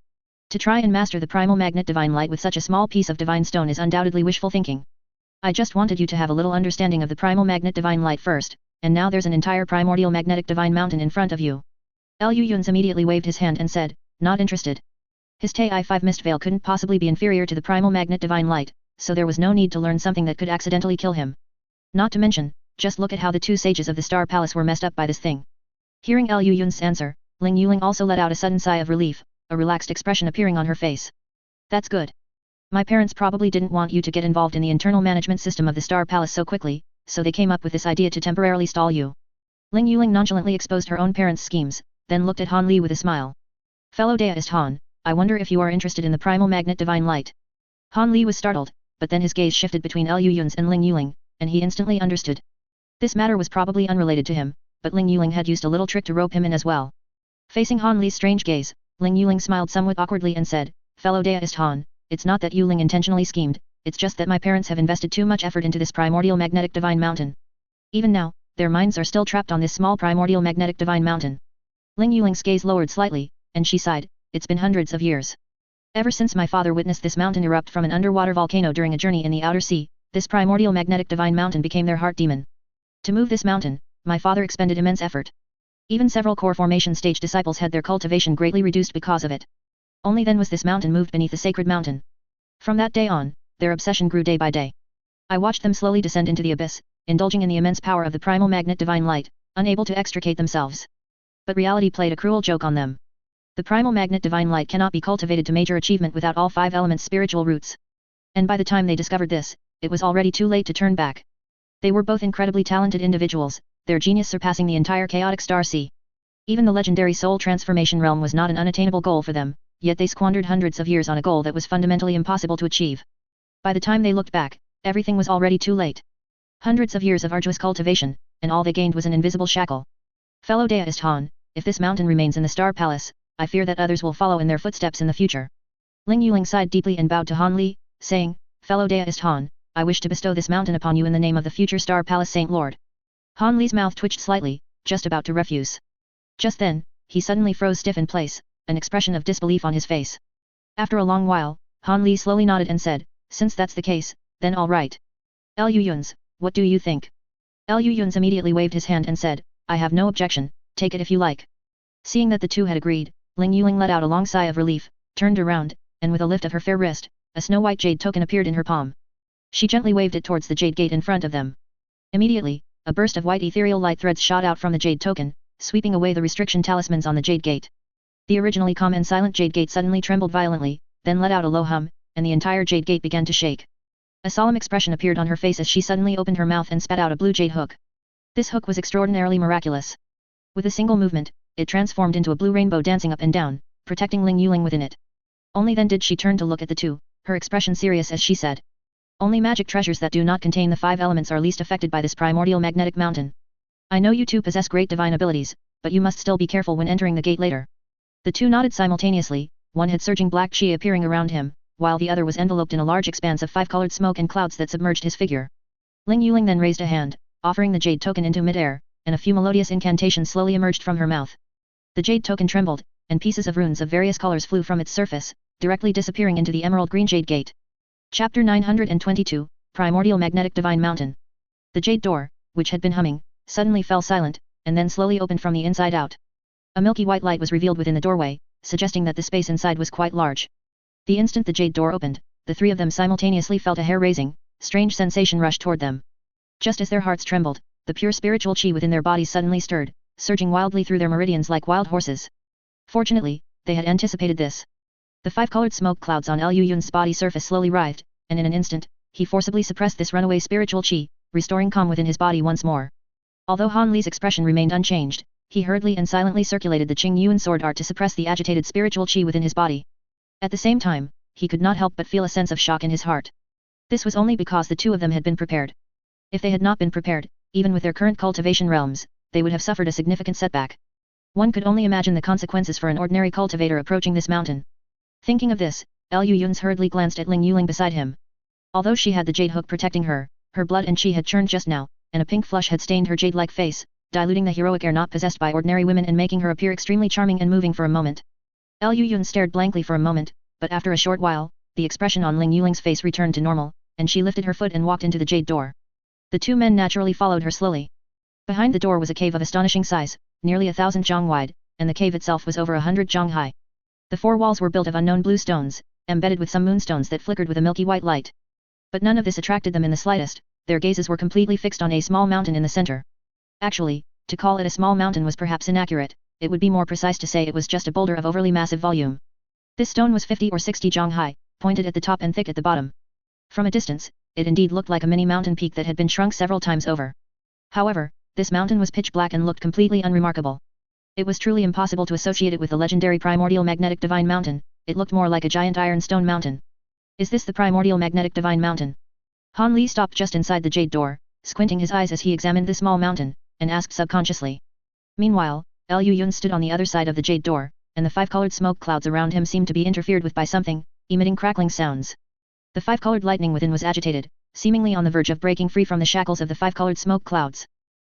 To try and master the primal magnet divine light with such a small piece of divine stone is undoubtedly wishful thinking. I just wanted you to have a little understanding of the primal magnet divine light first, and now there's an entire primordial magnetic divine mountain in front of you. Liu Yun's immediately waved his hand and said, not interested. His Tai-5 mist veil couldn't possibly be inferior to the primal magnet divine light, so there was no need to learn something that could accidentally kill him. Not to mention, just look at how the two sages of the Star Palace were messed up by this thing. Hearing Liu Yun's answer, Ling Yuling also let out a sudden sigh of relief, a relaxed expression appearing on her face. That's good. My parents probably didn't want you to get involved in the internal management system of the Star Palace so quickly, so they came up with this idea to temporarily stall you. Ling Yuling nonchalantly exposed her own parents' schemes, then looked at Han Li with a smile. Fellow Daoist Han, I wonder if you are interested in the primal magnet divine light. Han Li was startled, but then his gaze shifted between Liu Yun's and Ling Yuling, and he instantly understood. This matter was probably unrelated to him, but Ling Yuling had used a little trick to rope him in as well. Facing Han Li's strange gaze, Ling Yuling smiled somewhat awkwardly and said, fellow Daoist Han, it's not that Yuling intentionally schemed, it's just that my parents have invested too much effort into this primordial magnetic divine mountain. Even now, their minds are still trapped on this small primordial magnetic divine mountain. Ling Yuling's gaze lowered slightly, and she sighed, it's been hundreds of years. Ever since my father witnessed this mountain erupt from an underwater volcano during a journey in the outer sea, this primordial magnetic divine mountain became their heart demon. To move this mountain, my father expended immense effort. Even several core formation stage disciples had their cultivation greatly reduced because of it. Only then was this mountain moved beneath the sacred mountain. From that day on, their obsession grew day by day. I watched them slowly descend into the abyss, indulging in the immense power of the primal magnet divine light, unable to extricate themselves. But reality played a cruel joke on them. The primal magnet divine light cannot be cultivated to major achievement without all 5 elements spiritual roots. And by the time they discovered this, it was already too late to turn back. They were both incredibly talented individuals, their genius surpassing the entire chaotic star sea. Even the legendary soul transformation realm was not an unattainable goal for them, yet they squandered hundreds of years on a goal that was fundamentally impossible to achieve. By the time they looked back, everything was already too late. Hundreds of years of arduous cultivation, and all they gained was an invisible shackle. Fellow Daoist Han, if this mountain remains in the Star Palace, I fear that others will follow in their footsteps in the future. Ling Yuling sighed deeply and bowed to Han Li, saying, fellow Daoist Han, I wish to bestow this mountain upon you in the name of the future Star Palace Saint Lord. Han Li's mouth twitched slightly, just about to refuse. Just then, he suddenly froze stiff in place, an expression of disbelief on his face. After a long while, Han Li slowly nodded and said, since that's the case, then all right. Liu Yun's, what do you think? Liu Yun's immediately waved his hand and said, I have no objection, take it if you like. Seeing that the two had agreed, Ling Yuling let out a long sigh of relief, turned around, and with a lift of her fair wrist, a snow-white jade token appeared in her palm. She gently waved it towards the jade gate in front of them. Immediately, a burst of white ethereal light threads shot out from the jade token, sweeping away the restriction talismans on the jade gate. The originally calm and silent jade gate suddenly trembled violently, then let out a low hum, and the entire jade gate began to shake. A solemn expression appeared on her face as she suddenly opened her mouth and spat out a blue jade hook. This hook was extraordinarily miraculous. With a single movement, it transformed into a blue rainbow dancing up and down, protecting Ling Yuling within it. Only then did she turn to look at the two, her expression serious as she said. Only magic treasures that do not contain the 5 elements are least affected by this primordial magnetic mountain. I know you two possess great divine abilities, but you must still be careful when entering the gate later. The two nodded simultaneously, one had surging black chi appearing around him, while the other was enveloped in a large expanse of 5-colored smoke and clouds that submerged his figure. Ling Yuling then raised a hand, offering the jade token into mid-air, and a few melodious incantations slowly emerged from her mouth. The jade token trembled, and pieces of runes of various colors flew from its surface, directly disappearing into the emerald green jade gate. Chapter 922, Primordial Magnetic Divine Mountain. The jade door, which had been humming, suddenly fell silent, and then slowly opened from the inside out. A milky white light was revealed within the doorway, suggesting that the space inside was quite large. The instant the jade door opened, the three of them simultaneously felt a hair-raising, strange sensation rush toward them. Just as their hearts trembled, the pure spiritual chi within their bodies suddenly stirred, surging wildly through their meridians like wild horses. Fortunately, they had anticipated this. The five-colored smoke clouds on Liu Yun's body surface slowly writhed, and in an instant, he forcibly suppressed this runaway spiritual chi, restoring calm within his body once more. Although Han Li's expression remained unchanged, he hurriedly and silently circulated the Qing Yuan sword art to suppress the agitated spiritual chi within his body. At the same time, he could not help but feel a sense of shock in his heart. This was only because the two of them had been prepared. If they had not been prepared, even with their current cultivation realms, they would have suffered a significant setback. One could only imagine the consequences for an ordinary cultivator approaching this mountain. Thinking of this, Liu Yun hurriedly glanced at Ling Yuling beside him. Although she had the jade hook protecting her, her blood and chi had churned just now, and a pink flush had stained her jade-like face, diluting the heroic air not possessed by ordinary women and making her appear extremely charming and moving for a moment. Liu Yun stared blankly for a moment, but after a short while, the expression on Ling Yuling's face returned to normal, and she lifted her foot and walked into the jade door. The two men naturally followed her slowly. Behind the door was a cave of astonishing size, nearly 1,000 zhang wide, and the cave itself was over 100 zhang high. The four walls were built of unknown blue stones, embedded with some moonstones that flickered with a milky white light. But none of this attracted them in the slightest, their gazes were completely fixed on a small mountain in the center. Actually, to call it a small mountain was perhaps inaccurate, it would be more precise to say it was just a boulder of overly massive volume. This stone was 50 or 60 zhang high, pointed at the top and thick at the bottom. From a distance, it indeed looked like a mini mountain peak that had been shrunk several times over. However, this mountain was pitch black and looked completely unremarkable. It was truly impossible to associate it with the legendary Primordial Magnetic Divine Mountain, it looked more like a giant ironstone mountain. Is this the Primordial Magnetic Divine Mountain? Han Li stopped just inside the jade door, squinting his eyes as he examined the small mountain, and asked subconsciously. Meanwhile, Liu Yun stood on the other side of the jade door, and the five-colored smoke clouds around him seemed to be interfered with by something, emitting crackling sounds. The five-colored lightning within was agitated, seemingly on the verge of breaking free from the shackles of the five-colored smoke clouds.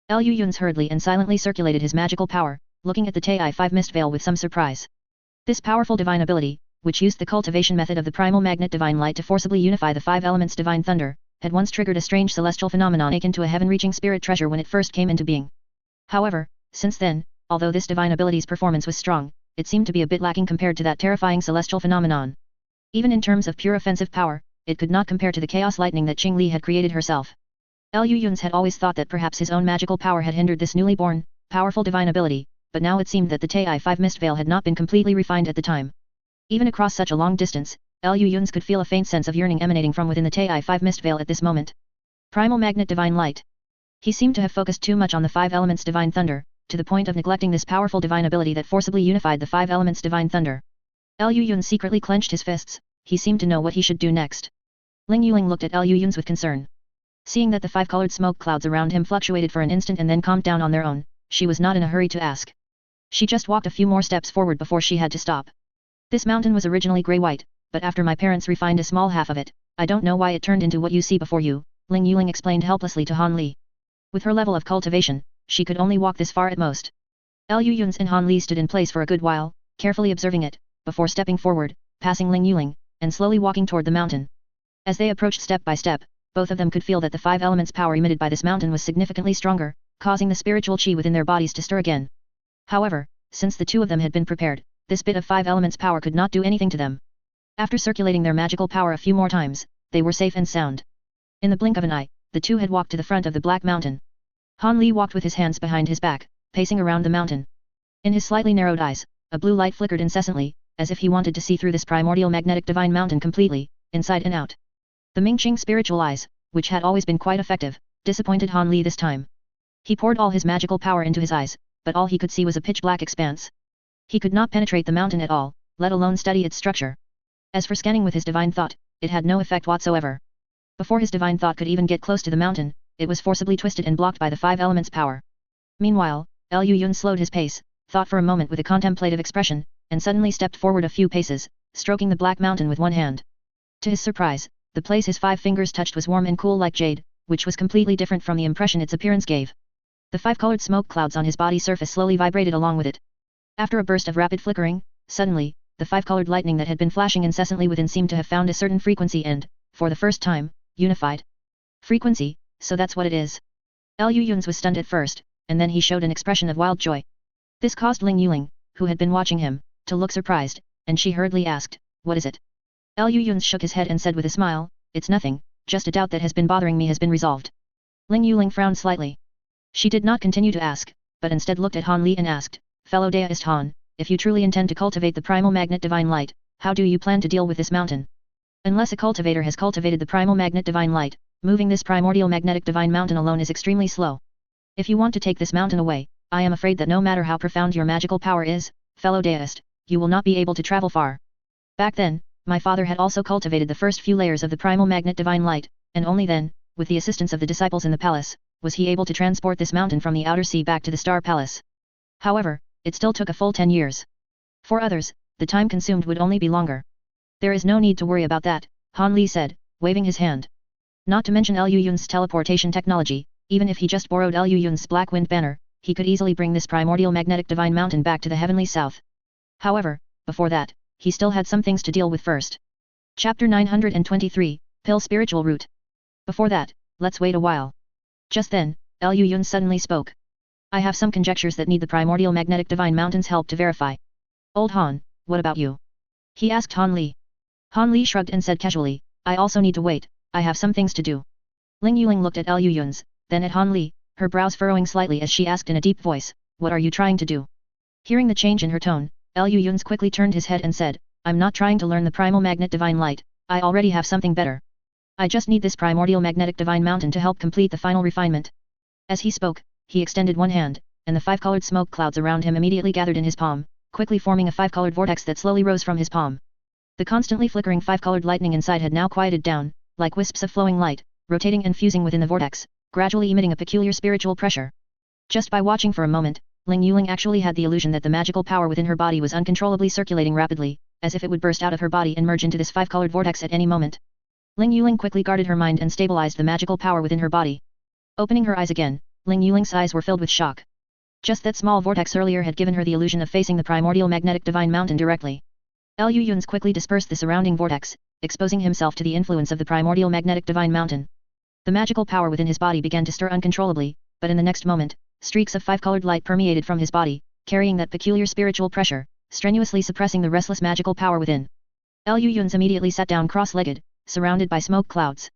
Liu Yun hurriedly and silently circulated his magical power, looking at the Tai-5 mist veil with some surprise. This powerful divine ability, which used the cultivation method of the primal magnet divine light to forcibly unify the five elements divine thunder, had once triggered a strange celestial phenomenon akin to a heaven-reaching spirit treasure when it first came into being. However, since then, although this divine ability's performance was strong, it seemed to be a bit lacking compared to that terrifying celestial phenomenon. Even in terms of pure offensive power, it could not compare to the chaos lightning that Qing Li had created herself. Liu Yun had always thought that perhaps his own magical power had hindered this newly born, powerful divine ability, but now it seemed that the Tai-5 mist veil had not been completely refined at the time. Even across such a long distance, Liu Yun could feel a faint sense of yearning emanating from within the Tai-5 mist veil at this moment. Primal magnet divine light. He seemed to have focused too much on the five elements divine thunder, to the point of neglecting this powerful divine ability that forcibly unified the five elements divine thunder. Liu Yun secretly clenched his fists, he seemed to know what he should do next. Ling Yuling looked at Liu Yun with concern. Seeing that the five-colored smoke clouds around him fluctuated for an instant and then calmed down on their own, she was not in a hurry to ask. She just walked a few more steps forward before she had to stop. This mountain was originally grey-white, but after my parents refined a small half of it, I don't know why it turned into what you see before you, Ling Yuling explained helplessly to Han Li. With her level of cultivation, she could only walk this far at most. Liu Yun and Han Li stood in place for a good while, carefully observing it, before stepping forward, passing Ling Yuling, and slowly walking toward the mountain. As they approached step by step, both of them could feel that the five elements power emitted by this mountain was significantly stronger, causing the spiritual chi within their bodies to stir again. However, since the two of them had been prepared, this bit of five elements power could not do anything to them. After circulating their magical power a few more times, they were safe and sound. In the blink of an eye, the two had walked to the front of the Black Mountain. Han Li walked with his hands behind his back, pacing around the mountain. In his slightly narrowed eyes, a blue light flickered incessantly, as if he wanted to see through this primordial magnetic divine mountain completely, inside and out. The Mingqing spiritual eyes, which had always been quite effective, disappointed Han Li this time. He poured all his magical power into his eyes, but all he could see was a pitch-black expanse. He could not penetrate the mountain at all, let alone study its structure. As for scanning with his divine thought, it had no effect whatsoever. Before his divine thought could even get close to the mountain, it was forcibly twisted and blocked by the five elements power. Meanwhile, Liu Yun slowed his pace, thought for a moment with a contemplative expression, and suddenly stepped forward a few paces, stroking the Black Mountain with one hand. To his surprise, the place his 5 fingers touched was warm and cool like jade, which was completely different from the impression its appearance gave. The 5-colored smoke clouds on his body surface slowly vibrated along with it. After a burst of rapid flickering, suddenly, the five-colored lightning that had been flashing incessantly within seemed to have found a certain frequency and, for the first time, unified. Frequency, so that's what it is. Liu Yun's was stunned at first, and then he showed an expression of wild joy. This caused Ling Yuling, who had been watching him, to look surprised, and she hurriedly asked, "What is it?" Liu Yun shook his head and said with a smile, "It's nothing, just a doubt that has been bothering me has been resolved." Ling Yuling frowned slightly. She did not continue to ask, but instead looked at Han Li and asked, "Fellow Daoist Han, if you truly intend to cultivate the primal magnet divine light, how do you plan to deal with this mountain? Unless a cultivator has cultivated the primal magnet divine light, moving this primordial magnetic divine mountain alone is extremely slow. If you want to take this mountain away, I am afraid that no matter how profound your magical power is, fellow Daoist, you will not be able to travel far. Back then, my father had also cultivated the first few layers of the primal magnet divine light, and only then, with the assistance of the disciples in the palace, was he able to transport this mountain from the outer sea back to the Star Palace. However, it still took a full 10 years. For others, the time consumed would only be longer. There is no need to worry about that, Han Li said, waving his hand. Not to mention Liu Yun's teleportation technology, even if he just borrowed Liu Yun's Black Wind Banner, he could easily bring this primordial magnetic divine mountain back to the heavenly south. However, before that, he still had some things to deal with first. Chapter 923, Pill Spiritual Root. Before that, let's wait a while. Just then, Liu Yun suddenly spoke. I have some conjectures that need the primordial magnetic divine mountain's help to verify. Old Han, what about you? He asked Han Li. Han Li shrugged and said casually, I also need to wait, I have some things to do. Ling Yuling looked at Liu Yun's, then at Han Li, her brows furrowing slightly as she asked in a deep voice, what are you trying to do? Hearing the change in her tone, Liu Yun's quickly turned his head and said, I'm not trying to learn the primal magnet divine light, I already have something better. I just need this primordial magnetic divine mountain to help complete the final refinement. As he spoke, he extended one hand, and the five-colored smoke clouds around him immediately gathered in his palm, quickly forming a five-colored vortex that slowly rose from his palm. The constantly flickering five-colored lightning inside had now quieted down, like wisps of flowing light, rotating and fusing within the vortex, gradually emitting a peculiar spiritual pressure. Just by watching for a moment, Ling Yuling actually had the illusion that the magical power within her body was uncontrollably circulating rapidly, as if it would burst out of her body and merge into this five-colored vortex at any moment. Ling Yuling quickly guarded her mind and stabilized the magical power within her body. Opening her eyes again, Ling Yuling's eyes were filled with shock. Just that small vortex earlier had given her the illusion of facing the primordial magnetic divine mountain directly. Liu Yun's quickly dispersed the surrounding vortex, exposing himself to the influence of the primordial magnetic divine mountain. The magical power within his body began to stir uncontrollably, but in the next moment, streaks of five-colored light permeated from his body, carrying that peculiar spiritual pressure, strenuously suppressing the restless magical power within. Liu Yun's immediately sat down cross-legged, surrounded by smoke clouds.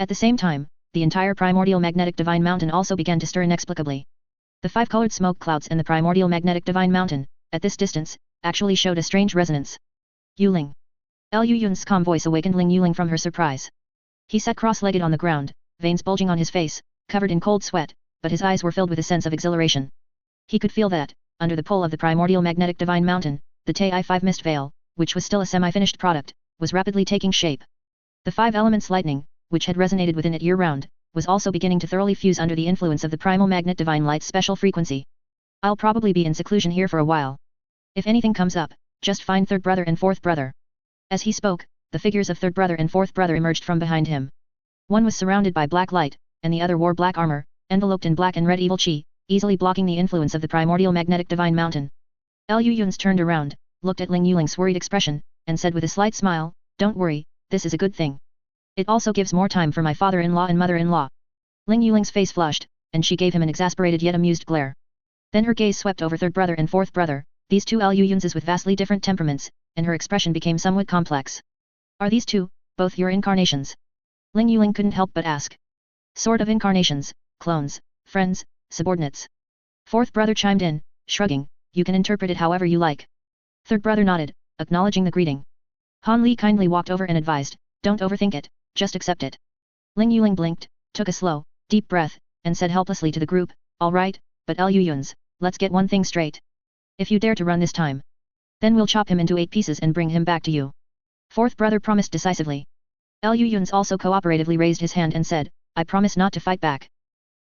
At the same time, the entire primordial magnetic divine mountain also began to stir inexplicably. The five-colored smoke clouds and the primordial magnetic divine mountain, at this distance, actually showed a strange resonance. Yuling. Liu Yun's calm voice awakened Ling Yuling from her surprise. He sat cross-legged on the ground, veins bulging on his face, covered in cold sweat, but his eyes were filled with a sense of exhilaration. He could feel that, under the pull of the primordial magnetic divine mountain, the Tai-5 mist veil, which was still a semi-finished product, was rapidly taking shape. The five elements lightning, which had resonated within it year-round, was also beginning to thoroughly fuse under the influence of the primal magnet divine light's special frequency. I'll probably be in seclusion here for a while. If anything comes up, just find third brother and fourth brother. As he spoke, the figures of third brother and fourth brother emerged from behind him. One was surrounded by black light, and the other wore black armor, enveloped in black and red evil chi, easily blocking the influence of the primordial magnetic divine mountain. Liu Yun's turned around, looked at Ling Yuling's worried expression, and said with a slight smile, Don't worry, this is a good thing. It also gives more time for my father-in-law and mother-in-law. Ling Yuling's face flushed, and she gave him an exasperated yet amused glare. Then her gaze swept over third brother and fourth brother, these two Liu Yun's with vastly different temperaments, and her expression became somewhat complex. Are these two, both your incarnations? Ling Yuling couldn't help but ask. Sort of incarnations, clones, friends, subordinates. Fourth brother chimed in, shrugging, you can interpret it however you like. Third brother nodded, acknowledging the greeting. Han Li kindly walked over and advised, don't overthink it, just accept it. Ling Yuling blinked, took a slow, deep breath, and said helplessly to the group, all right, but Liu Yun's, let's get one thing straight. If you dare to run this time, then we'll chop him into 8 pieces and bring him back to you. Fourth brother promised decisively. Liu Yun's also cooperatively raised his hand and said, I promise not to fight back.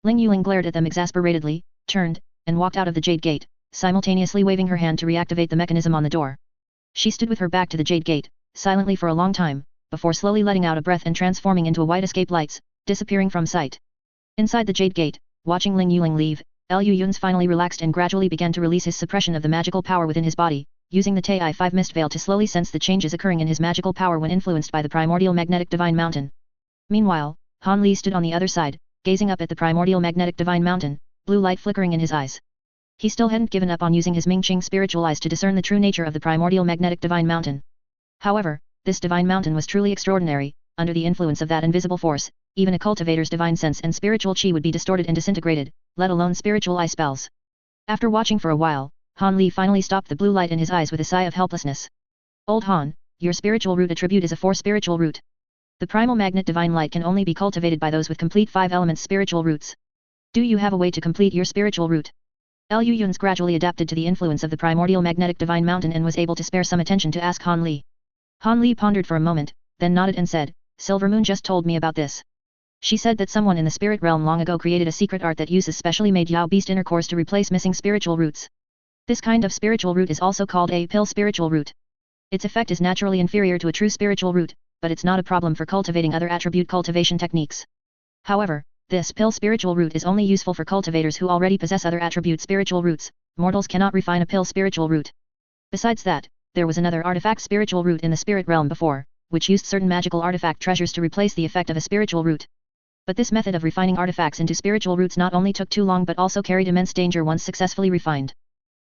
Ling Yuling glared at them exasperatedly, turned, and walked out of the Jade Gate, simultaneously waving her hand to reactivate the mechanism on the door. She stood with her back to the Jade Gate, silently for a long time, before slowly letting out a breath and transforming into a white escape lights, disappearing from sight. Inside the Jade Gate, watching Ling Yuling leave, Liu Yun's finally relaxed and gradually began to release his suppression of the magical power within his body, using the Ti-5 mist veil to slowly sense the changes occurring in his magical power when influenced by the primordial magnetic divine mountain. Meanwhile, Han Li stood on the other side, gazing up at the primordial magnetic divine mountain, blue light flickering in his eyes. He still hadn't given up on using his Ming-Qing spiritual eyes to discern the true nature of the primordial magnetic divine mountain. However, this divine mountain was truly extraordinary. Under the influence of that invisible force, even a cultivator's divine sense and spiritual chi would be distorted and disintegrated, let alone spiritual eye spells. After watching for a while, Han Li finally stopped the blue light in his eyes with a sigh of helplessness. Old Han, your spiritual root attribute is a 4 spiritual root. The primal magnet divine light can only be cultivated by those with complete 5 elements spiritual roots. Do you have a way to complete your spiritual root? Liu Yun's gradually adapted to the influence of the primordial magnetic divine mountain and was able to spare some attention to ask Han Li. Han Li pondered for a moment, then nodded and said, Silver Moon just told me about this. She said that someone in the spirit realm long ago created a secret art that uses specially made Yao Beast inner cores to replace missing spiritual roots. This kind of spiritual root is also called a pill spiritual root. Its effect is naturally inferior to a true spiritual root, but it's not a problem for cultivating other attribute cultivation techniques. However, this pill spiritual root is only useful for cultivators who already possess other attribute spiritual roots. Mortals cannot refine a pill spiritual root. Besides that, there was another artifact spiritual root in the spirit realm before, which used certain magical artifact treasures to replace the effect of a spiritual root. But this method of refining artifacts into spiritual roots not only took too long but also carried immense danger once successfully refined.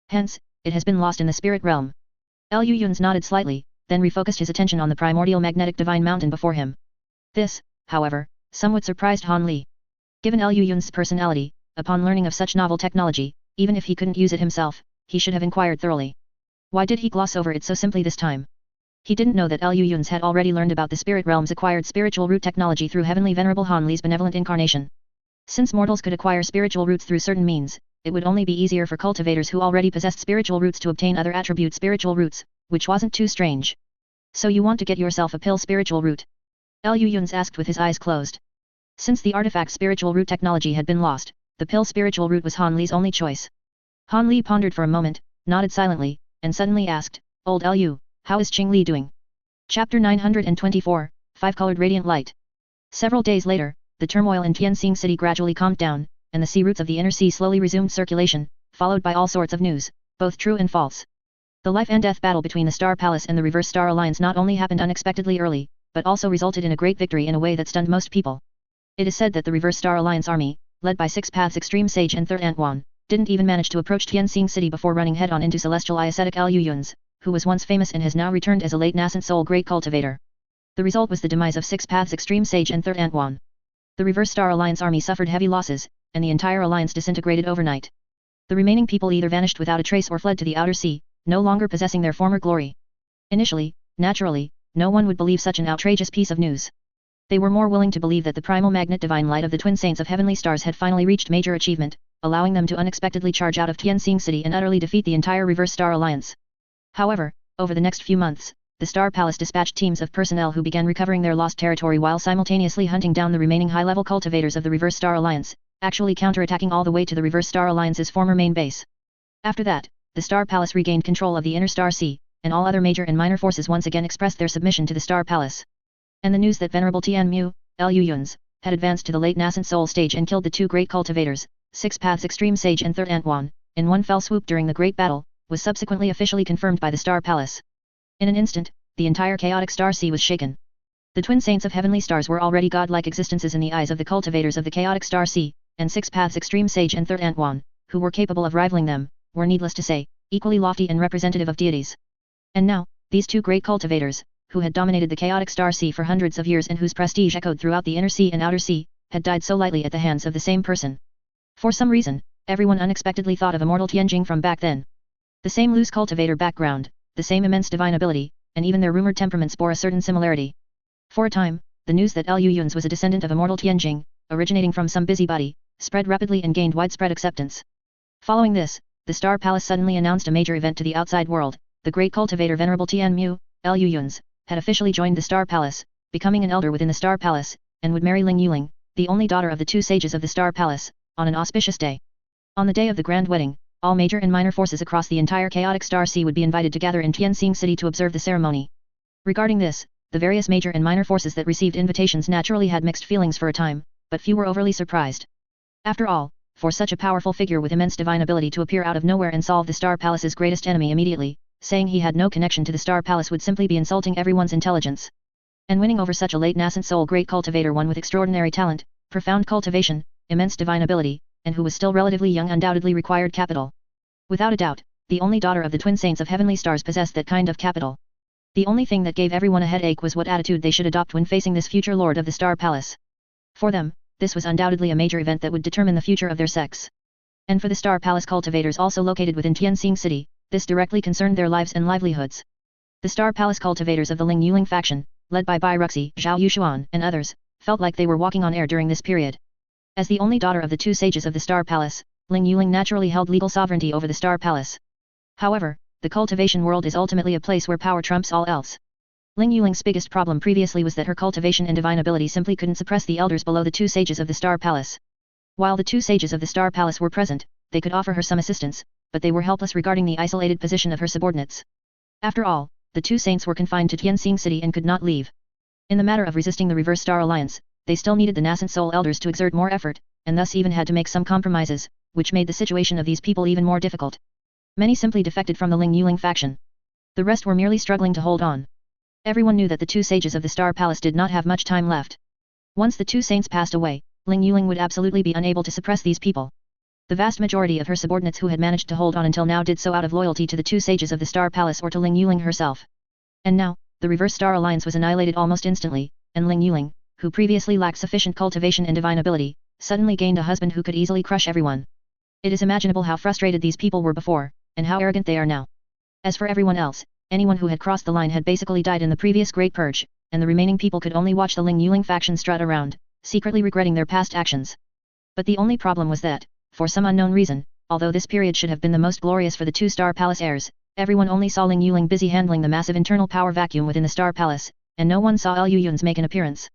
Hence, it has been lost in the spirit realm. Liu Yun's nodded slightly, then refocused his attention on the primordial magnetic divine mountain before him. This, however, somewhat surprised Han Li. Given Liu Yun's personality, upon learning of such novel technology, even if he couldn't use it himself, he should have inquired thoroughly. Why did he gloss over it so simply this time? He didn't know that Liu Yun's had already learned about the spirit realm's acquired spiritual root technology through Heavenly Venerable Han Li's benevolent incarnation. Since mortals could acquire spiritual roots through certain means, it would only be easier for cultivators who already possessed spiritual roots to obtain other attribute spiritual roots, which wasn't too strange. So you want to get yourself a pill spiritual root? Liu Yun's asked with his eyes closed. Since the artifact spiritual root technology had been lost, the pill spiritual root was Han Li's only choice. Han Li pondered for a moment, nodded silently, and suddenly asked, Old Liu, how is Qing Li doing? Chapter 924, 5-Colored Radiant Light. Several days later, the turmoil in Tianxing City gradually calmed down, and the sea routes of the inner sea slowly resumed circulation, followed by all sorts of news, both true and false. The life and death battle between the Star Palace and the Reverse Star Alliance not only happened unexpectedly early, but also resulted in a great victory in a way that stunned most people. It is said that the Reverse Star Alliance army, led by Six Paths Extreme Sage and Third Ant Wan, didn't even manage to approach Tianxing City before running head-on into celestial ascetic Liu Yun's, who was once famous and has now returned as a late nascent soul great cultivator. The result was the demise of Six Paths Extreme Sage and Third Ant Wan. The Reverse Star Alliance army suffered heavy losses, and the entire alliance disintegrated overnight. The remaining people either vanished without a trace or fled to the outer sea, no longer possessing their former glory. Initially, naturally, no one would believe such an outrageous piece of news. They were more willing to believe that the primal magnet divine light of the twin saints of heavenly stars had finally reached major achievement, allowing them to unexpectedly charge out of Tianxing City and utterly defeat the entire Reverse Star Alliance. However, over the next few months, the Star Palace dispatched teams of personnel who began recovering their lost territory while simultaneously hunting down the remaining high-level cultivators of the Reverse Star Alliance, actually counterattacking all the way to the Reverse Star Alliance's former main base. After that, the Star Palace regained control of the Inner Star Sea, and all other major and minor forces once again expressed their submission to the Star Palace. And the news that Venerable Tian Mu, Liu Yun's, had advanced to the late nascent soul stage and killed the two great cultivators, Six Paths Extreme Sage and Third Ant Wan, in one fell swoop during the Great Battle, was subsequently officially confirmed by the Star Palace. In an instant, the entire chaotic star sea was shaken. The twin saints of heavenly stars were already godlike existences in the eyes of the cultivators of the chaotic star sea, and Six Paths Extreme Sage and Third Ant Wan, who were capable of rivaling them, were needless to say, equally lofty and representative of deities. And now, these two great cultivators, who had dominated the chaotic star sea for hundreds of years and whose prestige echoed throughout the inner sea and outer sea, had died so lightly at the hands of the same person. For some reason, everyone unexpectedly thought of Immortal Tianjing from back then. The same loose cultivator background, the same immense divine ability, and even their rumored temperaments bore a certain similarity. For a time, the news that Liu Yun's was a descendant of Immortal Tianjing, originating from some busybody, spread rapidly and gained widespread acceptance. Following this, the Star Palace suddenly announced a major event to the outside world. The great cultivator Venerable Tian Mu, Liu Yun's, had officially joined the Star Palace, becoming an elder within the Star Palace, and would marry Ling Yuling, the only daughter of the two sages of the Star Palace, on an auspicious day. On the day of the grand wedding, all major and minor forces across the entire chaotic star sea would be invited to gather in Tianxing City to observe the ceremony. Regarding this, the various major and minor forces that received invitations naturally had mixed feelings for a time, but few were overly surprised. After all, for such a powerful figure with immense divine ability to appear out of nowhere and solve the Star Palace's greatest enemy immediately, saying he had no connection to the Star Palace would simply be insulting everyone's intelligence. And winning over such a late nascent soul great cultivator, one with extraordinary talent, profound cultivation, immense divine ability, and who was still relatively young, undoubtedly required capital. Without a doubt, the only daughter of the twin saints of heavenly stars possessed that kind of capital. The only thing that gave everyone a headache was what attitude they should adopt when facing this future lord of the Star Palace. For them, this was undoubtedly a major event that would determine the future of their sex. And for the Star Palace cultivators also located within Tianxing City, this directly concerned their lives and livelihoods. The Star Palace cultivators of the Ling Yuling faction, led by Bai Ruxi, Zhao Yushuan, and others, felt like they were walking on air during this period. As the only daughter of the two sages of the Star Palace, Ling Yuling naturally held legal sovereignty over the Star Palace. However, the cultivation world is ultimately a place where power trumps all else. Ling Yuling's biggest problem previously was that her cultivation and divine ability simply couldn't suppress the elders below the two sages of the Star Palace. While the two sages of the Star Palace were present, they could offer her some assistance, but they were helpless regarding the isolated position of her subordinates. After all, the two saints were confined to Tianxing City and could not leave. In the matter of resisting the Reverse Star Alliance, they still needed the nascent soul elders to exert more effort, and thus even had to make some compromises, which made the situation of these people even more difficult. Many simply defected from the Ling Yuling faction. The rest were merely struggling to hold on. Everyone knew that the two sages of the Star Palace did not have much time left. Once the two saints passed away, Ling Yuling would absolutely be unable to suppress these people. The vast majority of her subordinates who had managed to hold on until now did so out of loyalty to the two sages of the Star Palace or to Ling Yuling herself. And now, the Reverse Star Alliance was annihilated almost instantly, and Ling Yuling, who previously lacked sufficient cultivation and divine ability, suddenly gained a husband who could easily crush everyone. It is imaginable how frustrated these people were before, and how arrogant they are now. As for everyone else, anyone who had crossed the line had basically died in the previous Great Purge, and the remaining people could only watch the Ling Yuling faction strut around, secretly regretting their past actions. But the only problem was that, for some unknown reason, although this period should have been the most glorious for the two Star Palace heirs, everyone only saw Ling Yuling busy handling the massive internal power vacuum within the Star Palace, and no one saw Liu Yun's make an appearance.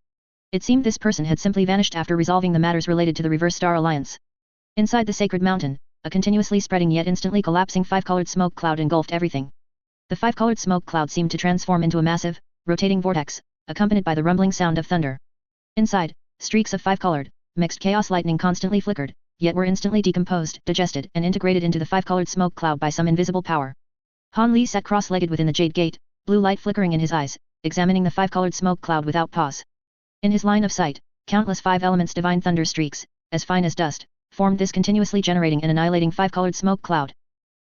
It seemed this person had simply vanished after resolving the matters related to the Reverse Star Alliance. Inside the Sacred Mountain, a continuously spreading yet instantly collapsing five-colored smoke cloud engulfed everything. The five-colored smoke cloud seemed to transform into a massive, rotating vortex, accompanied by the rumbling sound of thunder. Inside, streaks of five-colored, mixed chaos lightning constantly flickered, yet were instantly decomposed, digested, and integrated into the five-colored smoke cloud by some invisible power. Han Li sat cross-legged within the Jade Gate, blue light flickering in his eyes, examining the five-colored smoke cloud without pause. In his line of sight, countless five elements divine thunder streaks, as fine as dust, formed this continuously generating and annihilating five-colored smoke cloud.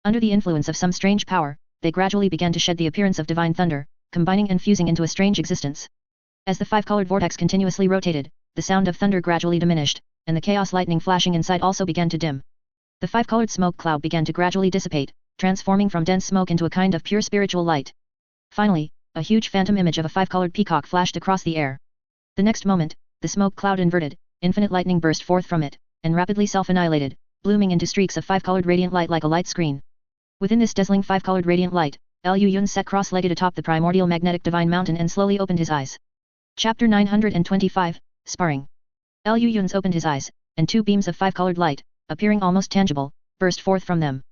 Under the influence of some strange power, they gradually began to shed the appearance of divine thunder, combining and fusing into a strange existence. As the five-colored vortex continuously rotated, the sound of thunder gradually diminished, and the chaos lightning flashing inside also began to dim. The five-colored smoke cloud began to gradually dissipate, transforming from dense smoke into a kind of pure spiritual light. Finally, a huge phantom image of a five-colored peacock flashed across the air. The next moment, the smoke cloud inverted, infinite lightning burst forth from it, and rapidly self-annihilated, blooming into streaks of five-colored radiant light like a light screen. Within this dazzling five-colored radiant light, Liu Yun sat cross-legged atop the primordial magnetic divine mountain and slowly opened his eyes. Chapter 925, Sparring. Liu Yun opened his eyes, and two beams of five-colored light, appearing almost tangible, burst forth from them.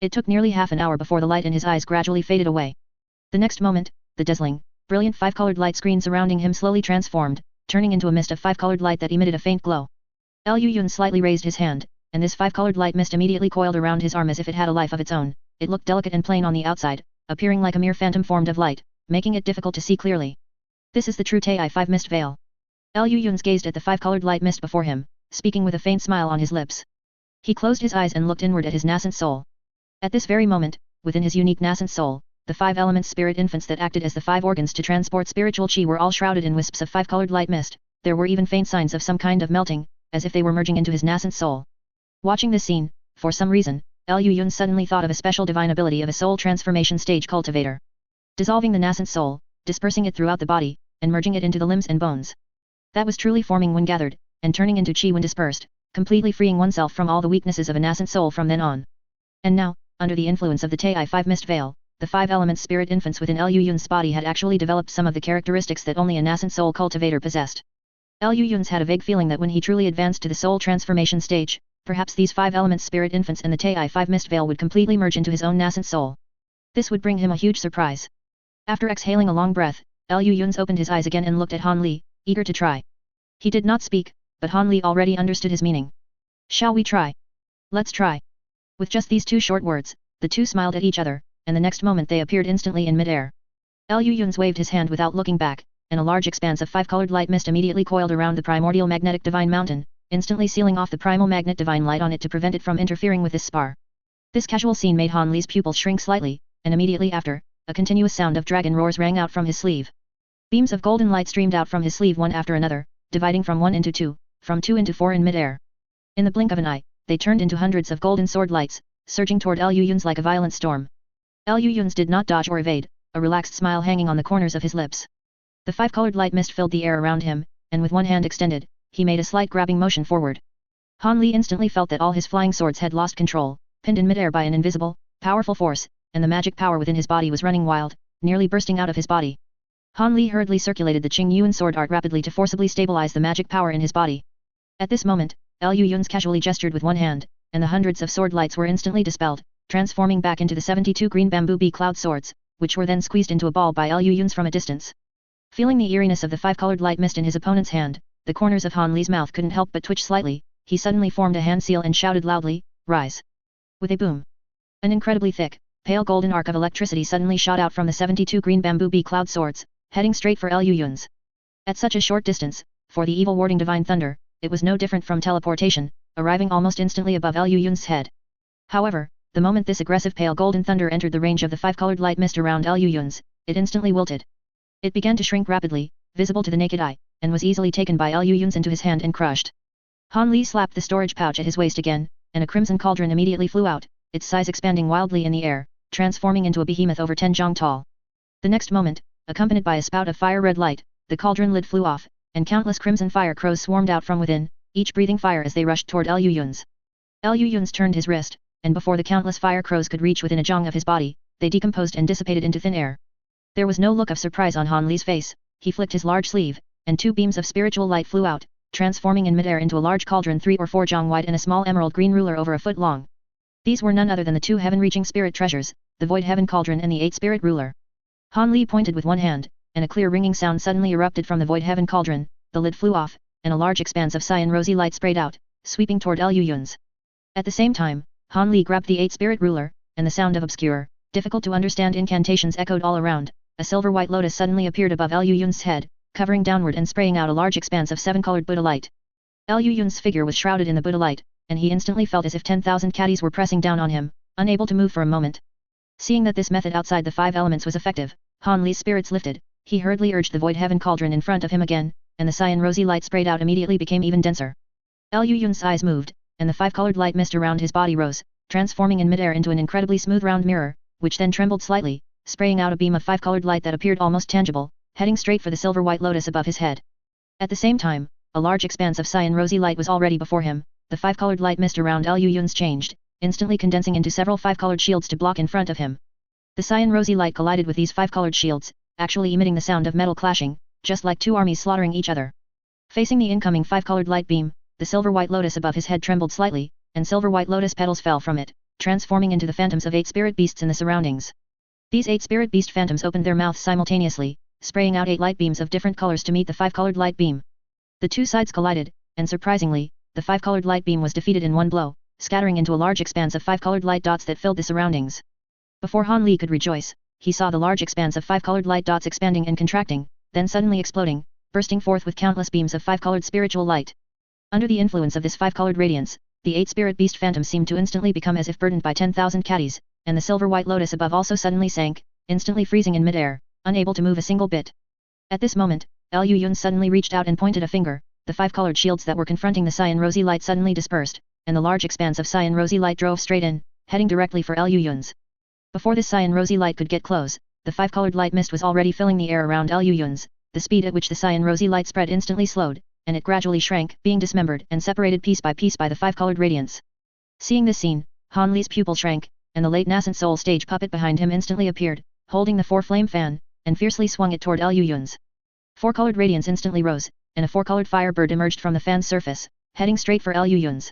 It took nearly half an hour before the light in his eyes gradually faded away. The next moment, the dazzling, brilliant five-colored light screen surrounding him slowly transformed, turning into a mist of five-colored light that emitted a faint glow. Liu Yun slightly raised his hand, and this five-colored light mist immediately coiled around his arm as if it had a life of its own. It looked delicate and plain on the outside, appearing like a mere phantom formed of light, making it difficult to see clearly. This is the true Tai-5 mist veil. Liu Yun gazed at the five-colored light mist before him, speaking with a faint smile on his lips. He closed his eyes and looked inward at his nascent soul. At this very moment, within his unique nascent soul, the five elements spirit infants that acted as the five organs to transport spiritual chi were all shrouded in wisps of five-colored light mist. There were even faint signs of some kind of melting, as if they were merging into his nascent soul. Watching this scene, for some reason, Liu Yun suddenly thought of a special divine ability of a soul transformation stage cultivator. Dissolving the nascent soul, dispersing it throughout the body, and merging it into the limbs and bones. That was truly forming when gathered, and turning into chi when dispersed, completely freeing oneself from all the weaknesses of a nascent soul from then on. And now, under the influence of the Tai-5 mist veil, the five elements spirit infants within Liu Yun's body had actually developed some of the characteristics that only a nascent soul cultivator possessed. Liu Yun's had a vague feeling that when he truly advanced to the soul transformation stage, perhaps these five elements spirit infants and the Tai-5 mist veil would completely merge into his own nascent soul. This would bring him a huge surprise. After exhaling a long breath, Liu Yun opened his eyes again and looked at Han Li, eager to try. He did not speak, but Han Li already understood his meaning. Shall we try? Let's try. With just these two short words, the two smiled at each other, and the next moment they appeared instantly in mid-air. Liu Yun's waved his hand without looking back, and a large expanse of five-colored light mist immediately coiled around the primordial magnetic divine mountain, instantly sealing off the primal magnet divine light on it to prevent it from interfering with this spar. This casual scene made Han Li's pupil shrink slightly, and immediately after, a continuous sound of dragon roars rang out from his sleeve. Beams of golden light streamed out from his sleeve one after another, dividing from 1 into 2, from 2 into 4 in mid-air. In the blink of an eye, they turned into hundreds of golden sword lights, surging toward Liu Yun's like a violent storm. Liu Yun's did not dodge or evade, a relaxed smile hanging on the corners of his lips. The five-colored light mist filled the air around him, and with one hand extended, he made a slight grabbing motion forward. Han Li instantly felt that all his flying swords had lost control, pinned in mid-air by an invisible, powerful force, and the magic power within his body was running wild, nearly bursting out of his body. Han Li hurriedly circulated the Qing Yuan sword art rapidly to forcibly stabilize the magic power in his body. At this moment, Liu Yun's casually gestured with one hand, and the hundreds of sword lights were instantly dispelled, transforming back into the 72 green bamboo bee cloud swords, which were then squeezed into a ball by Liu Yun's from a distance. Feeling the eeriness of the five-colored light mist in his opponent's hand, the corners of Han Li's mouth couldn't help but twitch slightly. He suddenly formed a hand seal and shouted loudly, "Rise!" With a boom, an incredibly thick, pale golden arc of electricity suddenly shot out from the 72 green bamboo bee cloud swords, heading straight for Liu Yun's. At such a short distance, for the evil warding divine thunder, it was no different from teleportation, arriving almost instantly above Liu Yun's head. However, the moment this aggressive pale golden thunder entered the range of the five-colored light mist around Liu Yun's, it instantly wilted. It began to shrink rapidly, visible to the naked eye, and was easily taken by Liu Yun's into his hand and crushed. Han Li slapped the storage pouch at his waist again, and a crimson cauldron immediately flew out, its size expanding wildly in the air, transforming into a behemoth over 10 zhang tall. The next moment, accompanied by a spout of fire-red light, the cauldron lid flew off, and countless crimson fire crows swarmed out from within, each breathing fire as they rushed toward Liu Yun's. Liu Yun's turned his wrist, and before the countless fire crows could reach within a zhang of his body, they decomposed and dissipated into thin air. There was no look of surprise on Han Li's face. He flicked his large sleeve, and two beams of spiritual light flew out, transforming in midair into a large cauldron 3 or 4 zhang wide and a small emerald green ruler over a foot long. These were none other than the two heaven-reaching spirit treasures, the Void Heaven Cauldron and the 8 Spirit Ruler. Han Li pointed with one hand, and a clear ringing sound suddenly erupted from the Void Heaven Cauldron, the lid flew off, and a large expanse of cyan rosy light sprayed out, sweeping toward Liu Yun's. At the same time, Han Li grabbed the 8 Spirit Ruler, and the sound of obscure, difficult to understand incantations echoed all around. A silver white lotus suddenly appeared above Liu Yun's head, covering downward and spraying out a large expanse of 7-colored Buddha light. Liu Yun's figure was shrouded in the Buddha light, and he instantly felt as if 10,000 caddies were pressing down on him, unable to move for a moment. Seeing that this method outside the 5 elements was effective, Han Li's spirits lifted. He hurriedly urged the Void Heaven Cauldron in front of him again, and the cyan rosy light sprayed out immediately became even denser. Liu Yun's eyes moved, and the 5-colored light mist around his body rose, transforming in midair into an incredibly smooth round mirror, which then trembled slightly, spraying out a beam of 5-colored light that appeared almost tangible, heading straight for the silver white lotus above his head. At the same time, a large expanse of cyan rosy light was already before him. The 5-colored light mist around Liu Yun's changed, instantly condensing into several 5-colored shields to block in front of him. The cyan rosy light collided with these 5-colored shields, actually emitting the sound of metal clashing, just like two armies slaughtering each other. Facing the incoming 5-colored light beam, the silver white lotus above his head trembled slightly, and silver white lotus petals fell from it, transforming into the phantoms of 8 spirit beasts in the surroundings. These 8 spirit beast phantoms opened their mouths simultaneously, spraying out 8 light beams of different colors to meet the 5-colored light beam. The two sides collided, and surprisingly, the 5-colored light beam was defeated in one blow, scattering into a large expanse of 5-colored light dots that filled the surroundings. Before Han Li could rejoice, he saw the large expanse of 5-colored light dots expanding and contracting, then suddenly exploding, bursting forth with countless beams of 5-colored spiritual light. Under the influence of this 5-colored radiance, the 8 spirit beast phantoms seemed to instantly become as if burdened by 10,000 caddies, and the silver white lotus above also suddenly sank, instantly freezing in midair, unable to move a single bit. At this moment, Liu Yun suddenly reached out and pointed a finger. The 5-colored shields that were confronting the cyan rosy light suddenly dispersed, and the large expanse of cyan rosy light drove straight in, heading directly for Liu Yun's. Before this cyan rosy light could get close, the 5-colored light mist was already filling the air around Liu Yun's. The speed at which the cyan rosy light spread instantly slowed, and it gradually shrank, being dismembered and separated piece by piece by the 5-colored radiance. Seeing this scene, Han Li's pupil shrank, and the late nascent soul stage puppet behind him instantly appeared, holding the 4-flame fan, and fiercely swung it toward Liu Yun's. 4-colored radiance instantly rose, and a 4-colored firebird emerged from the fan's surface, heading straight for Liu Yun's.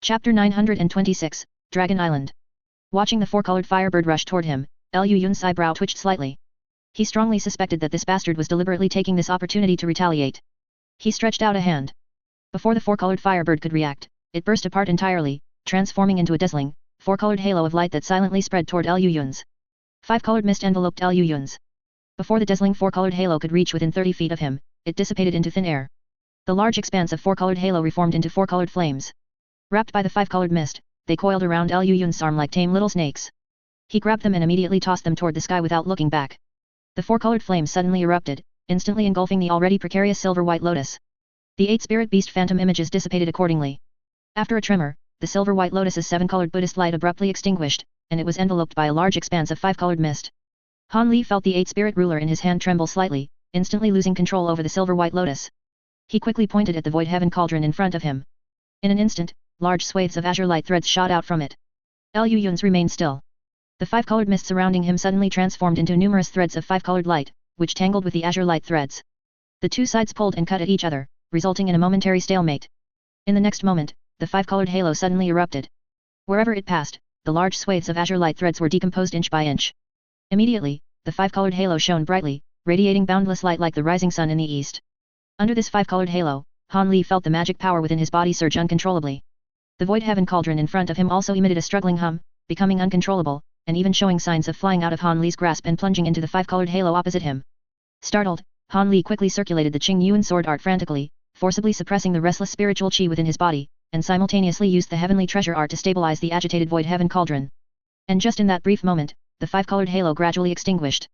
Chapter 926, Dragon Island. Watching the 4-colored firebird rush toward him, Liu Yun's eyebrow twitched slightly. He strongly suspected that this bastard was deliberately taking this opportunity to retaliate. He stretched out a hand. Before the 4-colored firebird could react, it burst apart entirely, transforming into a dazzling, four-colored halo of light that silently spread toward Liu Yun's. Five-colored mist enveloped Liu Yun's. Before the dazzling four-colored halo could reach within 30 feet of him, it dissipated into thin air. The large expanse of four-colored halo reformed into four-colored flames. Wrapped by the five-colored mist, they coiled around Liu Yun's arm like tame little snakes. He grabbed them and immediately tossed them toward the sky without looking back. The four-colored flames suddenly erupted, instantly engulfing the already precarious silver-white lotus. The 8 spirit beast phantom images dissipated accordingly. After a tremor, the silver-white lotus's 7-colored Buddhist light abruptly extinguished, and it was enveloped by a large expanse of 5-colored mist. Han Li felt the 8 spirit ruler in his hand tremble slightly, instantly losing control over the silver-white lotus. He quickly pointed at the void heaven cauldron in front of him. In an instant, large swathes of azure light threads shot out from it. Liu Yun's remained still. The 5-colored mist surrounding him suddenly transformed into numerous threads of 5-colored light, which tangled with the azure light threads. The two sides pulled and cut at each other, resulting in a momentary stalemate. In the next moment, the 5-colored halo suddenly erupted. Wherever it passed, the large swathes of azure light threads were decomposed inch by inch. Immediately, the 5-colored halo shone brightly, radiating boundless light like the rising sun in the east. Under this 5-colored halo, Han Li felt the magic power within his body surge uncontrollably. The void heaven cauldron in front of him also emitted a struggling hum, becoming uncontrollable, and even showing signs of flying out of Han Li's grasp and plunging into the 5-colored halo opposite him. Startled, Han Li quickly circulated the Qing Yuan sword art frantically, forcibly suppressing the restless spiritual qi within his body, and simultaneously used the heavenly treasure art to stabilize the agitated void heaven cauldron. And just in that brief moment, the 5-colored halo gradually extinguished.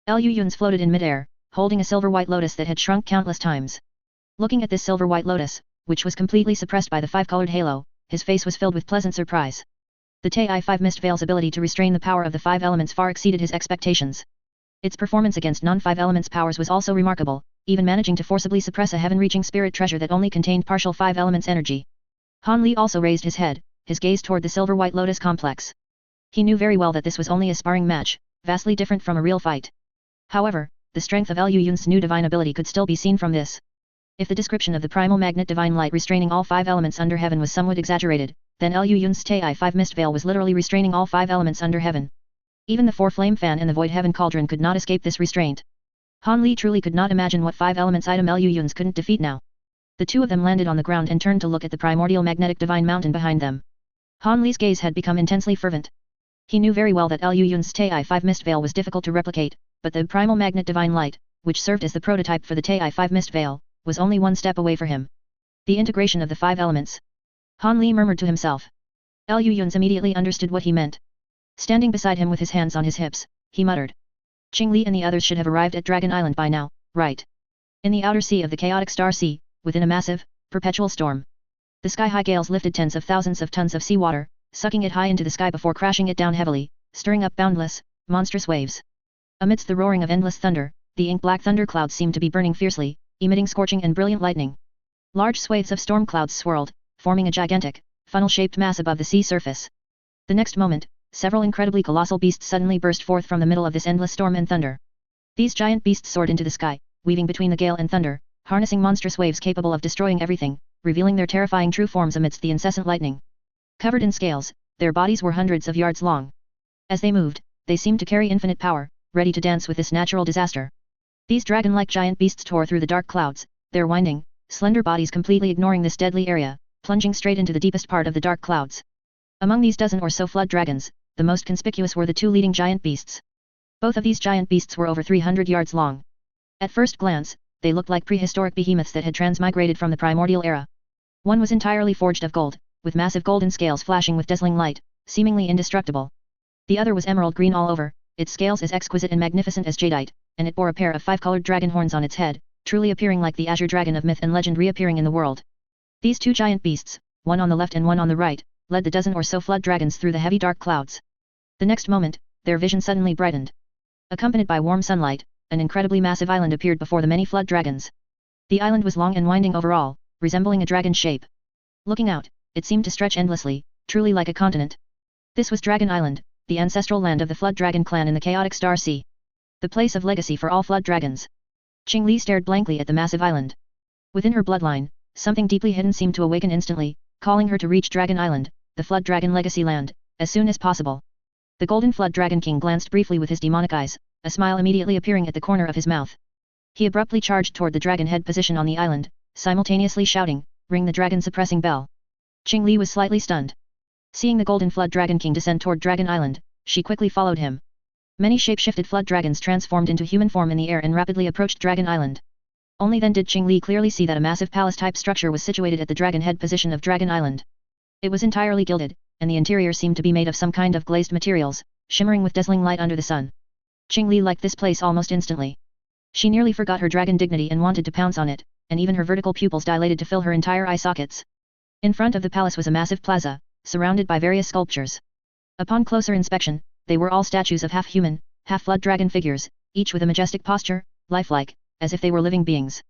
Liu Yun's floated in midair, holding a silver-white lotus that had shrunk countless times. Looking at this silver-white lotus, which was completely suppressed by the 5-colored halo, his face was filled with pleasant surprise. The Tai-5 Mist Veil's ability to restrain the power of the 5 elements far exceeded his expectations. Its performance against non-5 elements powers was also remarkable, even managing to forcibly suppress a heaven-reaching spirit treasure that only contained partial 5 elements energy. Han Li also raised his head, his gaze toward the silver-white lotus complex. He knew very well that this was only a sparring match, vastly different from a real fight. However, the strength of Liu Yun's new divine ability could still be seen from this. If the description of the primal magnet divine light restraining all 5 elements under heaven was somewhat exaggerated, then Liu Yun's Tai-5 Mist Veil was literally restraining all 5 elements under heaven. Even the 4-flame fan in the void heaven cauldron could not escape this restraint. Han Li truly could not imagine what 5 elements item Liu Yun's couldn't defeat now. The two of them landed on the ground and turned to look at the primordial magnetic divine mountain behind them. Han Li's gaze had become intensely fervent. He knew very well that Liu Yun's Tai-5 Mist Veil was difficult to replicate, but the primal magnet divine light, which served as the prototype for the Tai-5 Mist Veil, was only one step away for him. The integration of the 5 elements. Han Li murmured to himself. Liu Yun's immediately understood what he meant. Standing beside him with his hands on his hips, he muttered. Qing Li and the others should have arrived at Dragon Island by now, right? In the outer sea of the chaotic Star Sea, within a massive, perpetual storm. The sky-high gales lifted tens of thousands of tons of seawater, sucking it high into the sky before crashing it down heavily, stirring up boundless, monstrous waves. Amidst the roaring of endless thunder, the ink-black thunder clouds seemed to be burning fiercely, emitting scorching and brilliant lightning. Large swathes of storm clouds swirled, forming a gigantic, funnel-shaped mass above the sea surface. The next moment, several incredibly colossal beasts suddenly burst forth from the middle of this endless storm and thunder. These giant beasts soared into the sky, weaving between the gale and thunder, harnessing monstrous waves capable of destroying everything, revealing their terrifying true forms amidst the incessant lightning. Covered in scales, their bodies were hundreds of yards long. As they moved, they seemed to carry infinite power, ready to dance with this natural disaster. These dragon-like giant beasts tore through the dark clouds, their winding, slender bodies completely ignoring this deadly area, plunging straight into the deepest part of the dark clouds. Among these dozen or so flood dragons, the most conspicuous were the two leading giant beasts. Both of these giant beasts were over 300 yards long. At first glance, they looked like prehistoric behemoths that had transmigrated from the primordial era. One was entirely forged of gold, with massive golden scales flashing with dazzling light, seemingly indestructible. The other was emerald green all over, its scales as exquisite and magnificent as jadeite, and it bore a pair of 5-colored dragon horns on its head, truly appearing like the azure dragon of myth and legend reappearing in the world. These two giant beasts, one on the left and one on the right, led the dozen or so flood dragons through the heavy dark clouds. The next moment, their vision suddenly brightened. Accompanied by warm sunlight, an incredibly massive island appeared before the many flood dragons. The island was long and winding overall, resembling a dragon shape. Looking out, it seemed to stretch endlessly, truly like a continent. This was Dragon Island, the ancestral land of the Flood Dragon clan in the chaotic Star Sea. The place of legacy for all flood dragons. Qing Li stared blankly at the massive island. Within her bloodline, something deeply hidden seemed to awaken instantly, calling her to reach Dragon Island, the Flood Dragon legacy land, as soon as possible. The Golden Flood Dragon King glanced briefly with his demonic eyes, a smile immediately appearing at the corner of his mouth. He abruptly charged toward the dragon head position on the island, simultaneously shouting, "Ring the dragon suppressing bell." Qing Li was slightly stunned. Seeing the Golden Flood Dragon King descend toward Dragon Island, she quickly followed him. Many shape-shifted flood dragons transformed into human form in the air and rapidly approached Dragon Island. Only then did Qing Li clearly see that a massive palace-type structure was situated at the dragon head position of Dragon Island. It was entirely gilded, and the interior seemed to be made of some kind of glazed materials, shimmering with dazzling light under the sun. Qing Li liked this place almost instantly. She nearly forgot her dragon dignity and wanted to pounce on it, and even her vertical pupils dilated to fill her entire eye sockets. In front of the palace was a massive plaza, surrounded by various sculptures. Upon closer inspection, they were all statues of half-human, half-flood dragon figures, each with a majestic posture, lifelike, as if they were living beings.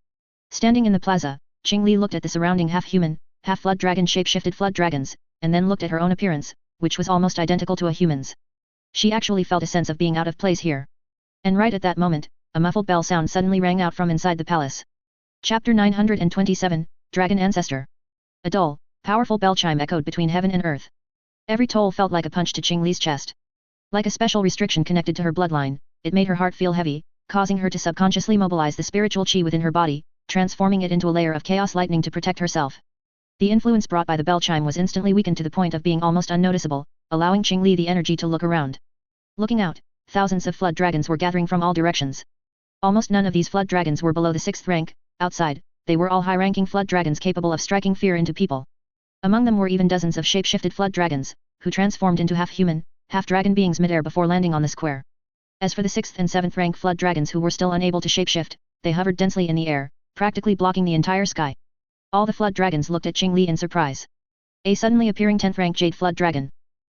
Standing in the plaza, Qing Li looked at the surrounding half-human, half-flood dragon shape-shifted flood dragons, and then looked at her own appearance, which was almost identical to a human's. She actually felt a sense of being out of place here. And right at that moment, a muffled bell sound suddenly rang out from inside the palace. Chapter 927, Dragon Ancestor. A dull, powerful bell chime echoed between heaven and earth. Every toll felt like a punch to Qing Li's chest. Like a special restriction connected to her bloodline, it made her heart feel heavy, causing her to subconsciously mobilize the spiritual qi within her body, transforming it into a layer of chaos lightning to protect herself. The influence brought by the bell chime was instantly weakened to the point of being almost unnoticeable, allowing Qing Li the energy to look around. Looking out, thousands of flood dragons were gathering from all directions. Almost none of these flood dragons were below the 6th rank. Outside, they were all high-ranking flood dragons capable of striking fear into people. Among them were even dozens of shape-shifted flood dragons, who transformed into half-human, half-dragon beings mid-air before landing on the square. As for the 6th and 7th rank flood dragons who were still unable to shapeshift, they hovered densely in the air, practically blocking the entire sky. All the flood dragons looked at Qing Li in surprise. A suddenly appearing 10th rank jade flood dragon.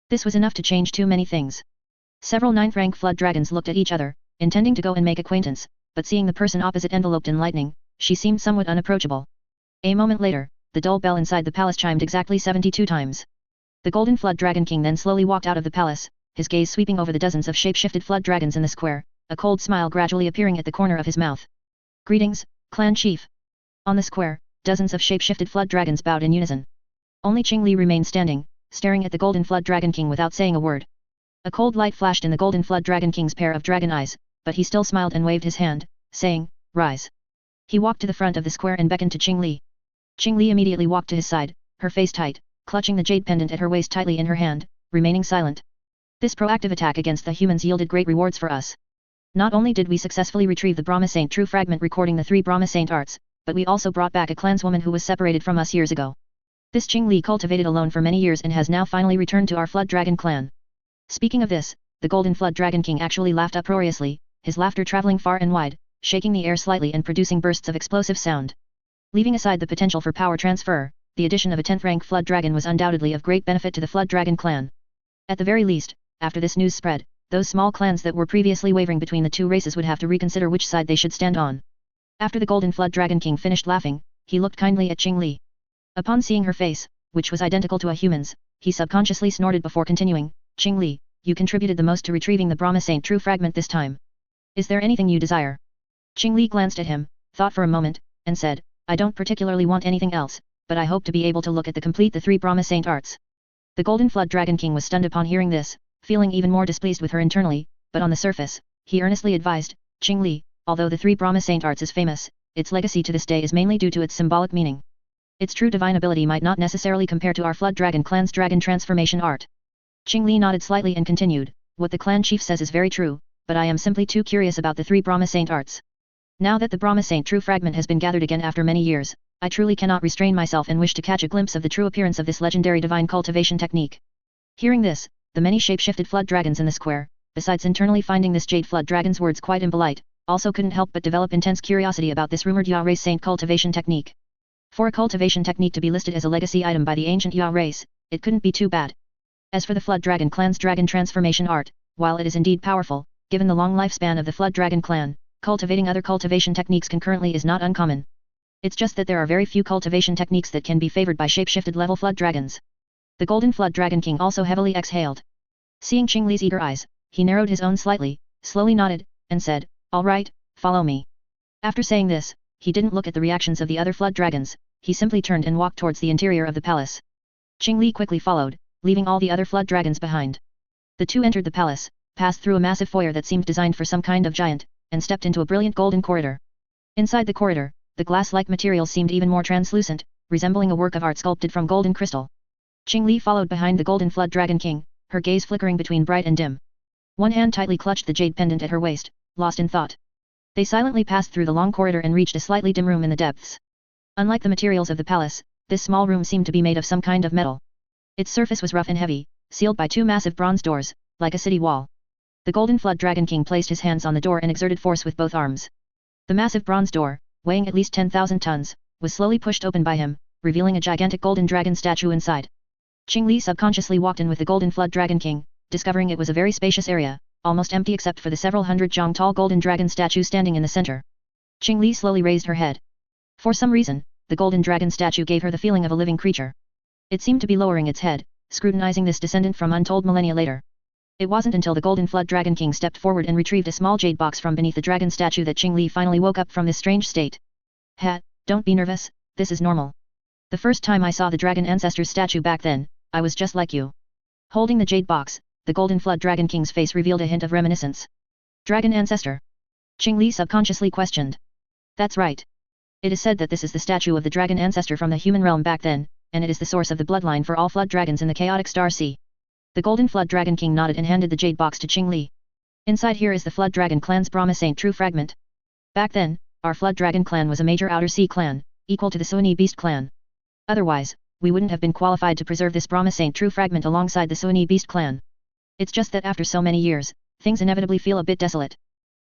This was enough to change too many things. Several 9th rank flood dragons looked at each other, intending to go and make acquaintance, but seeing the person opposite enveloped in lightning, she seemed somewhat unapproachable. A moment later, the dull bell inside the palace chimed exactly 72 times. The Golden Flood Dragon King then slowly walked out of the palace, his gaze sweeping over the dozens of shape-shifted flood dragons in the square, a cold smile gradually appearing at the corner of his mouth. Greetings, Clan Chief. On the square, dozens of shape-shifted flood dragons bowed in unison. Only Qing Li remained standing, staring at the Golden Flood Dragon King without saying a word. A cold light flashed in the Golden Flood Dragon King's pair of dragon eyes, but he still smiled and waved his hand, saying, "Rise." He walked to the front of the square and beckoned to Qing Li. Qing Li immediately walked to his side, her face tight, clutching the jade pendant at her waist tightly in her hand, remaining silent. This proactive attack against the humans yielded great rewards for us. Not only did we successfully retrieve the Brahma Saint True Fragment recording the 3 Brahma Saint arts, but we also brought back a clanswoman who was separated from us years ago. This Qing Li cultivated alone for many years and has now finally returned to our Flood Dragon clan. Speaking of this, the Golden Flood Dragon King actually laughed uproariously, his laughter traveling far and wide, shaking the air slightly and producing bursts of explosive sound. Leaving aside the potential for power transfer, the addition of a 10th rank Flood Dragon was undoubtedly of great benefit to the Flood Dragon clan. At the very least, after this news spread, those small clans that were previously wavering between the two races would have to reconsider which side they should stand on. After the Golden Flood Dragon King finished laughing, he looked kindly at Qing Li. Upon seeing her face, which was identical to a human's, he subconsciously snorted before continuing, "Qing Li, you contributed the most to retrieving the Brahma Saint True Fragment this time. Is there anything you desire?" Qing Li glanced at him, thought for a moment, and said, "I don't particularly want anything else, but I hope to be able to look at the complete the 3 Brahma Saint arts." The Golden Flood Dragon King was stunned upon hearing this, feeling even more displeased with her internally, but on the surface, he earnestly advised, "Qing Li, although the 3 Brahma Saint arts is famous, its legacy to this day is mainly due to its symbolic meaning. Its true divine ability might not necessarily compare to our Flood Dragon clan's dragon transformation art." Qing Li nodded slightly and continued, "What the clan chief says is very true, but I am simply too curious about the 3 Brahma Saint arts. Now that the Brahma Saint True Fragment has been gathered again after many years, I truly cannot restrain myself and wish to catch a glimpse of the true appearance of this legendary divine cultivation technique." Hearing this, the many shape-shifted flood dragons in the square, besides internally finding this jade flood dragon's words quite impolite, also couldn't help but develop intense curiosity about this rumored Ya race saint cultivation technique. For a cultivation technique to be listed as a legacy item by the ancient Ya race, it couldn't be too bad. As for the Flood Dragon clan's dragon transformation art, while it is indeed powerful, given the long lifespan of the Flood Dragon clan, cultivating other cultivation techniques concurrently is not uncommon. It's just that there are very few cultivation techniques that can be favored by shape-shifted level flood dragons. The Golden Flood Dragon King also heavily exhaled. Seeing Qing Li's eager eyes, he narrowed his own slightly, slowly nodded, and said, "All right, follow me." After saying this, he didn't look at the reactions of the other flood dragons, he simply turned and walked towards the interior of the palace. Qing Li quickly followed, leaving all the other flood dragons behind. The two entered the palace, passed through a massive foyer that seemed designed for some kind of giant, and stepped into a brilliant golden corridor. Inside the corridor, the glass-like material seemed even more translucent, resembling a work of art sculpted from golden crystal. Qingli followed behind the Golden Flood Dragon King, her gaze flickering between bright and dim. One hand tightly clutched the jade pendant at her waist, lost in thought. They silently passed through the long corridor and reached a slightly dim room in the depths. Unlike the materials of the palace, this small room seemed to be made of some kind of metal. Its surface was rough and heavy, sealed by two massive bronze doors, like a city wall. The Golden Flood Dragon King placed his hands on the door and exerted force with both arms. The massive bronze door, weighing at least 10,000 tons, was slowly pushed open by him, revealing a gigantic golden dragon statue inside. Qingli subconsciously walked in with the Golden Flood Dragon King, discovering it was a very spacious area, almost empty except for the several hundred zhang tall golden dragon statue standing in the center. Qingli slowly raised her head. For some reason, the golden dragon statue gave her the feeling of a living creature. It seemed to be lowering its head, scrutinizing this descendant from untold millennia later. It wasn't until the Golden Flood Dragon King stepped forward and retrieved a small jade box from beneath the dragon statue that Qingli finally woke up from this strange state. Don't be nervous, this is normal. The first time I saw the dragon ancestor's statue back then, I was just like you. Holding the jade box, the Golden Flood Dragon King's face revealed a hint of reminiscence. Dragon ancestor? Qingli subconsciously questioned. That's right. It is said that this is the statue of the dragon ancestor from the human realm back then, and it is the source of the bloodline for all flood dragons in the chaotic star sea. The Golden Flood Dragon King nodded and handed the jade box to Qingli. Inside here is the Flood Dragon clan's Brahma Saint True Fragment. Back then, our Flood Dragon clan was a major outer sea clan, equal to the Suani Beast clan. Otherwise, we wouldn't have been qualified to preserve this Brahma Saint True Fragment alongside the Suani Beast clan. It's just that after so many years, things inevitably feel a bit desolate.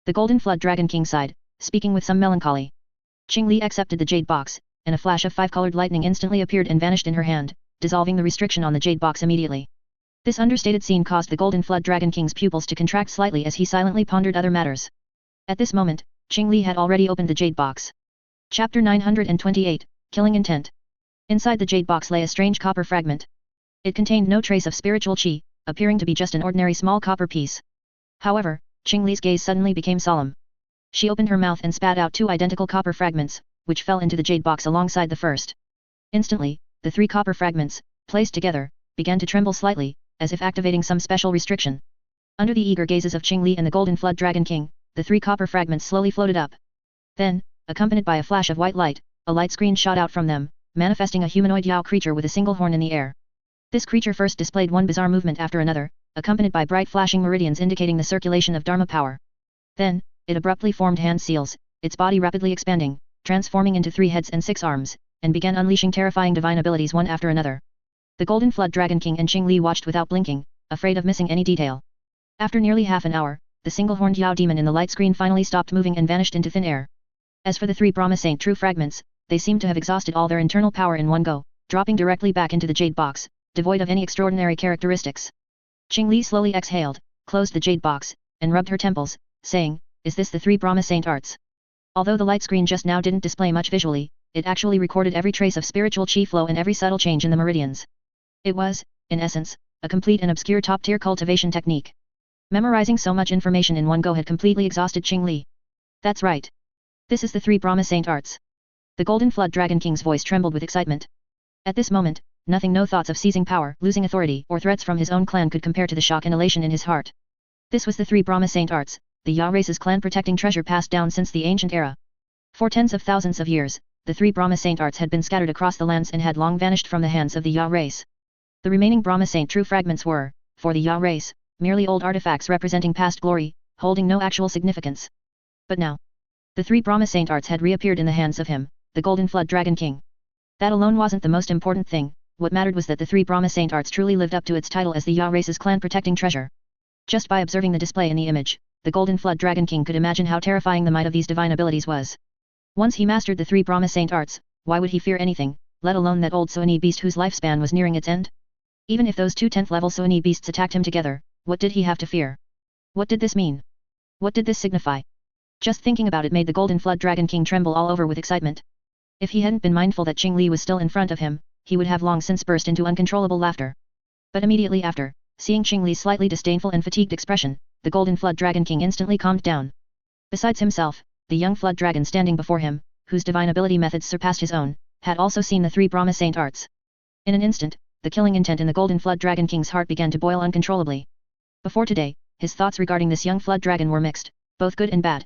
The Golden Flood Dragon King sighed, speaking with some melancholy. Qingli accepted the jade box, and a flash of five-colored lightning instantly appeared and vanished in her hand, dissolving the restriction on the jade box immediately. This understated scene caused the Golden Flood Dragon King's pupils to contract slightly as he silently pondered other matters. At this moment, Qingli had already opened the jade box. Chapter 928, Killing Intent. Inside the jade box lay a strange copper fragment. It contained no trace of spiritual qi, appearing to be just an ordinary small copper piece. However, Qingli's gaze suddenly became solemn. She opened her mouth and spat out two identical copper fragments, which fell into the jade box alongside the first. Instantly, the three copper fragments, placed together, began to tremble slightly, as if activating some special restriction. Under the eager gazes of Qingli and the Golden Flood Dragon King, the three copper fragments slowly floated up. Then, accompanied by a flash of white light, a light screen shot out from them, manifesting a humanoid Yao creature with a single horn in the air. This creature first displayed one bizarre movement after another, accompanied by bright flashing meridians indicating the circulation of Dharma power. Then, it abruptly formed hand seals, its body rapidly expanding, transforming into 3 heads and 6 arms, and began unleashing terrifying divine abilities one after another. The Golden Flood Dragon King and Qingli watched without blinking, afraid of missing any detail. After nearly half an hour, the single-horned Yao demon in the light screen finally stopped moving and vanished into thin air. As for the 3 Brahma Saint True Fragments, they seemed to have exhausted all their internal power in one go, dropping directly back into the jade box, devoid of any extraordinary characteristics. Qingli slowly exhaled, closed the jade box, and rubbed her temples, saying, "Is this the 3 Brahma Saint arts?" Although the light screen just now didn't display much visually, it actually recorded every trace of spiritual chi flow and every subtle change in the meridians. It was, in essence, a complete and obscure top-tier cultivation technique. Memorizing so much information in one go had completely exhausted Qingli. That's right. This is the 3 Brahma Saint arts. The Golden Flood Dragon King's voice trembled with excitement. At this moment, no thoughts of seizing power, losing authority, or threats from his own clan could compare to the shock and elation in his heart. This was the 3 Brahma Saint arts, the Ya race's clan-protecting treasure passed down since the ancient era. For tens of thousands of years, the 3 Brahma Saint arts had been scattered across the lands and had long vanished from the hands of the Ya race. The remaining Brahma Saint True Fragments were, for the Ya race, merely old artifacts representing past glory, holding no actual significance. But now, the 3 Brahma Saint arts had reappeared in the hands of him, the Golden Flood Dragon King. That alone wasn't the most important thing, what mattered was that the 3 Brahma Saint arts truly lived up to its title as the Ya race's clan-protecting treasure. Just by observing the display in the image, the Golden Flood Dragon King could imagine how terrifying the might of these divine abilities was. Once he mastered the 3 Brahma Saint arts, why would he fear anything, let alone that old Suani beast whose lifespan was nearing its end? Even if those 2 10th-level Suani beasts attacked him together, what did he have to fear? What did this mean? What did this signify? Just thinking about it made the Golden Flood Dragon King tremble all over with excitement. If he hadn't been mindful that Qingli was still in front of him, he would have long since burst into uncontrollable laughter. But immediately after, seeing Qingli's slightly disdainful and fatigued expression, the Golden Flood Dragon King instantly calmed down. Besides himself, the young Flood Dragon standing before him, whose divine ability methods surpassed his own, had also seen the 3 Brahma Saint arts. In an instant, the killing intent in the Golden Flood Dragon King's heart began to boil uncontrollably. Before today, his thoughts regarding this young Flood Dragon were mixed, both good and bad.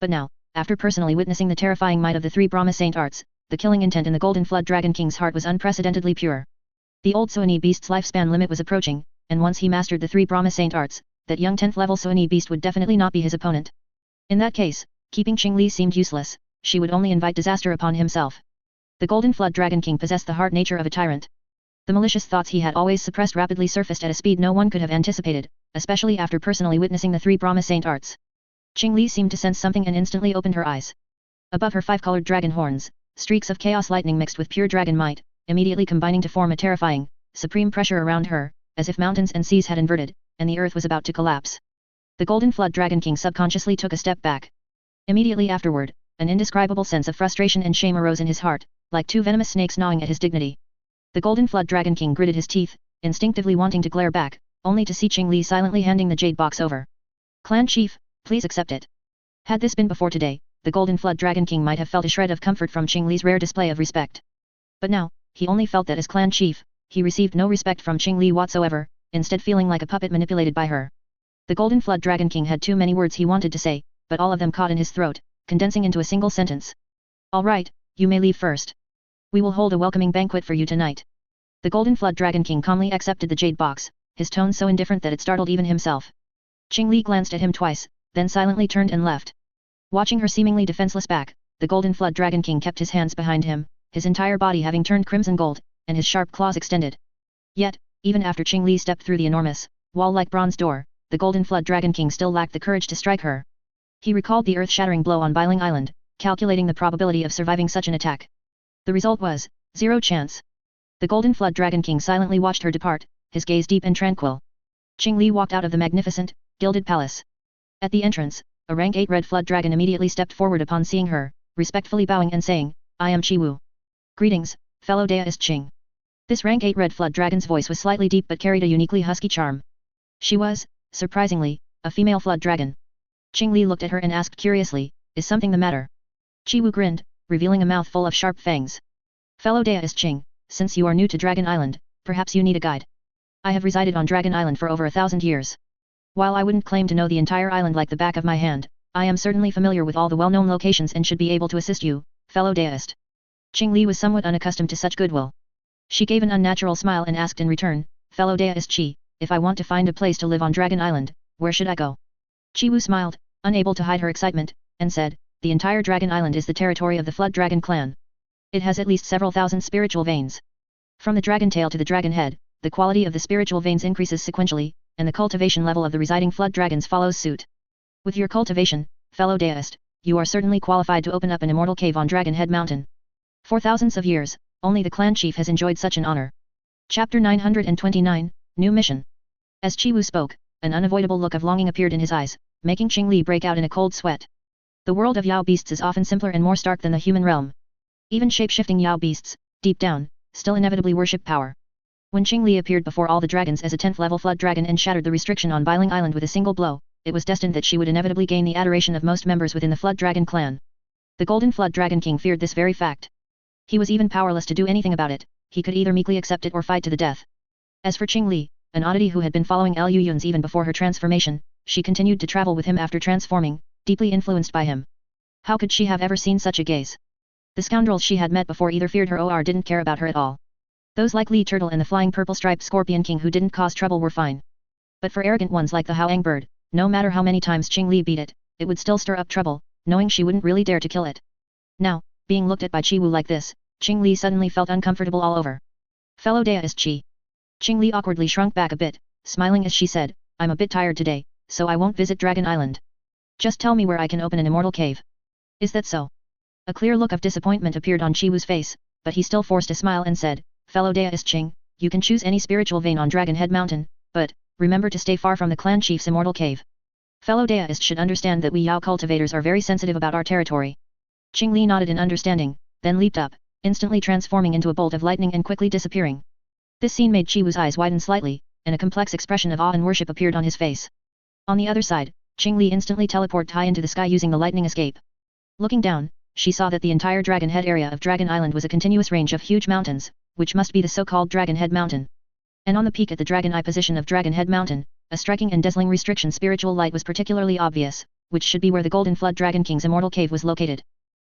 But now, after personally witnessing the terrifying might of the 3 Brahma Saint arts, the killing intent in the Golden Flood Dragon King's heart was unprecedentedly pure. The old Soani beast's lifespan limit was approaching, and once he mastered the 3 Brahma Saint arts, that young 10th level Soani beast would definitely not be his opponent. In that case, keeping Qingli seemed useless, she would only invite disaster upon himself. The Golden Flood Dragon King possessed the hard nature of a tyrant. The malicious thoughts he had always suppressed rapidly surfaced at a speed no one could have anticipated, especially after personally witnessing the 3 Brahma Saint arts. Qingli seemed to sense something and instantly opened her eyes. Above her 5-colored dragon horns, streaks of chaos lightning mixed with pure dragon might, immediately combining to form a terrifying, supreme pressure around her, as if mountains and seas had inverted, and the earth was about to collapse. The Golden Flood Dragon King subconsciously took a step back. Immediately afterward, an indescribable sense of frustration and shame arose in his heart, like 2 venomous snakes gnawing at his dignity. The Golden Flood Dragon King gritted his teeth, instinctively wanting to glare back, only to see Qingli silently handing the jade box over. "Clan Chief, please accept it." Had this been before today, the Golden Flood Dragon King might have felt a shred of comfort from Qingli's rare display of respect. But now, he only felt that as Clan Chief, he received no respect from Qingli whatsoever, instead feeling like a puppet manipulated by her. The Golden Flood Dragon King had too many words he wanted to say, but all of them caught in his throat, condensing into a single sentence. "All right, you may leave first. We will hold a welcoming banquet for you tonight." The Golden Flood Dragon King calmly accepted the jade box, his tone so indifferent that it startled even himself. Qingli glanced at him twice, then silently turned and left. Watching her seemingly defenseless back, the Golden Flood Dragon King kept his hands behind him, his entire body having turned crimson gold, and his sharp claws extended. Yet, even after Qingli stepped through the enormous, wall-like bronze door, the Golden Flood Dragon King still lacked the courage to strike her. He recalled the earth-shattering blow on Biling Island, calculating the probability of surviving such an attack. The result was, 0 chance. The Golden Flood Dragon King silently watched her depart, his gaze deep and tranquil. Qingli walked out of the magnificent, gilded palace. At the entrance, a rank 8 red flood dragon immediately stepped forward upon seeing her, respectfully bowing and saying, "I am Chi Wu. Greetings, fellow deist Qing." This rank 8 red flood dragon's voice was slightly deep but carried a uniquely husky charm. She was, surprisingly, a female flood dragon. Qingli looked at her and asked curiously, "Is something the matter?" Chi Wu grinned, revealing a mouth full of sharp fangs. "Fellow deist Qing, since you are new to Dragon Island, perhaps you need a guide. I have resided on Dragon Island for over 1,000 years. While I wouldn't claim to know the entire island like the back of my hand, I am certainly familiar with all the well-known locations and should be able to assist you, fellow deist." Qingli was somewhat unaccustomed to such goodwill. She gave an unnatural smile and asked in return, "Fellow deist Qi, if I want to find a place to live on Dragon Island, where should I go?" Chi Wu smiled, unable to hide her excitement, and said, "The entire Dragon Island is the territory of the Flood Dragon clan. It has at least several thousand spiritual veins. From the dragon tail to the dragon head, the quality of the spiritual veins increases sequentially, and the cultivation level of the residing flood dragons follows suit. With your cultivation, fellow deist, you are certainly qualified to open up an immortal cave on Dragon Head Mountain. For thousands of years, only the clan chief has enjoyed such an honor." Chapter 929, New Mission. As Chi Wu spoke, an unavoidable look of longing appeared in his eyes, making Qingli break out in a cold sweat. The world of Yao beasts is often simpler and more stark than the human realm. Even shape-shifting Yao beasts, deep down, still inevitably worship power. When Qingli appeared before all the dragons as a 10th level flood dragon and shattered the restriction on Biling Island with a single blow, it was destined that she would inevitably gain the adoration of most members within the Flood Dragon clan. The Golden Flood Dragon King feared this very fact. He was even powerless to do anything about it, he could either meekly accept it or fight to the death. As for Qingli, an oddity who had been following Liu Yun's even before her transformation, she continued to travel with him after transforming, deeply influenced by him. How could she have ever seen such a gaze? The scoundrels she had met before either feared her or didn't care about her at all. Those like Li Turtle and the flying purple-striped Scorpion King who didn't cause trouble were fine. But for arrogant ones like the Howang bird, no matter how many times Qingli beat it, it would still stir up trouble, knowing she wouldn't really dare to kill it. Now, being looked at by Chi Wu like this, Qingli suddenly felt uncomfortable all over. "Fellow deist Qi." Qingli awkwardly shrunk back a bit, smiling as she said, "I'm a bit tired today, so I won't visit Dragon Island. Just tell me where I can open an immortal cave." "Is that so?" A clear look of disappointment appeared on Chi Wu's face, but he still forced a smile and said, "Fellow deist Qing, you can choose any spiritual vein on Dragon Head Mountain, but, remember to stay far from the clan chief's immortal cave. Fellow deist should understand that we Yao cultivators are very sensitive about our territory." Qingli nodded in understanding, then leaped up, instantly transforming into a bolt of lightning and quickly disappearing. This scene made Chi Wu's eyes widen slightly, and a complex expression of awe and worship appeared on his face. On the other side, Qingli instantly teleported high into the sky using the lightning escape. Looking down, she saw that the entire Dragon Head area of Dragon Island was a continuous range of huge mountains, which must be the so-called Dragon Head Mountain. And on the peak at the Dragon Eye position of Dragon Head Mountain, a striking and dazzling restriction spiritual light was particularly obvious, which should be where the Golden Flood Dragon King's immortal cave was located.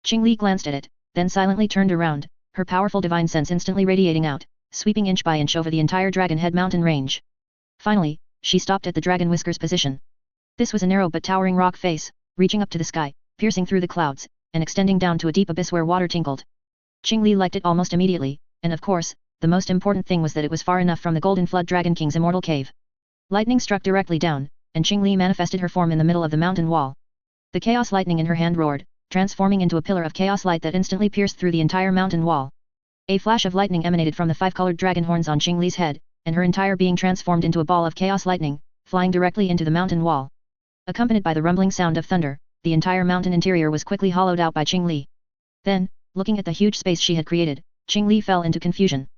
Qingli glanced at it, then silently turned around, her powerful divine sense instantly radiating out, sweeping inch by inch over the entire Dragon Head mountain range. Finally, she stopped at the Dragon Whiskers position. This was a narrow but towering rock face, reaching up to the sky, piercing through the clouds, and extending down to a deep abyss where water tinkled. Qing Li liked it almost immediately, and of course, the most important thing was that it was far enough from the Golden Flood Dragon King's immortal cave. Lightning struck directly down, and Qing Li manifested her form in the middle of the mountain wall. The chaos lightning in her hand roared, transforming into a pillar of chaos light that instantly pierced through the entire mountain wall. A flash of lightning emanated from the 5-colored dragon horns on Qing Li's head, and her entire being transformed into a ball of chaos lightning, flying directly into the mountain wall. Accompanied by the rumbling sound of thunder, the entire mountain interior was quickly hollowed out by Qing Li. Then, looking at the huge space she had created, Qing Li fell into confusion.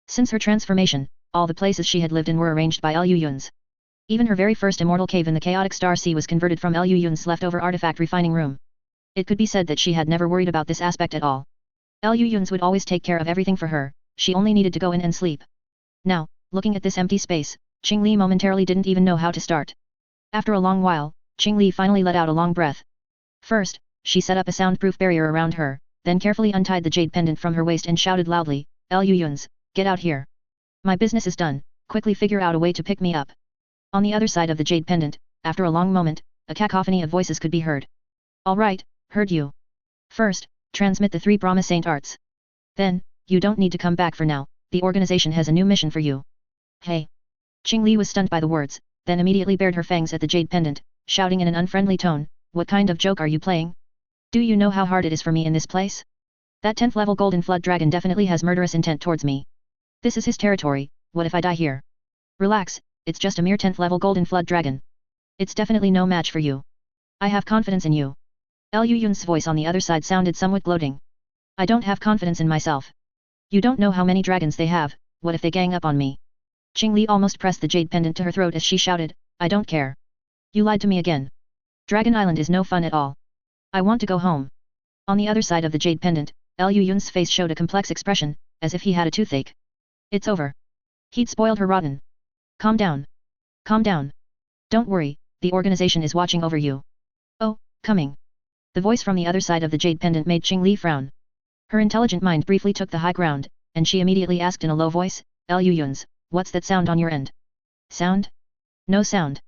Since her transformation, all the places she had lived in were arranged by Liu Yun's. Even her very first immortal cave in the chaotic star sea was converted from Liu Yun's leftover artifact refining room. It could be said that she had never worried about this aspect at all. Liu Yun's would always take care of everything for her, she only needed to go in and sleep. Now, looking at this empty space, Qing Li momentarily didn't even know how to start. After a long while, Qing Li finally let out a long breath. First, she set up a soundproof barrier around her, then carefully untied the jade pendant from her waist and shouted loudly, "Liu Yun's, get out here. My business is done, quickly figure out a way to pick me up." On the other side of the jade pendant, after a long moment, a cacophony of voices could be heard. "All right, heard you. First, transmit the 3 Brahma Saint arts. Then, you don't need to come back for now, the organization has a new mission for you." "Hey." Qing Li was stunned by the words, then immediately bared her fangs at the jade pendant, shouting in an unfriendly tone, "What kind of joke are you playing? Do you know how hard it is for me in this place? That 10th level Golden Flood Dragon definitely has murderous intent towards me. This is his territory, what if I die here? Relax, it's just a mere 10th level Golden Flood Dragon. It's definitely no match for you. I have confidence in you." Liu Yun's voice on the other side sounded somewhat gloating. "I don't have confidence in myself. You don't know how many dragons they have, what if they gang up on me?" Qing Li almost pressed the jade pendant to her throat as she shouted, "I don't care. You lied to me again. Dragon Island is no fun at all. I want to go home." On the other side of the jade pendant, Liu Yun's face showed a complex expression, as if he had a toothache. "It's over. He'd spoiled her rotten. Calm down. Calm down. Don't worry, the organization is watching over you." "Oh, coming." The voice from the other side of the jade pendant made Qing Li frown. Her intelligent mind briefly took the high ground, and she immediately asked in a low voice, "Liu Yun's, what's that sound on your end?" "Sound? No sound.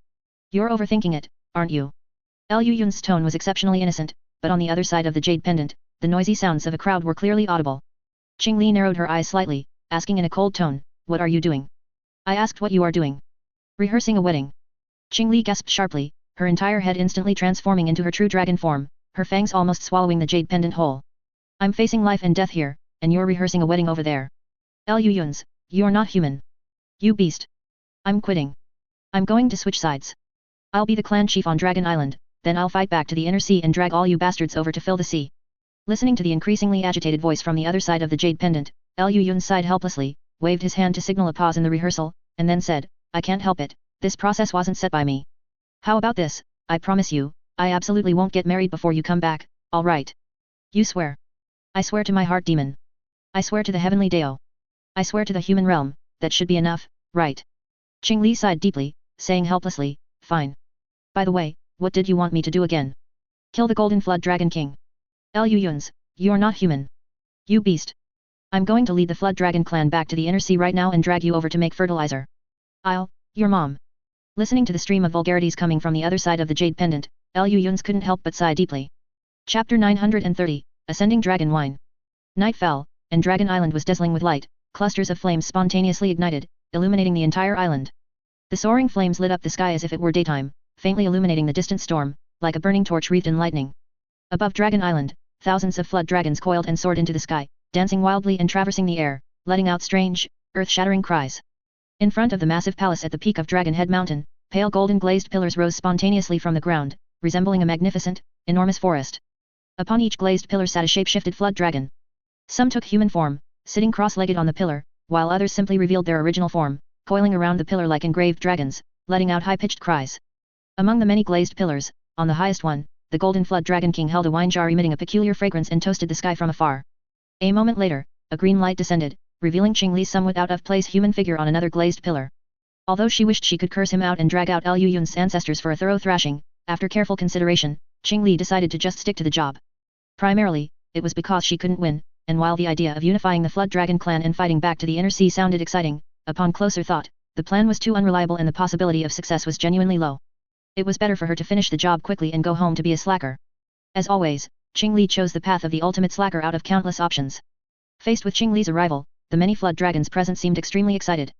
You're overthinking it, aren't you?" Liu Yun's tone was exceptionally innocent, but on the other side of the jade pendant, the noisy sounds of a crowd were clearly audible. Qing Li narrowed her eyes slightly, asking in a cold tone, "What are you doing?" "I asked what you are doing." "Rehearsing a wedding." Qing Li gasped sharply, her entire head instantly transforming into her true dragon form, her fangs almost swallowing the jade pendant whole. "I'm facing life and death here, and you're rehearsing a wedding over there. Liu Yun's, you're not human. You beast. I'm quitting. I'm going to switch sides. I'll be the clan chief on Dragon Island, then I'll fight back to the inner sea and drag all you bastards over to fill the sea." Listening to the increasingly agitated voice from the other side of the jade pendant, Liu Yun sighed helplessly, waved his hand to signal a pause in the rehearsal, and then said, "I can't help it, this process wasn't set by me. How about this, I promise you, I absolutely won't get married before you come back, all right? You swear?" "I swear to my heart demon. I swear to the heavenly Dao. I swear to the human realm, that should be enough, right?" Qing Li sighed deeply, saying helplessly, "Fine. By the way, what did you want me to do again?" "Kill the Golden Flood Dragon King." "Liu Yun's, you're not human. You beast. I'm going to lead the Flood Dragon clan back to the inner sea right now and drag you over to make fertilizer. Your mom." Listening to the stream of vulgarities coming from the other side of the jade pendant, Liu Yun's couldn't help but sigh deeply. Chapter 930, Ascending Dragon Wine. Night fell, and Dragon Island was dazzling with light, clusters of flames spontaneously ignited, illuminating the entire island. The soaring flames lit up the sky as if it were daytime, faintly illuminating the distant storm, like a burning torch wreathed in lightning. Above Dragon Island, thousands of flood dragons coiled and soared into the sky, dancing wildly and traversing the air, letting out strange, earth-shattering cries. In front of the massive palace at the peak of Dragon Head Mountain, pale golden glazed pillars rose spontaneously from the ground, resembling a magnificent, enormous forest. Upon each glazed pillar sat a shape-shifted flood dragon. Some took human form, sitting cross-legged on the pillar, while others simply revealed their original form, coiling around the pillar like engraved dragons, letting out high-pitched cries. Among the many glazed pillars, on the highest one, the Golden Flood Dragon King held a wine jar emitting a peculiar fragrance and toasted the sky from afar. A moment later, a green light descended, revealing Qing Li's somewhat out-of-place human figure on another glazed pillar. Although she wished she could curse him out and drag out Liu Yun's ancestors for a thorough thrashing, after careful consideration, Qing Li decided to just stick to the job. Primarily, it was because she couldn't win, and while the idea of unifying the Flood Dragon clan and fighting back to the Inner Sea sounded exciting, upon closer thought, the plan was too unreliable and the possibility of success was genuinely low. It was better for her to finish the job quickly and go home to be a slacker. As always, Qing Li chose the path of the ultimate slacker out of countless options. Faced with Qing Li's arrival, the many Flood Dragons present seemed extremely excited.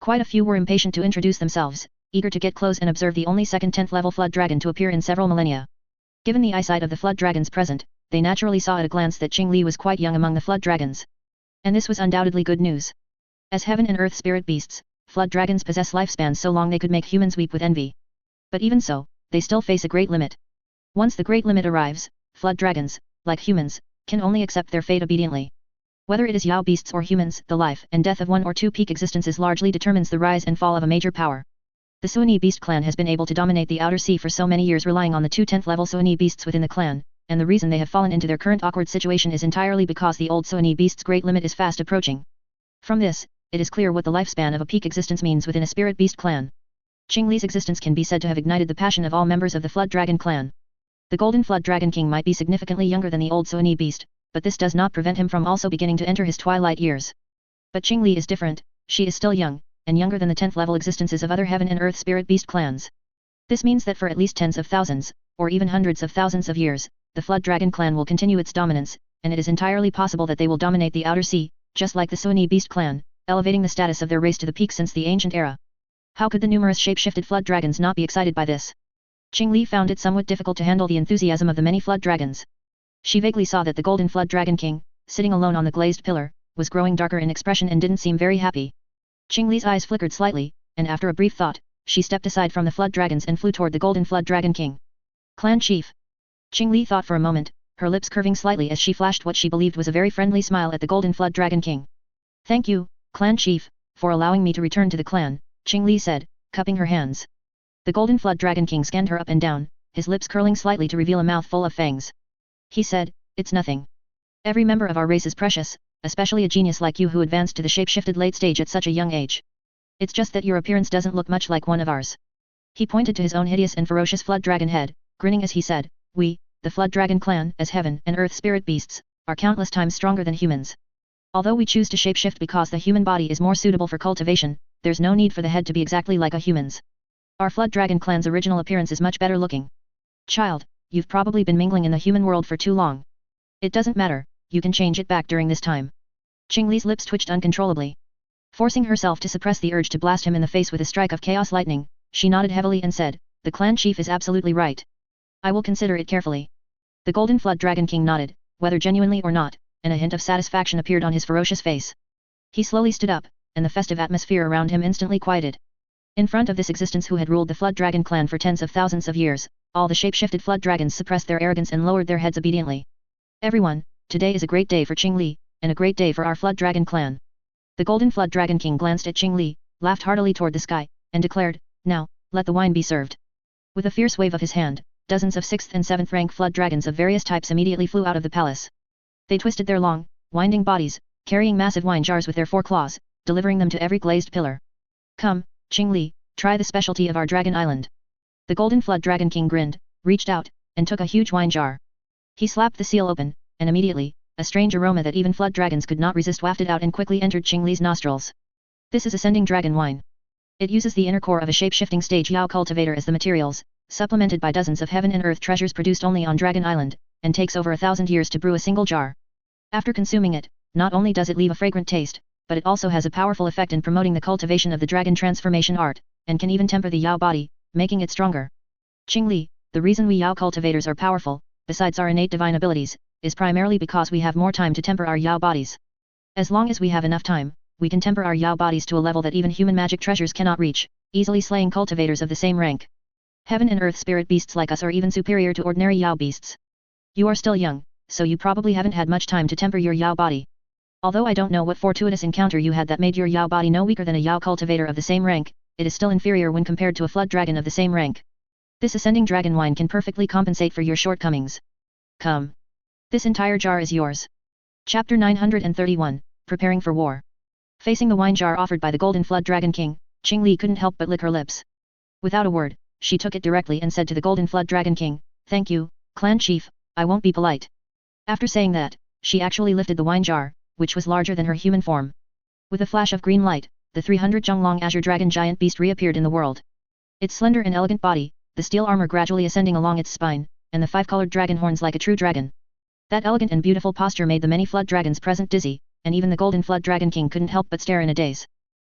Quite a few were impatient to introduce themselves, eager to get close and observe the only second 10th level Flood Dragon to appear in several millennia. Given the eyesight of the Flood Dragons present, they naturally saw at a glance that Qing Li was quite young among the Flood Dragons. And this was undoubtedly good news. As heaven and earth spirit beasts, Flood Dragons possess lifespans so long they could make humans weep with envy. But even so, they still face a great limit. Once the great limit arrives, Flood Dragons, like humans, can only accept their fate obediently. Whether it is Yao beasts or humans, the life and death of one or two peak existences largely determines the rise and fall of a major power. The Suani beast clan has been able to dominate the outer sea for so many years relying on the two 10th level Suani beasts within the clan, and the reason they have fallen into their current awkward situation is entirely because the old Suani beast's great limit is fast approaching. From this, it is clear what the lifespan of a peak existence means within a spirit beast clan. Qing Li's existence can be said to have ignited the passion of all members of the Flood Dragon clan. The Golden Flood Dragon King might be significantly younger than the old Suani beast, but this does not prevent him from also beginning to enter his twilight years. But Qing Li is different, she is still young, and younger than the 10th level existences of other heaven and earth spirit beast clans. This means that for at least tens of thousands, or even hundreds of thousands of years, the Flood Dragon clan will continue its dominance, and it is entirely possible that they will dominate the outer sea, just like the Suani beast clan, elevating the status of their race to the peak since the ancient era. How could the numerous shape-shifted Flood Dragons not be excited by this? Qing Li found it somewhat difficult to handle the enthusiasm of the many Flood Dragons. She vaguely saw that the Golden Flood Dragon King, sitting alone on the glazed pillar, was growing darker in expression and didn't seem very happy. Qing Li's eyes flickered slightly, and after a brief thought, she stepped aside from the Flood Dragons and flew toward the Golden Flood Dragon King. Clan Chief. Qing Li thought for a moment, her lips curving slightly as she flashed what she believed was a very friendly smile at the Golden Flood Dragon King. Thank you, Clan Chief, for allowing me to return to the clan, Qing Li said, cupping her hands. The Golden Flood Dragon King scanned her up and down, his lips curling slightly to reveal a mouth full of fangs. He said, "It's nothing. Every member of our race is precious, especially a genius like you who advanced to the shape-shifted late stage at such a young age. It's just that your appearance doesn't look much like one of ours." He pointed to his own hideous and ferocious Flood Dragon head, grinning as he said, "We, the Flood Dragon clan, as heaven and earth spirit beasts, are countless times stronger than humans. Although we choose to shapeshift because the human body is more suitable for cultivation, there's no need for the head to be exactly like a human's. Our Flood Dragon clan's original appearance is much better looking. Child, you've probably been mingling in the human world for too long. It doesn't matter, you can change it back during this time." Qing Li's lips twitched uncontrollably. Forcing herself to suppress the urge to blast him in the face with a strike of chaos lightning, she nodded heavily and said, "The clan chief is absolutely right. I will consider it carefully." The Golden Flood Dragon King nodded, whether genuinely or not, and a hint of satisfaction appeared on his ferocious face. He slowly stood up, and the festive atmosphere around him instantly quieted. In front of this existence who had ruled the Flood Dragon clan for tens of thousands of years, all the shape-shifted Flood Dragons suppressed their arrogance and lowered their heads obediently. "Everyone, today is a great day for Qing Li, and a great day for our Flood Dragon clan." The Golden Flood Dragon King glanced at Qing Li, laughed heartily toward the sky, and declared, "Now, let the wine be served." With a fierce wave of his hand, dozens of 6th and 7th rank Flood Dragons of various types immediately flew out of the palace. They twisted their long, winding bodies, carrying massive wine jars with their 4 claws, delivering them to every glazed pillar. "Come, Qing Li, try the specialty of our Dragon Island." The Golden Flood Dragon King grinned, reached out, and took a huge wine jar. He slapped the seal open, and immediately, a strange aroma that even Flood Dragons could not resist wafted out and quickly entered Qing Li's nostrils. This is Ascending Dragon Wine. It uses the inner core of a shape-shifting stage Yao cultivator as the materials, supplemented by dozens of heaven and earth treasures produced only on Dragon Island, and takes over 1,000 years to brew a single jar. After consuming it, not only does it leave a fragrant taste, but it also has a powerful effect in promoting the cultivation of the dragon transformation art, and can even temper the Yao body, making it stronger. Qing Li, the reason we Yao cultivators are powerful, besides our innate divine abilities, is primarily because we have more time to temper our Yao bodies. As long as we have enough time, we can temper our Yao bodies to a level that even human magic treasures cannot reach, easily slaying cultivators of the same rank. Heaven and earth spirit beasts like us are even superior to ordinary Yao beasts. You are still young, so you probably haven't had much time to temper your Yao body. Although I don't know what fortuitous encounter you had that made your Yao body no weaker than a Yao cultivator of the same rank, it is still inferior when compared to a Flood Dragon of the same rank. This Ascending Dragon Wine can perfectly compensate for your shortcomings. Come. This entire jar is yours. Chapter 931, Preparing for War. Facing the wine jar offered by the Golden Flood Dragon King, Qing Li couldn't help but lick her lips. Without a word, she took it directly and said to the Golden Flood Dragon King, "Thank you, Clan Chief, I won't be polite." After saying that, she actually lifted the wine jar, which was larger than her human form. With a flash of green light, the 300 jong long azure dragon giant beast reappeared in the world. Its slender and elegant body, the steel armor gradually ascending along its spine, and the 5-colored dragon horns like a true dragon. That elegant and beautiful posture made the many flood dragons present dizzy, and even the golden flood dragon king couldn't help but stare in a daze.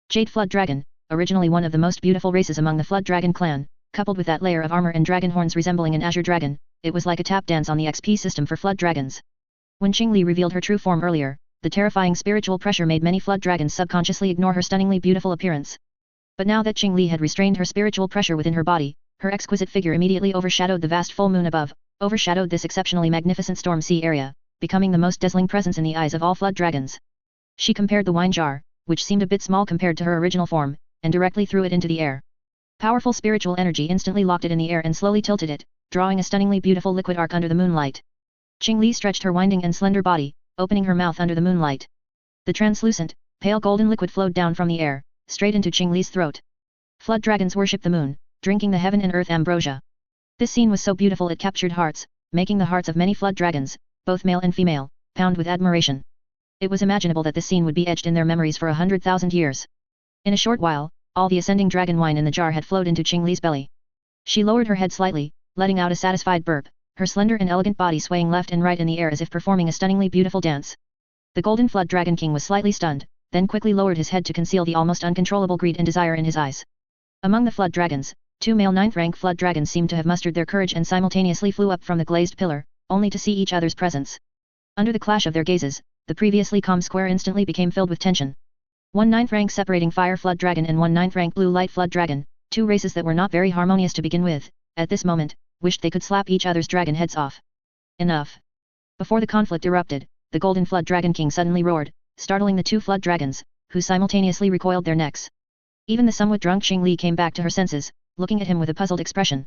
Jade flood dragon, originally one of the most beautiful races among the flood dragon clan, coupled with that layer of armor and dragon horns resembling an azure dragon, it was like a tap dance on the XP system for flood dragons. When Qingli revealed her true form earlier, the terrifying spiritual pressure made many flood dragons subconsciously ignore her stunningly beautiful appearance. But now that Qingli had restrained her spiritual pressure within her body, her exquisite figure immediately overshadowed the vast full moon above, overshadowed this exceptionally magnificent storm sea area, becoming the most dazzling presence in the eyes of all flood dragons. She compared the wine jar, which seemed a bit small compared to her original form, and directly threw it into the air. Powerful spiritual energy instantly locked it in the air and slowly tilted it, drawing a stunningly beautiful liquid arc under the moonlight. Qingli stretched her winding and slender body, opening her mouth under the moonlight. The translucent, pale golden liquid flowed down from the air, straight into Qingli's throat. Flood dragons worship the moon, drinking the heaven and earth ambrosia. This scene was so beautiful it captured hearts, making the hearts of many flood dragons, both male and female, pound with admiration. It was imaginable that this scene would be etched in their memories for 100,000 years. In a short while, all the ascending dragon wine in the jar had flowed into Qingli's belly. She lowered her head slightly, letting out a satisfied burp, her slender and elegant body swaying left and right in the air as if performing a stunningly beautiful dance. The golden flood dragon king was slightly stunned, then quickly lowered his head to conceal the almost uncontrollable greed and desire in his eyes. Among the flood dragons, 2 male 9th rank flood dragons seemed to have mustered their courage and simultaneously flew up from the glazed pillar, only to see each other's presence. Under the clash of their gazes, the previously calm square instantly became filled with tension. 1 9th rank separating fire flood dragon and 1 9th rank blue light flood dragon, 2 races that were not very harmonious to begin with, at this moment, wished they could slap each other's dragon heads off. Enough. Before the conflict erupted, the golden flood dragon king suddenly roared, startling the 2 flood dragons, who simultaneously recoiled their necks. Even the somewhat drunk Qingli came back to her senses, looking at him with a puzzled expression.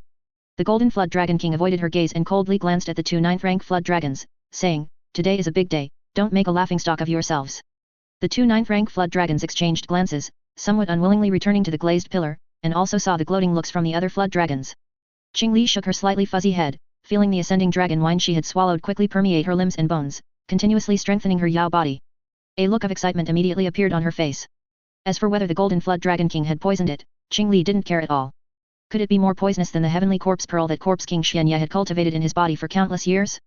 The golden flood dragon king avoided her gaze and coldly glanced at the 2 9th rank flood dragons, saying, "Today is a big day, don't make a laughingstock of yourselves." The 2 9th rank flood dragons exchanged glances, somewhat unwillingly returning to the glazed pillar, and also saw the gloating looks from the other flood dragons. Qingli shook her slightly fuzzy head, feeling the ascending dragon wine she had swallowed quickly permeate her limbs and bones, continuously strengthening her Yao body. A look of excitement immediately appeared on her face. As for whether the golden flood dragon king had poisoned it, Qingli didn't care at all. Could it be more poisonous than the heavenly corpse pearl that corpse king Xianye had cultivated in his body for countless years?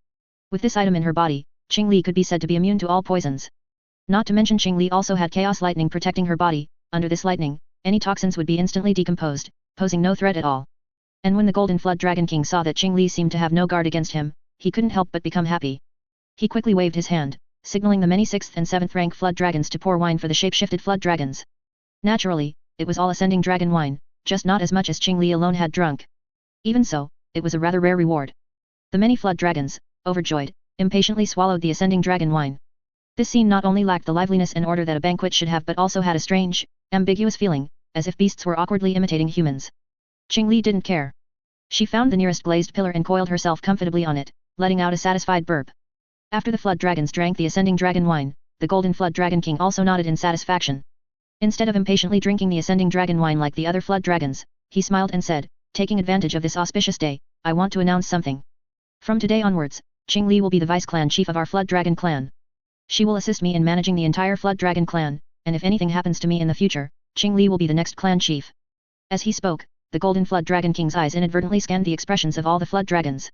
With this item in her body, Qingli could be said to be immune to all poisons. Not to mention Qingli also had chaos lightning protecting her body. Under this lightning, any toxins would be instantly decomposed, posing no threat at all. And when the golden flood dragon king saw that Qingli seemed to have no guard against him, he couldn't help but become happy. He quickly waved his hand, signaling the many 6th and 7th rank flood dragons to pour wine for the shape-shifted flood dragons. Naturally, it was all ascending dragon wine, just not as much as Qingli alone had drunk. Even so, it was a rather rare reward. The many flood dragons, overjoyed, impatiently swallowed the ascending dragon wine. This scene not only lacked the liveliness and order that a banquet should have but also had a strange, ambiguous feeling, as if beasts were awkwardly imitating humans. Qingli didn't care. She found the nearest glazed pillar and coiled herself comfortably on it, letting out a satisfied burp. After the flood dragons drank the ascending dragon wine, the golden flood dragon king also nodded in satisfaction. Instead of impatiently drinking the ascending dragon wine like the other flood dragons, he smiled and said, "Taking advantage of this auspicious day, I want to announce something. From today onwards, Qingli will be the vice-clan chief of our flood dragon clan. She will assist me in managing the entire flood dragon clan, and if anything happens to me in the future, Qingli will be the next clan chief." As he spoke, the golden flood dragon king's eyes inadvertently scanned the expressions of all the flood dragons.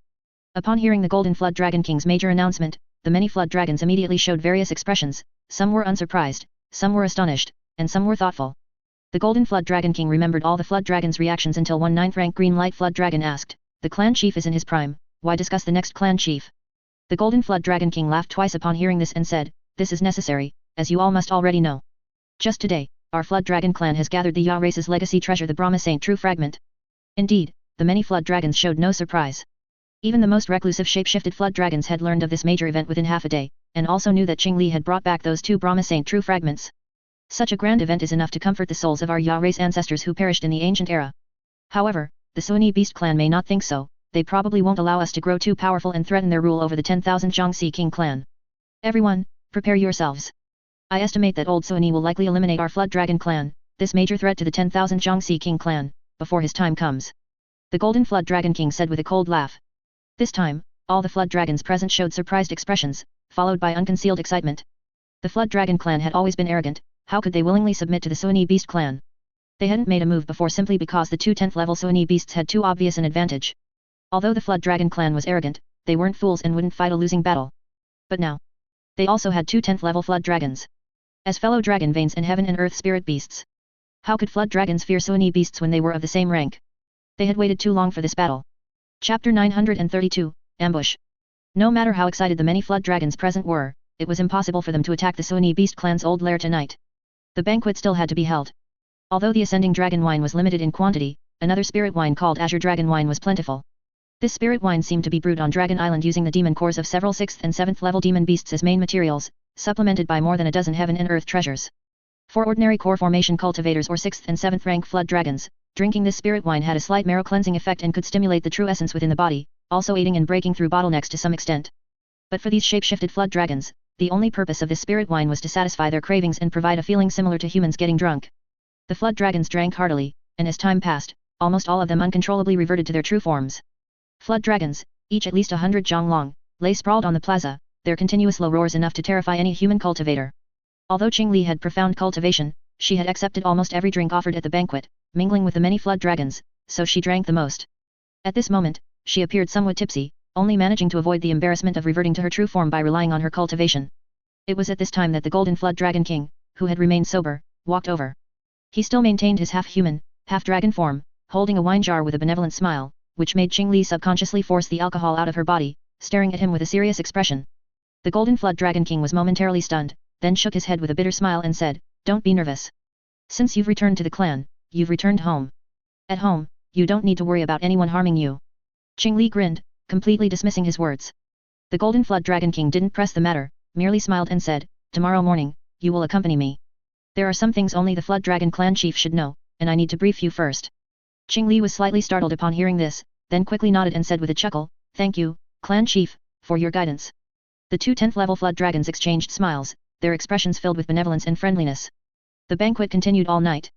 Upon hearing the golden flood dragon king's major announcement, the many flood dragons immediately showed various expressions, some were unsurprised, some were astonished, and some were thoughtful. The golden flood dragon king remembered all the flood dragons' reactions until one 9th rank green light flood dragon asked, "The clan chief is in his prime, why discuss the next clan chief?" The golden flood dragon king laughed twice upon hearing this and said, "This is necessary, as you all must already know. Just today, our flood dragon clan has gathered the Ya race's legacy treasure, the Brahma Saint True Fragment." Indeed, the many flood dragons showed no surprise. Even the most reclusive shape-shifted flood dragons had learned of this major event within half a day, and also knew that Qingli had brought back those 2 Brahma Saint True Fragments. Such a grand event is enough to comfort the souls of our Ya race ancestors who perished in the ancient era. However, the Suani Beast clan may not think so. They probably won't allow us to grow too powerful and threaten their rule over the 10,000 Jiangxi King clan. Everyone, prepare yourselves. I estimate that old Suani will likely eliminate our Flood Dragon clan, this major threat to the 10,000 Jiangxi King clan, before his time comes. The Golden Flood Dragon King said with a cold laugh. This time, all the Flood Dragons present showed surprised expressions, followed by unconcealed excitement. The Flood Dragon clan had always been arrogant, how could they willingly submit to the Suoni Beast clan? They hadn't made a move before simply because the two 10th level Suoni Beasts had too obvious an advantage. Although the Flood Dragon clan was arrogant, they weren't fools and wouldn't fight a losing battle. But now, they also had two 10th level Flood Dragons. As fellow Dragon Veins and Heaven and Earth Spirit Beasts. How could Flood Dragons fear Suoni Beasts when they were of the same rank? They had waited too long for this battle. Chapter 932, Ambush. No matter how excited the many Flood Dragons present were, it was impossible for them to attack the Suoni Beast clan's old lair tonight. The banquet still had to be held. Although the ascending dragon wine was limited in quantity, another spirit wine called Azure Dragon Wine was plentiful. This spirit wine seemed to be brewed on Dragon Island using the demon cores of several 6th and 7th level demon beasts as main materials, supplemented by more than a dozen heaven and earth treasures. For ordinary core formation cultivators or 6th and 7th rank Flood Dragons, drinking this spirit wine had a slight marrow cleansing effect and could stimulate the true essence within the body, also aiding in breaking through bottlenecks to some extent. But for these shape-shifted Flood Dragons, the only purpose of this spirit wine was to satisfy their cravings and provide a feeling similar to humans getting drunk. The Flood Dragons drank heartily, and as time passed, almost all of them uncontrollably reverted to their true forms. Flood Dragons, each at least 100 jong long, lay sprawled on the plaza, their continuous low roars enough to terrify any human cultivator. Although Qing Li had profound cultivation, she had accepted almost every drink offered at the banquet, mingling with the many Flood Dragons, so she drank the most. At this moment, she appeared somewhat tipsy, only managing to avoid the embarrassment of reverting to her true form by relying on her cultivation. It was at this time that the Golden Flood Dragon King, who had remained sober, walked over. He still maintained his half-human, half-dragon form, holding a wine jar with a benevolent smile, which made Qing Li subconsciously force the alcohol out of her body, staring at him with a serious expression. The Golden Flood Dragon King was momentarily stunned, then shook his head with a bitter smile and said, "Don't be nervous. Since you've returned to the clan, you've returned home. At home, you don't need to worry about anyone harming you." Qing Li grinned, completely dismissing his words. The Golden Flood Dragon King didn't press the matter, merely smiled and said, "Tomorrow morning, you will accompany me. There are some things only the Flood Dragon clan chief should know, and I need to brief you first." Qing Li was slightly startled upon hearing this, then quickly nodded and said with a chuckle, "Thank you, clan chief, for your guidance." The two 10th level Flood Dragons exchanged smiles, their expressions filled with benevolence and friendliness. The banquet continued all night.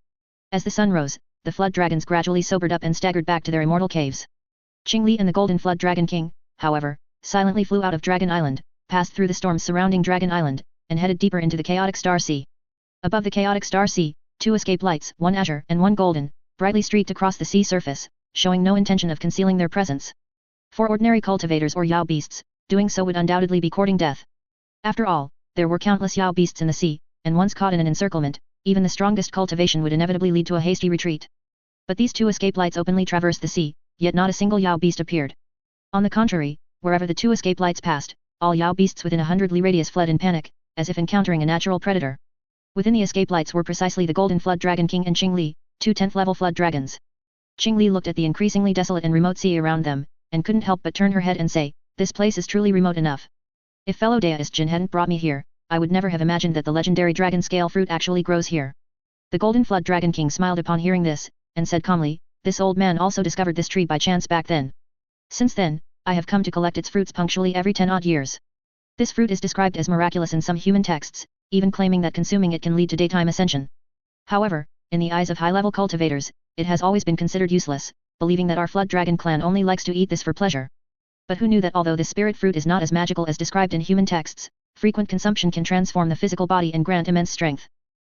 As the sun rose, the Flood Dragons gradually sobered up and staggered back to their immortal caves. Qing Li and the Golden Flood Dragon King, however, silently flew out of Dragon Island, passed through the storms surrounding Dragon Island, and headed deeper into the chaotic Star Sea. Above the chaotic Star Sea, two escape lights, one azure and one golden, brightly streaked across the sea surface, showing no intention of concealing their presence. For ordinary cultivators or Yao beasts, doing so would undoubtedly be courting death. After all, there were countless Yao beasts in the sea, and once caught in an encirclement, even the strongest cultivation would inevitably lead to a hasty retreat. But these two escape lights openly traversed the sea, yet not a single Yao beast appeared. On the contrary, wherever the two escape lights passed, all Yao beasts within 100 li radius fled in panic, as if encountering a natural predator. Within the escape lights were precisely the Golden Flood Dragon King and Qing Li, two 10th level Flood Dragons. Qing Li looked at the increasingly desolate and remote sea around them, and couldn't help but turn her head and say, "This place is truly remote enough. If fellow Daoist Jin hadn't brought me here, I would never have imagined that the legendary dragon scale fruit actually grows here." The Golden Flood Dragon King smiled upon hearing this, and said calmly, "This old man also discovered this tree by chance back then. Since then, I have come to collect its fruits punctually every 10 odd years. This fruit is described as miraculous in some human texts, even claiming that consuming it can lead to daytime ascension. However, in the eyes of high-level cultivators, it has always been considered useless, believing that our Flood Dragon clan only likes to eat this for pleasure. But who knew that although this spirit fruit is not as magical as described in human texts, frequent consumption can transform the physical body and grant immense strength.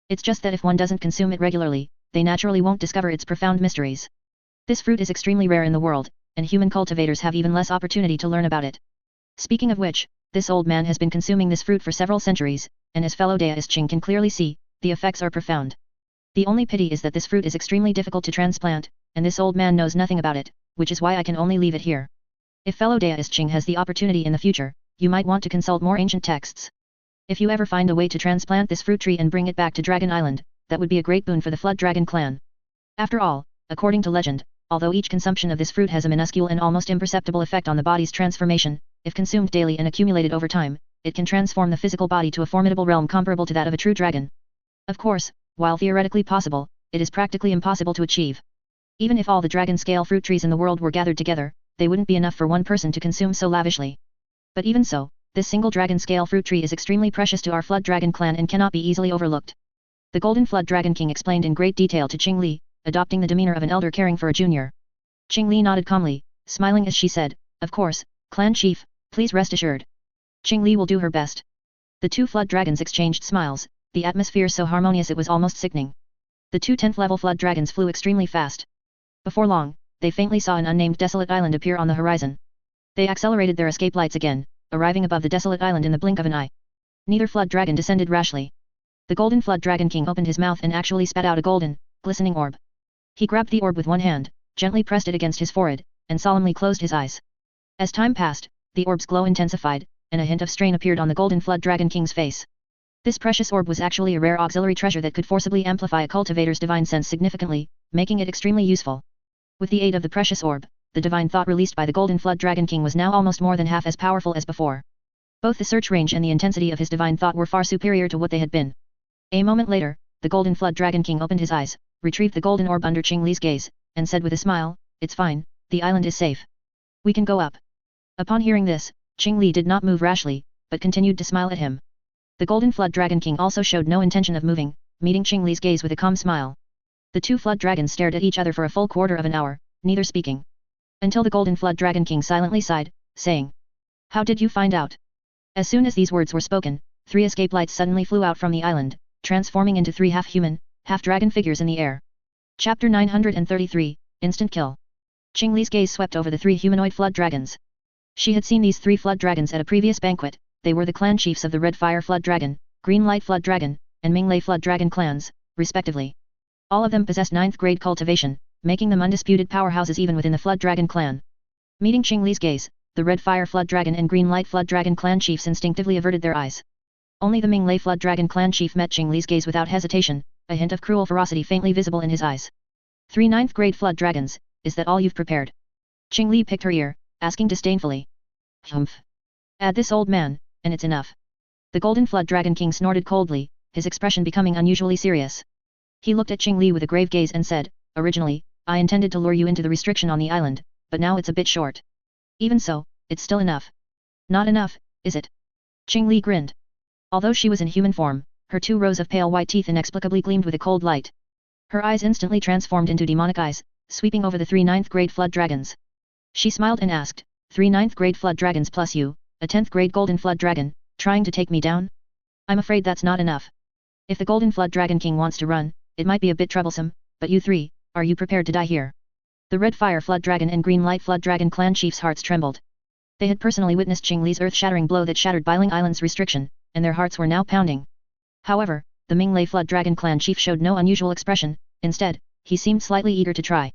It's just that if one doesn't consume it regularly, they naturally won't discover its profound mysteries. This fruit is extremely rare in the world, and human cultivators have even less opportunity to learn about it. Speaking of which, this old man has been consuming this fruit for several centuries, and as fellow Daoist Qing can clearly see, the effects are profound. The only pity is that this fruit is extremely difficult to transplant, and this old man knows nothing about it, which is why I can only leave it here. If fellow Daoist Qing has the opportunity in the future, you might want to consult more ancient texts. If you ever find a way to transplant this fruit tree and bring it back to Dragon Island, that would be a great boon for the Flood Dragon clan. After all, according to legend, although each consumption of this fruit has a minuscule and almost imperceptible effect on the body's transformation, if consumed daily and accumulated over time, it can transform the physical body to a formidable realm comparable to that of a true dragon. Of course, while theoretically possible, it is practically impossible to achieve. Even if all the dragon scale fruit trees in the world were gathered together, they wouldn't be enough for one person to consume so lavishly. But even so, this single dragon scale fruit tree is extremely precious to our Flood Dragon clan and cannot be easily overlooked. The Golden Flood Dragon King explained in great detail to Qing Li, adopting the demeanor of an elder caring for a junior. Qing Li nodded calmly, smiling as she said, "Of course, clan chief, please rest assured. Qing Li will do her best. The two flood dragons exchanged smiles, the atmosphere so harmonious it was almost sickening. The two 10th level flood dragons flew extremely fast. Before long, they faintly saw an unnamed desolate island appear on the horizon. They accelerated their escape lights again, arriving above the desolate island in the blink of an eye. Neither flood dragon descended rashly. The golden flood dragon king opened his mouth and actually spat out a golden, glistening orb. He grabbed the orb with one hand, gently pressed it against his forehead, and solemnly closed his eyes. As time passed, the orb's glow intensified, and a hint of strain appeared on the golden flood dragon king's face. This precious orb was actually a rare auxiliary treasure that could forcibly amplify a cultivator's divine sense significantly, making it extremely useful. With the aid of the precious orb, the divine thought released by the golden flood dragon king was now almost more than half as powerful as before. Both the search range and the intensity of his divine thought were far superior to what they had been. A moment later, the golden flood dragon king opened his eyes, retrieved the golden orb under Qing Li's gaze, and said with a smile, "It's fine, the island is safe. We can go up." Upon hearing this, Qing Li did not move rashly, but continued to smile at him. The golden flood dragon king also showed no intention of moving, meeting Qing Li's gaze with a calm smile. The two flood dragons stared at each other for a full quarter of an hour, neither speaking. Until the golden flood dragon king silently sighed, saying, "How did you find out?" As soon as these words were spoken, 3 escape lights suddenly flew out from the island, transforming into 3 half-human, half-dragon figures in the air. Chapter 933, Instant Kill. Qing Li's gaze swept over the 3 humanoid flood dragons. She had seen these 3 flood dragons at a previous banquet. They were the clan chiefs of the Red Fire Flood Dragon, Green Light Flood Dragon, and Minglei Flood Dragon clans, respectively. All of them possessed 9th grade cultivation, making them undisputed powerhouses even within the Flood Dragon clan. Meeting Qing Li's gaze, the Red Fire Flood Dragon and Green Light Flood Dragon clan chiefs instinctively averted their eyes. Only the Minglei Flood Dragon clan chief met Qing Li's gaze without hesitation, a hint of cruel ferocity faintly visible in his eyes. 3 9th grade flood dragons, is that all you've prepared? Qing Li picked her ear, asking disdainfully. Humph. Add this old man, and it's enough. The golden flood dragon king snorted coldly, his expression becoming unusually serious. He looked at Qing Li with a grave gaze and said, "Originally, I intended to lure you into the restriction on the island, but now it's a bit short. Even so, it's still enough." "Not enough, is it?" Qing Li grinned. Although she was in human form, her 2 rows of pale white teeth inexplicably gleamed with a cold light. Her eyes instantly transformed into demonic eyes, sweeping over the 3 9th grade flood dragons. She smiled and asked, 3 9th grade flood dragons plus you, a 10th grade golden flood dragon, trying to take me down? I'm afraid that's not enough. If the golden flood dragon king wants to run, it might be a bit troublesome, but you 3, are you prepared to die here?" The Red Fire Flood Dragon and Green Light Flood Dragon clan chiefs' hearts trembled. They had personally witnessed Qing Li's earth-shattering blow that shattered Biling Island's restriction, and their hearts were now pounding. However, the Minglei Flood Dragon clan chief showed no unusual expression, instead, he seemed slightly eager to try.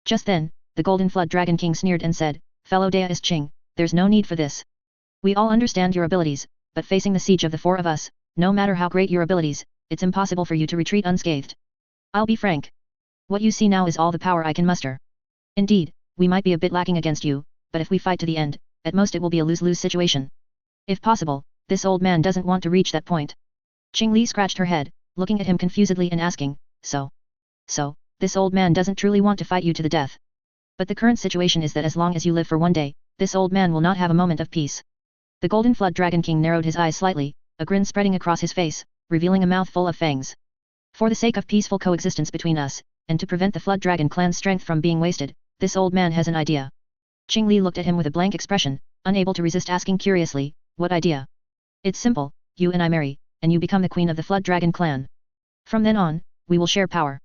Just then, the Golden Flood Dragon King sneered and said, "Fellow Deist Qing, there's no need for this. We all understand your abilities, but facing the siege of the 4 of us, no matter how great your abilities, it's impossible for you to retreat unscathed. I'll be frank. What you see now is all the power I can muster. Indeed, we might be a bit lacking against you, but if we fight to the end, at most it will be a lose-lose situation. If possible, this old man doesn't want to reach that point." Qing Li scratched her head, looking at him confusedly and asking, So, this old man doesn't truly want to fight you to the death. But the current situation is that as long as you live for one day, this old man will not have a moment of peace." The Golden Flood Dragon King narrowed his eyes slightly, a grin spreading across his face, revealing a mouth full of fangs. "For the sake of peaceful coexistence between us, and to prevent the Flood Dragon clan's strength from being wasted, this old man has an idea." Qing Li looked at him with a blank expression, unable to resist asking curiously, "What idea?" "It's simple, you and I marry, and you become the queen of the Flood Dragon clan. From then on, we will share power,"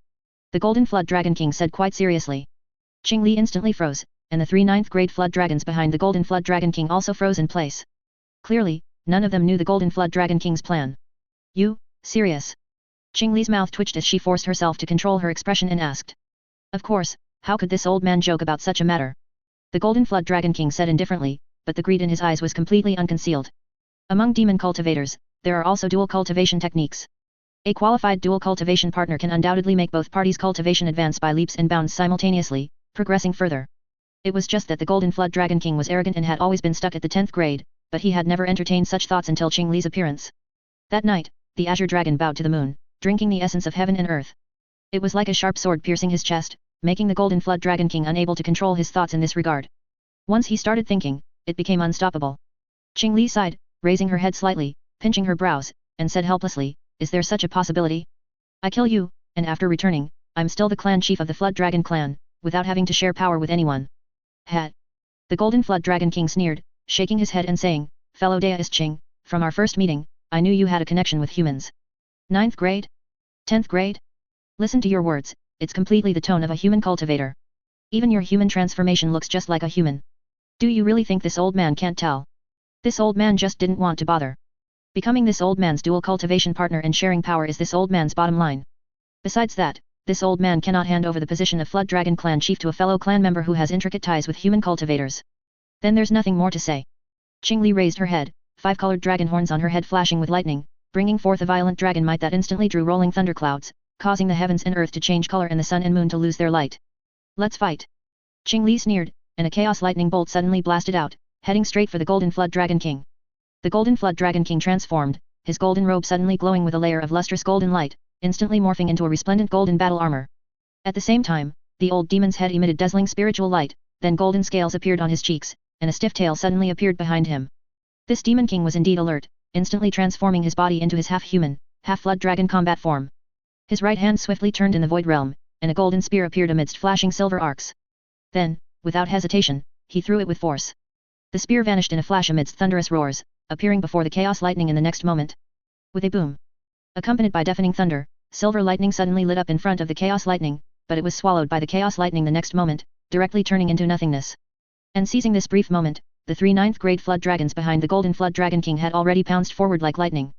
the Golden Flood Dragon King said quite seriously. Qing Li instantly froze, and the 3 9th grade flood dragons behind the Golden Flood Dragon King also froze in place. Clearly, none of them knew the Golden Flood Dragon King's plan. "You, serious?" Qing Li's mouth twitched as she forced herself to control her expression and asked. "Of course, how could this old man joke about such a matter?" The Golden Flood Dragon King said indifferently, but the greed in his eyes was completely unconcealed. Among demon cultivators, there are also dual cultivation techniques. A qualified dual cultivation partner can undoubtedly make both parties' cultivation advance by leaps and bounds simultaneously, progressing further. It was just that the Golden Flood Dragon King was arrogant and had always been stuck at the 10th grade, but he had never entertained such thoughts until Qing Li's appearance. That night, the Azure Dragon bowed to the moon, drinking the essence of heaven and earth. It was like a sharp sword piercing his chest, making the Golden Flood Dragon King unable to control his thoughts in this regard. Once he started thinking, it became unstoppable. Qing Li sighed, raising her head slightly, pinching her brows, and said helplessly, "Is there such a possibility? I kill you, and after returning, I'm still the clan chief of the Flood Dragon clan, without having to share power with anyone." "Hat." The Golden Flood Dragon King sneered, shaking his head and saying, fellow deist Qing, from our first meeting, I knew you had a connection with humans. 9th grade? 10th grade? Listen to your words, it's completely the tone of a human cultivator. Even your human transformation looks just like a human. Do you really think this old man can't tell? This old man just didn't want to bother. Becoming this old man's dual cultivation partner and sharing power is this old man's bottom line. Besides that, this old man cannot hand over the position of Flood Dragon Clan Chief to a fellow clan member who has intricate ties with human cultivators. Then there's nothing more to say. Qingli raised her head, 5-colored dragon horns on her head flashing with lightning, bringing forth a violent dragon might that instantly drew rolling thunderclouds, causing the heavens and earth to change color and the sun and moon to lose their light. Let's fight. Qingli sneered, and a chaos lightning bolt suddenly blasted out, heading straight for the Golden Flood Dragon King. The Golden Flood Dragon King transformed, his golden robe suddenly glowing with a layer of lustrous golden light, instantly morphing into a resplendent golden battle armor. At the same time, the old demon's head emitted dazzling spiritual light, then golden scales appeared on his cheeks, and a stiff tail suddenly appeared behind him. This Demon King was indeed alert, instantly transforming his body into his half-human, half-flood dragon combat form. His right hand swiftly turned in the void realm, and a golden spear appeared amidst flashing silver arcs. Then, without hesitation, he threw it with force. The spear vanished in a flash amidst thunderous roars, appearing before the chaos lightning in the next moment. With a boom, accompanied by deafening thunder, silver lightning suddenly lit up in front of the chaos lightning, but it was swallowed by the chaos lightning the next moment, directly turning into nothingness. And seizing this brief moment, the 3 9th grade flood dragons behind the Golden Flood Dragon King had already pounced forward like lightning.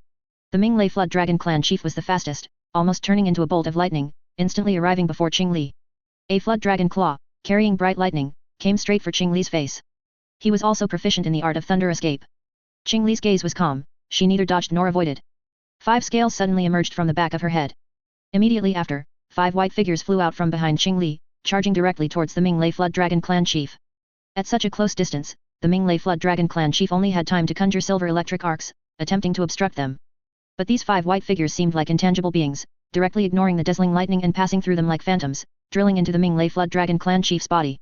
The Minglei Flood Dragon Clan Chief was the fastest, almost turning into a bolt of lightning, instantly arriving before Qingli. A Flood Dragon Claw, carrying bright lightning, came straight for Qingli's face. He was also proficient in the art of thunder escape. Qingli's gaze was calm, she neither dodged nor avoided. 5 scales suddenly emerged from the back of her head. Immediately after, 5 white figures flew out from behind Qingli, charging directly towards the Minglei Flood Dragon Clan Chief. At such a close distance, the Minglei Flood Dragon Clan Chief only had time to conjure silver electric arcs, attempting to obstruct them. But these 5 white figures seemed like intangible beings, directly ignoring the dazzling lightning and passing through them like phantoms, drilling into the Minglei Flood Dragon Clan Chief's body.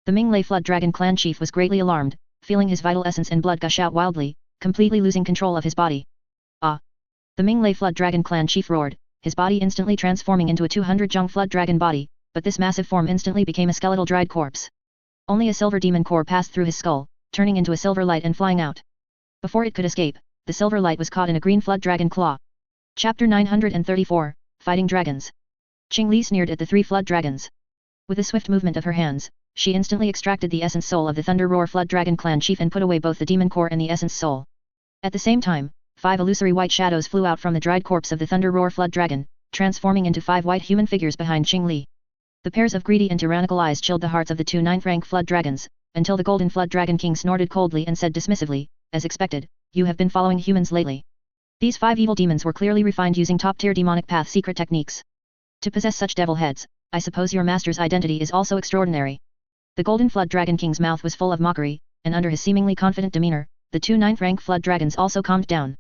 The Minglei Flood Dragon Clan Chief was greatly alarmed, feeling his vital essence and blood gush out wildly, completely losing control of his body. Ah! The Minglei Flood Dragon Clan Chief roared, his body instantly transforming into a 200-jung flood dragon body, but this massive form instantly became a skeletal dried corpse. Only a silver demon core passed through his skull, turning into a silver light and flying out. Before it could escape, the silver light was caught in a green flood dragon claw. Chapter 934, Fighting Dragons. Qingli sneered at the 3 flood dragons. With a swift movement of her hands, she instantly extracted the essence soul of the Thunder Roar Flood Dragon Clan Chief and put away both the demon core and the essence soul. At the same time, 5 illusory white shadows flew out from the dried corpse of the Thunder Roar Flood Dragon, transforming into 5 white human figures behind Qingli. The pairs of greedy and tyrannical eyes chilled the hearts of the 2 9th-rank flood dragons, until the Golden Flood Dragon King snorted coldly and said dismissively, as expected, you have been following humans lately. These 5 evil demons were clearly refined using top-tier demonic path secret techniques. To possess such devil heads, I suppose your master's identity is also extraordinary. The Golden Flood Dragon King's mouth was full of mockery, and under his seemingly confident demeanor, the 2 9th-rank flood dragons also calmed down.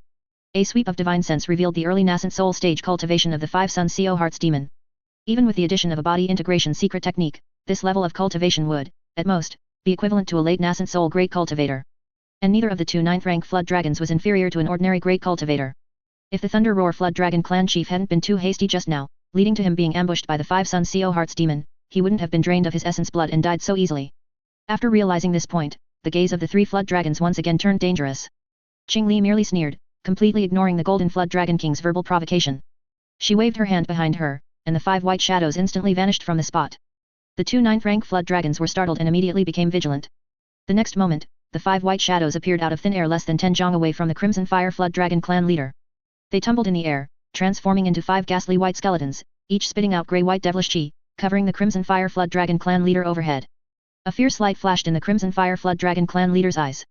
A sweep of divine sense revealed the early nascent soul stage cultivation of the 5 Sun CO Hearts demon. Even with the addition of a body integration secret technique, this level of cultivation would, at most, be equivalent to a late nascent soul great cultivator. And neither of the 2 9th-rank flood dragons was inferior to an ordinary great cultivator. If the Thunder Roar Flood Dragon Clan Chief hadn't been too hasty just now, leading to him being ambushed by the 5 Sun CO Hearts demon, he wouldn't have been drained of his essence blood and died so easily. After realizing this point, the gaze of the 3 flood dragons once again turned dangerous. Qingli merely sneered, completely ignoring the Golden Flood Dragon King's verbal provocation. She waved her hand behind her, and the 5 white shadows instantly vanished from the spot. The 2 9th-rank flood dragons were startled and immediately became vigilant. The next moment, the 5 white shadows appeared out of thin air less than 10 jong away from the Crimson Fire Flood Dragon Clan leader. They tumbled in the air, transforming into 5 ghastly white skeletons, each spitting out grey-white devilish chi, covering the Crimson Fire Flood Dragon Clan leader overhead. A fierce light flashed in the Crimson Fire Flood Dragon Clan leader's eyes.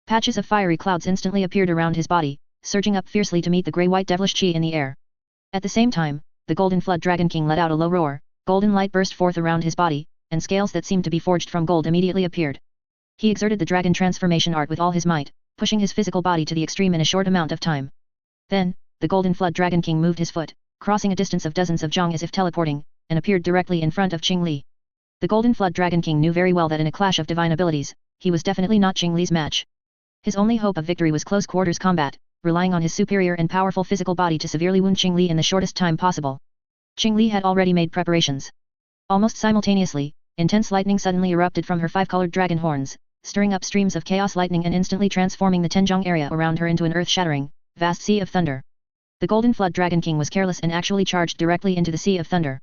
Patches of fiery clouds instantly appeared around his body, surging up fiercely to meet the grey-white devilish chi in the air. At the same time, the Golden Flood Dragon King let out a low roar, golden light burst forth around his body, and scales that seemed to be forged from gold immediately appeared. He exerted the dragon transformation art with all his might, pushing his physical body to the extreme in a short amount of time. Then, the Golden Flood Dragon King moved his foot, crossing a distance of dozens of jong as if teleporting, and appeared directly in front of Qingli. The Golden Flood Dragon King knew very well that in a clash of divine abilities, he was definitely not Qingli's match. His only hope of victory was close quarters combat, relying on his superior and powerful physical body to severely wound Qingli in the shortest time possible. Qingli had already made preparations. Almost simultaneously, intense lightning suddenly erupted from her 5-colored dragon horns, stirring up streams of chaos lightning and instantly transforming the Tenjong area around her into an earth-shattering, vast sea of thunder. The Golden Flood Dragon King was careless and actually charged directly into the sea of thunder.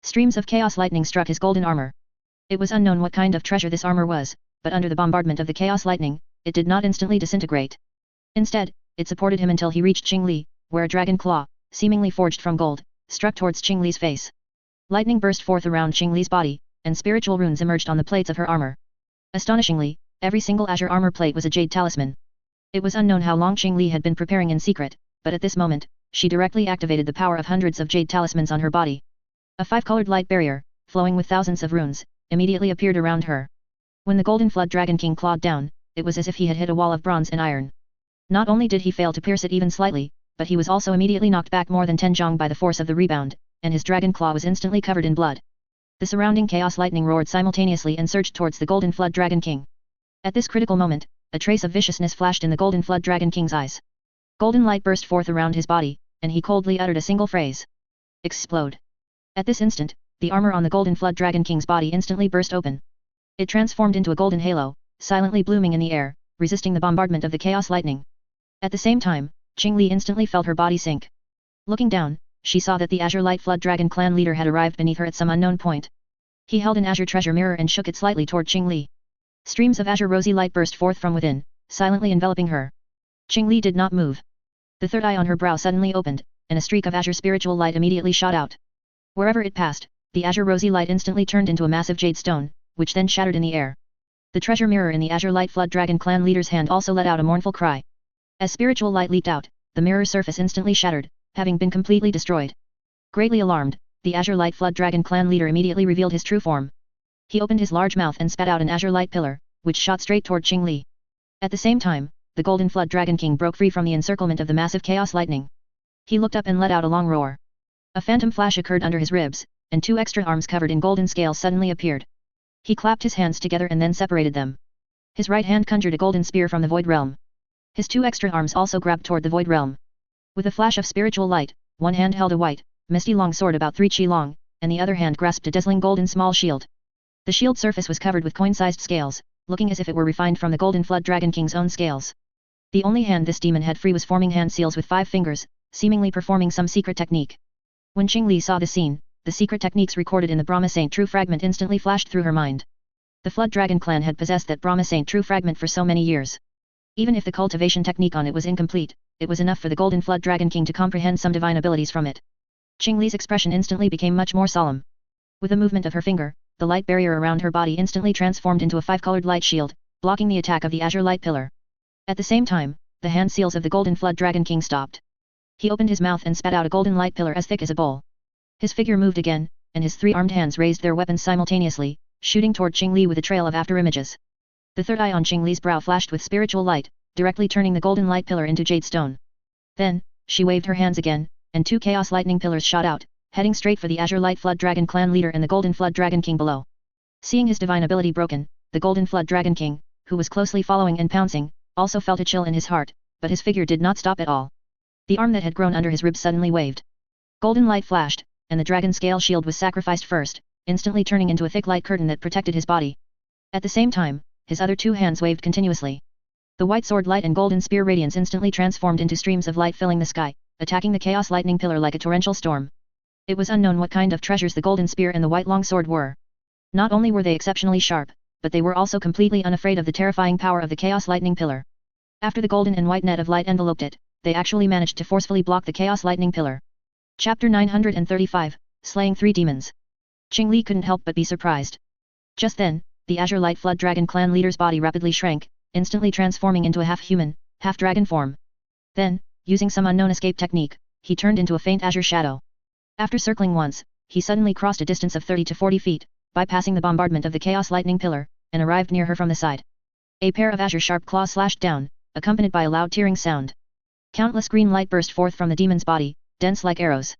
Streams of chaos lightning struck his golden armor. It was unknown what kind of treasure this armor was, but under the bombardment of the chaos lightning, it did not instantly disintegrate. Instead, it supported him until he reached Qing Li, where a dragon claw, seemingly forged from gold, struck towards Qing Li's face. Lightning burst forth around Qing Li's body, and spiritual runes emerged on the plates of her armor. Astonishingly, every single azure armor plate was a jade talisman. It was unknown how long Qing Li had been preparing in secret, but at this moment, she directly activated the power of hundreds of jade talismans on her body. A five-colored light barrier, flowing with thousands of runes, immediately appeared around her. When the Golden Flood Dragon King clawed down, it was as if he had hit a wall of bronze and iron. Not only did he fail to pierce it even slightly, but he was also immediately knocked back more than 10 zhong by the force of the rebound, and his dragon claw was instantly covered in blood. The surrounding chaos lightning roared simultaneously and surged towards the Golden Flood Dragon King. At this critical moment, a trace of viciousness flashed in the Golden Flood Dragon King's eyes. Golden light burst forth around his body, and he coldly uttered a single phrase. Explode. At this instant, the armor on the Golden Flood Dragon King's body instantly burst open. It transformed into a golden halo, silently blooming in the air, resisting the bombardment of the chaos lightning. At the same time, Qing Li instantly felt her body sink. Looking down, she saw that the Azure Light Flood Dragon clan leader had arrived beneath her at some unknown point. He held an azure treasure mirror and shook it slightly toward Qing Li. Streams of azure rosy light burst forth from within, silently enveloping her. Qing Li did not move. The third eye on her brow suddenly opened, and a streak of azure spiritual light immediately shot out. Wherever it passed, the azure rosy light instantly turned into a massive jade stone, which then shattered in the air. The treasure mirror in the Azure Light Flood Dragon clan leader's hand also let out a mournful cry. As spiritual light leaped out, the mirror's surface instantly shattered, having been completely destroyed. Greatly alarmed, the Azure Light Flood Dragon clan leader immediately revealed his true form. He opened his large mouth and spat out an azure light pillar, which shot straight toward Qing Li. At the same time, the Golden Flood Dragon King broke free from the encirclement of the massive chaos lightning. He looked up and let out a long roar. A phantom flash occurred under his ribs, and two extra arms covered in golden scales suddenly appeared. He clapped his hands together and then separated them. His right hand conjured a golden spear from the void realm. His two extra arms also grabbed toward the void realm. With a flash of spiritual light, one hand held a white, misty long sword about 3 chi long, and the other hand grasped a dazzling golden small shield. The shield surface was covered with coin-sized scales, looking as if it were refined from the Golden Flood Dragon King's own scales. The only hand this demon had free was forming hand seals with 5 fingers, seemingly performing some secret technique. When Qing Li saw the scene, the secret techniques recorded in the Brahma Saint True Fragment instantly flashed through her mind. The Flood Dragon clan had possessed that Brahma Saint True Fragment for so many years. Even if the cultivation technique on it was incomplete, it was enough for the Golden Flood Dragon King to comprehend some divine abilities from it. Qing Li's expression instantly became much more solemn. With a movement of her finger, the light barrier around her body instantly transformed into a 5-colored light shield, blocking the attack of the azure light pillar. At the same time, the hand seals of the Golden Flood Dragon King stopped. He opened his mouth and spat out a golden light pillar as thick as a bowl. His figure moved again, and his 3 armed hands raised their weapons simultaneously, shooting toward Qing Li with a trail of after-images. The third eye on Qing Li's brow flashed with spiritual light, directly turning the golden light pillar into jade stone. Then, she waved her hands again, and 2 chaos lightning pillars shot out, heading straight for the Azure Light Flood Dragon clan leader and the Golden Flood Dragon King below. Seeing his divine ability broken, the Golden Flood Dragon King, who was closely following and pouncing, also felt a chill in his heart, but his figure did not stop at all. The arm that had grown under his ribs suddenly waved. Golden light flashed, and the dragon scale shield was sacrificed first, instantly turning into a thick light curtain that protected his body. At the same time, his other 2 hands waved continuously. The white sword light and golden spear radiance instantly transformed into streams of light filling the sky, attacking the chaos lightning pillar like a torrential storm. It was unknown what kind of treasures the golden spear and the white long sword were. Not only were they exceptionally sharp, but they were also completely unafraid of the terrifying power of the chaos lightning pillar. After the golden and white net of light enveloped it, they actually managed to forcefully block the chaos lightning pillar. Chapter 935, Slaying 3 Demons. Qing Li couldn't help but be surprised. Just then, the Azure Light Flood Dragon clan leader's body rapidly shrank, instantly transforming into a half-human, half-dragon form. Then, using some unknown escape technique, he turned into a faint azure shadow. After circling once, he suddenly crossed a distance of 30 to 40 feet, bypassing the bombardment of the chaos lightning pillar, and arrived near her from the side. A pair of azure sharp claws slashed down, accompanied by a loud tearing sound. Countless green light burst forth from the demon's body, dense like arrows.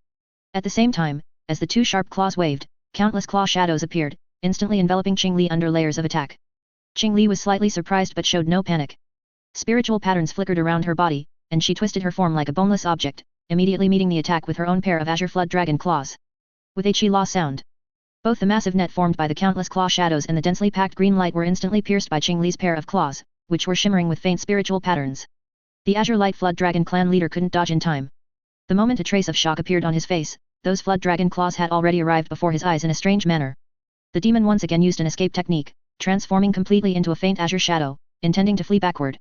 At the same time, as the 2 sharp claws waved, countless claw shadows appeared, instantly enveloping Qing Li under layers of attack. Qing Li was slightly surprised but showed no panic. Spiritual patterns flickered around her body, and she twisted her form like a boneless object, immediately meeting the attack with her own pair of azure flood dragon claws. With a chi-la sound, Both the massive net formed by the countless claw shadows and the densely packed green light were instantly pierced by Qing Li's pair of claws, which were shimmering with faint spiritual patterns. The Azure Light Flood Dragon clan leader couldn't dodge in time. The moment a trace of shock appeared on his face, those Flood Dragon claws had already arrived before his eyes in a strange manner. The demon once again used an escape technique, transforming completely into a faint azure shadow, intending to flee backward.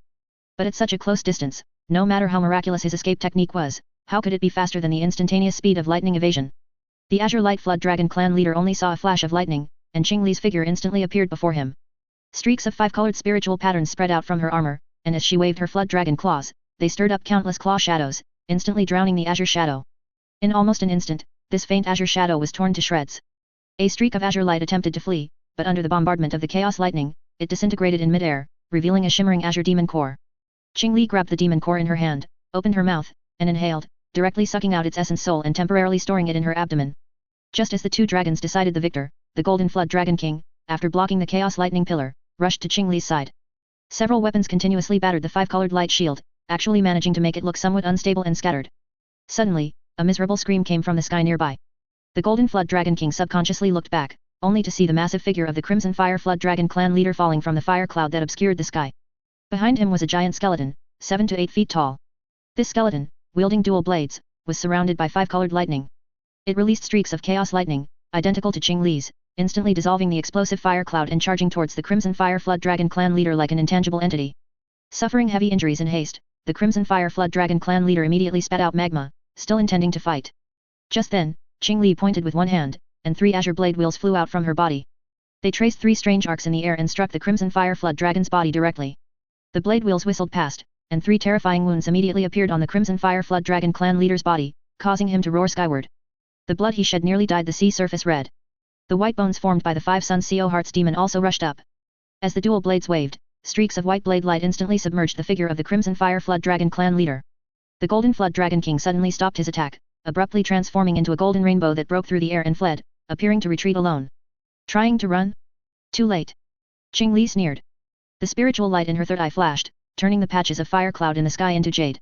But at such a close distance, no matter how miraculous his escape technique was, how could it be faster than the instantaneous speed of lightning evasion? The Azure Light Flood Dragon clan leader only saw a flash of lightning, and Qing Li's figure instantly appeared before him. Streaks of five-colored spiritual patterns spread out from her armor, and as she waved her Flood Dragon claws, they stirred up countless claw shadows, instantly drowning the azure shadow. In almost an instant, this faint azure shadow was torn to shreds. A streak of azure light attempted to flee, but under the bombardment of the chaos lightning, it disintegrated in midair, revealing a shimmering azure demon core. Qing Li grabbed the demon core in her hand, opened her mouth, and inhaled, directly sucking out its essence soul and temporarily storing it in her abdomen. Just as the two dragons decided the victor, the Golden Flood Dragon King, after blocking the chaos lightning pillar, rushed to Qing Li's side. Several weapons continuously battered the five-colored light shield, actually managing to make it look somewhat unstable and scattered. Suddenly, a miserable scream came from the sky nearby. The Golden Flood Dragon King subconsciously looked back, only to see the massive figure of the Crimson Fire Flood Dragon clan leader falling from the fire cloud that obscured the sky. Behind him was a giant skeleton, 7 to 8 feet tall. This skeleton, wielding dual blades, was surrounded by five-colored lightning. It released streaks of chaos lightning, identical to Qing Li's, instantly dissolving the explosive fire cloud and charging towards the Crimson Fire Flood Dragon clan leader like an intangible entity. Suffering heavy injuries in haste, the Crimson Fire Flood Dragon clan leader immediately spat out magma, still intending to fight. Just then, Qing Li pointed with one hand, and 3 azure blade wheels flew out from her body. They traced 3 strange arcs in the air and struck the Crimson Fire Flood Dragon's body directly. The blade wheels whistled past, and 3 terrifying wounds immediately appeared on the Crimson Fire Flood Dragon clan leader's body, causing him to roar skyward. The blood he shed nearly dyed the sea surface red. The white bones formed by the 5 Sun CO Hearts demon also rushed up. As the dual blades waved, streaks of white blade light instantly submerged the figure of the Crimson Fire Flood Dragon clan leader. The Golden Flood Dragon King suddenly stopped his attack, abruptly transforming into a golden rainbow that broke through the air and fled, appearing to retreat alone. Trying to run? Too late. Qing Li sneered. The spiritual light in her third eye flashed, turning the patches of fire cloud in the sky into jade.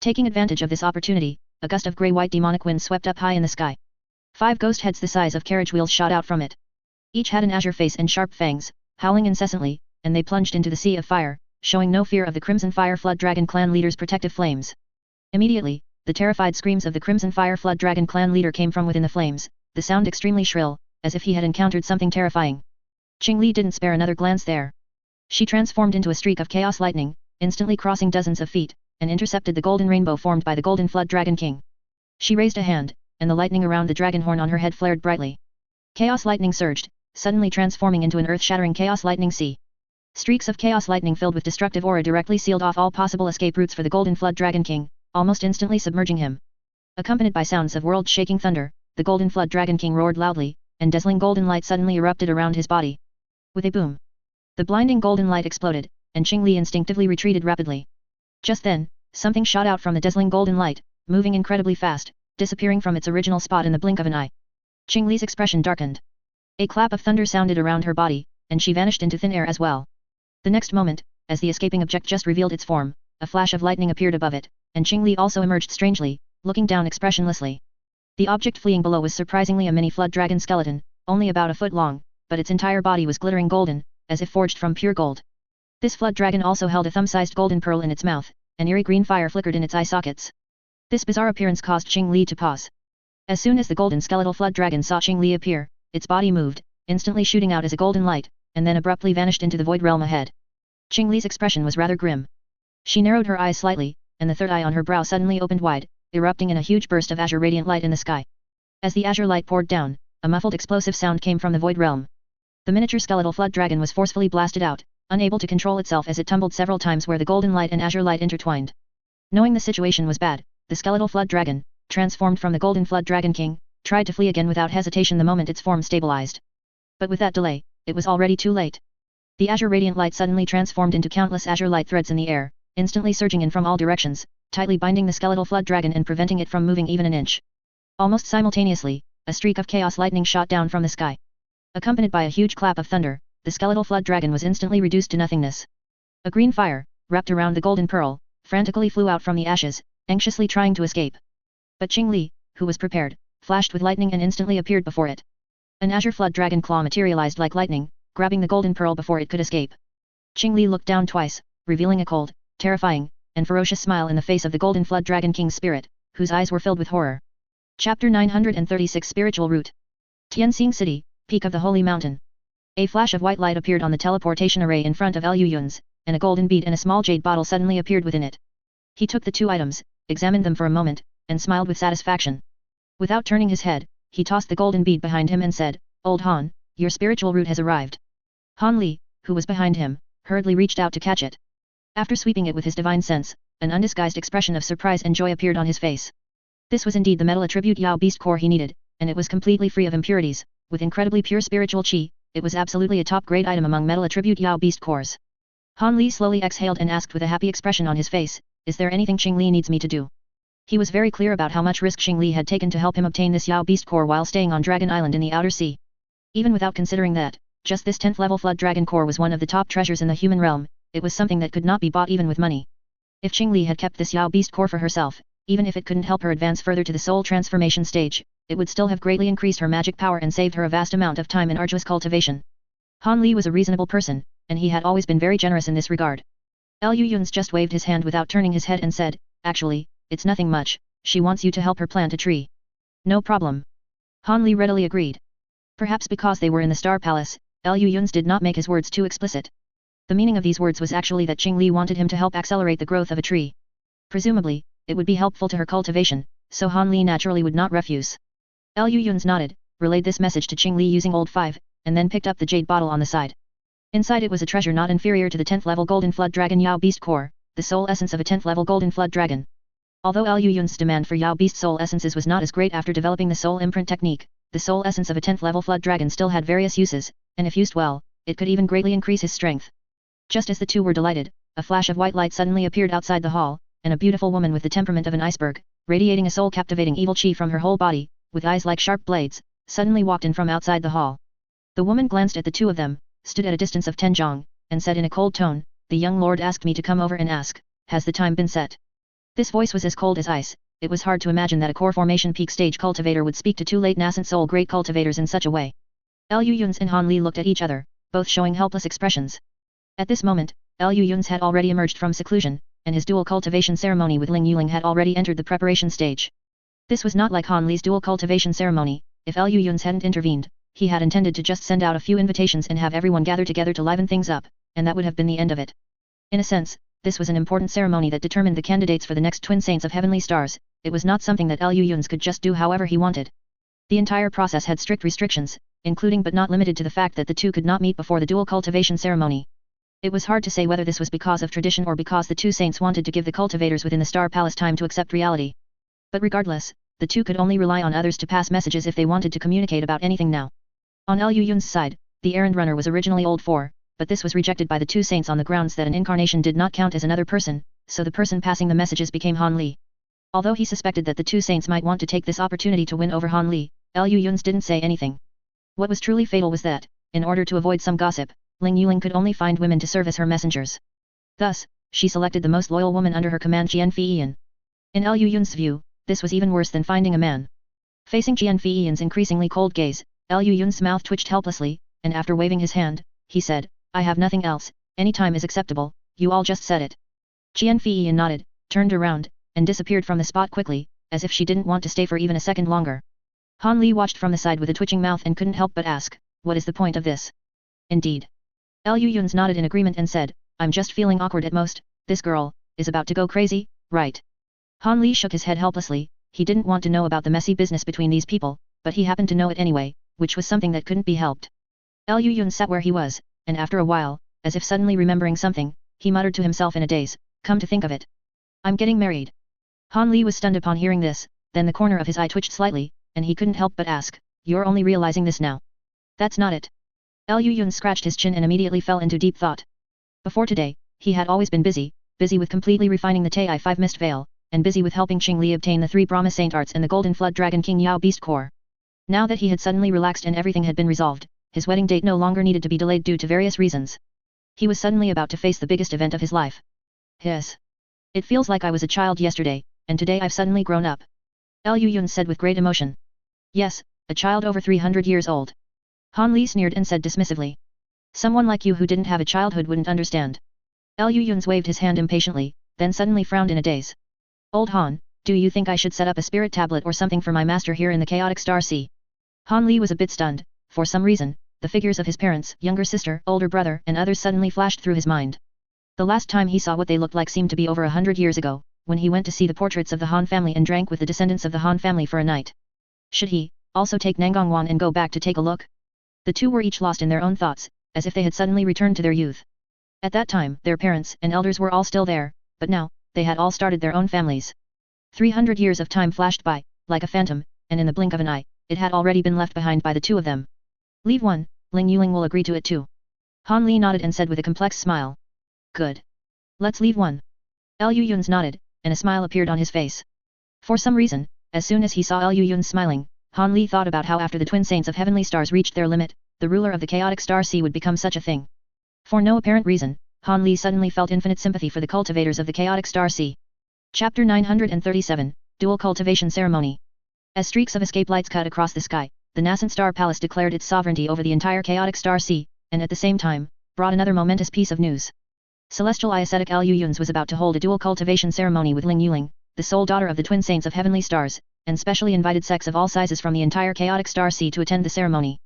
Taking advantage of this opportunity, a gust of grey-white demonic wind swept up high in the sky. 5 ghost heads the size of carriage wheels shot out from it. Each had an azure face and sharp fangs, howling incessantly, and they plunged into the sea of fire, showing no fear of the Crimson Fire Flood Dragon clan leader's protective flames. Immediately, the terrified screams of the Crimson Fire Flood Dragon clan leader came from within the flames, the sound extremely shrill, as if he had encountered something terrifying. Qing Li didn't spare another glance there. She transformed into a streak of chaos lightning, instantly crossing dozens of feet, and intercepted the golden rainbow formed by the Golden Flood Dragon King. She raised a hand, and the lightning around the dragon horn on her head flared brightly. Chaos lightning surged, suddenly transforming into an earth-shattering chaos lightning sea. Streaks of chaos lightning filled with destructive aura directly sealed off all possible escape routes for the Golden Flood Dragon King, almost instantly submerging him. Accompanied by sounds of world-shaking thunder, the Golden Flood Dragon King roared loudly, and dazzling golden light suddenly erupted around his body. With a boom, the blinding golden light exploded, and Qing Li instinctively retreated rapidly. Just then, something shot out from the dazzling golden light, moving incredibly fast, disappearing from its original spot in the blink of an eye. Qing Li's expression darkened. A clap of thunder sounded around her body, and she vanished into thin air as well. The next moment, as the escaping object just revealed its form, a flash of lightning appeared above it, and Qing Li also emerged strangely, looking down expressionlessly. The object fleeing below was surprisingly a mini flood dragon skeleton, only about a foot long, but its entire body was glittering golden, as if forged from pure gold. This flood dragon also held a thumb-sized golden pearl in its mouth, and eerie green fire flickered in its eye sockets. This bizarre appearance caused Qing Li to pause. As soon as the golden skeletal flood dragon saw Qing Li appear, its body moved, instantly shooting out as a golden light, and then abruptly vanished into the void realm ahead. Qing Li's expression was rather grim. She narrowed her eyes slightly, and the third eye on her brow suddenly opened wide, erupting in a huge burst of azure radiant light in the sky. As the azure light poured down, a muffled explosive sound came from the void realm. The miniature skeletal flood dragon was forcefully blasted out, unable to control itself as it tumbled several times where the golden light and azure light intertwined. Knowing the situation was bad, the skeletal flood dragon, transformed from the Golden Flood Dragon King, tried to flee again without hesitation the moment its form stabilized. But with that delay, it was already too late. The azure radiant light suddenly transformed into countless azure light threads in the air, instantly surging in from all directions, tightly binding the skeletal flood dragon and preventing it from moving even an inch. Almost simultaneously, a streak of chaos lightning shot down from the sky. Accompanied by a huge clap of thunder, the skeletal flood dragon was instantly reduced to nothingness. A green fire, wrapped around the golden pearl, frantically flew out from the ashes, anxiously trying to escape. But Qing Li, who was prepared, flashed with lightning and instantly appeared before it. An azure flood dragon claw materialized like lightning, grabbing the golden pearl before it could escape. Qingli looked down twice, revealing a cold, terrifying, and ferocious smile in the face of the golden flood dragon king's spirit, whose eyes were filled with horror. Chapter 936 Spiritual Root. Tianxing City, peak of the Holy Mountain. A flash of white light appeared on the teleportation array in front of Liu Yun's, and a golden bead and a small jade bottle suddenly appeared within it. He took the two items, examined them for a moment, and smiled with satisfaction. Without turning his head, he tossed the golden bead behind him and said, "Old Han, your spiritual root has arrived." Han Li, who was behind him, hurriedly reached out to catch it. After sweeping it with his divine sense, an undisguised expression of surprise and joy appeared on his face. This was indeed the metal attribute Yao Beast Core he needed, and it was completely free of impurities, with incredibly pure spiritual qi. It was absolutely a top-grade item among metal attribute Yao Beast Cores. Han Li slowly exhaled and asked with a happy expression on his face, "Is there anything Qingli needs me to do?" He was very clear about how much risk Qingli had taken to help him obtain this Yao Beast Core while staying on Dragon Island in the Outer Sea. Even without considering that, just this 10th level Flood Dragon Core was one of the top treasures in the human realm. It was something that could not be bought even with money. If Qingli had kept this Yao Beast Core for herself, even if it couldn't help her advance further to the soul transformation stage, it would still have greatly increased her magic power and saved her a vast amount of time and arduous cultivation. Han Li was a reasonable person, and he had always been very generous in this regard. Liu Yun's just waved his hand without turning his head and said, "Actually, it's nothing much, she wants you to help her plant a tree." "No problem." Han Li readily agreed. Perhaps because they were in the Star Palace, Liu Yun's did not make his words too explicit. The meaning of these words was actually that Qingli wanted him to help accelerate the growth of a tree. Presumably, it would be helpful to her cultivation, so Han Li naturally would not refuse. Liu Yun's nodded, relayed this message to Qingli using Old 5, and then picked up the jade bottle on the side. Inside it was a treasure not inferior to the 10th level Golden Flood Dragon Yao Beast Core, the soul essence of a 10th level Golden Flood Dragon. Although Liu Yun's demand for Yao Beast soul essences was not as great after developing the soul imprint technique, the soul essence of a 10th level Flood Dragon still had various uses, and if used well, it could even greatly increase his strength. Just as the two were delighted, a flash of white light suddenly appeared outside the hall, and a beautiful woman with the temperament of an iceberg, radiating a soul-captivating evil chi from her whole body, with eyes like sharp blades, suddenly walked in from outside the hall. The woman glanced at the two of them, stood at a distance of 10 zhang, and said in a cold tone, "The young lord asked me to come over and ask, has the time been set?" This voice was as cold as ice. It was hard to imagine that a core formation peak stage cultivator would speak to two late nascent soul great cultivators in such a way. Liu Yun's and Han Li looked at each other, both showing helpless expressions. At this moment, Liu Yun's had already emerged from seclusion, and his dual cultivation ceremony with Ling Yuling had already entered the preparation stage. This was not like Han Li's dual cultivation ceremony. If Liu Yun's hadn't intervened, he had intended to just send out a few invitations and have everyone gather together to liven things up, and that would have been the end of it. In a sense, this was an important ceremony that determined the candidates for the next twin saints of heavenly stars. It was not something that Liu Yun's could just do however he wanted. The entire process had strict restrictions, including but not limited to the fact that the two could not meet before the dual cultivation ceremony. It was hard to say whether this was because of tradition or because the two saints wanted to give the cultivators within the Star Palace time to accept reality. But regardless, the two could only rely on others to pass messages if they wanted to communicate about anything now. On Liu Yun's side, the errand runner was originally Old 4, but this was rejected by the two saints on the grounds that an incarnation did not count as another person, so the person passing the messages became Han Li. Although he suspected that the two saints might want to take this opportunity to win over Han Li, Liu Yun's didn't say anything. What was truly fatal was that, in order to avoid some gossip, Ling Yuling could only find women to serve as her messengers. Thus, she selected the most loyal woman under her command, Jian Feiyan. In Liu Yun's view, this was even worse than finding a man. Facing Jian Feiyan's increasingly cold gaze, Liu Yun's mouth twitched helplessly, and after waving his hand, he said, "I have nothing else, any time is acceptable, you all just said it." Jian Feiyan nodded, turned around, and disappeared from the spot quickly, as if she didn't want to stay for even a second longer. Han Li watched from the side with a twitching mouth and couldn't help but ask, "What is the point of this?" "Indeed." Liu Yun's nodded in agreement and said, "I'm just feeling awkward at most, this girl is about to go crazy, right?" Han Li shook his head helplessly. He didn't want to know about the messy business between these people, but he happened to know it anyway, which was something that couldn't be helped. Liu Yun sat where he was, and after a while, as if suddenly remembering something, he muttered to himself in a daze, "Come to think of it, I'm getting married." Han Li was stunned upon hearing this, then the corner of his eye twitched slightly, and he couldn't help but ask, "You're only realizing this now?" "That's not it." Liu Yun scratched his chin and immediately fell into deep thought. Before today, he had always been busy with completely refining the Tai 5 Mist Veil, and busy with helping Qingli obtain the 3 Brahma Saint Arts and the Golden Flood Dragon King Yao Beast Core. Now that he had suddenly relaxed and everything had been resolved, his wedding date no longer needed to be delayed due to various reasons. He was suddenly about to face the biggest event of his life. Yes. It feels like I was a child yesterday, and today I've suddenly grown up. Liu Yun said with great emotion. Yes, a child over 300 years old. Han Li sneered and said dismissively. Someone like you who didn't have a childhood wouldn't understand. Liu Yun's waved his hand impatiently, then suddenly frowned in a daze. Old Han, do you think I should set up a spirit tablet or something for my master here in the chaotic Star Sea? Han Li was a bit stunned. For some reason, the figures of his parents, younger sister, older brother and others suddenly flashed through his mind. The last time he saw what they looked like seemed to be over 100 years ago, when he went to see the portraits of the Han family and drank with the descendants of the Han family for a night. Should he also take Nangongwan and go back to take a look? The two were each lost in their own thoughts, as if they had suddenly returned to their youth. At that time, their parents and elders were all still there, but now, they had all started their own families. 300 years of time flashed by, like a phantom, and in the blink of an eye, it had already been left behind by the two of them. Leave one, Ling Yuling will agree to it too. Han Li nodded and said with a complex smile. Good. Let's leave one. Liu Yun's nodded, and a smile appeared on his face. For some reason, as soon as he saw Liu Yun smiling, Han Li thought about how after the twin saints of heavenly stars reached their limit, the ruler of the chaotic Star Sea would become such a thing. For no apparent reason, Han Li suddenly felt infinite sympathy for the cultivators of the chaotic Star Sea. Chapter 937, Dual Cultivation Ceremony. As streaks of escape lights cut across the sky, the nascent Star Palace declared its sovereignty over the entire chaotic Star Sea, and at the same time, brought another momentous piece of news. Celestial Ascetic Liu Yun's was about to hold a dual cultivation ceremony with Ling Yuling, the sole daughter of the twin saints of heavenly stars, and specially invited sects of all sizes from the entire chaotic Star Sea to attend the ceremony.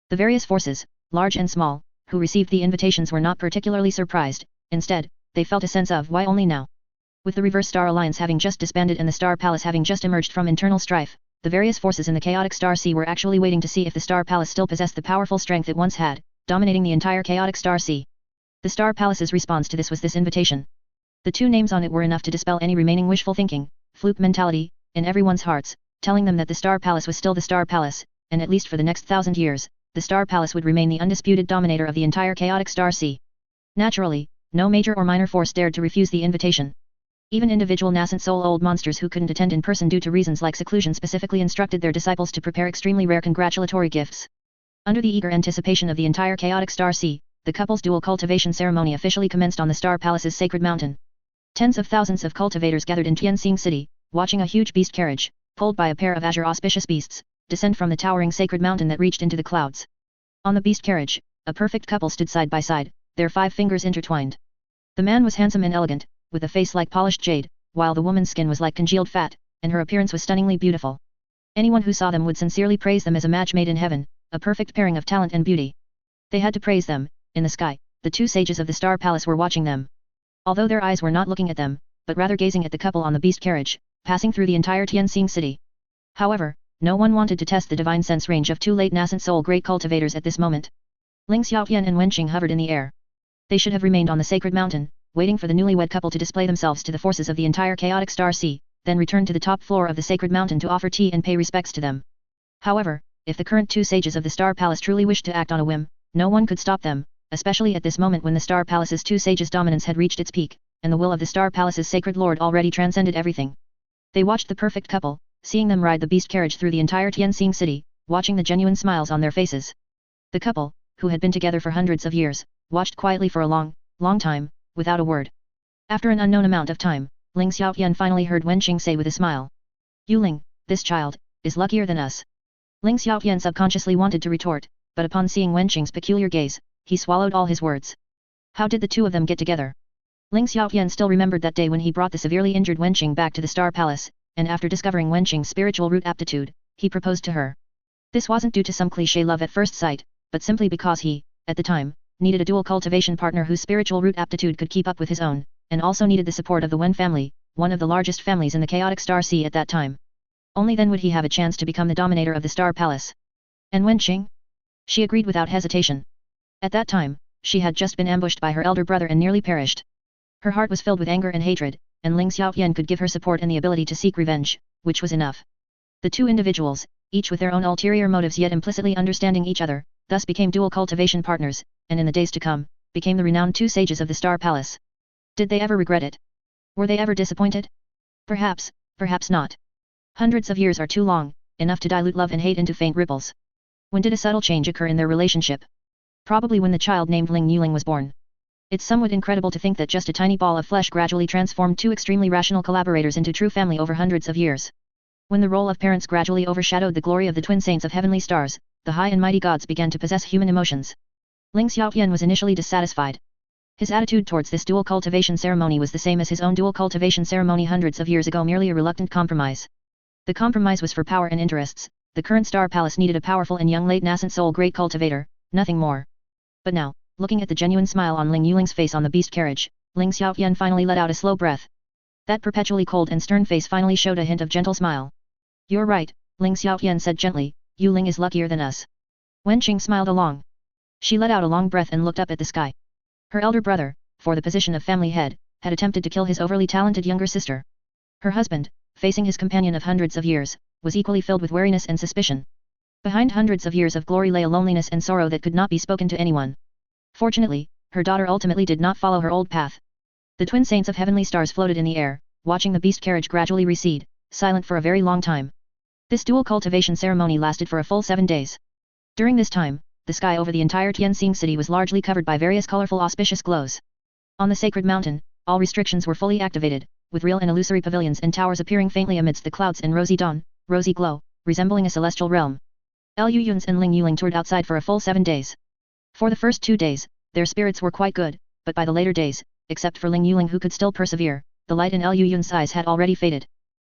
The various forces, large and small, who received the invitations were not particularly surprised. Instead, they felt a sense of why only now. With the Reverse Star Alliance having just disbanded and the Star Palace having just emerged from internal strife, the various forces in the chaotic Star Sea were actually waiting to see if the Star Palace still possessed the powerful strength it once had, dominating the entire chaotic Star Sea. The Star Palace's response to this was this invitation. The two names on it were enough to dispel any remaining wishful thinking, fluke mentality, in everyone's hearts, telling them that the Star Palace was still the Star Palace, and at least for the next 1,000 years, the Star Palace would remain the undisputed dominator of the entire chaotic Star Sea. Naturally, no major or minor force dared to refuse the invitation. Even individual nascent soul old monsters who couldn't attend in person due to reasons like seclusion specifically instructed their disciples to prepare extremely rare congratulatory gifts. Under the eager anticipation of the entire chaotic Star Sea, the couple's dual cultivation ceremony officially commenced on the Star Palace's sacred mountain. Tens of thousands of cultivators gathered in Tianxing City, watching a huge beast carriage, pulled by a pair of azure auspicious beasts, descend from the towering sacred mountain that reached into the clouds. On the beast carriage, a perfect couple stood side by side, their 5 fingers intertwined. The man was handsome and elegant, with a face like polished jade, while the woman's skin was like congealed fat, and her appearance was stunningly beautiful. Anyone who saw them would sincerely praise them as a match made in heaven, a perfect pairing of talent and beauty. They had to praise them. In the sky, the two sages of the Star Palace were watching them. Although their eyes were not looking at them, but rather gazing at the couple on the beast carriage, passing through the entire Tianxing City. However, no one wanted to test the divine sense range of two late nascent soul great cultivators at this moment. Ling Xiaotian and Wenqing hovered in the air. They should have remained on the sacred mountain, waiting for the newlywed couple to display themselves to the forces of the entire chaotic Star Sea, then return to the top floor of the sacred mountain to offer tea and pay respects to them. However, if the current two sages of the Star Palace truly wished to act on a whim, no one could stop them, especially at this moment when the Star Palace's two sages' dominance had reached its peak, and the will of the Star Palace's sacred lord already transcended everything. They watched the perfect couple, seeing them ride the beast carriage through the entire Tianxing City, watching the genuine smiles on their faces. The couple, who had been together for hundreds of years, watched quietly for a long, long time, without a word. After an unknown amount of time, Ling Xiaotian finally heard Wenqing say with a smile. Yuling, this child, is luckier than us. Ling Xiaotian subconsciously wanted to retort, but upon seeing Wenqing's peculiar gaze, he swallowed all his words. How did the two of them get together? Ling Xiaotian still remembered that day when he brought the severely injured Wenqing back to the Star Palace, and after discovering Wenqing's spiritual root aptitude, he proposed to her. This wasn't due to some cliché love at first sight, but simply because he, at the time, needed a dual cultivation partner whose spiritual root aptitude could keep up with his own, and also needed the support of the Wen family, one of the largest families in the chaotic Star Sea at that time. Only then would he have a chance to become the dominator of the Star Palace. And Wenqing? She agreed without hesitation. At that time, she had just been ambushed by her elder brother and nearly perished. Her heart was filled with anger and hatred, and Ling Xiaotian could give her support and the ability to seek revenge, which was enough. The two individuals, each with their own ulterior motives yet implicitly understanding each other, thus became dual cultivation partners, and in the days to come, became the renowned two sages of the Star Palace. Did they ever regret it? Were they ever disappointed? Perhaps, perhaps not. Hundreds of years are too long, enough to dilute love and hate into faint ripples. When did a subtle change occur in their relationship? Probably when the child named Ling Yuling was born. It's somewhat incredible to think that just a tiny ball of flesh gradually transformed two extremely rational collaborators into true family over hundreds of years. When the role of parents gradually overshadowed the glory of the twin saints of heavenly stars, the high and mighty gods began to possess human emotions. Ling Xiaotian was initially dissatisfied. His attitude towards this dual cultivation ceremony was the same as his own dual cultivation ceremony hundreds of years ago, merely a reluctant compromise. The compromise was for power and interests. The current Star Palace needed a powerful and young late nascent soul great cultivator, nothing more. But now, looking at the genuine smile on Ling Yuling's face on the beast carriage, Ling Xiaotian finally let out a slow breath. That perpetually cold and stern face finally showed a hint of gentle smile. You're right, Ling Xiaotian said gently, Yuling is luckier than us. Wen Qing smiled along. She let out a long breath and looked up at the sky. Her elder brother, for the position of family head, had attempted to kill his overly talented younger sister. Her husband, facing his companion of hundreds of years, was equally filled with wariness and suspicion. Behind hundreds of years of glory lay a loneliness and sorrow that could not be spoken to anyone. Fortunately, her daughter ultimately did not follow her old path. The twin saints of heavenly stars floated in the air, watching the beast carriage gradually recede, silent for a very long time. This dual cultivation ceremony lasted for a full 7 days. During this time, the sky over the entire Tianxing city was largely covered by various colorful auspicious glows. On the sacred mountain, all restrictions were fully activated, with real and illusory pavilions and towers appearing faintly amidst the clouds in rosy dawn, rosy glow, resembling a celestial realm. Lu Yun's and Ling Yuling toured outside for a full 7 days. For the first 2 days, their spirits were quite good, but by the later days, except for Ling Yuling who could still persevere, the light in Lu Yun's eyes had already faded.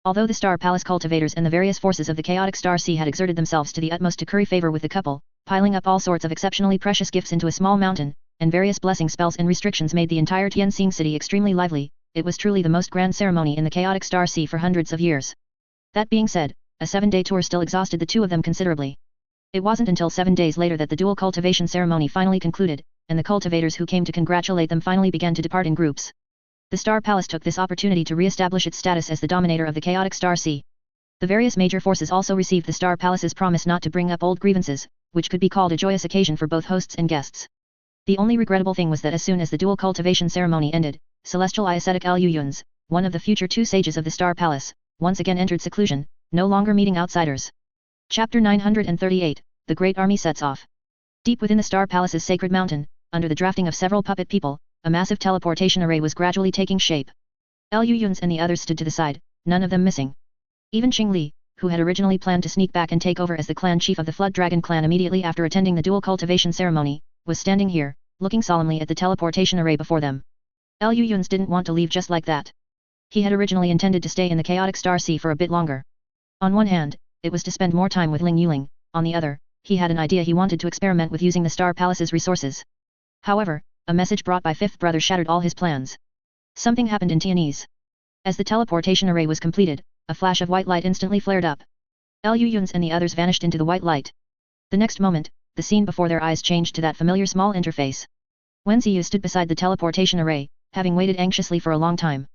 Although the Star Palace cultivators and the various forces of the chaotic Star Sea had exerted themselves to the utmost to curry favor with the couple, piling up all sorts of exceptionally precious gifts into a small mountain, and various blessing spells and restrictions made the entire Tianxing city extremely lively, it was truly the most grand ceremony in the chaotic Star Sea for hundreds of years. That being said, a 7-day tour still exhausted the two of them considerably. It wasn't until 7 days later that the dual cultivation ceremony finally concluded, and the cultivators who came to congratulate them finally began to depart in groups. The Star Palace took this opportunity to re-establish its status as the dominator of the chaotic Star Sea. The various major forces also received the Star Palace's promise not to bring up old grievances, which could be called a joyous occasion for both hosts and guests. The only regrettable thing was that as soon as the dual cultivation ceremony ended, Celestial Ascetic Lu Yun's, one of the future 2 sages of the Star Palace, once again entered seclusion, no longer meeting outsiders. Chapter 938, The Great Army Sets Off. Deep within the Star Palace's sacred mountain, under the drafting of several puppet people, a massive teleportation array was gradually taking shape. Lu Yun's and the others stood to the side, none of them missing. Even Qing Li, who had originally planned to sneak back and take over as the clan chief of the Flood Dragon clan immediately after attending the dual cultivation ceremony, was standing here, looking solemnly at the teleportation array before them. Lu Yun's didn't want to leave just like that. He had originally intended to stay in the chaotic Star Sea for a bit longer. On one hand, it was to spend more time with Ling Yuling, on the other, he had an idea he wanted to experiment with using the Star Palace's resources. However, a message brought by Fifth Brother shattered all his plans. Something happened in Tianese. As the teleportation array was completed, a flash of white light instantly flared up. Lu Yun's and the others vanished into the white light. The next moment, the scene before their eyes changed to that familiar small interface. Wen Ziyu stood beside the teleportation array, having waited anxiously for a long time.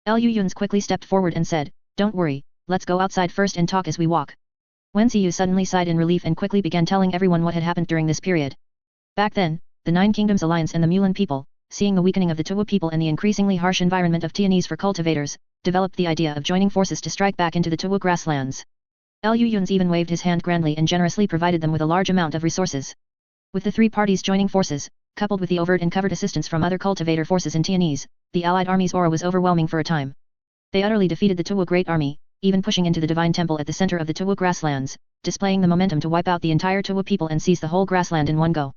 Lu Yun's quickly stepped forward and said, "Don't worry, let's go outside first and talk as we walk." Wen Ziyu suddenly sighed in relief and quickly began telling everyone what had happened during this period. Back then, the Nine Kingdoms Alliance and the Mulan people, seeing the weakening of the Tuwu people and the increasingly harsh environment of Tianese for cultivators, developed the idea of joining forces to strike back into the Tuwu grasslands. Lu Yun's even waved his hand grandly and generously provided them with a large amount of resources. With the 3 parties joining forces, coupled with the overt and covert assistance from other cultivator forces in Tianese, the allied army's aura was overwhelming for a time. They utterly defeated the Tuwu Great Army, even pushing into the Divine Temple at the center of the Tuwu grasslands, displaying the momentum to wipe out the entire Tuwu people and seize the whole grassland in one go.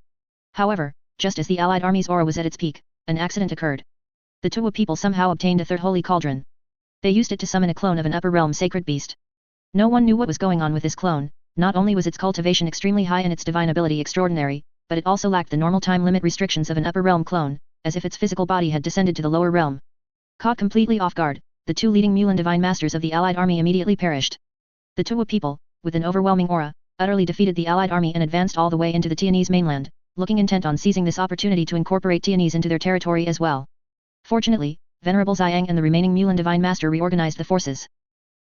However, just as the allied army's aura was at its peak, an accident occurred. The Tuwu people somehow obtained a 3rd holy cauldron. They used it to summon a clone of an upper realm sacred beast. No one knew what was going on with this clone. Not only was its cultivation extremely high and its divine ability extraordinary, but it also lacked the normal time limit restrictions of an upper realm clone, as if its physical body had descended to the lower realm. Caught completely off guard, the 2 leading Mulan divine masters of the allied army immediately perished. The Tuwu people, with an overwhelming aura, utterly defeated the allied army and advanced all the way into the Tianese mainland, looking intent on seizing this opportunity to incorporate Tianese into their territory as well. Fortunately, Venerable Xiang and the remaining Mulan Divine Master reorganized the forces.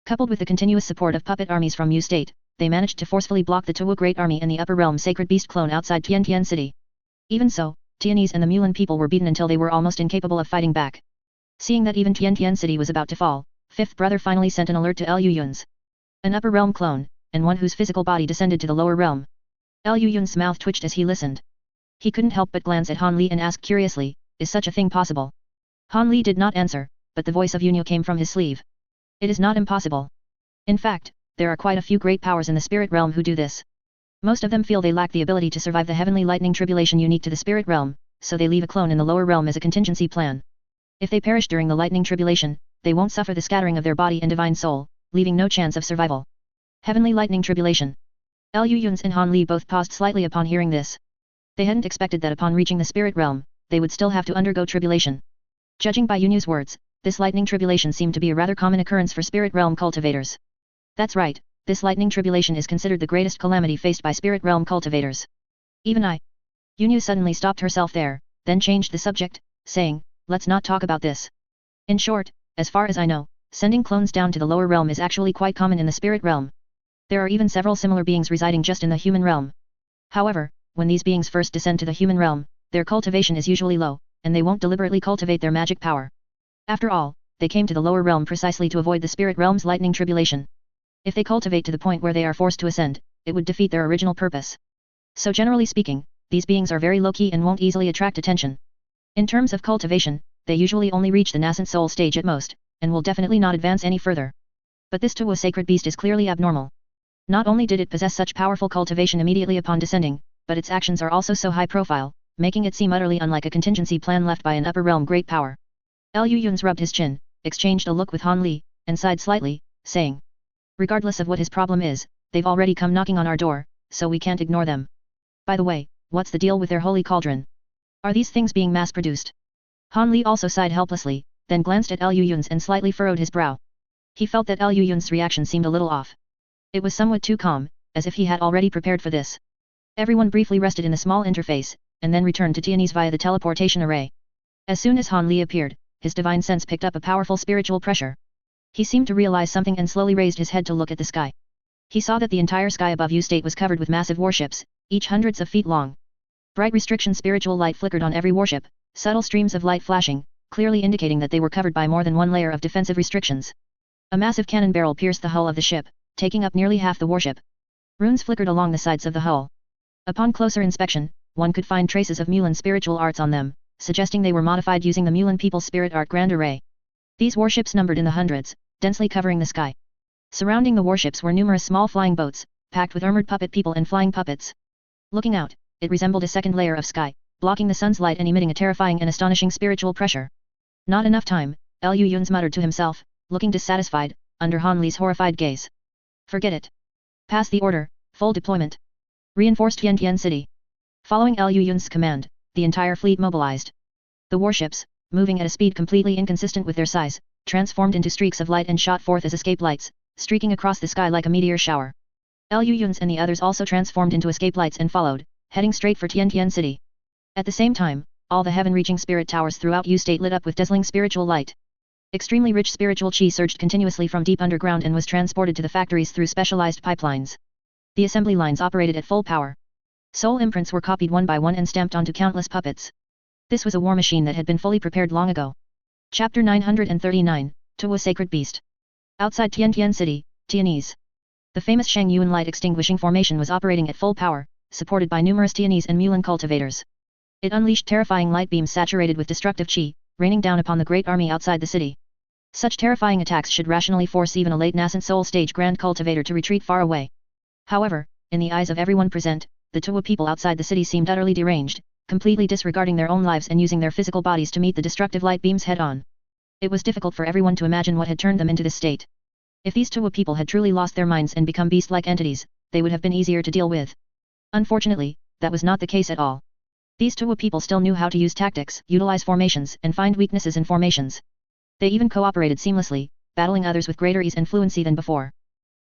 Coupled with the continuous support of puppet armies from Mu State, they managed to forcefully block the Tuwu Great Army and the Upper Realm Sacred Beast clone outside Tiantian City. Even so, Tianese and the Mulan people were beaten until they were almost incapable of fighting back. Seeing that even Tiantian City was about to fall, Fifth Brother finally sent an alert to Lu Yun's. An Upper Realm clone, and one whose physical body descended to the lower realm. Lu Yun's mouth twitched as he listened. He couldn't help but glance at Han Li and ask curiously, "Is such a thing possible?" Han Li did not answer, but the voice of Yunyu came from his sleeve. "It is not impossible. In fact, there are quite a few great powers in the spirit realm who do this. Most of them feel they lack the ability to survive the heavenly lightning tribulation unique to the spirit realm, so they leave a clone in the lower realm as a contingency plan. If they perish during the lightning tribulation, they won't suffer the scattering of their body and divine soul, leaving no chance of survival. Heavenly lightning tribulation. Liu Yun's and Han Li both paused slightly upon hearing this. They hadn't expected that upon reaching the spirit realm, they would still have to undergo tribulation. Judging by Yunu's words, this lightning tribulation seemed to be a rather common occurrence for spirit realm cultivators. That's right, this lightning tribulation is considered the greatest calamity faced by spirit realm cultivators. Even I. Yunu suddenly stopped herself there, then changed the subject, saying, let's not talk about this. In short, as far as I know, sending clones down to the lower realm is actually quite common in the spirit realm. There are even several similar beings residing just in the human realm. However, when these beings first descend to the human realm, their cultivation is usually low, and they won't deliberately cultivate their magic power. After all, they came to the lower realm precisely to avoid the spirit realm's lightning tribulation. If they cultivate to the point where they are forced to ascend, it would defeat their original purpose. So generally speaking, these beings are very low-key and won't easily attract attention. In terms of cultivation, they usually only reach the nascent soul stage at most, and will definitely not advance any further. But this Tuwa sacred beast is clearly abnormal. Not only did it possess such powerful cultivation immediately upon descending, but its actions are also so high profile, making it seem utterly unlike a contingency plan left by an upper realm great power. Liu Yun's rubbed his chin, exchanged a look with Han Li, and sighed slightly, saying, regardless of what his problem is, they've already come knocking on our door, so we can't ignore them. By the way, what's the deal with their holy cauldron? Are these things being mass-produced? Han Li also sighed helplessly, then glanced at Liu Yun's and slightly furrowed his brow. He felt that Liu Yun's reaction seemed a little off. It was somewhat too calm, as if he had already prepared for this. Everyone briefly rested in the small interface, and then returned to Tianese via the teleportation array. As soon as Han Li appeared, his divine sense picked up a powerful spiritual pressure. He seemed to realize something and slowly raised his head to look at the sky. He saw that the entire sky above U State was covered with massive warships, each hundreds of feet long. Bright restriction spiritual light flickered on every warship, subtle streams of light flashing, clearly indicating that they were covered by more than one layer of defensive restrictions. A massive cannon barrel pierced the hull of the ship, taking up nearly half the warship. Runes flickered along the sides of the hull. Upon closer inspection, one could find traces of Mulan spiritual arts on them, suggesting they were modified using the Mulan People's Spirit Art Grand Array. These warships numbered in the hundreds, densely covering the sky. Surrounding the warships were numerous small flying boats, packed with armored puppet people and flying puppets. Looking out, it resembled a second layer of sky, blocking the sun's light and emitting a terrifying and astonishing spiritual pressure. Not enough time, Liu Yun's muttered to himself, looking dissatisfied, under Han Li's horrified gaze. Forget it. Pass the order, full deployment. Reinforced Tiantian City. Following Liu Yun's command, the entire fleet mobilized. The warships, moving at a speed completely inconsistent with their size, transformed into streaks of light and shot forth as escape lights, streaking across the sky like a meteor shower. Liu Yun's and the others also transformed into escape lights and followed, heading straight for Tiantian City. At the same time, all the heaven-reaching spirit towers throughout U State lit up with dazzling spiritual light. Extremely rich spiritual chi surged continuously from deep underground and was transported to the factories through specialized pipelines. The assembly lines operated at full power. Soul imprints were copied one by one and stamped onto countless puppets. This was a war machine that had been fully prepared long ago. Chapter 939, Tuwa Sacred Beast. Outside Tiantian City, Tianese. The famous Shang Yuan Light Extinguishing Formation was operating at full power, supported by numerous Tianese and Mulan cultivators. It unleashed terrifying light beams saturated with destructive chi, raining down upon the great army outside the city. Such terrifying attacks should rationally force even a late nascent soul stage grand cultivator to retreat far away. However, in the eyes of everyone present, the Tuwa people outside the city seemed utterly deranged, completely disregarding their own lives and using their physical bodies to meet the destructive light beams head-on. It was difficult for everyone to imagine what had turned them into this state. If these Tuwa people had truly lost their minds and become beast-like entities, they would have been easier to deal with. Unfortunately, that was not the case at all. These Tuwa people still knew how to use tactics, utilize formations, and find weaknesses in formations. They even cooperated seamlessly, battling others with greater ease and fluency than before.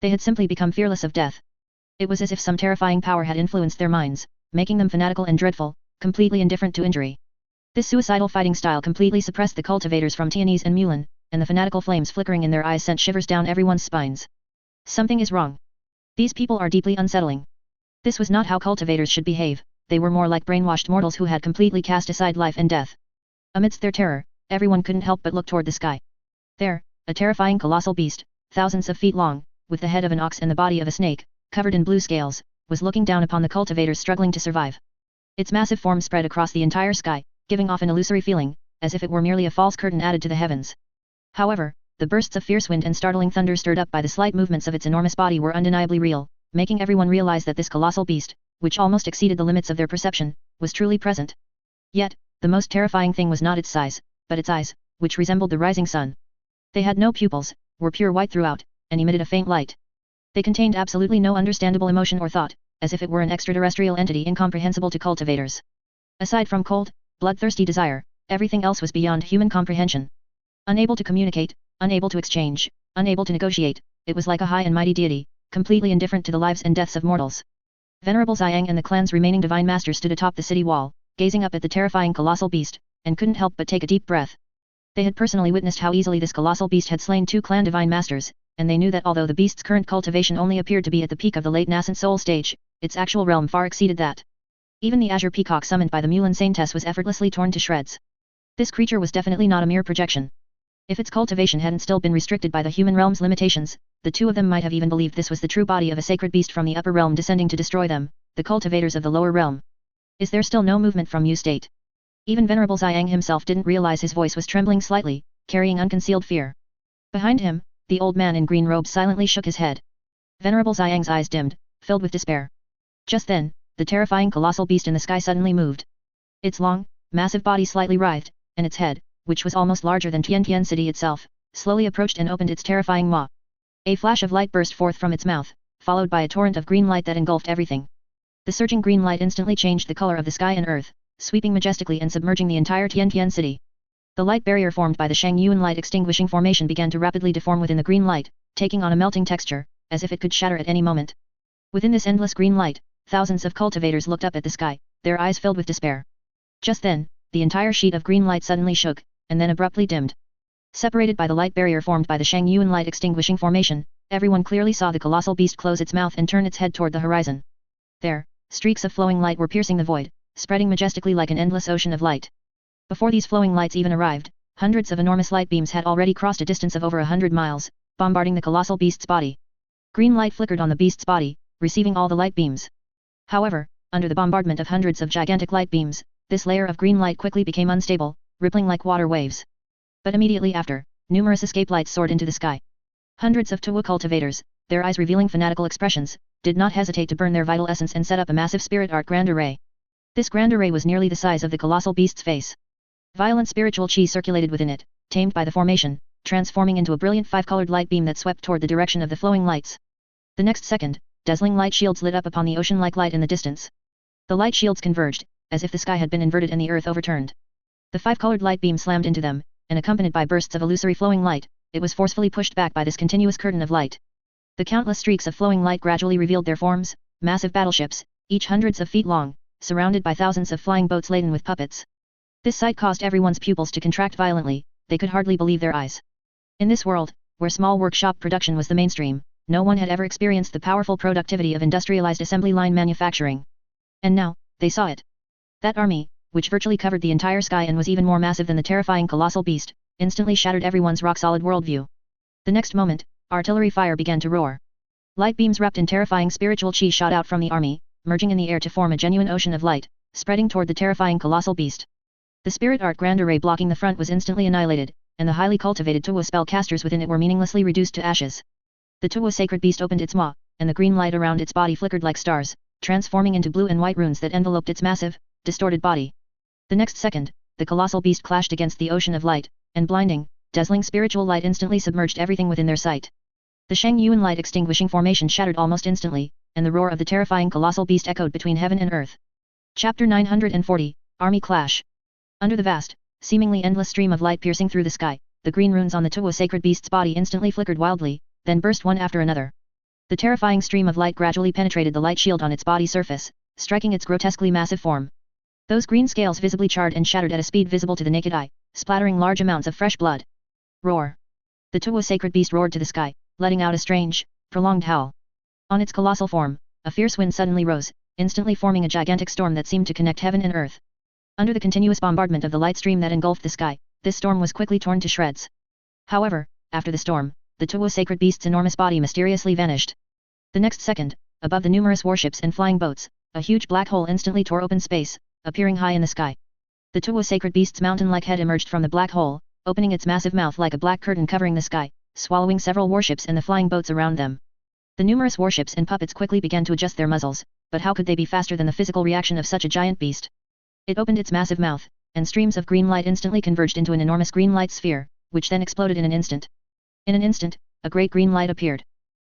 They had simply become fearless of death. It was as if some terrifying power had influenced their minds, making them fanatical and dreadful, completely indifferent to injury. This suicidal fighting style completely suppressed the cultivators from Tianese and Mulan, and the fanatical flames flickering in their eyes sent shivers down everyone's spines. Something is wrong. These people are deeply unsettling. This was not how cultivators should behave, they were more like brainwashed mortals who had completely cast aside life and death. Amidst their terror, everyone couldn't help but look toward the sky. There, a terrifying colossal beast, thousands of feet long, with the head of an ox and the body of a snake, covered in blue scales, was looking down upon the cultivators struggling to survive. Its massive form spread across the entire sky, giving off an illusory feeling, as if it were merely a false curtain added to the heavens. However, the bursts of fierce wind and startling thunder stirred up by the slight movements of its enormous body were undeniably real, making everyone realize that this colossal beast, which almost exceeded the limits of their perception, was truly present. Yet, the most terrifying thing was not its size, but its eyes, which resembled the rising sun. They had no pupils, were pure white throughout, and emitted a faint light. They contained absolutely no understandable emotion or thought, as if it were an extraterrestrial entity incomprehensible to cultivators. Aside from cold, bloodthirsty desire, everything else was beyond human comprehension. Unable to communicate, unable to exchange, unable to negotiate, it was like a high and mighty deity, completely indifferent to the lives and deaths of mortals. Venerable Xiang and the clan's remaining divine masters stood atop the city wall, gazing up at the terrifying colossal beast, and couldn't help but take a deep breath. They had personally witnessed how easily this colossal beast had slain 2 clan divine masters, and they knew that although the beast's current cultivation only appeared to be at the peak of the late nascent soul stage, its actual realm far exceeded that. Even the azure peacock summoned by the Mulan Saintess was effortlessly torn to shreds. This creature was definitely not a mere projection. If its cultivation hadn't still been restricted by the human realm's limitations, the two of them might have even believed this was the true body of a sacred beast from the upper realm descending to destroy them, the cultivators of the lower realm. Is there still no movement from you state? Even Venerable Xiang himself didn't realize his voice was trembling slightly, carrying unconcealed fear. Behind him, the old man in green robes silently shook his head. Venerable Xiang's eyes dimmed, filled with despair. Just then, the terrifying colossal beast in the sky suddenly moved. Its long, massive body slightly writhed, and its head, which was almost larger than Tiantian City itself, slowly approached and opened its terrifying maw. A flash of light burst forth from its mouth, followed by a torrent of green light that engulfed everything. The surging green light instantly changed the color of the sky and earth, sweeping majestically and submerging the entire Tiantian City. The light barrier formed by the Shangyuan light extinguishing formation began to rapidly deform within the green light, taking on a melting texture, as if it could shatter at any moment. Within this endless green light, thousands of cultivators looked up at the sky, their eyes filled with despair. Just then, the entire sheet of green light suddenly shook, and then abruptly dimmed. Separated by the light barrier formed by the Shangyuan light extinguishing formation, everyone clearly saw the colossal beast close its mouth and turn its head toward the horizon. There, streaks of flowing light were piercing the void, spreading majestically like an endless ocean of light. Before these flowing lights even arrived, hundreds of enormous light beams had already crossed a distance of over 100 miles, bombarding the colossal beast's body. Green light flickered on the beast's body, receiving all the light beams. However, under the bombardment of hundreds of gigantic light beams, this layer of green light quickly became unstable, rippling like water waves. But immediately after, numerous escape lights soared into the sky. Hundreds of Tuwu cultivators, their eyes revealing fanatical expressions, did not hesitate to burn their vital essence and set up a massive spirit art grand array. This grand array was nearly the size of the colossal beast's face. Violent spiritual chi circulated within it, tamed by the formation, transforming into a brilliant 5-colored light beam that swept toward the direction of the flowing lights. The next second, dazzling light shields lit up upon the ocean like light in the distance. The light shields converged, as if the sky had been inverted and the earth overturned. The 5-colored light beam slammed into them, and accompanied by bursts of illusory flowing light, it was forcefully pushed back by this continuous curtain of light. The countless streaks of flowing light gradually revealed their forms, massive battleships, each hundreds of feet long, surrounded by thousands of flying boats laden with puppets. This sight caused everyone's pupils to contract violently, they could hardly believe their eyes. In this world, where small workshop production was the mainstream, no one had ever experienced the powerful productivity of industrialized assembly line manufacturing. And now, they saw it. That army, which virtually covered the entire sky and was even more massive than the terrifying colossal beast, instantly shattered everyone's rock-solid worldview. The next moment, artillery fire began to roar. Light beams wrapped in terrifying spiritual chi shot out from the army, merging in the air to form a genuine ocean of light, spreading toward the terrifying colossal beast. The spirit art grand array blocking the front was instantly annihilated, and the highly cultivated Tuwu spellcasters within it were meaninglessly reduced to ashes. The Tuwu sacred beast opened its maw, and the green light around its body flickered like stars, transforming into blue and white runes that enveloped its massive, distorted body. The next second, the colossal beast clashed against the ocean of light, and blinding, dazzling spiritual light instantly submerged everything within their sight. The Shangyuan light extinguishing formation shattered almost instantly, and the roar of the terrifying colossal beast echoed between heaven and earth. Chapter 940, Army Clash. Under the vast, seemingly endless stream of light piercing through the sky, the green runes on the Tuwu sacred beast's body instantly flickered wildly, then burst one after another. The terrifying stream of light gradually penetrated the light shield on its body surface, striking its grotesquely massive form. Those green scales visibly charred and shattered at a speed visible to the naked eye, splattering large amounts of fresh blood. Roar! The Tuwu sacred beast roared to the sky, letting out a strange, prolonged howl. On its colossal form, a fierce wind suddenly rose, instantly forming a gigantic storm that seemed to connect heaven and earth. Under the continuous bombardment of the light stream that engulfed the sky, this storm was quickly torn to shreds. However, after the storm, the Tuwu sacred beast's enormous body mysteriously vanished. The next second, above the numerous warships and flying boats, a huge black hole instantly tore open space, appearing high in the sky. The Tuwu sacred beast's mountain-like head emerged from the black hole, opening its massive mouth like a black curtain covering the sky, swallowing several warships and the flying boats around them. The numerous warships and puppets quickly began to adjust their muzzles, but how could they be faster than the physical reaction of such a giant beast? It opened its massive mouth, and streams of green light instantly converged into an enormous green light sphere, which then exploded in an instant. In an instant, a great green light appeared.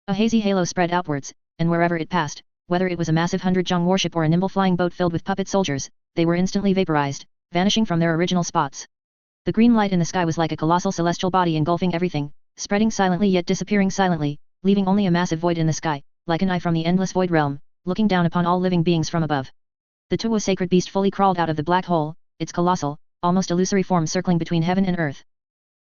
A hazy halo spread outwards, and wherever it passed, whether it was a massive 100-jong warship or a nimble flying boat filled with puppet soldiers, they were instantly vaporized, vanishing from their original spots. The green light in the sky was like a colossal celestial body engulfing everything, spreading silently yet disappearing silently, leaving only a massive void in the sky, like an eye from the endless void realm, looking down upon all living beings from above. The Tuo sacred beast fully crawled out of the black hole, its colossal, almost illusory form circling between heaven and earth.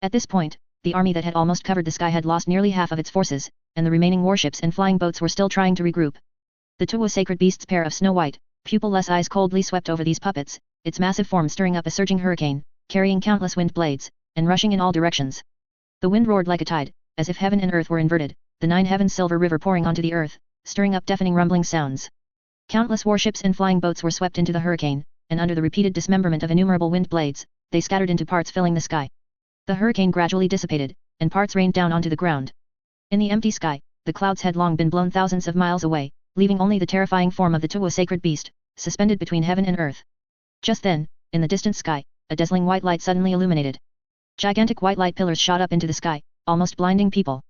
At this point, the army that had almost covered the sky had lost nearly half of its forces, and the remaining warships and flying boats were still trying to regroup. The Tuo sacred beast's pair of snow-white, pupil-less eyes coldly swept over these puppets, its massive form stirring up a surging hurricane, carrying countless wind blades, and rushing in all directions. The wind roared like a tide, as if heaven and earth were inverted, the nine heavens silver river pouring onto the earth, stirring up deafening rumbling sounds. Countless warships and flying boats were swept into the hurricane, and under the repeated dismemberment of innumerable wind blades, they scattered into parts filling the sky. The hurricane gradually dissipated, and parts rained down onto the ground. In the empty sky, the clouds had long been blown thousands of miles away, leaving only the terrifying form of the Tuo sacred beast, suspended between heaven and earth. Just then, in the distant sky, a dazzling white light suddenly illuminated. Gigantic white light pillars shot up into the sky, almost blinding people.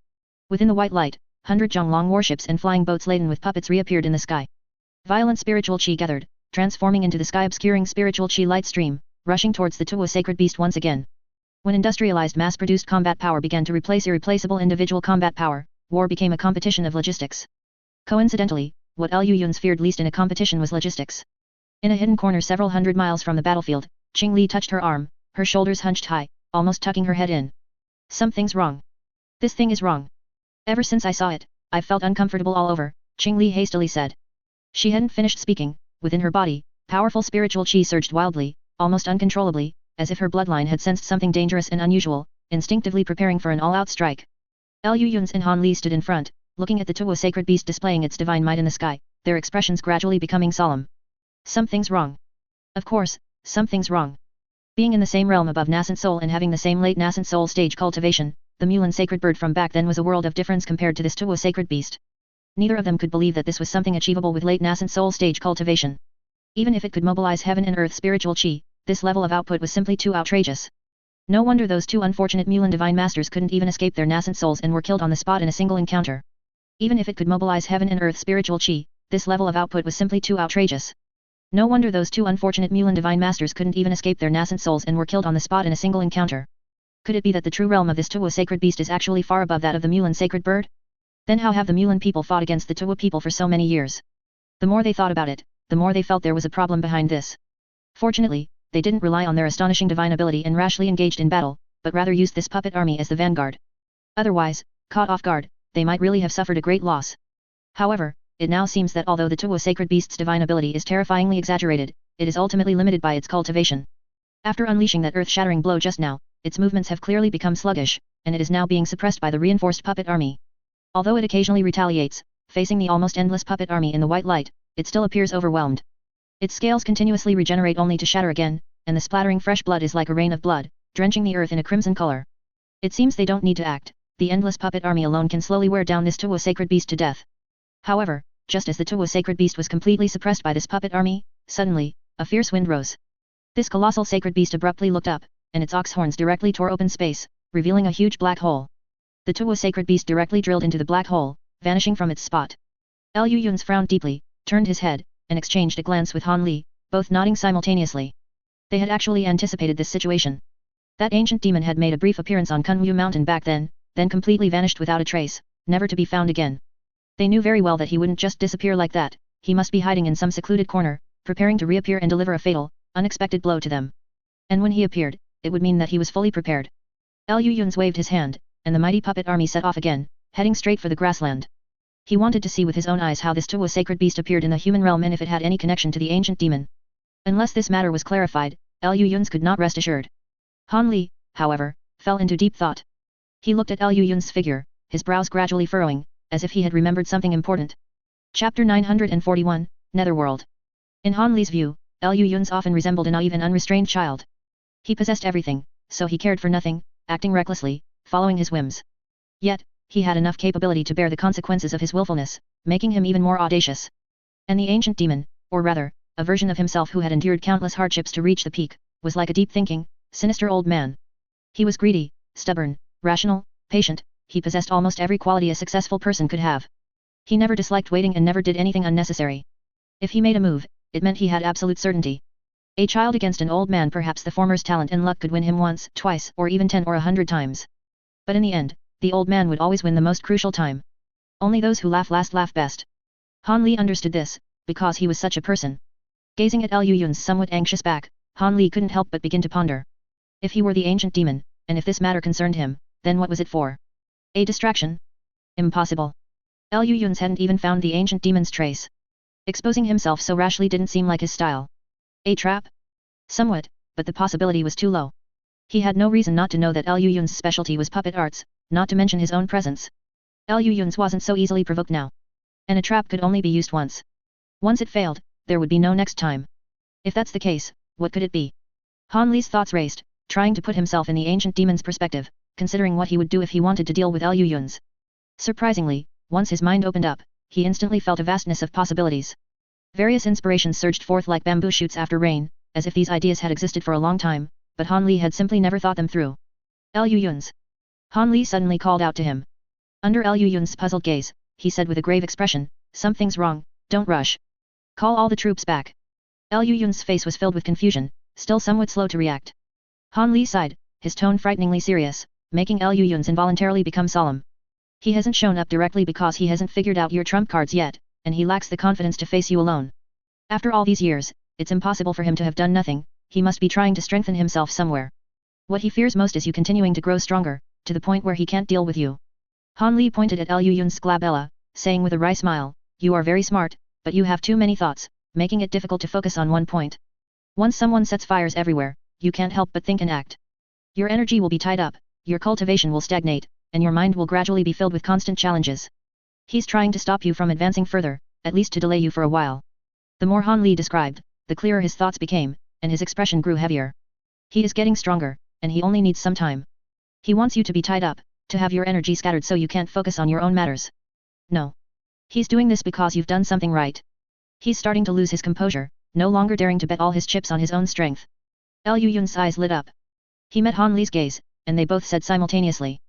Within the white light, 100-jong long warships and flying boats laden with puppets reappeared in the sky. Violent spiritual chi gathered, transforming into the sky-obscuring spiritual chi light stream, rushing towards the Tuo sacred beast once again. When industrialized mass-produced combat power began to replace irreplaceable individual combat power, war became a competition of logistics. Coincidentally, what Liu Yun's feared least in a competition was logistics. In a hidden corner several hundred miles from the battlefield, Qing Li touched her arm, her shoulders hunched high, almost tucking her head in. Something's wrong. This thing is wrong. Ever since I saw it, I've felt uncomfortable all over, Qing Li hastily said. She hadn't finished speaking. Within her body, powerful spiritual chi surged wildly, almost uncontrollably, as if her bloodline had sensed something dangerous and unusual, instinctively preparing for an all-out strike. Liu Yun's and Han Li stood in front, looking at the Tuo sacred beast displaying its divine might in the sky, their expressions gradually becoming solemn. Something's wrong. Of course, something's wrong. Being in the same realm above nascent soul and having the same late nascent soul stage cultivation, the Mulan sacred bird from back then was a world of difference compared to this Tuo sacred beast. Neither of them could believe that this was something achievable with late nascent soul stage cultivation. Even if it could mobilize heaven and earth spiritual chi, this level of output was simply too outrageous. No wonder those two unfortunate Mulan divine masters couldn't even escape their nascent souls and were killed on the spot in a single encounter. Even if it could mobilize heaven and earth spiritual chi, this level of output was simply too outrageous. No wonder those two unfortunate Mulan divine masters couldn't even escape their nascent souls and were killed on the spot in a single encounter. Could it be that the true realm of this Tuo sacred beast is actually far above that of the Mulan sacred bird? Then how have the Mulan people fought against the Tuo people for so many years? The more they thought about it, the more they felt there was a problem behind this. Fortunately, they didn't rely on their astonishing divine ability and rashly engaged in battle, but rather used this puppet army as the vanguard. Otherwise, caught off guard, they might really have suffered a great loss. However, it now seems that although the Tuo sacred beast's divine ability is terrifyingly exaggerated, it is ultimately limited by its cultivation. After unleashing that earth-shattering blow just now, its movements have clearly become sluggish, and it is now being suppressed by the reinforced puppet army. Although it occasionally retaliates, facing the almost endless puppet army in the white light, it still appears overwhelmed. Its scales continuously regenerate only to shatter again, and the splattering fresh blood is like a rain of blood, drenching the earth in a crimson color. It seems they don't need to act, the endless puppet army alone can slowly wear down this Tuo sacred beast to death. However, just as the Tuo sacred beast was completely suppressed by this puppet army, suddenly, a fierce wind rose. This colossal sacred beast abruptly looked up, and its ox horns directly tore open space, revealing a huge black hole. The Tuo sacred beast directly drilled into the black hole, vanishing from its spot. Liu Yun's frowned deeply, turned his head, and exchanged a glance with Han Li, both nodding simultaneously. They had actually anticipated this situation. That ancient demon had made a brief appearance on Kunwu Mountain back then completely vanished without a trace, never to be found again. They knew very well that he wouldn't just disappear like that, he must be hiding in some secluded corner, preparing to reappear and deliver a fatal, unexpected blow to them. And when he appeared, it would mean that he was fully prepared. Liu Yun's waved his hand, and the mighty puppet army set off again, heading straight for the grassland. He wanted to see with his own eyes how this Tuo sacred beast appeared in the human realm and if it had any connection to the ancient demon. Unless this matter was clarified, Liu Yun's could not rest assured. Han Li, however, fell into deep thought. He looked at Liu Yun's figure, his brows gradually furrowing, as if he had remembered something important. Chapter 941, Netherworld. In Han Li's view, Liu Yun's often resembled a naive and unrestrained child. He possessed everything, so he cared for nothing, acting recklessly, following his whims. Yet, he had enough capability to bear the consequences of his willfulness, making him even more audacious. And the ancient demon, or rather, a version of himself who had endured countless hardships to reach the peak, was like a deep-thinking, sinister old man. He was greedy, stubborn, rational, patient, he possessed almost every quality a successful person could have. He never disliked waiting and never did anything unnecessary. If he made a move, it meant he had absolute certainty. A child against an old man, perhaps the former's talent and luck could win him once, twice, or even 10 or 100 times. But in the end, the old man would always win the most crucial time. Only those who laugh last laugh best. Han Li understood this, because he was such a person. Gazing at Liu Yun's somewhat anxious back, Han Li couldn't help but begin to ponder. If he were the ancient demon, and if this matter concerned him, then what was it for? A distraction? Impossible. Liu Yun's hadn't even found the ancient demon's trace. Exposing himself so rashly didn't seem like his style. A trap? Somewhat, but the possibility was too low. He had no reason not to know that Liu Yun's specialty was puppet arts, not to mention his own presence. Liu Yun's wasn't so easily provoked now. And a trap could only be used once. Once it failed, there would be no next time. If that's the case, what could it be? Han Li's thoughts raced, trying to put himself in the ancient demon's perspective, considering what he would do if he wanted to deal with Liu Yun's. Surprisingly, once his mind opened up, he instantly felt a vastness of possibilities. Various inspirations surged forth like bamboo shoots after rain, as if these ideas had existed for a long time, but Han Li had simply never thought them through. Liu Yun's. Han Li suddenly called out to him. Under Liu Yun's puzzled gaze, he said with a grave expression, "Something's wrong, don't rush. Call all the troops back." Liu Yun's face was filled with confusion, still somewhat slow to react. Han Li sighed, his tone frighteningly serious, making Liu Yun's involuntarily become solemn. He hasn't shown up directly because he hasn't figured out your trump cards yet, and he lacks the confidence to face you alone. After all these years, it's impossible for him to have done nothing, he must be trying to strengthen himself somewhere. What he fears most is you continuing to grow stronger, to the point where he can't deal with you. Han Li pointed at Liu Yun's glabella, saying with a wry smile, "You are very smart, but you have too many thoughts, making it difficult to focus on one point. Once someone sets fires everywhere, you can't help but think and act. Your energy will be tied up, your cultivation will stagnate, and your mind will gradually be filled with constant challenges. He's trying to stop you from advancing further, at least to delay you for a while." The more Han Li described, the clearer his thoughts became, and his expression grew heavier. He is getting stronger, and he only needs some time. He wants you to be tied up, to have your energy scattered so you can't focus on your own matters. No. He's doing this because you've done something right. He's starting to lose his composure, no longer daring to bet all his chips on his own strength. Liu Yun's eyes lit up. He met Han Li's gaze, and they both said simultaneously.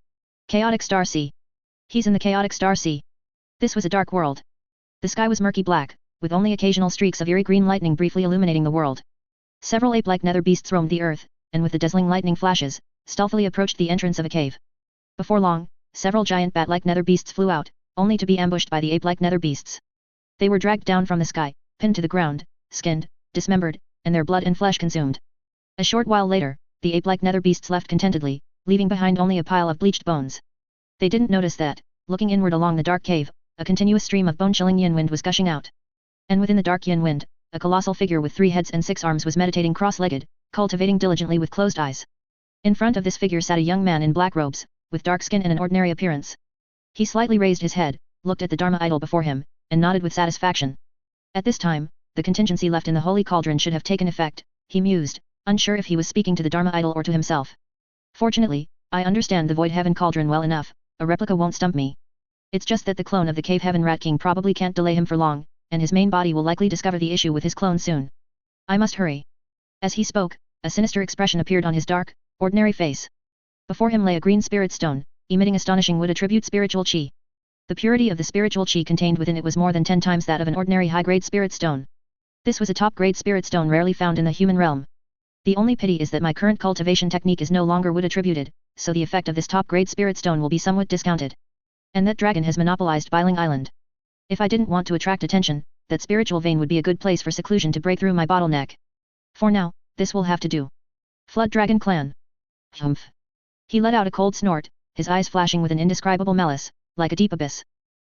Chaotic Star Sea. He's in the Chaotic Star Sea. This was a dark world. The sky was murky black, with only occasional streaks of eerie green lightning briefly illuminating the world. Several ape-like nether beasts roamed the earth, and with the dazzling lightning flashes, stealthily approached the entrance of a cave. Before long, several giant bat-like nether beasts flew out, only to be ambushed by the ape-like nether beasts. They were dragged down from the sky, pinned to the ground, skinned, dismembered, and their blood and flesh consumed. A short while later, the ape-like nether beasts left contentedly, leaving behind only a pile of bleached bones. They didn't notice that, looking inward along the dark cave, a continuous stream of bone-chilling yin wind was gushing out. And within the dark yin wind, a colossal figure with 3 heads and 6 arms was meditating cross-legged, cultivating diligently with closed eyes. In front of this figure sat a young man in black robes, with dark skin and an ordinary appearance. He slightly raised his head, looked at the Dharma idol before him, and nodded with satisfaction. At this time, the contingency left in the holy cauldron should have taken effect, he mused, unsure if he was speaking to the Dharma idol or to himself. Fortunately, I understand the Void Heaven cauldron well enough, a replica won't stump me. It's just that the clone of the Cave Heaven Rat King probably can't delay him for long, and his main body will likely discover the issue with his clone soon. I must hurry. As he spoke, a sinister expression appeared on his dark, ordinary face. Before him lay a green spirit stone, emitting astonishing would attribute spiritual chi. The purity of the spiritual chi contained within it was more than 10 times that of an ordinary high-grade spirit stone. This was a top-grade spirit stone rarely found in the human realm. The only pity is that my current cultivation technique is no longer wood attributed, so the effect of this top-grade spirit stone will be somewhat discounted. And that dragon has monopolized Biling Island. If I didn't want to attract attention, that spiritual vein would be a good place for seclusion to break through my bottleneck. For now, this will have to do. Flood Dragon Clan. Humph. He let out a cold snort, his eyes flashing with an indescribable malice, like a deep abyss.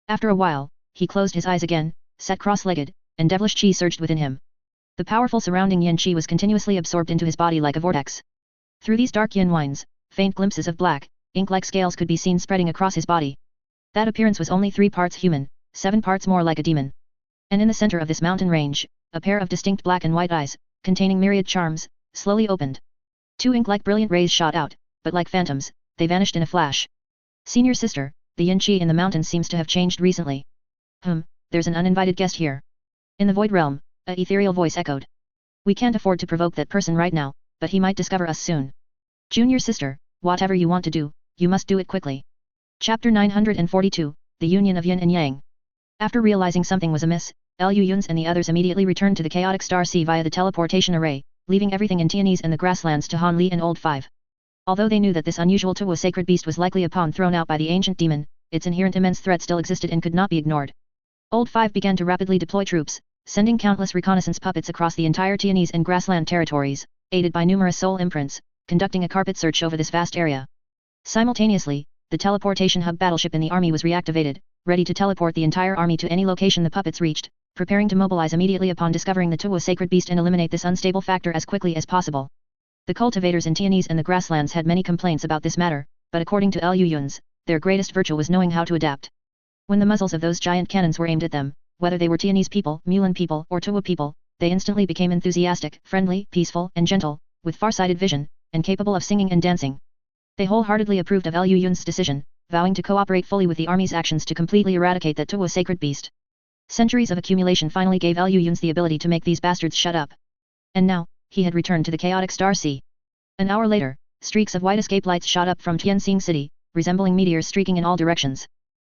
After a while, he closed his eyes again, sat cross-legged, and devilish chi surged within him. The powerful surrounding yin chi was continuously absorbed into his body like a vortex. Through these dark yin winds, faint glimpses of black, ink-like scales could be seen spreading across his body. That appearance was only 3 parts human, 7 parts more like a demon. And in the center of this mountain range, a pair of distinct black and white eyes, containing myriad charms, slowly opened. 2 ink-like brilliant rays shot out, but like phantoms, they vanished in a flash. Senior sister, the yin qi in the mountains seems to have changed recently. There's an uninvited guest here. In the void realm, a ethereal voice echoed. We can't afford to provoke that person right now, but he might discover us soon. Junior sister, whatever you want to do, you must do it quickly. Chapter 942, The Union of Yin and Yang. After realizing something was amiss, Lu Yun's and the others immediately returned to the chaotic star sea via the teleportation array, leaving everything in Tianese and the grasslands to Han Li and Old Five. Although they knew that this unusual Tuo sacred beast was likely a pawn thrown out by the ancient demon, its inherent immense threat still existed and could not be ignored. Old Five began to rapidly deploy troops, sending countless reconnaissance puppets across the entire Tianese and grassland territories, aided by numerous soul imprints, conducting a carpet search over this vast area. Simultaneously, the teleportation hub battleship in the army was reactivated, ready to teleport the entire army to any location the puppets reached, preparing to mobilize immediately upon discovering the Tuo sacred beast and eliminate this unstable factor as quickly as possible. The cultivators in Tianese and the grasslands had many complaints about this matter, but according to Lu Yun's, their greatest virtue was knowing how to adapt. When the muzzles of those giant cannons were aimed at them, whether they were Tianese people, Mulan people, or Tuo people, they instantly became enthusiastic, friendly, peaceful, and gentle, with far-sighted vision, and capable of singing and dancing. They wholeheartedly approved of Lu Yun's decision, vowing to cooperate fully with the army's actions to completely eradicate that Tuo sacred beast. Centuries of accumulation finally gave Lu Yun's the ability to make these bastards shut up. And now, he had returned to the chaotic star sea. An hour later, streaks of white escape lights shot up from Tianxing City, resembling meteors streaking in all directions.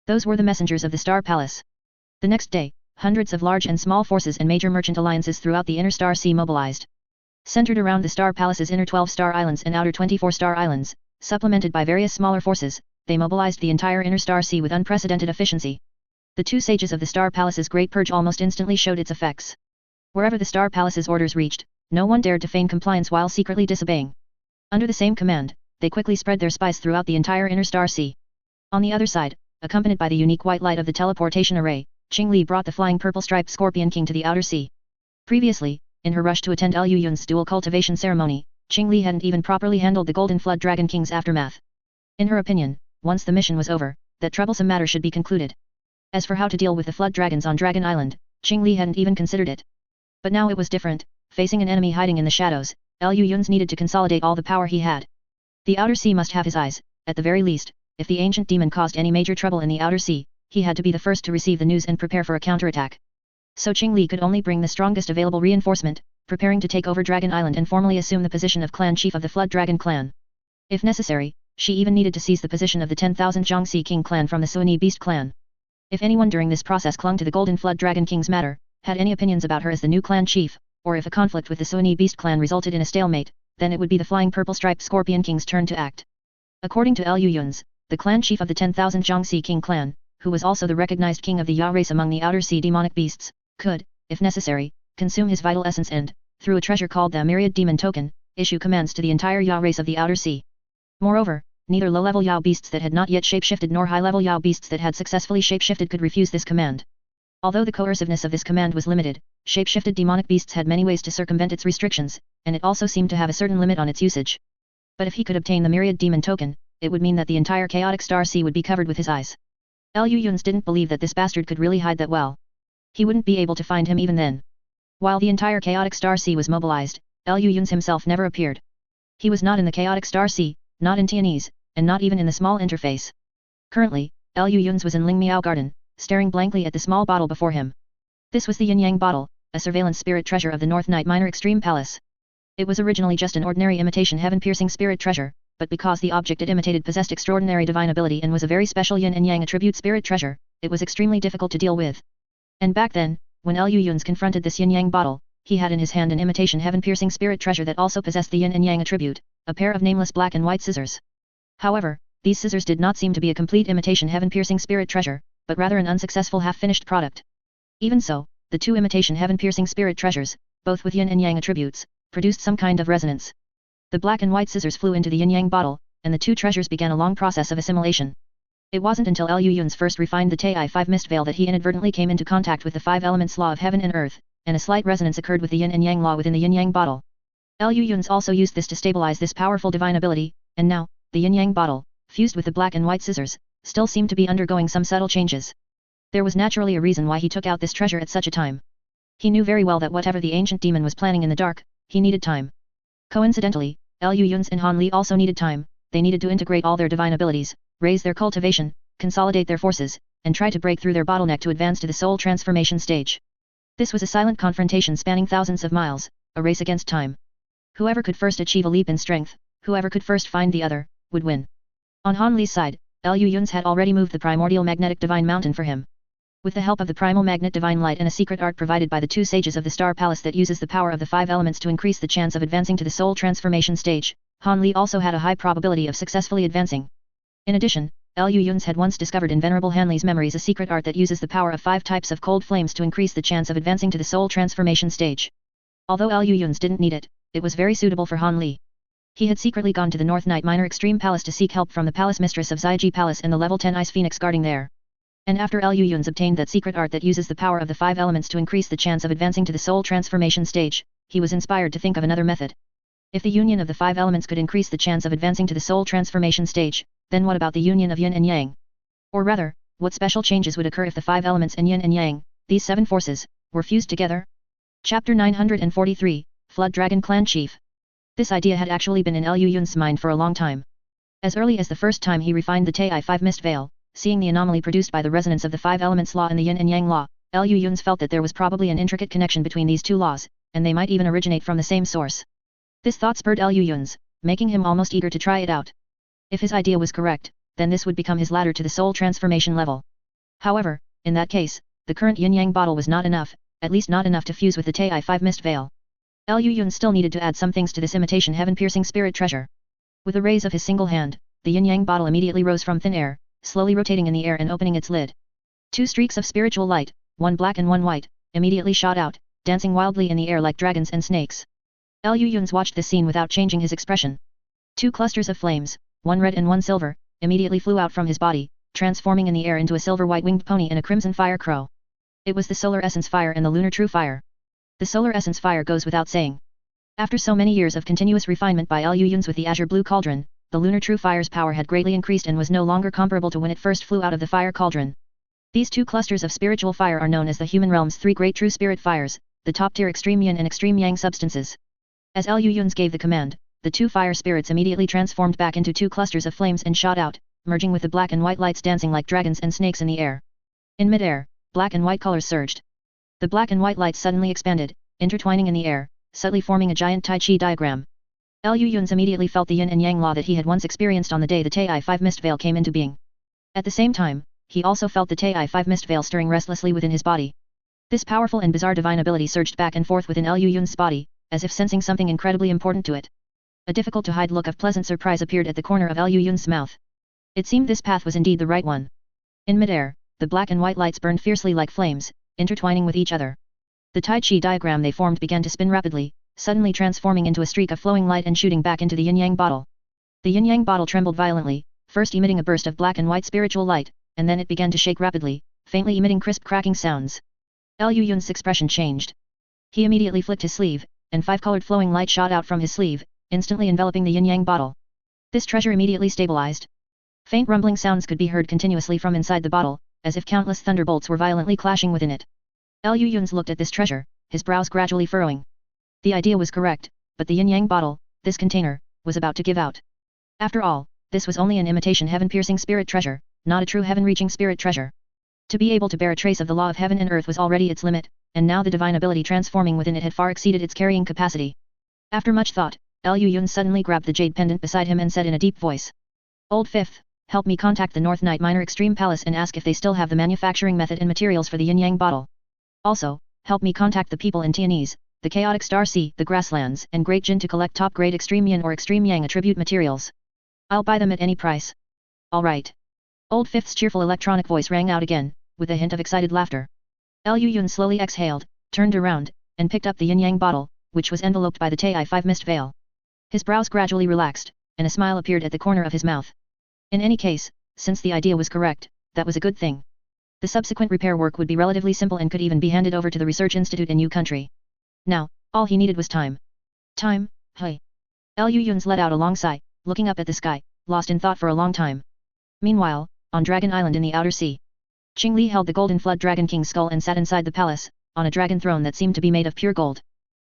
Those were the messengers of the Star Palace. The next day, hundreds of large and small forces and major merchant alliances throughout the inner star sea mobilized. Centered around the Star Palace's inner 12 star islands and outer 24 star islands, supplemented by various smaller forces, they mobilized the entire inner star sea with unprecedented efficiency. The two sages of the Star Palace's Great Purge almost instantly showed its effects. Wherever the Star Palace's orders reached, no one dared to feign compliance while secretly disobeying. Under the same command, they quickly spread their spies throughout the entire inner star sea. On the other side, accompanied by the unique white light of the teleportation array, Qing Li brought the flying purple-striped Scorpion King to the outer sea. Previously, in her rush to attend Lu Yun's dual cultivation ceremony, Qing Li hadn't even properly handled the Golden Flood Dragon King's aftermath. In her opinion, once the mission was over, that troublesome matter should be concluded. As for how to deal with the flood dragons on Dragon Island, Qing Li hadn't even considered it. But now it was different. Facing an enemy hiding in the shadows, Lu Yun's needed to consolidate all the power he had. The outer sea must have his eyes, at the very least. If the ancient demon caused any major trouble in the outer sea, he had to be the first to receive the news and prepare for a counterattack. So Qing Li could only bring the strongest available reinforcement, preparing to take over Dragon Island and formally assume the position of clan chief of the Flood Dragon clan. If necessary, she even needed to seize the position of the 10,000 Jiangxi King clan from the Suani Beast clan. If anyone during this process clung to the Golden Flood Dragon King's matter, had any opinions about her as the new clan chief, or if a conflict with the Suani Beast clan resulted in a stalemate, then it would be the flying purple-striped Scorpion King's turn to act. According to Lu Yun's, the clan chief of the 10,000 Jiangxi King clan, who was also the recognized king of the Ya race among the outer sea demonic beasts, could, if necessary, consume his vital essence and, through a treasure called the Myriad Demon Token, issue commands to the entire Ya race of the outer sea. Moreover, neither low-level Yao beasts that had not yet shapeshifted nor high-level Yao beasts that had successfully shapeshifted could refuse this command. Although the coerciveness of this command was limited, shapeshifted demonic beasts had many ways to circumvent its restrictions, and it also seemed to have a certain limit on its usage. But if he could obtain the Myriad Demon Token, it would mean that the entire chaotic star sea would be covered with his eyes. Lu Yun's didn't believe that this bastard could really hide that well. He wouldn't be able to find him even then. While the entire chaotic star sea was mobilized, Lu Yun's himself never appeared. He was not in the chaotic star sea, not in Tianese, and not even in the small interface. Currently, Lu Yun's was in Ling Miao Garden, staring blankly at the small bottle before him. This was the Yin Yang bottle, a surveillance spirit treasure of the North Night Minor Extreme Palace. It was originally just an ordinary imitation heaven-piercing spirit treasure, but because the object it imitated possessed extraordinary divine ability and was a very special Yin and Yang attribute spirit treasure, it was extremely difficult to deal with. And back then, when Lu Yun's confronted this Yin Yang bottle, he had in his hand an imitation heaven-piercing spirit treasure that also possessed the Yin and Yang attribute, a pair of nameless black and white scissors. However, these scissors did not seem to be a complete imitation heaven-piercing spirit treasure, but rather an unsuccessful half-finished product. Even so, the two imitation heaven-piercing spirit treasures, both with Yin and Yang attributes, produced some kind of resonance. The black and white scissors flew into the Yin-Yang bottle, and the two treasures began a long process of assimilation. It wasn't until Lu Yun's first refined the Tai-5 mist veil that he inadvertently came into contact with the five elements law of heaven and earth, and a slight resonance occurred with the Yin and Yang law within the Yin-Yang bottle. Lu Yun's also used this to stabilize this powerful divine ability, and now, the Yin-Yang bottle, fused with the black and white scissors, still seemed to be undergoing some subtle changes. There was naturally a reason why he took out this treasure at such a time. He knew very well that whatever the ancient demon was planning in the dark, he needed time. Coincidentally, Lu Yun's and Han Li also needed time. They needed to integrate all their divine abilities, raise their cultivation, consolidate their forces, and try to break through their bottleneck to advance to the soul transformation stage. This was a silent confrontation spanning thousands of miles, a race against time. Whoever could first achieve a leap in strength, whoever could first find the other, would win. On Han Li's side, Lu Yun's had already moved the primordial magnetic divine mountain for him. With the help of the primal magnet divine light and a secret art provided by the two sages of the Star Palace that uses the power of the 5 elements to increase the chance of advancing to the soul transformation stage, Han Li also had a high probability of successfully advancing. In addition, Lu Yun's had once discovered in Venerable Han Li's memories a secret art that uses the power of 5 types of cold flames to increase the chance of advancing to the soul transformation stage. Although Lu Yun's didn't need it, it was very suitable for Han Li. He had secretly gone to the North Night Minor Extreme Palace to seek help from the Palace Mistress of Ziji Palace and the level 10 Ice Phoenix guarding there. And after Lu Yun's obtained that secret art that uses the power of the 5 elements to increase the chance of advancing to the soul transformation stage, he was inspired to think of another method. If the union of the 5 elements could increase the chance of advancing to the soul transformation stage, then what about the union of yin and yang? Or rather, what special changes would occur if the 5 elements in yin and yang, these 7 forces, were fused together? Chapter 943, Flood Dragon Clan Chief. This idea had actually been in Lu Yun's mind for a long time. As early as the first time he refined the Tai-5 mist veil, seeing the anomaly produced by the resonance of the 5 elements law and the yin and yang law, Lu Yun's felt that there was probably an intricate connection between these two laws, and they might even originate from the same source. This thought spurred Lu Yun's, making him almost eager to try it out. If his idea was correct, then this would become his ladder to the soul transformation level. However, in that case, the current yin-yang bottle was not enough, at least not enough to fuse with the Tai-5 mist veil. Lu Yun still needed to add some things to this imitation heaven-piercing spirit treasure. With a raise of his single hand, the yin-yang bottle immediately rose from thin air, slowly rotating in the air and opening its lid. 2 streaks of spiritual light, one black and one white, immediately shot out, dancing wildly in the air like dragons and snakes. Lu Yun's watched this scene without changing his expression. 2 clusters of flames, one red and one silver, immediately flew out from his body, transforming in the air into a silver-white winged pony and a crimson fire crow. It was the solar essence fire and the lunar true fire. The solar essence fire goes without saying. After so many years of continuous refinement by Lu Yun's with the azure blue cauldron, the lunar true fire's power had greatly increased and was no longer comparable to when it first flew out of the fire cauldron. These 2 clusters of spiritual fire are known as the human realm's 3 great true spirit fires, the top-tier extreme yin and extreme yang substances. As Lu Yun's gave the command, the 2 fire spirits immediately transformed back into 2 clusters of flames and shot out, merging with the black and white lights dancing like dragons and snakes in the air. In mid-air, black and white colors surged. The black and white lights suddenly expanded, intertwining in the air, subtly forming a giant Tai Chi diagram. Lu Yun's immediately felt the yin and yang law that he had once experienced on the day the Tai-5 mist veil came into being. At the same time, he also felt the Tai-5 mist veil stirring restlessly within his body. This powerful and bizarre divine ability surged back and forth within Lu Yun's body, as if sensing something incredibly important to it. A difficult-to-hide look of pleasant surprise appeared at the corner of Lu Yun's mouth. It seemed this path was indeed the right one. In mid-air, the black and white lights burned fiercely like flames, intertwining with each other. The Tai Chi diagram they formed began to spin rapidly, suddenly transforming into a streak of flowing light and shooting back into the yin-yang bottle. The yin-yang bottle trembled violently, first emitting a burst of black and white spiritual light, and then it began to shake rapidly, faintly emitting crisp cracking sounds. Lu Yun's expression changed. He immediately flicked his sleeve, and 5 colored flowing light shot out from his sleeve, instantly enveloping the yin-yang bottle. This treasure immediately stabilized. Faint rumbling sounds could be heard continuously from inside the bottle, as if countless thunderbolts were violently clashing within it. Lu Yun's looked at this treasure, his brows gradually furrowing. The idea was correct, but the yin-yang bottle, this container, was about to give out. After all, this was only an imitation heaven-piercing spirit treasure, not a true heaven-reaching spirit treasure. To be able to bear a trace of the law of heaven and earth was already its limit, and now the divine ability transforming within it had far exceeded its carrying capacity. After much thought, Lu Yun suddenly grabbed the jade pendant beside him and said in a deep voice, "Old Fifth, help me contact the North Night Minor Extreme Palace and ask if they still have the manufacturing method and materials for the yin-yang bottle. Also, help me contact the people in Tianese, the Chaotic Star Sea, the Grasslands, and Great Jin to collect top-grade extreme yin or extreme yang attribute materials. I'll buy them at any price." "All right." Old Fifth's cheerful electronic voice rang out again, with a hint of excited laughter. Lu Yun slowly exhaled, turned around, and picked up the yin-yang bottle, which was enveloped by the Tai-5 mist veil. His brows gradually relaxed, and a smile appeared at the corner of his mouth. In any case, since the idea was correct, that was a good thing. The subsequent repair work would be relatively simple and could even be handed over to the research institute in Yu country. Now, all he needed was time. Time, hey. Lu Yun's let out a long sigh, looking up at the sky, lost in thought for a long time. Meanwhile, on Dragon Island in the Outer Sea, Qing Li held the Golden Flood Dragon King's skull and sat inside the palace, on a dragon throne that seemed to be made of pure gold.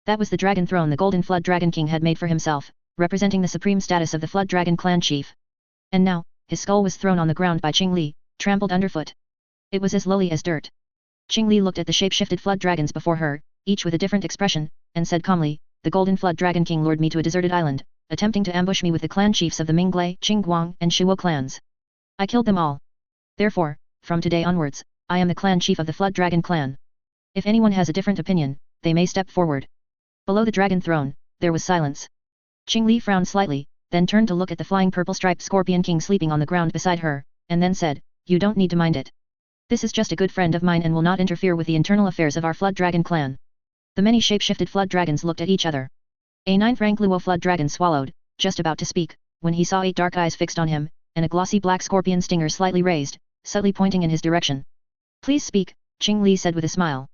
That was the dragon throne the Golden Flood Dragon King had made for himself, representing the supreme status of the Flood Dragon clan chief. And now, his skull was thrown on the ground by Qing Li, trampled underfoot. It was as lowly as dirt. Qingli looked at the shape-shifted flood dragons before her, each with a different expression, and said calmly, "The Golden Flood Dragon King lured me to a deserted island, attempting to ambush me with the clan chiefs of the Minglei, Qingguang, and Shuo clans. I killed them all. Therefore, from today onwards, I am the clan chief of the Flood Dragon clan. If anyone has a different opinion, they may step forward." Below the dragon throne, there was silence. Qingli frowned slightly, then turned to look at the flying purple-striped Scorpion King sleeping on the ground beside her, and then said, "You don't need to mind it. This is just a good friend of mine and will not interfere with the internal affairs of our Flood Dragon clan." The many shape-shifted flood dragons looked at each other. A 9th rank Luo flood dragon swallowed, just about to speak, when he saw 8 dark eyes fixed on him, and a glossy black scorpion stinger slightly raised, subtly pointing in his direction. "Please speak," Qingli said with a smile.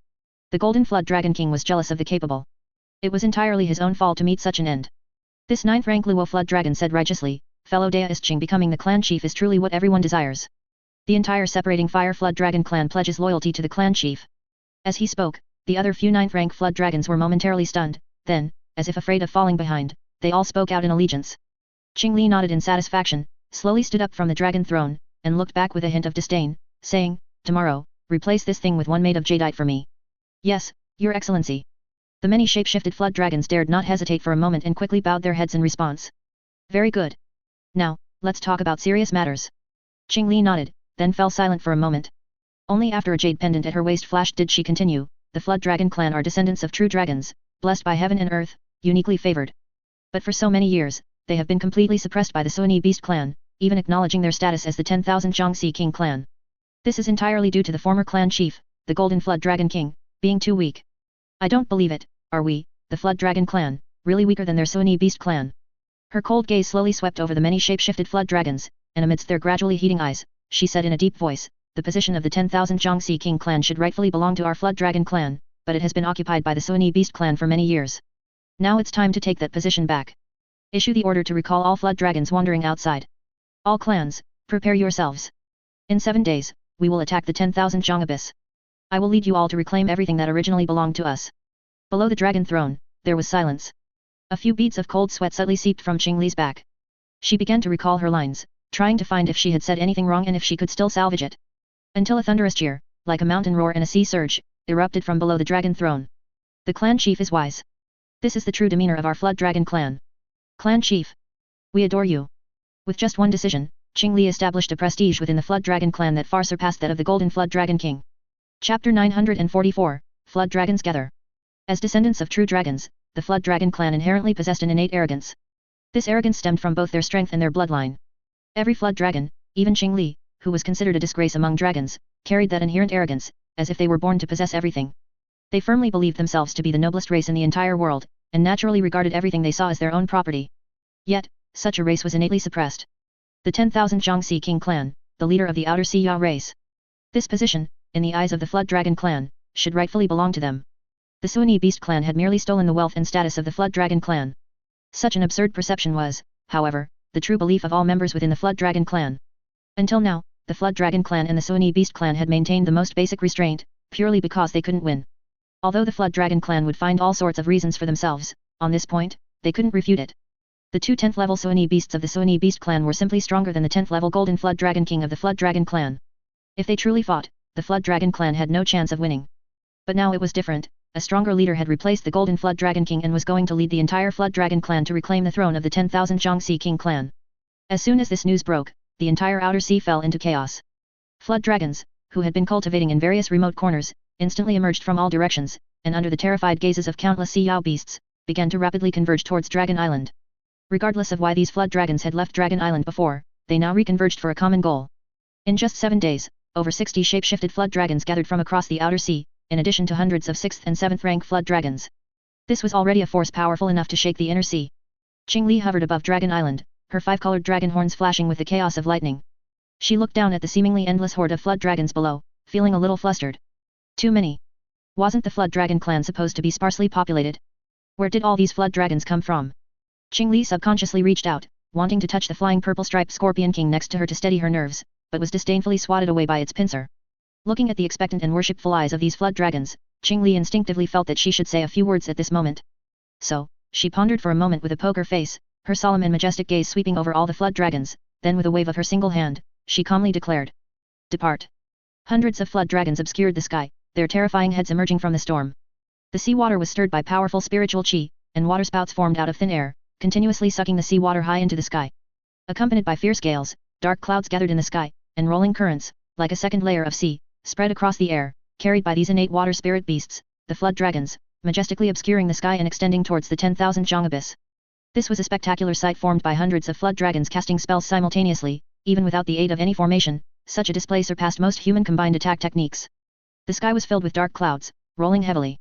The Golden Flood Dragon King was jealous of the capable. It was entirely his own fault to meet such an end. This 9th rank Luo flood dragon said righteously, "Fellow Daist Qing, becoming the clan chief is truly what everyone desires. The entire separating Fire Flood Dragon clan pledges loyalty to the clan chief." As he spoke, the other few 9th rank flood dragons were momentarily stunned, then, as if afraid of falling behind, they all spoke out in allegiance. Qingli nodded in satisfaction, slowly stood up from the dragon throne, and looked back with a hint of disdain, saying, "Tomorrow, replace this thing with one made of jadeite for me." "Yes, Your Excellency." The many shape-shifted flood dragons dared not hesitate for a moment and quickly bowed their heads in response. "Very good. Now, let's talk about serious matters." Qingli nodded, then fell silent for a moment. Only after a jade pendant at her waist flashed did she continue, "The Flood Dragon clan are descendants of true dragons, blessed by heaven and earth, uniquely favored. But for so many years, they have been completely suppressed by the Suoni Beast clan, even acknowledging their status as the 10,000 Jiangxi King clan. This is entirely due to the former clan chief, the Golden Flood Dragon King, being too weak. I don't believe it. Are we, the Flood Dragon clan, really weaker than their Suoni Beast clan?" Her cold gaze slowly swept over the many shape-shifted flood dragons, and amidst their gradually heating eyes, she said in a deep voice, "The position of the 10,000 Jiangxi King clan should rightfully belong to our Flood Dragon clan, but it has been occupied by the Suoni Beast clan for many years. Now it's time to take that position back. Issue the order to recall all flood dragons wandering outside. All clans, prepare yourselves. In 7 days, we will attack the 10,000 Jiang Abyss. I will lead you all to reclaim everything that originally belonged to us." Below the dragon throne, there was silence. A few beads of cold sweat subtly seeped from Qingli's back. She began to recall her lines, trying to find if she had said anything wrong and if she could still salvage it. Until a thunderous cheer, like a mountain roar and a sea surge, erupted from below the dragon throne. "The clan chief is wise. This is the true demeanor of our Flood Dragon clan. Clan chief, we adore you." With just one decision, Qingli established a prestige within the Flood Dragon clan that far surpassed that of the Golden Flood Dragon King. Chapter 944, Flood Dragons Gather. As descendants of true dragons, the Flood Dragon clan inherently possessed an innate arrogance. This arrogance stemmed from both their strength and their bloodline. Every flood dragon, even Qingli, who was considered a disgrace among dragons, carried that inherent arrogance, as if they were born to possess everything. They firmly believed themselves to be the noblest race in the entire world, and naturally regarded everything they saw as their own property. Yet, such a race was innately suppressed. The 10,000 Jiangxi King clan, the leader of the Outer Sea Ya race. This position, in the eyes of the Flood Dragon clan, should rightfully belong to them. The Suoni Beast clan had merely stolen the wealth and status of the Flood Dragon clan. Such an absurd perception was, however, the true belief of all members within the Flood Dragon clan. Until now, the Flood Dragon clan and the Suoni Beast clan had maintained the most basic restraint, purely because they couldn't win. Although the Flood Dragon clan would find all sorts of reasons for themselves, on this point, they couldn't refute it. The two 10th level Suoni Beasts of the Suoni Beast clan were simply stronger than the 10th level Golden Flood Dragon King of the Flood Dragon clan. If they truly fought, the Flood Dragon clan had no chance of winning. But now it was different. A stronger leader had replaced the Golden Flood Dragon King and was going to lead the entire Flood Dragon clan to reclaim the throne of the 10,000 Jiangxi King clan. As soon as this news broke, the entire outer sea fell into chaos. Flood dragons, who had been cultivating in various remote corners, instantly emerged from all directions, and under the terrified gazes of countless sea Yao beasts, began to rapidly converge towards Dragon Island. Regardless of why these flood dragons had left Dragon Island before, they now reconverged for a common goal. In just 7 days, over 60 shape-shifted flood dragons gathered from across the outer sea, in addition to hundreds of 6th and 7th rank flood dragons. This was already a force powerful enough to shake the inner sea. Qingli hovered above Dragon Island, her 5-colored dragon horns flashing with the chaos of lightning. She looked down at the seemingly endless horde of flood dragons below, feeling a little flustered. Too many. Wasn't the Flood Dragon clan supposed to be sparsely populated? Where did all these flood dragons come from? Qingli subconsciously reached out, wanting to touch the flying purple-striped Scorpion King next to her to steady her nerves, but was disdainfully swatted away by its pincer. Looking at the expectant and worshipful eyes of these flood dragons, Qingli instinctively felt that she should say a few words at this moment. So, she pondered for a moment with a poker face, her solemn and majestic gaze sweeping over all the flood dragons, then with a wave of her single hand, she calmly declared. Depart. Hundreds of flood dragons obscured the sky, their terrifying heads emerging from the storm. The seawater was stirred by powerful spiritual chi, and waterspouts formed out of thin air, continuously sucking the seawater high into the sky. Accompanied by fierce gales, dark clouds gathered in the sky, and rolling currents, like a second layer of sea, spread across the air, carried by these innate water spirit beasts, the flood dragons, majestically obscuring the sky and extending towards the 10,000 jong abyss. This was a spectacular sight formed by hundreds of flood dragons casting spells simultaneously, even without the aid of any formation. Such a display surpassed most human combined attack techniques. The sky was filled with dark clouds, rolling heavily.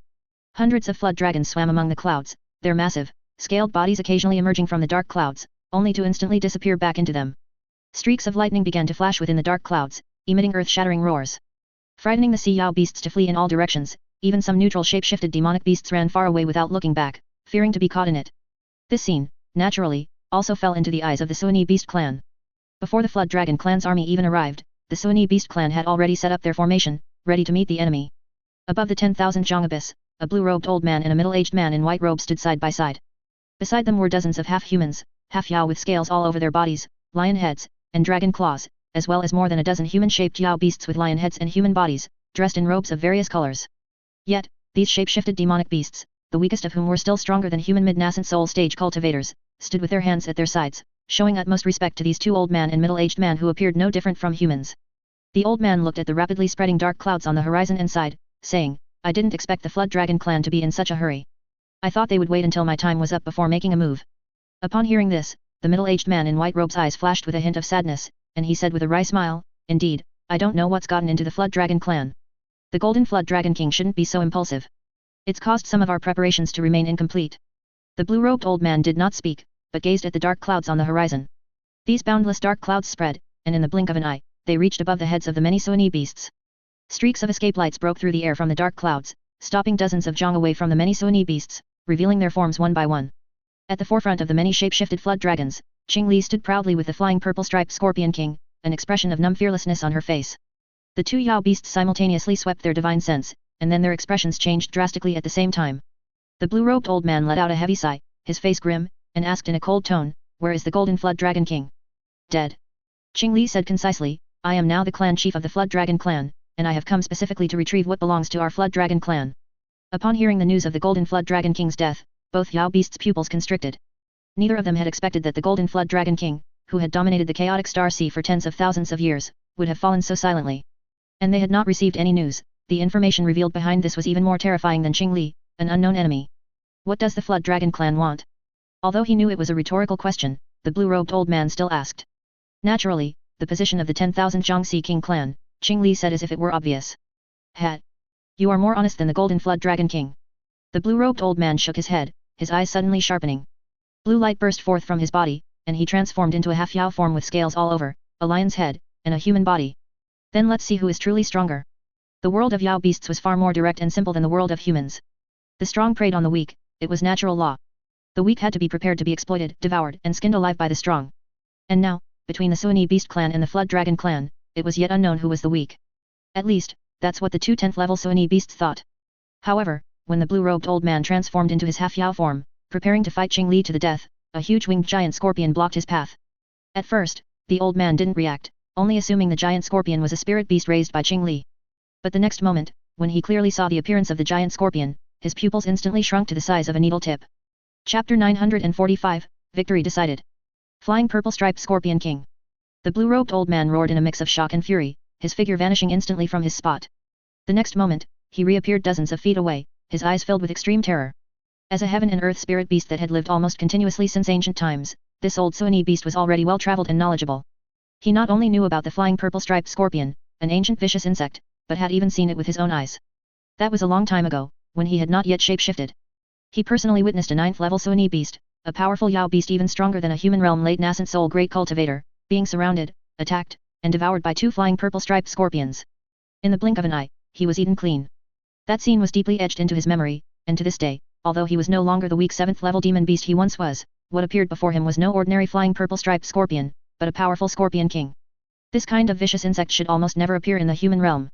Hundreds of flood dragons swam among the clouds, their massive, scaled bodies occasionally emerging from the dark clouds, only to instantly disappear back into them. Streaks of lightning began to flash within the dark clouds, emitting earth-shattering roars. Frightening the sea yao beasts to flee in all directions, even some neutral shape-shifted demonic beasts ran far away without looking back, fearing to be caught in it. This scene, naturally, also fell into the eyes of the Suani beast clan. Before the flood dragon clan's army even arrived, the Suani beast clan had already set up their formation, ready to meet the enemy. Above the 10,000 jong abyss, a blue-robed old man and a middle-aged man in white robes stood side by side. Beside them were dozens of half-humans, half-yao with scales all over their bodies, lion heads, and dragon claws, as well as more than a dozen human-shaped yao beasts with lion heads and human bodies, dressed in robes of various colors. Yet, these shape-shifted demonic beasts, the weakest of whom were still stronger than human mid-nascent soul stage cultivators, stood with their hands at their sides, showing utmost respect to these two old man and middle-aged man who appeared no different from humans. The old man looked at the rapidly spreading dark clouds on the horizon and sighed, saying, "I didn't expect the Flood Dragon clan to be in such a hurry. I thought they would wait until my time was up before making a move." Upon hearing this, the middle-aged man in white robes' eyes flashed with a hint of sadness, and he said with a wry smile, "Indeed, I don't know what's gotten into the Flood Dragon clan. The Golden Flood Dragon King shouldn't be so impulsive. It's caused some of our preparations to remain incomplete." The blue-robed old man did not speak, but gazed at the dark clouds on the horizon. These boundless dark clouds spread, and in the blink of an eye, they reached above the heads of the many Suani beasts. Streaks of escape lights broke through the air from the dark clouds, stopping dozens of jong away from the many Suani beasts, revealing their forms one by one. At the forefront of the many shape-shifted flood dragons, Qing Li stood proudly with the flying purple-striped Scorpion King, an expression of numb fearlessness on her face. The two Yao beasts simultaneously swept their divine sense, and then their expressions changed drastically at the same time. The blue-robed old man let out a heavy sigh, his face grim, and asked in a cold tone, "Where is the Golden Flood Dragon King?" "Dead." Qing Li said concisely, "I am now the clan chief of the Flood Dragon clan, and I have come specifically to retrieve what belongs to our Flood Dragon clan." Upon hearing the news of the Golden Flood Dragon King's death, both Yao beasts' pupils constricted. Neither of them had expected that the Golden Flood Dragon King, who had dominated the chaotic Star Sea for tens of thousands of years, would have fallen so silently. And they had not received any news. The information revealed behind this was even more terrifying than Qing Li, an unknown enemy. "What does the Flood Dragon clan want?" Although he knew it was a rhetorical question, the blue-robed old man still asked. Naturally, the position of the 10,000 Jiangxi King clan, Qing Li said as if it were obvious. "Hat. You are more honest than the Golden Flood Dragon King." The blue-robed old man shook his head, his eyes suddenly sharpening. Blue light burst forth from his body, and he transformed into a half-yao form with scales all over, a lion's head, and a human body. "Then let's see who is truly stronger." The world of Yao beasts was far more direct and simple than the world of humans. The strong preyed on the weak, it was natural law. The weak had to be prepared to be exploited, devoured, and skinned alive by the strong. And now, between the Suani Beast clan and the Flood Dragon clan, it was yet unknown who was the weak. At least, that's what the two 10th level Suani beasts thought. However, when the blue-robed old man transformed into his half-yao form, preparing to fight Qing Li to the death, a huge winged giant scorpion blocked his path. At first, the old man didn't react, only assuming the giant scorpion was a spirit beast raised by Qing Li. But the next moment, when he clearly saw the appearance of the giant scorpion, his pupils instantly shrunk to the size of a needle tip. Chapter 945, Victory Decided. Flying Purple-Striped Scorpion King. The blue-robed old man roared in a mix of shock and fury, his figure vanishing instantly from his spot. The next moment, he reappeared dozens of feet away, his eyes filled with extreme terror. As a heaven and earth spirit beast that had lived almost continuously since ancient times, this old Suani beast was already well-traveled and knowledgeable. He not only knew about the flying purple-striped scorpion, an ancient vicious insect, but had even seen it with his own eyes. That was a long time ago, when he had not yet shape-shifted. He personally witnessed a 9th-level Suani beast, a powerful Yao beast even stronger than a human realm late nascent soul great cultivator, being surrounded, attacked, and devoured by two flying purple-striped scorpions. In the blink of an eye, he was eaten clean. That scene was deeply etched into his memory, and to this day, although he was no longer the weak 7th-level demon beast he once was, what appeared before him was no ordinary flying purple-striped scorpion, but a powerful scorpion king. This kind of vicious insect should almost never appear in the human realm.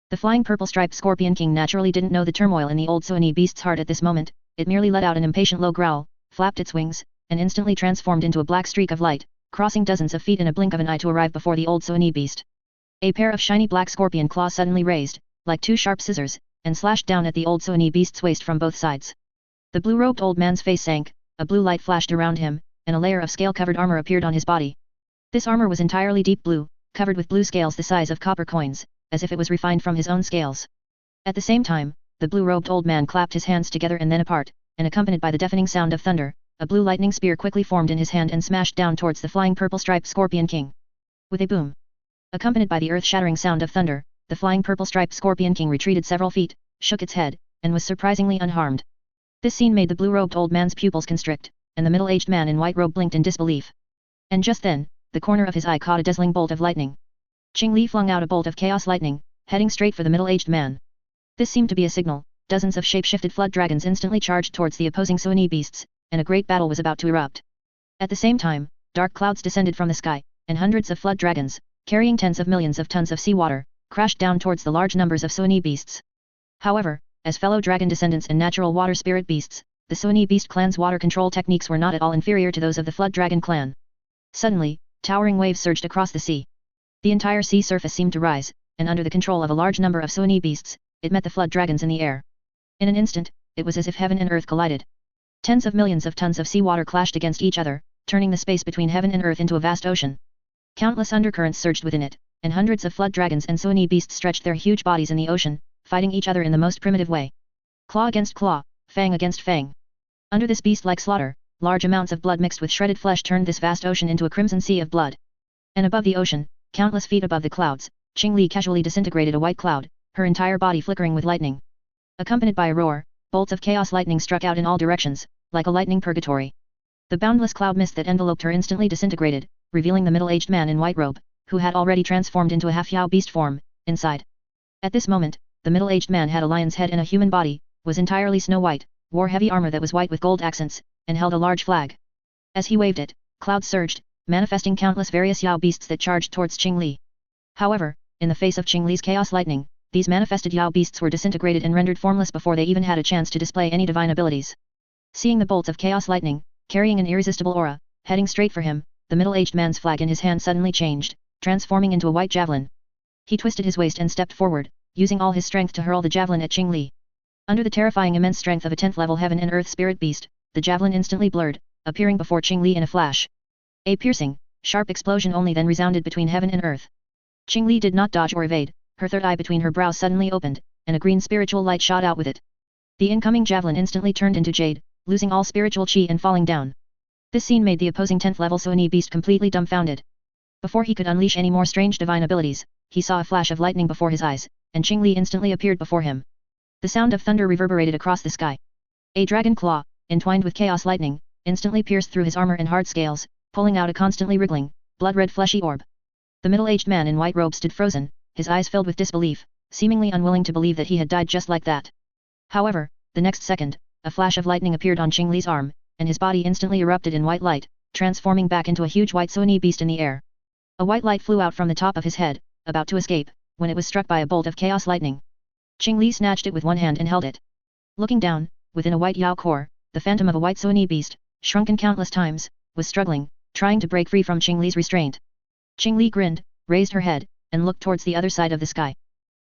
The flying purple-striped scorpion king naturally didn't know the turmoil in the old Suani beast's heart at this moment. It merely let out an impatient low growl, flapped its wings, and instantly transformed into a black streak of light, crossing dozens of feet in a blink of an eye to arrive before the old Suani beast. A pair of shiny black scorpion claws suddenly raised, like two sharp scissors, and slashed down at the old Suoni beast's waist from both sides. The blue-robed old man's face sank, a blue light flashed around him, and a layer of scale-covered armor appeared on his body. This armor was entirely deep blue, covered with blue scales the size of copper coins, as if it was refined from his own scales. At the same time, the blue-robed old man clapped his hands together and then apart, and accompanied by the deafening sound of thunder, a blue lightning spear quickly formed in his hand and smashed down towards the flying purple-striped Scorpion King. With a boom, accompanied by the earth-shattering sound of thunder, the flying purple-striped Scorpion King retreated several feet, shook its head, and was surprisingly unharmed. This scene made the blue-robed old man's pupils constrict, and the middle-aged man in white robe blinked in disbelief. And just then, the corner of his eye caught a dazzling bolt of lightning. Qing Li flung out a bolt of chaos lightning, heading straight for the middle-aged man. This seemed to be a signal. Dozens of shape-shifted flood dragons instantly charged towards the opposing Suoni beasts, and a great battle was about to erupt. At the same time, dark clouds descended from the sky, and hundreds of flood dragons, carrying tens of millions of tons of seawater, crashed down towards the large numbers of Suoni beasts. However, as fellow dragon descendants and natural water spirit beasts, the Suoni beast clan's water control techniques were not at all inferior to those of the flood dragon clan. Suddenly, towering waves surged across the sea. The entire sea surface seemed to rise, and under the control of a large number of Suoni beasts, it met the flood dragons in the air. In an instant, it was as if heaven and earth collided. Tens of millions of tons of seawater clashed against each other, turning the space between heaven and earth into a vast ocean. Countless undercurrents surged within it, and hundreds of flood dragons and Suoni beasts stretched their huge bodies in the ocean, fighting each other in the most primitive way. Claw against claw, fang against fang. Under this beast-like slaughter, large amounts of blood mixed with shredded flesh turned this vast ocean into a crimson sea of blood. And above the ocean, countless feet above the clouds, Qing Li casually disintegrated a white cloud, her entire body flickering with lightning. Accompanied by a roar, bolts of chaos lightning struck out in all directions, like a lightning purgatory. The boundless cloud mist that enveloped her instantly disintegrated, revealing the middle-aged man in white robe, who had already transformed into a half-Yao beast form, inside. At this moment, the middle-aged man had a lion's head and a human body, was entirely snow-white, wore heavy armor that was white with gold accents, and held a large flag. As he waved it, clouds surged, manifesting countless various Yao beasts that charged towards Qing Li. However, in the face of Qing Li's chaos lightning, these manifested Yao beasts were disintegrated and rendered formless before they even had a chance to display any divine abilities. Seeing the bolts of chaos lightning, carrying an irresistible aura, heading straight for him, the middle-aged man's flag in his hand suddenly changed, transforming into a white javelin. He twisted his waist and stepped forward, using all his strength to hurl the javelin at Qing Li. Under the terrifying immense strength of a 10th level heaven and earth spirit beast, the javelin instantly blurred, appearing before Qing Li in a flash. A piercing, sharp explosion only then resounded between heaven and earth. Qing Li did not dodge or evade, her third eye between her brows suddenly opened, and a green spiritual light shot out with it. The incoming javelin instantly turned into jade, losing all spiritual chi and falling down. This scene made the opposing 10th level Suoni beast completely dumbfounded. Before he could unleash any more strange divine abilities, he saw a flash of lightning before his eyes, and Qing Li instantly appeared before him. The sound of thunder reverberated across the sky. A dragon claw, entwined with chaos lightning, instantly pierced through his armor and hard scales, pulling out a constantly wriggling, blood-red fleshy orb. The middle-aged man in white robe stood frozen, his eyes filled with disbelief, seemingly unwilling to believe that he had died just like that. However, the next second, a flash of lightning appeared on Qing Li's arm, and his body instantly erupted in white light, transforming back into a huge white Suoni beast in the air. A white light flew out from the top of his head, about to escape, when it was struck by a bolt of chaos lightning. Qing Li snatched it with one hand and held it. Looking down, within a white Yao core, the phantom of a white Suoni beast, shrunken countless times, was struggling, trying to break free from Qing Li's restraint. Qing Li grinned, raised her head, and looked towards the other side of the sky.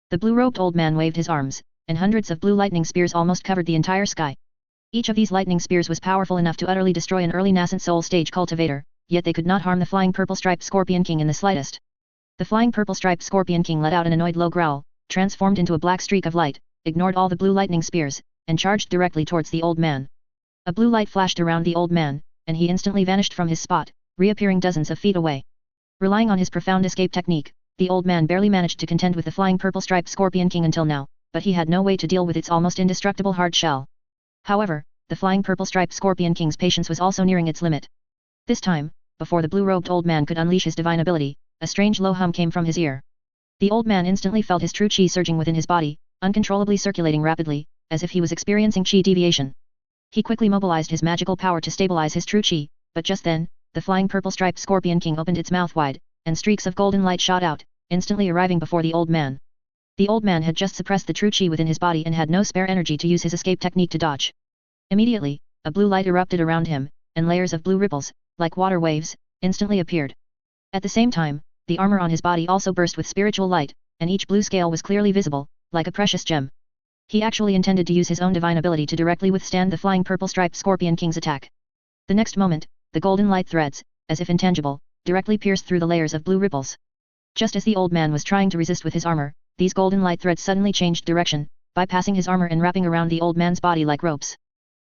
The blue-robed old man waved his arms, and hundreds of blue lightning spears almost covered the entire sky. Each of these lightning spears was powerful enough to utterly destroy an early nascent soul stage cultivator, yet they could not harm the flying purple-striped Scorpion King in the slightest. The flying purple-striped Scorpion King let out an annoyed low growl, transformed into a black streak of light, ignored all the blue lightning spears, and charged directly towards the old man. A blue light flashed around the old man, and he instantly vanished from his spot, reappearing dozens of feet away. Relying on his profound escape technique, the old man barely managed to contend with the flying purple-striped Scorpion King until now, but he had no way to deal with its almost indestructible hard shell. However, the flying purple-striped Scorpion King's patience was also nearing its limit. This time, before the blue-robed old man could unleash his divine ability, a strange low hum came from his ear. The old man instantly felt his true chi surging within his body, uncontrollably circulating rapidly, as if he was experiencing chi deviation. He quickly mobilized his magical power to stabilize his true chi, but just then, the flying purple-striped Scorpion King opened its mouth wide, and streaks of golden light shot out, instantly arriving before the old man. The old man had just suppressed the true chi within his body and had no spare energy to use his escape technique to dodge. Immediately, a blue light erupted around him, and layers of blue ripples, like water waves, instantly appeared. At the same time, the armor on his body also burst with spiritual light, and each blue scale was clearly visible, like a precious gem. He actually intended to use his own divine ability to directly withstand the flying purple-striped Scorpion King's attack. The next moment, the golden light threads, as if intangible, directly pierced through the layers of blue ripples. Just as the old man was trying to resist with his armor, these golden light threads suddenly changed direction, bypassing his armor and wrapping around the old man's body like ropes.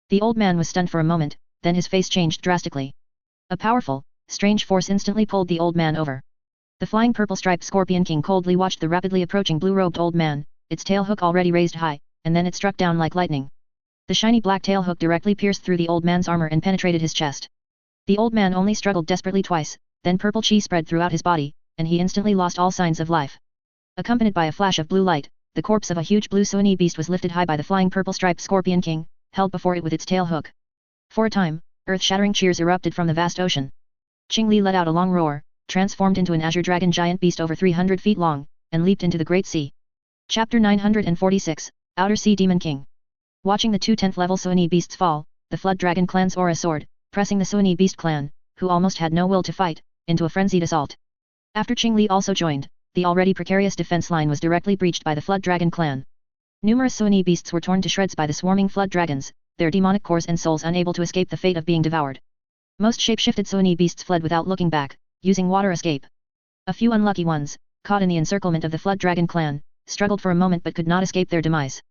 The old man was stunned for a moment, then his face changed drastically. A powerful, strange force instantly pulled the old man over. The flying purple-striped Scorpion King coldly watched the rapidly approaching blue-robed old man, its tail hook already raised high, and then it struck down like lightning. The shiny black tail hook directly pierced through the old man's armor and penetrated his chest. The old man only struggled desperately twice, then purple chi spread throughout his body, and he instantly lost all signs of life. Accompanied by a flash of blue light, the corpse of a huge blue Suoni beast was lifted high by the flying purple-striped Scorpion King, held before it with its tail hook. For a time, earth-shattering cheers erupted from the vast ocean. Qing Li let out a long roar, transformed into an azure dragon giant beast over 300 feet long, and leaped into the great sea. Chapter 946, Outer Sea Demon King. Watching the two 10th level Suoni beasts fall, the Flood Dragon clan's aura soared, pressing the Suoni beast clan, who almost had no will to fight, into a frenzied assault. After Qing Li also joined, the already precarious defense line was directly breached by the Flood Dragon clan. Numerous Suoni beasts were torn to shreds by the swarming Flood Dragons, their demonic cores and souls unable to escape the fate of being devoured. Most shape-shifted Suoni beasts fled without looking back, using water escape. A few unlucky ones, caught in the encirclement of the Flood Dragon clan, struggled for a moment but could not escape their demise.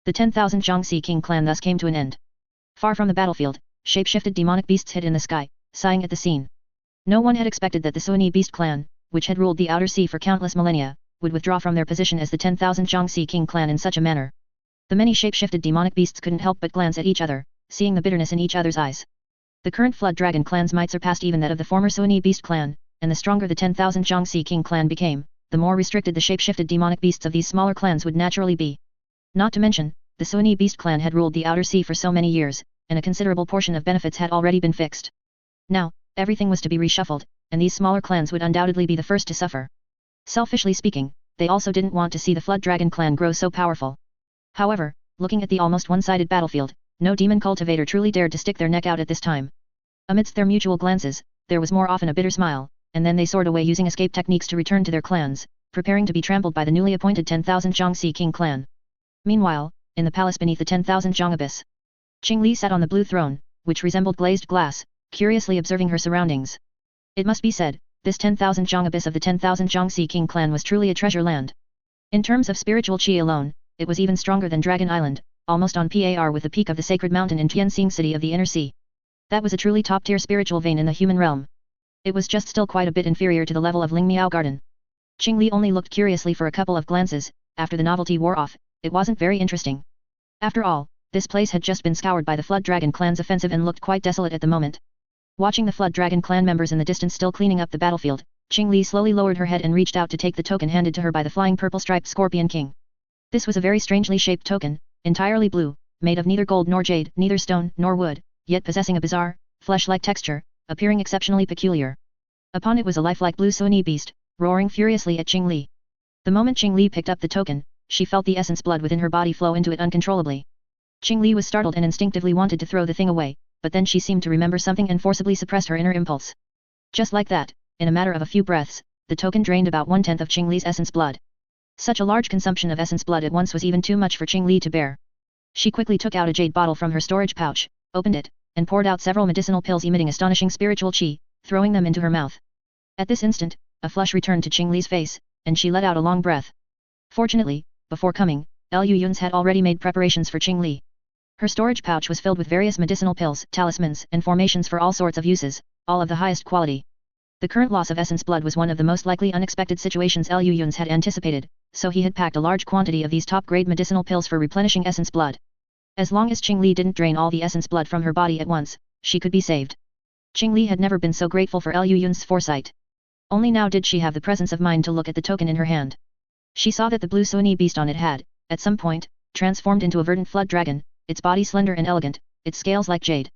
The 10,000 Jiangxi King clan thus came to an end. Far from the battlefield, shape-shifted demonic beasts hid in the sky, sighing at the scene. No one had expected that the Suoni beast clan, which had ruled the outer sea for countless millennia, would withdraw from their position as the 10,000 Jiangxi King clan in such a manner. The many shape-shifted demonic beasts couldn't help but glance at each other, seeing the bitterness in each other's eyes. The current Flood Dragon clan's might surpassed even that of the former Suoni beast clan, and the stronger the 10,000 Jiangxi King clan became, the more restricted the shape-shifted demonic beasts of these smaller clans would naturally be. Not to mention, the Suoni beast clan had ruled the outer sea for so many years, and a considerable portion of benefits had already been fixed. Now, everything was to be reshuffled, and these smaller clans would undoubtedly be the first to suffer. Selfishly speaking, they also didn't want to see the Flood Dragon clan grow so powerful. However, looking at the almost one-sided battlefield, no demon cultivator truly dared to stick their neck out at this time. Amidst their mutual glances, there was more often a bitter smile, and then they soared away using escape techniques to return to their clans, preparing to be trampled by the newly appointed 10,000 Jiangxi King clan. Meanwhile, in the palace beneath the 10,000 Jiang abyss, Qing Li sat on the blue throne, which resembled glazed glass, curiously observing her surroundings. It must be said, this 10,000 Jiang abyss of the 10,000 Jiangxi King clan was truly a treasure land. In terms of spiritual qi alone, it was even stronger than Dragon Island, almost on par with the peak of the sacred mountain in Tianxing City of the Inner Sea. That was a truly top-tier spiritual vein in the human realm. It was just still quite a bit inferior to the level of Lingmiao Garden. Qing Li only looked curiously for a couple of glances, after the novelty wore off, it wasn't very interesting. After all, this place had just been scoured by the Flood Dragon clan's offensive and looked quite desolate at the moment. Watching the Flood Dragon clan members in the distance still cleaning up the battlefield, Qing Li slowly lowered her head and reached out to take the token handed to her by the flying purple-striped Scorpion King. This was a very strangely shaped token, entirely blue, made of neither gold nor jade, neither stone nor wood, yet possessing a bizarre, flesh-like texture, appearing exceptionally peculiar. Upon it was a lifelike blue Suoni beast, roaring furiously at Qing Li. The moment Qing Li picked up the token, she felt the essence blood within her body flow into it uncontrollably. Qing Li was startled and instinctively wanted to throw the thing away, but then she seemed to remember something and forcibly suppressed her inner impulse. Just like that, in a matter of a few breaths, the token drained about 1/10 of Qing Li's essence blood. Such a large consumption of essence blood at once was even too much for Qing Li to bear. She quickly took out a jade bottle from her storage pouch, opened it, and poured out several medicinal pills emitting astonishing spiritual qi, throwing them into her mouth. At this instant, a flush returned to Qing Li's face, and she let out a long breath. Fortunately, before coming, Liu Yun's had already made preparations for Qing Li. Her storage pouch was filled with various medicinal pills, talismans, and formations for all sorts of uses, all of the highest quality. The current loss of essence blood was one of the most likely unexpected situations Liu Yun's had anticipated, so he had packed a large quantity of these top-grade medicinal pills for replenishing essence blood. As long as Qing Li didn't drain all the essence blood from her body at once, she could be saved. Qing Li had never been so grateful for Liu Yun's foresight. Only now did she have the presence of mind to look at the token in her hand. She saw that the blue Suoni beast on it had, at some point, transformed into a verdant flood dragon, its body slender and elegant, its scales like jade.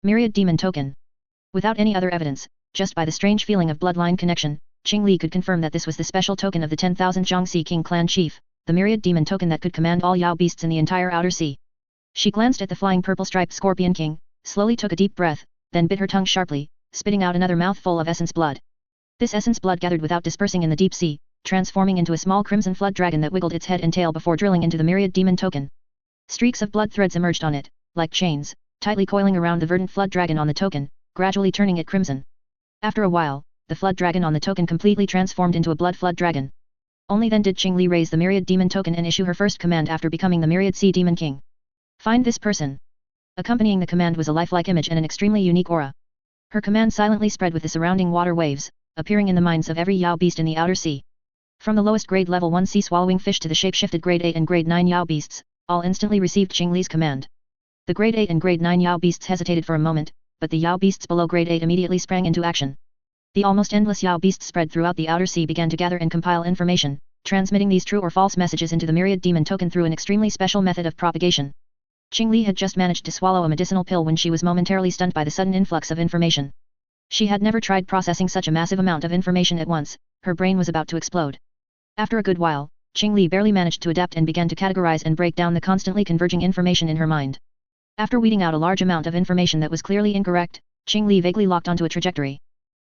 Myriad Demon Token. Without any other evidence, just by the strange feeling of bloodline connection, Qing Li could confirm that this was the special token of the 10,000 Jiangxi King clan chief, the Myriad Demon Token that could command all Yao beasts in the entire outer sea. She glanced at the flying purple-striped Scorpion King, slowly took a deep breath, then bit her tongue sharply, spitting out another mouthful of essence blood. This essence blood gathered without dispersing in the deep sea, transforming into a small crimson flood dragon that wiggled its head and tail before drilling into the myriad demon token. Streaks of blood threads emerged on it, like chains, tightly coiling around the verdant flood dragon on the token, gradually turning it crimson. After a while, the flood dragon on the token completely transformed into a blood flood dragon. Only then did Qingli raise the myriad demon token and issue her first command after becoming the myriad sea demon king. Find this person. Accompanying the command was a lifelike image and an extremely unique aura. Her command silently spread with the surrounding water waves, appearing in the minds of every Yao beast in the outer sea. From the lowest grade level 1 sea-swallowing fish to the shape-shifted grade 8 and grade 9 Yao beasts, all instantly received Qingli's command. The grade 8 and grade 9 Yao beasts hesitated for a moment, but the Yao beasts below grade 8 immediately sprang into action. The almost endless Yao beasts spread throughout the outer sea began to gather and compile information, transmitting these true or false messages into the myriad demon token through an extremely special method of propagation. Qingli had just managed to swallow a medicinal pill when she was momentarily stunned by the sudden influx of information. She had never tried processing such a massive amount of information at once, her brain was about to explode. After a good while, Qingli barely managed to adapt and began to categorize and break down the constantly converging information in her mind. After weeding out a large amount of information that was clearly incorrect, Qingli vaguely locked onto a trajectory.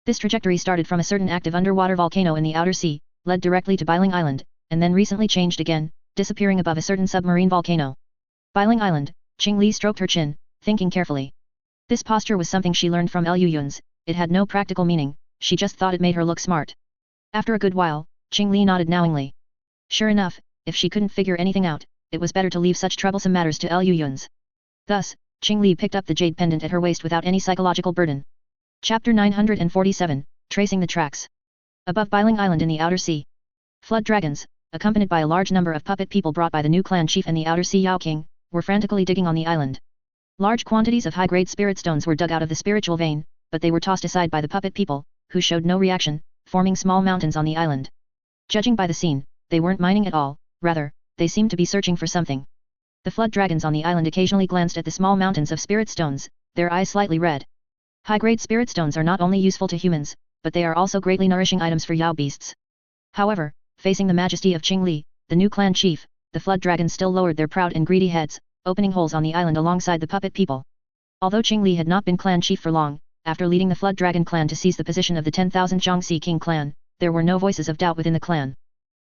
This trajectory started from a certain active underwater volcano in the outer sea, led directly to Biling Island, and then recently changed again, disappearing above a certain submarine volcano. Biling Island, Qingli stroked her chin, thinking carefully. This posture was something she learned from Liu Yun's, it had no practical meaning, she just thought it made her look smart. After a good while, Qingli nodded knowingly. Sure enough, if she couldn't figure anything out, it was better to leave such troublesome matters to Liu Yun's. Thus, Qingli picked up the jade pendant at her waist without any psychological burden. Chapter 947, Tracing the Tracks. Above Biling Island in the outer sea, flood dragons, accompanied by a large number of puppet people brought by the new clan chief and the outer sea Yao King, were frantically digging on the island. Large quantities of high-grade spirit stones were dug out of the spiritual vein, but they were tossed aside by the puppet people, who showed no reaction, forming small mountains on the island. Judging by the scene, they weren't mining at all, rather, they seemed to be searching for something. The flood dragons on the island occasionally glanced at the small mountains of spirit stones, their eyes slightly red. High-grade spirit stones are not only useful to humans, but they are also greatly nourishing items for Yao beasts. However, facing the majesty of Qingli, the new clan chief, the flood dragons still lowered their proud and greedy heads, opening holes on the island alongside the puppet people. Although Qingli had not been clan chief for long, after leading the flood dragon clan to seize the position of the 10,000 Jiangxi King clan, there were no voices of doubt within the clan.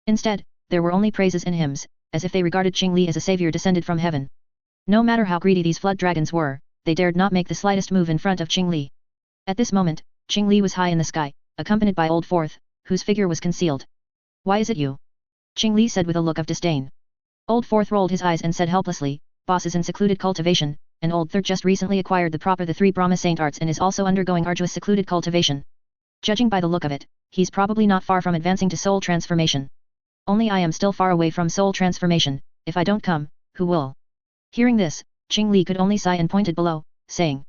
Instead, there were only praises and hymns, as if they regarded Qingli as a savior descended from heaven. No matter how greedy these flood dragons were, they dared not make the slightest move in front of Qingli. At this moment, Qingli was high in the sky, accompanied by Old Fourth, whose figure was concealed. Why is it you? Qingli said with a look of disdain. Old Fourth rolled his eyes and said helplessly, Boss is in secluded cultivation, and Old Third just recently acquired the 3 Brahma Saint arts and is also undergoing arduous secluded cultivation. Judging by the look of it, he's probably not far from advancing to soul transformation. Only I am still far away from soul transformation, if I don't come, who will? Hearing this, Qingli could only sigh and pointed below, saying.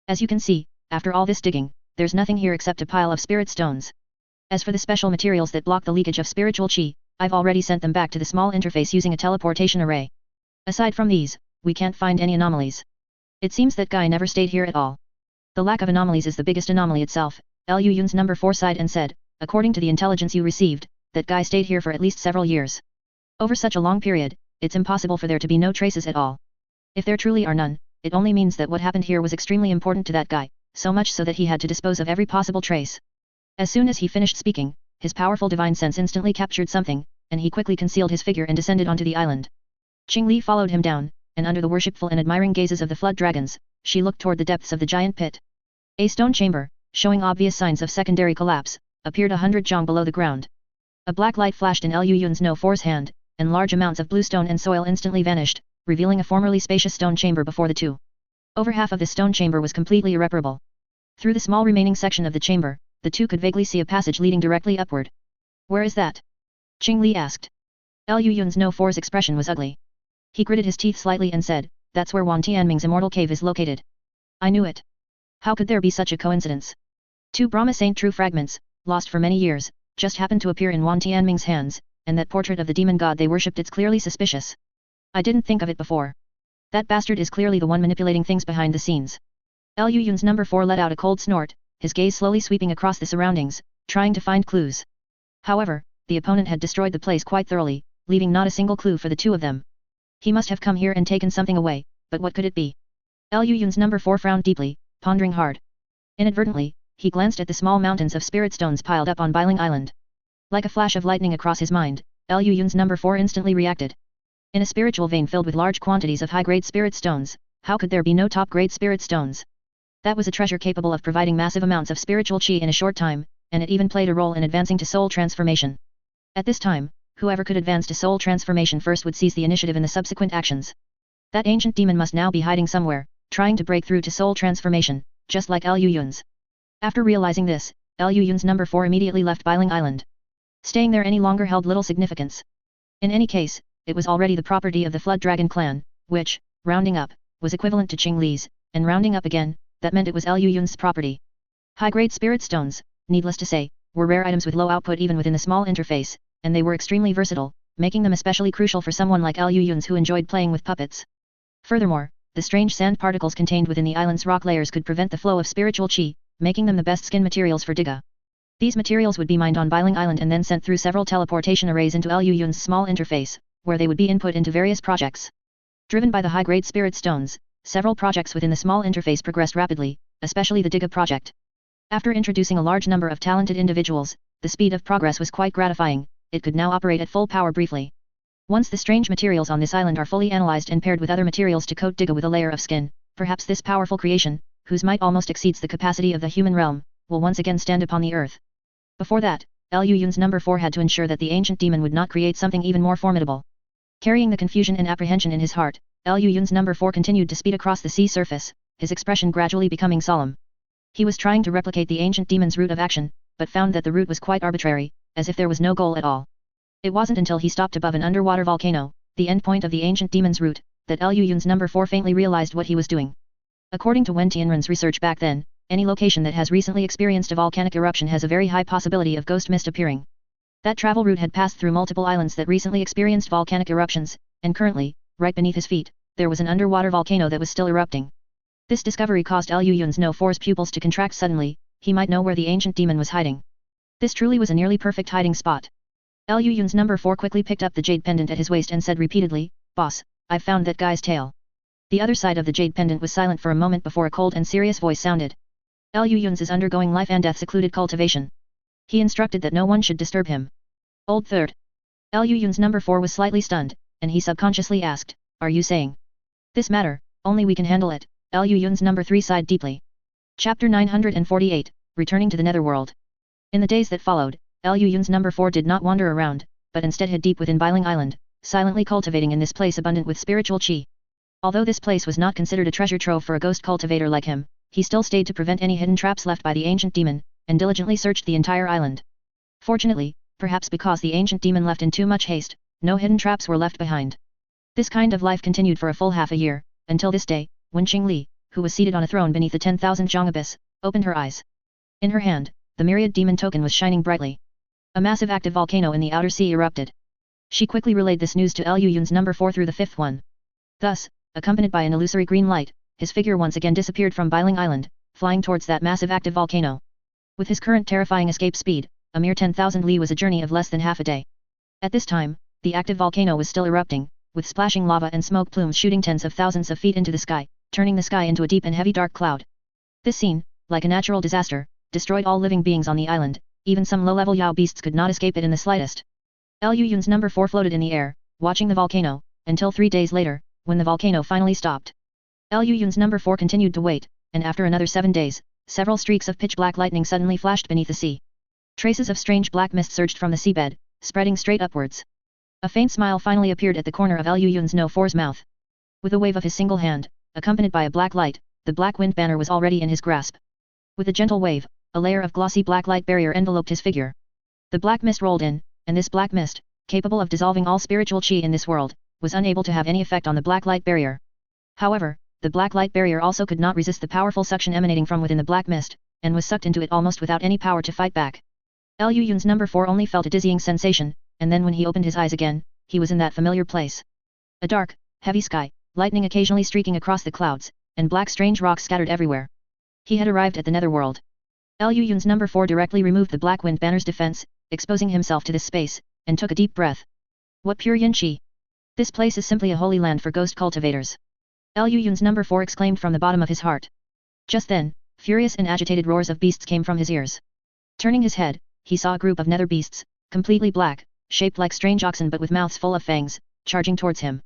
As you can see, after all this digging, there's nothing here except a pile of spirit stones. As for the special materials that block the leakage of spiritual qi, I've already sent them back to the small interface using a teleportation array. Aside from these, we can't find any anomalies. It seems that guy never stayed here at all. The lack of anomalies is the biggest anomaly itself, Liu Yun's number 4 sighed and said, according to the intelligence you received, that guy stayed here for at least several years. Over such a long period, it's impossible for there to be no traces at all. If there truly are none, it only means that what happened here was extremely important to that guy, so much so that he had to dispose of every possible trace. As soon as he finished speaking, his powerful divine sense instantly captured something, and he quickly concealed his figure and descended onto the island. Qingli followed him down, and under the worshipful and admiring gazes of the flood dragons, she looked toward the depths of the giant pit. A stone chamber, showing obvious signs of secondary collapse, appeared 100 zhang below the ground. A black light flashed in Liu Yun's No 4's hand, and large amounts of blue stone and soil instantly vanished, revealing a formerly spacious stone chamber before the two. Over half of the stone chamber was completely irreparable. Through the small remaining section of the chamber, the two could vaguely see a passage leading directly upward. Where is that? Qingli asked. Liu Yun's No 4's expression was ugly. He gritted his teeth slightly and said, that's where Wan Tianming's immortal cave is located. I knew it. How could there be such a coincidence? 2 Brahma Saint true fragments, lost for many years, just happened to appear in Wan Tianming's hands, and that portrait of the demon god they worshipped it's clearly suspicious. I didn't think of it before. That bastard is clearly the one manipulating things behind the scenes. Liu Yun's number 4 let out a cold snort, his gaze slowly sweeping across the surroundings, trying to find clues. However, the opponent had destroyed the place quite thoroughly, leaving not a single clue for the two of them. He must have come here and taken something away, but what could it be? Liu Yun's number 4 frowned deeply, pondering hard. Inadvertently, he glanced at the small mountains of spirit stones piled up on Biling Island. Like a flash of lightning across his mind, Lu Yun's number 4 instantly reacted. In a spiritual vein filled with large quantities of high-grade spirit stones, how could there be no top-grade spirit stones? That was a treasure capable of providing massive amounts of spiritual chi in a short time, and it even played a role in advancing to soul transformation. At this time, whoever could advance to soul transformation first would seize the initiative in the subsequent actions. That ancient demon must now be hiding somewhere, trying to break through to soul transformation, just like Lu Yun's. After realizing this, Lu Yun's number 4 immediately left Biling Island. Staying there any longer held little significance. In any case, it was already the property of the Flood Dragon clan, which, rounding up, was equivalent to Qing Li's, and rounding up again, that meant it was Lu Yun's property. High-grade spirit stones, needless to say, were rare items with low output even within the small interface, and they were extremely versatile, making them especially crucial for someone like Lu Yun's who enjoyed playing with puppets. Furthermore, the strange sand particles contained within the island's rock layers could prevent the flow of spiritual chi, making them the best skin materials for Diga. These materials would be mined on Biling Island and then sent through several teleportation arrays into Lu Yun's small interface, where they would be input into various projects. Driven by the high-grade spirit stones, several projects within the small interface progressed rapidly, especially the Diga project. After introducing a large number of talented individuals, the speed of progress was quite gratifying. It could now operate at full power briefly. Once the strange materials on this island are fully analyzed and paired with other materials to coat Diga with a layer of skin, perhaps this powerful creation, whose might almost exceeds the capacity of the human realm, will once again stand upon the earth. Before that, Lu Yun's number 4 had to ensure that the ancient demon would not create something even more formidable. Carrying the confusion and apprehension in his heart, Lu Yun's number 4 continued to speed across the sea surface, his expression gradually becoming solemn. He was trying to replicate the ancient demon's route of action, but found that the route was quite arbitrary, as if there was no goal at all. It wasn't until he stopped above an underwater volcano, the endpoint of the ancient demon's route, that Lu Yun's number 4 faintly realized what he was doing. According to Wen Tianren's research back then, any location that has recently experienced a volcanic eruption has a very high possibility of ghost mist appearing. That travel route had passed through multiple islands that recently experienced volcanic eruptions, and currently, right beneath his feet, there was an underwater volcano that was still erupting. This discovery caused Lu Yun's No 4's pupils to contract suddenly. He might know where the ancient demon was hiding. This truly was a nearly perfect hiding spot. Lu Yun's number 4 quickly picked up the jade pendant at his waist and said repeatedly, "Boss, I've found that guy's tail." The other side of the jade pendant was silent for a moment before a cold and serious voice sounded. Lu Yun's is undergoing life and death secluded cultivation. He instructed that no one should disturb him. Old third. Lu Yun's number 4 was slightly stunned, and he subconsciously asked, "Are you saying this matter, only we can handle it?" Lu Yun's number 3 sighed deeply. Chapter 948, Returning to the Netherworld. In the days that followed, Lu Yun's number 4 did not wander around, but instead hid deep within Biling Island, silently cultivating in this place abundant with spiritual chi. Although this place was not considered a treasure trove for a ghost cultivator like him, he still stayed to prevent any hidden traps left by the ancient demon, and diligently searched the entire island. Fortunately, perhaps because the ancient demon left in too much haste, no hidden traps were left behind. This kind of life continued for a full half a year, until this day, when Qing Li, who was seated on a throne beneath the 10,000 Zhang abyss, opened her eyes. In her hand, the myriad demon token was shining brightly. A massive active volcano in the outer sea erupted. She quickly relayed this news to Lu Yun's number 4 through the fifth one. Thus, accompanied by an illusory green light, his figure once again disappeared from Biling Island, flying towards that massive active volcano. With his current terrifying escape speed, a mere 10,000 li was a journey of less than half a day. At this time, the active volcano was still erupting, with splashing lava and smoke plumes shooting tens of thousands of feet into the sky, turning the sky into a deep and heavy dark cloud. This scene, like a natural disaster, destroyed all living beings on the island. Even some low-level Yao beasts could not escape it in the slightest. Lu Yun's number 4 floated in the air, watching the volcano, until 3 days later, when the volcano finally stopped. Lu Yun's number 4 continued to wait, and after another 7 days, several streaks of pitch-black lightning suddenly flashed beneath the sea. Traces of strange black mist surged from the seabed, spreading straight upwards. A faint smile finally appeared at the corner of Lu Yun's No 4's mouth. With a wave of his single hand, accompanied by a black light, the black wind banner was already in his grasp. With a gentle wave, a layer of glossy black light barrier enveloped his figure. The black mist rolled in, and this black mist, capable of dissolving all spiritual chi in this world, was unable to have any effect on the black light barrier. However, the black light barrier also could not resist the powerful suction emanating from within the black mist, and was sucked into it almost without any power to fight back. Lu Yun's number 4 only felt a dizzying sensation, and then when he opened his eyes again, he was in that familiar place. A dark, heavy sky, lightning occasionally streaking across the clouds, and black strange rocks scattered everywhere. He had arrived at the netherworld. Lu Yun's number 4 directly removed the black wind banner's defense, exposing himself to this space, and took a deep breath. What pure yin qi! This place is simply a holy land for ghost cultivators. Lu Yun's number 4 exclaimed from the bottom of his heart. Just then, furious and agitated roars of beasts came from his ears. Turning his head, he saw a group of nether beasts, completely black, shaped like strange oxen but with mouths full of fangs, charging towards him.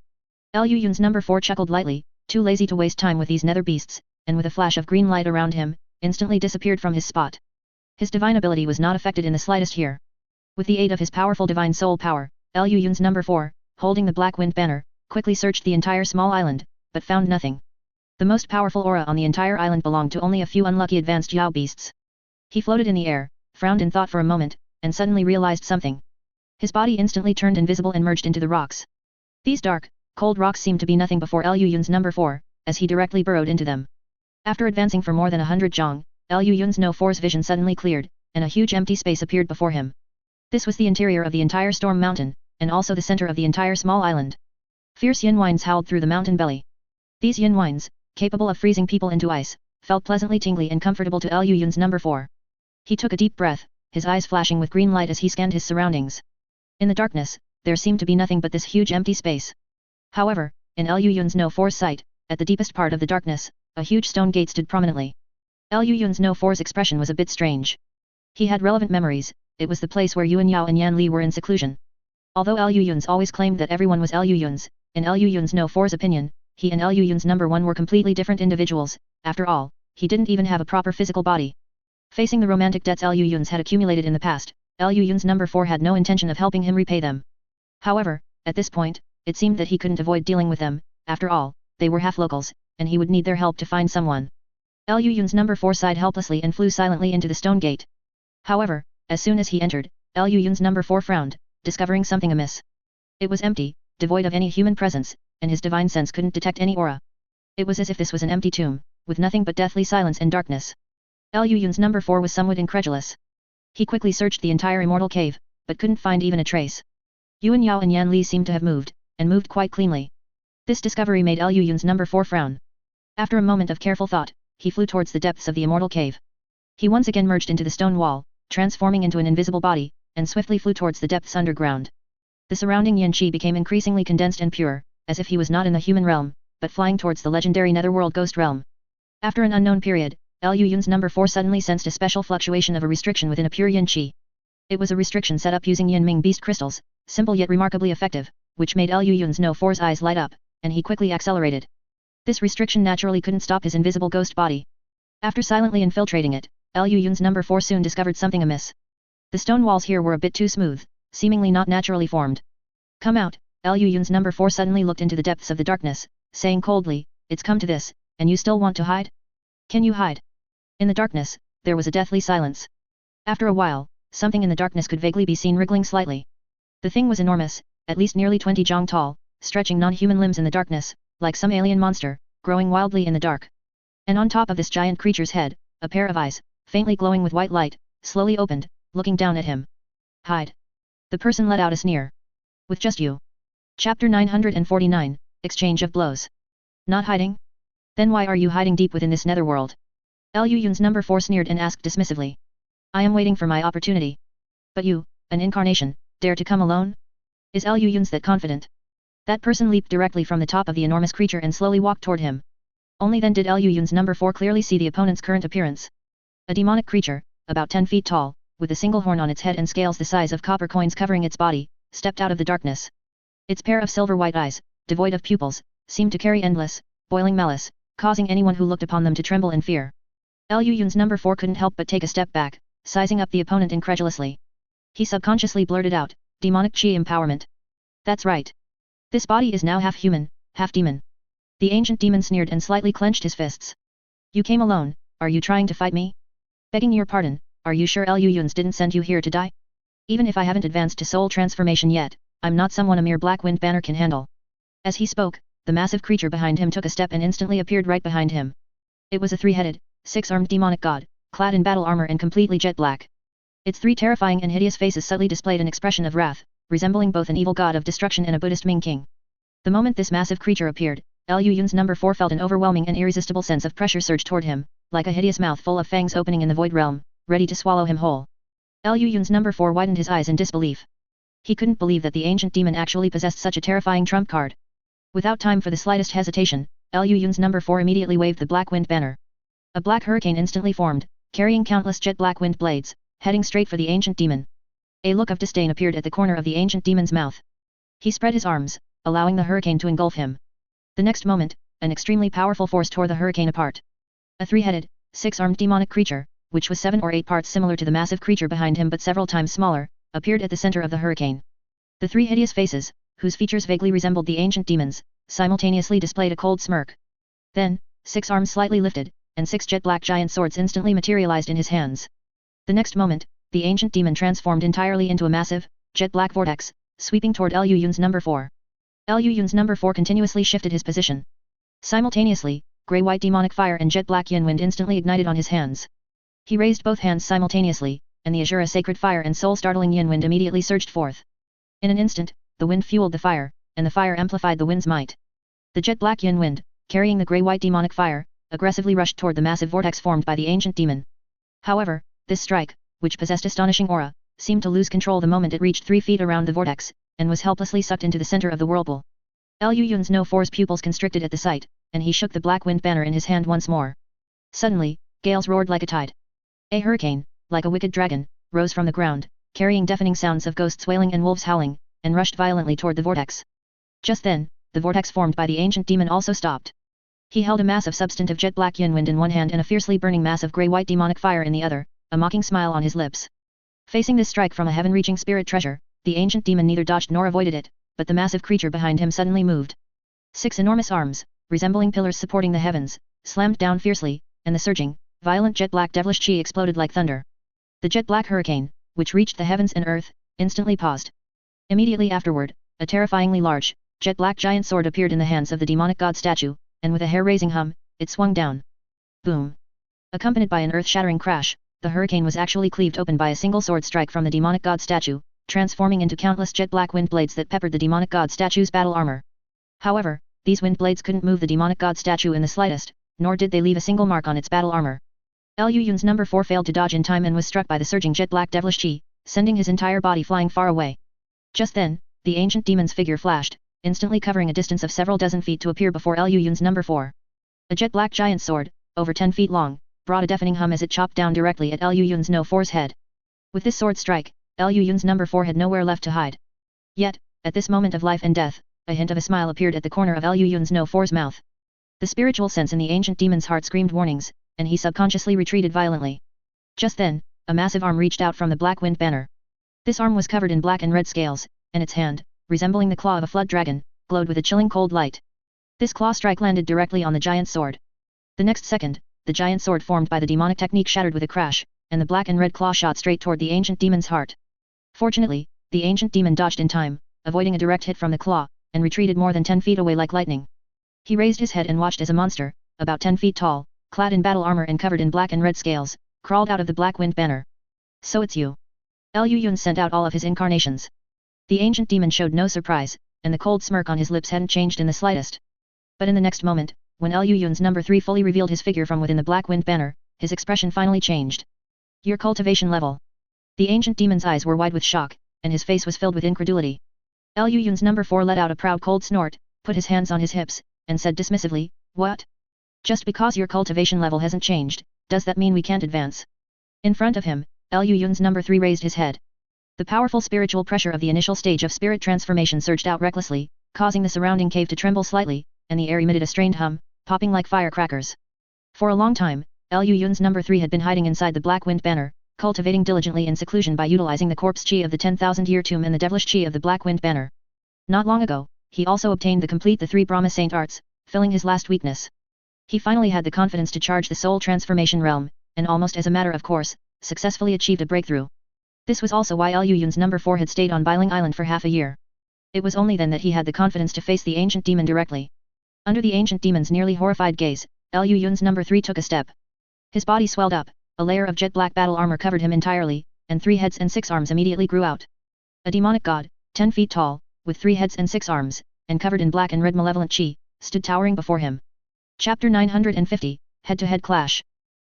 Liu Yun's number 4 chuckled lightly, too lazy to waste time with these nether beasts, and with a flash of green light around him, instantly disappeared from his spot. His divine ability was not affected in the slightest here. With the aid of his powerful divine soul power, Liu Yun's number 4, holding the black wind banner, quickly searched the entire small island, but found nothing. The most powerful aura on the entire island belonged to only a few unlucky advanced Yao beasts. He floated in the air, frowned in thought for a moment, and suddenly realized something. His body instantly turned invisible and merged into the rocks. These dark, cold rocks seemed to be nothing before Liu Yun's number 4, as he directly burrowed into them. After advancing for more than 100 zhang, Liu Yun's no 4's vision suddenly cleared, and a huge empty space appeared before him. This was the interior of the entire storm mountain, and also the center of the entire small island. Fierce yin winds howled through the mountain belly. These yin winds, capable of freezing people into ice, felt pleasantly tingly and comfortable to Liu Yun's number 4. He took a deep breath, his eyes flashing with green light as he scanned his surroundings. In the darkness, there seemed to be nothing but this huge empty space. However, in Liu Yun's no 4's sight, at the deepest part of the darkness, a huge stone gate stood prominently. Liu Yun's no 4's expression was a bit strange. He had relevant memories, it was the place where Yuan Yao and Yan Li were in seclusion. Although Liu Yun's always claimed that everyone was Liu Yun's, in Liu Yun's no 4's opinion, he and Liu Yun's number 1 were completely different individuals. After all, he didn't even have a proper physical body. Facing the romantic debts Liu Yun's had accumulated in the past, Liu Yun's number 4 had no intention of helping him repay them. However, at this point, it seemed that he couldn't avoid dealing with them. After all, they were half-locals, and he would need their help to find someone. Liu Yun's number 4 sighed helplessly and flew silently into the stone gate. However, as soon as he entered, Liu Yun's number 4 frowned, discovering something amiss. It was empty, devoid of any human presence, and his divine sense couldn't detect any aura. It was as if this was an empty tomb, with nothing but deathly silence and darkness. Liu Yun's number 4 was somewhat incredulous. He quickly searched the entire immortal cave, but couldn't find even a trace. Yuan Yao and Yan Li seemed to have moved, and moved quite cleanly. This discovery made Liu Yun's number 4 frown. After a moment of careful thought, he flew towards the depths of the immortal cave. He once again merged into the stone wall, transforming into an invisible body, and swiftly flew towards the depths underground. The surrounding yin qi became increasingly condensed and pure, as if he was not in the human realm, but flying towards the legendary netherworld ghost realm. After an unknown period, Liu Yun's number 4 suddenly sensed a special fluctuation of a restriction within a pure yin qi. It was a restriction set up using yin ming beast crystals, simple yet remarkably effective, which made Liu Yun's no 4's eyes light up, and he quickly accelerated. This restriction naturally couldn't stop his invisible ghost body. After silently infiltrating it, Liu Yun's number 4 soon discovered something amiss. The stone walls here were a bit too smooth, seemingly not naturally formed. Come out, Liu Yun's number 4 suddenly looked into the depths of the darkness, saying coldly, it's come to this, and you still want to hide? Can you hide? In the darkness, there was a deathly silence. After a while, something in the darkness could vaguely be seen wriggling slightly. The thing was enormous, at least nearly 20 zhang tall, stretching non-human limbs in the darkness, like some alien monster, growing wildly in the dark. And on top of this giant creature's head, a pair of eyes, faintly glowing with white light, slowly opened, looking down at him. Hide. The person let out a sneer. With just you. Chapter 949, Exchange of Blows. Not hiding? Then why are you hiding deep within this netherworld? Liu Yun's number 4 sneered and asked dismissively. I am waiting for my opportunity. But you, an incarnation, dare to come alone? Is Liu Yun's that confident? That person leaped directly from the top of the enormous creature and slowly walked toward him. Only then did Liu Yun's number 4 clearly see the opponent's current appearance. A demonic creature, about 10 feet tall, with a single horn on its head and scales the size of copper coins covering its body, stepped out of the darkness. Its pair of silver-white eyes, devoid of pupils, seemed to carry endless, boiling malice, causing anyone who looked upon them to tremble in fear. Liu Yun's number 4 couldn't help but take a step back, sizing up the opponent incredulously. He subconsciously blurted out, demonic chi empowerment. That's right. This body is now half human, half demon. The ancient demon sneered and slightly clenched his fists. You came alone, are you trying to fight me? Begging your pardon, are you sure Liu Yun's didn't send you here to die? Even if I haven't advanced to soul transformation yet, I'm not someone a mere black wind banner can handle. As he spoke, the massive creature behind him took a step and instantly appeared right behind him. It was a three-headed, six-armed demonic god, clad in battle armor and completely jet black. Its three terrifying and hideous faces subtly displayed an expression of wrath, resembling both an evil god of destruction and a Buddhist Ming king. The moment this massive creature appeared, Liu Yun's number 4 felt an overwhelming and irresistible sense of pressure surge toward him, like a hideous mouth full of fangs opening in the void realm, ready to swallow him whole. Liu Yun's number 4 widened his eyes in disbelief. He couldn't believe that the ancient demon actually possessed such a terrifying trump card. Without time for the slightest hesitation, Liu Yun's number 4 immediately waved the black wind banner. A black hurricane instantly formed, carrying countless jet-black wind blades, heading straight for the ancient demon. A look of disdain appeared at the corner of the ancient demon's mouth. He spread his arms, allowing the hurricane to engulf him. The next moment, an extremely powerful force tore the hurricane apart. A three-headed, six-armed demonic creature, which was 7 or 8 parts similar to the massive creature behind him but several times smaller, appeared at the center of the hurricane. The three hideous faces, whose features vaguely resembled the ancient demons, simultaneously displayed a cold smirk. Then, 6 arms slightly lifted, and 6 jet-black giant swords instantly materialized in his hands. The next moment, the ancient demon transformed entirely into a massive, jet-black vortex, sweeping toward Liu Yun's number 4. Liu Yun's number 4 continuously shifted his position. Simultaneously, grey-white demonic fire and jet-black yin wind instantly ignited on his hands. He raised both hands simultaneously, and the azure sacred fire and soul-startling yin wind immediately surged forth. In an instant, the wind fueled the fire, and the fire amplified the wind's might. The jet-black yin wind, carrying the grey-white demonic fire, aggressively rushed toward the massive vortex formed by the ancient demon. However, this strike, which possessed astonishing aura, seemed to lose control the moment it reached 3 feet around the vortex, and was helplessly sucked into the center of the whirlpool. Liu Yun's No 4's pupils constricted at the sight, and he shook the black wind banner in his hand once more. Suddenly, gales roared like a tide. A hurricane, like a wicked dragon, rose from the ground, carrying deafening sounds of ghosts wailing and wolves howling, and rushed violently toward the vortex. Just then, the vortex formed by the ancient demon also stopped. He held a mass of substantive jet-black yin wind in one hand and a fiercely burning mass of grey-white demonic fire in the other, a mocking smile on his lips. Facing this strike from a heaven-reaching spirit treasure, the ancient demon neither dodged nor avoided it, but the massive creature behind him suddenly moved. 6 enormous arms, resembling pillars supporting the heavens, slammed down fiercely, and the surging, violent jet-black devilish chi exploded like thunder. The jet-black hurricane, which reached the heavens and earth, instantly paused. Immediately afterward, a terrifyingly large, jet-black giant sword appeared in the hands of the demonic god statue, and with a hair-raising hum, it swung down. Boom! Accompanied by an earth-shattering crash, the hurricane was actually cleaved open by a single sword strike from the demonic god statue, transforming into countless jet-black wind blades that peppered the demonic god statue's battle armor. However, these wind blades couldn't move the demonic god statue in the slightest, nor did they leave a single mark on its battle armor. Liu Yun's number 4 failed to dodge in time and was struck by the surging jet-black devilish chi, sending his entire body flying far away. Just then, the ancient demon's figure flashed, instantly covering a distance of several dozen feet to appear before Liu Yun's number 4. A jet-black giant sword, over 10 feet long, brought a deafening hum as it chopped down directly at Liu Yun's No 4's head. With this sword strike, Liu Yun's number 4 had nowhere left to hide. Yet, at this moment of life and death, a hint of a smile appeared at the corner of Liu Yun's No 4's mouth. The spiritual sense in the ancient demon's heart screamed warnings, and he subconsciously retreated violently. Just then, a massive arm reached out from the black wind banner. This arm was covered in black and red scales, and its hand, resembling the claw of a flood dragon, glowed with a chilling cold light. This claw strike landed directly on the giant sword. The next second, the giant sword formed by the demonic technique shattered with a crash, and the black and red claw shot straight toward the ancient demon's heart. Fortunately, the ancient demon dodged in time, avoiding a direct hit from the claw, and retreated more than 10 feet away like lightning. He raised his head and watched as a monster, about 10 feet tall, clad in battle armor and covered in black and red scales, crawled out of the black wind banner. So it's you. Liu Yun sent out all of his incarnations. The ancient demon showed no surprise, and the cold smirk on his lips hadn't changed in the slightest. But in the next moment, when Liu Yun's number 3 fully revealed his figure from within the black wind banner, his expression finally changed. Your cultivation level. The ancient demon's eyes were wide with shock, and his face was filled with incredulity. Liu Yun's number 4 let out a proud cold snort, put his hands on his hips, and said dismissively, "What? Just because your cultivation level hasn't changed, does that mean we can't advance?" In front of him, Liu Yun's number 3 raised his head. The powerful spiritual pressure of the initial stage of spirit transformation surged out recklessly, causing the surrounding cave to tremble slightly, and the air emitted a strained hum, popping like firecrackers. For a long time, Liu Yun's number 3 had been hiding inside the black wind banner, cultivating diligently in seclusion by utilizing the corpse chi of the 10,000-year tomb and the devilish chi of the black wind banner. Not long ago, he also obtained the 3 Brahma Saint arts, filling his last weakness. He finally had the confidence to charge the soul transformation realm, and almost as a matter of course, successfully achieved a breakthrough. This was also why Liu Yun's number 4 had stayed on Biling Island for half a year. It was only then that he had the confidence to face the ancient demon directly. Under the ancient demon's nearly horrified gaze, Liu Yun's number 3 took a step. His body swelled up, a layer of jet-black battle armor covered him entirely, and 3 heads and 6 arms immediately grew out. A demonic god, 10 feet tall, with 3 heads and 6 arms, and covered in black and red malevolent chi, stood towering before him. Chapter 950, Head-to-Head Clash.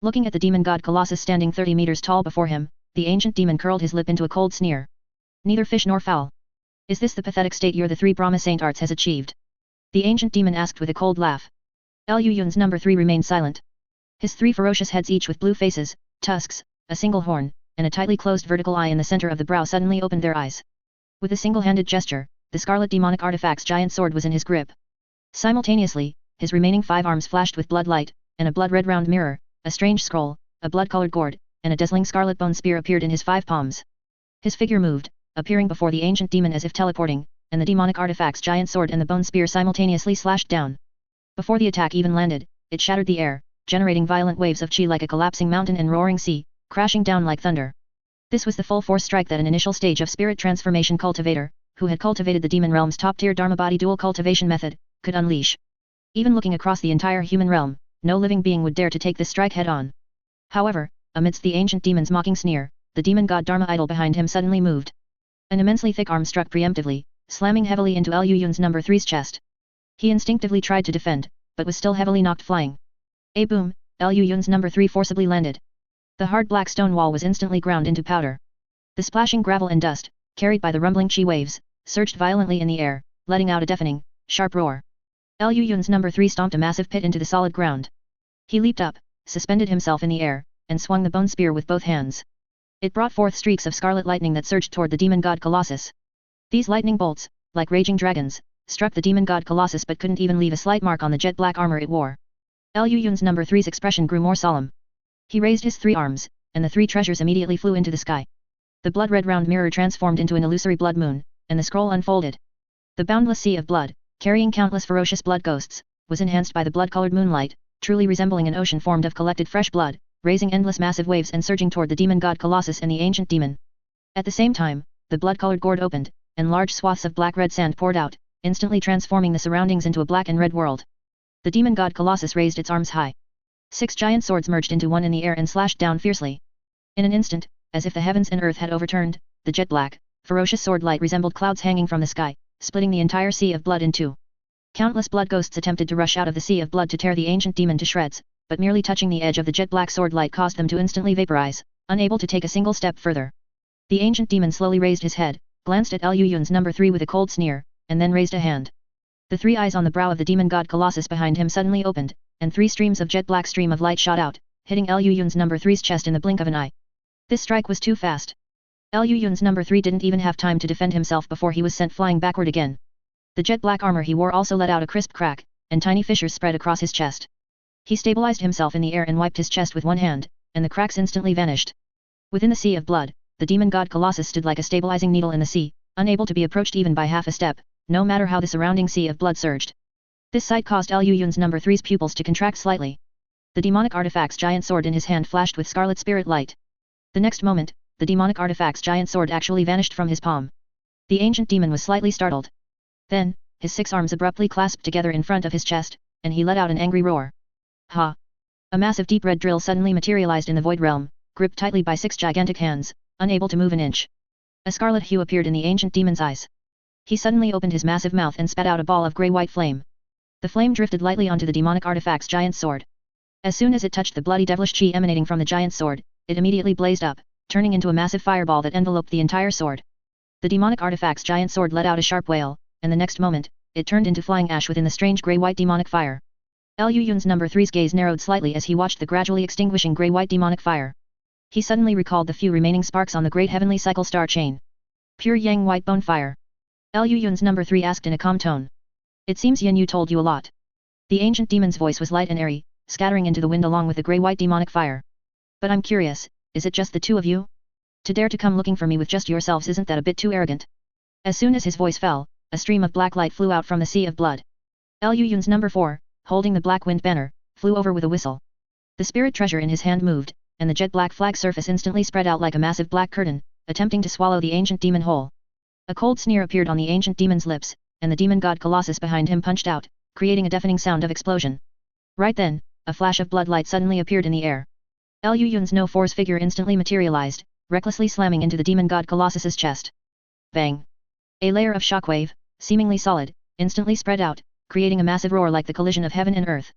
Looking at the demon god Colossus standing 30 meters tall before him, the ancient demon curled his lip into a cold sneer. Neither fish nor fowl. Is this the pathetic state your the 3 Brahma Saint arts has achieved? The ancient demon asked with a cold laugh. Liu Yun's number 3 remained silent. His 3 ferocious heads, each with blue faces, tusks, a single horn, and a tightly closed vertical eye in the center of the brow, suddenly opened their eyes. With a single-handed gesture, the scarlet demonic artifact's giant sword was in his grip. Simultaneously, his remaining 5 arms flashed with blood light, and a blood-red round mirror, a strange scroll, a blood-colored gourd, and a dazzling scarlet bone spear appeared in his 5 palms. His figure moved, appearing before the ancient demon as if teleporting, and the demonic artifact's giant sword and the bone spear simultaneously slashed down. Before the attack even landed, it shattered the air, generating violent waves of chi like a collapsing mountain and roaring sea, crashing down like thunder. This was the full force strike that an initial stage of spirit transformation cultivator, who had cultivated the demon realm's top-tier Dharma body dual cultivation method, could unleash. Even looking across the entire human realm, no living being would dare to take this strike head-on. However, amidst the ancient demon's mocking sneer, the demon god Dharma idol behind him suddenly moved. An immensely thick arm struck preemptively, slamming heavily into Lu Yun's number 3's chest. He instinctively tried to defend, but was still heavily knocked flying. A boom, Lu Yun's number 3 forcibly landed. The hard black stone wall was instantly ground into powder. The splashing gravel and dust, carried by the rumbling chi waves, surged violently in the air, letting out a deafening, sharp roar. Lu Yun's number 3 stomped a massive pit into the solid ground. He leaped up, suspended himself in the air, and swung the bone spear with both hands. It brought forth streaks of scarlet lightning that surged toward the demon god Colossus. These lightning bolts, like raging dragons, struck the demon god Colossus but couldn't even leave a slight mark on the jet black armor it wore. Lu Yun's number 3's expression grew more solemn. He raised his 3 arms, and the 3 treasures immediately flew into the sky. The blood-red round mirror transformed into an illusory blood moon, and the scroll unfolded. The boundless sea of blood, carrying countless ferocious blood ghosts, was enhanced by the blood-colored moonlight, truly resembling an ocean formed of collected fresh blood, raising endless massive waves and surging toward the demon god Colossus and the ancient demon. At the same time, the blood-colored gourd opened, and large swaths of black-red sand poured out, instantly transforming the surroundings into a black and red world. The demon god Colossus raised its arms high. 6 giant swords merged into one in the air and slashed down fiercely. In an instant, as if the heavens and earth had overturned, the jet-black, ferocious sword light resembled clouds hanging from the sky, splitting the entire sea of blood in 2. Countless blood ghosts attempted to rush out of the sea of blood to tear the ancient demon to shreds, but merely touching the edge of the jet-black sword light caused them to instantly vaporize, unable to take a single step further. The ancient demon slowly raised his head, glanced at Lu Yun's number 3 with a cold sneer, and then raised a hand. The 3 eyes on the brow of the demon god Colossus behind him suddenly opened, and 3 streams of jet-black stream of light shot out, hitting Lu Yun's number 3's chest in the blink of an eye. This strike was too fast. Lu Yun's number 3 didn't even have time to defend himself before he was sent flying backward again. The jet-black armor he wore also let out a crisp crack, and tiny fissures spread across his chest. He stabilized himself in the air and wiped his chest with one hand, and the cracks instantly vanished. Within the sea of blood, the demon god Colossus stood like a stabilizing needle in the sea, unable to be approached even by half a step, no matter how the surrounding sea of blood surged. This sight caused Lu Yun's number 3's pupils to contract slightly. The demonic artifact's giant sword in his hand flashed with scarlet spirit light. The next moment, the demonic artifact's giant sword actually vanished from his palm. The ancient demon was slightly startled. Then, his 6 arms abruptly clasped together in front of his chest, and he let out an angry roar. Ha! A massive deep red drill suddenly materialized in the void realm, gripped tightly by 6 gigantic hands, unable to move an inch. A scarlet hue appeared in the ancient demon's eyes. He suddenly opened his massive mouth and spat out a ball of grey-white flame. The flame drifted lightly onto the demonic artifact's giant sword. As soon as it touched the bloody devilish chi emanating from the giant sword, it immediately blazed up, turning into a massive fireball that enveloped the entire sword. The demonic artifact's giant sword let out a sharp wail, and the next moment, it turned into flying ash within the strange grey-white demonic fire. Lu Yun's number 3's gaze narrowed slightly as he watched the gradually extinguishing grey-white demonic fire. He suddenly recalled the few remaining sparks on the great heavenly cycle star chain. Pure yang white bone fire. Lu Yun's number 3 asked in a calm tone. It seems Yin Yu told you a lot. The ancient demon's voice was light and airy, scattering into the wind along with the grey-white demonic fire. But I'm curious, is it just the 2 of you? To dare to come looking for me with just yourselves, isn't that a bit too arrogant? As soon as his voice fell, a stream of black light flew out from the sea of blood. Lu Yun's number 4, holding the black wind banner, flew over with a whistle. The spirit treasure in his hand moved, and the jet-black flag surface instantly spread out like a massive black curtain, attempting to swallow the ancient demon whole. A cold sneer appeared on the ancient demon's lips, and the demon god Colossus behind him punched out, creating a deafening sound of explosion. Right then, a flash of blood light suddenly appeared in the air. Lu Yun's No 4's figure instantly materialized, recklessly slamming into the demon god Colossus's chest. Bang! A layer of shockwave, seemingly solid, instantly spread out, creating a massive roar like the collision of heaven and earth.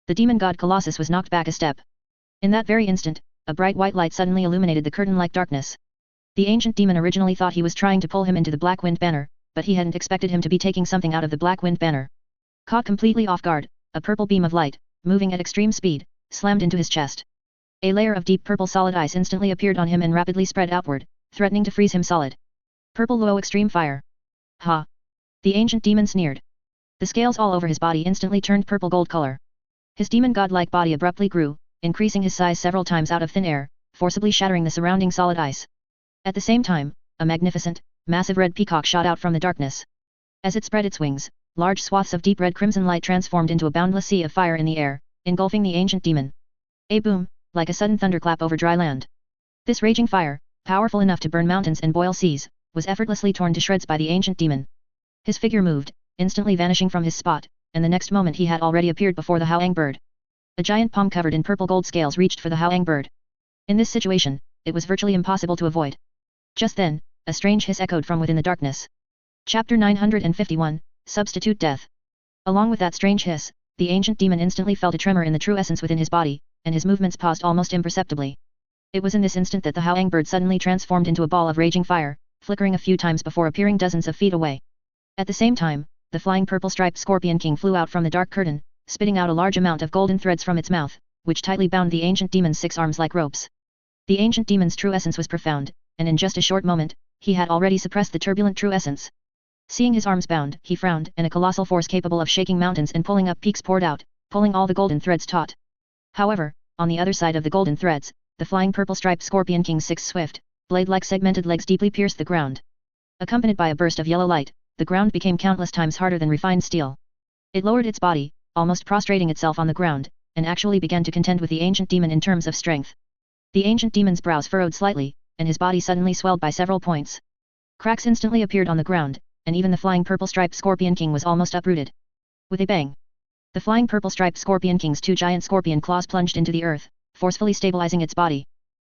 The demon god Colossus was knocked back a step. In that very instant, a bright white light suddenly illuminated the curtain-like darkness. The ancient demon originally thought he was trying to pull him into the black wind banner, but he hadn't expected him to be taking something out of the black wind banner. Caught completely off guard, a purple beam of light, moving at extreme speed, slammed into his chest. A layer of deep purple solid ice instantly appeared on him and rapidly spread outward, threatening to freeze him solid. Purple Luo Extreme Fire. Ha! The ancient demon sneered. The scales all over his body instantly turned purple gold color. His demon god-like body abruptly grew, increasing his size several times out of thin air, forcibly shattering the surrounding solid ice. At the same time, a magnificent, massive red peacock shot out from the darkness. As it spread its wings, large swaths of deep red crimson light transformed into a boundless sea of fire in the air, engulfing the ancient demon. A boom, like a sudden thunderclap over dry land. This raging fire, powerful enough to burn mountains and boil seas, was effortlessly torn to shreds by the ancient demon. His figure moved, instantly vanishing from his spot, and the next moment he had already appeared before the Howang bird. A giant palm covered in purple gold scales reached for the Howang bird. In this situation, it was virtually impossible to avoid. Just then, a strange hiss echoed from within the darkness. Chapter 951, Substitute Death. Along with that strange hiss, the ancient demon instantly felt a tremor in the true essence within his body, and his movements paused almost imperceptibly. It was in this instant that the Howang bird suddenly transformed into a ball of raging fire, flickering a few times before appearing dozens of feet away. At the same time, the flying purple-striped scorpion king flew out from the dark curtain, spitting out a large amount of golden threads from its mouth, which tightly bound the ancient demon's 6 arms like ropes. The ancient demon's true essence was profound, and in just a short moment, he had already suppressed the turbulent true essence. Seeing his arms bound, he frowned, and a colossal force capable of shaking mountains and pulling up peaks poured out, pulling all the golden threads taut. However, on the other side of the golden threads, the flying purple-striped scorpion king's 6 swift, blade-like segmented legs deeply pierced the ground. Accompanied by a burst of yellow light, the ground became countless times harder than refined steel. It lowered its body, almost prostrating itself on the ground, and actually began to contend with the ancient demon in terms of strength. The ancient demon's brows furrowed slightly, and his body suddenly swelled by several points. Cracks instantly appeared on the ground, and even the flying purple-striped scorpion king was almost uprooted. With a bang, the flying purple-striped scorpion king's 2 giant scorpion claws plunged into the earth, forcefully stabilizing its body.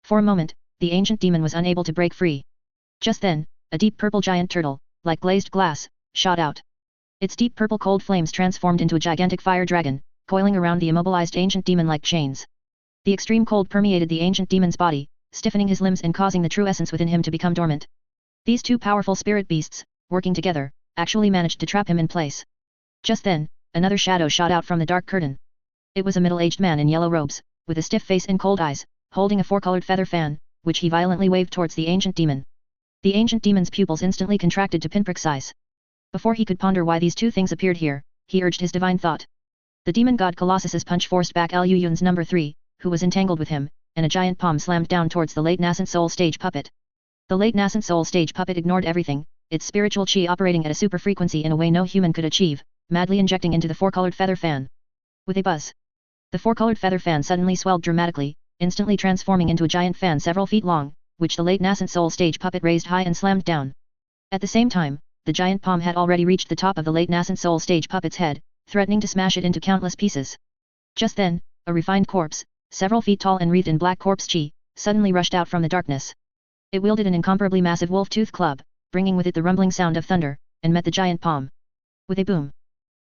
For a moment, the ancient demon was unable to break free. Just then, a deep purple giant turtle, like glazed glass, shot out. Its deep purple cold flames transformed into a gigantic fire dragon, coiling around the immobilized ancient demon like chains. The extreme cold permeated the ancient demon's body, stiffening his limbs and causing the true essence within him to become dormant. These 2 powerful spirit beasts, working together, actually managed to trap him in place. Just then, another shadow shot out from the dark curtain. It was a middle-aged man in yellow robes, with a stiff face and cold eyes, holding a 4-colored feather fan, which he violently waved towards the ancient demon. The ancient demon's pupils instantly contracted to pinprick size. Before he could ponder why these 2 things appeared here, he urged his divine thought. The demon god Colossus's punch forced back Liu Yun's number 3, who was entangled with him, and a giant palm slammed down towards the late nascent soul stage puppet. The late nascent soul stage puppet ignored everything, its spiritual chi operating at a super frequency in a way no human could achieve, madly injecting into the 4-colored feather fan. With a buzz, the 4-colored feather fan suddenly swelled dramatically, instantly transforming into a giant fan several feet long, which the late nascent soul stage puppet raised high and slammed down. At the same time, the giant palm had already reached the top of the late nascent soul stage puppet's head, threatening to smash it into countless pieces. Just then, a refined corpse, several feet tall and wreathed in black corpse chi, suddenly rushed out from the darkness. It wielded an incomparably massive wolf-tooth club, bringing with it the rumbling sound of thunder, and met the giant palm. With a boom,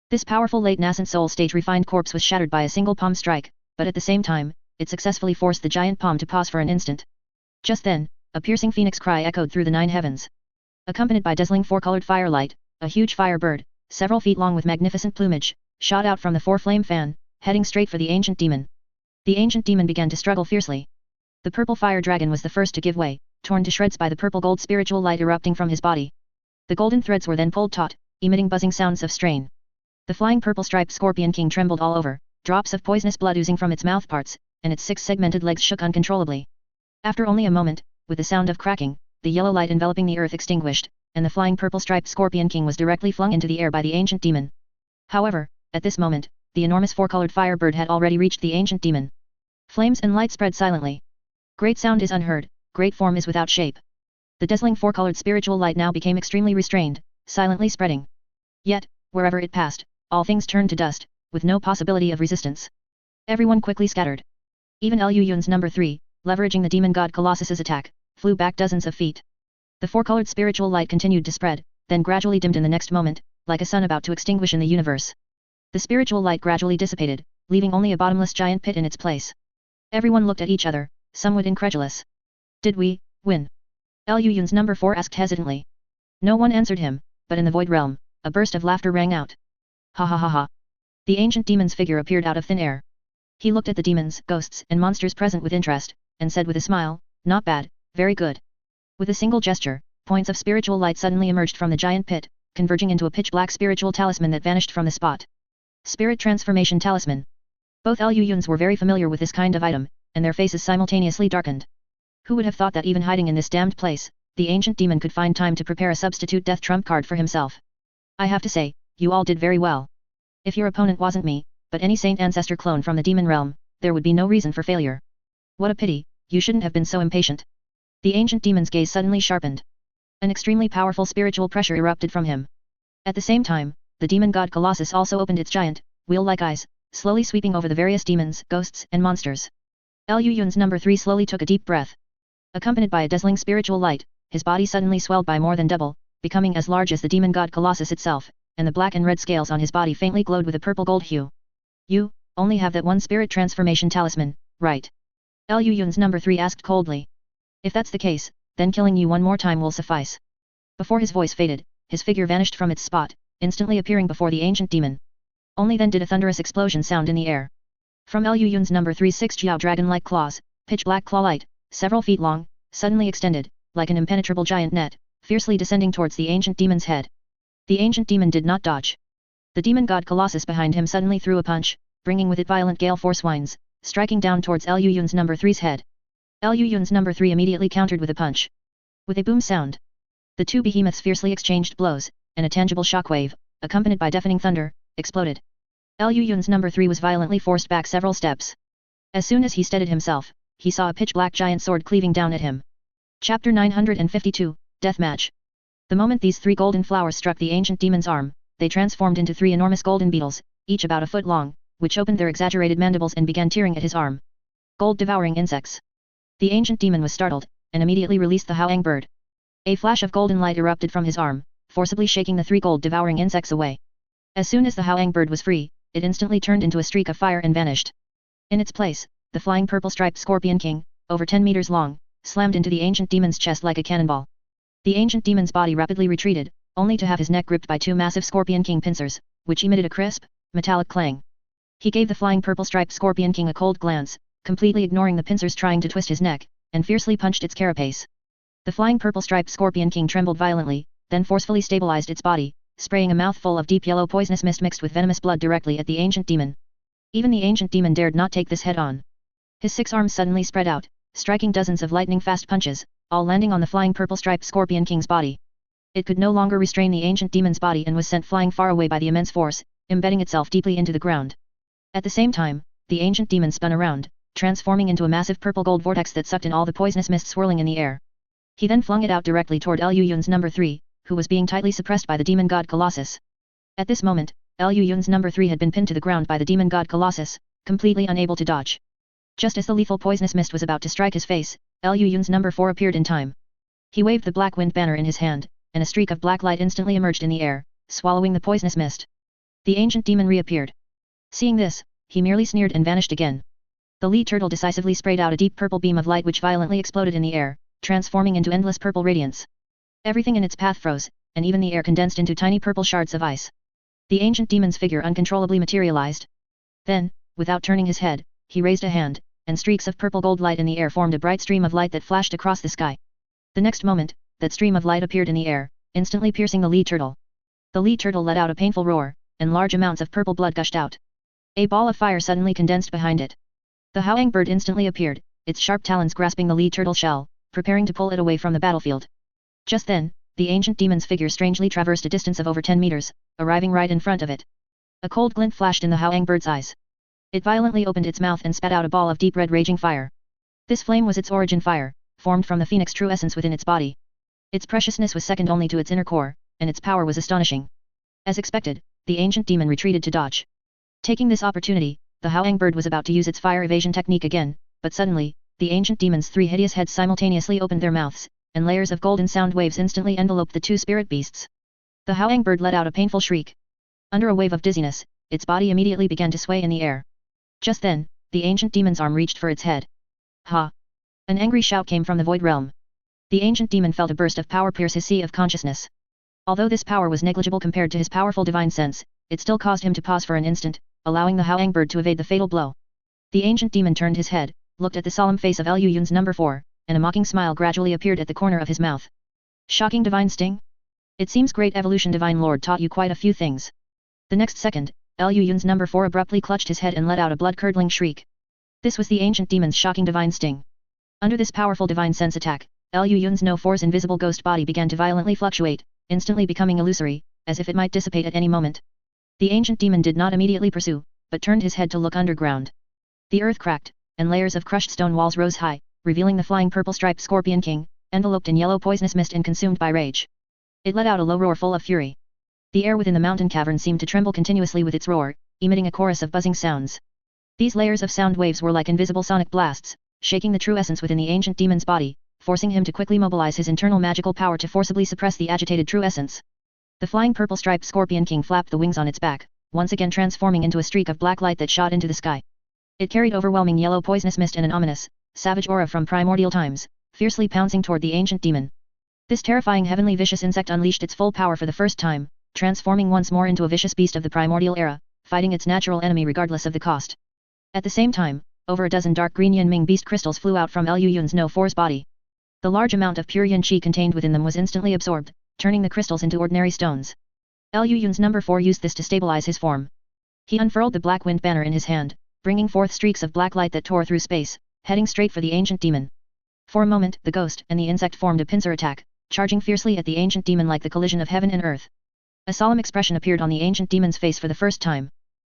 this powerful late nascent soul stage refined corpse was shattered by a single palm strike, but at the same time, it successfully forced the giant palm to pause for an instant. Just then, a piercing phoenix cry echoed through the 9 heavens. Accompanied by dazzling 4-colored firelight, a huge fire bird, several feet long with magnificent plumage, shot out from the 4-flame fan, heading straight for the ancient demon. The ancient demon began to struggle fiercely. The purple fire dragon was the first to give way, torn to shreds by the purple gold spiritual light erupting from his body. The golden threads were then pulled taut, emitting buzzing sounds of strain. The flying purple-striped scorpion king trembled all over, drops of poisonous blood oozing from its mouthparts, and its 6 segmented legs shook uncontrollably. After only a moment, with the sound of cracking, the yellow light enveloping the earth extinguished, and the flying purple-striped scorpion king was directly flung into the air by the ancient demon. However, at this moment, the enormous 4-colored fire bird had already reached the ancient demon. Flames and light spread silently. Great sound is unheard, great form is without shape. The dazzling 4-colored spiritual light now became extremely restrained, silently spreading. Yet, wherever it passed, all things turned to dust, with no possibility of resistance. Everyone quickly scattered. Even Liu Yun's number 3, leveraging the demon god Colossus's attack, flew back dozens of feet. The 4-colored spiritual light continued to spread, then gradually dimmed in the next moment, like a sun about to extinguish in the universe. The spiritual light gradually dissipated, leaving only a bottomless giant pit in its place. Everyone looked at each other, somewhat incredulous. Did we win? Liu Yun's number 4 asked hesitantly. No one answered him, but in the void realm, a burst of laughter rang out. Ha ha ha ha. The ancient demon's figure appeared out of thin air. He looked at the demons, ghosts, and monsters present with interest, and said with a smile, "Not bad, very good." With a single gesture, points of spiritual light suddenly emerged from the giant pit, converging into a pitch-black spiritual talisman that vanished from the spot. Spirit Transformation Talisman. Both Liu Yuns were very familiar with this kind of item, and their faces simultaneously darkened. Who would have thought that even hiding in this damned place, the ancient demon could find time to prepare a substitute death trump card for himself? I have to say, you all did very well. If your opponent wasn't me, but any saint ancestor clone from the demon realm, there would be no reason for failure. What a pity, you shouldn't have been so impatient. The ancient demon's gaze suddenly sharpened. An extremely powerful spiritual pressure erupted from him. At the same time, the demon god Colossus also opened its giant, wheel-like eyes, slowly sweeping over the various demons, ghosts, and monsters. Liu Yun's number 3 slowly took a deep breath. Accompanied by a dazzling spiritual light, his body suddenly swelled by more than double, becoming as large as the demon god Colossus itself, and the black and red scales on his body faintly glowed with a purple-gold hue. You only have that one spirit transformation talisman, right? Liu Yun's number 3 asked coldly. If that's the case, then killing you one more time will suffice. Before his voice faded, his figure vanished from its spot, instantly appearing before the ancient demon. Only then did a thunderous explosion sound in the air. From Liu Yun's number 3's 6 Jiao dragon-like claws, pitch-black claw-light, several feet long, suddenly extended, like an impenetrable giant net, fiercely descending towards the ancient demon's head. The ancient demon did not dodge. The demon god Colossus behind him suddenly threw a punch, bringing with it violent gale force winds, striking down towards Liu Yun's number 3's head. Liu Yun's number 3 immediately countered with a punch. With a boom sound, the two behemoths fiercely exchanged blows, and a tangible shockwave, accompanied by deafening thunder, exploded. Liu Yun's number 3 was violently forced back several steps. As soon as he steadied himself, he saw a pitch-black giant sword cleaving down at him. Chapter 952, Deathmatch. The moment these 3 golden flowers struck the ancient demon's arm, they transformed into 3 enormous golden beetles, each about a foot long, which opened their exaggerated mandibles and began tearing at his arm. Gold-devouring insects. The ancient demon was startled, and immediately released the Howang bird. A flash of golden light erupted from his arm, forcibly shaking the 3 gold-devouring insects away. As soon as the Howang bird was free, it instantly turned into a streak of fire and vanished. In its place, the flying purple-striped Scorpion King, over 10 meters long, slammed into the ancient demon's chest like a cannonball. The ancient demon's body rapidly retreated, only to have his neck gripped by 2 massive Scorpion King pincers, which emitted a crisp, metallic clang. He gave the flying purple-striped Scorpion King a cold glance, completely ignoring the pincers trying to twist his neck, and fiercely punched its carapace. The flying purple-striped Scorpion King trembled violently, then forcefully stabilized its body, spraying a mouthful of deep yellow poisonous mist mixed with venomous blood directly at the ancient demon. Even the ancient demon dared not take this head-on. His 6 arms suddenly spread out, striking dozens of lightning-fast punches, all landing on the flying purple-striped Scorpion King's body. It could no longer restrain the ancient demon's body and was sent flying far away by the immense force, embedding itself deeply into the ground. At the same time, the ancient demon spun around, transforming into a massive purple-gold vortex that sucked in all the poisonous mist swirling in the air. He then flung it out directly toward Liu Yun's number 3, who was being tightly suppressed by the demon god Colossus. At this moment, Liu Yun's number 3 had been pinned to the ground by the demon god Colossus, completely unable to dodge. Just as the lethal poisonous mist was about to strike his face, Liu Yun's number 4 appeared in time. He waved the black wind banner in his hand, and a streak of black light instantly emerged in the air, swallowing the poisonous mist. The ancient demon reappeared. Seeing this, he merely sneered and vanished again. The Lee turtle decisively sprayed out a deep purple beam of light which violently exploded in the air, transforming into endless purple radiance. Everything in its path froze, and even the air condensed into tiny purple shards of ice. The ancient demon's figure uncontrollably materialized. Then, without turning his head, he raised a hand, and streaks of purple gold light in the air formed a bright stream of light that flashed across the sky. The next moment, that stream of light appeared in the air, instantly piercing the Lee turtle. The Lee turtle let out a painful roar, and large amounts of purple blood gushed out. A ball of fire suddenly condensed behind it. The Howang bird instantly appeared, its sharp talons grasping the Lee turtle shell, preparing to pull it away from the battlefield. Just then, the ancient demon's figure strangely traversed a distance of over 10 meters, arriving right in front of it. A cold glint flashed in the Howang bird's eyes. It violently opened its mouth and spat out a ball of deep red raging fire. This flame was its origin fire, formed from the phoenix true essence within its body. Its preciousness was second only to its inner core, and its power was astonishing. As expected, the ancient demon retreated to dodge. Taking this opportunity, the Howang bird was about to use its fire evasion technique again, but suddenly, the ancient demon's 3 hideous heads simultaneously opened their mouths, and layers of golden sound waves instantly enveloped the 2 spirit beasts. The Howang bird let out a painful shriek. Under a wave of dizziness, its body immediately began to sway in the air. Just then, the ancient demon's arm reached for its head. Ha! An angry shout came from the void realm. The ancient demon felt a burst of power pierce his sea of consciousness. Although this power was negligible compared to his powerful divine sense, it still caused him to pause for an instant, allowing the Howang bird to evade the fatal blow. The ancient demon turned his head, looked at the solemn face of Lu Yun's number 4, and a mocking smile gradually appeared at the corner of his mouth. Shocking divine sting? It seems great evolution divine lord taught you quite a few things. The next second, Lu Yun's number 4 abruptly clutched his head and let out a blood-curdling shriek. This was the ancient demon's shocking divine sting. Under this powerful divine sense attack, Lu Yun's No 4's invisible ghost body began to violently fluctuate, instantly becoming illusory, as if it might dissipate at any moment. The ancient demon did not immediately pursue, but turned his head to look underground. The earth cracked, and layers of crushed stone walls rose high, revealing the flying purple-striped Scorpion King, enveloped in yellow poisonous mist and consumed by rage. It let out a low roar full of fury. The air within the mountain cavern seemed to tremble continuously with its roar, emitting a chorus of buzzing sounds. These layers of sound waves were like invisible sonic blasts, shaking the true essence within the ancient demon's body, forcing him to quickly mobilize his internal magical power to forcibly suppress the agitated true essence. The flying purple-striped Scorpion King flapped the wings on its back, once again transforming into a streak of black light that shot into the sky. It carried overwhelming yellow poisonous mist and an ominous, savage aura from primordial times, fiercely pouncing toward the ancient demon. This terrifying heavenly vicious insect unleashed its full power for the first time, transforming once more into a vicious beast of the primordial era, fighting its natural enemy regardless of the cost. At the same time, over a dozen dark green Yunming beast crystals flew out from Lu Yun's No 4's body. The large amount of pure Yun Qi contained within them was instantly absorbed, turning the crystals into ordinary stones. Lu Yun's number 4 used this to stabilize his form. He unfurled the black wind banner in his hand, bringing forth streaks of black light that tore through space, heading straight for the ancient demon. For a moment, the ghost and the insect formed a pincer attack, charging fiercely at the ancient demon like the collision of heaven and earth. A solemn expression appeared on the ancient demon's face for the first time.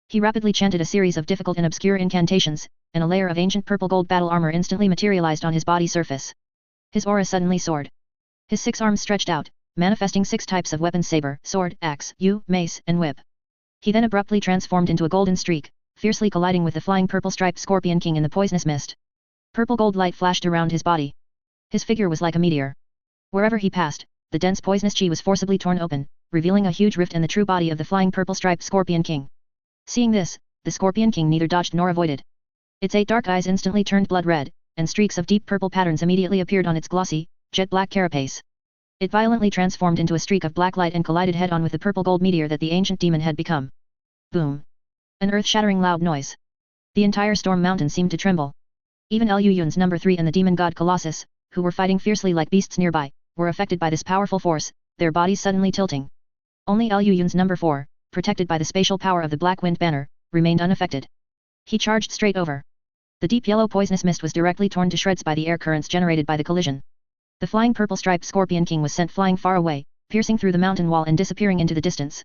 He rapidly chanted a series of difficult and obscure incantations, and a layer of ancient purple gold battle armor instantly materialized on his body surface. His aura suddenly soared. His 6 arms stretched out, manifesting 6 types of weapons: saber, sword, axe, yew, mace, and whip. He then abruptly transformed into a golden streak, fiercely colliding with the flying purple-striped Scorpion King in the poisonous mist. Purple gold light flashed around his body. His figure was like a meteor. Wherever he passed, the dense poisonous chi was forcibly torn open, revealing a huge rift in the true body of the flying purple-striped Scorpion King. Seeing this, the Scorpion King neither dodged nor avoided. Its 8 dark eyes instantly turned blood red, and streaks of deep purple patterns immediately appeared on its glossy, jet-black carapace. It violently transformed into a streak of black light and collided head-on with the purple gold meteor that the ancient demon had become. Boom! An earth-shattering loud noise. The entire storm mountain seemed to tremble. Even Lu Yun's number 3 and the demon god Colossus, who were fighting fiercely like beasts nearby, were affected by this powerful force, their bodies suddenly tilting. Only Lu Yun's number 4, protected by the spatial power of the black wind banner, remained unaffected. He charged straight over. The deep yellow poisonous mist was directly torn to shreds by the air currents generated by the collision. The flying purple-striped Scorpion King was sent flying far away, piercing through the mountain wall and disappearing into the distance.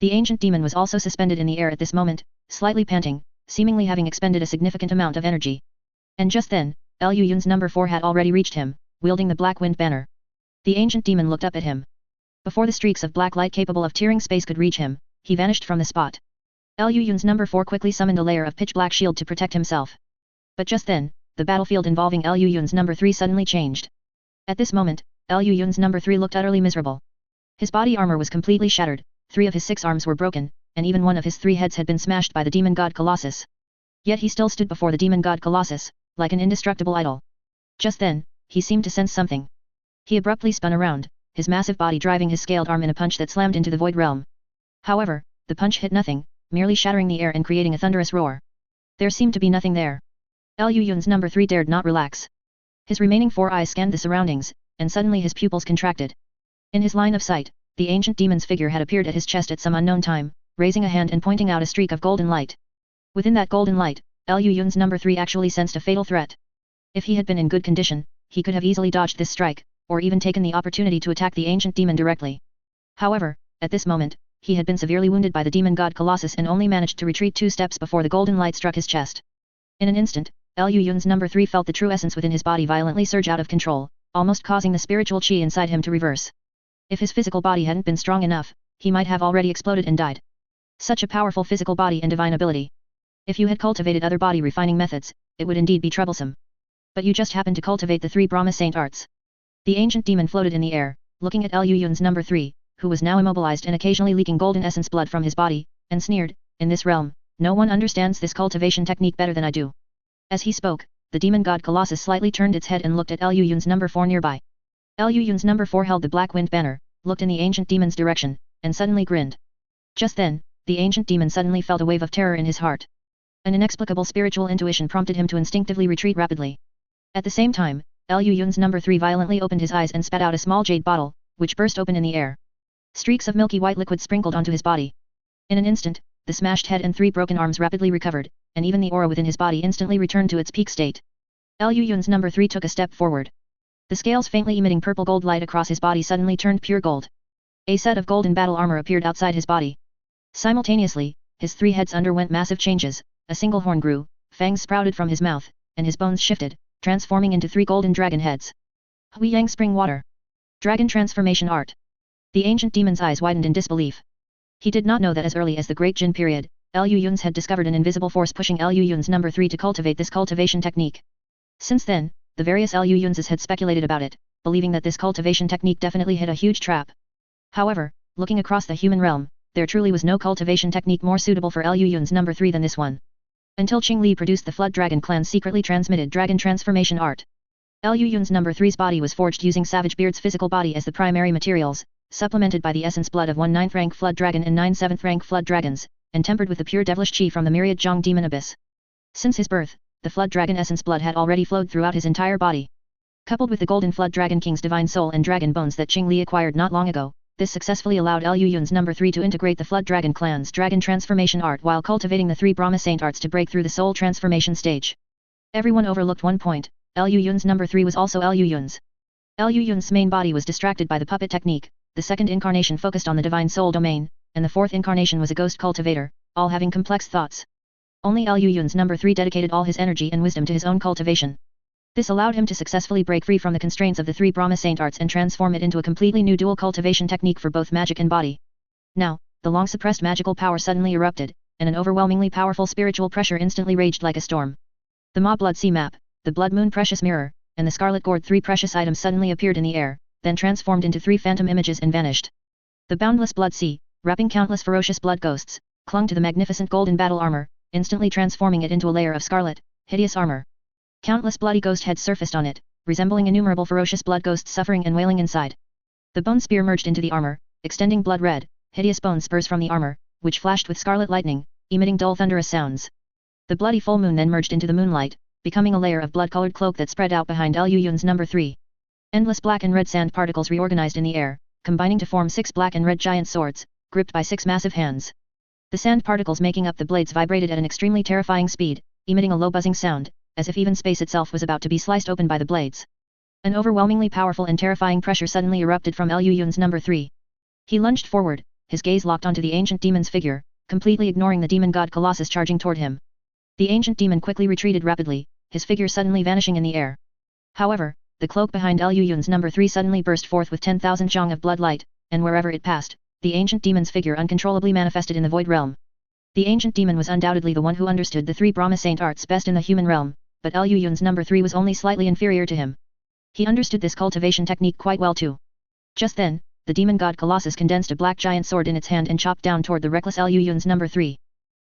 The ancient demon was also suspended in the air at this moment, slightly panting, seemingly having expended a significant amount of energy. And just then, Lu Yun's number 4 had already reached him, wielding the black wind banner. The ancient demon looked up at him. Before the streaks of black light capable of tearing space could reach him, he vanished from the spot. Lu Yun's number 4 quickly summoned a layer of pitch-black shield to protect himself. But just then, the battlefield involving Lu Yun's number 3 suddenly changed. At this moment, Lu Yun's number 3 looked utterly miserable. His body armor was completely shattered, 3 of his 6 arms were broken, and even 1 of his 3 heads had been smashed by the demon god Colossus. Yet he still stood before the demon god Colossus, like an indestructible idol. Just then, he seemed to sense something. He abruptly spun around, his massive body driving his scaled arm in a punch that slammed into the void realm. However, the punch hit nothing, merely shattering the air and creating a thunderous roar. There seemed to be nothing there. Lu Yun's number 3 dared not relax. His remaining 4 eyes scanned the surroundings, and suddenly his pupils contracted. In his line of sight, the ancient demon's figure had appeared at his chest at some unknown time, raising a hand and pointing out a streak of golden light. Within that golden light, Lu Yun's number 3 actually sensed a fatal threat. If he had been in good condition, he could have easily dodged this strike, or even taken the opportunity to attack the ancient demon directly. However, at this moment, he had been severely wounded by the demon god Colossus and only managed to retreat 2 steps before the golden light struck his chest. In an instant, Lu Yun's number 3 felt the true essence within his body violently surge out of control, almost causing the spiritual chi inside him to reverse. If his physical body hadn't been strong enough, he might have already exploded and died. Such a powerful physical body and divine ability. If you had cultivated other body refining methods, it would indeed be troublesome. But you just happened to cultivate the 3 Brahma Saint arts. The ancient demon floated in the air, looking at Lu Yun's number 3, who was now immobilized and occasionally leaking golden essence blood from his body, and sneered, "In this realm, no one understands this cultivation technique better than I do." As he spoke, the demon god Colossus slightly turned its head and looked at Lu Yun's number 4 nearby. Lu Yun's number 4 held the black wind banner, looked in the ancient demon's direction, and suddenly grinned. Just then, the ancient demon suddenly felt a wave of terror in his heart. An inexplicable spiritual intuition prompted him to instinctively retreat rapidly. At the same time, Liu Yun's number 3 violently opened his eyes and spat out a small jade bottle, which burst open in the air. Streaks of milky white liquid sprinkled onto his body. In an instant, the smashed head and 3 broken arms rapidly recovered, and even the aura within his body instantly returned to its peak state. Liu Yun's number 3 took a step forward. The scales faintly emitting purple gold light across his body suddenly turned pure gold. A set of golden battle armor appeared outside his body. Simultaneously, his 3 heads underwent massive changes, a single horn grew, fangs sprouted from his mouth, and his bones shifted, transforming into 3 golden dragon heads. Hui Yang Spring Water. Dragon Transformation Art. The ancient demon's eyes widened in disbelief. He did not know that as early as the Great Jin period, Liu Yun's had discovered an invisible force pushing Liu Yun's number 3 to cultivate this cultivation technique. Since then, the various Liu Yun's had speculated about it, believing that this cultivation technique definitely hit a huge trap. However, looking across the human realm, there truly was no cultivation technique more suitable for Liu Yun's number 3 than this one. Until Qing Li produced the Flood Dragon clan's secretly transmitted dragon transformation art. Liu Yun's number 3's body was forged using Savage Beard's physical body as the primary materials, supplemented by the essence blood of 1 9th rank Flood Dragon and 9 7th rank Flood Dragons, and tempered with the pure devilish chi from the myriad Zhang Demon Abyss. Since his birth, the Flood Dragon essence blood had already flowed throughout his entire body. Coupled with the Golden Flood Dragon King's divine soul and dragon bones that Qing Li acquired not long ago, this successfully allowed Liu Yun's number 3 to integrate the Flood Dragon clan's dragon transformation art while cultivating the 3 Brahma Saint arts to break through the soul transformation stage. Everyone overlooked one point: Liu Yun's number 3 was also Liu Yun's. Liu Yun's main body was distracted by the puppet technique, the second incarnation focused on the divine soul domain, and the fourth incarnation was a ghost cultivator, all having complex thoughts. Only Liu Yun's number 3 dedicated all his energy and wisdom to his own cultivation. This allowed him to successfully break free from the constraints of the 3 Brahma Saint arts and transform it into a completely new dual cultivation technique for both magic and body. Now, the long-suppressed magical power suddenly erupted, and an overwhelmingly powerful spiritual pressure instantly raged like a storm. The Ma Blood Sea Map, the Blood Moon Precious Mirror, and the Scarlet Gourd 3 precious items suddenly appeared in the air, then transformed into 3 phantom images and vanished. The boundless blood sea, wrapping countless ferocious blood ghosts, clung to the magnificent golden battle armor, instantly transforming it into a layer of scarlet, hideous armor. Countless bloody ghost heads surfaced on it, resembling innumerable ferocious blood ghosts suffering and wailing inside. The bone spear merged into the armor, extending blood-red, hideous bone spurs from the armor, which flashed with scarlet lightning, emitting dull thunderous sounds. The bloody full moon then merged into the moonlight, becoming a layer of blood-colored cloak that spread out behind Liu Yun's number 3. Endless black and red sand particles reorganized in the air, combining to form 6 black and red giant swords, gripped by 6 massive hands. The sand particles making up the blades vibrated at an extremely terrifying speed, emitting a low buzzing sound, as if even space itself was about to be sliced open by the blades. An overwhelmingly powerful and terrifying pressure suddenly erupted from Liu Yun's number 3. He lunged forward, his gaze locked onto the ancient demon's figure, completely ignoring the demon god Colossus charging toward him. The ancient demon quickly retreated rapidly, his figure suddenly vanishing in the air. However, the cloak behind Liu Yun's number 3 suddenly burst forth with 10,000 zhang of blood light, and wherever it passed, the ancient demon's figure uncontrollably manifested in the void realm. The ancient demon was undoubtedly the one who understood the 3 Brahma Saint arts best in the human realm, but Liu Yun's number 3 was only slightly inferior to him. He understood this cultivation technique quite well too. Just then, the demon god Colossus condensed a black giant sword in its hand and chopped down toward the reckless Liu Yun's number 3.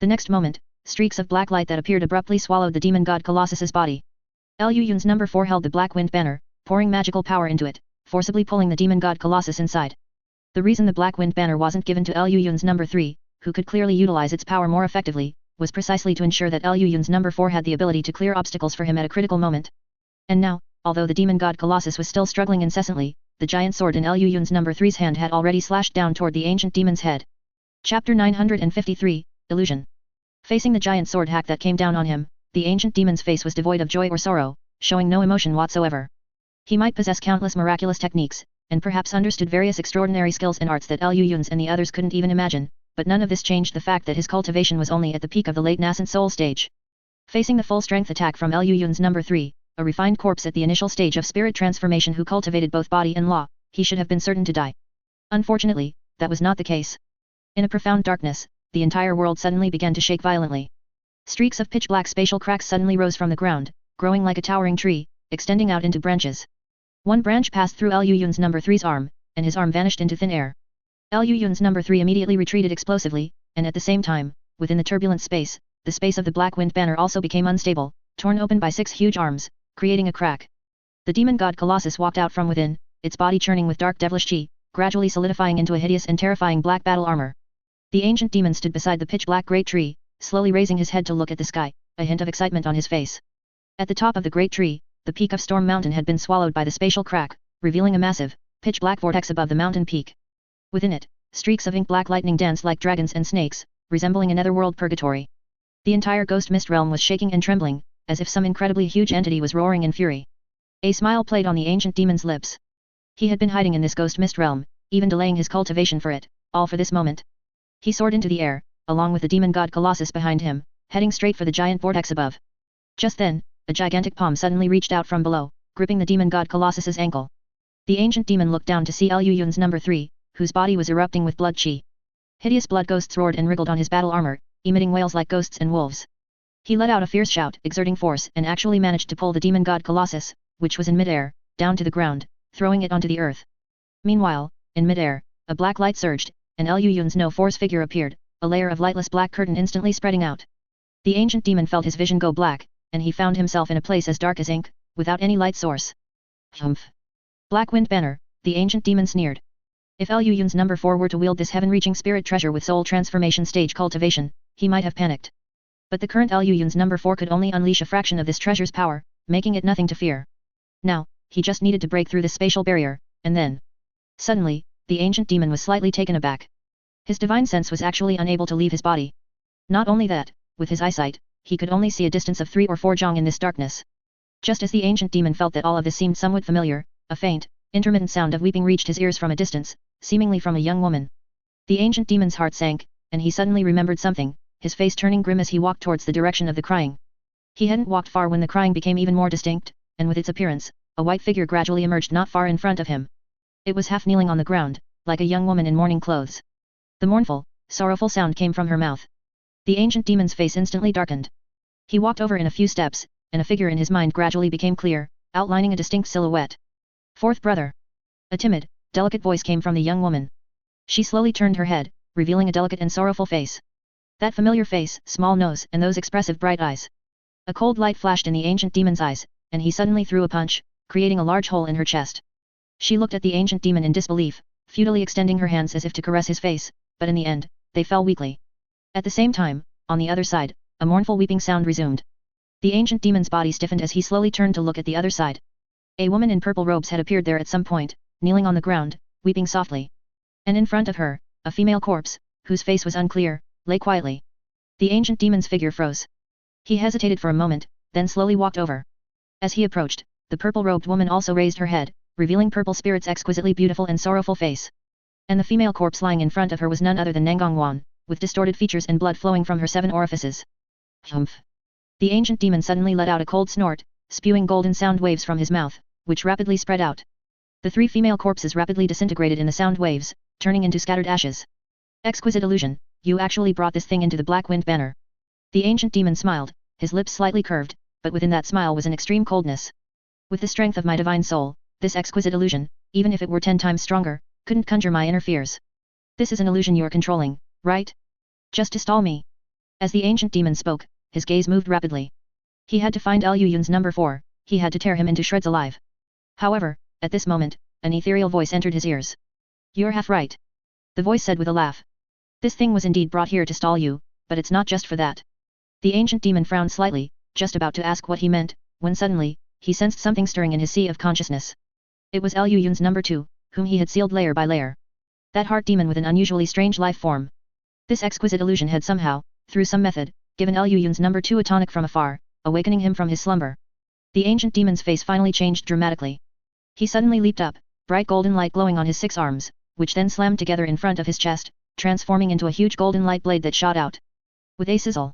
The next moment, streaks of black light that appeared abruptly swallowed the demon god Colossus's body. Liu Yun's number 4 held the black wind banner, pouring magical power into it, forcibly pulling the demon god Colossus inside. The reason the black wind banner wasn't given to Liu Yun's number 3, who could clearly utilize its power more effectively, was precisely to ensure that Liu Yun's number 4 had the ability to clear obstacles for him at a critical moment. And now, although the demon god Colossus was still struggling incessantly, the giant sword in Liu Yun's number 3's hand had already slashed down toward the ancient demon's head. Chapter 953, Illusion. Facing the giant sword hack that came down on him, the ancient demon's face was devoid of joy or sorrow, showing no emotion whatsoever. He might possess countless miraculous techniques, and perhaps understood various extraordinary skills and arts that Liu Yun's and the others couldn't even imagine, but none of this changed the fact that his cultivation was only at the peak of the late nascent soul stage. Facing the full-strength attack from Liu Yun's number 3, a refined corpse at the initial stage of spirit transformation who cultivated both body and law, he should have been certain to die. Unfortunately, that was not the case. In a profound darkness, the entire world suddenly began to shake violently. Streaks of pitch-black spatial cracks suddenly rose from the ground, growing like a towering tree, extending out into branches. One branch passed through Liu Yun's number 3's arm, and his arm vanished into thin air. Liu Yun's number 3 immediately retreated explosively, and at the same time, within the turbulent space, the space of the black wind banner also became unstable, torn open by 6 huge arms, creating a crack. The demon god Colossus walked out from within, its body churning with dark devilish chi, gradually solidifying into a hideous and terrifying black battle armor. The ancient demon stood beside the pitch-black great tree, slowly raising his head to look at the sky, a hint of excitement on his face. At the top of the great tree, the peak of Storm Mountain had been swallowed by the spatial crack, revealing a massive, pitch-black vortex above the mountain peak. Within it, streaks of ink-black lightning danced like dragons and snakes, resembling a netherworld purgatory. The entire ghost mist realm was shaking and trembling, as if some incredibly huge entity was roaring in fury. A smile played on the ancient demon's lips. He had been hiding in this ghost mist realm, even delaying his cultivation for it, all for this moment. He soared into the air, along with the demon god Colossus behind him, heading straight for the giant vortex above. Just then, a gigantic palm suddenly reached out from below, gripping the demon god Colossus's ankle. The ancient demon looked down to see Liu Yun's number 3, whose body was erupting with blood chi. Hideous blood ghosts roared and wriggled on his battle armor, emitting wails like ghosts and wolves. He let out a fierce shout, exerting force, and actually managed to pull the demon god Colossus, which was in midair, down to the ground, throwing it onto the earth. Meanwhile, in midair, a black light surged, and Liu Yun's no-force figure appeared, a layer of lightless black curtain instantly spreading out. The ancient demon felt his vision go black, and he found himself in a place as dark as ink, without any light source. Humph! Black Wind Banner, the ancient demon sneered. If Liu Yun's number 4 were to wield this heaven-reaching spirit treasure with soul transformation stage cultivation, he might have panicked. But the current Liu Yun's number 4 could only unleash a fraction of this treasure's power, making it nothing to fear. Now, he just needed to break through this spatial barrier, and then... Suddenly, the ancient demon was slightly taken aback. His divine sense was actually unable to leave his body. Not only that, with his eyesight, he could only see a distance of 3 or 4 jong in this darkness. Just as the ancient demon felt that all of this seemed somewhat familiar, a faint, intermittent sound of weeping reached his ears from a distance, seemingly from a young woman. The ancient demon's heart sank, and he suddenly remembered something, his face turning grim as he walked towards the direction of the crying. He hadn't walked far when the crying became even more distinct, and with its appearance, a white figure gradually emerged not far in front of him. It was half kneeling on the ground, like a young woman in mourning clothes. The mournful, sorrowful sound came from her mouth. The ancient demon's face instantly darkened. He walked over in a few steps, and a figure in his mind gradually became clear, outlining a distinct silhouette. Fourth brother. A timid, delicate voice came from the young woman. She slowly turned her head, revealing a delicate and sorrowful face. That familiar face, small nose, and those expressive bright eyes. A cold light flashed in the ancient demon's eyes, and he suddenly threw a punch, creating a large hole in her chest. She looked at the ancient demon in disbelief, futilely extending her hands as if to caress his face, but in the end, they fell weakly. At the same time, on the other side, a mournful weeping sound resumed. The ancient demon's body stiffened as he slowly turned to look at the other side. A woman in purple robes had appeared there at some point, kneeling on the ground, weeping softly. And in front of her, a female corpse, whose face was unclear, lay quietly. The ancient demon's figure froze. He hesitated for a moment, then slowly walked over. As he approached, the purple-robed woman also raised her head, revealing Purple Spirit's exquisitely beautiful and sorrowful face. And the female corpse lying in front of her was none other than Nangong Wan, with distorted features and blood flowing from her 7 orifices. Humph! The ancient demon suddenly let out a cold snort, spewing golden sound waves from his mouth, which rapidly spread out. The 3 female corpses rapidly disintegrated in the sound waves, turning into scattered ashes. Exquisite illusion, you actually brought this thing into the Black Wind Banner. The ancient demon smiled, his lips slightly curved, but within that smile was an extreme coldness. With the strength of my divine soul, this exquisite illusion, even if it were 10 times stronger, couldn't conjure my inner fears. This is an illusion you're controlling, right? Just to stall me. As the ancient demon spoke, his gaze moved rapidly. He had to find Liu Yun's number 4, he had to tear him into shreds alive. However, at this moment, an ethereal voice entered his ears. You're half right. The voice said with a laugh. This thing was indeed brought here to stall you, but it's not just for that. The ancient demon frowned slightly, just about to ask what he meant, when suddenly, he sensed something stirring in his sea of consciousness. It was Liu Yun's number 2, whom he had sealed layer by layer. That heart demon with an unusually strange life form. This exquisite illusion had somehow, through some method, given Liu Yun's number 2 a tonic from afar, awakening him from his slumber. The ancient demon's face finally changed dramatically. He suddenly leaped up, bright golden light glowing on his 6 arms, which then slammed together in front of his chest, transforming into a huge golden light blade that shot out. With a sizzle,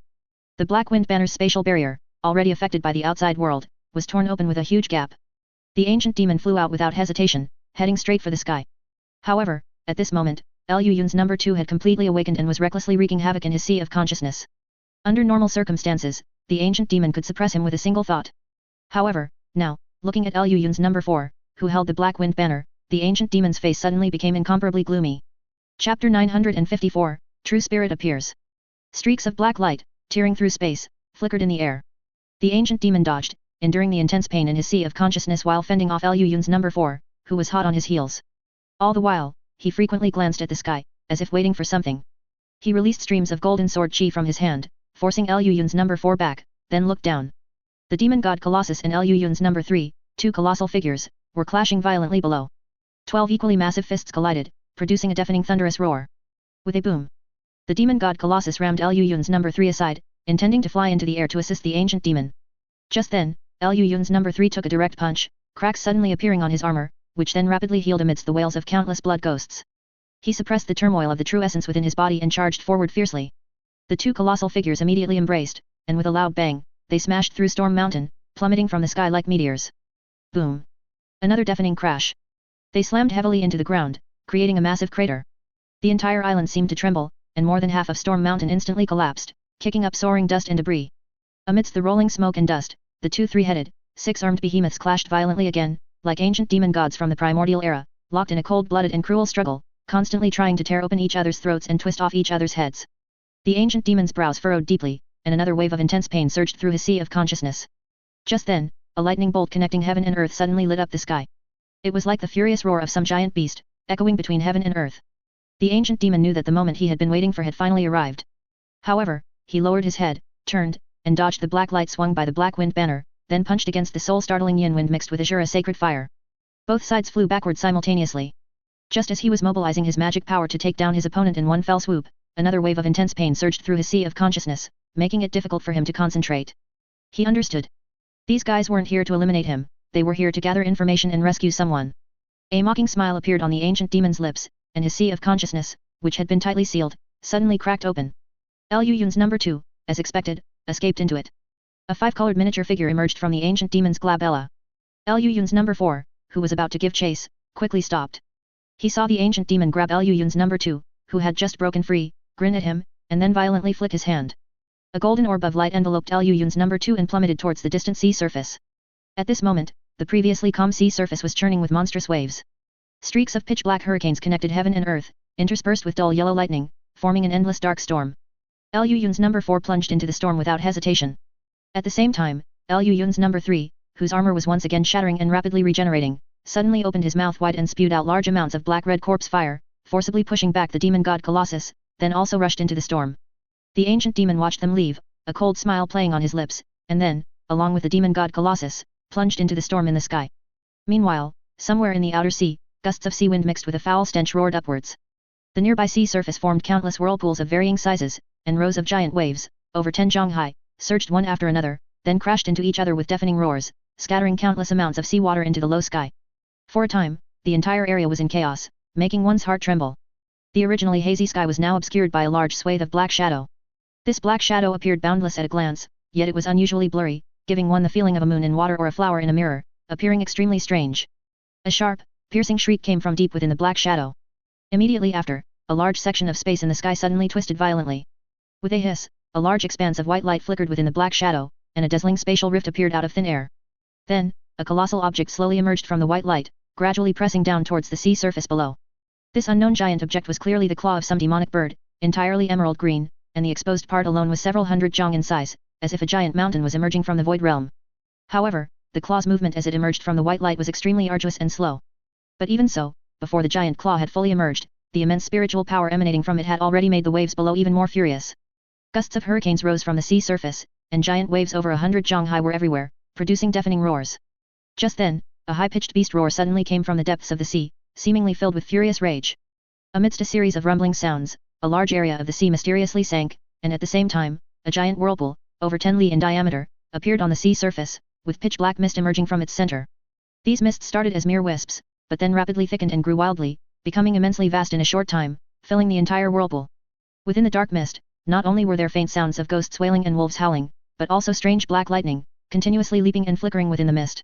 the Black Wind Banner's spatial barrier, already affected by the outside world, was torn open with a huge gap. The ancient demon flew out without hesitation, heading straight for the sky. However, at this moment, Liu Yun's number 2 had completely awakened and was recklessly wreaking havoc in his sea of consciousness. Under normal circumstances, the ancient demon could suppress him with a single thought. However, now, looking at Liu Yun's number 4, who held the Black Wind Banner, the ancient demon's face suddenly became incomparably gloomy. Chapter 954, True Spirit appears. Streaks of black light, tearing through space, flickered in the air. The ancient demon dodged, enduring the intense pain in his sea of consciousness while fending off Liu Yun's number 4, who was hot on his heels. All the while, he frequently glanced at the sky, as if waiting for something. He released streams of golden sword chi from his hand, forcing Lu Yun's number 4 back, then looked down. The demon god Colossus and Lu Yun's number 3, two colossal figures, were clashing violently below. 12 equally massive fists collided, producing a deafening thunderous roar. With a boom, the demon god Colossus rammed Lu Yun's number 3 aside, intending to fly into the air to assist the ancient demon. Just then, Lu Yun's number 3 took a direct punch, cracks suddenly appearing on his armor, which then rapidly healed amidst the wails of countless blood ghosts. He suppressed the turmoil of the true essence within his body and charged forward fiercely. The two colossal figures immediately embraced, and with a loud bang, they smashed through Storm Mountain, plummeting from the sky like meteors. Boom! Another deafening crash. They slammed heavily into the ground, creating a massive crater. The entire island seemed to tremble, and more than half of Storm Mountain instantly collapsed, kicking up soaring dust and debris. Amidst the rolling smoke and dust, the two three-headed, six-armed behemoths clashed violently again, like ancient demon gods from the primordial era, locked in a cold-blooded and cruel struggle, constantly trying to tear open each other's throats and twist off each other's heads. The ancient demon's brows furrowed deeply, and another wave of intense pain surged through his sea of consciousness. Just then, a lightning bolt connecting heaven and earth suddenly lit up the sky. It was like the furious roar of some giant beast, echoing between heaven and earth. The ancient demon knew that the moment he had been waiting for had finally arrived. However, he lowered his head, turned, and dodged the black light swung by the black wind banner, then punched against the soul-startling yin wind mixed with azure sacred fire. Both sides flew backward simultaneously. Just as he was mobilizing his magic power to take down his opponent in one fell swoop, another wave of intense pain surged through his sea of consciousness, making it difficult for him to concentrate. He understood. These guys weren't here to eliminate him, they were here to gather information and rescue someone. A mocking smile appeared on the ancient demon's lips, and his sea of consciousness, which had been tightly sealed, suddenly cracked open. Lu Yun's number 2, as expected, escaped into it. A five-colored miniature figure emerged from the ancient demon's glabella. Lu Yun's number 4, who was about to give chase, quickly stopped. He saw the ancient demon grab Lu Yun's number 2, who had just broken free, grin at him, and then violently flick his hand. A golden orb of light enveloped Lu Yun's number 2 and plummeted towards the distant sea surface. At this moment, the previously calm sea surface was churning with monstrous waves. Streaks of pitch-black hurricanes connected heaven and earth, interspersed with dull yellow lightning, forming an endless dark storm. Lu Yun's number 4 plunged into the storm without hesitation. At the same time, Lu Yun's number 3, whose armor was once again shattering and rapidly regenerating, suddenly opened his mouth wide and spewed out large amounts of black-red corpse fire, forcibly pushing back the demon god Colossus, then also rushed into the storm. The ancient demon watched them leave, a cold smile playing on his lips, and then, along with the demon god Colossus, plunged into the storm in the sky. Meanwhile, somewhere in the outer sea, gusts of sea wind mixed with a foul stench roared upwards. The nearby sea surface formed countless whirlpools of varying sizes, and rows of giant waves, over 10 jong high, surged one after another, then crashed into each other with deafening roars, scattering countless amounts of seawater into the low sky. For a time, the entire area was in chaos, making one's heart tremble. The originally hazy sky was now obscured by a large swathe of black shadow. This black shadow appeared boundless at a glance, yet it was unusually blurry, giving one the feeling of a moon in water or a flower in a mirror, appearing extremely strange. A sharp, piercing shriek came from deep within the black shadow. Immediately after, a large section of space in the sky suddenly twisted violently. With a hiss, a large expanse of white light flickered within the black shadow, and a dazzling spatial rift appeared out of thin air. Then, a colossal object slowly emerged from the white light, gradually pressing down towards the sea surface below. This unknown giant object was clearly the claw of some demonic bird, entirely emerald green, and the exposed part alone was several hundred jong in size, as if a giant mountain was emerging from the void realm. However, the claw's movement as it emerged from the white light was extremely arduous and slow. But even so, before the giant claw had fully emerged, the immense spiritual power emanating from it had already made the waves below even more furious. Gusts of hurricanes rose from the sea surface, and giant waves over 100 jong high were everywhere, producing deafening roars. Just then, a high-pitched beast roar suddenly came from the depths of the sea, seemingly filled with furious rage. Amidst a series of rumbling sounds, a large area of the sea mysteriously sank, and at the same time, a giant whirlpool, over 10 li in diameter, appeared on the sea surface, with pitch-black mist emerging from its center. These mists started as mere wisps, but then rapidly thickened and grew wildly, becoming immensely vast in a short time, filling the entire whirlpool. Within the dark mist, not only were there faint sounds of ghosts wailing and wolves howling, but also strange black lightning, continuously leaping and flickering within the mist.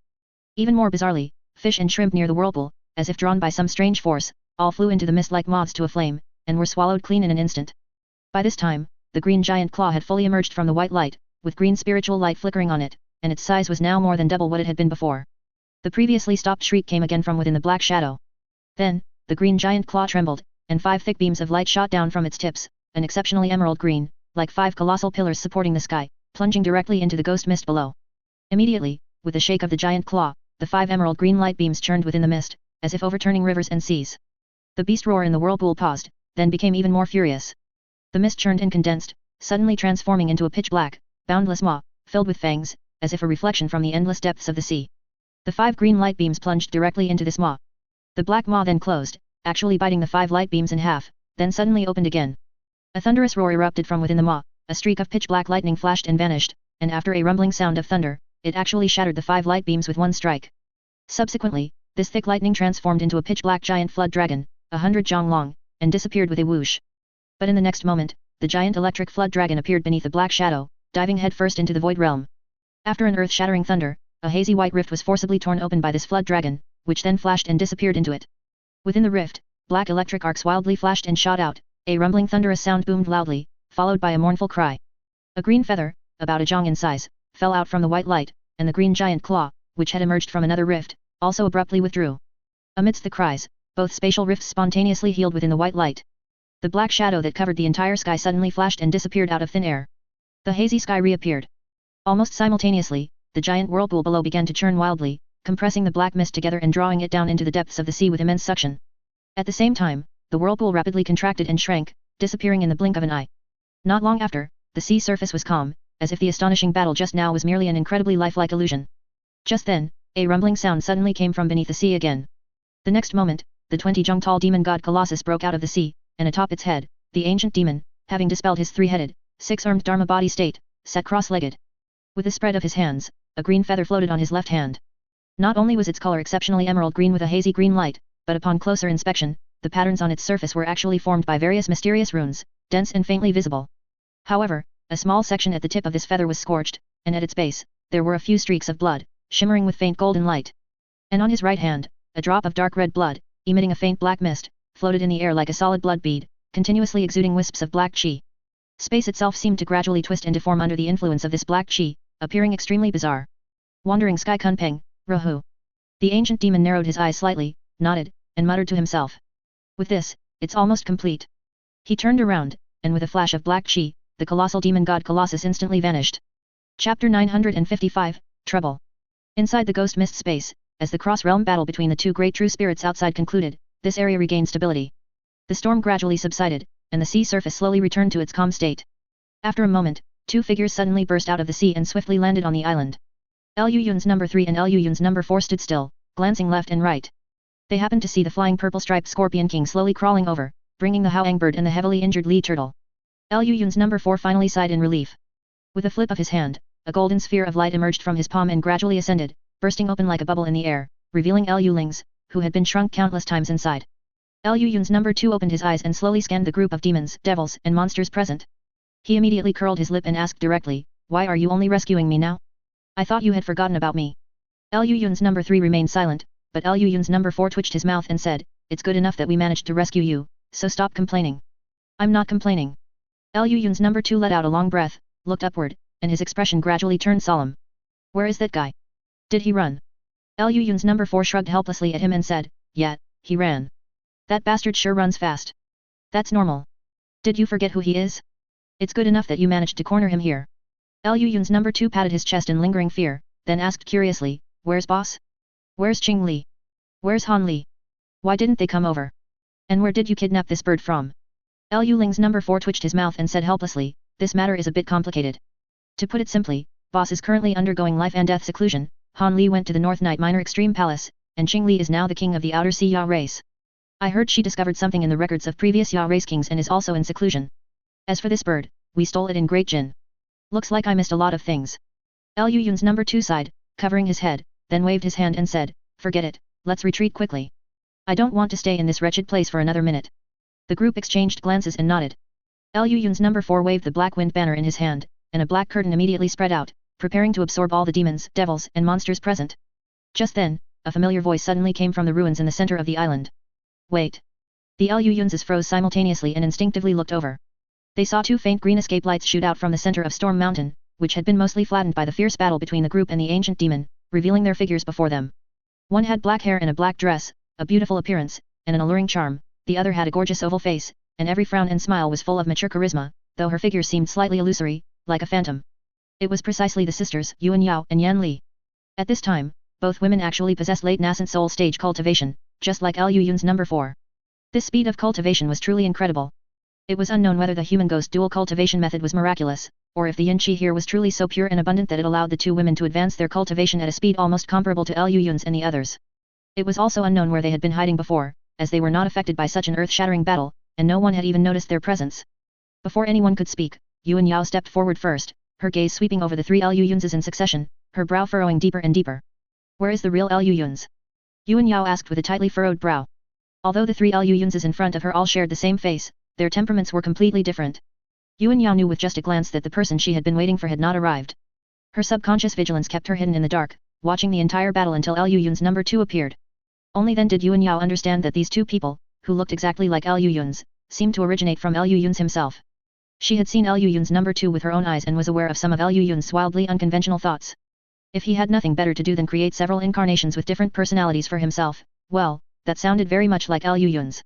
Even more bizarrely, fish and shrimp near the whirlpool, as if drawn by some strange force, all flew into the mist like moths to a flame, and were swallowed clean in an instant. By this time, the green giant claw had fully emerged from the white light, with green spiritual light flickering on it, and its size was now more than double what it had been before. The previously stopped shriek came again from within the black shadow. Then, the green giant claw trembled, and 5 thick beams of light shot down from its tips, an exceptionally emerald green, like 5 colossal pillars supporting the sky, plunging directly into the ghost mist below. Immediately, with the shake of the giant claw, the 5 emerald green light beams churned within the mist, as if overturning rivers and seas. The beast roar in the whirlpool paused, then became even more furious. The mist churned and condensed, suddenly transforming into a pitch-black, boundless maw, filled with fangs, as if a reflection from the endless depths of the sea. The 5 green light beams plunged directly into this maw. The black maw then closed, actually biting the 5 light beams in half, then suddenly opened again. A thunderous roar erupted from within the maw, a streak of pitch-black lightning flashed and vanished, and after a rumbling sound of thunder, it actually shattered the 5 light beams with one strike. Subsequently, this thick lightning transformed into a pitch-black giant flood dragon, 100 jong long, and disappeared with a whoosh. But in the next moment, the giant electric flood dragon appeared beneath a black shadow, diving headfirst into the void realm. After an earth-shattering thunder, a hazy white rift was forcibly torn open by this flood dragon, which then flashed and disappeared into it. Within the rift, black electric arcs wildly flashed and shot out, a rumbling thunderous sound boomed loudly, followed by a mournful cry. A green feather, about a jong in size, fell out from the white light, and the green giant claw, which had emerged from another rift, also abruptly withdrew. Amidst the cries, both spatial rifts spontaneously healed within the white light. The black shadow that covered the entire sky suddenly flashed and disappeared out of thin air. The hazy sky reappeared. Almost simultaneously, the giant whirlpool below began to churn wildly, compressing the black mist together and drawing it down into the depths of the sea with immense suction. At the same time, the whirlpool rapidly contracted and shrank, disappearing in the blink of an eye. Not long after, the sea surface was calm, as if the astonishing battle just now was merely an incredibly lifelike illusion. Just then, a rumbling sound suddenly came from beneath the sea again. The next moment, the 20 jong tall demon god Colossus broke out of the sea, and atop its head, the ancient demon, having dispelled his 3-headed, 6-armed Dharma body state, sat cross-legged. With the spread of his hands, a green feather floated on his left hand. Not only was its color exceptionally emerald green with a hazy green light, but upon closer inspection, the patterns on its surface were actually formed by various mysterious runes, dense and faintly visible. However, a small section at the tip of this feather was scorched, and at its base, there were a few streaks of blood, shimmering with faint golden light. And on his right hand, a drop of dark red blood, emitting a faint black mist, floated in the air like a solid blood bead, continuously exuding wisps of black chi. Space itself seemed to gradually twist and deform under the influence of this black chi, appearing extremely bizarre. Wandering Sky Kunpeng, Rahu. The ancient demon narrowed his eyes slightly, nodded, and muttered to himself. With this, it's almost complete. He turned around, and with a flash of black chi, the colossal demon god Colossus instantly vanished. Chapter 955, Trouble. Inside the ghost mist space, as the cross-realm battle between the 2 great true spirits outside concluded, this area regained stability. The storm gradually subsided, and the sea surface slowly returned to its calm state. After a moment, 2 figures suddenly burst out of the sea and swiftly landed on the island. Lu Yun's number 3 and Lu Yun's number 4 stood still, glancing left and right. They happened to see the flying purple-striped Scorpion King slowly crawling over, bringing the Howang bird and the heavily injured Lee turtle. Lu Yun's number 4 finally sighed in relief. With a flip of his hand, a golden sphere of light emerged from his palm and gradually ascended, bursting open like a bubble in the air, revealing Lu Ling's, who had been shrunk countless times inside. Lu Yun's number 2 opened his eyes and slowly scanned the group of demons, devils, and monsters present. He immediately curled his lip and asked directly, "Why are you only rescuing me now? I thought you had forgotten about me." Lu Yun's number 3 remained silent, but Lu Yun's number 4 twitched his mouth and said, "It's good enough that we managed to rescue you, so stop complaining." "I'm not complaining." Lu Yun's number 2 let out a long breath, looked upward, and his expression gradually turned solemn. "Where is that guy? Did he run?" Lu Yun's number 4 shrugged helplessly at him and said, "Yeah, he ran. That bastard sure runs fast. That's normal. Did you forget who he is? It's good enough that you managed to corner him here." Lu Yun's number 2 patted his chest in lingering fear, then asked curiously, "Where's boss? Where's Qing Li? Where's Han Li? Why didn't they come over? And where did you kidnap this bird from?" Lu Ling's number 4 twitched his mouth and said helplessly, "This matter is a bit complicated. To put it simply, boss is currently undergoing life and death seclusion, Han Li went to the North Night Minor Extreme Palace, and Qing Li is now the king of the Outer Sea Ya race. I heard she discovered something in the records of previous Ya race kings and is also in seclusion. As for this bird, we stole it in Great Jin. Looks like I missed a lot of things." Lu Yun's number 2 sighed, covering his head, then waved his hand and said, "Forget it, let's retreat quickly. I don't want to stay in this wretched place for another minute." The group exchanged glances and nodded. Lu Yun's number 4 waved the black wind banner in his hand, and a black curtain immediately spread out, preparing to absorb all the demons, devils, and monsters present. Just then, a familiar voice suddenly came from the ruins in the center of the island. "Wait." The Lu Yun's froze simultaneously and instinctively looked over. They saw 2 faint green escape lights shoot out from the center of Storm Mountain, which had been mostly flattened by the fierce battle between the group and the ancient demon, revealing their figures before them. One had black hair and a black dress, a beautiful appearance, and an alluring charm, the other had a gorgeous oval face, and every frown and smile was full of mature charisma, though her figure seemed slightly illusory, like a phantom. It was precisely the sisters, Yuan Yao and Yan Li. At this time, both women actually possessed late nascent soul stage cultivation, just like Lu Yun's number 4. This speed of cultivation was truly incredible. It was unknown whether the human ghost dual cultivation method was miraculous, or if the yin qi here was truly so pure and abundant that it allowed the two women to advance their cultivation at a speed almost comparable to Liu Yun's and the others. It was also unknown where they had been hiding before, as they were not affected by such an earth-shattering battle, and no one had even noticed their presence. Before anyone could speak, Yuan Yao stepped forward first, her gaze sweeping over the three Liu Yuns in succession, her brow furrowing deeper and deeper. Where is the real Liu Yuns? Yuan Yao asked with a tightly furrowed brow. Although the three Liu Yuns in front of her all shared the same face, their temperaments were completely different. Yuan Yao knew with just a glance that the person she had been waiting for had not arrived. Her subconscious vigilance kept her hidden in the dark, watching the entire battle until Liu Yun's number 2 appeared. Only then did Yuan Yao understand that these two people, who looked exactly like Liu Yun's, seemed to originate from Liu Yun's himself. She had seen Liu Yun's number 2 with her own eyes and was aware of some of Liu Yun's wildly unconventional thoughts. If he had nothing better to do than create several incarnations with different personalities for himself, well, that sounded very much like Liu Yun's.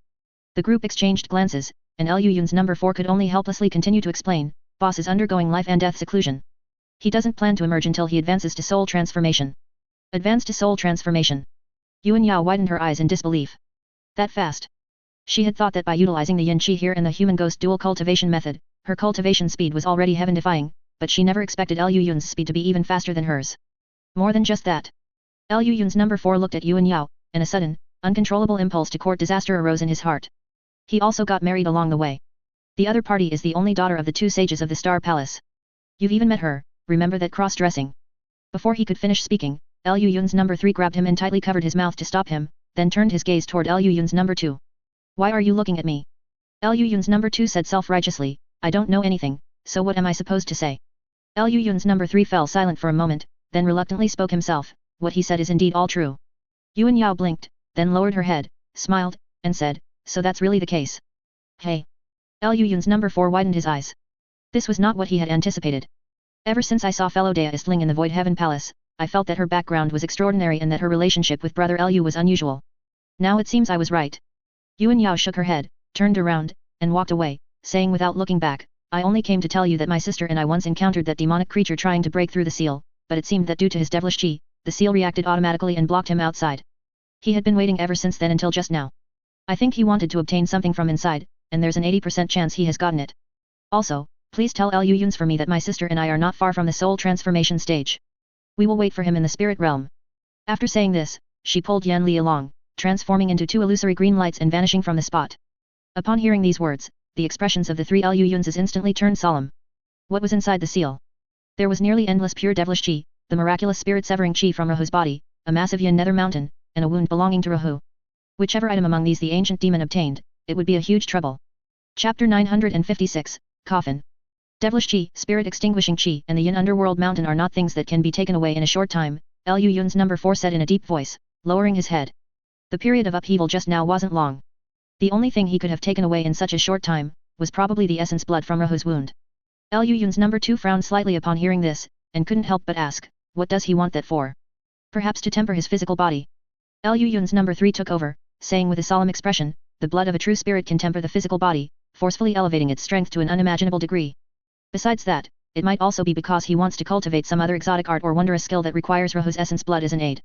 The group exchanged glances, and Liu Yun's number 4 could only helplessly continue to explain, "Boss is undergoing life and death seclusion. He doesn't plan to emerge until he advances to soul transformation." Advance to soul transformation. Yuan Yao widened her eyes in disbelief. That fast? She had thought that by utilizing the yin qi here and the human ghost dual cultivation method, her cultivation speed was already heaven-defying, but she never expected Liu Yun's speed to be even faster than hers. More than just that. Liu Yun's number 4 looked at Yuan Yao, and a sudden, uncontrollable impulse to court disaster arose in his heart. He also got married along the way. The other party is the only daughter of the two sages of the Star Palace. You've even met her, remember that cross-dressing? Before he could finish speaking, Liu Yun's number 3 grabbed him and tightly covered his mouth to stop him, then turned his gaze toward Liu Yun's number 2. Why are you looking at me? Liu Yun's number 2 said self-righteously, I don't know anything, so what am I supposed to say? Liu Yun's number 3 fell silent for a moment, then reluctantly spoke himself, what he said is indeed all true. Yuan Yao blinked, then lowered her head, smiled, and said, so that's really the case. Hey. Liu Yun's number 4 widened his eyes. This was not what he had anticipated. Ever since I saw fellow deist Ling in the Void Heaven Palace, I felt that her background was extraordinary and that her relationship with brother Liu was unusual. Now it seems I was right. Yuan Yao shook her head, turned around, and walked away, saying without looking back, I only came to tell you that my sister and I once encountered that demonic creature trying to break through the seal, but it seemed that due to his devilish qi, the seal reacted automatically and blocked him outside. He had been waiting ever since then until just now. I think he wanted to obtain something from inside, and there's an 80% chance he has gotten it. Also, please tell Liu Yun's for me that my sister and I are not far from the soul transformation stage. We will wait for him in the spirit realm. After saying this, she pulled Yan Li along, transforming into 2 illusory green lights and vanishing from the spot. Upon hearing these words, the expressions of the 3 Liu Yuns instantly turned solemn. What was inside the seal? There was nearly endless pure devilish qi, the miraculous spirit-severing qi from Rahu's body, a massive yin nether mountain, and a wound belonging to Rahu. Whichever item among these the ancient demon obtained, it would be a huge trouble. Chapter 956, Coffin. Devilish qi, spirit-extinguishing qi, and the yin underworld mountain are not things that can be taken away in a short time, Liu Yun's number 4 said in a deep voice, lowering his head. The period of upheaval just now wasn't long. The only thing he could have taken away in such a short time, was probably the essence blood from Rahu's wound. Liu Yun's number 2 frowned slightly upon hearing this, and couldn't help but ask, what does he want that for? Perhaps to temper his physical body. Liu Yun's number 3 took over, saying with a solemn expression, the blood of a true spirit can temper the physical body, forcefully elevating its strength to an unimaginable degree. Besides that, it might also be because he wants to cultivate some other exotic art or wondrous skill that requires Rahu's essence blood as an aid.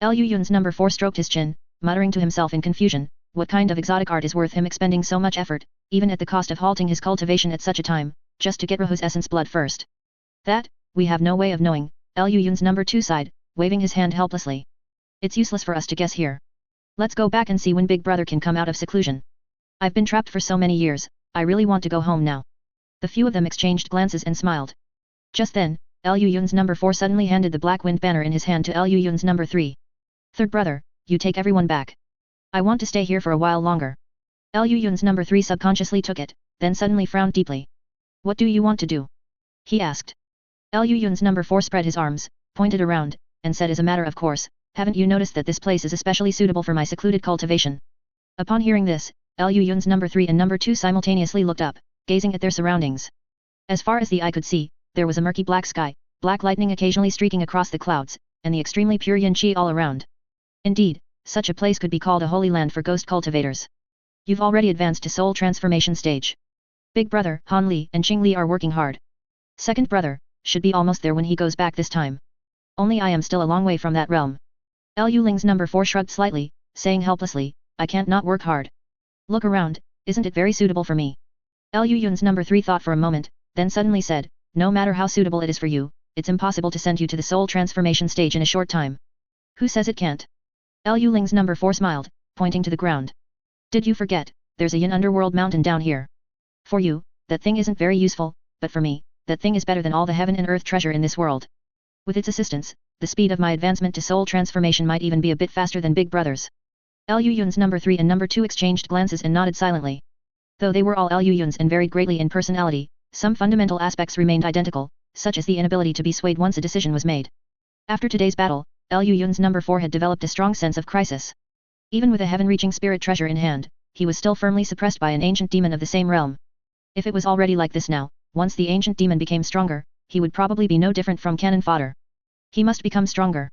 Liu Yun's number 4 stroked his chin, muttering to himself in confusion, what kind of exotic art is worth him expending so much effort, even at the cost of halting his cultivation at such a time, just to get Rahu's essence blood first? That, we have no way of knowing, Liu Yun's number 2 sighed, waving his hand helplessly. It's useless for us to guess here. Let's go back and see when Big Brother can come out of seclusion. I've been trapped for so many years, I really want to go home now. The few of them exchanged glances and smiled. Just then, Liu Yun's number 4 suddenly handed the black wind banner in his hand to Liu Yun's number 3. Third brother, you take everyone back. I want to stay here for a while longer. Liu Yun's number 3 subconsciously took it, then suddenly frowned deeply. What do you want to do? He asked. Liu Yun's number 4 spread his arms, pointed around, and said as a matter of course, haven't you noticed that this place is especially suitable for my secluded cultivation? Upon hearing this, Liu Yun's number 3 and number 2 simultaneously looked up, gazing at their surroundings. As far as the eye could see, there was a murky black sky, black lightning occasionally streaking across the clouds, and the extremely pure yin qi all around. Indeed, such a place could be called a holy land for ghost cultivators. You've already advanced to soul transformation stage. Big brother, Han Li and Qing Li are working hard. Second brother, should be almost there when he goes back this time. Only I am still a long way from that realm. Liu Ling's number 4 shrugged slightly, saying helplessly, I can't not work hard. Look around, isn't it very suitable for me? Lu Yun's number 3 thought for a moment, then suddenly said, no matter how suitable it is for you, it's impossible to send you to the soul transformation stage in a short time. Who says it can't? Lu Ling's number 4 smiled, pointing to the ground. Did you forget, there's a yin underworld mountain down here. For you, that thing isn't very useful, but for me, that thing is better than all the heaven and earth treasure in this world. With its assistance, the speed of my advancement to soul transformation might even be a bit faster than Big Brother's. Lu Yun's number 3 and number 2 exchanged glances and nodded silently. Though they were all Lu Yuns and varied greatly in personality, some fundamental aspects remained identical, such as the inability to be swayed once a decision was made. After today's battle, Lu Yun's number 4 had developed a strong sense of crisis. Even with a heaven-reaching spirit treasure in hand, he was still firmly suppressed by an ancient demon of the same realm. If it was already like this now, once the ancient demon became stronger, he would probably be no different from cannon fodder. He must become stronger.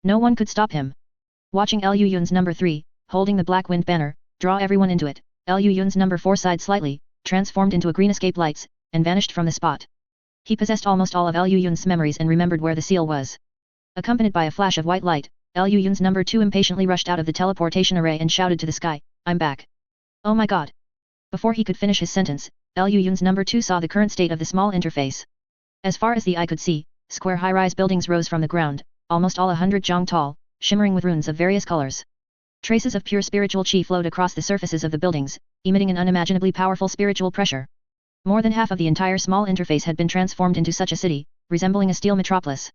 No one could stop him. Watching Lu Yun's number 3, holding the black wind banner, draw everyone into it, Lu Yun's number 4 sighed slightly, transformed into a green escape lights, and vanished from the spot. He possessed almost all of Lu Yun's memories and remembered where the seal was. Accompanied by a flash of white light, Lu Yun's number 2 impatiently rushed out of the teleportation array and shouted to the sky, I'm back. Oh my god. Before he could finish his sentence, Lu Yun's number 2 saw the current state of the small interface. As far as the eye could see, square high-rise buildings rose from the ground, almost all 100 jong tall, shimmering with runes of various colors. Traces of pure spiritual qi flowed across the surfaces of the buildings, emitting an unimaginably powerful spiritual pressure. More than half of the entire small interface had been transformed into such a city, resembling a steel metropolis.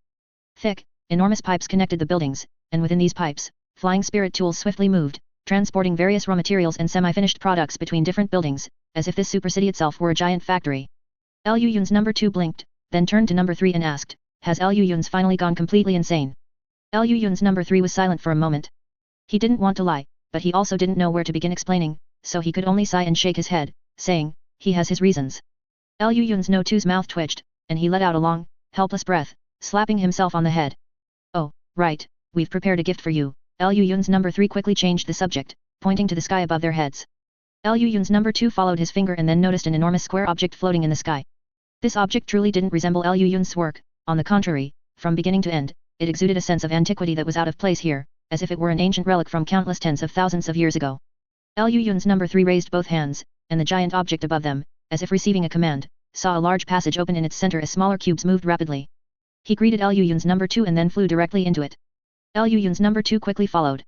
Thick, enormous pipes connected the buildings, and within these pipes, flying spirit tools swiftly moved, transporting various raw materials and semi-finished products between different buildings, as if this super city itself were a giant factory. Lu Yun's number 2 blinked, then turned to number 3 and asked, has Lu Yun's finally gone completely insane? Lu Yun's number 3 was silent for a moment. He didn't want to lie, but he also didn't know where to begin explaining, so he could only sigh and shake his head, saying, he has his reasons. Lu Yun's no 2's mouth twitched, and he let out a long, helpless breath, slapping himself on the head. Oh, right, we've prepared a gift for you. Lu Yun's number 3 quickly changed the subject, pointing to the sky above their heads. Lu Yun's number 2 followed his finger and then noticed an enormous square object floating in the sky. This object truly didn't resemble Lu Yun's work, on the contrary, from beginning to end, it exuded a sense of antiquity that was out of place here, as if it were an ancient relic from countless tens of thousands of years ago. Lu Yun's number 3 raised both hands, and the giant object above them, as if receiving a command, saw a large passage open in its center as smaller cubes moved rapidly. He greeted Lu Yun's number 2 and then flew directly into it. Lu Yun's number 2 quickly followed.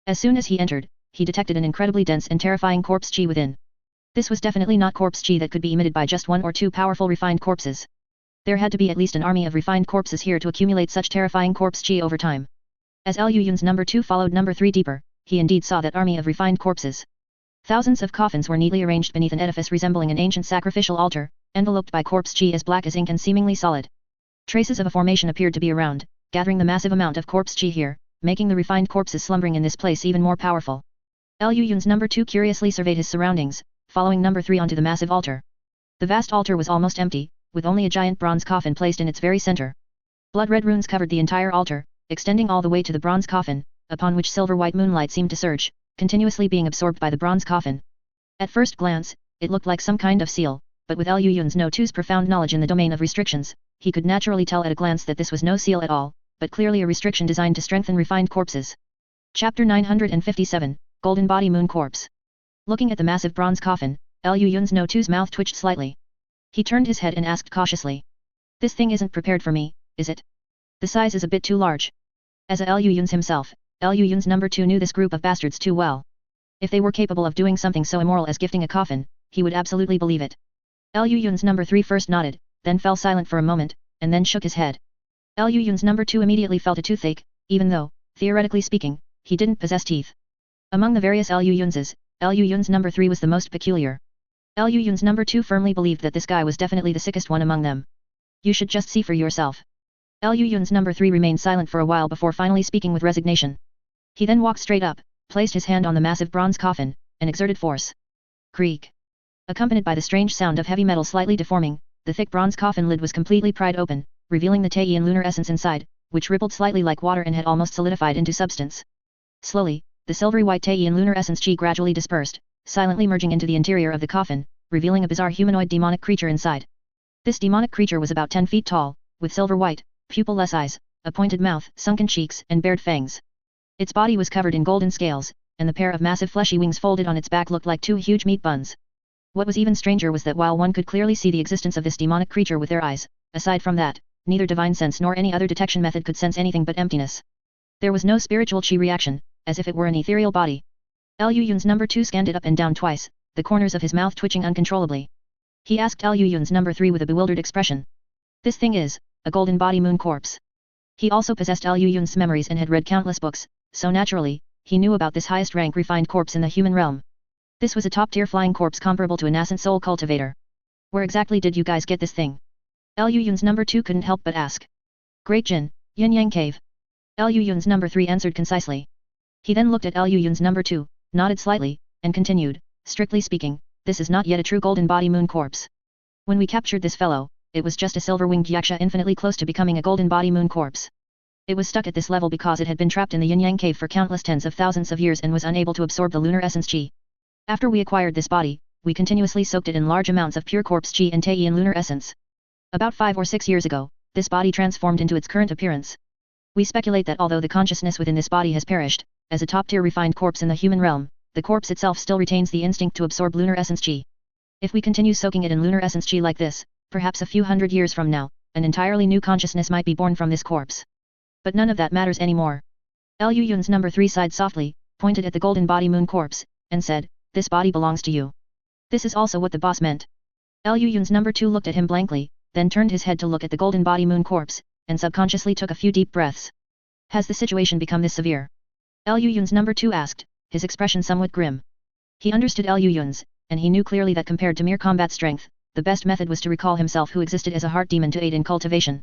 As soon as he entered, he detected an incredibly dense and terrifying corpse qi within. This was definitely not corpse qi that could be emitted by just one or two powerful refined corpses. There had to be at least an army of refined corpses here to accumulate such terrifying corpse qi over time. As Lu Yun's number 2 followed number 3 deeper, he indeed saw that army of refined corpses. Thousands of coffins were neatly arranged beneath an edifice resembling an ancient sacrificial altar, enveloped by corpse qi as black as ink and seemingly solid. Traces of a formation appeared to be around, gathering the massive amount of corpse qi here, making the refined corpses slumbering in this place even more powerful. Lu Yun's number 2 curiously surveyed his surroundings, following number 3 onto the massive altar. The vast altar was almost empty, with only a giant bronze coffin placed in its very center. Blood-red runes covered the entire altar, extending all the way to the bronze coffin, upon which silver-white moonlight seemed to surge, continuously being absorbed by the bronze coffin. At first glance, it looked like some kind of seal, but with Lu Yun's no 2's profound knowledge in the domain of restrictions, he could naturally tell at a glance that this was no seal at all, but clearly a restriction designed to strengthen refined corpses. Chapter 957, Golden Body Moon Corpse. Looking at the massive bronze coffin, Lu Yun's no 2's mouth twitched slightly. He turned his head and asked cautiously. This thing isn't prepared for me, is it? The size is a bit too large. As a Lu Yun's himself, Lu Yun's number 2 knew this group of bastards too well. If they were capable of doing something so immoral as gifting a coffin, he would absolutely believe it. Lu Yun's number 3 first nodded, then fell silent for a moment, and then shook his head. Lu Yun's number 2 immediately felt a toothache, even though, theoretically speaking, he didn't possess teeth. Among the various Lu Yunses, Lu Yun's number 3 was the most peculiar. Lu Yun's number 2 firmly believed that this guy was definitely the sickest one among them. You should just see for yourself. Lu Yun's number 3 remained silent for a while before finally speaking with resignation. He then walked straight up, placed his hand on the massive bronze coffin, and exerted force. Creak. Accompanied by the strange sound of heavy metal slightly deforming, the thick bronze coffin lid was completely pried open, revealing the Taiyan lunar essence inside, which rippled slightly like water and had almost solidified into substance. Slowly, the silvery white Taiyan lunar essence qi gradually dispersed, silently merging into the interior of the coffin, revealing a bizarre humanoid demonic creature inside. This demonic creature was about 10 feet tall, with silver white, pupil-less eyes, a pointed mouth, sunken cheeks and bared fangs. Its body was covered in golden scales, and the pair of massive fleshy wings folded on its back looked like two huge meat buns. What was even stranger was that while one could clearly see the existence of this demonic creature with their eyes, aside from that, neither divine sense nor any other detection method could sense anything but emptiness. There was no spiritual chi reaction, as if it were an ethereal body. Liu Yun's number 2 scanned it up and down twice, the corners of his mouth twitching uncontrollably. He asked Liu Yun's number 3 with a bewildered expression. This thing is, a golden body moon corpse. He also possessed Liu Yun's memories and had read countless books, so naturally, he knew about this highest rank refined corpse in the human realm. This was a top-tier flying corpse comparable to a nascent soul cultivator. Where exactly did you guys get this thing? Liu Yun's number 2 couldn't help but ask. Great Jin, Yin Yang Cave. Liu Yun's number 3 answered concisely. He then looked at Liu Yun's number 2, nodded slightly, and continued, strictly speaking, this is not yet a true golden body moon corpse. When we captured this fellow, it was just a silver-winged yaksha infinitely close to becoming a golden body moon corpse. It was stuck at this level because it had been trapped in the Yin Yang Cave for countless tens of thousands of years and was unable to absorb the lunar essence chi. After we acquired this body, we continuously soaked it in large amounts of pure corpse chi and Taiyin lunar essence. About 5 or 6 years ago, this body transformed into its current appearance. We speculate that although the consciousness within this body has perished, as a top-tier refined corpse in the human realm, the corpse itself still retains the instinct to absorb lunar essence chi. If we continue soaking it in lunar essence chi like this, perhaps a few hundred years from now, an entirely new consciousness might be born from this corpse. But none of that matters anymore. Liu Yun's number 3 sighed softly, pointed at the golden body moon corpse, and said, this body belongs to you. This is also what the boss meant. Liu Yun's number 2 looked at him blankly, then turned his head to look at the golden body moon corpse, and subconsciously took a few deep breaths. Has the situation become this severe? Liu Yun's number 2 asked, his expression somewhat grim. He understood Liu Yun's, and he knew clearly that compared to mere combat strength, the best method was to recall himself who existed as a heart demon to aid in cultivation.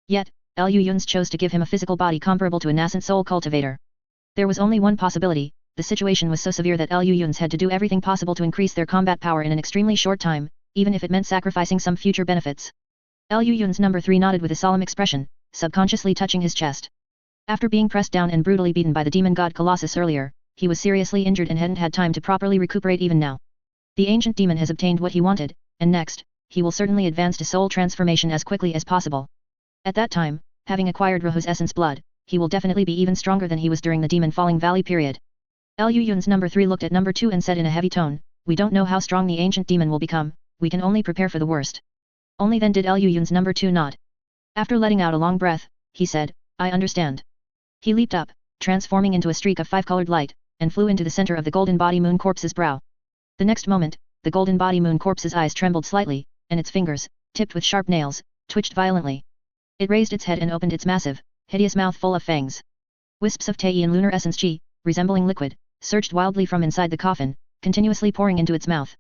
Yet, Liu Yun's chose to give him a physical body comparable to a nascent soul cultivator. There was only one possibility. The situation was so severe that Liu Yun's had to do everything possible to increase their combat power in an extremely short time, even if it meant sacrificing some future benefits. Liu Yun's number 3 nodded with a solemn expression, subconsciously touching his chest. After being pressed down and brutally beaten by the demon god Colossus earlier, he was seriously injured and hadn't had time to properly recuperate even now. The ancient demon has obtained what he wanted, and next, he will certainly advance to soul transformation as quickly as possible. At that time, having acquired Rahu's essence blood, he will definitely be even stronger than he was during the demon falling valley period. Liu Yun's number 3 looked at number 2 and said in a heavy tone, we don't know how strong the ancient demon will become, we can only prepare for the worst. Only then did Liu Yun's number 2 nod. After letting out a long breath, he said, I understand. He leaped up, transforming into a streak of 5-colored light, and flew into the center of the golden body moon corpse's brow. The next moment, the golden body moon corpse's eyes trembled slightly, and its fingers, tipped with sharp nails, twitched violently. It raised its head and opened its massive, hideous mouth full of fangs. Wisps of Taiyin lunar essence chi, resembling liquid, surged wildly from inside the coffin, continuously pouring into its mouth.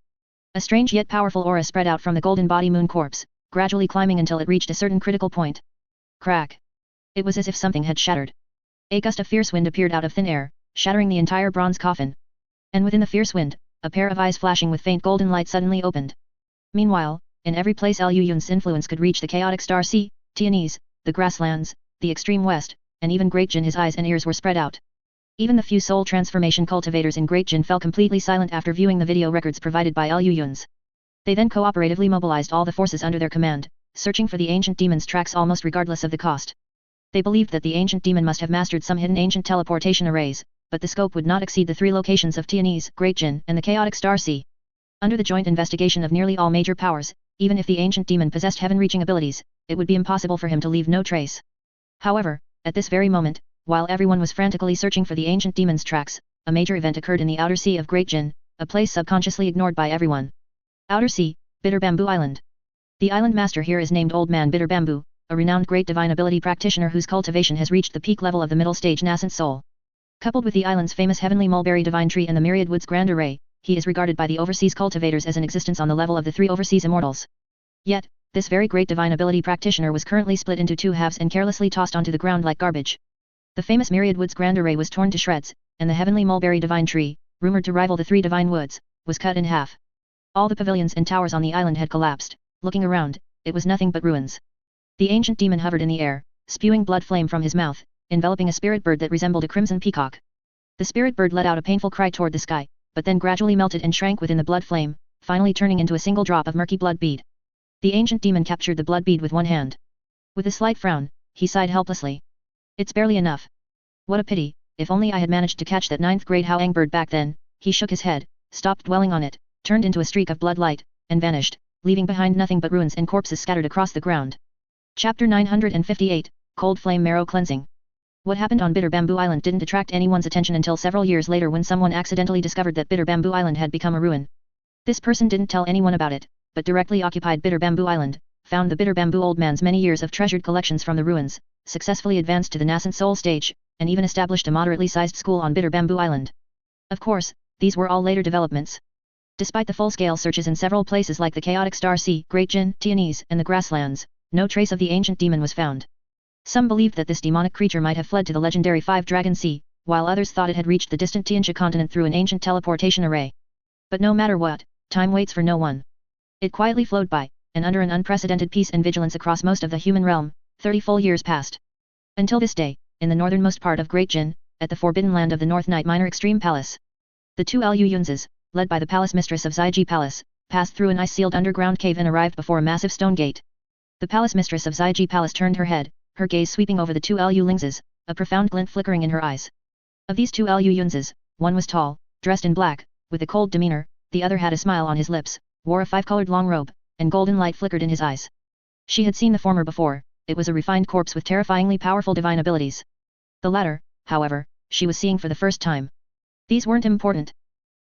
A strange yet powerful aura spread out from the golden body moon corpse, gradually climbing until it reached a certain critical point. Crack! It was as if something had shattered. A gust of fierce wind appeared out of thin air, shattering the entire bronze coffin. And within the fierce wind, a pair of eyes flashing with faint golden light suddenly opened. Meanwhile, in every place Liu Yun's influence could reach, the chaotic Star Sea, Tianese, the grasslands, the extreme west, and even Great Jin, his eyes and ears were spread out. Even the few soul transformation cultivators in Great Jin fell completely silent after viewing the video records provided by Liu Yun's. They then cooperatively mobilized all the forces under their command, searching for the ancient demon's tracks almost regardless of the cost. They believed that the ancient demon must have mastered some hidden ancient teleportation arrays, but the scope would not exceed the 3 locations of Tianese, Great Jin, and the chaotic Star Sea. Under the joint investigation of nearly all major powers, even if the ancient demon possessed heaven-reaching abilities, it would be impossible for him to leave no trace. However, at this very moment, while everyone was frantically searching for the ancient demon's tracks, a major event occurred in the outer sea of Great Jin, a place subconsciously ignored by everyone. Outer Sea, Bitter Bamboo Island. The island master here is named Old Man Bitter Bamboo, a renowned great divine ability practitioner whose cultivation has reached the peak level of the middle stage nascent soul. Coupled with the island's famous heavenly mulberry divine tree and the myriad woods grand array, he is regarded by the overseas cultivators as an existence on the level of the 3 overseas immortals. Yet, this very great divine ability practitioner was currently split into 2 halves and carelessly tossed onto the ground like garbage. The famous myriad woods grand array was torn to shreds, and the heavenly mulberry divine tree, rumored to rival the 3 divine woods, was cut in half. All the pavilions and towers on the island had collapsed. Looking around, it was nothing but ruins. The ancient demon hovered in the air, spewing blood flame from his mouth, enveloping a spirit bird that resembled a crimson peacock. The spirit bird let out a painful cry toward the sky, but then gradually melted and shrank within the blood flame, finally turning into a single drop of murky blood bead. The ancient demon captured the blood bead with one hand. With a slight frown, he sighed helplessly. It's barely enough. What a pity, if only I had managed to catch that 9th grade Howang bird back then. He shook his head, stopped dwelling on it, turned into a streak of blood light, and vanished, leaving behind nothing but ruins and corpses scattered across the ground. Chapter 958, Cold Flame Marrow Cleansing. What happened on Bitter Bamboo Island didn't attract anyone's attention until several years later when someone accidentally discovered that Bitter Bamboo Island had become a ruin. This person didn't tell anyone about it, but directly occupied Bitter Bamboo Island, found the Bitter Bamboo Old Man's many years of treasured collections from the ruins, successfully advanced to the nascent soul stage, and even established a moderately sized school on Bitter Bamboo Island. Of course, these were all later developments. Despite the full-scale searches in several places like the Chaotic Star Sea, Great Jin, Tianese, and the Grasslands, no trace of the ancient demon was found. Some believed that this demonic creature might have fled to the legendary Five Dragon Sea, while others thought it had reached the distant Tianxia continent through an ancient teleportation array. But no matter what, time waits for no one. It quietly flowed by, and under an unprecedented peace and vigilance across most of the human realm, 30 full years passed. Until this day, in the northernmost part of Great Jin, at the forbidden land of the North Night Minor Extreme Palace. The two Lu Yunzes, led by the palace mistress of Zaiji Palace, passed through an ice-sealed underground cave and arrived before a massive stone gate. The palace mistress of Zaiji Palace turned her head, her gaze sweeping over the two Lu Lingzes, a profound glint flickering in her eyes. Of these two Lu Yunzes, one was tall, dressed in black, with a cold demeanor, the other had a smile on his lips, wore a five-colored long robe, and golden light flickered in his eyes. She had seen the former before, it was a refined corpse with terrifyingly powerful divine abilities. The latter, however, she was seeing for the first time. These weren't important.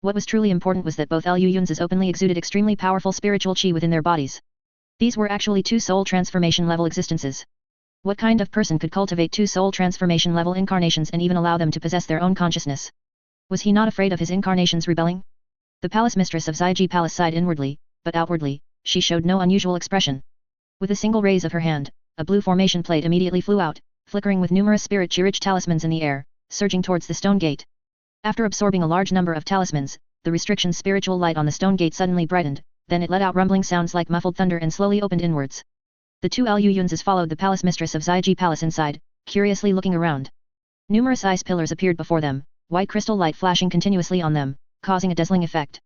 What was truly important was that both Lu Yunzes openly exuded extremely powerful spiritual qi within their bodies. These were actually two soul transformation level existences. What kind of person could cultivate two soul transformation level incarnations and even allow them to possess their own consciousness? Was he not afraid of his incarnations rebelling? The palace mistress of Zaiji Palace sighed inwardly, but outwardly, she showed no unusual expression. With a single raise of her hand, a blue formation plate immediately flew out, flickering with numerous spirit chi-rich talismans in the air, surging towards the stone gate. After absorbing a large number of talismans, the restriction spiritual light on the stone gate suddenly brightened, then it let out rumbling sounds like muffled thunder and slowly opened inwards. The two Lu Yunzes followed the palace mistress of Zaiji Palace inside, curiously looking around. Numerous ice pillars appeared before them, white crystal light flashing continuously on them, causing a dazzling effect.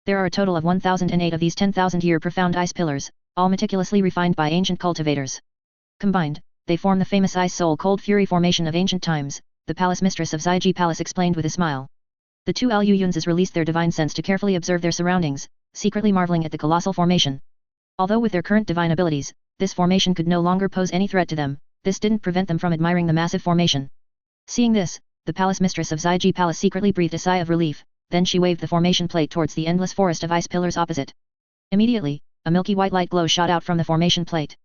There are a total of 1008 of these 10,000-year profound ice pillars, all meticulously refined by ancient cultivators. Combined, they form the famous Ice Soul Cold Fury formation of ancient times, the palace mistress of Zaiji Palace explained with a smile. The two Lu Yunzes released their divine sense to carefully observe their surroundings, secretly marveling at the colossal formation. Although with their current divine abilities, this formation could no longer pose any threat to them, this didn't prevent them from admiring the massive formation. Seeing this, the palace mistress of Zaiji Palace secretly breathed a sigh of relief, then she waved the formation plate towards the endless forest of ice pillars opposite. Immediately, a milky white light glow shot out from the formation plate.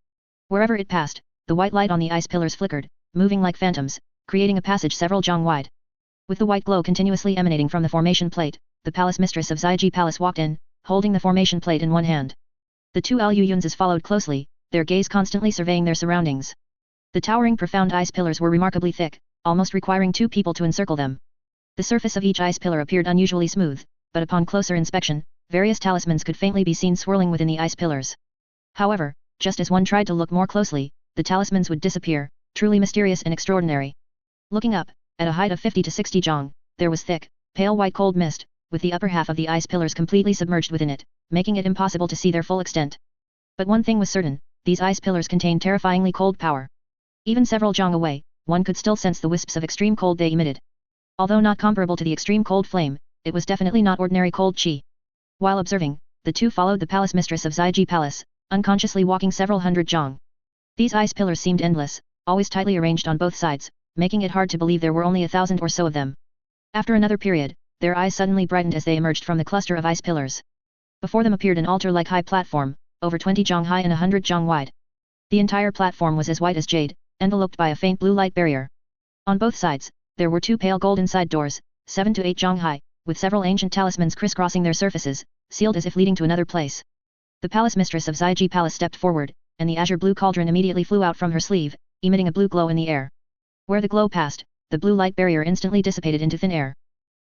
Wherever it passed, the white light on the ice pillars flickered, moving like phantoms, creating a passage several jong wide. With the white glow continuously emanating from the formation plate, the palace mistress of Zaiji Palace walked in, holding the formation plate in one hand. The two Lu Yunzes followed closely, their gaze constantly surveying their surroundings. The towering profound ice pillars were remarkably thick, almost requiring two people to encircle them. The surface of each ice pillar appeared unusually smooth, but upon closer inspection, various talismans could faintly be seen swirling within the ice pillars. However, just as one tried to look more closely, the talismans would disappear, truly mysterious and extraordinary. Looking up, at a height of 50 to 60 jong, there was thick, pale white cold mist, with the upper half of the ice pillars completely submerged within it, making it impossible to see their full extent. But one thing was certain, these ice pillars contained terrifyingly cold power. Even several jong away, one could still sense the wisps of extreme cold they emitted. Although not comparable to the extreme cold flame, it was definitely not ordinary cold qi. While observing, the two followed the palace mistress of Zaiji Palace, unconsciously walking several hundred jong. These ice pillars seemed endless, always tightly arranged on both sides, making it hard to believe there were only 1,000 or so of them. After another period, their eyes suddenly brightened as they emerged from the cluster of ice pillars. Before them appeared an altar-like high platform, over 20 jong high and 100 jong wide. The entire platform was as white as jade, enveloped by a faint blue light barrier. On both sides, there were two pale golden side doors, 7 to 8 jong high, with several ancient talismans crisscrossing their surfaces, sealed as if leading to another place. The palace mistress of Zaiji Palace stepped forward, and the azure blue cauldron immediately flew out from her sleeve, emitting a blue glow in the air. Where the glow passed, the blue light barrier instantly dissipated into thin air.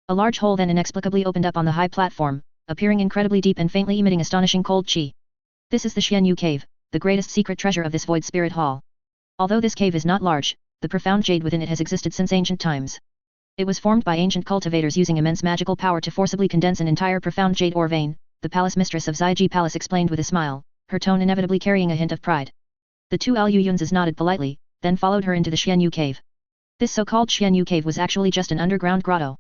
A large hole then inexplicably opened up on the high platform, appearing incredibly deep and faintly emitting astonishing cold qi. This is the Xianyu Cave, the greatest secret treasure of this void spirit hall. Although this cave is not large, the profound jade within it has existed since ancient times. It was formed by ancient cultivators using immense magical power to forcibly condense an entire profound jade ore vein, the palace mistress of Zaiji Palace explained with a smile, her tone inevitably carrying a hint of pride. The two Lu Yunzes nodded politely, then followed her into the Xianyu Cave. This so-called Xianyu Cave was actually just an underground grotto.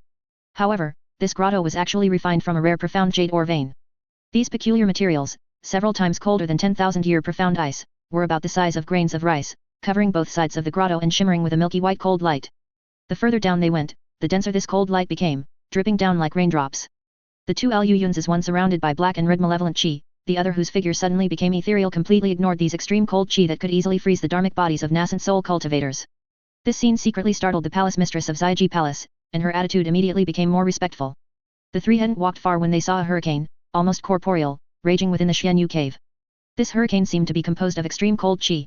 However, this grotto was actually refined from a rare profound jade ore vein. These peculiar materials, several times colder than 10,000-year profound ice, were about the size of grains of rice, covering both sides of the grotto and shimmering with a milky white cold light. The further down they went, the denser this cold light became, dripping down like raindrops. The two Luyuns, one surrounded by black and red malevolent chi, the other whose figure suddenly became ethereal, completely ignored these extreme cold chi that could easily freeze the dharmic bodies of nascent soul cultivators. This scene secretly startled the palace mistress of Zaiji Palace, and her attitude immediately became more respectful. The three hadn't walked far when they saw a hurricane, almost corporeal, raging within the Xianyu cave. This hurricane seemed to be composed of extreme cold chi.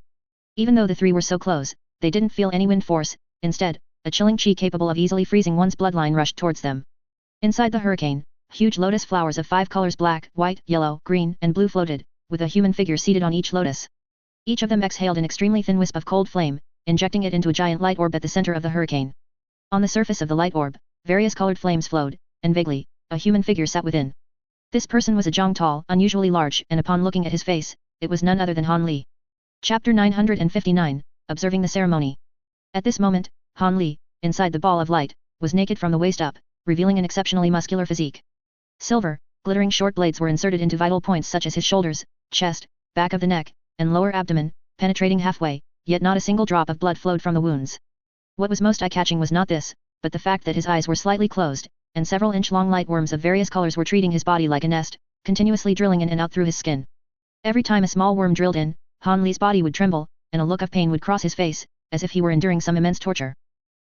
Even though the three were so close, they didn't feel any wind force. Instead, a chilling chi capable of easily freezing one's bloodline rushed towards them. Inside the hurricane, huge lotus flowers of 5 colors black, white, yellow, green, and blue floated, with a human figure seated on each lotus. Each of them exhaled an extremely thin wisp of cold flame, injecting it into a giant light orb at the center of the hurricane. On the surface of the light orb, various colored flames flowed, and vaguely, a human figure sat within. This person was a Zhang tall, unusually large, and upon looking at his face, it was none other than Han Li. Chapter 959, Observing the Ceremony. At this moment, Han Li, inside the ball of light, was naked from the waist up, revealing an exceptionally muscular physique. Silver, glittering short blades were inserted into vital points such as his shoulders, chest, back of the neck, and lower abdomen, penetrating halfway, yet not a single drop of blood flowed from the wounds. What was most eye-catching was not this, but the fact that his eyes were slightly closed, and several inch-long light worms of various colors were treating his body like a nest, continuously drilling in and out through his skin. Every time a small worm drilled in, Han Li's body would tremble, and a look of pain would cross his face, as if he were enduring some immense torture.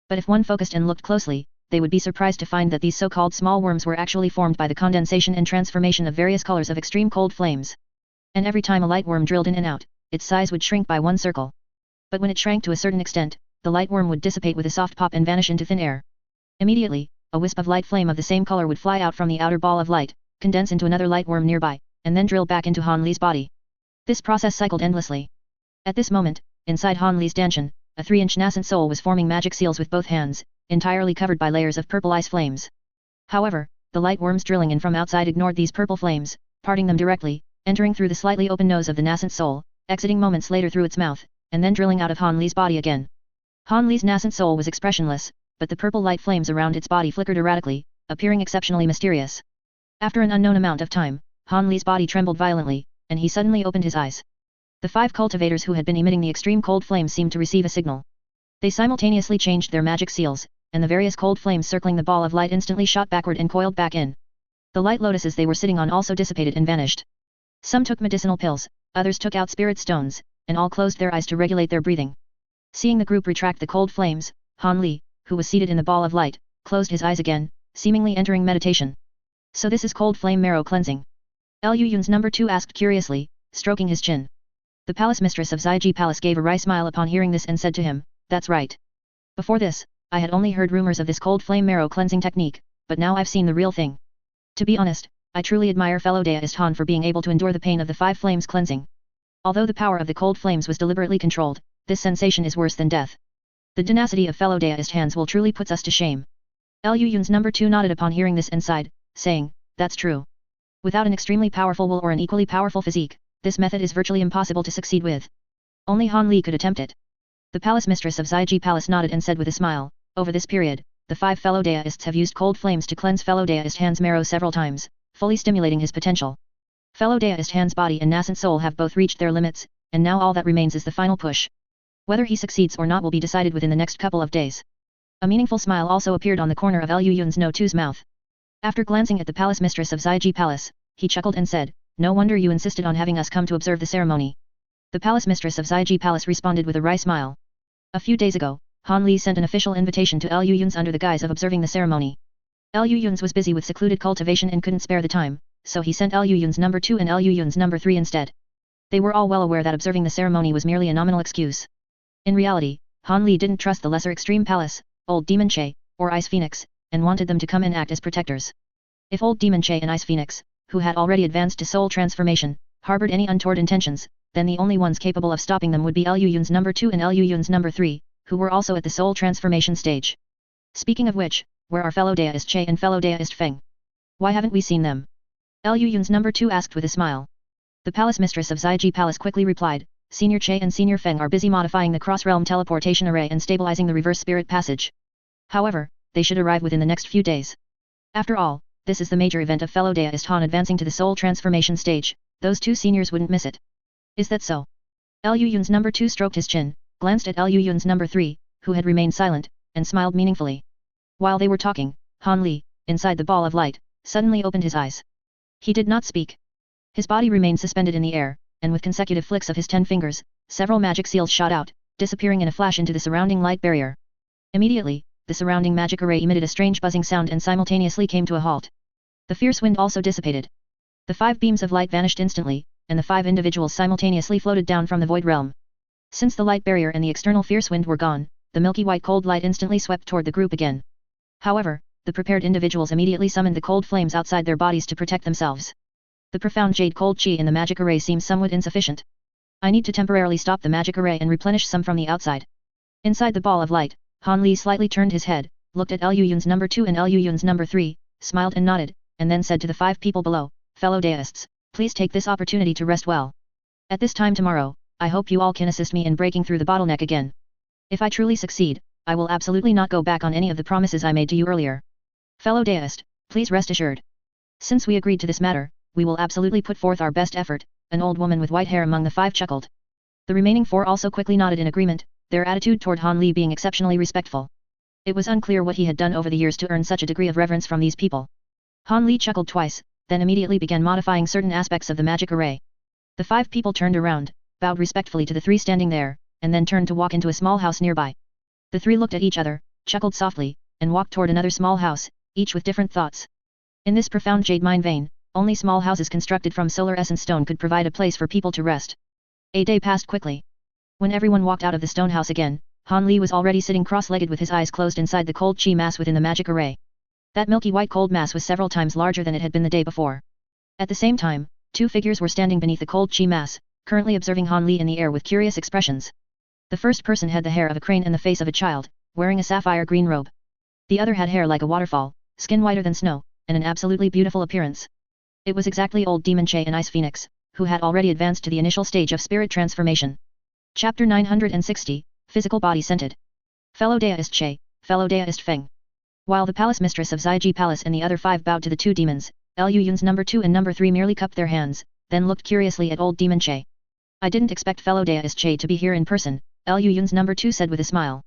But if one focused and looked closely, they would be surprised to find that these so-called small worms were actually formed by the condensation and transformation of various colors of extreme cold flames. And every time a light worm drilled in and out, its size would shrink by one circle. But when it shrank to a certain extent, the light worm would dissipate with a soft pop and vanish into thin air. Immediately, a wisp of light flame of the same color would fly out from the outer ball of light, condense into another light worm nearby, and then drill back into Han Li's body. This process cycled endlessly. At this moment, inside Han Li's danshan, a 3-inch nascent soul was forming magic seals with both hands, entirely covered by layers of purple ice flames. However, the light worms drilling in from outside ignored these purple flames, parting them directly, entering through the slightly open nose of the nascent soul, exiting moments later through its mouth, and then drilling out of Han Li's body again. Han Li's nascent soul was expressionless, but the purple light flames around its body flickered erratically, appearing exceptionally mysterious. After an unknown amount of time, Han Li's body trembled violently, and he suddenly opened his eyes. The 5 cultivators who had been emitting the extreme cold flames seemed to receive a signal. They simultaneously changed their magic seals, and the various cold flames circling the ball of light instantly shot backward and coiled back in. The light lotuses they were sitting on also dissipated and vanished. Some took medicinal pills, others took out spirit stones, and all closed their eyes to regulate their breathing. Seeing the group retract the cold flames, Han Li, who was seated in the ball of light, closed his eyes again, seemingly entering meditation. So this is cold flame marrow cleansing? Luyun's number 2 asked curiously, stroking his chin. The palace mistress of Zaiji Palace gave a wry smile upon hearing this and said to him, "That's right. Before this, I had only heard rumors of this cold flame marrow cleansing technique, but now I've seen the real thing. To be honest, I truly admire fellow deist Han for being able to endure the pain of the 5 flames cleansing. Although the power of the cold flames was deliberately controlled, this sensation is worse than death. The tenacity of fellow deist Hans will truly puts us to shame." Luyun's number 2 nodded upon hearing this and sighed, saying, "That's true. Without an extremely powerful will or an equally powerful physique, this method is virtually impossible to succeed with. Only Han Li could attempt it." The palace mistress of Zaiji Palace nodded and said with a smile, "Over this period, the 5 fellow deists have used cold flames to cleanse fellow deist Han's marrow several times, fully stimulating his potential. Fellow deist Han's body and nascent soul have both reached their limits, and now all that remains is the final push. Whether he succeeds or not will be decided within the next couple of days." A meaningful smile also appeared on the corner of Luyun's No 2's mouth. After glancing at the palace mistress of Zaiji Palace, he chuckled and said, "No wonder you insisted on having us come to observe the ceremony." The palace mistress of Zaiji Palace responded with a wry smile. A few days ago, Han Li sent an official invitation to Luyun's under the guise of observing the ceremony. Luyun's was busy with secluded cultivation and couldn't spare the time, so he sent Luyun's number 2 and Luyun's number 3 instead. They were all well aware that observing the ceremony was merely a nominal excuse. In reality, Han Li didn't trust the lesser extreme palace, Old Demon Che, or Ice Phoenix, and wanted them to come and act as protectors. If Old Demon Che and Ice Phoenix, who had already advanced to soul transformation, harbored any untoward intentions, then the only ones capable of stopping them would be Luyun's number 2 and Luyun's number 3, who were also at the soul transformation stage. Speaking of which, where are fellow deist Che and fellow deist Feng? Why haven't we seen them? Luyun's number 2 asked with a smile. The palace mistress of Zaiji Palace quickly replied, "Senior Che and Senior Feng are busy modifying the cross-realm teleportation array and stabilizing the reverse spirit passage. However, they should arrive within the next few days. After all, this is the major event of fellow Deist Han advancing to the soul transformation stage, those two seniors wouldn't miss it. Is that so? Liu Yun's number 2 stroked his chin, glanced at Liu Yun's number 3, who had remained silent, and smiled meaningfully. While they were talking, Han Li, inside the ball of light, suddenly opened his eyes. He did not speak. His body remained suspended in the air, and with consecutive flicks of his 10 fingers, several magic seals shot out, disappearing in a flash into the surrounding light barrier. Immediately, the surrounding magic array emitted a strange buzzing sound and simultaneously came to a halt. The fierce wind also dissipated. The 5 beams of light vanished instantly, and the 5 individuals simultaneously floated down from the void realm. Since the light barrier and the external fierce wind were gone, the milky white cold light instantly swept toward the group again. However, the prepared individuals immediately summoned the cold flames outside their bodies to protect themselves. The profound jade cold chi in the magic array seems somewhat insufficient. I need to temporarily stop the magic array and replenish some from the outside. Inside the ball of light, Han Li slightly turned his head, looked at Liu Yun's number 2 and Liu Yun's number 3, smiled and nodded, and then said to the 5 people below, fellow Deists, please take this opportunity to rest well. At this time tomorrow, I hope you all can assist me in breaking through the bottleneck again. If I truly succeed, I will absolutely not go back on any of the promises I made to you earlier. Fellow Deist, please rest assured. Since we agreed to this matter, we will absolutely put forth our best effort, an old woman with white hair among the 5 chuckled. The remaining 4 also quickly nodded in agreement, their attitude toward Han Li being exceptionally respectful. It was unclear what he had done over the years to earn such a degree of reverence from these people. Han Li chuckled twice, then immediately began modifying certain aspects of the magic array. The 5 people turned around, bowed respectfully to the 3 standing there, and then turned to walk into a small house nearby. The 3 looked at each other, chuckled softly, and walked toward another small house, each with different thoughts. In this profound jade mine vein, only small houses constructed from solar essence stone could provide a place for people to rest. A day passed quickly. When everyone walked out of the stone house again, Han Li was already sitting cross-legged with his eyes closed inside the cold chi mass within the magic array. That milky white cold mass was several times larger than it had been the day before. At the same time, 2 figures were standing beneath the cold chi mass, currently observing Han Li in the air with curious expressions. The first person had the hair of a crane and the face of a child, wearing a sapphire green robe. The other had hair like a waterfall, skin whiter than snow, and an absolutely beautiful appearance. It was exactly old Demon Che and Ice Phoenix, who had already advanced to the initial stage of spirit transformation. Chapter 960, Physical Body Scented. Fellow Deist Che, fellow Deist Feng. While the palace mistress of Ziji Palace and the other 5 bowed to the 2 demons, Liu Yun's number 2 and number 3 merely cupped their hands, then looked curiously at old Demon Che. I didn't expect fellow Deist Che to be here in person, Liu Yun's number 2 said with a smile.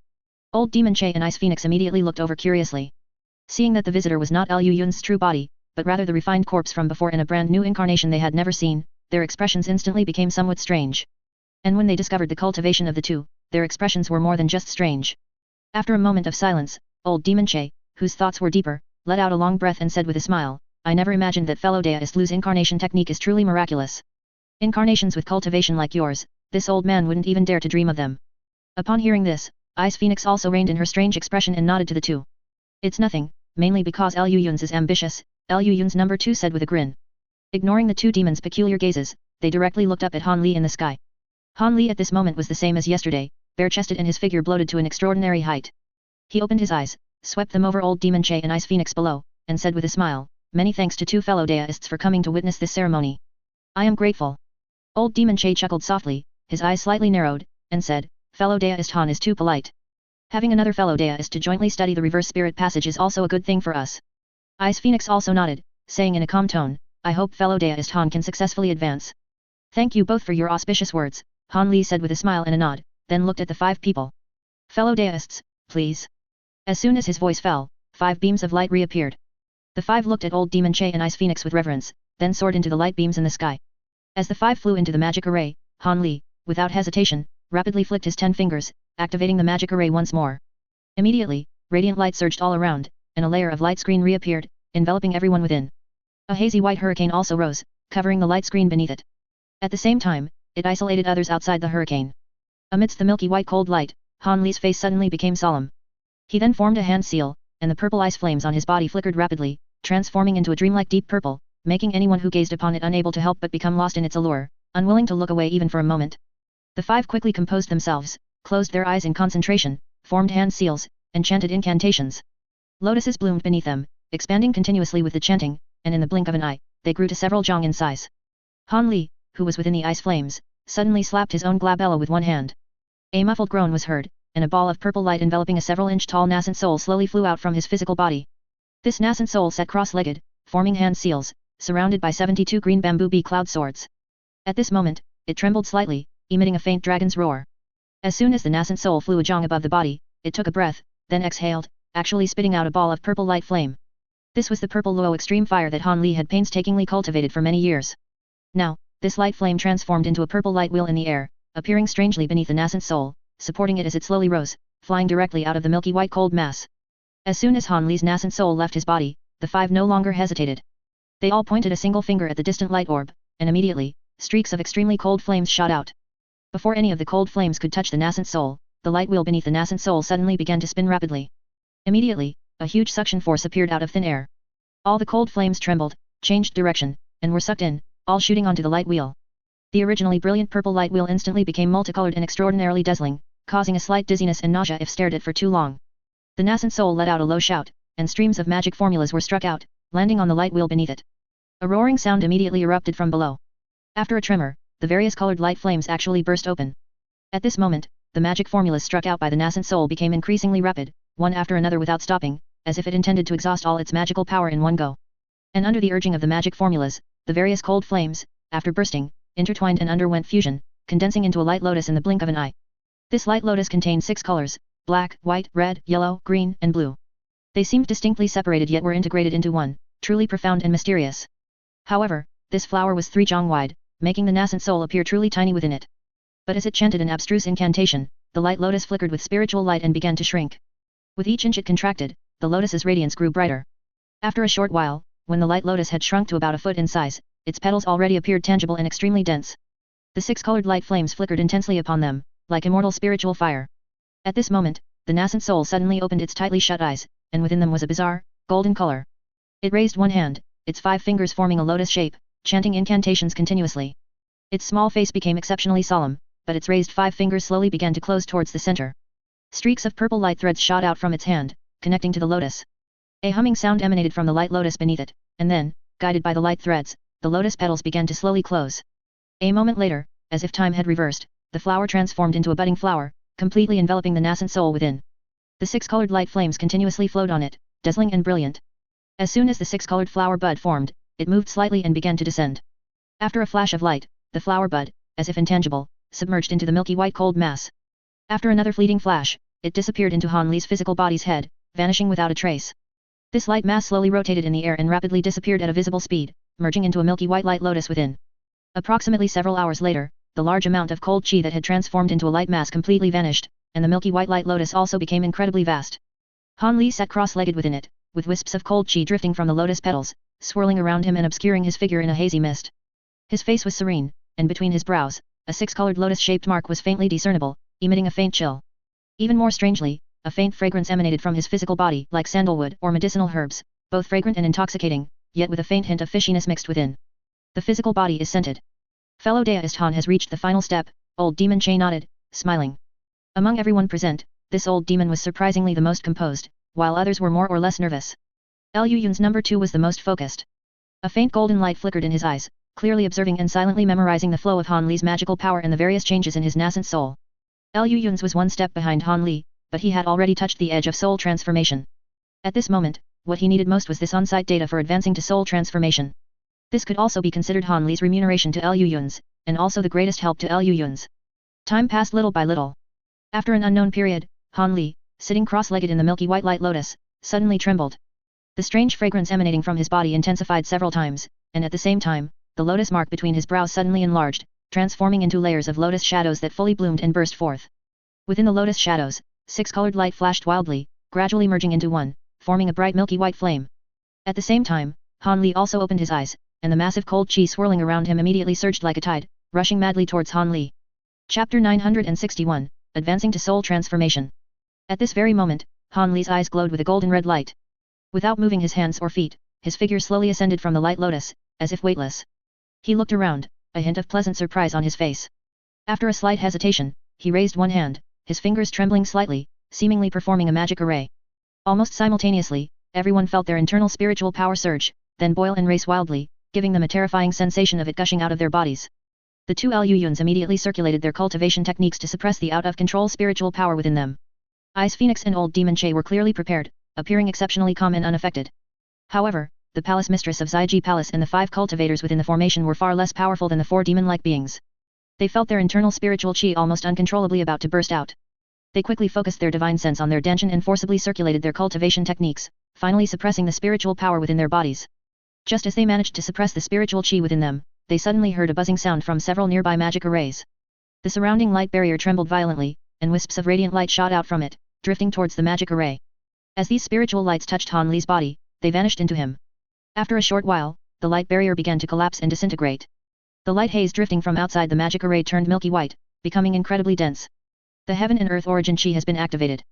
Old Demon Che and Ice Phoenix immediately looked over curiously. Seeing that the visitor was not Liu Yun's true body, but rather the refined corpse from before in a brand new incarnation they had never seen, their expressions instantly became somewhat strange. And when they discovered the cultivation of the 2, their expressions were more than just strange. After a moment of silence, old Demon Che, whose thoughts were deeper, let out a long breath and said with a smile, I never imagined that fellow Deist Lu's incarnation technique is truly miraculous. Incarnations with cultivation like yours, this old man wouldn't even dare to dream of them. Upon hearing this, Ice Phoenix also reined in her strange expression and nodded to the 2. It's nothing, mainly because Liu Yun's is ambitious, Liu Yun's number 2 said with a grin. Ignoring the 2 demons' peculiar gazes, they directly looked up at Han Li in the sky. Han Li at this moment was the same as yesterday, bare-chested and his figure bloated to an extraordinary height. He opened his eyes, swept them over old Demon Che and Ice Phoenix below, and said with a smile, many thanks to 2 fellow Deists for coming to witness this ceremony. I am grateful. Old Demon Che chuckled softly, his eyes slightly narrowed, and said, fellow Deist Han is too polite. Having another fellow Deist to jointly study the reverse spirit passage is also a good thing for us. Ice Phoenix also nodded, saying in a calm tone, I hope fellow Deist Han can successfully advance. Thank you both for your auspicious words, Han Li said with a smile and a nod, then looked at the 5 people. Fellow Deists, please. As soon as his voice fell, 5 beams of light reappeared. The 5 looked at old Demon Che and Ice Phoenix with reverence, then soared into the light beams in the sky. As the 5 flew into the magic array, Han Li, without hesitation, rapidly flicked his 10 fingers, activating the magic array once more. Immediately, radiant light surged all around, and a layer of light screen reappeared, enveloping everyone within. A hazy white hurricane also rose, covering the light screen beneath it. At the same time, it isolated others outside the hurricane. Amidst the milky white cold light, Han Li's face suddenly became solemn. He then formed a hand seal, and the purple ice flames on his body flickered rapidly, transforming into a dreamlike deep purple, making anyone who gazed upon it unable to help but become lost in its allure, unwilling to look away even for a moment. The 5 quickly composed themselves, closed their eyes in concentration, formed hand seals, and chanted incantations. Lotuses bloomed beneath them, expanding continuously with the chanting, and in the blink of an eye, they grew to several jong in size. Han Li, who was within the ice flames, suddenly slapped his own glabella with one hand. A muffled groan was heard, and a ball of purple light enveloping a several-inch tall nascent soul slowly flew out from his physical body. This nascent soul sat cross-legged, forming hand seals, surrounded by 72 green bamboo bee cloud swords. At this moment, it trembled slightly, emitting a faint dragon's roar. As soon as the nascent soul flew a jong above the body, it took a breath, then exhaled, actually spitting out a ball of purple light flame. This was the purple Luo extreme fire that Han Li had painstakingly cultivated for many years. Now, this light flame transformed into a purple light wheel in the air, appearing strangely beneath the nascent soul, supporting it as it slowly rose, flying directly out of the milky white cold mass. As soon as Han Li's nascent soul left his body, the five no longer hesitated. They all pointed a single finger at the distant light orb, and immediately, streaks of extremely cold flames shot out. Before any of the cold flames could touch the nascent soul, the light wheel beneath the nascent soul suddenly began to spin rapidly. Immediately, a huge suction force appeared out of thin air. All the cold flames trembled, changed direction, and were sucked in, all shooting onto the light wheel. The originally brilliant purple light wheel instantly became multicolored and extraordinarily dazzling, causing a slight dizziness and nausea if stared at for too long. The nascent soul let out a low shout, and streams of magic formulas were struck out, landing on the light wheel beneath it. A roaring sound immediately erupted from below. After a tremor, the various colored light flames actually burst open. At this moment, the magic formulas struck out by the nascent soul became increasingly rapid, one after another without stopping, as if it intended to exhaust all its magical power in one go. And under the urging of the magic formulas, the various cold flames, after bursting, intertwined and underwent fusion, condensing into a light lotus in the blink of an eye. This light lotus contained 6 colors: black, white, red, yellow, green, and blue. They seemed distinctly separated yet were integrated into one, truly profound and mysterious. However, this flower was 3 jong wide, making the nascent soul appear truly tiny within it. But as it chanted an abstruse incantation, the light lotus flickered with spiritual light and began to shrink. With each inch it contracted, the lotus's radiance grew brighter. After a short while, when the light lotus had shrunk to about a foot in size, its petals already appeared tangible and extremely dense. The 6 colored light flames flickered intensely upon them, like immortal spiritual fire. At this moment, the nascent soul suddenly opened its tightly shut eyes, and within them was a bizarre, golden color. It raised one hand, its 5 fingers forming a lotus shape, chanting incantations continuously. Its small face became exceptionally solemn, but its raised 5 fingers slowly began to close towards the center. Streaks of purple light threads shot out from its hand, connecting to the lotus. A humming sound emanated from the light lotus beneath it, and then, guided by the light threads, the lotus petals began to slowly close. A moment later, as if time had reversed, the flower transformed into a budding flower, completely enveloping the nascent soul within. The 6 colored light flames continuously flowed on it, dazzling and brilliant. As soon as the 6 colored flower bud formed, it moved slightly and began to descend. After a flash of light, the flower bud, as if intangible, submerged into the milky white cold mass. After another fleeting flash, it disappeared into Han Li's physical body's head, vanishing without a trace. This light mass slowly rotated in the air and rapidly disappeared at a visible speed, merging into a milky white light lotus within. Approximately several hours later, the large amount of cold chi that had transformed into a light mass completely vanished, and the milky white light lotus also became incredibly vast. Han Li sat cross-legged within it, with wisps of cold chi drifting from the lotus petals, swirling around him and obscuring his figure in a hazy mist. His face was serene, and between his brows, a 6-colored lotus-shaped mark was faintly discernible, emitting a faint chill. Even more strangely, a faint fragrance emanated from his physical body like sandalwood or medicinal herbs, both fragrant and intoxicating, yet with a faint hint of fishiness mixed within. The physical body is scented. Fellow deist Han has reached the final step, old demon Che nodded, smiling. Among everyone present, this old demon was surprisingly the most composed, while others were more or less nervous. Liu Yun's number 2 was the most focused. A faint golden light flickered in his eyes, clearly observing and silently memorizing the flow of Han Li's magical power and the various changes in his nascent soul. Liu Yun's was one step behind Han Li, but he had already touched the edge of soul transformation. At this moment, what he needed most was this on-site data for advancing to soul transformation. This could also be considered Han Li's remuneration to Liu Yun's, and also the greatest help to Liu Yun's. Time passed little by little. After an unknown period, Han Li, sitting cross-legged in the milky white light lotus, suddenly trembled. The strange fragrance emanating from his body intensified several times, and at the same time, the lotus mark between his brows suddenly enlarged, transforming into layers of lotus shadows that fully bloomed and burst forth. Within the lotus shadows, 6-colored light flashed wildly, gradually merging into one, forming a bright milky white flame. At the same time, Han Li also opened his eyes, and the massive cold chi swirling around him immediately surged like a tide, rushing madly towards Han Li. Chapter 961, Advancing to Soul Transformation. At this very moment, Han Li's eyes glowed with a golden red light. Without moving his hands or feet, his figure slowly ascended from the light lotus, as if weightless. He looked around, a hint of pleasant surprise on his face. After a slight hesitation, he raised one hand, his fingers trembling slightly, seemingly performing a magic array. Almost simultaneously, everyone felt their internal spiritual power surge, then boil and race wildly, giving them a terrifying sensation of it gushing out of their bodies. The 2 Liu Yuns immediately circulated their cultivation techniques to suppress the out-of-control spiritual power within them. Ice Phoenix and Old Demon Che were clearly prepared, appearing exceptionally calm and unaffected. However, the palace mistress of Zaiji Palace and the 5 cultivators within the formation were far less powerful than the 4 demon-like beings. They felt their internal spiritual chi almost uncontrollably about to burst out. They quickly focused their divine sense on their danshan and forcibly circulated their cultivation techniques, finally suppressing the spiritual power within their bodies. Just as they managed to suppress the spiritual chi within them, they suddenly heard a buzzing sound from several nearby magic arrays. The surrounding light barrier trembled violently, and wisps of radiant light shot out from it, drifting towards the magic array. As these spiritual lights touched Han Li's body, they vanished into him. After a short while, the light barrier began to collapse and disintegrate. The light haze drifting from outside the magic array turned milky white, becoming incredibly dense. The heaven and earth origin chi has been activated.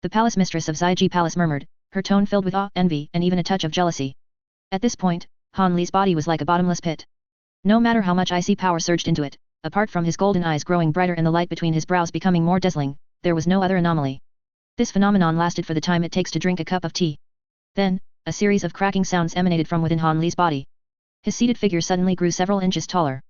The palace mistress of Zaiji Palace murmured, her tone filled with awe, envy, and even a touch of jealousy. At this point, Han Li's body was like a bottomless pit. No matter how much icy power surged into it, apart from his golden eyes growing brighter and the light between his brows becoming more dazzling, there was no other anomaly. This phenomenon lasted for the time it takes to drink a cup of tea. Then, a series of cracking sounds emanated from within Han Li's body. His seated figure suddenly grew several inches taller.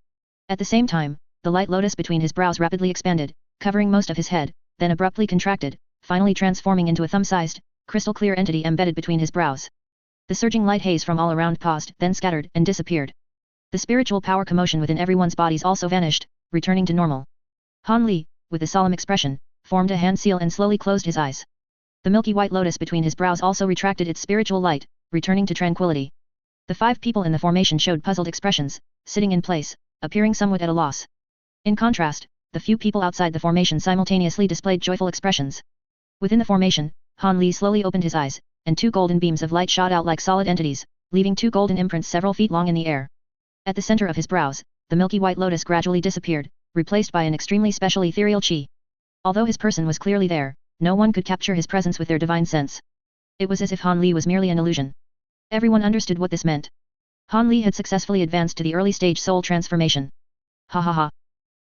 At the same time, the light lotus between his brows rapidly expanded, covering most of his head, then abruptly contracted, finally transforming into a thumb-sized, crystal-clear entity embedded between his brows. The surging light haze from all around paused, then scattered, and disappeared. The spiritual power commotion within everyone's bodies also vanished, returning to normal. Han Li, with a solemn expression, formed a hand seal and slowly closed his eyes. The milky white lotus between his brows also retracted its spiritual light, returning to tranquility. The 5 people in the formation showed puzzled expressions, sitting in place, appearing somewhat at a loss. In contrast, the few people outside the formation simultaneously displayed joyful expressions. Within the formation, Han Li slowly opened his eyes, and 2 golden beams of light shot out like solid entities, leaving 2 golden imprints several feet long in the air. At the center of his brows, the milky white lotus gradually disappeared, replaced by an extremely special ethereal chi. Although his person was clearly there, no one could capture his presence with their divine sense. It was as if Han Li was merely an illusion. Everyone understood what this meant. Han Li had successfully advanced to the early stage soul transformation. Ha ha ha.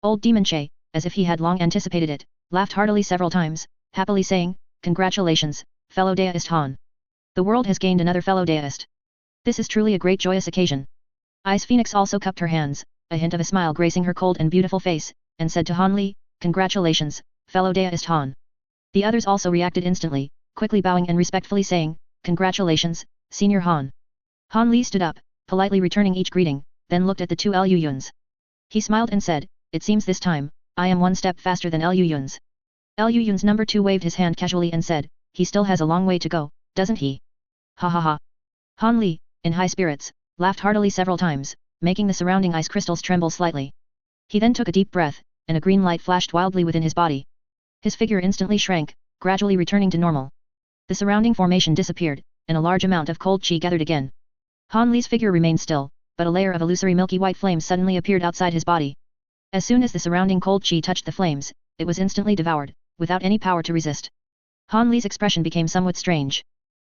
Old Demon Che, as if he had long anticipated it, laughed heartily several times, happily saying, "Congratulations, fellow Daoist Han. The world has gained another fellow Daoist. This is truly a great joyous occasion." Ice Phoenix also cupped her hands, a hint of a smile gracing her cold and beautiful face, and said to Han Li, "Congratulations, fellow Daoist Han." The others also reacted instantly, quickly bowing and respectfully saying, "Congratulations, Senior Han." Han Li stood up, politely returning each greeting, then looked at the 2 Lu Yuns. He smiled and said, "It seems this time, I am one step faster than Lu Yuns." Lu Yun's number 2 waved his hand casually and said, "He still has a long way to go, doesn't he?" Ha ha ha. Han Li, in high spirits, laughed heartily several times, making the surrounding ice crystals tremble slightly. He then took a deep breath, and a green light flashed wildly within his body. His figure instantly shrank, gradually returning to normal. The surrounding formation disappeared, and a large amount of cold chi gathered again. Han Li's figure remained still, but a layer of illusory milky white flame suddenly appeared outside his body. As soon as the surrounding cold chi touched the flames, it was instantly devoured, without any power to resist. Han Li's expression became somewhat strange.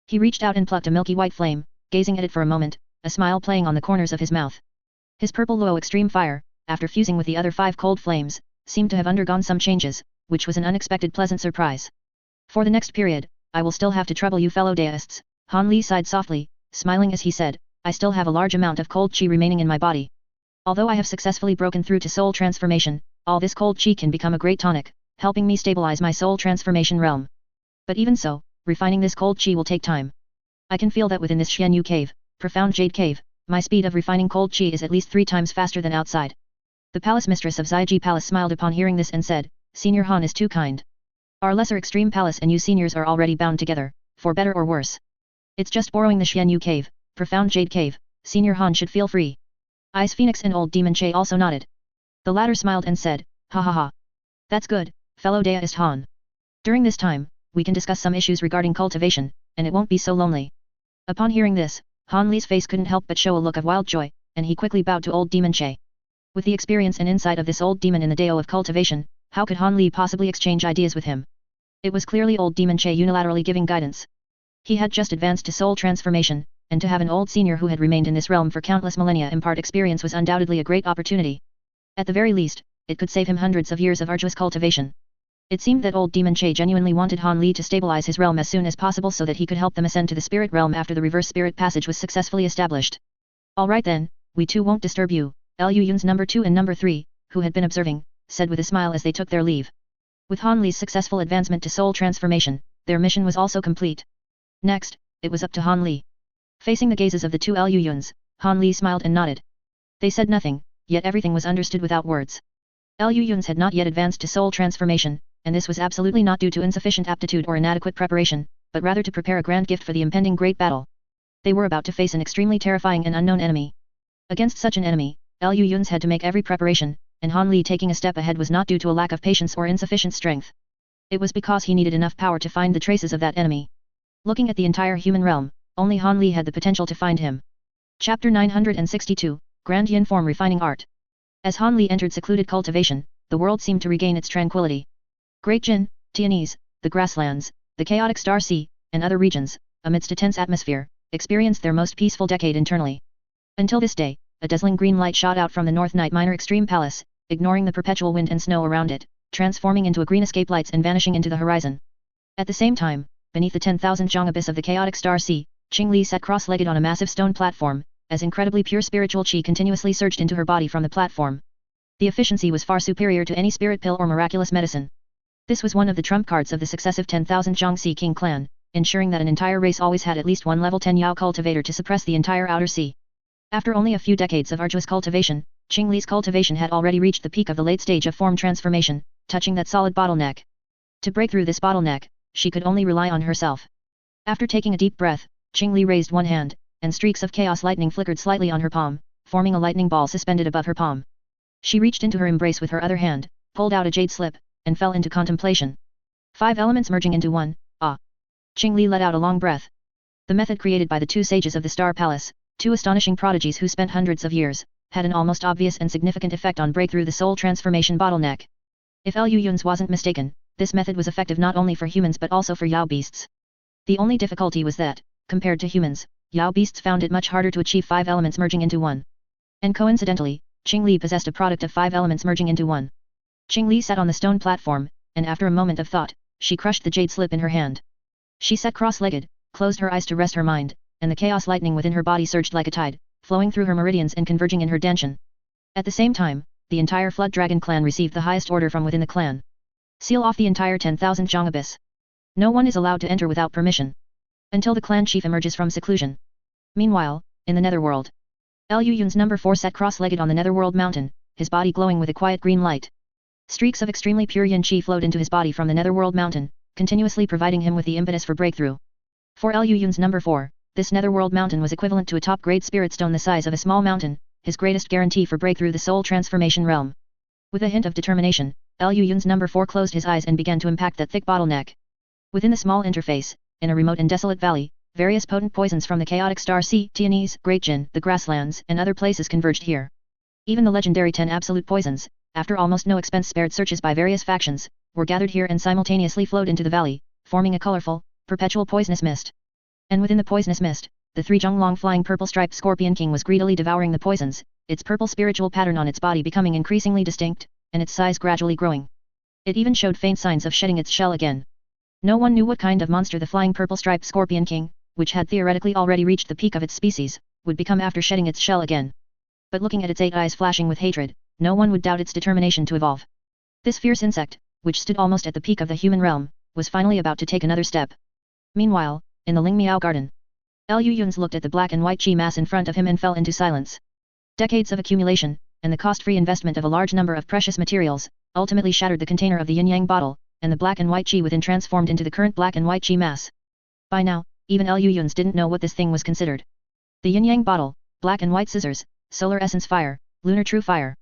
He reached out and plucked a milky white flame, gazing at it for a moment, a smile playing on the corners of his mouth. His purple Luo extreme fire, after fusing with the other 5 cold flames, seemed to have undergone some changes, which was an unexpected pleasant surprise. "For the next period, I will still have to trouble you fellow Daoists," Han Li sighed softly, smiling as he said, "I still have a large amount of cold chi remaining in my body. Although I have successfully broken through to soul transformation, all this cold chi can become a great tonic, helping me stabilize my soul transformation realm. But even so, refining this cold chi will take time. I can feel that within this Xianyu cave, profound jade cave, my speed of refining cold chi is at least 3 times faster than outside." The palace mistress of Zaiji Palace smiled upon hearing this and said, "Senior Han is too kind. Our lesser extreme palace and you seniors are already bound together, for better or worse. It's just borrowing the Xianyu cave, profound jade cave, Senior Han should feel free." Ice Phoenix and Old Demon Che also nodded. The latter smiled and said, "Ha ha ha. That's good, fellow Daoist Han. During this time, we can discuss some issues regarding cultivation, and it won't be so lonely." Upon hearing this, Han Li's face couldn't help but show a look of wild joy, and he quickly bowed to Old Demon Che. With the experience and insight of this old demon in the Dao of cultivation, how could Han Li possibly exchange ideas with him? It was clearly Old Demon Che unilaterally giving guidance. He had just advanced to soul transformation, and to have an old senior who had remained in this realm for countless millennia impart experience was undoubtedly a great opportunity. At the very least, it could save him hundreds of years of arduous cultivation. It seemed that Old Demon Che genuinely wanted Han Li to stabilize his realm as soon as possible so that he could help them ascend to the spirit realm after the reverse spirit passage was successfully established. "Alright then, we too won't disturb you," Lu Yun's number 2 and number 3, who had been observing, said with a smile as they took their leave. With Han Li's successful advancement to soul transformation, their mission was also complete. Next, it was up to Han Li. Facing the gazes of the two Liu Yuns, Han Li smiled and nodded. They said nothing, yet everything was understood without words. Liu Yuns had not yet advanced to soul transformation, and this was absolutely not due to insufficient aptitude or inadequate preparation, but rather to prepare a grand gift for the impending great battle. They were about to face an extremely terrifying and unknown enemy. Against such an enemy, Liu Yuns had to make every preparation, and Han Li taking a step ahead was not due to a lack of patience or insufficient strength. It was because he needed enough power to find the traces of that enemy. Looking at the entire human realm, only Han Li had the potential to find him. Chapter 962, Grand Yin Form Refining Art. As Han Li entered secluded cultivation, the world seemed to regain its tranquility. Great Jin, Tianese, the grasslands, the chaotic Star Sea, and other regions, amidst a tense atmosphere, experienced their most peaceful decade internally. Until this day, a dazzling green light shot out from the North Night Minor Extreme Palace, ignoring the perpetual wind and snow around it, transforming into a green escape lights and vanishing into the horizon. At the same time, beneath the 10,000 zhang abyss of the chaotic Star Sea, Qing Li sat cross-legged on a massive stone platform, as incredibly pure spiritual qi continuously surged into her body from the platform. The efficiency was far superior to any spirit pill or miraculous medicine. This was one of the trump cards of the successive 10,000 Zhang Sea King clan, ensuring that an entire race always had at least one level 10 Yao cultivator to suppress the entire outer sea. After only a few decades of arduous cultivation, Qing Li's cultivation had already reached the peak of the late stage of form transformation, touching that solid bottleneck. To break through this bottleneck, she could only rely on herself. After taking a deep breath, Qing Li raised one hand, and streaks of chaos lightning flickered slightly on her palm, forming a lightning ball suspended above her palm. She reached into her embrace with her other hand, pulled out a jade slip, and fell into contemplation. 5 elements merging into one, ah! Qing Li let out a long breath. The method created by the two sages of the Star Palace, two astonishing prodigies who spent hundreds of years, had an almost obvious and significant effect on breakthrough the soul transformation bottleneck. If Liu Yuns wasn't mistaken, this method was effective not only for humans but also for Yao beasts. The only difficulty was that, compared to humans, Yao beasts found it much harder to achieve 5 elements merging into one. And coincidentally, Qing Li possessed a product of 5 elements merging into one. Qing Li sat on the stone platform, and after a moment of thought, she crushed the jade slip in her hand. She sat cross-legged, closed her eyes to rest her mind, and the chaos lightning within her body surged like a tide, flowing through her meridians and converging in her dantian. At the same time, the entire Flood Dragon clan received the highest order from within the clan. Seal off the entire 10,000 zhang abyss. No one is allowed to enter without permission. Until the clan chief emerges from seclusion. Meanwhile, in the netherworld, Liu Yun's number 4 sat cross-legged on the netherworld mountain, his body glowing with a quiet green light. Streaks of extremely pure yin qi flowed into his body from the netherworld mountain, continuously providing him with the impetus for breakthrough. For Liu Yun's number 4, this netherworld mountain was equivalent to a top-grade spirit stone the size of a small mountain, his greatest guarantee for breakthrough the soul transformation realm. With a hint of determination, Liu Yun's number 4 closed his eyes and began to impact that thick bottleneck. Within the small interface, in a remote and desolate valley, various potent poisons from the chaotic Star Sea, Tianese, Great Jin, the grasslands, and other places converged here. Even the legendary 10 absolute poisons, after almost no expense spared searches by various factions, were gathered here and simultaneously flowed into the valley, forming a colorful, perpetual poisonous mist. And within the poisonous mist, the 3 Zhonglong flying purple-striped Scorpion King was greedily devouring the poisons, its purple spiritual pattern on its body becoming increasingly distinct, and its size gradually growing. It even showed faint signs of shedding its shell again. No one knew what kind of monster the flying purple-striped Scorpion King, which had theoretically already reached the peak of its species, would become after shedding its shell again. But looking at its 8 eyes flashing with hatred, no one would doubt its determination to evolve. This fierce insect, which stood almost at the peak of the human realm, was finally about to take another step. Meanwhile, in the Ling Miao garden, Liu Yuns looked at the black and white qi mass in front of him and fell into silence. Decades of accumulation, and the cost-free investment of a large number of precious materials, ultimately shattered the container of the yin-yang bottle, and the black and white qi within transformed into the current black and white qi mass. By now, even Liu Yuns didn't know what this thing was considered. The yin-yang bottle, black and white scissors, solar essence fire, lunar true fire.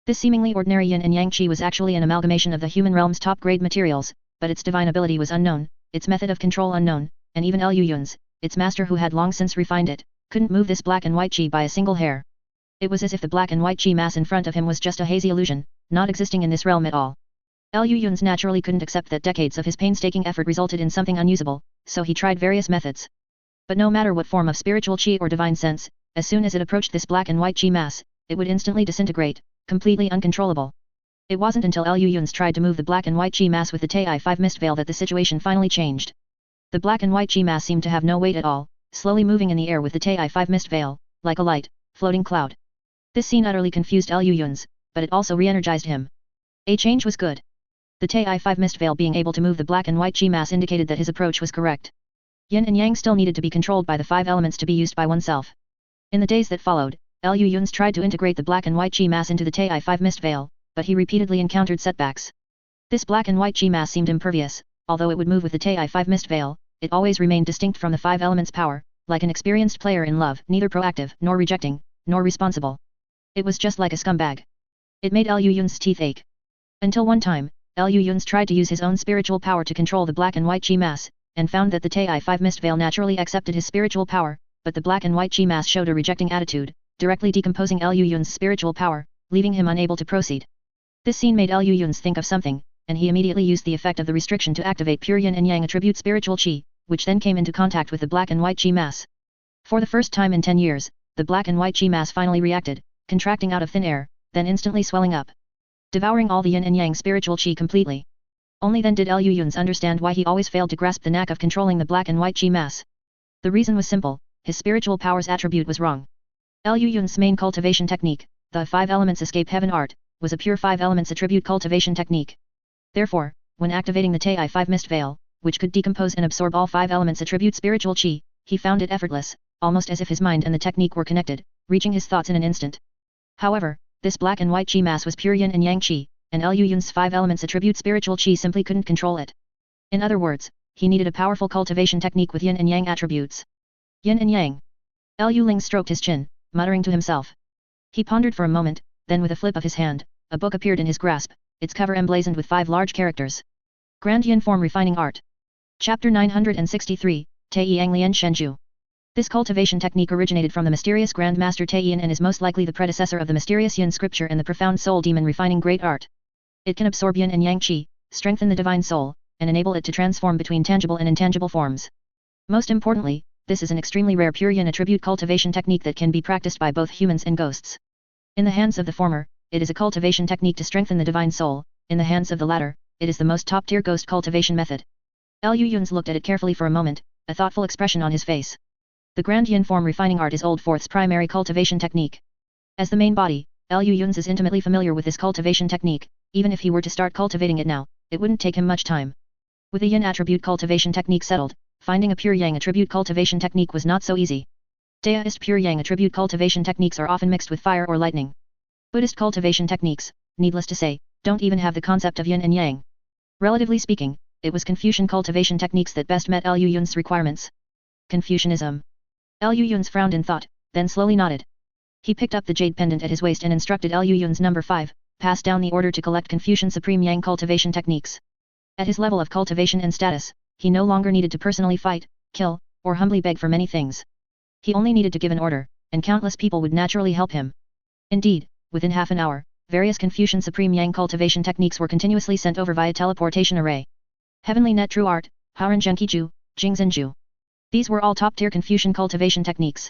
This seemingly ordinary yin and yang qi was actually an amalgamation of the human realm's top-grade materials, but its divine ability was unknown, its method of control unknown, and even Liu Yuns, its master who had long since refined it, couldn't move this black and white qi by a single hair. It was as if the black and white qi mass in front of him was just a hazy illusion, not existing in this realm at all. Liu Yuns naturally couldn't accept that decades of his painstaking effort resulted in something unusable, so he tried various methods. But no matter what form of spiritual qi or divine sense, as soon as it approached this black and white qi mass, it would instantly disintegrate, completely uncontrollable. It wasn't until Liu Yuns tried to move the black and white qi mass with the Ti-5 mist veil that the situation finally changed. The black and white qi mass seemed to have no weight at all, slowly moving in the air with the Ti-5 mist veil, like a light, floating cloud. This scene utterly confused Liu Yuns, but it also re-energized him. A change was good. The Ti-5 mist veil being able to move the black and white qi mass indicated that his approach was correct. Yin and Yang still needed to be controlled by the 5 elements to be used by oneself. In the days that followed, Liu Yun's tried to integrate the black and white chi mass into the Ti-5 mist veil, but he repeatedly encountered setbacks. This black and white chi mass seemed impervious, although it would move with the Ti-5 mist veil, it always remained distinct from the 5 elements power, like an experienced player in love, neither proactive, nor rejecting, nor responsible. It was just like a scumbag. It made Liu Yun's teeth ache. Until one time, Liu Yun's tried to use his own spiritual power to control the black and white chi mass, and found that the Ti-5 mist veil naturally accepted his spiritual power, but the black and white chi mass showed a rejecting attitude, directly decomposing Liu Yun's spiritual power, leaving him unable to proceed. This scene made Liu Yun's think of something, and he immediately used the effect of the restriction to activate pure yin and yang attribute spiritual qi, which then came into contact with the black and white chi mass. For the first time in 10 years, the black and white chi mass finally reacted, contracting out of thin air, then instantly swelling up, devouring all the yin and yang spiritual qi completely. Only then did Liu Yun's understand why he always failed to grasp the knack of controlling the black and white chi mass. The reason was simple, his spiritual power's attribute was wrong. Liu Yun's main cultivation technique, the 5 elements escape heaven art, was a pure 5 elements attribute cultivation technique. Therefore, when activating the Ti-5 mist veil, which could decompose and absorb all 5 elements attribute spiritual qi, he found it effortless, almost as if his mind and the technique were connected, reaching his thoughts in an instant. However, this black and white chi mass was pure yin and yang qi, and Liu Yun's 5 elements attribute spiritual qi simply couldn't control it. In other words, he needed a powerful cultivation technique with yin and yang attributes. Yin and yang. Liu Ling stroked his chin, muttering to himself. He pondered for a moment, then with a flip of his hand, a book appeared in his grasp, its cover emblazoned with 5 large characters. Grand Yin Form Refining Art. Chapter 963, Tei Lian Shenju. This cultivation technique originated from the mysterious Grand Master Tei Yin and is most likely the predecessor of the mysterious Yin scripture and the profound soul demon refining great art. It can absorb yin and yang qi, strengthen the divine soul, and enable it to transform between tangible and intangible forms. Most importantly, this is an extremely rare pure yin attribute cultivation technique that can be practiced by both humans and ghosts. In the hands of the former, it is a cultivation technique to strengthen the divine soul, in the hands of the latter, it is the most top-tier ghost cultivation method. Liu Yun's looked at it carefully for a moment, a thoughtful expression on his face. The Grand Yin Form Refining Art is Old Fourth's primary cultivation technique. As the main body, Liu Yun's is intimately familiar with this cultivation technique, even if he were to start cultivating it now, it wouldn't take him much time. With a yin attribute cultivation technique settled, finding a pure yang attribute cultivation technique was not so easy. Taoist pure yang attribute cultivation techniques are often mixed with fire or lightning. Buddhist cultivation techniques, needless to say, don't even have the concept of yin and yang. Relatively speaking, it was Confucian cultivation techniques that best met Liu Yun's requirements. Confucianism. Liu Yun's frowned in thought, then slowly nodded. He picked up the jade pendant at his waist and instructed Liu Yun's number 5, pass down the order to collect Confucian Supreme Yang cultivation techniques. At his level of cultivation and status, he no longer needed to personally fight, kill, or humbly beg for many things. He only needed to give an order, and countless people would naturally help him. Indeed, within half an hour, various Confucian Supreme Yang cultivation techniques were continuously sent over via teleportation array. Heavenly Net True Art, Haoren Zhenkiju, Jingzhenju. These were all top-tier Confucian cultivation techniques.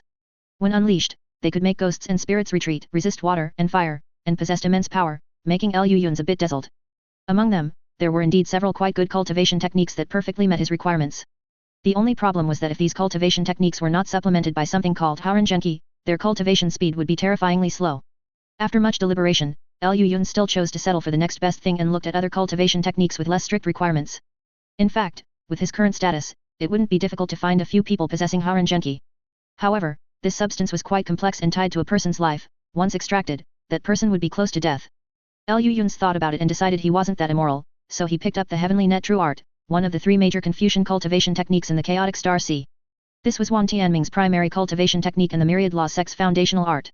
When unleashed, they could make ghosts and spirits retreat, resist water and fire, and possessed immense power, making Liu Yun's a bit dazzled. Among them, there were indeed several quite good cultivation techniques that perfectly met his requirements. The only problem was that if these cultivation techniques were not supplemented by something called Haoren Zhenki, their cultivation speed would be terrifyingly slow. After much deliberation, Liu Yun still chose to settle for the next best thing and looked at other cultivation techniques with less strict requirements. In fact, with his current status, it wouldn't be difficult to find a few people possessing Haoren Zhenki. However, this substance was quite complex and tied to a person's life. Once extracted, that person would be close to death. Liu Yun's thought about it and decided he wasn't that immoral, so he picked up the Heavenly Net True Art, one of the 3 major Confucian cultivation techniques in the Chaotic Star Sea. This was Wan Tianming's primary cultivation technique and the Myriad Law Sect's foundational art.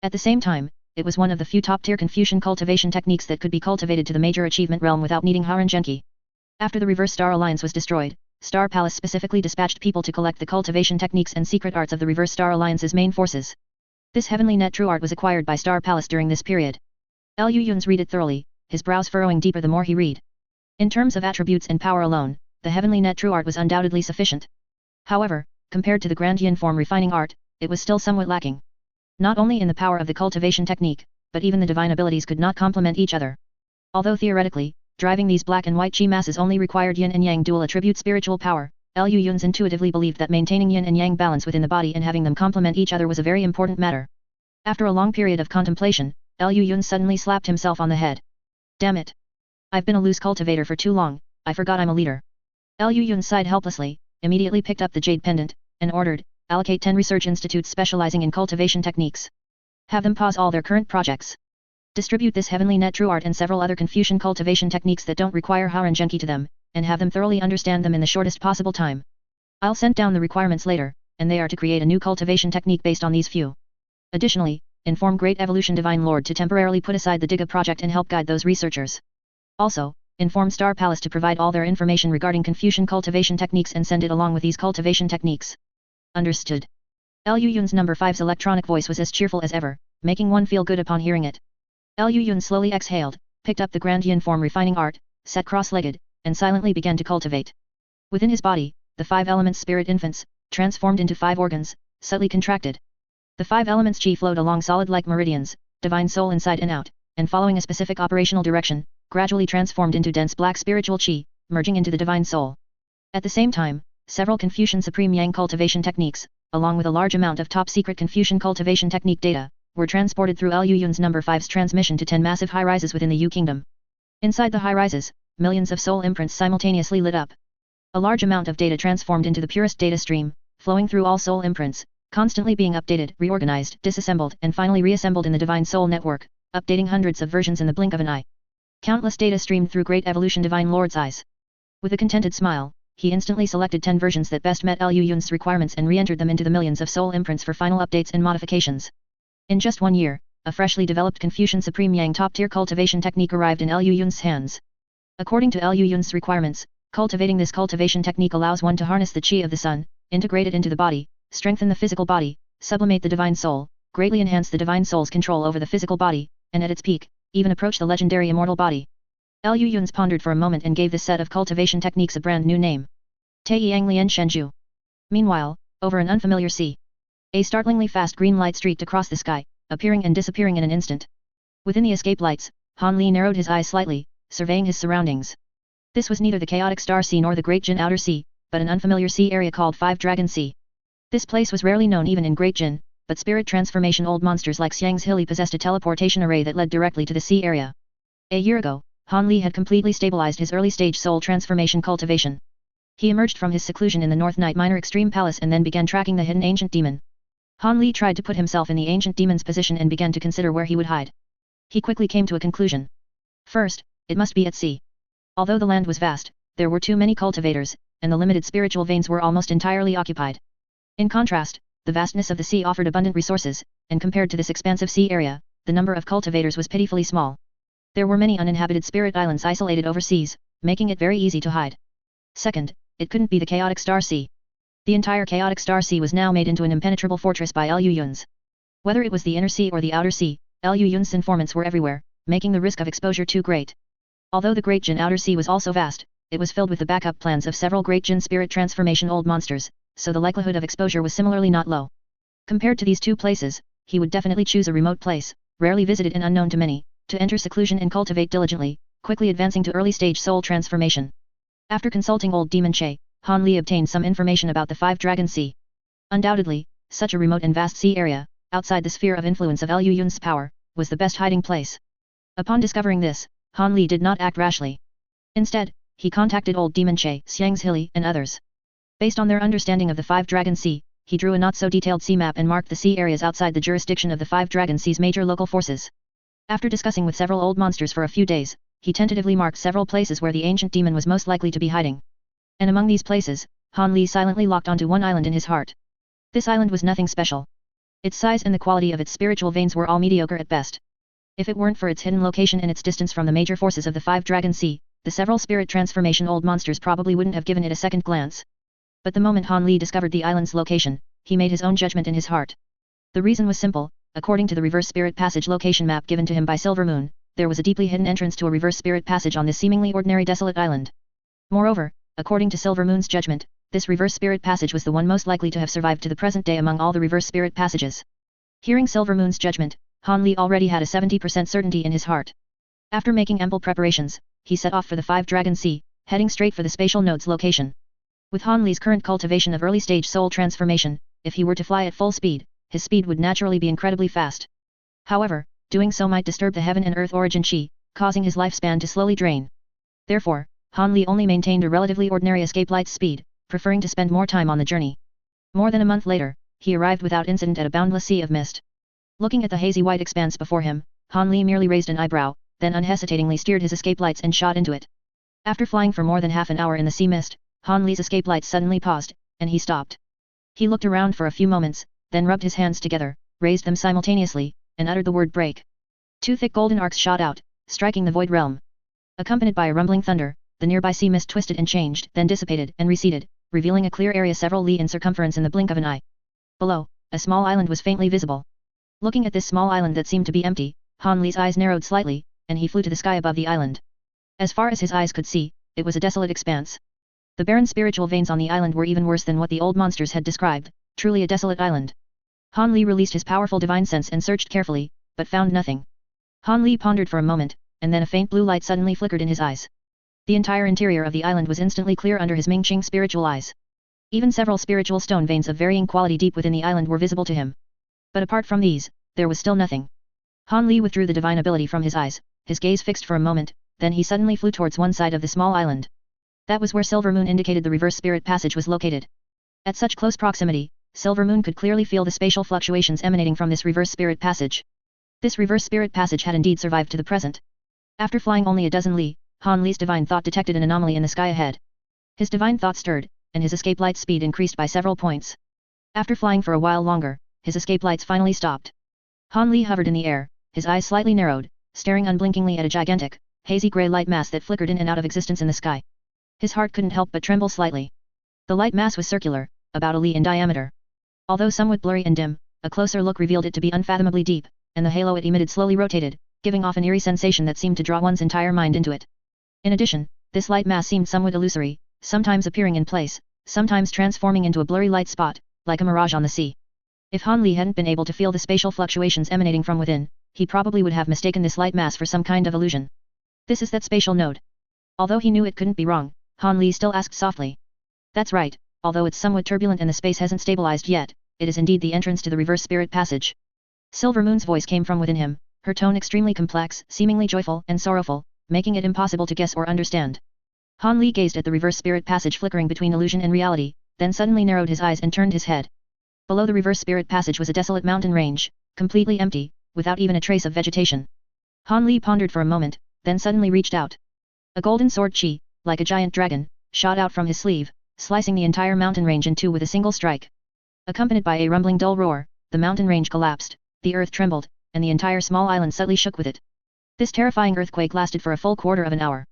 At the same time, it was one of the few top-tier Confucian cultivation techniques that could be cultivated to the major achievement realm without needing Haoren Zhenki. After the Reverse Star Alliance was destroyed, Star Palace specifically dispatched people to collect the cultivation techniques and secret arts of the Reverse Star Alliance's main forces. This Heavenly Net True Art was acquired by Star Palace during this period. Liu Yun's read it thoroughly, his brows furrowing deeper the more he read. In terms of attributes and power alone, the Heavenly Net True Art was undoubtedly sufficient. However, compared to the Grand Yin Form Refining Art, it was still somewhat lacking. Not only in the power of the cultivation technique, but even the divine abilities could not complement each other. Although theoretically, driving these black and white chi masses only required yin and yang dual attribute spiritual power, Liu Yun's intuitively believed that maintaining yin and yang balance within the body and having them complement each other was a very important matter. After a long period of contemplation, Liu Yun suddenly slapped himself on the head. Damn it! I've been a loose cultivator for too long, I forgot I'm a leader. Liu Yun sighed helplessly, immediately picked up the jade pendant, and ordered, allocate 10 research institutes specializing in cultivation techniques. Have them pause all their current projects. Distribute this heavenly net true art and several other Confucian cultivation techniques that don't require Harangenki to them, and have them thoroughly understand them in the shortest possible time. I'll send down the requirements later, and they are to create a new cultivation technique based on these few. Additionally, inform Great Evolution Divine Lord to temporarily put aside the Diga project and help guide those researchers. Also, inform Star Palace to provide all their information regarding Confucian cultivation techniques and send it along with these cultivation techniques. Understood. Liu Yun's number 5's electronic voice was as cheerful as ever, making one feel good upon hearing it. Liu Yun slowly exhaled, picked up the Grand Yin form refining art, sat cross-legged, and silently began to cultivate. Within his body, the 5 elements spirit infants, transformed into 5 organs, subtly contracted. The 5 elements chi flowed along solid like meridians, divine soul inside and out, and following a specific operational direction, gradually transformed into dense black spiritual chi, merging into the divine soul. At the same time, several Confucian Supreme Yang cultivation techniques, along with a large amount of top-secret Confucian cultivation technique data, were transported through Liu Yun's number 5's transmission to 10 massive high-rises within the Yu Kingdom. Inside the high-rises, millions of soul imprints simultaneously lit up. A large amount of data transformed into the purest data stream, flowing through all soul imprints, constantly being updated, reorganized, disassembled, and finally reassembled in the Divine Soul Network, updating hundreds of versions in the blink of an eye. Countless data streamed through Great Evolution Divine Lord's eyes. With a contented smile, he instantly selected 10 versions that best met Liu Yun's requirements and re-entered them into the millions of soul imprints for final updates and modifications. In just 1 year, a freshly developed Confucian Supreme Yang top-tier cultivation technique arrived in Liu Yun's hands. According to Liu Yun's requirements, cultivating this cultivation technique allows one to harness the qi of the sun, integrate it into the body, strengthen the physical body, sublimate the divine soul, greatly enhance the divine soul's control over the physical body, and at its peak, even approach the legendary immortal body. Liu Yun pondered for a moment and gave this set of cultivation techniques a brand new name. Taiyang Lian Shenju. Meanwhile, over an unfamiliar sea, a startlingly fast green light streaked across the sky, appearing and disappearing in an instant. Within the escape lights, Han Li narrowed his eyes slightly, surveying his surroundings. This was neither the chaotic Star Sea nor the Great Jin Outer Sea, but an unfamiliar sea area called Five Dragon Sea. This place was rarely known even in Great Jin, but spirit transformation old monsters like Xiang's Hilly possessed a teleportation array that led directly to the sea area. A year ago, Han Li had completely stabilized his early-stage soul transformation cultivation. He emerged from his seclusion in the North Night Minor Extreme Palace and then began tracking the hidden ancient demon. Han Li tried to put himself in the ancient demon's position and began to consider where he would hide. He quickly came to a conclusion. First, it must be at sea. Although the land was vast, there were too many cultivators, and the limited spiritual veins were almost entirely occupied. In contrast, the vastness of the sea offered abundant resources, and compared to this expansive sea area, the number of cultivators was pitifully small. There were many uninhabited spirit islands isolated overseas, making it very easy to hide. Second, it couldn't be the chaotic Star Sea. The entire chaotic Star Sea was now made into an impenetrable fortress by Liu Yun's. Whether it was the inner sea or the outer sea, Liu Yun's informants were everywhere, making the risk of exposure too great. Although the Great Jin Outer Sea was also vast, it was filled with the backup plans of several Great Jin spirit transformation old monsters, so the likelihood of exposure was similarly not low. Compared to these two places, he would definitely choose a remote place, rarely visited and unknown to many, to enter seclusion and cultivate diligently, quickly advancing to early-stage soul transformation. After consulting old Demon Che, Han Li obtained some information about the Five Dragon Sea. Undoubtedly, such a remote and vast sea area, outside the sphere of influence of Liu Yun's power, was the best hiding place. Upon discovering this, Han Li did not act rashly. Instead, he contacted old Demon Che, Xiang's Hilly, and others. Based on their understanding of the Five Dragon Sea, he drew a not-so-detailed sea map and marked the sea areas outside the jurisdiction of the Five Dragon Sea's major local forces. After discussing with several old monsters for a few days, he tentatively marked several places where the ancient demon was most likely to be hiding. And among these places, Han Li silently locked onto one island in his heart. This island was nothing special. Its size and the quality of its spiritual veins were all mediocre at best. If it weren't for its hidden location and its distance from the major forces of the Five Dragon Sea, the several spirit transformation old monsters probably wouldn't have given it a second glance. But the moment Han Li discovered the island's location, he made his own judgment in his heart. The reason was simple. According to the reverse spirit passage location map given to him by Silver Moon, there was a deeply hidden entrance to a reverse spirit passage on this seemingly ordinary desolate island. Moreover, according to Silver Moon's judgment, this reverse spirit passage was the one most likely to have survived to the present day among all the reverse spirit passages. Hearing Silver Moon's judgment, Han Li already had a 70% certainty in his heart. After making ample preparations, he set off for the Five Dragon Sea, heading straight for the spatial node's location. With Han Li's current cultivation of early-stage soul transformation, if he were to fly at full speed, his speed would naturally be incredibly fast. However, doing so might disturb the heaven and earth origin chi, causing his lifespan to slowly drain. Therefore, Han Li only maintained a relatively ordinary escape light speed, preferring to spend more time on the journey. More than a month later, he arrived without incident at a boundless sea of mist. Looking at the hazy white expanse before him, Han Li merely raised an eyebrow, then unhesitatingly steered his escape lights and shot into it. After flying for more than half an hour in the sea mist, Han Li's escape lights suddenly paused, and he stopped. He looked around for a few moments, then rubbed his hands together, raised them simultaneously, and uttered the word break. Two thick golden arcs shot out, striking the void realm. Accompanied by a rumbling thunder, the nearby sea mist twisted and changed, then dissipated and receded, revealing a clear area several li in circumference in the blink of an eye. Below, a small island was faintly visible. Looking at this small island that seemed to be empty, Han Li's eyes narrowed slightly, and he flew to the sky above the island. As far as his eyes could see, it was a desolate expanse. The barren spiritual veins on the island were even worse than what the old monsters had described, truly a desolate island. Han Li released his powerful divine sense and searched carefully, but found nothing. Han Li pondered for a moment, and then a faint blue light suddenly flickered in his eyes. The entire interior of the island was instantly clear under his Ming-Qing spiritual eyes. Even several spiritual stone veins of varying quality deep within the island were visible to him. But apart from these, there was still nothing. Han Li withdrew the divine ability from his eyes, his gaze fixed for a moment, then he suddenly flew towards one side of the small island. That was where Silver Moon indicated the reverse spirit passage was located. At such close proximity, Silver Moon could clearly feel the spatial fluctuations emanating from this reverse spirit passage. This reverse spirit passage had indeed survived to the present. After flying only a dozen li, Han Li's divine thought detected an anomaly in the sky ahead. His divine thought stirred, and his escape light speed increased by several points. After flying for a while longer, his escape lights finally stopped. Han Li hovered in the air, his eyes slightly narrowed, staring unblinkingly at a gigantic, hazy grey light mass that flickered in and out of existence in the sky. His heart couldn't help but tremble slightly. The light mass was circular, about a li in diameter. Although somewhat blurry and dim, a closer look revealed it to be unfathomably deep, and the halo it emitted slowly rotated, giving off an eerie sensation that seemed to draw one's entire mind into it. In addition, this light mass seemed somewhat illusory, sometimes appearing in place, sometimes transforming into a blurry light spot, like a mirage on the sea. If Han Li hadn't been able to feel the spatial fluctuations emanating from within, he probably would have mistaken this light mass for some kind of illusion. This is that spatial node. Although he knew it couldn't be wrong, Han Li still asked softly. That's right, although it's somewhat turbulent and the space hasn't stabilized yet, it is indeed the entrance to the reverse spirit passage. Silver Moon's voice came from within him, her tone extremely complex, seemingly joyful and sorrowful, making it impossible to guess or understand. Han Li gazed at the reverse spirit passage flickering between illusion and reality, then suddenly narrowed his eyes and turned his head. Below the reverse spirit passage was a desolate mountain range, completely empty, without even a trace of vegetation. Han Li pondered for a moment, then suddenly reached out. A golden sword chi, like a giant dragon, shot out from his sleeve, slicing the entire mountain range in two with a single strike. Accompanied by a rumbling dull roar, the mountain range collapsed, the earth trembled, and the entire small island suddenly shook with it. This terrifying earthquake lasted for a full quarter of an hour.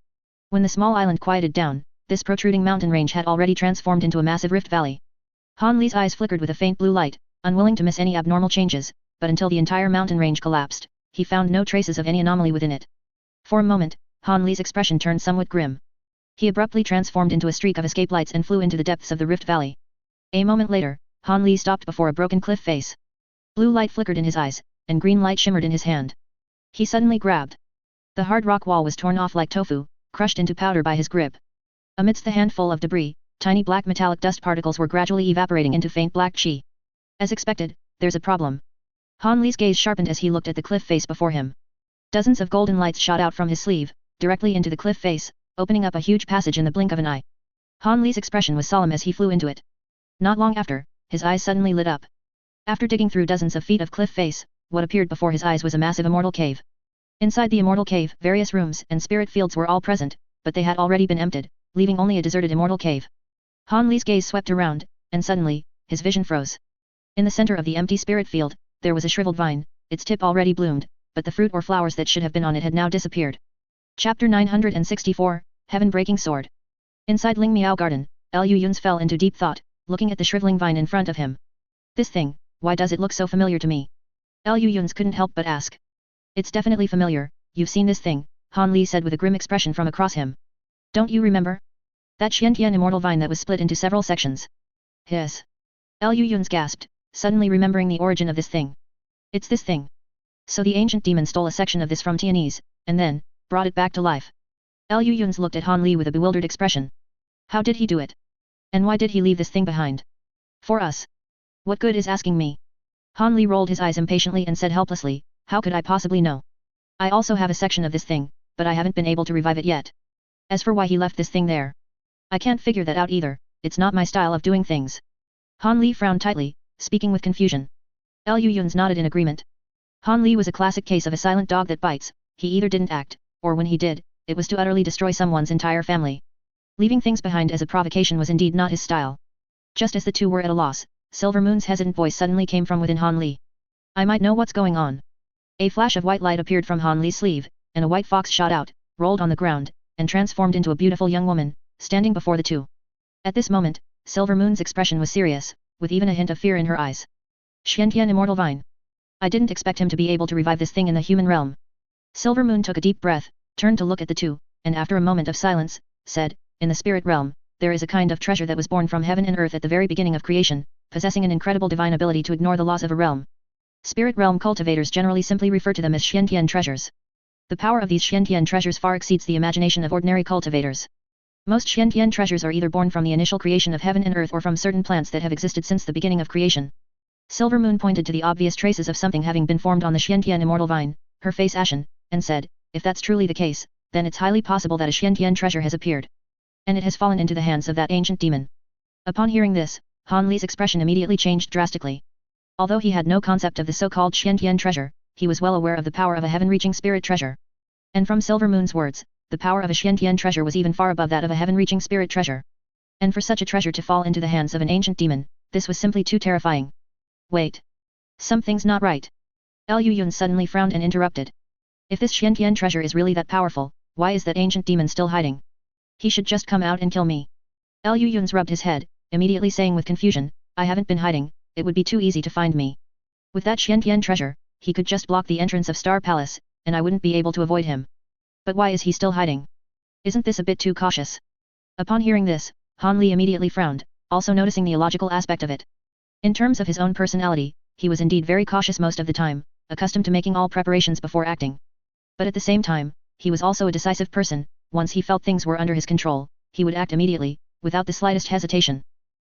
When the small island quieted down, this protruding mountain range had already transformed into a massive rift valley. Han Li's eyes flickered with a faint blue light, unwilling to miss any abnormal changes, but until the entire mountain range collapsed, he found no traces of any anomaly within it. For a moment, Han Li's expression turned somewhat grim. He abruptly transformed into a streak of escape lights and flew into the depths of the rift valley. A moment later, Han Li stopped before a broken cliff face. Blue light flickered in his eyes, and green light shimmered in his hand. He suddenly grabbed. The hard rock wall was torn off like tofu, crushed into powder by his grip. Amidst the handful of debris, tiny black metallic dust particles were gradually evaporating into faint black chi. As expected, there's a problem. Han Li's gaze sharpened as he looked at the cliff face before him. Dozens of golden lights shot out from his sleeve, directly into the cliff face, opening up a huge passage in the blink of an eye. Han Li's expression was solemn as he flew into it. Not long after, his eyes suddenly lit up. After digging through dozens of feet of cliff face, what appeared before his eyes was a massive immortal cave. Inside the immortal cave, various rooms and spirit fields were all present, but they had already been emptied, leaving only a deserted immortal cave. Han Li's gaze swept around, and suddenly, his vision froze. In the center of the empty spirit field, there was a shriveled vine, its tip already bloomed, but the fruit or flowers that should have been on it had now disappeared. Chapter 964, Heaven-Breaking Sword. Inside Ling Miao Garden, Lu Yun's fell into deep thought, looking at the shriveling vine in front of him. This thing, why does it look so familiar to me? Lu Yun's couldn't help but ask. It's definitely familiar, you've seen this thing, Han Li said with a grim expression from across him. Don't you remember? That Xiantian immortal vine that was split into several sections. Yes. Lu Yun's gasped, suddenly remembering the origin of this thing. It's this thing. So the ancient demon stole a section of this from Tianese, and then, brought it back to life. Lu Yun's looked at Han Li with a bewildered expression. How did he do it? And why did he leave this thing behind? For us. What good is asking me? Han Li rolled his eyes impatiently and said helplessly, how could I possibly know? I also have a section of this thing, but I haven't been able to revive it yet. As for why he left this thing there, I can't figure that out either, it's not my style of doing things. Han Li frowned tightly, speaking with confusion. Liu Yun's nodded in agreement. Han Li was a classic case of a silent dog that bites. He either didn't act, or when he did, it was to utterly destroy someone's entire family. Leaving things behind as a provocation was indeed not his style. Just as the two were at a loss, Silver Moon's hesitant voice suddenly came from within Han Li. I might know what's going on. A flash of white light appeared from Han Li's sleeve, and a white fox shot out, rolled on the ground, and transformed into a beautiful young woman, standing before the two. At this moment, Silver Moon's expression was serious, with even a hint of fear in her eyes. Xiantian Immortal Vine. I didn't expect him to be able to revive this thing in the human realm. Silver Moon took a deep breath, turned to look at the two, and after a moment of silence, said, in the spirit realm, there is a kind of treasure that was born from heaven and earth at the very beginning of creation, possessing an incredible divine ability to ignore the laws of a realm. Spirit realm cultivators generally simply refer to them as Xiantian treasures. The power of these Xiantian treasures far exceeds the imagination of ordinary cultivators. Most Xiantian treasures are either born from the initial creation of heaven and earth or from certain plants that have existed since the beginning of creation. Silver Moon pointed to the obvious traces of something having been formed on the Xiantian Immortal Vine, her face ashen, and said, if that's truly the case, then it's highly possible that a Xiantian treasure has appeared. And it has fallen into the hands of that ancient demon. Upon hearing this, Han Li's expression immediately changed drastically. Although he had no concept of the so-called Xiantian treasure, he was well aware of the power of a heaven-reaching spirit treasure. And from Silver Moon's words, the power of a Xiantian treasure was even far above that of a heaven-reaching spirit treasure. And for such a treasure to fall into the hands of an ancient demon, this was simply too terrifying. Wait. Something's not right. Liu Yun suddenly frowned and interrupted. If this Xiantian treasure is really that powerful, why is that ancient demon still hiding? He should just come out and kill me. Liu Yun rubbed his head, immediately saying with confusion, I haven't been hiding, it would be too easy to find me. With that Xiantian treasure, he could just block the entrance of Star Palace, and I wouldn't be able to avoid him. But why is he still hiding? Isn't this a bit too cautious? Upon hearing this, Han Li immediately frowned, also noticing the illogical aspect of it. In terms of his own personality, he was indeed very cautious most of the time, accustomed to making all preparations before acting. But at the same time, he was also a decisive person. Once he felt things were under his control, he would act immediately, without the slightest hesitation.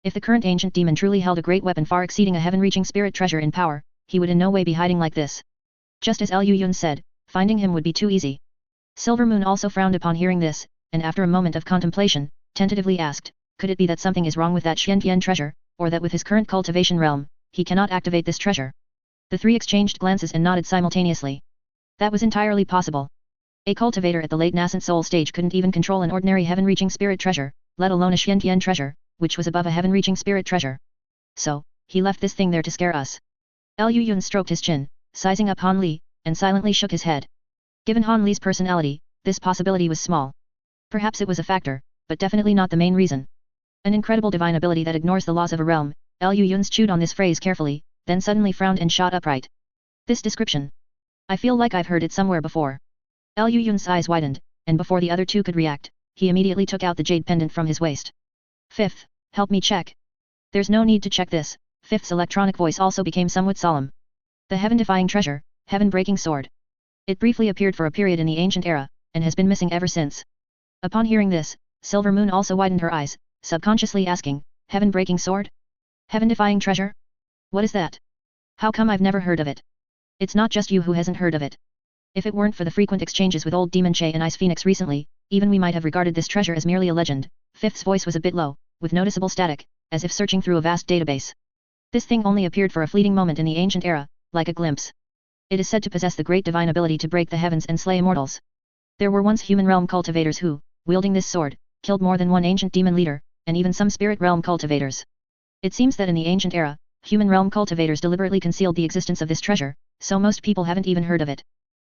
If the current ancient demon truly held a great weapon far exceeding a heaven-reaching spirit treasure in power, he would in no way be hiding like this. Just as Liu Yun said, finding him would be too easy. Silver Moon also frowned upon hearing this, and after a moment of contemplation, tentatively asked, could it be that something is wrong with that Xiantian treasure, or that with his current cultivation realm, he cannot activate this treasure? The three exchanged glances and nodded simultaneously. That was entirely possible. A cultivator at the late nascent soul stage couldn't even control an ordinary heaven-reaching spirit treasure, let alone a Xiantian treasure, which was above a heaven-reaching spirit treasure. So, he left this thing there to scare us. Liu Yun stroked his chin, sizing up Han Li, and silently shook his head. Given Han Li's personality, this possibility was small. Perhaps it was a factor, but definitely not the main reason. An incredible divine ability that ignores the laws of a realm. Liu Yun chewed on this phrase carefully, then suddenly frowned and shot upright. This description. I feel like I've heard it somewhere before. Liu Yun's eyes widened, and before the other two could react, he immediately took out the jade pendant from his waist. Fifth, help me check. There's no need to check this. Fifth's electronic voice also became somewhat solemn. The heaven-defying treasure, heaven-breaking sword. It briefly appeared for a period in the ancient era, and has been missing ever since. Upon hearing this, Silver Moon also widened her eyes, subconsciously asking, heaven-breaking sword? Heaven-defying treasure? What is that? How come I've never heard of it? It's not just you who hasn't heard of it. If it weren't for the frequent exchanges with old Demon Che and Ice Phoenix recently, even we might have regarded this treasure as merely a legend. Fifth's voice was a bit low, with noticeable static, as if searching through a vast database. This thing only appeared for a fleeting moment in the ancient era, like a glimpse. It is said to possess the great divine ability to break the heavens and slay immortals. There were once human realm cultivators who, wielding this sword, killed more than one ancient demon leader, and even some spirit realm cultivators. It seems that in the ancient era, human realm cultivators deliberately concealed the existence of this treasure, so most people haven't even heard of it.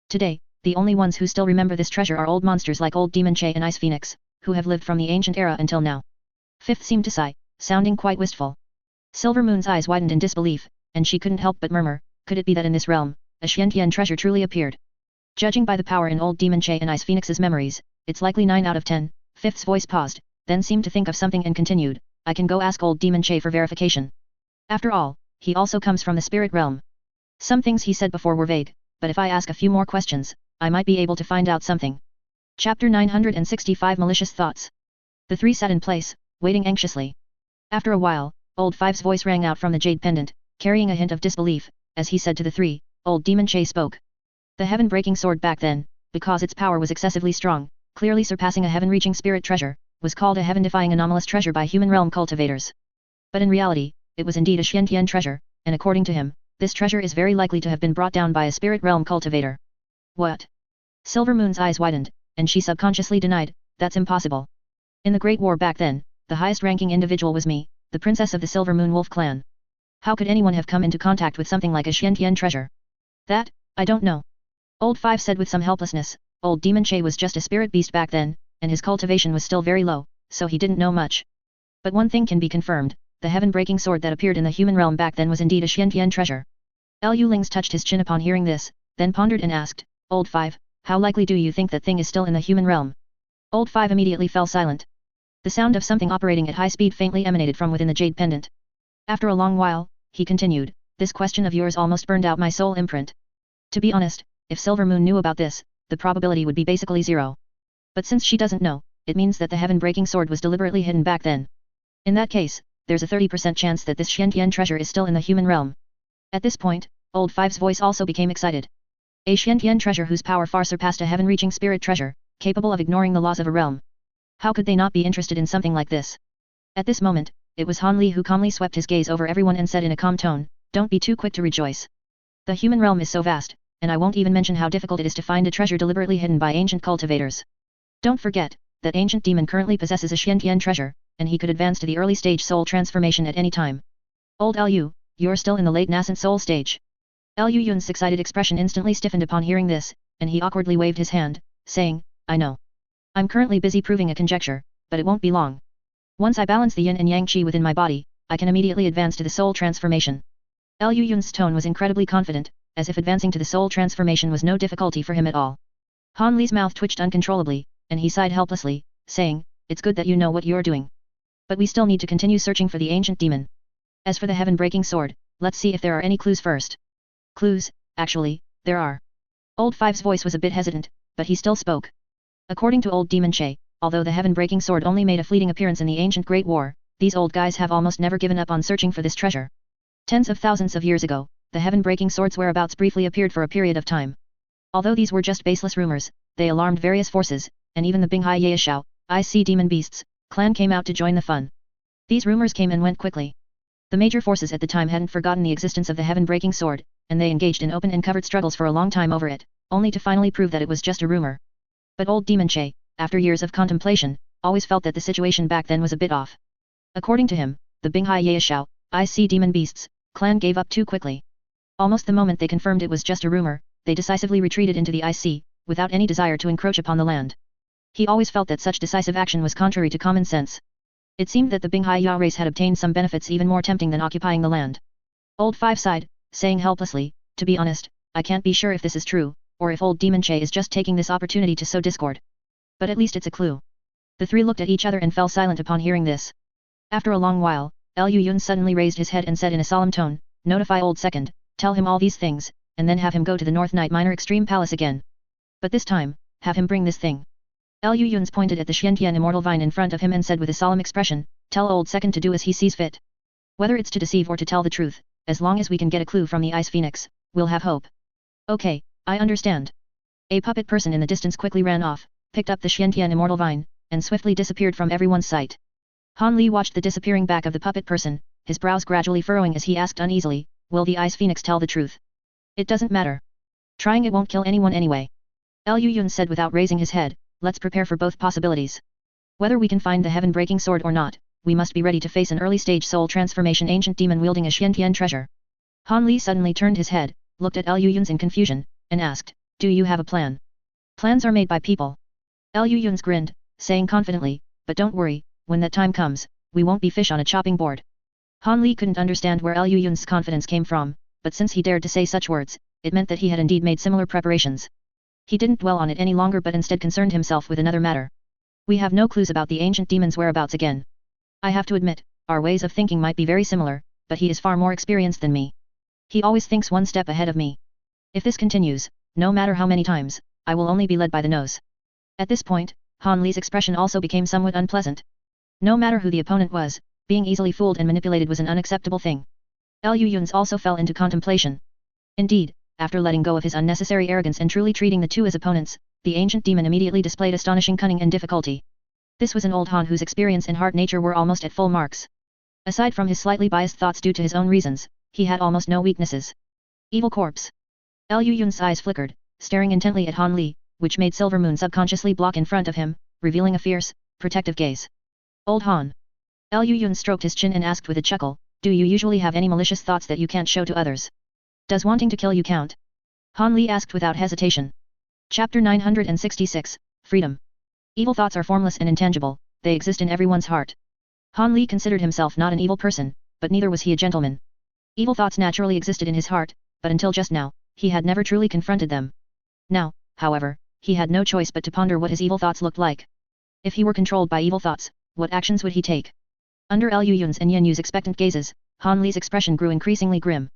Today, the only ones who still remember this treasure are old monsters like old Demon Che and Ice Phoenix, who have lived from the ancient era until now. Fifth seemed to sigh, sounding quite wistful. Silver Moon's eyes widened in disbelief, and she couldn't help but murmur, could it be that in this realm, a Xiantian treasure truly appeared? Judging by the power in old Demon Che and Ice Phoenix's memories, it's likely 9 out of 10. Fifth's voice paused, then seemed to think of something and continued, I can go ask old Demon Che for verification. After all, he also comes from the spirit realm. Some things he said before were vague, but if I ask a few more questions, I might be able to find out something. Chapter 965 Malicious Thoughts. The three sat in place, waiting anxiously. After a while, old Five's voice rang out from the jade pendant, carrying a hint of disbelief, as he said to the three, old Demon Che spoke. The heaven-breaking sword back then, because its power was excessively strong, clearly surpassing a heaven-reaching spirit treasure, was called a heaven-defying anomalous treasure by human realm cultivators. But in reality, it was indeed a Xiantian treasure, and according to him, this treasure is very likely to have been brought down by a spirit realm cultivator. What? Silver Moon's eyes widened, and she subconsciously denied, that's impossible. In the Great War back then, the highest-ranking individual was me, the princess of the Silver Moon Wolf clan. How could anyone have come into contact with something like a Xiantian treasure? That, I don't know. Old Five said with some helplessness. Old Demon Che was just a spirit beast back then, and his cultivation was still very low, so he didn't know much. But one thing can be confirmed, the heaven-breaking sword that appeared in the human realm back then was indeed a Xiantian treasure. Liu Lings touched his chin upon hearing this, then pondered and asked, Old Five, how likely do you think that thing is still in the human realm? Old Five immediately fell silent. The sound of something operating at high speed faintly emanated from within the jade pendant. After a long while, he continued, this question of yours almost burned out my soul imprint. To be honest, if Silver Moon knew about this, the probability would be basically zero. But since she doesn't know, it means that the heaven-breaking sword was deliberately hidden back then. In that case, there's a 30% chance that this Xiantian treasure is still in the human realm. At this point, Old Five's voice also became excited. A Xiantian treasure whose power far surpassed a heaven-reaching spirit treasure, capable of ignoring the laws of a realm. How could they not be interested in something like this? At this moment, it was Han Li who calmly swept his gaze over everyone and said in a calm tone, don't be too quick to rejoice. The human realm is so vast, and I won't even mention how difficult it is to find a treasure deliberately hidden by ancient cultivators. Don't forget, that ancient demon currently possesses a Xiantian treasure, and he could advance to the early stage soul transformation at any time. Old Liu, you're still in the late nascent soul stage. Liu Yun's excited expression instantly stiffened upon hearing this, and he awkwardly waved his hand, saying, I know. I'm currently busy proving a conjecture, but it won't be long. Once I balance the yin and yang qi within my body, I can immediately advance to the soul transformation. Liu Yun's tone was incredibly confident, as if advancing to the soul transformation was no difficulty for him at all. Han Li's mouth twitched uncontrollably, and he sighed helplessly, saying, it's good that you know what you're doing. But we still need to continue searching for the ancient demon. As for the heaven-breaking sword, let's see if there are any clues first. Clues, actually, there are. Old Five's voice was a bit hesitant, but he still spoke. According to Old Demon Che, although the heaven-breaking sword only made a fleeting appearance in the ancient Great War, these old guys have almost never given up on searching for this treasure. Tens of thousands of years ago, the heaven-breaking sword's whereabouts briefly appeared for a period of time. Although these were just baseless rumors, they alarmed various forces, and even the Binghai Yaeshao, IC Demon Beasts, clan came out to join the fun. These rumors came and went quickly. The major forces at the time hadn't forgotten the existence of the heaven-breaking sword, and they engaged in open and covered struggles for a long time over it, only to finally prove that it was just a rumor. But Old Demon Che, after years of contemplation, always felt that the situation back then was a bit off. According to him, the Binghai Yaeshao, IC Demon Beasts, clan gave up too quickly. Almost the moment they confirmed it was just a rumor, they decisively retreated into the IC, without any desire to encroach upon the land. He always felt that such decisive action was contrary to common sense. It seemed that the Binghai Ya race had obtained some benefits even more tempting than occupying the land. Old Five sighed, saying helplessly, to be honest, I can't be sure if this is true, or if Old Demon Che is just taking this opportunity to sow discord. But at least it's a clue. The three looked at each other and fell silent upon hearing this. After a long while, Liu Yun suddenly raised his head and said in a solemn tone, notify Old Second, tell him all these things, and then have him go to the North Night Minor Extreme Palace again. But this time, have him bring this thing. Liu Yun pointed at the Xiantian Immortal Vine in front of him and said with a solemn expression, tell Old Second to do as he sees fit. Whether it's to deceive or to tell the truth, as long as we can get a clue from the Ice Phoenix, we'll have hope. Okay, I understand. A puppet person in the distance quickly ran off, picked up the Xiantian Immortal Vine, and swiftly disappeared from everyone's sight. Han Li watched the disappearing back of the puppet person, his brows gradually furrowing as he asked uneasily, will the Ice Phoenix tell the truth? It doesn't matter. Trying it won't kill anyone anyway. Liu Yun said without raising his head, let's prepare for both possibilities. Whether we can find the heaven-breaking sword or not, we must be ready to face an early-stage soul transformation ancient demon wielding a Xiantian treasure. Han Li suddenly turned his head, looked at Liu Yun in confusion, and asked, do you have a plan? Plans are made by people. Liu Yun grinned, saying confidently, but don't worry, when that time comes, we won't be fish on a chopping board. Han Li couldn't understand where Liu Yun's confidence came from, but since he dared to say such words, it meant that he had indeed made similar preparations. He didn't dwell on it any longer but instead concerned himself with another matter. We have no clues about the ancient demon's whereabouts again. I have to admit, our ways of thinking might be very similar, but he is far more experienced than me. He always thinks one step ahead of me. If this continues, no matter how many times, I will only be led by the nose. At this point, Han Li's expression also became somewhat unpleasant. No matter who the opponent was, being easily fooled and manipulated was an unacceptable thing. Liu Yun also fell into contemplation. Indeed, after letting go of his unnecessary arrogance and truly treating the two as opponents, the ancient demon immediately displayed astonishing cunning and difficulty. This was an old Han whose experience and heart nature were almost at full marks. Aside from his slightly biased thoughts due to his own reasons, he had almost no weaknesses. Evil corpse. Liu Yun's eyes flickered, staring intently at Han Li, which made Silver Moon subconsciously block in front of him, revealing a fierce, protective gaze. Old Han. Liu Yun stroked his chin and asked with a chuckle, do you usually have any malicious thoughts that you can't show to others? Does wanting to kill you count? Han Li asked without hesitation. Chapter 966, Freedom. Evil thoughts are formless and intangible, they exist in everyone's heart. Han Li considered himself not an evil person, but neither was he a gentleman. Evil thoughts naturally existed in his heart, but until just now, he had never truly confronted them. Now, however, he had no choice but to ponder what his evil thoughts looked like. If he were controlled by evil thoughts, what actions would he take? Under Liu Yun's and Yan Yu's expectant gazes, Han Li's expression grew increasingly grim.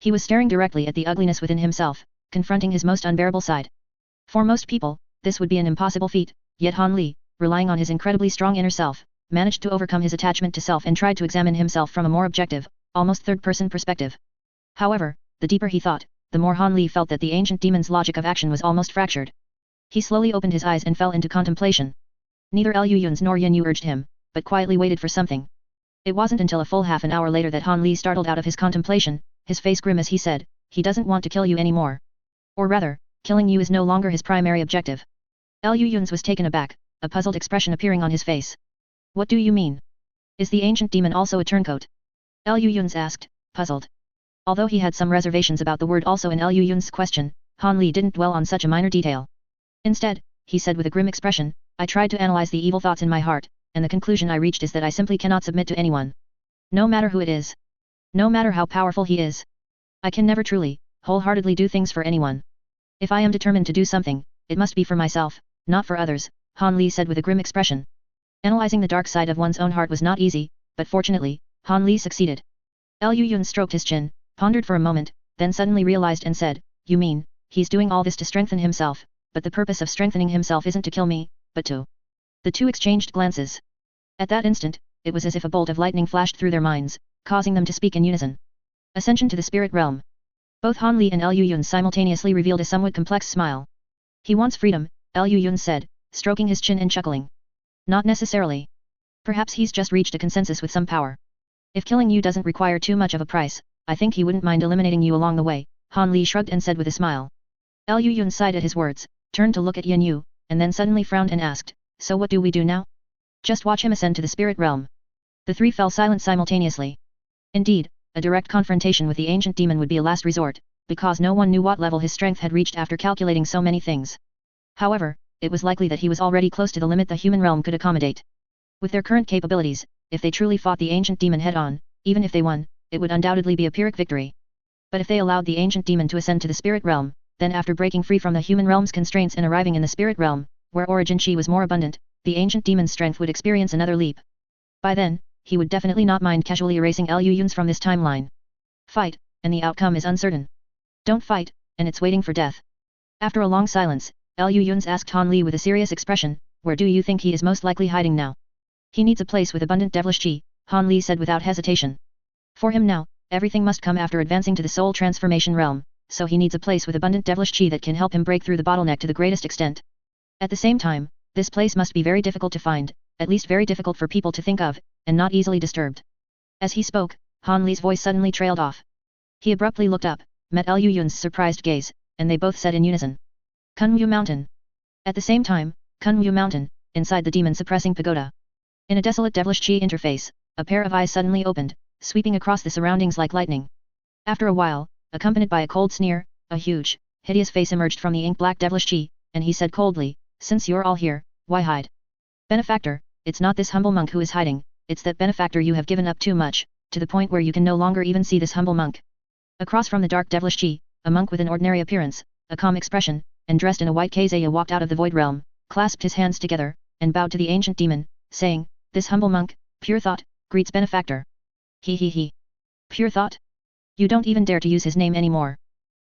He was staring directly at the ugliness within himself, confronting his most unbearable side. For most people, this would be an impossible feat, yet Han Li, relying on his incredibly strong inner self, managed to overcome his attachment to self and tried to examine himself from a more objective, almost third-person perspective. However, the deeper he thought, the more Han Li felt that the ancient demon's logic of action was almost fractured. He slowly opened his eyes and fell into contemplation. Neither Liu Yun's nor Yan Yu urged him, but quietly waited for something. It wasn't until a full half an hour later that Han Li startled out of his contemplation, his face grim as he said, he doesn't want to kill you anymore. Or rather, killing you is no longer his primary objective. Liu Yun's was taken aback, a puzzled expression appearing on his face. What do you mean? Is the ancient demon also a turncoat? Liu Yun's asked, puzzled. Although he had some reservations about the word also in Liu Yun's question, Han Li didn't dwell on such a minor detail. Instead, he said with a grim expression, I tried to analyze the evil thoughts in my heart, and the conclusion I reached is that I simply cannot submit to anyone. No matter who it is. No matter how powerful he is. I can never truly, wholeheartedly do things for anyone. If I am determined to do something, it must be for myself, not for others, Han Li said with a grim expression. Analyzing the dark side of one's own heart was not easy, but fortunately, Han Li succeeded. Liu Yun stroked his chin, pondered for a moment, then suddenly realized and said, you mean, he's doing all this to strengthen himself, but the purpose of strengthening himself isn't to kill me, but to... The two exchanged glances. At that instant, it was as if a bolt of lightning flashed through their minds, causing them to speak in unison. Ascension to the spirit realm. Both Han Li and Liu Yun simultaneously revealed a somewhat complex smile. He wants freedom, Liu Yun said, stroking his chin and chuckling. Not necessarily. Perhaps he's just reached a consensus with some power. If killing you doesn't require too much of a price, I think he wouldn't mind eliminating you along the way, Han Li shrugged and said with a smile. Liu Yun sighed at his words, turned to look at Yan Yu, and then suddenly frowned and asked, so what do we do now? Just watch him ascend to the spirit realm. The three fell silent simultaneously. Indeed, a direct confrontation with the ancient demon would be a last resort, because no one knew what level his strength had reached after calculating so many things. However, it was likely that he was already close to the limit the human realm could accommodate. With their current capabilities, if they truly fought the ancient demon head-on, even if they won, it would undoubtedly be a Pyrrhic victory. But if they allowed the ancient demon to ascend to the spirit realm, then after breaking free from the human realm's constraints and arriving in the spirit realm, where origin chi was more abundant, the ancient demon's strength would experience another leap. By then, he would definitely not mind casually erasing Liu Yun's from this timeline. Fight, and the outcome is uncertain. Don't fight, and it's waiting for death. After a long silence, Liu Yun's asked Han Li with a serious expression, where do you think he is most likely hiding now? He needs a place with abundant devilish chi, Han Li said without hesitation. For him now, everything must come after advancing to the soul transformation realm, so he needs a place with abundant devilish chi that can help him break through the bottleneck to the greatest extent. At the same time, this place must be very difficult to find, at least very difficult for people to think of, and not easily disturbed. As he spoke, Han Li's voice suddenly trailed off. He abruptly looked up, met Liu Yun's surprised gaze, and they both said in unison. Kunwu Mountain. At the same time, Kunwu Mountain, inside the demon-suppressing pagoda. In a desolate devilish chi interface, a pair of eyes suddenly opened, sweeping across the surroundings like lightning. After a while, accompanied by a cold sneer, a huge, hideous face emerged from the ink-black devilish chi, and he said coldly, since you're all here, why hide? Benefactor, it's not this humble monk who is hiding, it's that benefactor you have given up too much, to the point where you can no longer even see this humble monk. Across from the dark devilish chi, a monk with an ordinary appearance, a calm expression, and dressed in a white kazaya walked out of the void realm, clasped his hands together, and bowed to the ancient demon, saying, this humble monk, pure thought, greets benefactor. He. Pure thought? You don't even dare to use his name anymore.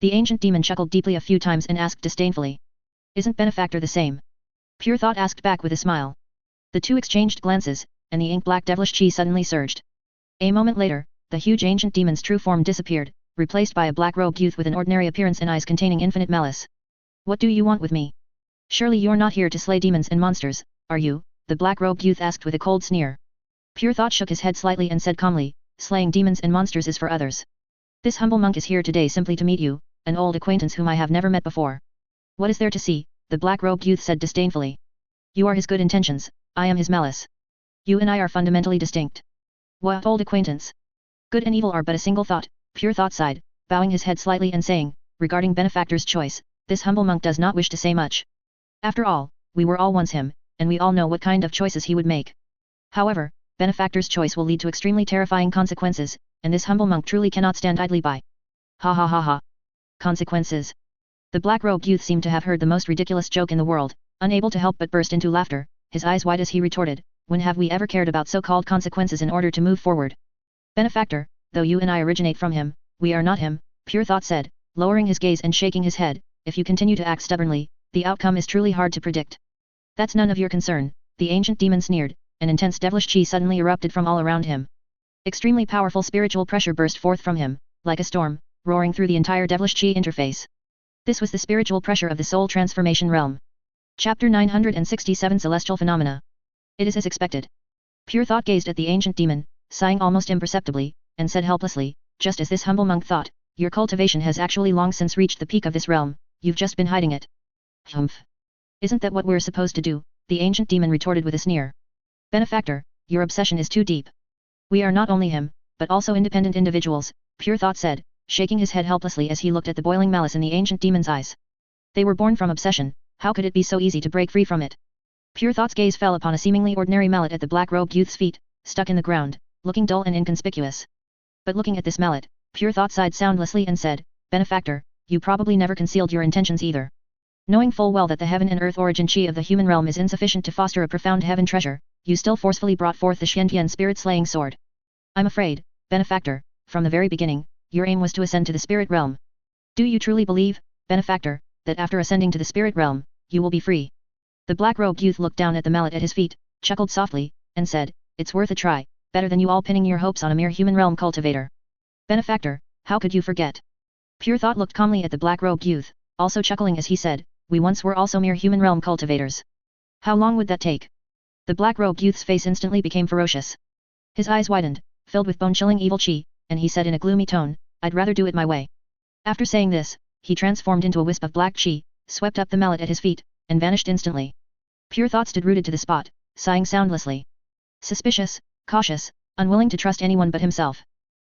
The ancient demon chuckled deeply a few times and asked disdainfully. Isn't benefactor the same? Pure thought asked back with a smile. The two exchanged glances, and the ink-black devilish chi suddenly surged. A moment later, the huge ancient demon's true form disappeared, replaced by a black-robed youth with an ordinary appearance and eyes containing infinite malice. What do you want with me? Surely you're not here to slay demons and monsters, are you? the black-robed youth asked with a cold sneer. Pure Thought shook his head slightly and said calmly, slaying demons and monsters is for others. This humble monk is here today simply to meet you, an old acquaintance whom I have never met before. What is there to see? The black-robed youth said disdainfully. You are his good intentions, I am his malice. You and I are fundamentally distinct. What old acquaintance? Good and evil are but a single thought, Pure Thought sighed, bowing his head slightly and saying, regarding benefactor's choice, this humble monk does not wish to say much. After all, we were all once him, and we all know what kind of choices he would make. However, benefactor's choice will lead to extremely terrifying consequences, and this humble monk truly cannot stand idly by. Ha ha ha ha. Consequences. The black-robed youth seemed to have heard the most ridiculous joke in the world, unable to help but burst into laughter, his eyes wide as he retorted, when have we ever cared about so-called consequences in order to move forward? Benefactor, though you and I originate from him, we are not him, Pure Thought said, lowering his gaze and shaking his head, if you continue to act stubbornly, the outcome is truly hard to predict. That's none of your concern, the ancient demon sneered, an intense devilish chi suddenly erupted from all around him. Extremely powerful spiritual pressure burst forth from him, like a storm, roaring through the entire devilish chi interface. This was the spiritual pressure of the soul transformation realm. Chapter 967 Celestial Phenomena. It is as expected. Pure Thought gazed at the ancient demon, sighing almost imperceptibly, and said helplessly, just as this humble monk thought, your cultivation has actually long since reached the peak of this realm, you've just been hiding it. Humph. Isn't that what we're supposed to do? The ancient demon retorted with a sneer. Benefactor, your obsession is too deep. We are not only him, but also independent individuals, Pure Thought said, shaking his head helplessly as he looked at the boiling malice in the ancient demon's eyes. They were born from obsession, how could it be so easy to break free from it? Pure Thought's gaze fell upon a seemingly ordinary mallet at the black-robed youth's feet, stuck in the ground, looking dull and inconspicuous. But looking at this mallet, Pure Thought sighed soundlessly and said, Benefactor, you probably never concealed your intentions either. Knowing full well that the heaven and earth origin chi of the human realm is insufficient to foster a profound heaven treasure, you still forcefully brought forth the Xiantian spirit-slaying sword. I'm afraid, Benefactor, from the very beginning, your aim was to ascend to the spirit realm. Do you truly believe, Benefactor, that after ascending to the spirit realm, you will be free? The black-robed youth looked down at the mallet at his feet, chuckled softly, and said, it's worth a try, better than you all pinning your hopes on a mere human realm cultivator. Benefactor, how could you forget? Pure Thought looked calmly at the black-robed youth, also chuckling as he said, we once were also mere human realm cultivators. How long would that take? The black-robed youth's face instantly became ferocious. His eyes widened, filled with bone-chilling evil chi, and he said in a gloomy tone, I'd rather do it my way. After saying this, he transformed into a wisp of black chi, swept up the mallet at his feet, and vanished instantly. Pure Thought stood rooted to the spot, sighing soundlessly. Suspicious, cautious, unwilling to trust anyone but himself.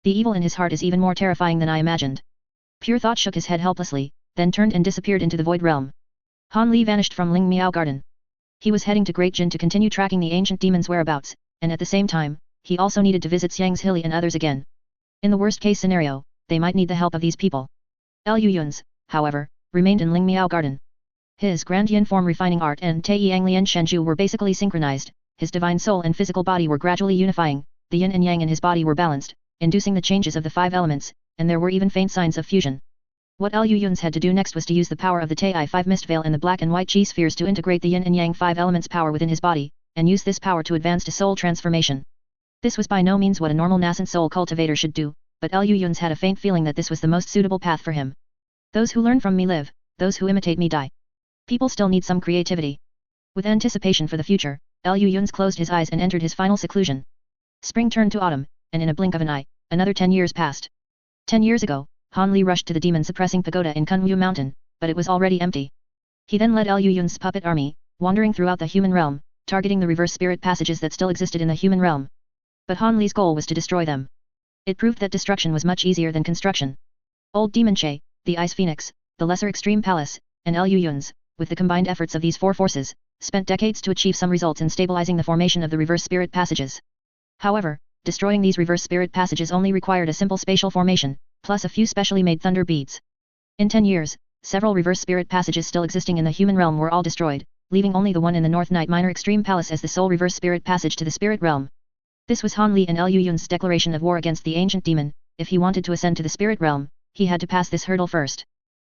The evil in his heart is even more terrifying than I imagined. Pure Thought shook his head helplessly, then turned and disappeared into the void realm. Han Li vanished from Ling Miao Garden. He was heading to Great Jin to continue tracking the ancient demon's whereabouts, and at the same time, he also needed to visit Xiang's Hilly and others again. In the worst-case scenario, they might need the help of these people. Liu Yun's, however, remained in Ling Miao Garden. His Grand Yin form refining art and Taiyang Lian Shenju were basically synchronized, his divine soul and physical body were gradually unifying, the yin and yang in his body were balanced, inducing the changes of the 5 elements, and there were even faint signs of fusion. What Liu Yun's had to do next was to use the power of the Tai 5 mist veil and the black and white chi spheres to integrate the yin and yang 5 elements power within his body, and use this power to advance to soul transformation. This was by no means what a normal nascent soul cultivator should do, but Liu Yun's had a faint feeling that this was the most suitable path for him. Those who learn from me live, those who imitate me die. People still need some creativity. With anticipation for the future, Liu Yun's closed his eyes and entered his final seclusion. Spring turned to autumn, and in a blink of an eye, another 10 years passed. 10 years ago, Han Li rushed to the demon-suppressing pagoda in Kunwu Mountain, but it was already empty. He then led Liu Yun's puppet army, wandering throughout the human realm, targeting the reverse spirit passages that still existed in the human realm. But Han Li's goal was to destroy them. It proved that destruction was much easier than construction. Old Demon Che, the Ice Phoenix, the Lesser Extreme Palace, and Liu Yun's, with the combined efforts of these 4 forces, spent decades to achieve some results in stabilizing the formation of the reverse spirit passages. However, destroying these reverse spirit passages only required a simple spatial formation, plus a few specially made thunder beads. In 10 years, several reverse spirit passages still existing in the human realm were all destroyed, leaving only the one in the North Night Minor Extreme Palace as the sole reverse spirit passage to the spirit realm. This was Han Li and Liu Yun's declaration of war against the ancient demon. If he wanted to ascend to the spirit realm, he had to pass this hurdle first.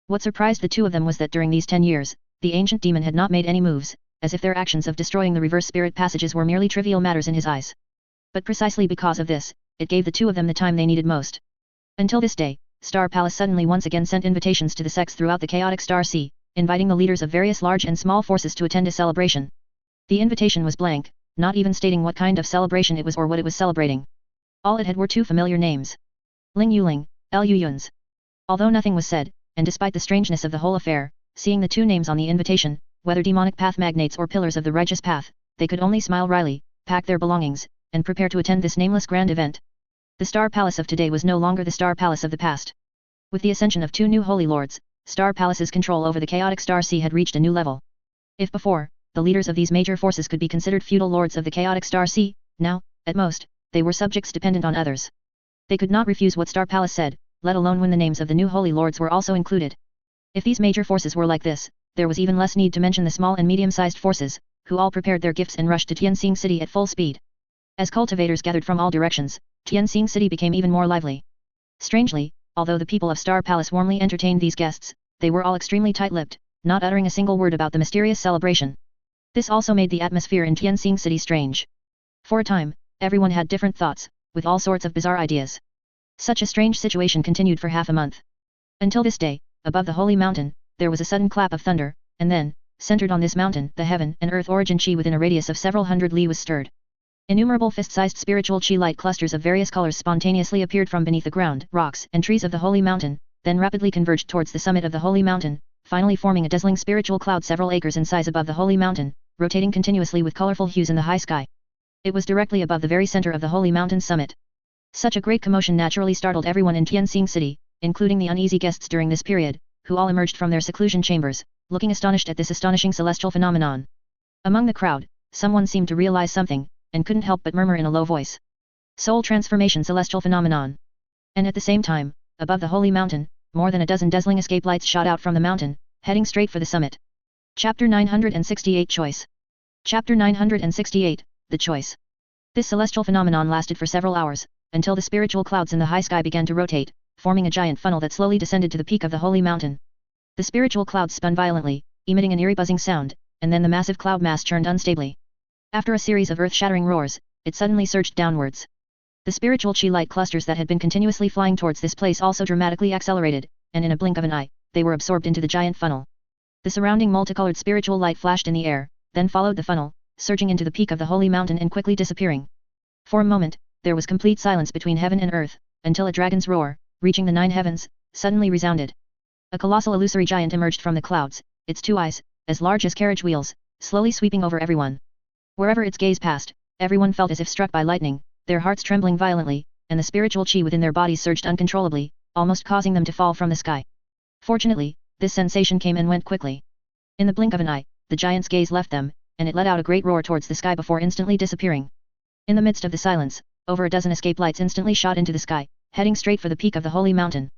What surprised the two of them was that during these 10 years, the ancient demon had not made any moves, as if their actions of destroying the reverse spirit passages were merely trivial matters in his eyes. But precisely because of this, it gave the two of them the time they needed most. Until this day, Star Palace suddenly once again sent invitations to the sects throughout the chaotic Star Sea, inviting the leaders of various large and small forces to attend a celebration. The invitation was blank, not even stating what kind of celebration it was or what it was celebrating. All it had were two familiar names. Ling Yuling, Lu Yuns. Although nothing was said, and despite the strangeness of the whole affair, seeing the two names on the invitation, whether demonic path magnates or pillars of the righteous path, they could only smile wryly, pack their belongings, and prepare to attend this nameless grand event. The Star Palace of today was no longer the Star Palace of the past. With the ascension of two new holy lords, Star Palace's control over the chaotic Star Sea had reached a new level. If before, the leaders of these major forces could be considered feudal lords of the chaotic Star Sea, now, at most, they were subjects dependent on others. They could not refuse what Star Palace said, let alone when the names of the new holy lords were also included. If these major forces were like this, there was even less need to mention the small and medium-sized forces, who all prepared their gifts and rushed to Tianxing City at full speed. As cultivators gathered from all directions, Tianxing City became even more lively. Strangely, although the people of Star Palace warmly entertained these guests, they were all extremely tight-lipped, not uttering a single word about the mysterious celebration. This also made the atmosphere in Tianxing City strange. For a time, everyone had different thoughts, with all sorts of bizarre ideas. Such a strange situation continued for half a month. Until this day, above the holy mountain, there was a sudden clap of thunder, and then, centered on this mountain, the heaven and earth origin chi within a radius of several hundred li was stirred. Innumerable fist-sized spiritual chi light clusters of various colors spontaneously appeared from beneath the ground, rocks, and trees of the holy mountain, then rapidly converged towards the summit of the holy mountain, finally forming a dazzling spiritual cloud several acres in size above the holy mountain, rotating continuously with colorful hues in the high sky. It was directly above the very center of the holy mountain summit. Such a great commotion naturally startled everyone in Tianxing City, including the uneasy guests during this period, who all emerged from their seclusion chambers, looking astonished at this astonishing celestial phenomenon. Among the crowd, someone seemed to realize something, and couldn't help but murmur in a low voice. Soul transformation celestial phenomenon. And at the same time, above the holy mountain, more than a dozen dazzling escape lights shot out from the mountain, heading straight for the summit. Chapter 968 Choice. Chapter 968, The Choice. This celestial phenomenon lasted for several hours, until the spiritual clouds in the high sky began to rotate, forming a giant funnel that slowly descended to the peak of the holy mountain. The spiritual clouds spun violently, emitting an eerie buzzing sound, and then the massive cloud mass churned unstably. After a series of earth-shattering roars, it suddenly surged downwards. The spiritual chi light clusters that had been continuously flying towards this place also dramatically accelerated, and in a blink of an eye, they were absorbed into the giant funnel. The surrounding multicolored spiritual light flashed in the air, then followed the funnel, surging into the peak of the holy mountain and quickly disappearing. For a moment, there was complete silence between heaven and earth, until a dragon's roar, reaching the 9 heavens, suddenly resounded. A colossal illusory giant emerged from the clouds, its 2 eyes, as large as carriage wheels, slowly sweeping over everyone. Wherever its gaze passed, everyone felt as if struck by lightning, their hearts trembling violently, and the spiritual chi within their bodies surged uncontrollably, almost causing them to fall from the sky. Fortunately, this sensation came and went quickly. In the blink of an eye, the giant's gaze left them, and it let out a great roar towards the sky before instantly disappearing. In the midst of the silence, over a dozen escape lights instantly shot into the sky, heading straight for the peak of the holy mountain.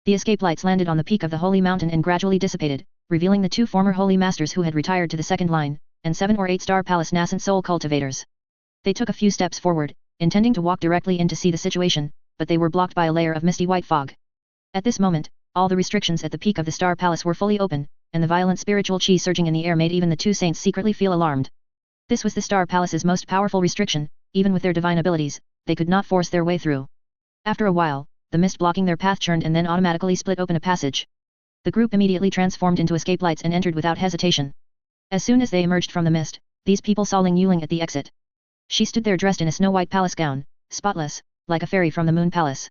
The escape lights landed on the peak of the holy mountain and gradually dissipated, revealing the 2 former holy masters who had retired to the second line, and 7 or 8 Star Palace nascent soul cultivators. They took a few steps forward, intending to walk directly in to see the situation, but they were blocked by a layer of misty white fog. At this moment, all the restrictions at the peak of the Star Palace were fully open, and the violent spiritual chi surging in the air made even the 2 saints secretly feel alarmed. This was the Star Palace's most powerful restriction, even with their divine abilities, they could not force their way through. After a while, the mist blocking their path churned and then automatically split open a passage. The group immediately transformed into escape lights and entered without hesitation. As soon as they emerged from the mist, these people saw Ling Yuling at the exit. She stood there dressed in a snow-white palace gown, spotless, like a fairy from the moon palace.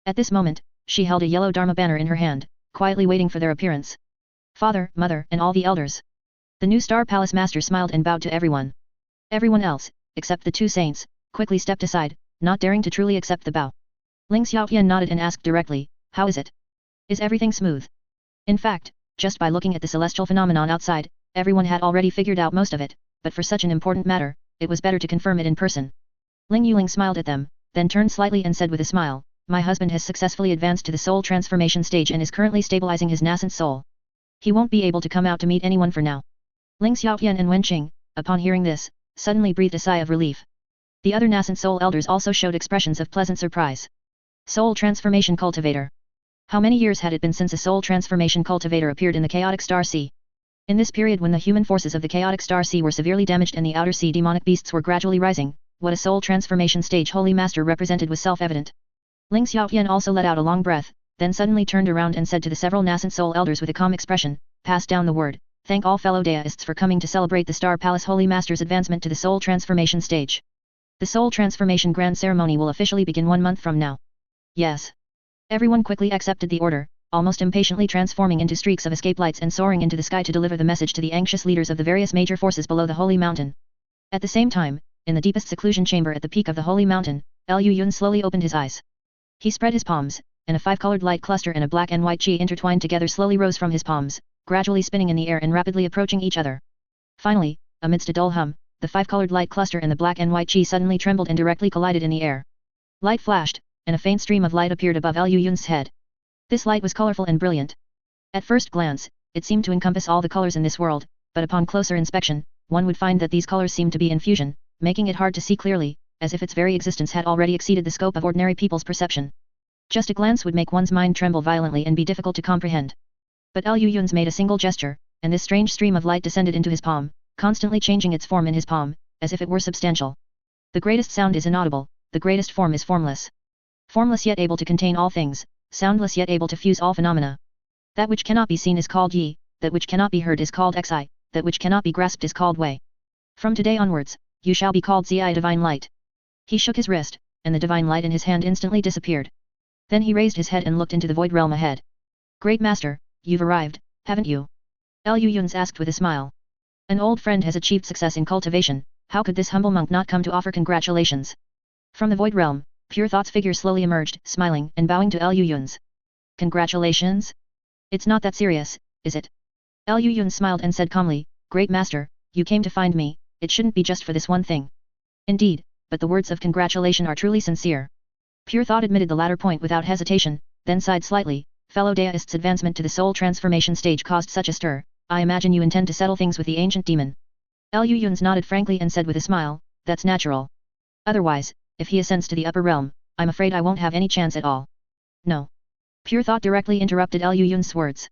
At this moment, she held a yellow Dharma banner in her hand, quietly waiting for their appearance. Father, mother, and all the elders. The new Star Palace master smiled and bowed to everyone. Everyone else, except the 2 saints, quickly stepped aside, not daring to truly accept the bow. Ling Xiaotian nodded and asked directly, "How is it? Is everything smooth?" In fact, just by looking at the celestial phenomenon outside, everyone had already figured out most of it, but for such an important matter, it was better to confirm it in person. Ling Yuling smiled at them, then turned slightly and said with a smile, "My husband has successfully advanced to the soul transformation stage and is currently stabilizing his nascent soul. He won't be able to come out to meet anyone for now." Ling Xiaotian and Wen Qing, upon hearing this, suddenly breathed a sigh of relief. The other nascent soul elders also showed expressions of pleasant surprise. Soul transformation cultivator. How many years had it been since a soul transformation cultivator appeared in the chaotic Star Sea? In this period when the human forces of the chaotic Star Sea were severely damaged and the outer sea demonic beasts were gradually rising, what a soul transformation stage holy master represented was self-evident. Ling Xiaotian also let out a long breath, then suddenly turned around and said to the several nascent soul elders with a calm expression, "Pass down the word, Thank all fellow deists for coming to celebrate the Star Palace Holy Master's advancement to the soul transformation stage. The soul transformation grand ceremony will officially begin 1 month from now. Yes. Everyone quickly accepted the order, almost impatiently transforming into streaks of escape lights and soaring into the sky to deliver the message to the anxious leaders of the various major forces below the holy mountain. At the same time, in the deepest seclusion chamber at the peak of the holy mountain, Liu Yun slowly opened his eyes. He spread his palms, and a 5-colored light cluster and a black and white chi intertwined together slowly rose from his palms, gradually spinning in the air and rapidly approaching each other. Finally, amidst a dull hum, the 5-colored light cluster and the black and white chi suddenly trembled and directly collided in the air. Light flashed, and a faint stream of light appeared above Liu Yun's head. This light was colorful and brilliant. At first glance, it seemed to encompass all the colors in this world, but upon closer inspection, one would find that these colors seemed to be in fusion, making it hard to see clearly, as if its very existence had already exceeded the scope of ordinary people's perception. Just a glance would make one's mind tremble violently and be difficult to comprehend. But Liu Yun's made a single gesture, and this strange stream of light descended into his palm, constantly changing its form in his palm, as if it were substantial. The greatest sound is inaudible, the greatest form is formless. Formless yet able to contain all things, soundless yet able to fuse all phenomena. That which cannot be seen is called Yi, that which cannot be heard is called Xi, that which cannot be grasped is called Wei. From today onwards, you shall be called Zi Divine Light. He shook his wrist, and the divine light in his hand instantly disappeared. Then he raised his head and looked into the void realm ahead. Great Master, you've arrived, haven't you? Liu Yun asked with a smile. An old friend has achieved success in cultivation, how could this humble monk not come to offer congratulations? From the void realm, Pure Thought's figure slowly emerged, smiling and bowing to Liu Yun. Congratulations? It's not that serious, is it? Liu Yun smiled and said calmly, Great Master, you came to find me, it shouldn't be just for this one thing. Indeed, but the words of congratulation are truly sincere. Pure Thought admitted the latter point without hesitation, then sighed slightly. Fellow deists' advancement to the soul transformation stage caused such a stir, I imagine you intend to settle things with the ancient demon. Liu Yun nodded frankly and said with a smile, that's natural. Otherwise, if he ascends to the upper realm, I'm afraid I won't have any chance at all. No. Pure Thought directly interrupted Liu Yun's words.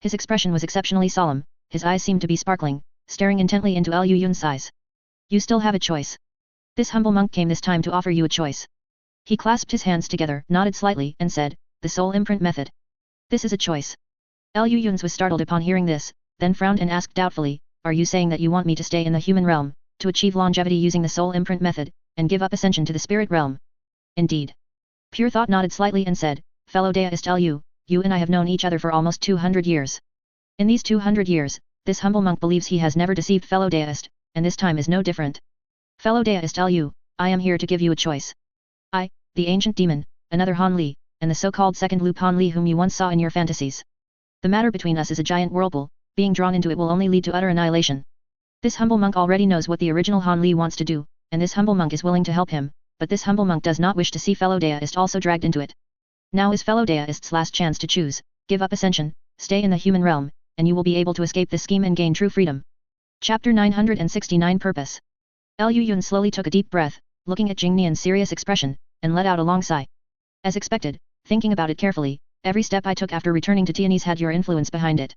His expression was exceptionally solemn, his eyes seemed to be sparkling, staring intently into Liu Yun's eyes. You still have a choice. This humble monk came this time to offer you a choice. He clasped his hands together, nodded slightly, and said, the soul imprint method. This is a choice. Liu Yun was startled upon hearing this, then frowned and asked doubtfully, are you saying that you want me to stay in the human realm, to achieve longevity using the soul imprint method, and give up ascension to the spirit realm? Indeed. Pure Thought nodded slightly and said, fellow deist Liu, you and I have known each other for almost 200 years. In these 200 years, this humble monk believes he has never deceived fellow deist, and this time is no different. Fellow deist Liu, I am here to give you a choice. I, the ancient demon, another Han Li, and the so-called second Lu Han Li whom you once saw in your fantasies. The matter between us is a giant whirlpool, being drawn into it will only lead to utter annihilation. This humble monk already knows what the original Han Li wants to do, and this humble monk is willing to help him, but this humble monk does not wish to see fellow deist also dragged into it. Now is fellow deist's last chance to choose, give up ascension, stay in the human realm, and you will be able to escape this scheme and gain true freedom. Chapter 969 Purpose. Liu Yun slowly took a deep breath, looking at Jing Nian's serious expression, and let out a long sigh. As expected, thinking about it carefully, every step I took after returning to Tianese had your influence behind it.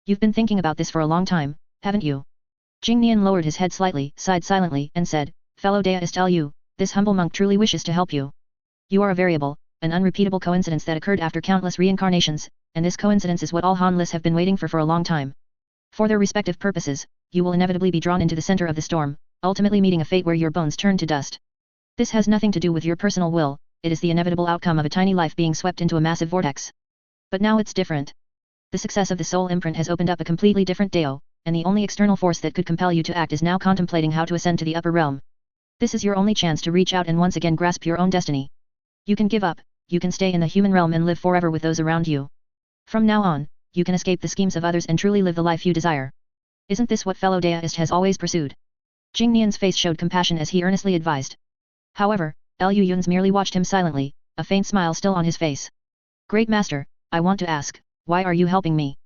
You've been thinking about this for a long time, haven't you? Jing Nian lowered his head slightly, sighed silently, and said, fellow deist Liu, this humble monk truly wishes to help you. You are a variable, an unrepeatable coincidence that occurred after countless reincarnations, and this coincidence is what all Han Lis have been waiting for a long time. For their respective purposes, you will inevitably be drawn into the center of the storm, ultimately meeting a fate where your bones turn to dust. This has nothing to do with your personal will, it is the inevitable outcome of a tiny life being swept into a massive vortex. But now it's different. The success of the soul imprint has opened up a completely different Dao, and the only external force that could compel you to act is now contemplating how to ascend to the upper realm. This is your only chance to reach out and once again grasp your own destiny. You can give up, you can stay in the human realm and live forever with those around you. From now on, you can escape the schemes of others and truly live the life you desire. Isn't this what fellow deist has always pursued? Jing Nian's face showed compassion as he earnestly advised. However, Liu Yun merely watched him silently, a faint smile still on his face. Great Master, I want to ask, why are you helping me?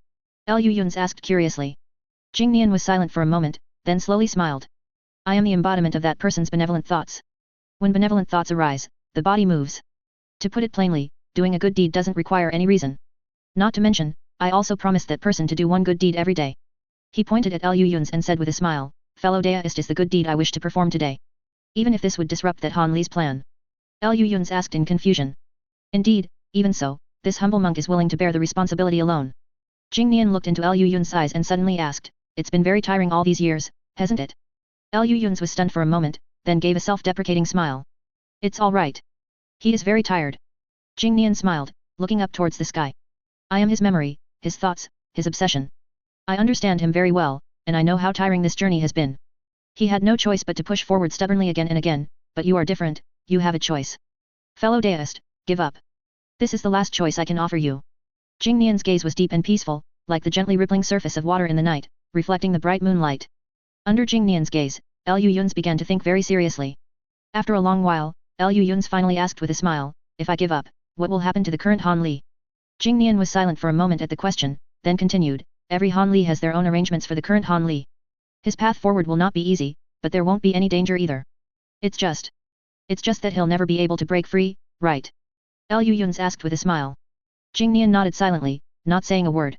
Liu Yun asked curiously. Jing Nian was silent for a moment, then slowly smiled. I am the embodiment of that person's benevolent thoughts. When benevolent thoughts arise, the body moves. To put it plainly, doing a good deed doesn't require any reason. Not to mention, I also promised that person to do one good deed every day. He pointed at Liu Yun and said with a smile, fellow deist is the good deed I wish to perform today. Even if this would disrupt that Han Li's plan. Liu Yun asked in confusion. Indeed, even so, this humble monk is willing to bear the responsibility alone. Jing Nian looked into Liu Yun's eyes and suddenly asked, it's been very tiring all these years, hasn't it? Liu Yun's was stunned for a moment, then gave a self-deprecating smile. It's all right. He is very tired. Jing Nian smiled, looking up towards the sky. I am his memory, his thoughts, his obsession. I understand him very well, and I know how tiring this journey has been. He had no choice but to push forward stubbornly again and again, but you are different, you have a choice. Fellow deist, give up. This is the last choice I can offer you. Jing Nian's gaze was deep and peaceful, like the gently rippling surface of water in the night, reflecting the bright moonlight. Under Jing Nian's gaze, Liu Yun's began to think very seriously. After a long while, Liu Yun's finally asked with a smile, if I give up, what will happen to the current Han Li? Jing Nian was silent for a moment at the question, then continued, every Han Li has their own arrangements for the current Han Li. His path forward will not be easy, but there won't be any danger either. It's just that he'll never be able to break free, right? Liu Yun's asked with a smile. Jing Nian nodded silently, not saying a word.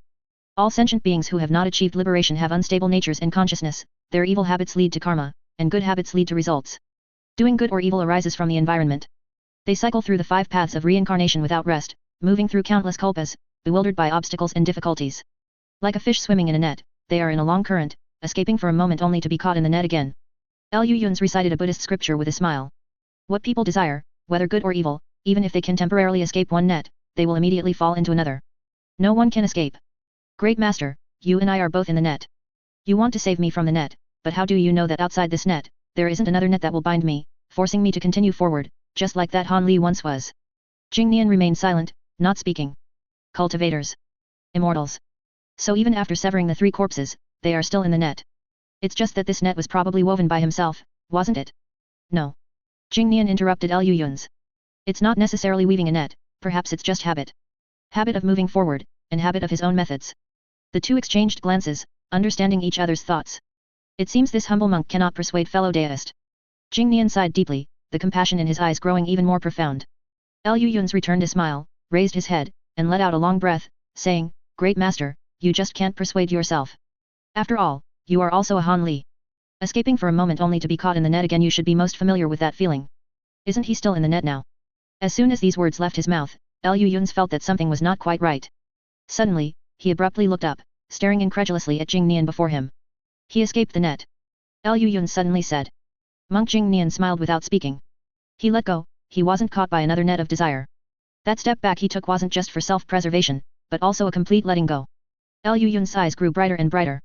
All sentient beings who have not achieved liberation have unstable natures and consciousness, their evil habits lead to karma, and good habits lead to results. Doing good or evil arises from the environment. They cycle through the 5 paths of reincarnation without rest, moving through countless kalpas, bewildered by obstacles and difficulties. Like a fish swimming in a net, they are in a long current, escaping for a moment only to be caught in the net again. Liu Yun's recited a Buddhist scripture with a smile. What people desire, whether good or evil, even if they can temporarily escape one net, they will immediately fall into another. No one can escape. Great Master, you and I are both in the net. You want to save me from the net, but how do you know that outside this net, there isn't another net that will bind me, forcing me to continue forward, just like that Han Li once was? Jing Nian remained silent, not speaking. Cultivators. Immortals. So even after severing the 3 corpses, they are still in the net. It's just that this net was probably woven by himself, wasn't it? No. Jing Nian interrupted Liu Yun's. It's not necessarily weaving a net, perhaps it's just habit. Habit of moving forward, and habit of his own methods. The two exchanged glances, understanding each other's thoughts. It seems this humble monk cannot persuade fellow deist. Jing Nian sighed deeply, the compassion in his eyes growing even more profound. Liu Yun's returned a smile, raised his head, and let out a long breath, saying, Great Master, you just can't persuade yourself. After all, you are also a Han Li. Escaping for a moment only to be caught in the net again, you should be most familiar with that feeling. Isn't he still in the net now? As soon as these words left his mouth, Liu Yun's felt that something was not quite right. Suddenly, he abruptly looked up, staring incredulously at Jing Nian before him. He escaped the net. Liu Yun suddenly said. Monk Jing Nian smiled without speaking. He let go, he wasn't caught by another net of desire. That step back he took wasn't just for self-preservation, but also a complete letting go. Liu Yun's eyes grew brighter and brighter.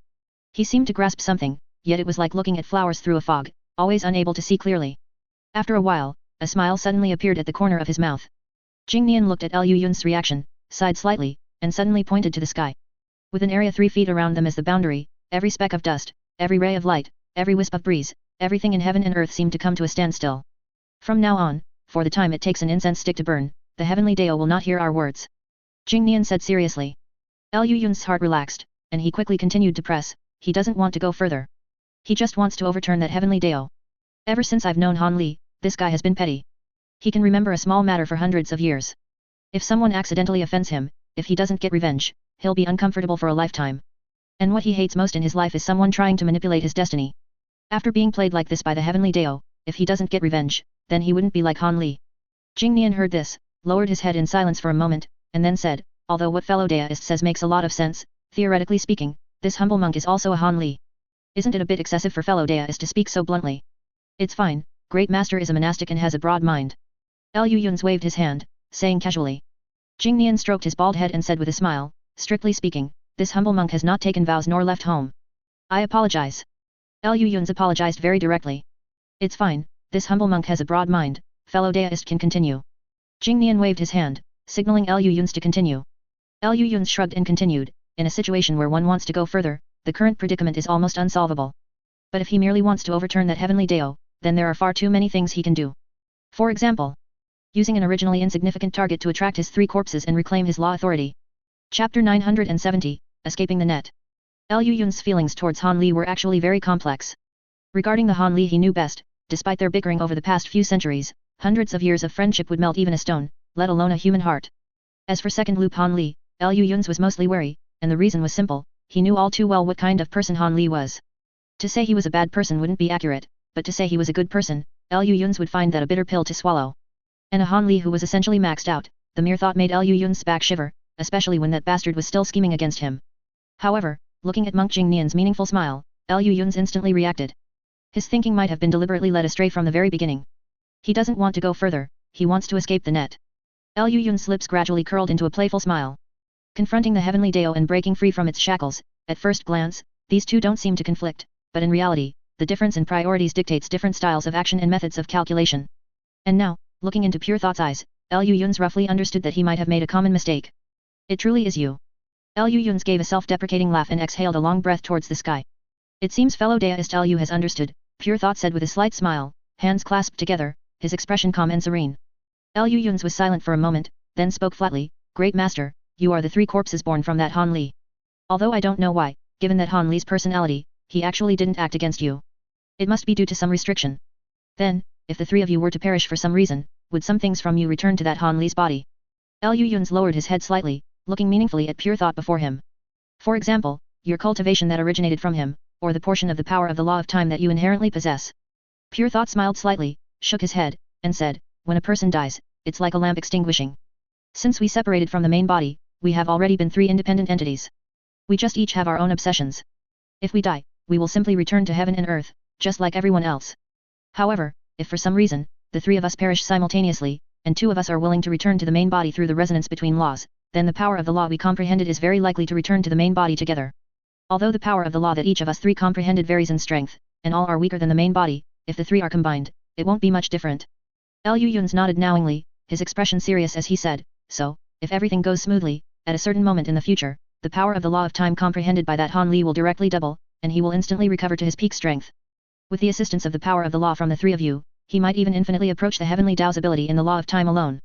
He seemed to grasp something, yet it was like looking at flowers through a fog, always unable to see clearly. After a while, a smile suddenly appeared at the corner of his mouth. Jing Nian looked at Liu Yun's reaction, sighed slightly, and suddenly pointed to the sky. With an area 3 feet around them as the boundary, every speck of dust, every ray of light, every wisp of breeze, everything in heaven and earth seemed to come to a standstill. From now on, for the time it takes an incense stick to burn, the heavenly Dao will not hear our words. Jing Nian said seriously. Liu Yun's heart relaxed, and he quickly continued to press, he doesn't want to go further. He just wants to overturn that heavenly Dao. Ever since I've known Han Li, this guy has been petty. He can remember a small matter for hundreds of years. If someone accidentally offends him, if he doesn't get revenge, he'll be uncomfortable for a lifetime. And what he hates most in his life is someone trying to manipulate his destiny. After being played like this by the heavenly Dao, if he doesn't get revenge, then he wouldn't be like Han Li. Jing Nian heard this, lowered his head in silence for a moment, and then said, although what fellow Daoist says makes a lot of sense, theoretically speaking, this humble monk is also a Han Li. Isn't it a bit excessive for fellow Daoist to speak so bluntly? It's fine, Great Master is a monastic and has a broad mind. Liu Yun's waved his hand, saying casually. Jing Nian stroked his bald head and said with a smile, strictly speaking, this humble monk has not taken vows nor left home. I apologize. Liu Yun's apologized very directly. It's fine, this humble monk has a broad mind, fellow Daoist can continue. Jing Nian waved his hand, signaling Liu Yun's to continue. Liu Yun shrugged and continued, in a situation where one wants to go further, the current predicament is almost unsolvable. But if he merely wants to overturn that heavenly Dao, then there are far too many things he can do. For example, using an originally insignificant target to attract his 3 corpses and reclaim his law authority. Chapter 970, Escaping the Net. Liu Yun's feelings towards Han Li were actually very complex. Regarding the Han Li he knew best, despite their bickering over the past few centuries, hundreds of years of friendship would melt even a stone, let alone a human heart. As for second loop Han Li, Liu Yun's was mostly wary, and the reason was simple, he knew all too well what kind of person Han Li was. To say he was a bad person wouldn't be accurate, but to say he was a good person, Liu Yun's would find that a bitter pill to swallow. And a Han Li who was essentially maxed out, the mere thought made Liu Yun's back shiver, especially when that bastard was still scheming against him. However, Looking at Monk Jingnian's meaningful smile, Lu Yun's instantly reacted. His thinking might have been deliberately led astray from the very beginning. He doesn't want to go further, he wants to escape the net. Lu Yun's lips gradually curled into a playful smile. Confronting the heavenly Dao and breaking free from its shackles, at first glance, these two don't seem to conflict, but in reality, the difference in priorities dictates different styles of action and methods of calculation. And now, looking into Pure Thought's eyes, Lu Yun's roughly understood that he might have made a common mistake. It truly is you. Lu Yun's gave a self-deprecating laugh and exhaled a long breath towards the sky. It seems fellow Daoist Lu has understood, Pure Thought said with a slight smile, hands clasped together, his expression calm and serene. Lu Yun's was silent for a moment, then spoke flatly, Great Master, you are the three corpses born from that Han Li. Although I don't know why, given that Han Li's personality, he actually didn't act against you. It must be due to some restriction. Then, if the three of you were to perish for some reason, would some things from you return to that Han Li's body? Lu Yun's lowered his head slightly, looking meaningfully at Pure Thought before him. For example, your cultivation that originated from him, or the portion of the power of the law of time that you inherently possess. Pure Thought smiled slightly, shook his head, and said, when a person dies, it's like a lamp extinguishing. Since we separated from the main body, we have already been three independent entities. We just each have our own obsessions. If we die, we will simply return to heaven and earth, just like everyone else. However, if for some reason, the three of us perish simultaneously, and two of us are willing to return to the main body through the resonance between laws, then the power of the law we comprehended is very likely to return to the main body together. Although the power of the law that each of us three comprehended varies in strength, and all are weaker than the main body, if the three are combined, it won't be much different. Lu Yun's nodded knowingly, his expression serious as he said, so, if everything goes smoothly, at a certain moment in the future, the power of the law of time comprehended by that Han Li will directly double, and he will instantly recover to his peak strength. With the assistance of the power of the law from the three of you, he might even infinitely approach the heavenly Dao's ability in the law of time alone.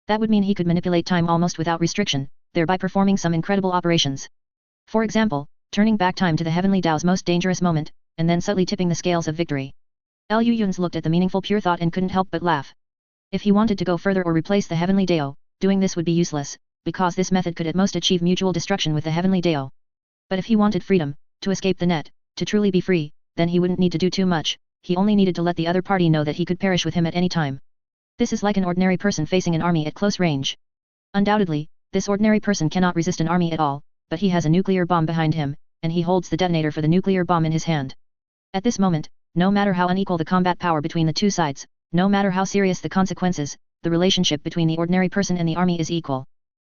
That would mean he could manipulate time almost without restriction, thereby performing some incredible operations. For example, turning back time to the heavenly Dao's most dangerous moment, and then subtly tipping the scales of victory. Lu Yun's looked at the meaningful Pure Thought and couldn't help but laugh. If he wanted to go further or replace the heavenly Dao, doing this would be useless, because this method could at most achieve mutual destruction with the heavenly Dao. But if he wanted freedom, to escape the net, to truly be free, then he wouldn't need to do too much, he only needed to let the other party know that he could perish with him at any time. This is like an ordinary person facing an army at close range. Undoubtedly, this ordinary person cannot resist an army at all, but he has a nuclear bomb behind him, and he holds the detonator for the nuclear bomb in his hand. At this moment, no matter how unequal the combat power between the two sides, no matter how serious the consequences, the relationship between the ordinary person and the army is equal.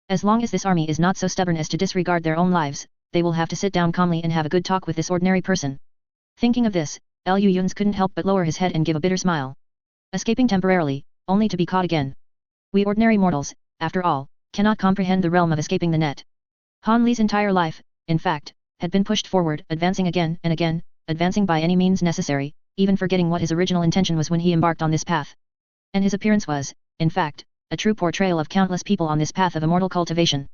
As long as this army is not so stubborn as to disregard their own lives, they will have to sit down calmly and have a good talk with this ordinary person. Thinking of this, Lu Yun's couldn't help but lower his head and give a bitter smile. Escaping temporarily, only to be caught again. We ordinary mortals, after all, cannot comprehend the realm of escaping the net. Han Li's entire life, in fact, had been pushed forward, advancing again and again, advancing by any means necessary, even forgetting what his original intention was when he embarked on this path. And his appearance was, in fact, a true portrayal of countless people on this path of immortal cultivation.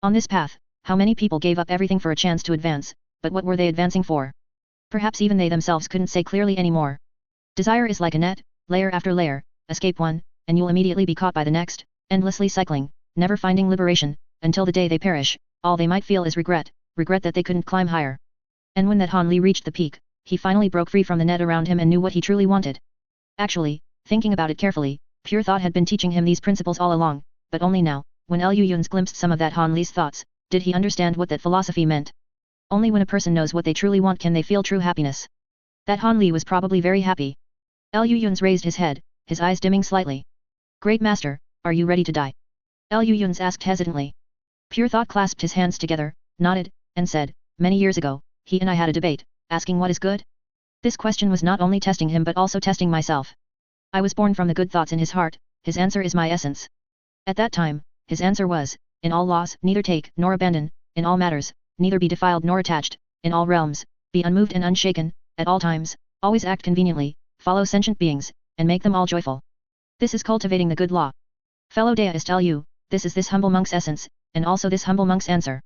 On this path, how many people gave up everything for a chance to advance, but what were they advancing for? Perhaps even they themselves couldn't say clearly anymore. Desire is like a net, layer after layer, escape one, and you'll immediately be caught by the next, endlessly cycling, never finding liberation, until the day they perish, all they might feel is regret, regret that they couldn't climb higher. And when that Han Li reached the peak, he finally broke free from the net around him and knew what he truly wanted. Actually, thinking about it carefully, Pure Thought had been teaching him these principles all along, but only now, when Lu Yun's glimpsed some of that Han Li's thoughts, did he understand what that philosophy meant. Only when a person knows what they truly want can they feel true happiness. That Han Li was probably very happy. Lu Yun's raised his head, his eyes dimming slightly. Great Master, are you ready to die? Lu Yun's asked hesitantly. Pure Thought clasped his hands together, nodded, and said, many years ago, he and I had a debate, asking what is good? This question was not only testing him but also testing myself. I was born from the good thoughts in his heart, his answer is my essence. At that time, his answer was, in all laws, neither take nor abandon, in all matters, neither be defiled nor attached, in all realms, be unmoved and unshaken, at all times, always act conveniently, follow sentient beings, and make them all joyful. This is cultivating the good law. Fellow Daoist Lu, this is this humble monk's essence, and also this humble monk's answer.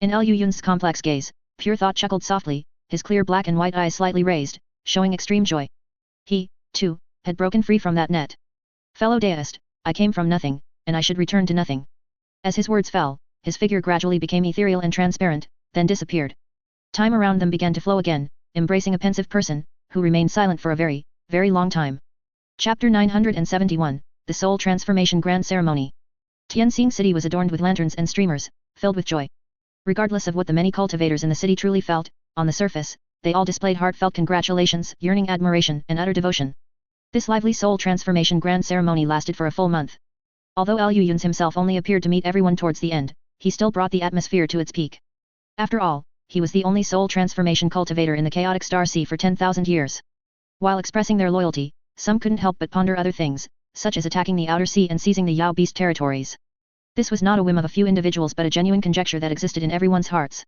In Lu Yun's complex gaze, Pure Thought chuckled softly, his clear black and white eyes slightly raised, showing extreme joy. He, too, had broken free from that net. Fellow Daoist, I came from nothing, and I should return to nothing. As his words fell, his figure gradually became ethereal and transparent, then disappeared. Time around them began to flow again, embracing a pensive person, who remained silent for a very, very long time. Chapter 971, The Soul Transformation Grand Ceremony. Tianxing City was adorned with lanterns and streamers, filled with joy. Regardless of what the many cultivators in the city truly felt, on the surface, they all displayed heartfelt congratulations, yearning admiration, and utter devotion. This lively soul transformation grand ceremony lasted for a full month. Although Liu Yun's himself only appeared to meet everyone towards the end, he still brought the atmosphere to its peak. After all, he was the only soul transformation cultivator in the chaotic star sea for 10,000 years. While expressing their loyalty, some couldn't help but ponder other things, such as attacking the outer sea and seizing the Yao beast territories. This was not a whim of a few individuals but a genuine conjecture that existed in everyone's hearts.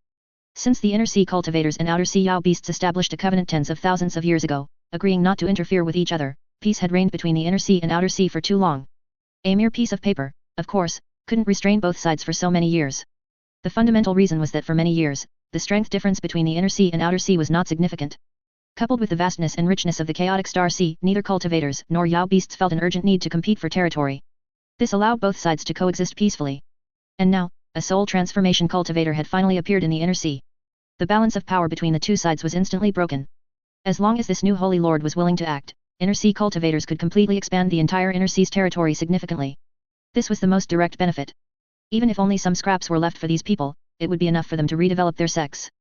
Since the inner sea cultivators and outer sea Yao beasts established a covenant tens of thousands of years ago, agreeing not to interfere with each other, peace had reigned between the inner sea and outer sea for too long. A mere piece of paper, of course, couldn't restrain both sides for so many years. The fundamental reason was that for many years, the strength difference between the inner sea and outer sea was not significant. Coupled with the vastness and richness of the chaotic star sea, neither cultivators nor Yao beasts felt an urgent need to compete for territory. This allowed both sides to coexist peacefully. And now, a soul transformation cultivator had finally appeared in the inner sea. The balance of power between the two sides was instantly broken. As long as this new holy lord was willing to act, inner sea cultivators could completely expand the entire inner sea's territory significantly. This was the most direct benefit. Even if only some scraps were left for these people, it would be enough for them to redevelop their sects.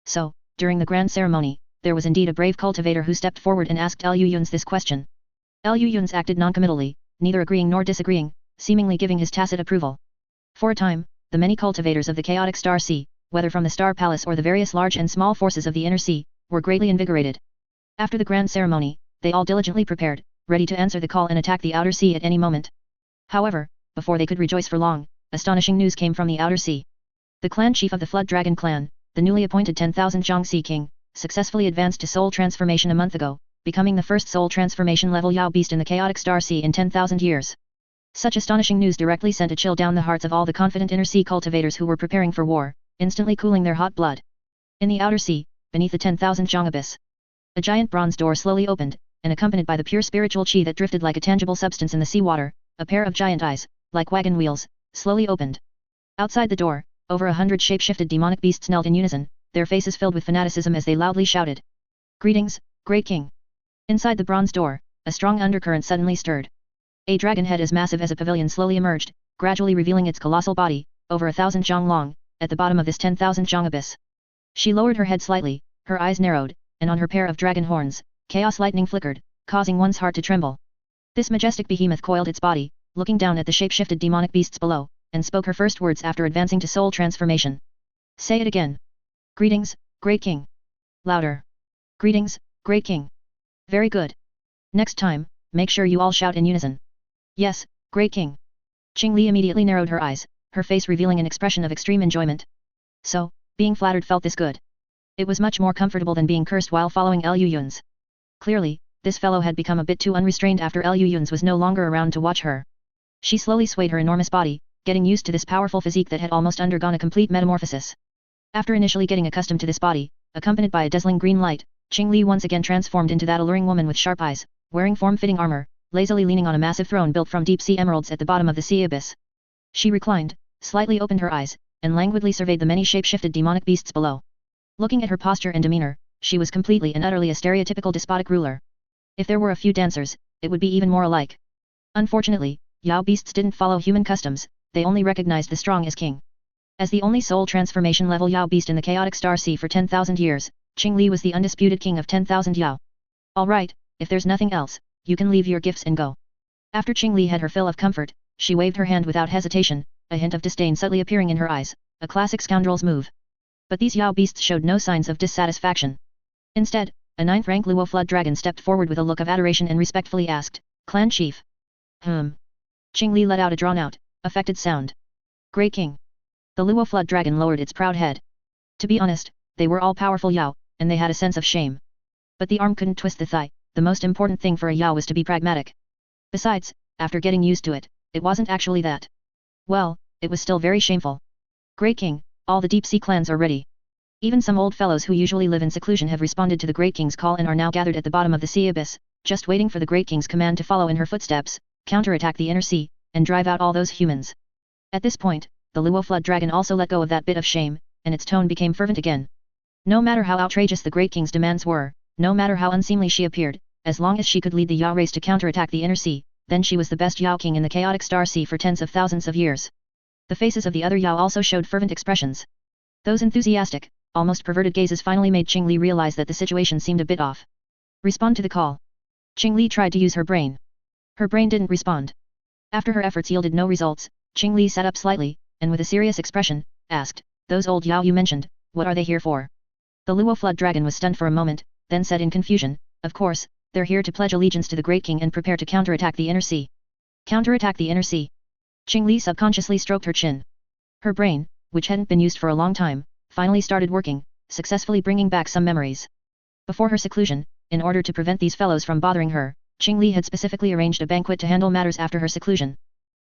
So, during the grand ceremony, there was indeed a brave cultivator who stepped forward and asked Liu Yun's this question. Liu Yun's acted noncommittally, neither agreeing nor disagreeing, seemingly giving his tacit approval. For a time, the many cultivators of the chaotic star sea, whether from the Star Palace or the various large and small forces of the inner sea, were greatly invigorated. After the grand ceremony, they all diligently prepared, ready to answer the call and attack the outer sea at any moment. However, before they could rejoice for long, astonishing news came from the outer sea. The clan chief of the Flood Dragon clan, the newly appointed 10,000 Jiangxi king, successfully advanced to soul transformation a month ago, becoming the first soul transformation level Yao beast in the chaotic star sea in 10,000 years. Such astonishing news directly sent a chill down the hearts of all the confident inner sea cultivators who were preparing for war, instantly cooling their hot blood. In the outer sea, beneath the 10,000 Jiang abyss, a giant bronze door slowly opened, and accompanied by the pure spiritual qi that drifted like a tangible substance in the seawater, a pair of giant eyes, like wagon wheels, slowly opened. Outside the door, over 100 shape-shifted demonic beasts knelt in unison, their faces filled with fanaticism as they loudly shouted. Greetings, great king. Inside the bronze door, a strong undercurrent suddenly stirred. A dragon head as massive as a pavilion slowly emerged, gradually revealing its colossal body, over 1,000 zhang long, at the bottom of this 10,000 zhang abyss. She lowered her head slightly, her eyes narrowed, and on her pair of dragon horns, chaos lightning flickered, causing one's heart to tremble. This majestic behemoth coiled its body, looking down at the shape-shifted demonic beasts below, and spoke her first words after advancing to soul transformation. Say it again. Greetings, great king. Louder. Greetings, great king. Very good. Next time, make sure you all shout in unison. Yes, great king. Qing Li immediately narrowed her eyes, her face revealing an expression of extreme enjoyment. So, being flattered felt this good. It was much more comfortable than being cursed while following Liu Yun's. Clearly, this fellow had become a bit too unrestrained after Liu Yun's was no longer around to watch her. She slowly swayed her enormous body, getting used to this powerful physique that had almost undergone a complete metamorphosis. After initially getting accustomed to this body, accompanied by a dazzling green light, Qing Li once again transformed into that alluring woman with sharp eyes, wearing form-fitting armor, lazily leaning on a massive throne built from deep-sea emeralds at the bottom of the sea abyss. She reclined, slightly opened her eyes, and languidly surveyed the many shape-shifted demonic beasts below. Looking at her posture and demeanor, she was completely and utterly a stereotypical despotic ruler. If there were a few dancers, it would be even more alike. Unfortunately, Yao beasts didn't follow human customs, they only recognized the strong as king. As the only soul transformation level Yao beast in the chaotic star sea for 10,000 years, Qing Li was the undisputed king of 10,000 Yao. Alright, if there's nothing else, you can leave your gifts and go. After Qing Li had her fill of comfort, she waved her hand without hesitation, a hint of disdain subtly appearing in her eyes, a classic scoundrel's move. But these Yao beasts showed no signs of dissatisfaction. Instead, a 9th rank Luo Flood Dragon stepped forward with a look of adoration and respectfully asked, Clan Chief. Qing Li let out a drawn-out, affected sound. Great King. The Luo Flood Dragon lowered its proud head. To be honest, they were all powerful Yao, and they had a sense of shame. But the arm couldn't twist the thigh, the most important thing for a Yao was to be pragmatic. Besides, after getting used to it, it wasn't actually that. Well, it was still very shameful. Great King, all the deep-sea clans are ready. Even some old fellows who usually live in seclusion have responded to the Great King's call and are now gathered at the bottom of the sea abyss, just waiting for the Great King's command to follow in her footsteps, counterattack the inner sea, and drive out all those humans. At this point, the Luo Flood Dragon also let go of that bit of shame, and its tone became fervent again. No matter how outrageous the Great King's demands were, no matter how unseemly she appeared, as long as she could lead the Yao race to counterattack the inner sea, then she was the best Yao king in the chaotic star sea for tens of thousands of years. The faces of the other Yao also showed fervent expressions. Those enthusiastic, almost perverted gazes finally made Qing Li realize that the situation seemed a bit off. Respond to the call. Qing Li tried to use her brain. Her brain didn't respond. After her efforts yielded no results, Qing Li sat up slightly, and with a serious expression, asked, "Those old Yao you mentioned, what are they here for?" The Luo Flood Dragon was stunned for a moment, then said in confusion, "Of course, they're here to pledge allegiance to the Great King and prepare to counterattack the Inner Sea." Counterattack the Inner Sea? Qing Li subconsciously stroked her chin. Her brain, which hadn't been used for a long time, finally started working, successfully bringing back some memories. Before her seclusion, in order to prevent these fellows from bothering her, Qing Li had specifically arranged a banquet to handle matters after her seclusion.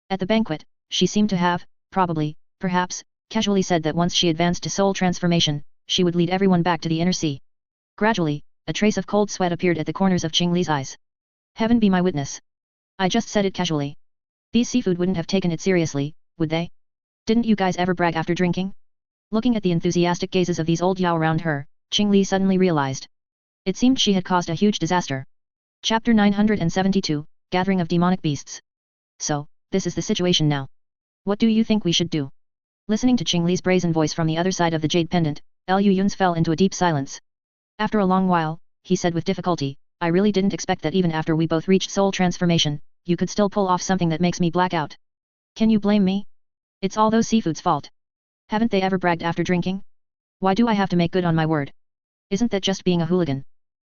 At the banquet, she seemed to have, probably, perhaps, casually said that once she advanced to soul transformation, she would lead everyone back to the Inner Sea. Gradually, a trace of cold sweat appeared at the corners of Qing Li's eyes. Heaven be my witness. I just said it casually. These seafood wouldn't have taken it seriously, would they? Didn't you guys ever brag after drinking? Looking at the enthusiastic gazes of these old Yao around her, Qing Li suddenly realized. It seemed she had caused a huge disaster. Chapter 972, Gathering of Demonic Beasts. So, this is the situation now. What do you think we should do? Listening to Qing Li's brazen voice from the other side of the jade pendant, Liu Yun's fell into a deep silence. After a long while, he said with difficulty, "I really didn't expect that even after we both reached soul transformation, you could still pull off something that makes me black out. Can you blame me? It's all those seafood's fault. Haven't they ever bragged after drinking? Why do I have to make good on my word? Isn't that just being a hooligan?"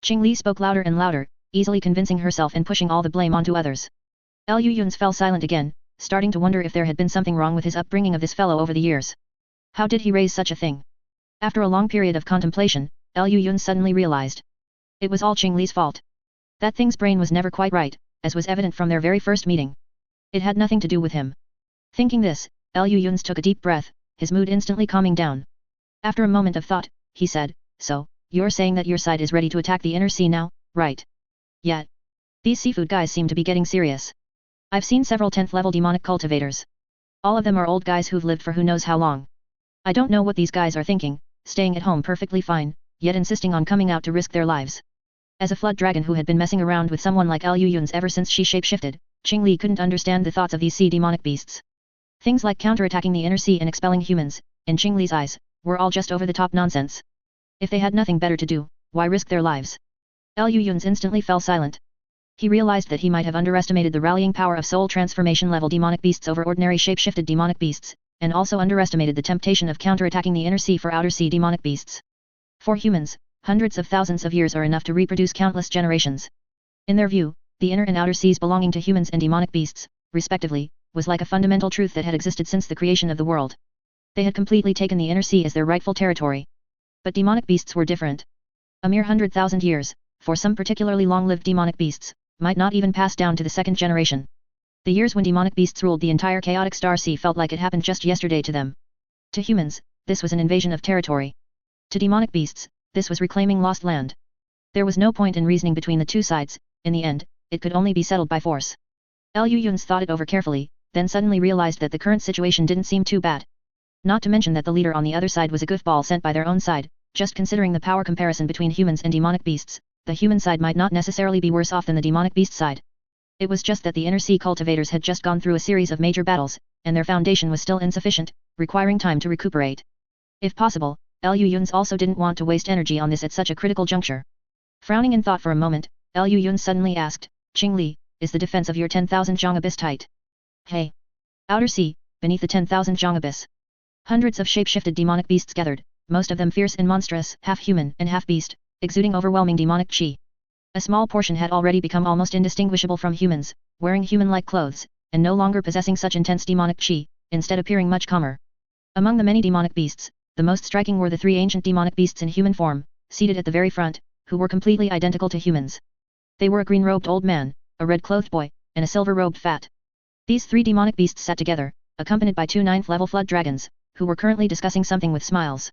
Qing Li spoke louder and louder, easily convincing herself and pushing all the blame onto others. Liu Yun's fell silent again, starting to wonder if there had been something wrong with his upbringing of this fellow over the years. How did he raise such a thing? After a long period of contemplation, Liu Yun suddenly realized. It was all Qing Li's fault. That thing's brain was never quite right, as was evident from their very first meeting. It had nothing to do with him. Thinking this, Liu Yun took a deep breath, his mood instantly calming down. After a moment of thought, he said, "So, you're saying that your side is ready to attack the Inner Sea now, right? Yet. These seafood guys seem to be getting serious. I've seen several 10th level demonic cultivators. All of them are old guys who've lived for who knows how long. I don't know what these guys are thinking, staying at home perfectly fine, yet insisting on coming out to risk their lives." As a flood dragon who had been messing around with someone like Liu Yun's ever since she shapeshifted, Qing Li couldn't understand the thoughts of these sea demonic beasts. Things like counterattacking the Inner Sea and expelling humans, in Qing Li's eyes, were all just over-the-top nonsense. If they had nothing better to do, why risk their lives? Liu Yun's instantly fell silent. He realized that he might have underestimated the rallying power of soul transformation level demonic beasts over ordinary shape-shifted demonic beasts, and also underestimated the temptation of counterattacking the Inner Sea for outer sea demonic beasts. For humans, hundreds of thousands of years are enough to reproduce countless generations. In their view, the inner and outer seas belonging to humans and demonic beasts, respectively, was like a fundamental truth that had existed since the creation of the world. They had completely taken the Inner Sea as their rightful territory. But demonic beasts were different. A mere 100,000 years, for some particularly long-lived demonic beasts, might not even pass down to the second generation. The years when demonic beasts ruled the entire chaotic star sea felt like it happened just yesterday to them. To humans, this was an invasion of territory. To demonic beasts, this was reclaiming lost land. There was no point in reasoning between the two sides. In the end, it could only be settled by force. Liu Yun thought it over carefully, then suddenly realized that the current situation didn't seem too bad. Not to mention that the leader on the other side was a goofball sent by their own side. Just considering the power comparison between humans and demonic beasts, the human side might not necessarily be worse off than the demonic beast side. It was just that the Inner Sea cultivators had just gone through a series of major battles, and their foundation was still insufficient, requiring time to recuperate. If possible, Liu Yun also didn't want to waste energy on this at such a critical juncture. Frowning in thought for a moment, Liu Yun suddenly asked, "Qing Li, is the defense of your 10,000 Zhang abyss tight?" "Hey! Outer Sea, beneath the 10,000 Zhang abyss." Hundreds of shape-shifted demonic beasts gathered, most of them fierce and monstrous, half-human and half-beast, exuding overwhelming demonic qi. A small portion had already become almost indistinguishable from humans, wearing human-like clothes, and no longer possessing such intense demonic qi, instead appearing much calmer. Among the many demonic beasts, the most striking were the three ancient demonic beasts in human form, seated at the very front, who were completely identical to humans. They were a green-robed old man, a red-clothed boy, and a silver-robed fat. These three demonic beasts sat together, accompanied by two 9th-level flood dragons, who were currently discussing something with smiles.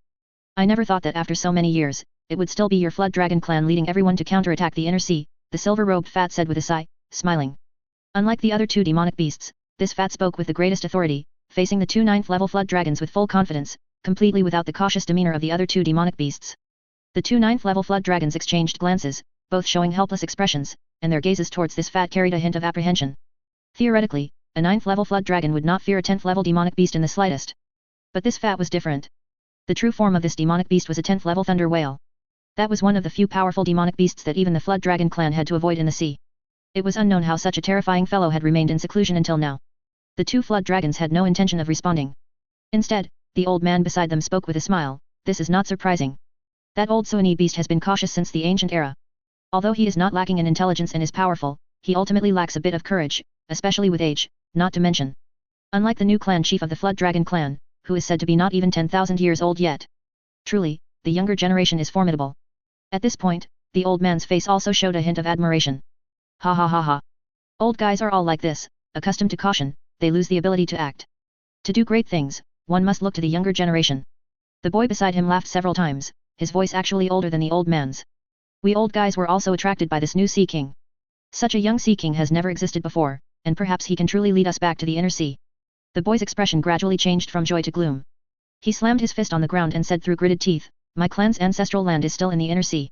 "I never thought that after so many years, it would still be your flood dragon clan leading everyone to counterattack the Inner Sea," the silver-robed fat said with a sigh, smiling. Unlike the other two demonic beasts, this fat spoke with the greatest authority, facing the two 9th-level flood dragons with full confidence, completely without the cautious demeanor of the other two demonic beasts. The two 9th-level flood dragons exchanged glances, both showing helpless expressions, and their gazes towards this fat carried a hint of apprehension. Theoretically, a 9th-level flood dragon would not fear a 10th-level demonic beast in the slightest. But this fat was different. The true form of this demonic beast was a 10th level thunder whale. That was one of the few powerful demonic beasts that even the Flood Dragon clan had to avoid in the sea. It was unknown how such a terrifying fellow had remained in seclusion until now. The two Flood Dragons had no intention of responding. Instead, the old man beside them spoke with a smile. This is not surprising. That old Suani beast has been cautious since the ancient era. Although he is not lacking in intelligence and is powerful, he ultimately lacks a bit of courage, especially with age, not to mention. Unlike the new clan chief of the Flood Dragon clan, who is said to be not even 10,000 years old yet. Truly, the younger generation is formidable. At this point, the old man's face also showed a hint of admiration. Ha ha ha ha. Old guys are all like this, accustomed to caution, they lose the ability to act. To do great things, one must look to the younger generation. The boy beside him laughed several times, his voice actually older than the old man's. We old guys were also attracted by this new Sea King. Such a young Sea King has never existed before, and perhaps he can truly lead us back to the inner sea. The boy's expression gradually changed from joy to gloom. He slammed his fist on the ground and said through gritted teeth, my clan's ancestral land is still in the inner sea.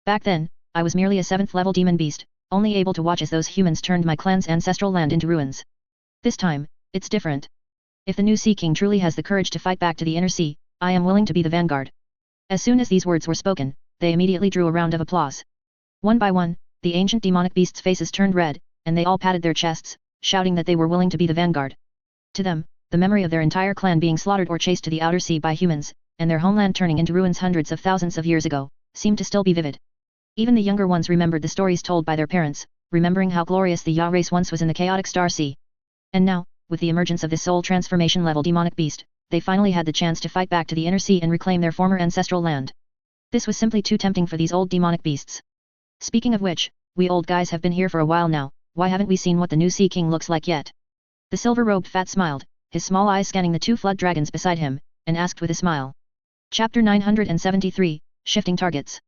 Back then, I was merely a 7th level demon beast, only able to watch as those humans turned my clan's ancestral land into ruins. This time, it's different. If the new Sea King truly has the courage to fight back to the inner sea, I am willing to be the vanguard. As soon as these words were spoken, they immediately drew a round of applause. One by one, the ancient demonic beasts' faces turned red, and they all patted their chests, shouting that they were willing to be the vanguard. To them, the memory of their entire clan being slaughtered or chased to the outer sea by humans, and their homeland turning into ruins hundreds of thousands of years ago, seemed to still be vivid. Even the younger ones remembered the stories told by their parents, remembering how glorious the Ya race once was in the chaotic star sea. And now, with the emergence of this soul transformation level demonic beast, they finally had the chance to fight back to the inner sea and reclaim their former ancestral land. This was simply too tempting for these old demonic beasts. Speaking of which, we old guys have been here for a while now, why haven't we seen what the new Sea King looks like yet? The silver-robed fat smiled, his small eyes scanning the two flood dragons beside him, and asked with a smile. Chapter 973, Shifting Targets.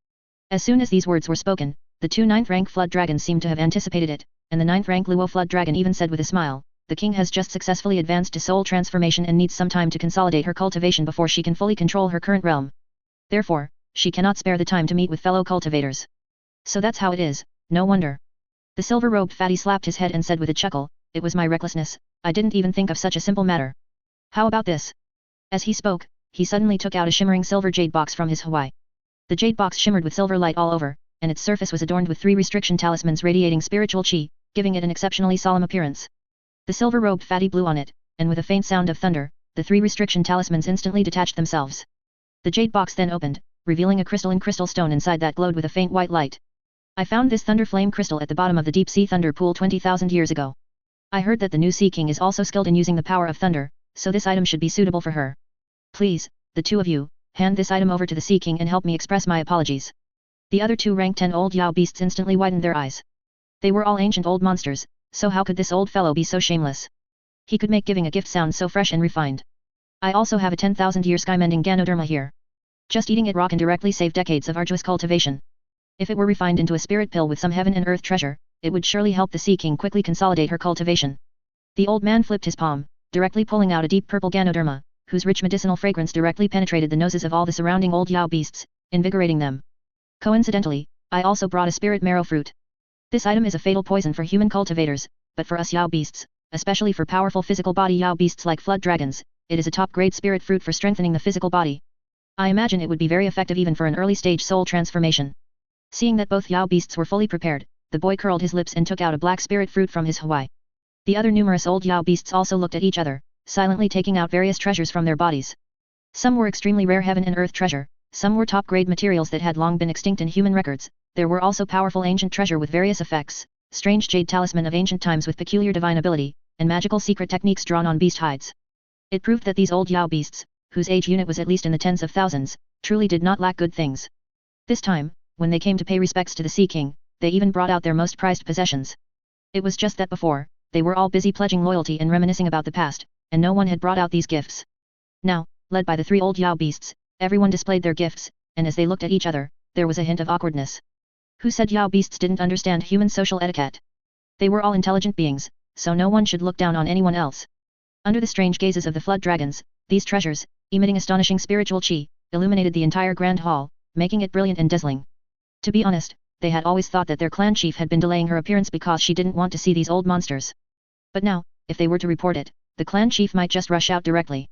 As soon as these words were spoken, the two 9th rank flood dragons seemed to have anticipated it, and the 9th rank Luo flood dragon even said with a smile, the king has just successfully advanced to soul transformation and needs some time to consolidate her cultivation before she can fully control her current realm. Therefore, she cannot spare the time to meet with fellow cultivators. So that's how it is, no wonder. The silver-robed fatty slapped his head and said with a chuckle, it was my recklessness, I didn't even think of such a simple matter. How about this? As he spoke, he suddenly took out a shimmering silver jade box from his Hawaii. The jade box shimmered with silver light all over, and its surface was adorned with 3 restriction talismans radiating spiritual chi, giving it an exceptionally solemn appearance. The silver-robed fatty blew on it, and with a faint sound of thunder, the 3 restriction talismans instantly detached themselves. The jade box then opened, revealing a crystalline crystal stone inside that glowed with a faint white light. I found this thunder flame crystal at the bottom of the deep sea thunder pool 20,000 years ago. I heard that the new Sea King is also skilled in using the power of thunder, so this item should be suitable for her. Please, the two of you, hand this item over to the Sea King and help me express my apologies. The other 2 rank 10 old Yao beasts instantly widened their eyes. They were all ancient old monsters, so how could this old fellow be so shameless? He could make giving a gift sound so fresh and refined. I also have a 10,000-year sky-mending Ganoderma here. Just eating it raw can directly save decades of arduous cultivation. If it were refined into a spirit pill with some heaven and earth treasure, it would surely help the Sea King quickly consolidate her cultivation. The old man flipped his palm, directly pulling out a deep purple Ganoderma, whose rich medicinal fragrance directly penetrated the noses of all the surrounding old Yao beasts, invigorating them. Coincidentally, I also brought a spirit marrow fruit. This item is a fatal poison for human cultivators, but for us Yao beasts, especially for powerful physical body Yao beasts like flood dragons, it is a top-grade spirit fruit for strengthening the physical body. I imagine it would be very effective even for an early-stage soul transformation. Seeing that both Yao beasts were fully prepared, the boy curled his lips and took out a black spirit fruit from his Hawaii. The other numerous old Yao beasts also looked at each other, silently taking out various treasures from their bodies. Some were extremely rare heaven and earth treasure, some were top-grade materials that had long been extinct in human records, there were also powerful ancient treasure with various effects, strange jade talisman of ancient times with peculiar divine ability, and magical secret techniques drawn on beast hides. It proved that these old Yao beasts, whose age unit was at least in the tens of thousands, truly did not lack good things. This time, when they came to pay respects to the Sea King, they even brought out their most prized possessions. It was just that before, they were all busy pledging loyalty and reminiscing about the past, and no one had brought out these gifts. Now, led by the 3 old Yao beasts, everyone displayed their gifts, and as they looked at each other, there was a hint of awkwardness. Who said Yao beasts didn't understand human social etiquette? They were all intelligent beings, so no one should look down on anyone else. Under the strange gazes of the flood dragons, these treasures, emitting astonishing spiritual chi, illuminated the entire grand hall, making it brilliant and dazzling. To be honest, they had always thought that their clan chief had been delaying her appearance because she didn't want to see these old monsters. But now, if they were to report it, the clan chief might just rush out directly.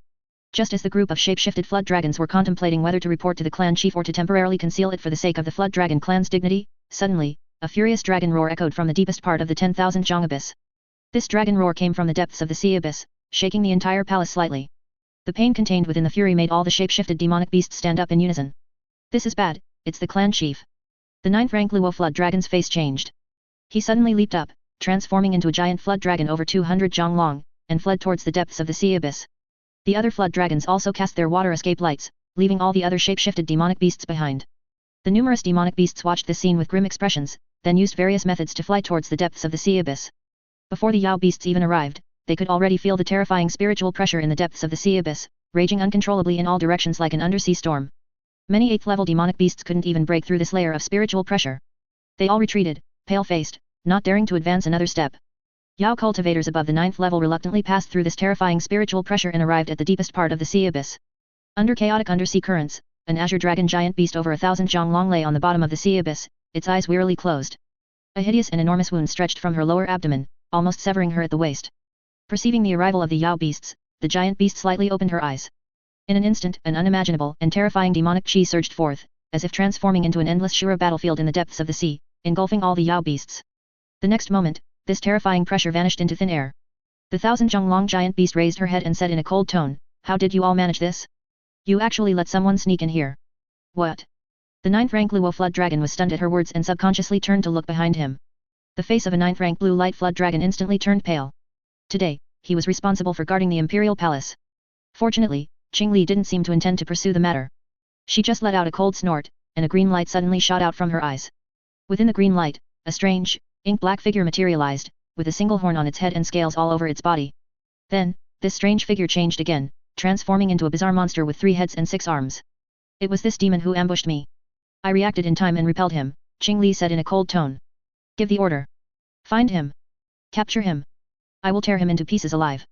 Just as the group of shape-shifted flood dragons were contemplating whether to report to the clan chief or to temporarily conceal it for the sake of the flood dragon clan's dignity, suddenly, a furious dragon roar echoed from the deepest part of the 10,000 Zhang abyss. This dragon roar came from the depths of the sea abyss, shaking the entire palace slightly. The pain contained within the fury made all the shape-shifted demonic beasts stand up in unison. This is bad, it's the clan chief. The 9th rank Luo flood dragon's face changed. He suddenly leaped up, transforming into a giant flood dragon over 200 Zhang long, and fled towards the depths of the sea abyss. The other flood dragons also cast their water escape lights, leaving all the other shape-shifted demonic beasts behind. The numerous demonic beasts watched this scene with grim expressions, then used various methods to fly towards the depths of the sea abyss. Before the Yao beasts even arrived, they could already feel the terrifying spiritual pressure in the depths of the sea abyss, raging uncontrollably in all directions like an undersea storm. Many 8th level demonic beasts couldn't even break through this layer of spiritual pressure. They all retreated, pale-faced, not daring to advance another step. Yao cultivators above the 9th level reluctantly passed through this terrifying spiritual pressure and arrived at the deepest part of the sea abyss. Under chaotic undersea currents, an azure dragon giant beast over 1,000 Zhang long lay on the bottom of the sea abyss, its eyes wearily closed. A hideous and enormous wound stretched from her lower abdomen, almost severing her at the waist. Perceiving the arrival of the Yao beasts, the giant beast slightly opened her eyes. In an instant, an unimaginable and terrifying demonic chi surged forth, as if transforming into an endless Shura battlefield in the depths of the sea, engulfing all the Yao beasts. The next moment, this terrifying pressure vanished into thin air. The 1,000 Zhang long giant beast raised her head and said in a cold tone, "How did you all manage this? You actually let someone sneak in here." "What?" The 9th rank Luo flood dragon was stunned at her words and subconsciously turned to look behind him. The face of a 9th rank blue light flood dragon instantly turned pale. Today, he was responsible for guarding the imperial palace. Fortunately, Qing Li didn't seem to intend to pursue the matter. She just let out a cold snort, and a green light suddenly shot out from her eyes. Within the green light, a strange, ink-black figure materialized, with a single horn on its head and scales all over its body. Then, this strange figure changed again, transforming into a bizarre monster with 3 heads and 6 arms. "It was this demon who ambushed me. I reacted in time and repelled him," Qing Li said in a cold tone. "Give the order. Find him. Capture him. I will tear him into pieces alive."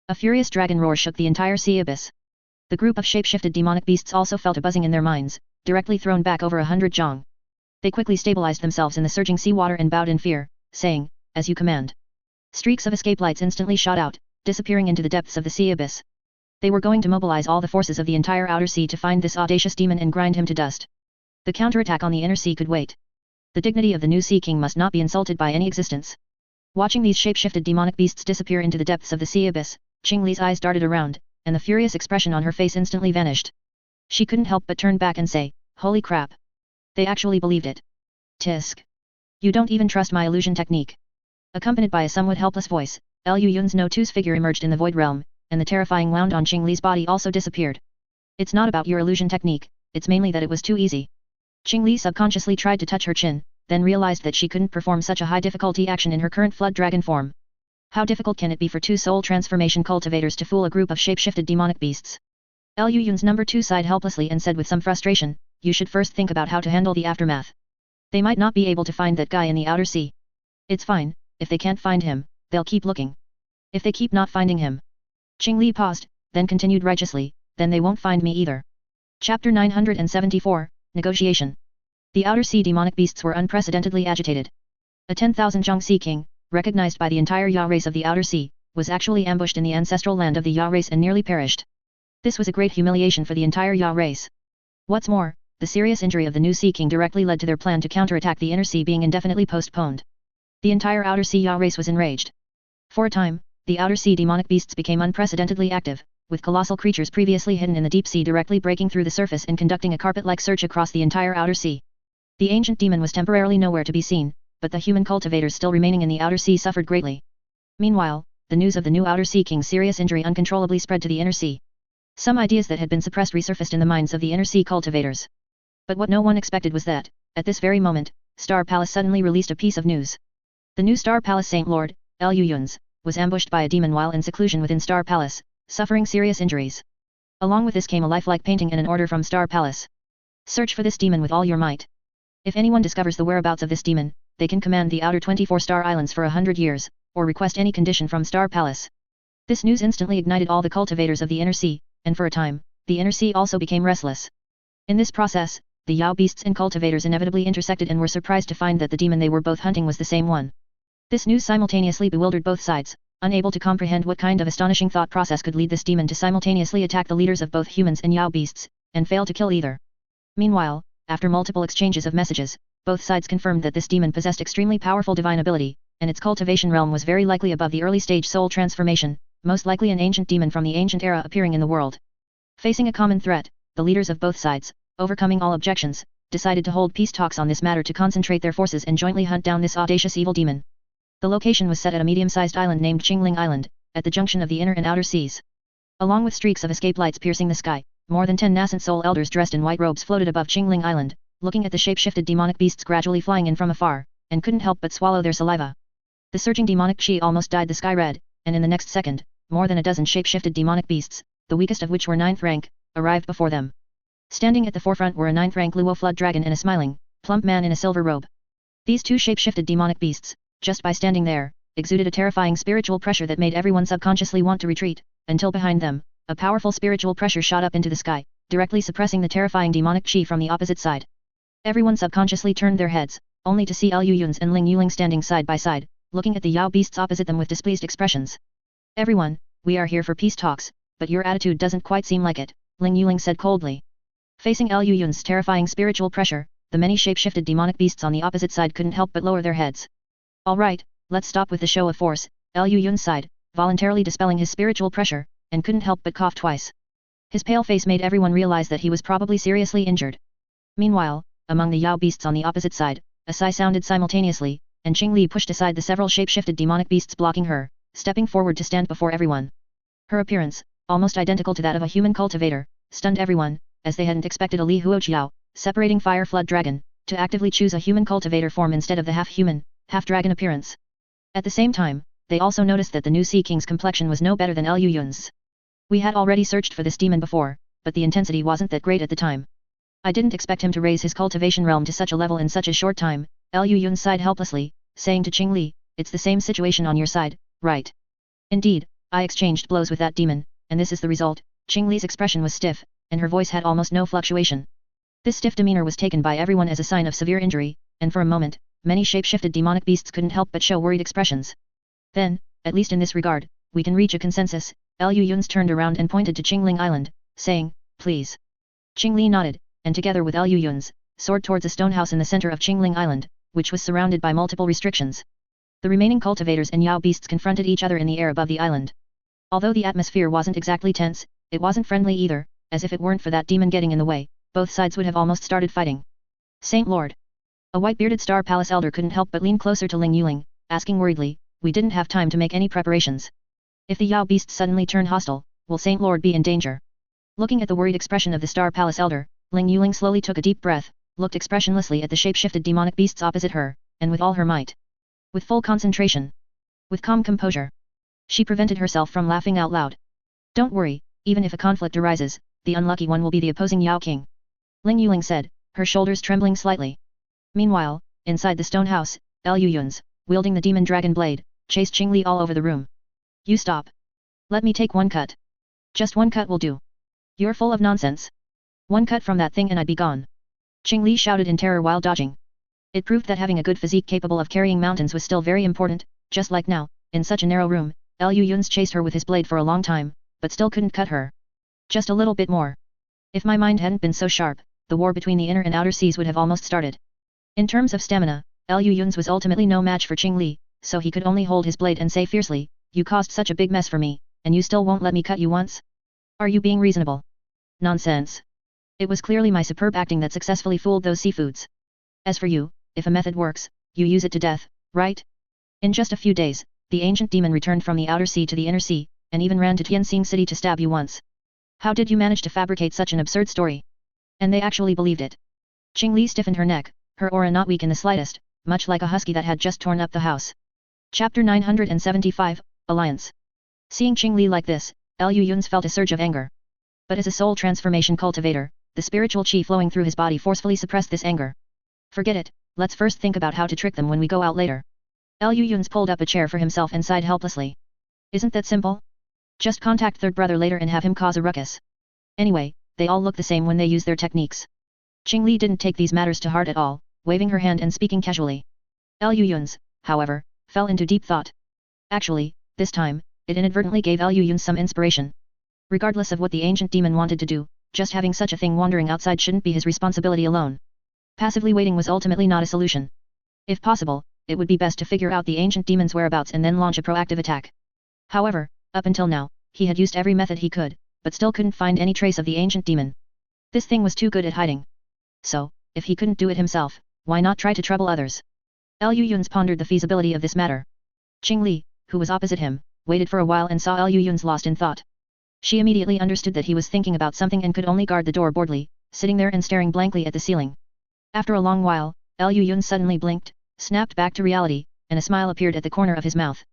A furious dragon roar shook the entire sea abyss. The group of shape-shifted demonic beasts also felt a buzzing in their minds, directly thrown back over 100 Zhang. They quickly stabilized themselves in the surging sea water and bowed in fear, saying, "As you command." Streaks of escape lights instantly shot out, disappearing into the depths of the sea abyss. They were going to mobilize all the forces of the entire outer sea to find this audacious demon and grind him to dust. The counterattack on the inner sea could wait. The dignity of the new Sea King must not be insulted by any existence. Watching these shape-shifted demonic beasts disappear into the depths of the sea abyss, Qing Li's eyes darted around, and the furious expression on her face instantly vanished. She couldn't help but turn back and say, "Holy crap. They actually believed it. Tisk. You don't even trust my illusion technique." Accompanied by a somewhat helpless voice, Lu Yun's No 2's figure emerged in the void realm, and the terrifying wound on Qing Li's body also disappeared. "It's not about your illusion technique, it's mainly that it was too easy." Qing Li subconsciously tried to touch her chin, then realized that she couldn't perform such a high difficulty action in her current flood dragon form. How difficult can it be for 2 soul transformation cultivators to fool a group of shape-shifted demonic beasts? Lu Yun's number 2 sighed helplessly and said with some frustration, "You should first think about how to handle the aftermath. They might not be able to find that guy in the outer sea. It's fine, if they can't find him, they'll keep looking. If they keep not finding him." Qing Li paused, then continued righteously, "Then they won't find me either." Chapter 974, Negotiation. The outer sea demonic beasts were unprecedentedly agitated. A 10,000 Zhang Sea King, recognized by the entire Ya race of the outer sea, was actually ambushed in the ancestral land of the Ya race and nearly perished. This was a great humiliation for the entire Ya race. What's more, the serious injury of the new Sea King directly led to their plan to counterattack the inner sea being indefinitely postponed. The entire outer sea Ya race was enraged. For a time, the outer sea demonic beasts became unprecedentedly active, with colossal creatures previously hidden in the deep sea directly breaking through the surface and conducting a carpet-like search across the entire outer sea. The ancient demon was temporarily nowhere to be seen, but the human cultivators still remaining in the outer sea suffered greatly. Meanwhile, the news of the new outer sea king's serious injury uncontrollably spread to the inner sea. Some ideas that had been suppressed resurfaced in the minds of the inner sea cultivators. But what no one expected was that, at this very moment, Star Palace suddenly released a piece of news. The new Star Palace Saint Lord, Lu Yun's, was ambushed by a demon while in seclusion within Star Palace, suffering serious injuries. Along with this came a lifelike painting and an order from Star Palace. Search for this demon with all your might. If anyone discovers the whereabouts of this demon, they can command the outer 24 Star Islands for 100 years, or request any condition from Star Palace. This news instantly ignited all the cultivators of the inner sea, and for a time, the inner sea also became restless. In this process, the Yao beasts and cultivators inevitably intersected and were surprised to find that the demon they were both hunting was the same one. This news simultaneously bewildered both sides, unable to comprehend what kind of astonishing thought process could lead this demon to simultaneously attack the leaders of both humans and Yao beasts, and fail to kill either. Meanwhile, after multiple exchanges of messages, both sides confirmed that this demon possessed extremely powerful divine ability, and its cultivation realm was very likely above the early stage soul transformation, most likely an ancient demon from the ancient era appearing in the world. Facing a common threat, the leaders of both sides, overcoming all objections, decided to hold peace talks on this matter to concentrate their forces and jointly hunt down this audacious evil demon. The location was set at a medium-sized island named Qingling Island, at the junction of the inner and outer seas. Along with streaks of escape lights piercing the sky, more than 10 nascent soul elders dressed in white robes floated above Qingling Island, looking at the shape-shifted demonic beasts gradually flying in from afar, and couldn't help but swallow their saliva. The surging demonic chi almost dyed the sky red, and in the next second, more than a dozen shape-shifted demonic beasts, the weakest of which were 9th rank, arrived before them. Standing at the forefront were a 9th rank Luo Flood Dragon and a smiling, plump man in a silver robe. These two shape-shifted demonic beasts, just by standing there, exuded a terrifying spiritual pressure that made everyone subconsciously want to retreat, until behind them, a powerful spiritual pressure shot up into the sky, directly suppressing the terrifying demonic chi from the opposite side. Everyone subconsciously turned their heads, only to see Liu Yun's and Ling Yuling standing side by side, looking at the Yao beasts opposite them with displeased expressions. "Everyone, we are here for peace talks, but your attitude doesn't quite seem like it," Ling Yuling said coldly. Facing Liu Yun's terrifying spiritual pressure, the many shape-shifted demonic beasts on the opposite side couldn't help but lower their heads. "All right, let's stop with the show of force," Liu Yun sighed, voluntarily dispelling his spiritual pressure, and couldn't help but cough twice. His pale face made everyone realize that he was probably seriously injured. Meanwhile, among the Yao beasts on the opposite side, a sigh sounded simultaneously, and Qing Li pushed aside the several shape-shifted demonic beasts blocking her, stepping forward to stand before everyone. Her appearance, almost identical to that of a human cultivator, stunned everyone, as they hadn't expected a Li Huoqiao, separating Fire Flood Dragon, to actively choose a human cultivator form instead of the half-human, half-dragon appearance. At the same time, they also noticed that the new Sea King's complexion was no better than Liu Yun's. "We had already searched for this demon before, but the intensity wasn't that great at the time. I didn't expect him to raise his cultivation realm to such a level in such a short time," Liu Yun sighed helplessly, saying to Qing Li, "It's the same situation on your side, right?" "Indeed, I exchanged blows with that demon, and this is the result." Qing Li's expression was stiff, and her voice had almost no fluctuation. This stiff demeanor was taken by everyone as a sign of severe injury, and for a moment, many shape-shifted demonic beasts couldn't help but show worried expressions. "Then, at least in this regard, we can reach a consensus." Liu Yun's turned around and pointed to Qingling Island, saying, "Please." Qing Li nodded, and together with Liu Yun's, soared towards a stone house in the center of Qingling Island, which was surrounded by multiple restrictions. The remaining cultivators and Yao beasts confronted each other in the air above the island. Although the atmosphere wasn't exactly tense, it wasn't friendly either, as if it weren't for that demon getting in the way, both sides would have almost started fighting. "Saint Lord." A white-bearded Star Palace elder couldn't help but lean closer to Ling Yuling, asking worriedly, "We didn't have time to make any preparations. If the Yao beasts suddenly turn hostile, will Saint Lord be in danger?" Looking at the worried expression of the Star Palace elder, Ling Yuling slowly took a deep breath, looked expressionlessly at the shape-shifted demonic beasts opposite her, and with all her might, with full concentration, with calm composure, she prevented herself from laughing out loud. "Don't worry, even if a conflict arises, the unlucky one will be the opposing Yao King," Ling Yuling said, her shoulders trembling slightly. Meanwhile, inside the stone house, Liu Yun's, wielding the demon dragon blade, chased Qing Li all over the room. "You stop. Let me take one cut. Just one cut will do. You're full of nonsense. One cut from that thing and I'd be gone." Qing Li shouted in terror while dodging. It proved that having a good physique capable of carrying mountains was still very important, just like now, in such a narrow room, Liu Yun's chased her with his blade for a long time, but still couldn't cut her. "Just a little bit more. If my mind hadn't been so sharp, the war between the inner and outer seas would have almost started." In terms of stamina, Liu Yun's was ultimately no match for Qing Li, so he could only hold his blade and say fiercely, "You caused such a big mess for me, and you still won't let me cut you once? Are you being reasonable?" "Nonsense. It was clearly my superb acting that successfully fooled those seafoods. As for you, if a method works, you use it to death, right?" In just a few days, the ancient demon returned from the outer sea to the inner sea, and even ran to Tianxing City to stab you once. How did you manage to fabricate such an absurd story? And they actually believed it. Qing Li stiffened her neck, her aura not weak in the slightest, much like a husky that had just torn up the house. Chapter 975, Alliance. Seeing Qing Li like this, Liu Yun's felt a surge of anger. But as a soul transformation cultivator, the spiritual chi flowing through his body forcefully suppressed this anger. "Forget it, let's first think about how to trick them when we go out later." Liu Yun's pulled up a chair for himself and sighed helplessly. "Isn't that simple? Just contact third brother later and have him cause a ruckus. Anyway, they all look the same when they use their techniques." Qing Li didn't take these matters to heart at all, waving her hand and speaking casually. Liu Yun's, however, fell into deep thought. Actually, This time, it inadvertently gave Liu Yun some inspiration. Regardless of what the ancient demon wanted to do, just having such a thing wandering outside shouldn't be his responsibility alone. Passively waiting was ultimately not a solution. If possible, it would be best to figure out the ancient demon's whereabouts and then launch a proactive attack. However, up until now, he had used every method he could, but still couldn't find any trace of the ancient demon. This thing was too good at hiding. So, if he couldn't do it himself, why not try to trouble others? Liu Yun pondered the feasibility of this matter. Qing Li, who was opposite him, waited for a while and saw Liu Yun lost in thought. She immediately understood that he was thinking about something and could only guard the door boredly, sitting there and staring blankly at the ceiling. After a long while, Liu Yun suddenly blinked, snapped back to reality, and a smile appeared at the corner of his mouth.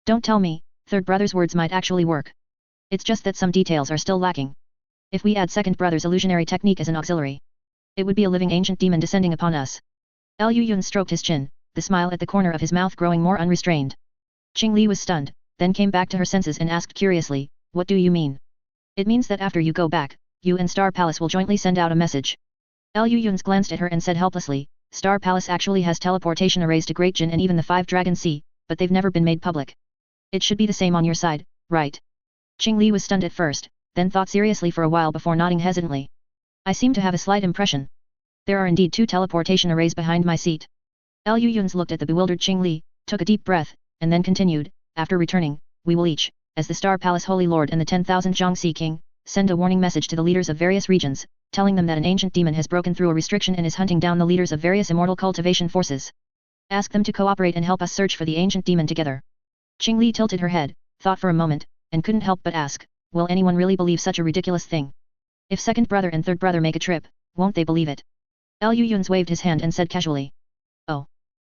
Don't tell me, third brother's words might actually work. It's just that some details are still lacking. If we add second brother's illusionary technique as an auxiliary, it would be a living ancient demon descending upon us. Liu Yun stroked his chin, the smile at the corner of his mouth growing more unrestrained. Qing Li was stunned, then came back to her senses and asked curiously, what do you mean? It means that after you go back, you and Star Palace will jointly send out a message. Liu Yun glanced at her and said helplessly, Star Palace actually has teleportation arrays to Great Jin and even the 5 Dragon Sea, but they've never been made public. It should be the same on your side, right? Qing Li was stunned at first, then thought seriously for a while before nodding hesitantly. I seem to have a slight impression. There are indeed 2 teleportation arrays behind my seat. Liu Yun looked at the bewildered Qing Li, took a deep breath, and then continued, after returning, we will each, as the Star Palace Holy Lord and the 10,000 Jiangxi King, send a warning message to the leaders of various regions, telling them that an ancient demon has broken through a restriction and is hunting down the leaders of various immortal cultivation forces. Ask them to cooperate and help us search for the ancient demon together. Qing Li tilted her head, thought for a moment, and couldn't help but ask, will anyone really believe such a ridiculous thing? If second brother and third brother make a trip, won't they believe it? Liu Yun waved his hand and said casually. Oh.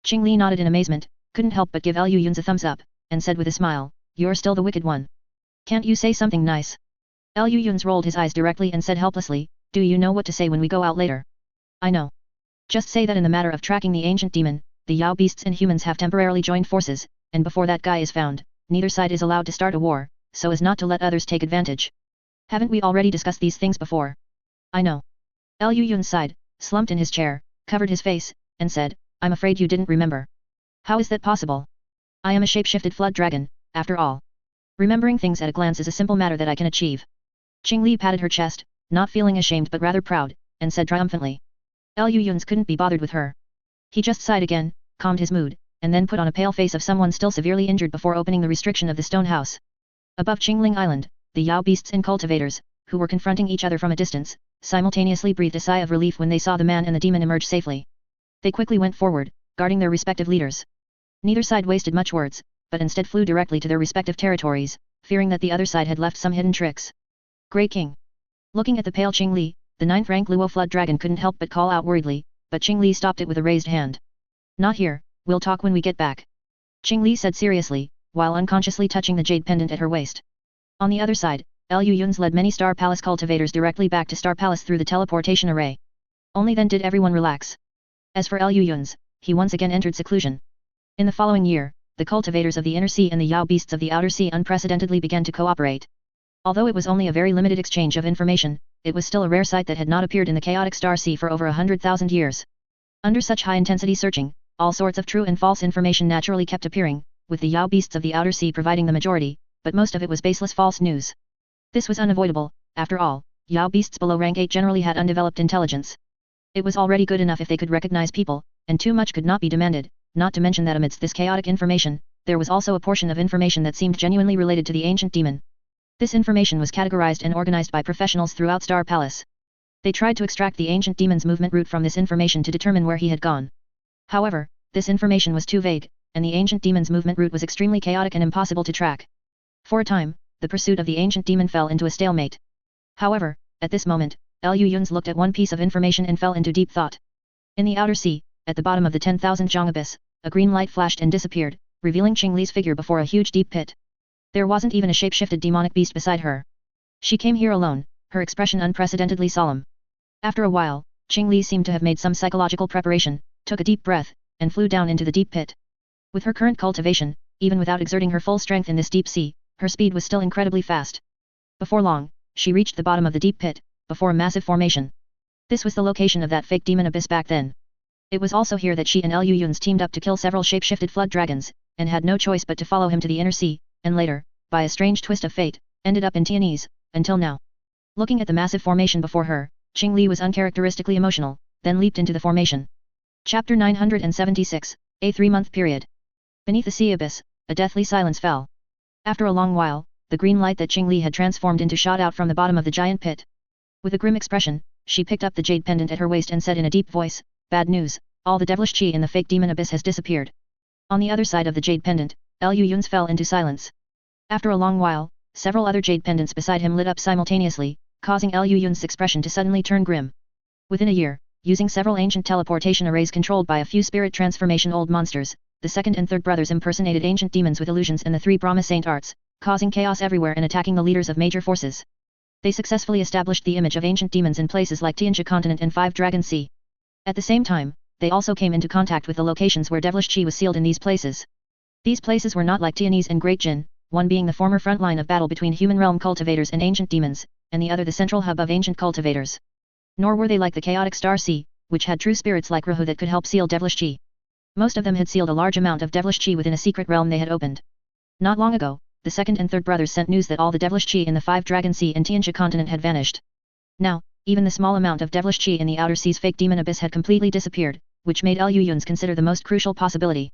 Qing Li nodded in amazement, couldn't help but give Liu Yun a thumbs up, and said with a smile, you're still the wicked one. Can't you say something nice? Liu Yun rolled his eyes directly and said helplessly, do you know what to say when we go out later? I know. Just say that in the matter of tracking the ancient demon, the Yao beasts and humans have temporarily joined forces, and before that guy is found, neither side is allowed to start a war, so as not to let others take advantage. Haven't we already discussed these things before? I know. Liu Yun sighed, slumped in his chair, covered his face, and said, I'm afraid you didn't remember. How is that possible? I am a shape-shifted flood dragon, after all. Remembering things at a glance is a simple matter that I can achieve. Qing Li patted her chest, not feeling ashamed but rather proud, and said triumphantly. Liu Yun couldn't be bothered with her. He just sighed again, calmed his mood, and then put on a pale face of someone still severely injured before opening the restriction of the stone house. Above Qingling Island, the Yao beasts and cultivators, who were confronting each other from a distance, simultaneously breathed a sigh of relief when they saw the man and the demon emerge safely. They quickly went forward, guarding their respective leaders. Neither side wasted much words, but instead flew directly to their respective territories, fearing that the other side had left some hidden tricks. Great King. Looking at the pale Qing Li, the 9th rank Luo Flood Dragon couldn't help but call out worriedly, but Qing Li stopped it with a raised hand. Not here, we'll talk when we get back. Qing Li said seriously, while unconsciously touching the jade pendant at her waist. On the other side, Liu Yun led many Star Palace cultivators directly back to Star Palace through the teleportation array. Only then did everyone relax. As for Liu Yun, he once again entered seclusion. In the following year, the cultivators of the Inner Sea and the Yao beasts of the Outer Sea unprecedentedly began to cooperate. Although it was only a very limited exchange of information, it was still a rare sight that had not appeared in the chaotic Star Sea for over 100,000 years. Under such high-intensity searching, all sorts of true and false information naturally kept appearing, with the Yao beasts of the Outer Sea providing the majority, but most of it was baseless false news. This was unavoidable, after all, Yao beasts below rank 8 generally had undeveloped intelligence. It was already good enough if they could recognize people, and too much could not be demanded, not to mention that amidst this chaotic information, there was also a portion of information that seemed genuinely related to the ancient demon. This information was categorized and organized by professionals throughout Star Palace. They tried to extract the ancient demon's movement route from this information to determine where he had gone. However, this information was too vague, and the ancient demon's movement route was extremely chaotic and impossible to track. For a time, the pursuit of the ancient demon fell into a stalemate. However, at this moment, Liu Yun looked at one piece of information and fell into deep thought. In the Outer Sea, at the bottom of the 10,000 Zhang abyss, a green light flashed and disappeared, revealing Qing Li's figure before a huge deep pit. There wasn't even a shape-shifted demonic beast beside her. She came here alone, her expression unprecedentedly solemn. After a while, Qing Li seemed to have made some psychological preparation, took a deep breath, and flew down into the deep pit. With her current cultivation, even without exerting her full strength in this deep sea, her speed was still incredibly fast. Before long, she reached the bottom of the deep pit, before a massive formation. This was the location of that fake demon abyss back then. It was also here that she and Liu Yun teamed up to kill several shape-shifted flood dragons, and had no choice but to follow him to the Inner Sea, and later, by a strange twist of fate, ended up in Tianese, until now. Looking at the massive formation before her, Qing Li was uncharacteristically emotional, then leaped into the formation. Chapter 976, a 3-month period. Beneath the sea abyss, a deathly silence fell. After a long while, the green light that Qing Li had transformed into shot out from the bottom of the giant pit. With a grim expression, she picked up the jade pendant at her waist and said in a deep voice, "Bad news, all the devilish chi in the fake demon abyss has disappeared." On the other side of the jade pendant, Lu Yun's fell into silence. After a long while, several other jade pendants beside him lit up simultaneously, causing Lu Yun's expression to suddenly turn grim. Within a year, using several ancient teleportation arrays controlled by a few spirit transformation old monsters, the second and third brothers impersonated ancient demons with illusions and the 3 Brahma Saint arts, causing chaos everywhere and attacking the leaders of major forces. They successfully established the image of ancient demons in places like Tianjia continent and 5 Dragon Sea. At the same time, they also came into contact with the locations where devilish chi was sealed in these places. These places were not like Tianese and Great Jin, one being the former front line of battle between human realm cultivators and ancient demons, and the other the central hub of ancient cultivators. Nor were they like the chaotic Star Sea, which had true spirits like Rahu that could help seal devilish chi. Most of them had sealed a large amount of devilish chi within a secret realm they had opened. Not long ago, the second and third brothers sent news that all the devilish chi in the 5 Dragon Sea and Tianjia continent had vanished. Now, even the small amount of devilish chi in the outer sea's fake demon abyss had completely disappeared, which made Lu Yun's consider the most crucial possibility.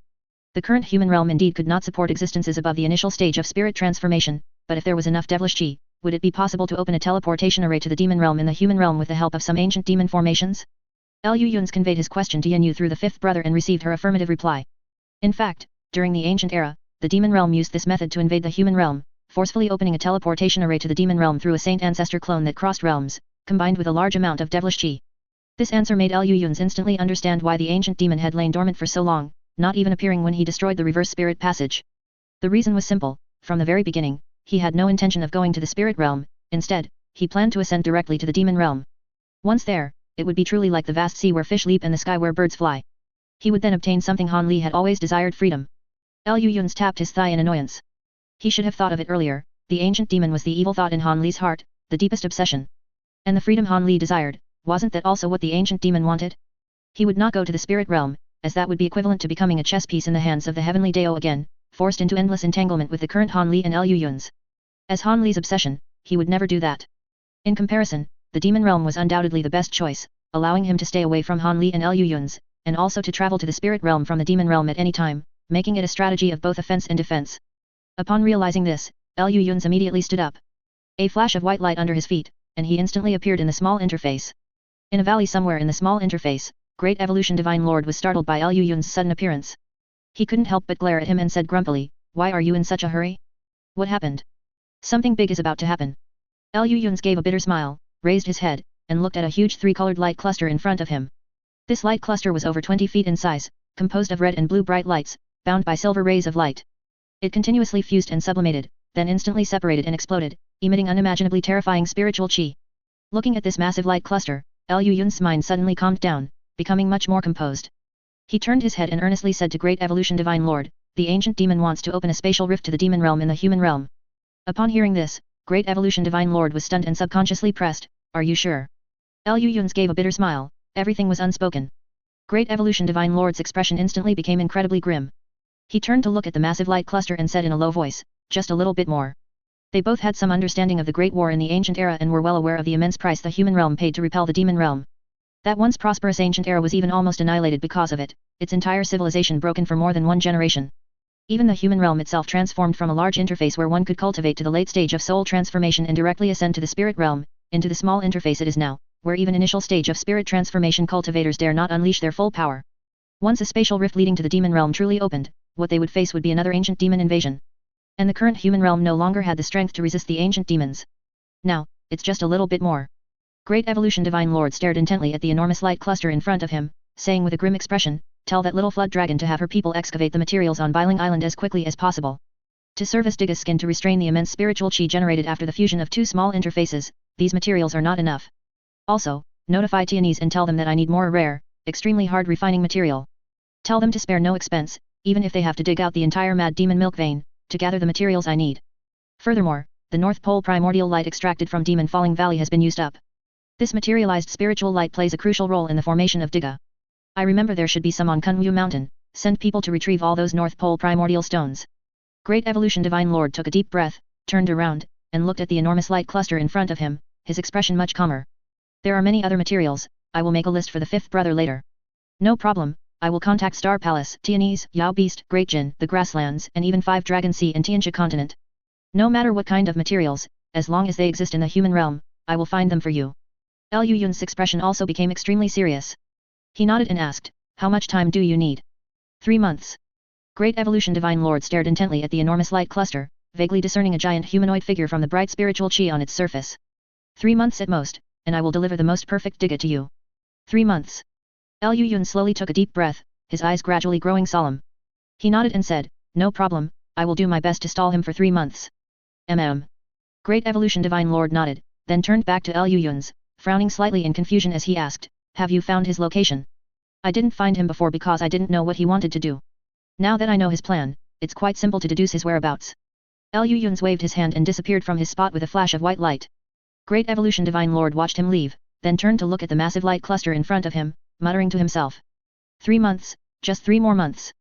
The current human realm indeed could not support existences above the initial stage of spirit transformation, but if there was enough devilish chi, would it be possible to open a teleportation array to the demon realm in the human realm with the help of some ancient demon formations? Lu Yun's conveyed his question to Yanyu through the 5th brother and received her affirmative reply. In fact, during the ancient era, the demon realm used this method to invade the human realm, forcefully opening a teleportation array to the demon realm through a saint ancestor clone that crossed realms, combined with a large amount of devilish chi. This answer made Lu Yun's instantly understand why the ancient demon had lain dormant for so long, not even appearing when he destroyed the reverse spirit passage. The reason was simple: from the very beginning, he had no intention of going to the spirit realm. Instead, he planned to ascend directly to the demon realm. Once there, it would be truly like the vast sea where fish leap and the sky where birds fly. He would then obtain something Han Li had always desired: freedom. Lu Yun's tapped his thigh in annoyance. He should have thought of it earlier. The ancient demon was the evil thought in Han Li's heart, the deepest obsession. And the freedom Han Li desired, wasn't that also what the ancient demon wanted? He would not go to the spirit realm, as that would be equivalent to becoming a chess piece in the hands of the heavenly Dao again, forced into endless entanglement with the current Han Li and Lu Yun's. As Han Li's obsession, he would never do that. In comparison, the demon realm was undoubtedly the best choice, allowing him to stay away from Han Li and Lu Yun's, and also to travel to the spirit realm from the demon realm at any time, making it a strategy of both offense and defense. Upon realizing this, Lu Yun's immediately stood up. A flash of white light under his feet, and he instantly appeared in the small interface. In a valley somewhere in the small interface, Great Evolution Divine Lord was startled by Lu Yun's sudden appearance. He couldn't help but glare at him and said grumpily, "Why are you in such a hurry? What happened?" "Something big is about to happen." Lu Yun's gave a bitter smile, raised his head, and looked at a huge 3-colored light cluster in front of him. This light cluster was over 20 feet in size, composed of red and blue bright lights, bound by silver rays of light. It continuously fused and sublimated, then instantly separated and exploded, emitting unimaginably terrifying spiritual chi. Looking at this massive light cluster, Lu Yun's mind suddenly calmed down, becoming much more composed. He turned his head and earnestly said to Great Evolution Divine Lord, "The ancient demon wants to open a spatial rift to the demon realm in the human realm." Upon hearing this, Great Evolution Divine Lord was stunned and subconsciously pressed, "Are you sure?" Lu Yun's gave a bitter smile. Everything was unspoken. Great Evolution Divine Lord's expression instantly became incredibly grim. He turned to look at the massive light cluster and said in a low voice, "Just a little bit more." They both had some understanding of the Great War in the ancient era and were well aware of the immense price the human realm paid to repel the demon realm. That once prosperous ancient era was even almost annihilated because of it, its entire civilization broken for more than one generation. Even the human realm itself transformed from a large interface where one could cultivate to the late stage of soul transformation and directly ascend to the spirit realm, into the small interface it is now, where even initial stage of spirit transformation cultivators dare not unleash their full power. Once a spatial rift leading to the demon realm truly opened, what they would face would be another ancient demon invasion. And the current human realm no longer had the strength to resist the ancient demons. Now, it's just a little bit more. Great Evolution Divine Lord stared intently at the enormous light cluster in front of him, saying with a grim expression, "Tell that little flood dragon to have her people excavate the materials on Biling Island as quickly as possible. To serve as Diga's skin to restrain the immense spiritual chi generated after the fusion of 2 small interfaces, these materials are not enough. Also, notify Tianese and tell them that I need more rare, extremely hard refining material. Tell them to spare no expense, even if they have to dig out the entire mad demon milk vein, to gather the materials I need. Furthermore, the North Pole primordial light extracted from Demon Falling Valley has been used up. This materialized spiritual light plays a crucial role in the formation of Diga. I remember there should be some on Kunwu Mountain, send people to retrieve all those North Pole primordial stones." Great Evolution Divine Lord took a deep breath, turned around, and looked at the enormous light cluster in front of him, his expression much calmer. There are many other materials, I will make a list for the fifth brother later. No problem, I will contact Star Palace, Tianese, Yao Beast, Great Jin, the Grasslands, and even 5 Dragon Sea and Tianxia continent. No matter what kind of materials, as long as they exist in the human realm, I will find them for you. Liu Yun's expression also became extremely serious. He nodded and asked, how much time do you need? 3 months. Great Evolution Divine Lord stared intently at the enormous light cluster, vaguely discerning a giant humanoid figure from the bright spiritual chi on its surface. 3 months at most, and I will deliver the most perfect Digga to you. 3 months. Liu Yun slowly took a deep breath, his eyes gradually growing solemn. He nodded and said, no problem, I will do my best to stall him for 3 months. Great Evolution Divine Lord nodded, then turned back to Liu Yun's, frowning slightly in confusion as he asked, have you found his location? I didn't find him before because I didn't know what he wanted to do. Now that I know his plan, it's quite simple to deduce his whereabouts. Liu Yun's waved his hand and disappeared from his spot with a flash of white light. Great Evolution Divine Lord watched him leave, then turned to look at the massive light cluster in front of him, muttering to himself. 3 months, just 3 more months.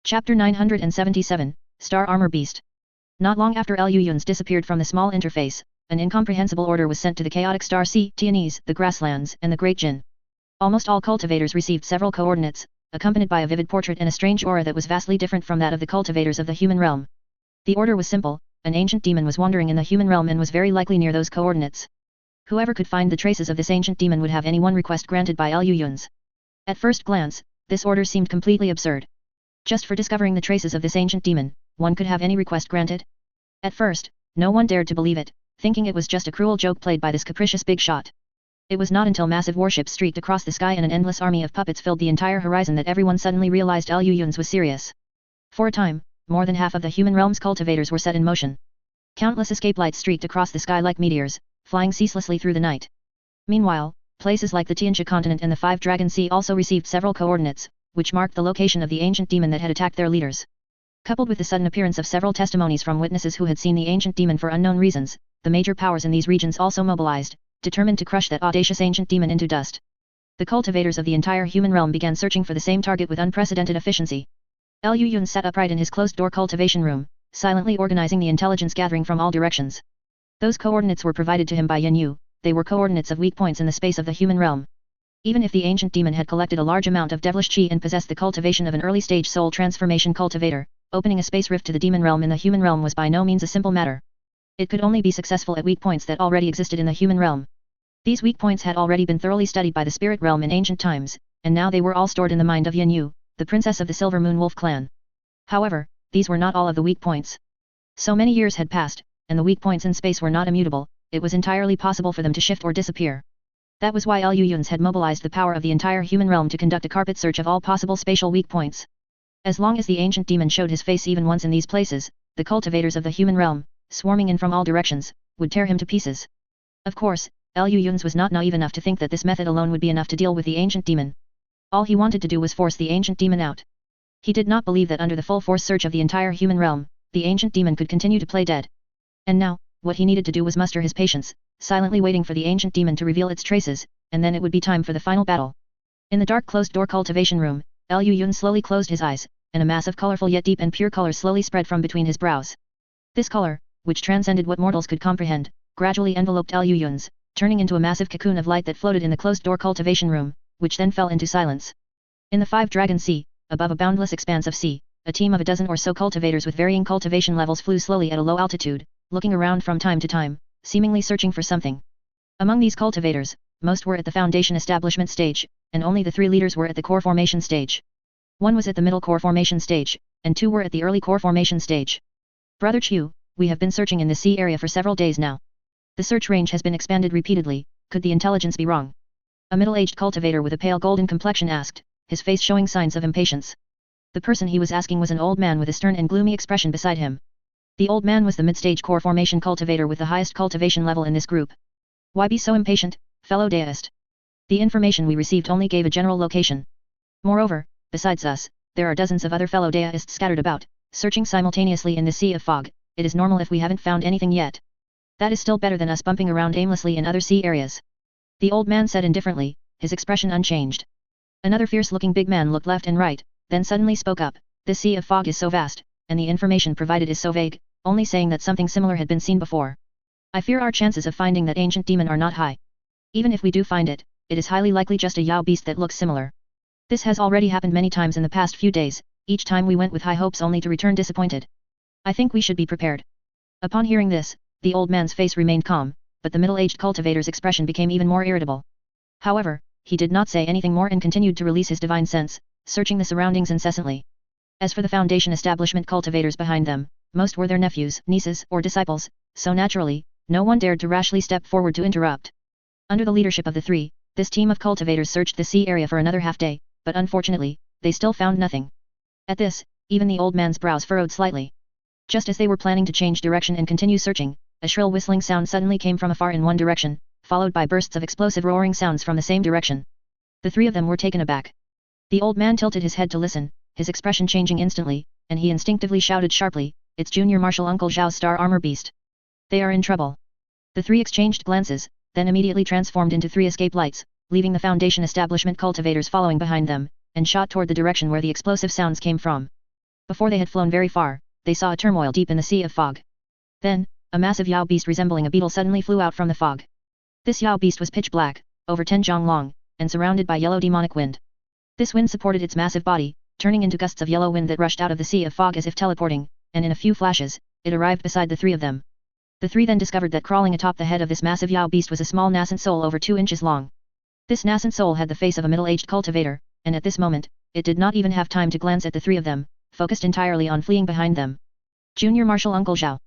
Chapter 977, Star Armor Beast. Not long after Liu Yun's disappeared from the small interface, an incomprehensible order was sent to the chaotic Star Sea, Tianese, the Grasslands, and the Great Jin. Almost all cultivators received several coordinates, accompanied by a vivid portrait and a strange aura that was vastly different from that of the cultivators of the human realm. The order was simple, an ancient demon was wandering in the human realm and was very likely near those coordinates. Whoever could find the traces of this ancient demon would have any one request granted by Liu Yun's. At first glance, this order seemed completely absurd. Just for discovering the traces of this ancient demon, one could have any request granted? At first, no one dared to believe it, thinking it was just a cruel joke played by this capricious big shot. It was not until massive warships streaked across the sky and an endless army of puppets filled the entire horizon that everyone suddenly realized Liu Yun's was serious. For a time, more than half of the human realm's cultivators were set in motion. Countless escape lights streaked across the sky like meteors, flying ceaselessly through the night. Meanwhile, places like the Tianxia continent and the 5 Dragon Sea also received several coordinates, which marked the location of the ancient demon that had attacked their leaders. Coupled with the sudden appearance of several testimonies from witnesses who had seen the ancient demon for unknown reasons, the major powers in these regions also mobilized, determined to crush that audacious ancient demon into dust. The cultivators of the entire human realm began searching for the same target with unprecedented efficiency. Liu Yun sat upright in his closed-door cultivation room, silently organizing the intelligence gathering from all directions. Those coordinates were provided to him by Yin Yu, they were coordinates of weak points in the space of the human realm. Even if the ancient demon had collected a large amount of devilish chi and possessed the cultivation of an early-stage soul transformation cultivator, opening a space rift to the demon realm in the human realm was by no means a simple matter. It could only be successful at weak points that already existed in the human realm. These weak points had already been thoroughly studied by the spirit realm in ancient times, and now they were all stored in the mind of Yin Yu, the princess of the Silver Moon Wolf clan. However, these were not all of the weak points. So many years had passed, and the weak points in space were not immutable, it was entirely possible for them to shift or disappear. That was why Liu Yun's had mobilized the power of the entire human realm to conduct a carpet search of all possible spatial weak points. As long as the ancient demon showed his face even once in these places, the cultivators of the human realm, swarming in from all directions, would tear him to pieces. Of course, Liu Yun's was not naive enough to think that this method alone would be enough to deal with the ancient demon. All he wanted to do was force the ancient demon out. He did not believe that under the full force search of the entire human realm, the ancient demon could continue to play dead. And now, what he needed to do was muster his patience, silently waiting for the ancient demon to reveal its traces, and then it would be time for the final battle. In the dark closed-door cultivation room, Liu Yun slowly closed his eyes, and a mass of colorful yet deep and pure color slowly spread from between his brows. This color, which transcended what mortals could comprehend, gradually enveloped Liu Yun's, turning into a massive cocoon of light that floated in the closed-door cultivation room, which then fell into silence. In the 5 Dragon Sea, above a boundless expanse of sea, a team of a dozen or so cultivators with varying cultivation levels flew slowly at a low altitude, looking around from time to time, seemingly searching for something. Among these cultivators, most were at the foundation establishment stage, and only the 3 leaders were at the core formation stage. 1 was at the middle core formation stage, and 2 were at the early core formation stage. Brother Chu, we have been searching in the sea area for several days now. The search range has been expanded repeatedly, could the intelligence be wrong? A middle-aged cultivator with a pale golden complexion asked, his face showing signs of impatience. The person he was asking was an old man with a stern and gloomy expression beside him. The old man was the mid-stage core formation cultivator with the highest cultivation level in this group. Why be so impatient, fellow deist? The information we received only gave a general location. Moreover, besides us, there are dozens of other fellow deists scattered about, searching simultaneously in the sea of fog. It is normal if we haven't found anything yet. That is still better than us bumping around aimlessly in other sea areas. The old man said indifferently, his expression unchanged. Another fierce-looking big man looked left and right, then suddenly spoke up, this sea of fog is so vast, and the information provided is so vague, only saying that something similar had been seen before. I fear our chances of finding that ancient demon are not high. Even if we do find it, it is highly likely just a Yao beast that looks similar. This has already happened many times in the past few days, each time we went with high hopes only to return disappointed. I think we should be prepared. Upon hearing this, the old man's face remained calm, but the middle-aged cultivator's expression became even more irritable. However, he did not say anything more and continued to release his divine sense, searching the surroundings incessantly. As for the Foundation establishment cultivators behind them, most were their nephews, nieces, or disciples, so naturally, no one dared to rashly step forward to interrupt. Under the leadership of the three, this team of cultivators searched the sea area for another half-day, but unfortunately, they still found nothing. At this, even the old man's brows furrowed slightly. Just as they were planning to change direction and continue searching, a shrill whistling sound suddenly came from afar in one direction, followed by bursts of explosive roaring sounds from the same direction. The three of them were taken aback. The old man tilted his head to listen, his expression changing instantly, and he instinctively shouted sharply, "It's Junior Marshal Uncle Zhao's star armor beast. They are in trouble." The three exchanged glances, then immediately transformed into three escape lights, leaving the Foundation establishment cultivators following behind them, and shot toward the direction where the explosive sounds came from. Before they had flown very far, they saw a turmoil deep in the sea of fog. Then, a massive Yao beast resembling a beetle suddenly flew out from the fog. This Yao beast was pitch black, over 10 zhang long, and surrounded by yellow demonic wind. This wind supported its massive body, turning into gusts of yellow wind that rushed out of the sea of fog as if teleporting, and in a few flashes, it arrived beside the three of them. The three then discovered that crawling atop the head of this massive Yao beast was a small nascent soul over 2 inches long. This nascent soul had the face of a middle-aged cultivator, and at this moment, it did not even have time to glance at the three of them, focused entirely on fleeing behind them. Junior Marshal Uncle Zhao.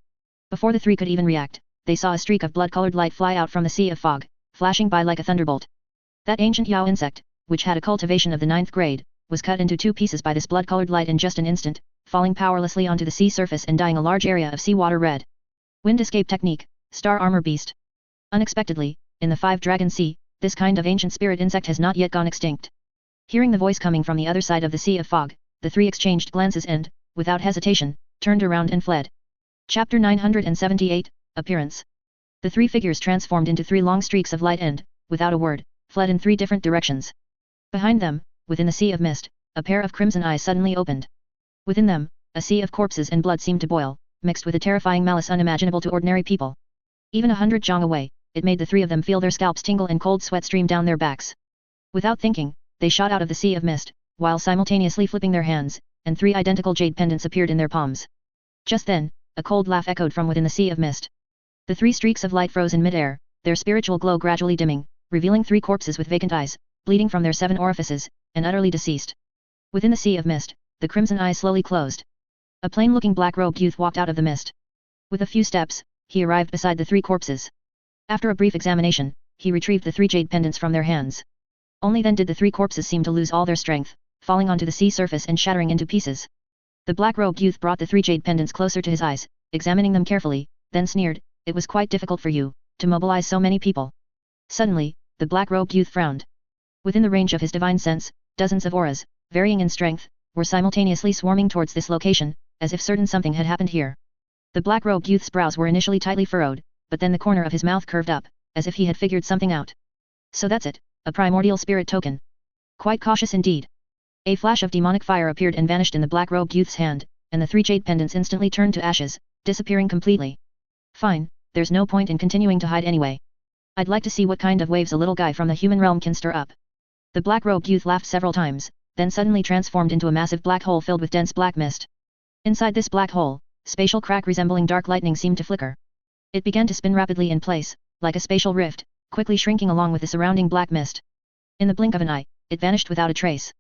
Before the three could even react, they saw a streak of blood-colored light fly out from the sea of fog, flashing by like a thunderbolt. That ancient Yao insect, which had a cultivation of the 9th grade, was cut into 2 pieces by this blood-colored light in just an instant, falling powerlessly onto the sea surface and dyeing a large area of seawater red. Wind escape technique, star armor beast. Unexpectedly, in the 5-dragon sea, this kind of ancient spirit insect has not yet gone extinct. Hearing the voice coming from the other side of the sea of fog, the three exchanged glances and, without hesitation, turned around and fled. Chapter 978, Appearance. The three figures transformed into 3 long streaks of light and, without a word, fled in 3 different directions. Behind them, within the sea of mist, a pair of crimson eyes suddenly opened. Within them, a sea of corpses and blood seemed to boil, mixed with a terrifying malice unimaginable to ordinary people. Even 100 zhang away, it made the three of them feel their scalps tingle and cold sweat stream down their backs. Without thinking, they shot out of the sea of mist, while simultaneously flipping their hands, and 3 identical jade pendants appeared in their palms. Just then, a cold laugh echoed from within the sea of mist. The 3 streaks of light froze in mid-air, their spiritual glow gradually dimming, revealing 3 corpses with vacant eyes, bleeding from their 7 orifices, and utterly deceased. Within the sea of mist, the crimson eyes slowly closed. A plain-looking black-robed youth walked out of the mist. With a few steps, he arrived beside the 3 corpses. After a brief examination, he retrieved the 3 jade pendants from their hands. Only then did the 3 corpses seem to lose all their strength, falling onto the sea surface and shattering into pieces. The black-robed youth brought the 3 jade pendants closer to his eyes, examining them carefully, then sneered, "It was quite difficult for you, to mobilize so many people." Suddenly, the black-robed youth frowned. Within the range of his divine sense, dozens of auras, varying in strength, were simultaneously swarming towards this location, as if certain something had happened here. The black-robed youth's brows were initially tightly furrowed, but then the corner of his mouth curved up, as if he had figured something out. "So that's it, a primordial spirit token. Quite cautious indeed." A flash of demonic fire appeared and vanished in the black-robed youth's hand, and the 3 jade pendants instantly turned to ashes, disappearing completely. "Fine, there's no point in continuing to hide anyway. I'd like to see what kind of waves a little guy from the human realm can stir up." The black-robed youth laughed several times, then suddenly transformed into a massive black hole filled with dense black mist. Inside this black hole, spatial crack resembling dark lightning seemed to flicker. It began to spin rapidly in place, like a spatial rift, quickly shrinking along with the surrounding black mist. In the blink of an eye, it vanished without a trace.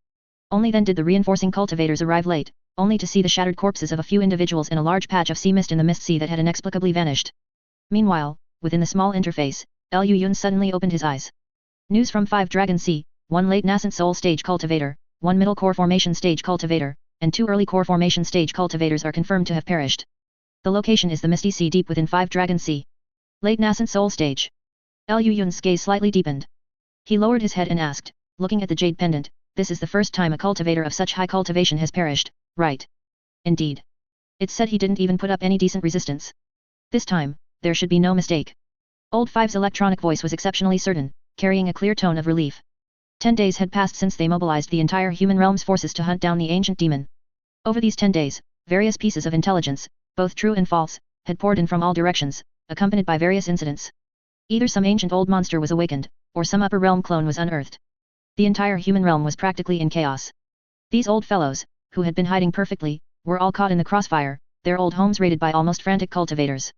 Only then did the reinforcing cultivators arrive late, only to see the shattered corpses of a few individuals in a large patch of sea mist in the mist sea that had inexplicably vanished. Meanwhile, within the small interface, Liu Yun suddenly opened his eyes. News from 5 Dragon Sea, 1 late nascent soul stage cultivator, 1 middle core formation stage cultivator, and 2 early core formation stage cultivators are confirmed to have perished. The location is the Misty Sea deep within 5 Dragon Sea. Late nascent soul stage. Liu Yun's gaze slightly deepened. He lowered his head and asked, looking at the jade pendant, "This is the first time a cultivator of such high cultivation has perished, right?" "Indeed. It's said he didn't even put up any decent resistance. This time, there should be no mistake." Old Five's electronic voice was exceptionally certain, carrying a clear tone of relief. 10 days had passed since they mobilized the entire human realm's forces to hunt down the ancient demon. Over these 10 days, various pieces of intelligence, both true and false, had poured in from all directions, accompanied by various incidents. Either some ancient old monster was awakened, or some upper realm clone was unearthed. The entire human realm was practically in chaos. These old fellows, who had been hiding perfectly, were all caught in the crossfire, their old homes raided by almost frantic cultivators.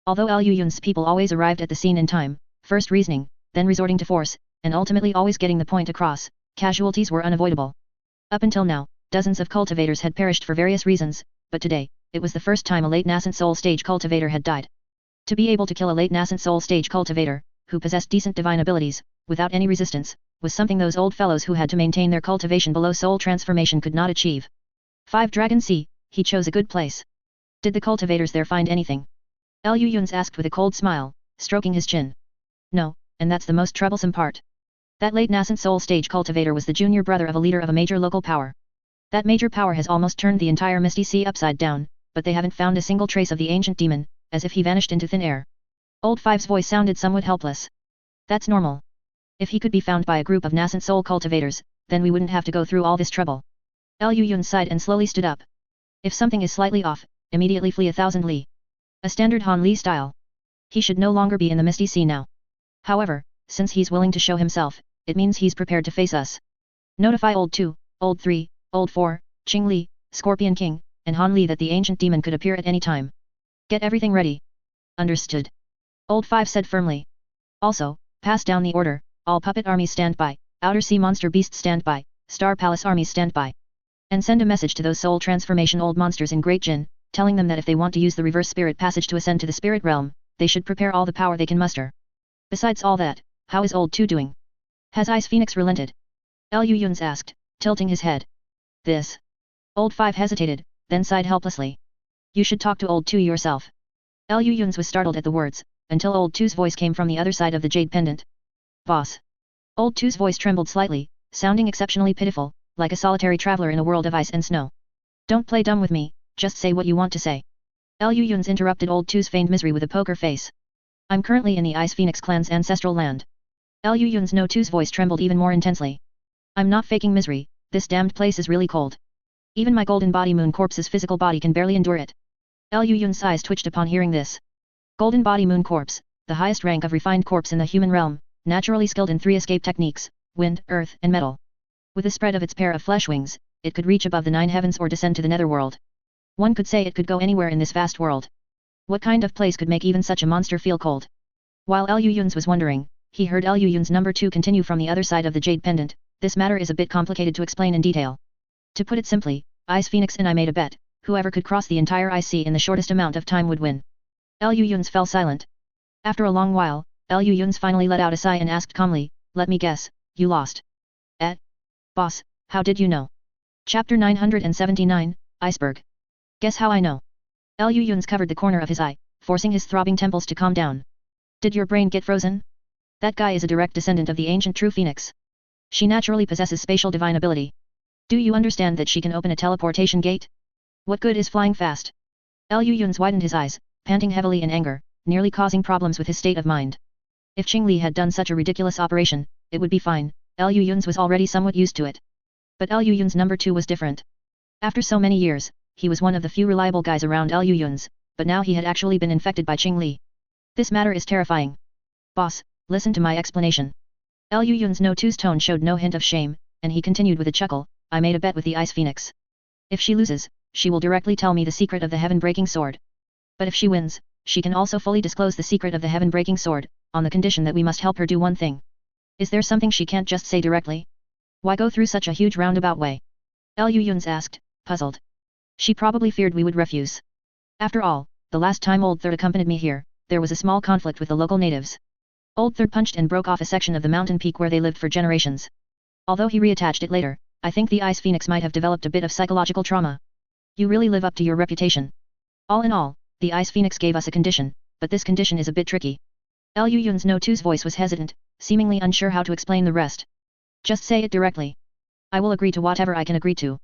Although Liu Yun's people always arrived at the scene in time, first reasoning, then resorting to force, and ultimately always getting the point across, casualties were unavoidable. Up until now, dozens of cultivators had perished for various reasons, but today, it was the first time a late nascent soul stage cultivator had died. To be able to kill a late nascent soul stage cultivator, who possessed decent divine abilities, without any resistance, was something those old fellows who had to maintain their cultivation below soul transformation could not achieve. 5 Dragon Sea, he chose a good place. Did the cultivators there find anything? Liu Yun's asked with a cold smile, stroking his chin. No, and that's the most troublesome part. That late nascent soul stage cultivator was the junior brother of a leader of a major local power. That major power has almost turned the entire Misty Sea upside down, but they haven't found a single trace of the ancient demon, as if he vanished into thin air. Old Five's voice sounded somewhat helpless. That's normal. If he could be found by a group of nascent soul cultivators, then we wouldn't have to go through all this trouble. Liu Yun sighed and slowly stood up. If something is slightly off, immediately flee 1,000 li. A standard Han Li style. He should no longer be in the Misty Sea now. However, since he's willing to show himself, it means he's prepared to face us. Notify Old 2, Old 3, Old 4, Qing Li, Scorpion King, and Han Li that the ancient demon could appear at any time. Get everything ready. Understood. Old 5 said firmly. Also, pass down the order, all puppet armies stand by, outer sea monster beasts stand by, star palace armies stand by. And send a message to those soul transformation old monsters in Great Jin, telling them that if they want to use the reverse spirit passage to ascend to the spirit realm, they should prepare all the power they can muster. Besides all that, how is Old 2 doing? Has Ice Phoenix relented? Liu Yun's asked, tilting his head. This. Old 5 hesitated, then sighed helplessly. You should talk to Old 2 yourself. Liu Yun's was startled at the words, until Old 2's voice came from the other side of the jade pendant. Boss. Old 2's voice trembled slightly, sounding exceptionally pitiful, like a solitary traveler in a world of ice and snow. Don't play dumb with me, just say what you want to say. Liu Yun's interrupted Old 2's feigned misery with a poker face. I'm currently in the Ice Phoenix clan's ancestral land. Liu Yun's No 2's voice trembled even more intensely. I'm not faking misery, this damned place is really cold. Even my golden body moon corpse's physical body can barely endure it. Liu Yun's eyes twitched upon hearing this. Golden body moon corpse, the highest rank of refined corpse in the human realm, naturally skilled in 3 escape techniques, wind, earth, and metal. With the spread of its pair of flesh wings, it could reach above the 9 heavens or descend to the netherworld. One could say it could go anywhere in this vast world. What kind of place could make even such a monster feel cold? While Liu Yun's was wondering, he heard Liu Yun's number 2 continue from the other side of the jade pendant. This matter is a bit complicated to explain in detail. To put it simply, Ice Phoenix and I made a bet, whoever could cross the entire ice sea in the shortest amount of time would win. Liu Yun's fell silent. After a long while, Liu Yun's finally let out a sigh and asked calmly, let me guess, you lost. Boss, how did you know? Chapter 979, Iceberg. Guess how I know. Liu Yun's covered the corner of his eye, forcing his throbbing temples to calm down. Did your brain get frozen? That guy is a direct descendant of the ancient true phoenix. She naturally possesses spatial divine ability. Do you understand that she can open a teleportation gate? What good is flying fast? Liu Yun's widened his eyes, panting heavily in anger, nearly causing problems with his state of mind. If Qing Li had done such a ridiculous operation, it would be fine. Liu Yun's was already somewhat used to it. But Liu Yun's number 2 was different. After so many years, he was one of the few reliable guys around Liu Yun's, but now he had actually been infected by Qing Li. This matter is terrifying. Boss, listen to my explanation. Liu Yun's No 2's tone showed no hint of shame, and he continued with a chuckle, I made a bet with the Ice Phoenix. If she loses, she will directly tell me the secret of the heaven-breaking sword. But if she wins, she can also fully disclose the secret of the heaven-breaking sword, on the condition that we must help her do one thing. Is there something she can't just say directly? Why go through such a huge roundabout way? Liu Yun's asked, puzzled. She probably feared we would refuse. After all, the last time Old Third accompanied me here, there was a small conflict with the local natives. Old Third punched and broke off a section of the mountain peak where they lived for generations. Although he reattached it later, I think the Ice Phoenix might have developed a bit of psychological trauma. You really live up to your reputation. All in all, the Ice Phoenix gave us a condition, but this condition is a bit tricky. Liu Yun's No 2's voice was hesitant, seemingly unsure how to explain the rest. Just say it directly. I will agree to whatever I can agree to.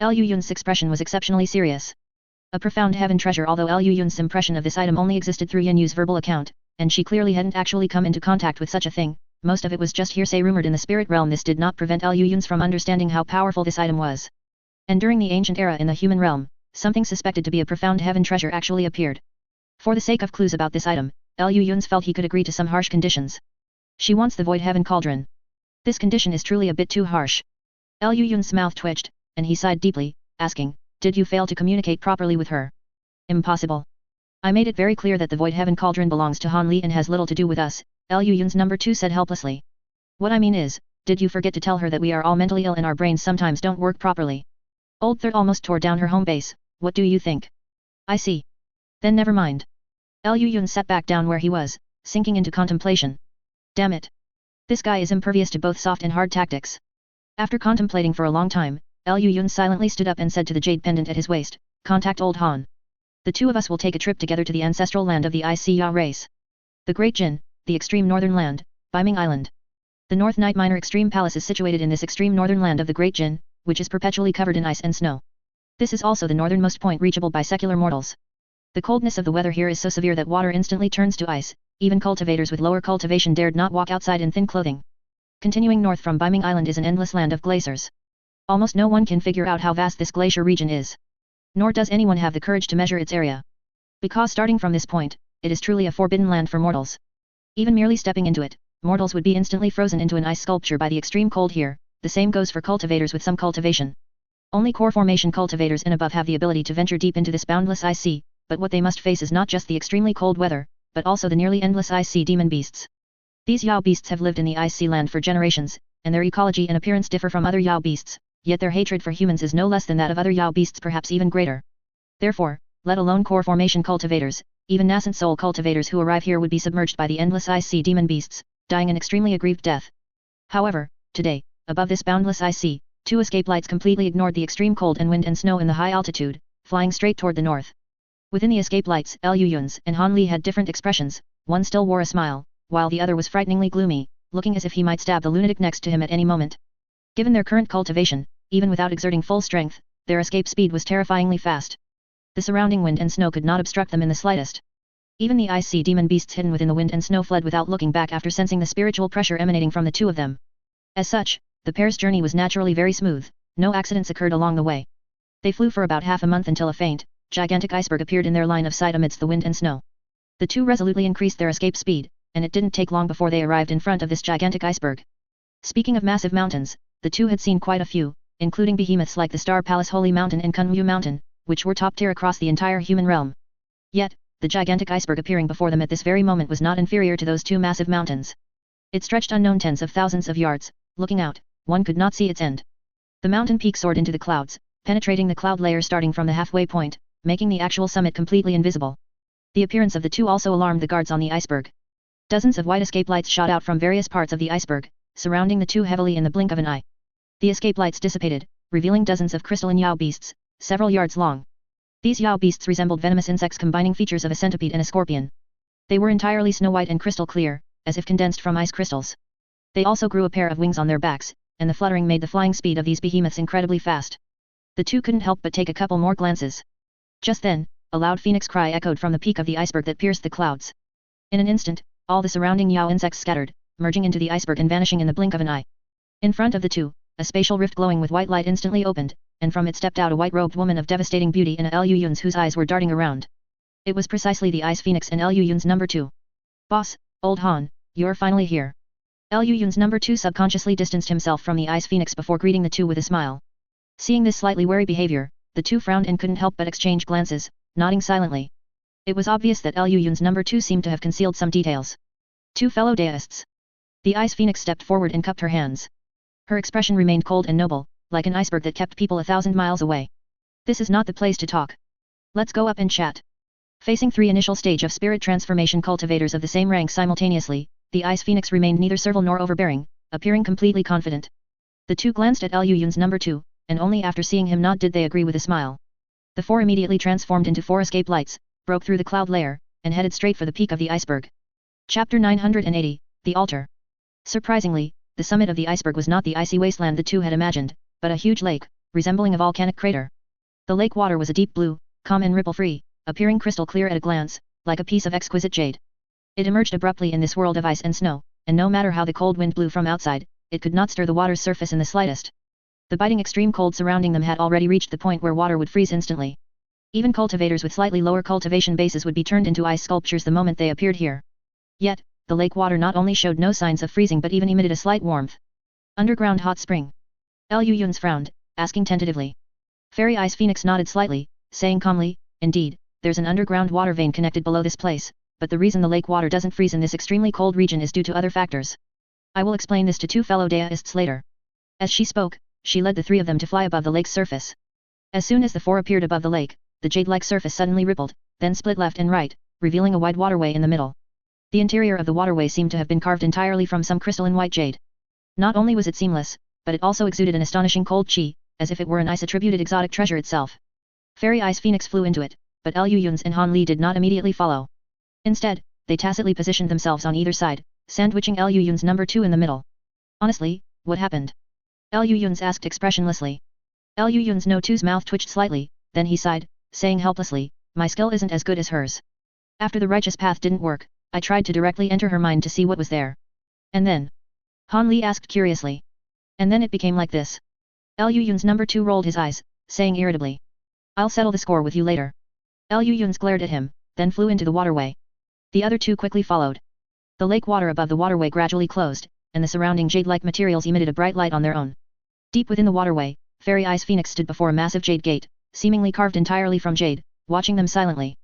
Liu Yun's expression was exceptionally serious. A profound heaven treasure. Although Liu Yun's impression of this item only existed through Yin Yu's verbal account, and she clearly hadn't actually come into contact with such a thing, most of it was just hearsay rumored in the spirit realm. This did not prevent Liu Yun's from understanding how powerful this item was. And during the ancient era in the human realm, something suspected to be a profound heaven treasure actually appeared. For the sake of clues about this item, Liu Yun's felt he could agree to some harsh conditions. She wants the Void Heaven Cauldron. This condition is truly a bit too harsh. Liu Yun's mouth twitched, and he sighed deeply, asking, "Did you fail to communicate properly with her?" "Impossible. I made it very clear that the Void Heaven Cauldron belongs to Han Li and has little to do with us," Liu Yun's number 2 said helplessly. "What I mean is, did you forget to tell her that we are all mentally ill and our brains sometimes don't work properly?" Old Third almost tore down her home base. "What do you think?" "I see. Then never mind." Liu Yun sat back down where he was, sinking into contemplation. Damn it. This guy is impervious to both soft and hard tactics. After contemplating for a long time, Liu Yun silently stood up and said to the jade pendant at his waist, "Contact old Han. The two of us will take a trip together to the ancestral land of the Xia race. The Great Jin, the extreme northern land, Biming Island. The North Night Minor Extreme Palace is situated in this extreme northern land of the Great Jin, which is perpetually covered in ice and snow. This is also the northernmost point reachable by secular mortals. The coldness of the weather here is so severe that water instantly turns to ice. Even cultivators with lower cultivation dared not walk outside in thin clothing. Continuing north from Biming Island is an endless land of glaciers. Almost no one can figure out how vast this glacier region is. Nor does anyone have the courage to measure its area. Because starting from this point, it is truly a forbidden land for mortals. Even merely stepping into it, mortals would be instantly frozen into an ice sculpture by the extreme cold here. The same goes for cultivators with some cultivation. Only core formation cultivators and above have the ability to venture deep into this boundless ice sea, but what they must face is not just the extremely cold weather, but also the nearly endless ice sea demon beasts. These Yao beasts have lived in the ice sea land for generations, and their ecology and appearance differ from other Yao beasts, yet their hatred for humans is no less than that of other Yao beasts, perhaps even greater. Therefore, let alone core formation cultivators, even nascent soul cultivators who arrive here would be submerged by the endless ice sea demon beasts, dying an extremely aggrieved death. However, today, above this boundless ice sea, two escape lights completely ignored the extreme cold and wind and snow in the high altitude, flying straight toward the north. Within the escape lights, Liu Yun's and Han Li had different expressions. One still wore a smile, while the other was frighteningly gloomy, looking as if he might stab the lunatic next to him at any moment. Given their current cultivation, even without exerting full strength, their escape speed was terrifyingly fast. The surrounding wind and snow could not obstruct them in the slightest. Even the ice sea demon beasts hidden within the wind and snow fled without looking back after sensing the spiritual pressure emanating from the two of them. As such, the pair's journey was naturally very smooth. No accidents occurred along the way. They flew for about half a month until a faint, gigantic iceberg appeared in their line of sight amidst the wind and snow. The two resolutely increased their escape speed, and it didn't take long before they arrived in front of this gigantic iceberg. Speaking of massive mountains, the two had seen quite a few, including behemoths like the Star Palace Holy Mountain and Kunmu Mountain, which were top tier across the entire human realm. Yet, the gigantic iceberg appearing before them at this very moment was not inferior to those two massive mountains. It stretched unknown tens of thousands of yards. Looking out, one could not see its end. The mountain peak soared into the clouds, penetrating the cloud layer starting from the halfway point, making the actual summit completely invisible. The appearance of the two also alarmed the guards on the iceberg. Dozens of white escape lights shot out from various parts of the iceberg, surrounding the two heavily in the blink of an eye. The escape lights dissipated, revealing dozens of crystalline Yao beasts, several yards long. These Yao beasts resembled venomous insects combining features of a centipede and a scorpion. They were entirely snow-white and crystal clear, as if condensed from ice crystals. They also grew a pair of wings on their backs, and the fluttering made the flying speed of these behemoths incredibly fast. The two couldn't help but take a couple more glances. Just then, a loud phoenix cry echoed from the peak of the iceberg that pierced the clouds. In an instant, all the surrounding Yao insects scattered, merging into the iceberg and vanishing in the blink of an eye. In front of the two, a spatial rift glowing with white light instantly opened, and from it stepped out a white-robed woman of devastating beauty and Liu Yun's whose eyes were darting around. It was precisely the Ice Phoenix and Liu Yun's number 2. "Boss, old Han, you're finally here." Liu Yun's number 2 subconsciously distanced himself from the Ice Phoenix before greeting the two with a smile. Seeing this slightly wary behavior, the two frowned and couldn't help but exchange glances, nodding silently. It was obvious that Liu Yun's number 2 seemed to have concealed some details. Two fellow deists. The Ice Phoenix stepped forward and cupped her hands. Her expression remained cold and noble, like an iceberg that kept people 1,000 miles away. "This is not the place to talk. Let's go up and chat." Facing 3 initial stage of spirit transformation cultivators of the same rank simultaneously, the Ice Phoenix remained neither servile nor overbearing, appearing completely confident. The two glanced at Liu Yun's number 2, and only after seeing him nod did they agree with a smile. The 4 immediately transformed into 4 escape lights, broke through the cloud layer, and headed straight for the peak of the iceberg. Chapter 980, The Altar. Surprisingly, the summit of the iceberg was not the icy wasteland the two had imagined, but a huge lake, resembling a volcanic crater. The lake water was a deep blue, calm and ripple-free, appearing crystal clear at a glance, like a piece of exquisite jade. It emerged abruptly in this world of ice and snow, and no matter how the cold wind blew from outside, it could not stir the water's surface in the slightest. The biting extreme cold surrounding them had already reached the point where water would freeze instantly. Even cultivators with slightly lower cultivation bases would be turned into ice sculptures the moment they appeared here. Yet, the lake water not only showed no signs of freezing but even emitted a slight warmth. Underground hot spring. Lu Yun's frowned, asking tentatively. Fairy Ice Phoenix nodded slightly, saying calmly, indeed, there's an underground water vein connected below this place, but the reason the lake water doesn't freeze in this extremely cold region is due to other factors. I will explain this to two fellow deists later. As she spoke, she led the three of them to fly above the lake's surface. As soon as the four appeared above the lake, the jade-like surface suddenly rippled, then split left and right, revealing a wide waterway in the middle. The interior of the waterway seemed to have been carved entirely from some crystalline white jade. Not only was it seamless, but it also exuded an astonishing cold chi, as if it were an ice-attributed exotic treasure itself. Fairy Ice Phoenix flew into it, but Lu Yun's and Han Li did not immediately follow. Instead, they tacitly positioned themselves on either side, sandwiching Lu Yun's number 2 in the middle. Honestly, what happened? Lu Yun's asked expressionlessly. Lu Yun's No 2's mouth twitched slightly, then he sighed, saying helplessly, my skill isn't as good as hers. After the righteous path didn't work, I tried to directly enter her mind to see what was there. And then? Han Li asked curiously. And then it became like this. Lu Yun's number 2 rolled his eyes, saying irritably. I'll settle the score with you later. Lu Yun's glared at him, then flew into the waterway. The other two quickly followed. The lake water above the waterway gradually closed, and the surrounding jade-like materials emitted a bright light on their own. Deep within the waterway, Fairy Ice Phoenix stood before a massive jade gate, seemingly carved entirely from jade, watching them silently.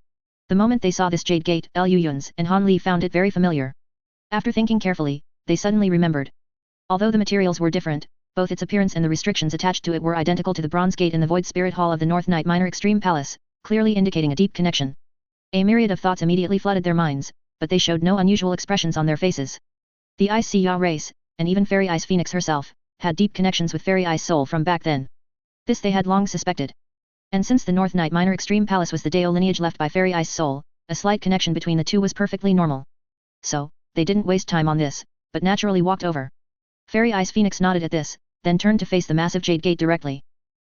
The moment they saw this jade gate, Lu Yun's and Han Li found it very familiar. After thinking carefully, they suddenly remembered. Although the materials were different, both its appearance and the restrictions attached to it were identical to the bronze gate in the Void Spirit Hall of the North Night Minor Extreme Palace, clearly indicating a deep connection. A myriad of thoughts immediately flooded their minds, but they showed no unusual expressions on their faces. The Ice Sea race, and even Fairy Ice Phoenix herself, had deep connections with Fairy Ice Soul from back then. This they had long suspected. And since the North Night Minor Extreme Palace was the Deo lineage left by Fairy Ice Soul, a slight connection between the two was perfectly normal. So, they didn't waste time on this, but naturally walked over. Fairy Ice Phoenix nodded at this, then turned to face the massive jade gate directly.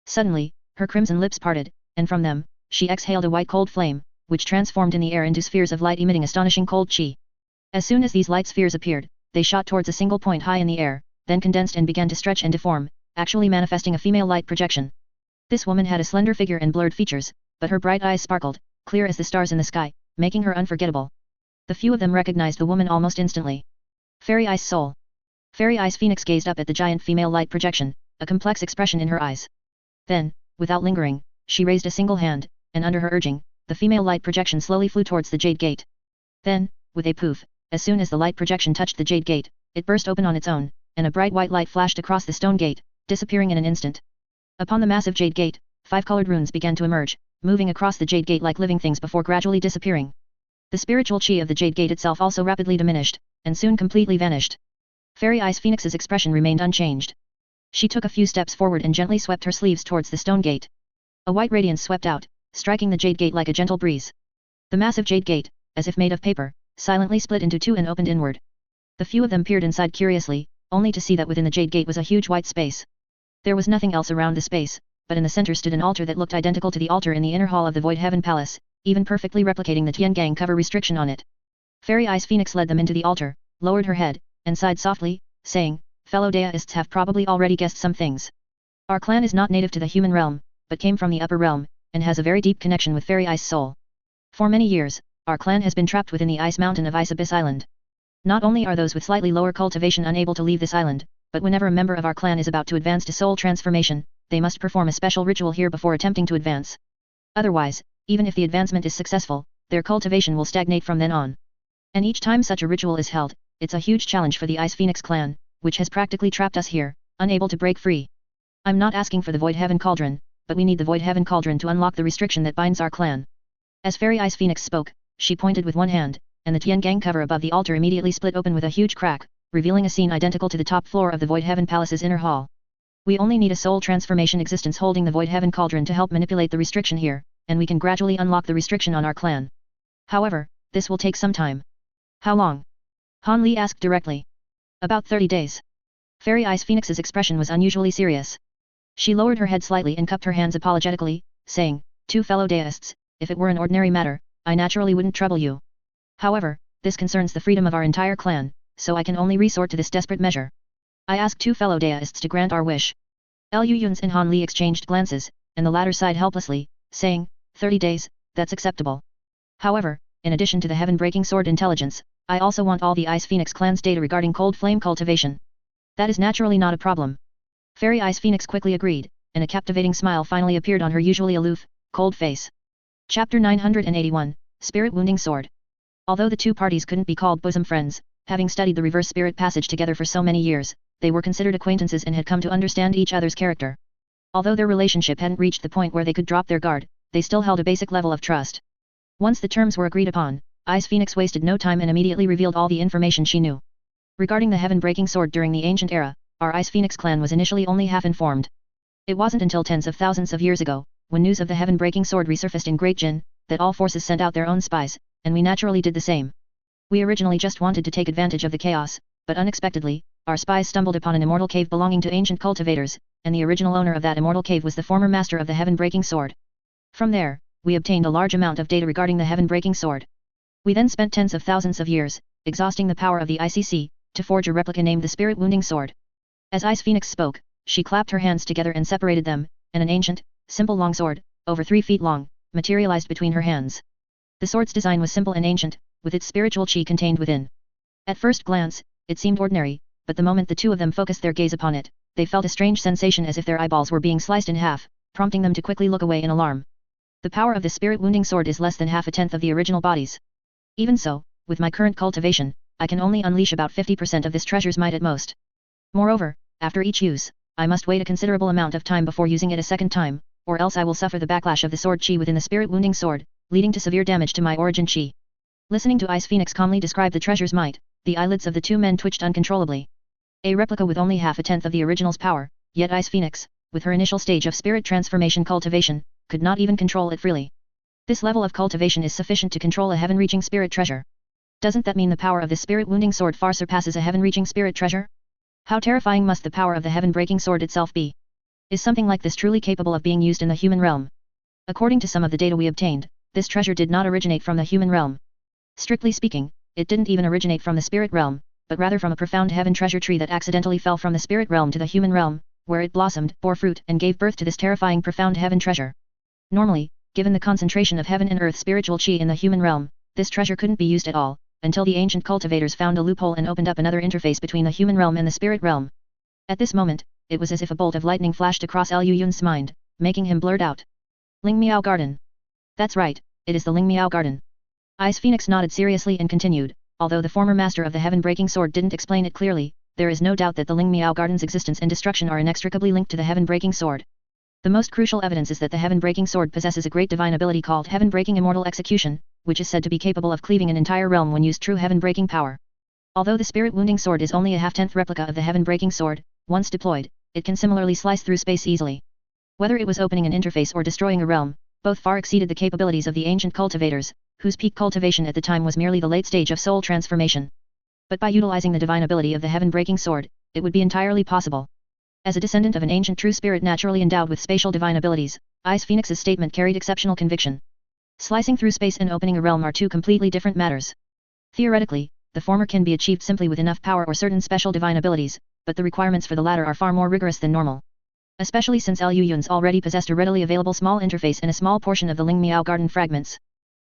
Suddenly, her crimson lips parted, and from them, she exhaled a white cold flame, which transformed in the air into spheres of light emitting astonishing cold chi. As soon as these light spheres appeared, they shot towards a single point high in the air, then condensed and began to stretch and deform, actually manifesting a female light projection. This woman had a slender figure and blurred features, but her bright eyes sparkled, clear as the stars in the sky, making her unforgettable. The few of them recognized the woman almost instantly. Fairy Ice Soul. Fairy Ice Phoenix gazed up at the giant female light projection, a complex expression in her eyes. Then, without lingering, she raised a single hand, and under her urging, the female light projection slowly flew towards the jade gate. Then, with a poof, as soon as the light projection touched the jade gate, it burst open on its own, and a bright white light flashed across the stone gate, disappearing in an instant. Upon the massive jade gate, 5 colored runes began to emerge, moving across the jade gate like living things before gradually disappearing. The spiritual chi of the jade gate itself also rapidly diminished, and soon completely vanished. Fairy Ice Phoenix's expression remained unchanged. She took a few steps forward and gently swept her sleeves towards the stone gate. A white radiance swept out, striking the jade gate like a gentle breeze. The massive jade gate, as if made of paper, silently split into two and opened inward. The few of them peered inside curiously, only to see that within the jade gate was a huge white space. There was nothing else around the space, but in the center stood an altar that looked identical to the altar in the inner hall of the Void Heaven Palace, even perfectly replicating the Tiangang cover restriction on it. Fairy Ice Phoenix led them into the altar, lowered her head, and sighed softly, saying, fellow deists have probably already guessed some things. Our clan is not native to the human realm, but came from the upper realm, and has a very deep connection with Fairy Ice Soul. For many years, our clan has been trapped within the ice mountain of Ice Abyss Island. Not only are those with slightly lower cultivation unable to leave this island, but whenever a member of our clan is about to advance to soul transformation, they must perform a special ritual here before attempting to advance. Otherwise, even if the advancement is successful, their cultivation will stagnate from then on. And each time such a ritual is held, it's a huge challenge for the Ice Phoenix clan, which has practically trapped us here, unable to break free. I'm not asking for the Void Heaven Cauldron, but we need the Void Heaven Cauldron to unlock the restriction that binds our clan. As Fairy Ice Phoenix spoke, she pointed with one hand, and the Tiangang cover above the altar immediately split open with a huge crack, revealing a scene identical to the top floor of the Void Heaven Palace's inner hall. We only need a soul transformation existence holding the Void Heaven Cauldron to help manipulate the restriction here, and we can gradually unlock the restriction on our clan. However, this will take some time. How long? Han Li asked directly. About 30 days. Fairy Ice Phoenix's expression was unusually serious. She lowered her head slightly and cupped her hands apologetically, saying, two fellow deists, if it were an ordinary matter, I naturally wouldn't trouble you. However, this concerns the freedom of our entire clan, so I can only resort to this desperate measure. I ask two fellow deists to grant our wish. Lu Yun's and Han Li exchanged glances, and the latter sighed helplessly, saying, 30 days, that's acceptable. However, in addition to the heaven-breaking sword intelligence, I also want all the Ice Phoenix clan's data regarding cold flame cultivation. That is naturally not a problem. Fairy Ice Phoenix quickly agreed, and a captivating smile finally appeared on her usually aloof, cold face. Chapter 981, Spirit Wounding Sword. Although the two parties couldn't be called bosom friends, having studied the reverse spirit passage together for so many years, they were considered acquaintances and had come to understand each other's character. Although their relationship hadn't reached the point where they could drop their guard, they still held a basic level of trust. Once the terms were agreed upon, Ice Phoenix wasted no time and immediately revealed all the information she knew. Regarding the heaven-breaking sword during the ancient era, our Ice Phoenix clan was initially only half informed. It wasn't until tens of thousands of years ago, when news of the heaven-breaking sword resurfaced in Great Jin, that all forces sent out their own spies, and we naturally did the same. We originally just wanted to take advantage of the chaos, but unexpectedly, our spies stumbled upon an immortal cave belonging to ancient cultivators, and the original owner of that immortal cave was the former master of the heaven-breaking sword. From there, we obtained a large amount of data regarding the heaven-breaking sword. We then spent tens of thousands of years, exhausting the power of the ICC, to forge a replica named the Spirit Wounding Sword. As Ice Phoenix spoke, she clapped her hands together and separated them, and an ancient, simple longsword, over 3 feet long, materialized between her hands. The sword's design was simple and ancient, with its spiritual chi contained within. At first glance, it seemed ordinary, but the moment the two of them focused their gaze upon it, they felt a strange sensation as if their eyeballs were being sliced in half, prompting them to quickly look away in alarm. The power of the Spirit Wounding Sword is less than half a tenth of the original body's. Even so, with my current cultivation, I can only unleash about 50% of this treasure's might at most. Moreover, after each use, I must wait a considerable amount of time before using it a second time, or else I will suffer the backlash of the sword chi within the Spirit Wounding Sword, leading to severe damage to my origin chi. Listening to Ice Phoenix calmly describe the treasure's might, the eyelids of the two men twitched uncontrollably. A replica with only half a tenth of the original's power, yet Ice Phoenix, with her initial stage of spirit transformation cultivation, could not even control it freely. This level of cultivation is sufficient to control a heaven-reaching spirit treasure. Doesn't that mean the power of the Spirit Wounding Sword far surpasses a heaven-reaching spirit treasure? How terrifying must the power of the heaven-breaking sword itself be? Is something like this truly capable of being used in the human realm? According to some of the data we obtained, this treasure did not originate from the human realm. Strictly speaking, it didn't even originate from the spirit realm, but rather from a profound heaven treasure tree that accidentally fell from the spirit realm to the human realm, where it blossomed, bore fruit, and gave birth to this terrifying profound heaven treasure. Normally, given the concentration of heaven and earth spiritual chi in the human realm, this treasure couldn't be used at all, until the ancient cultivators found a loophole and opened up another interface between the human realm and the spirit realm. At this moment, it was as if a bolt of lightning flashed across Liu Yun's mind, making him blurt out. Ling Miao Garden. That's right, it is the Ling Miao Garden. Ice Phoenix nodded seriously and continued, although the former master of the heaven-breaking sword didn't explain it clearly, there is no doubt that the Ling Miao Garden's existence and destruction are inextricably linked to the heaven-breaking sword. The most crucial evidence is that the heaven-breaking sword possesses a great divine ability called heaven-breaking immortal execution, which is said to be capable of cleaving an entire realm when used true heaven-breaking power. Although the Spirit Wounding Sword is only a half-tenth replica of the heaven-breaking sword, once deployed, it can similarly slice through space easily. Whether it was opening an interface or destroying a realm, both far exceeded the capabilities of the ancient cultivators, whose peak cultivation at the time was merely the late stage of soul transformation. But by utilizing the divine ability of the heaven-breaking sword, it would be entirely possible. As a descendant of an ancient true spirit naturally endowed with spatial divine abilities, Ice Phoenix's statement carried exceptional conviction. Slicing through space and opening a realm are two completely different matters. Theoretically, the former can be achieved simply with enough power or certain special divine abilities, but the requirements for the latter are far more rigorous than normal. Especially since Liu Yun's already possessed a readily available small interface and a small portion of the Ling Miao Garden fragments.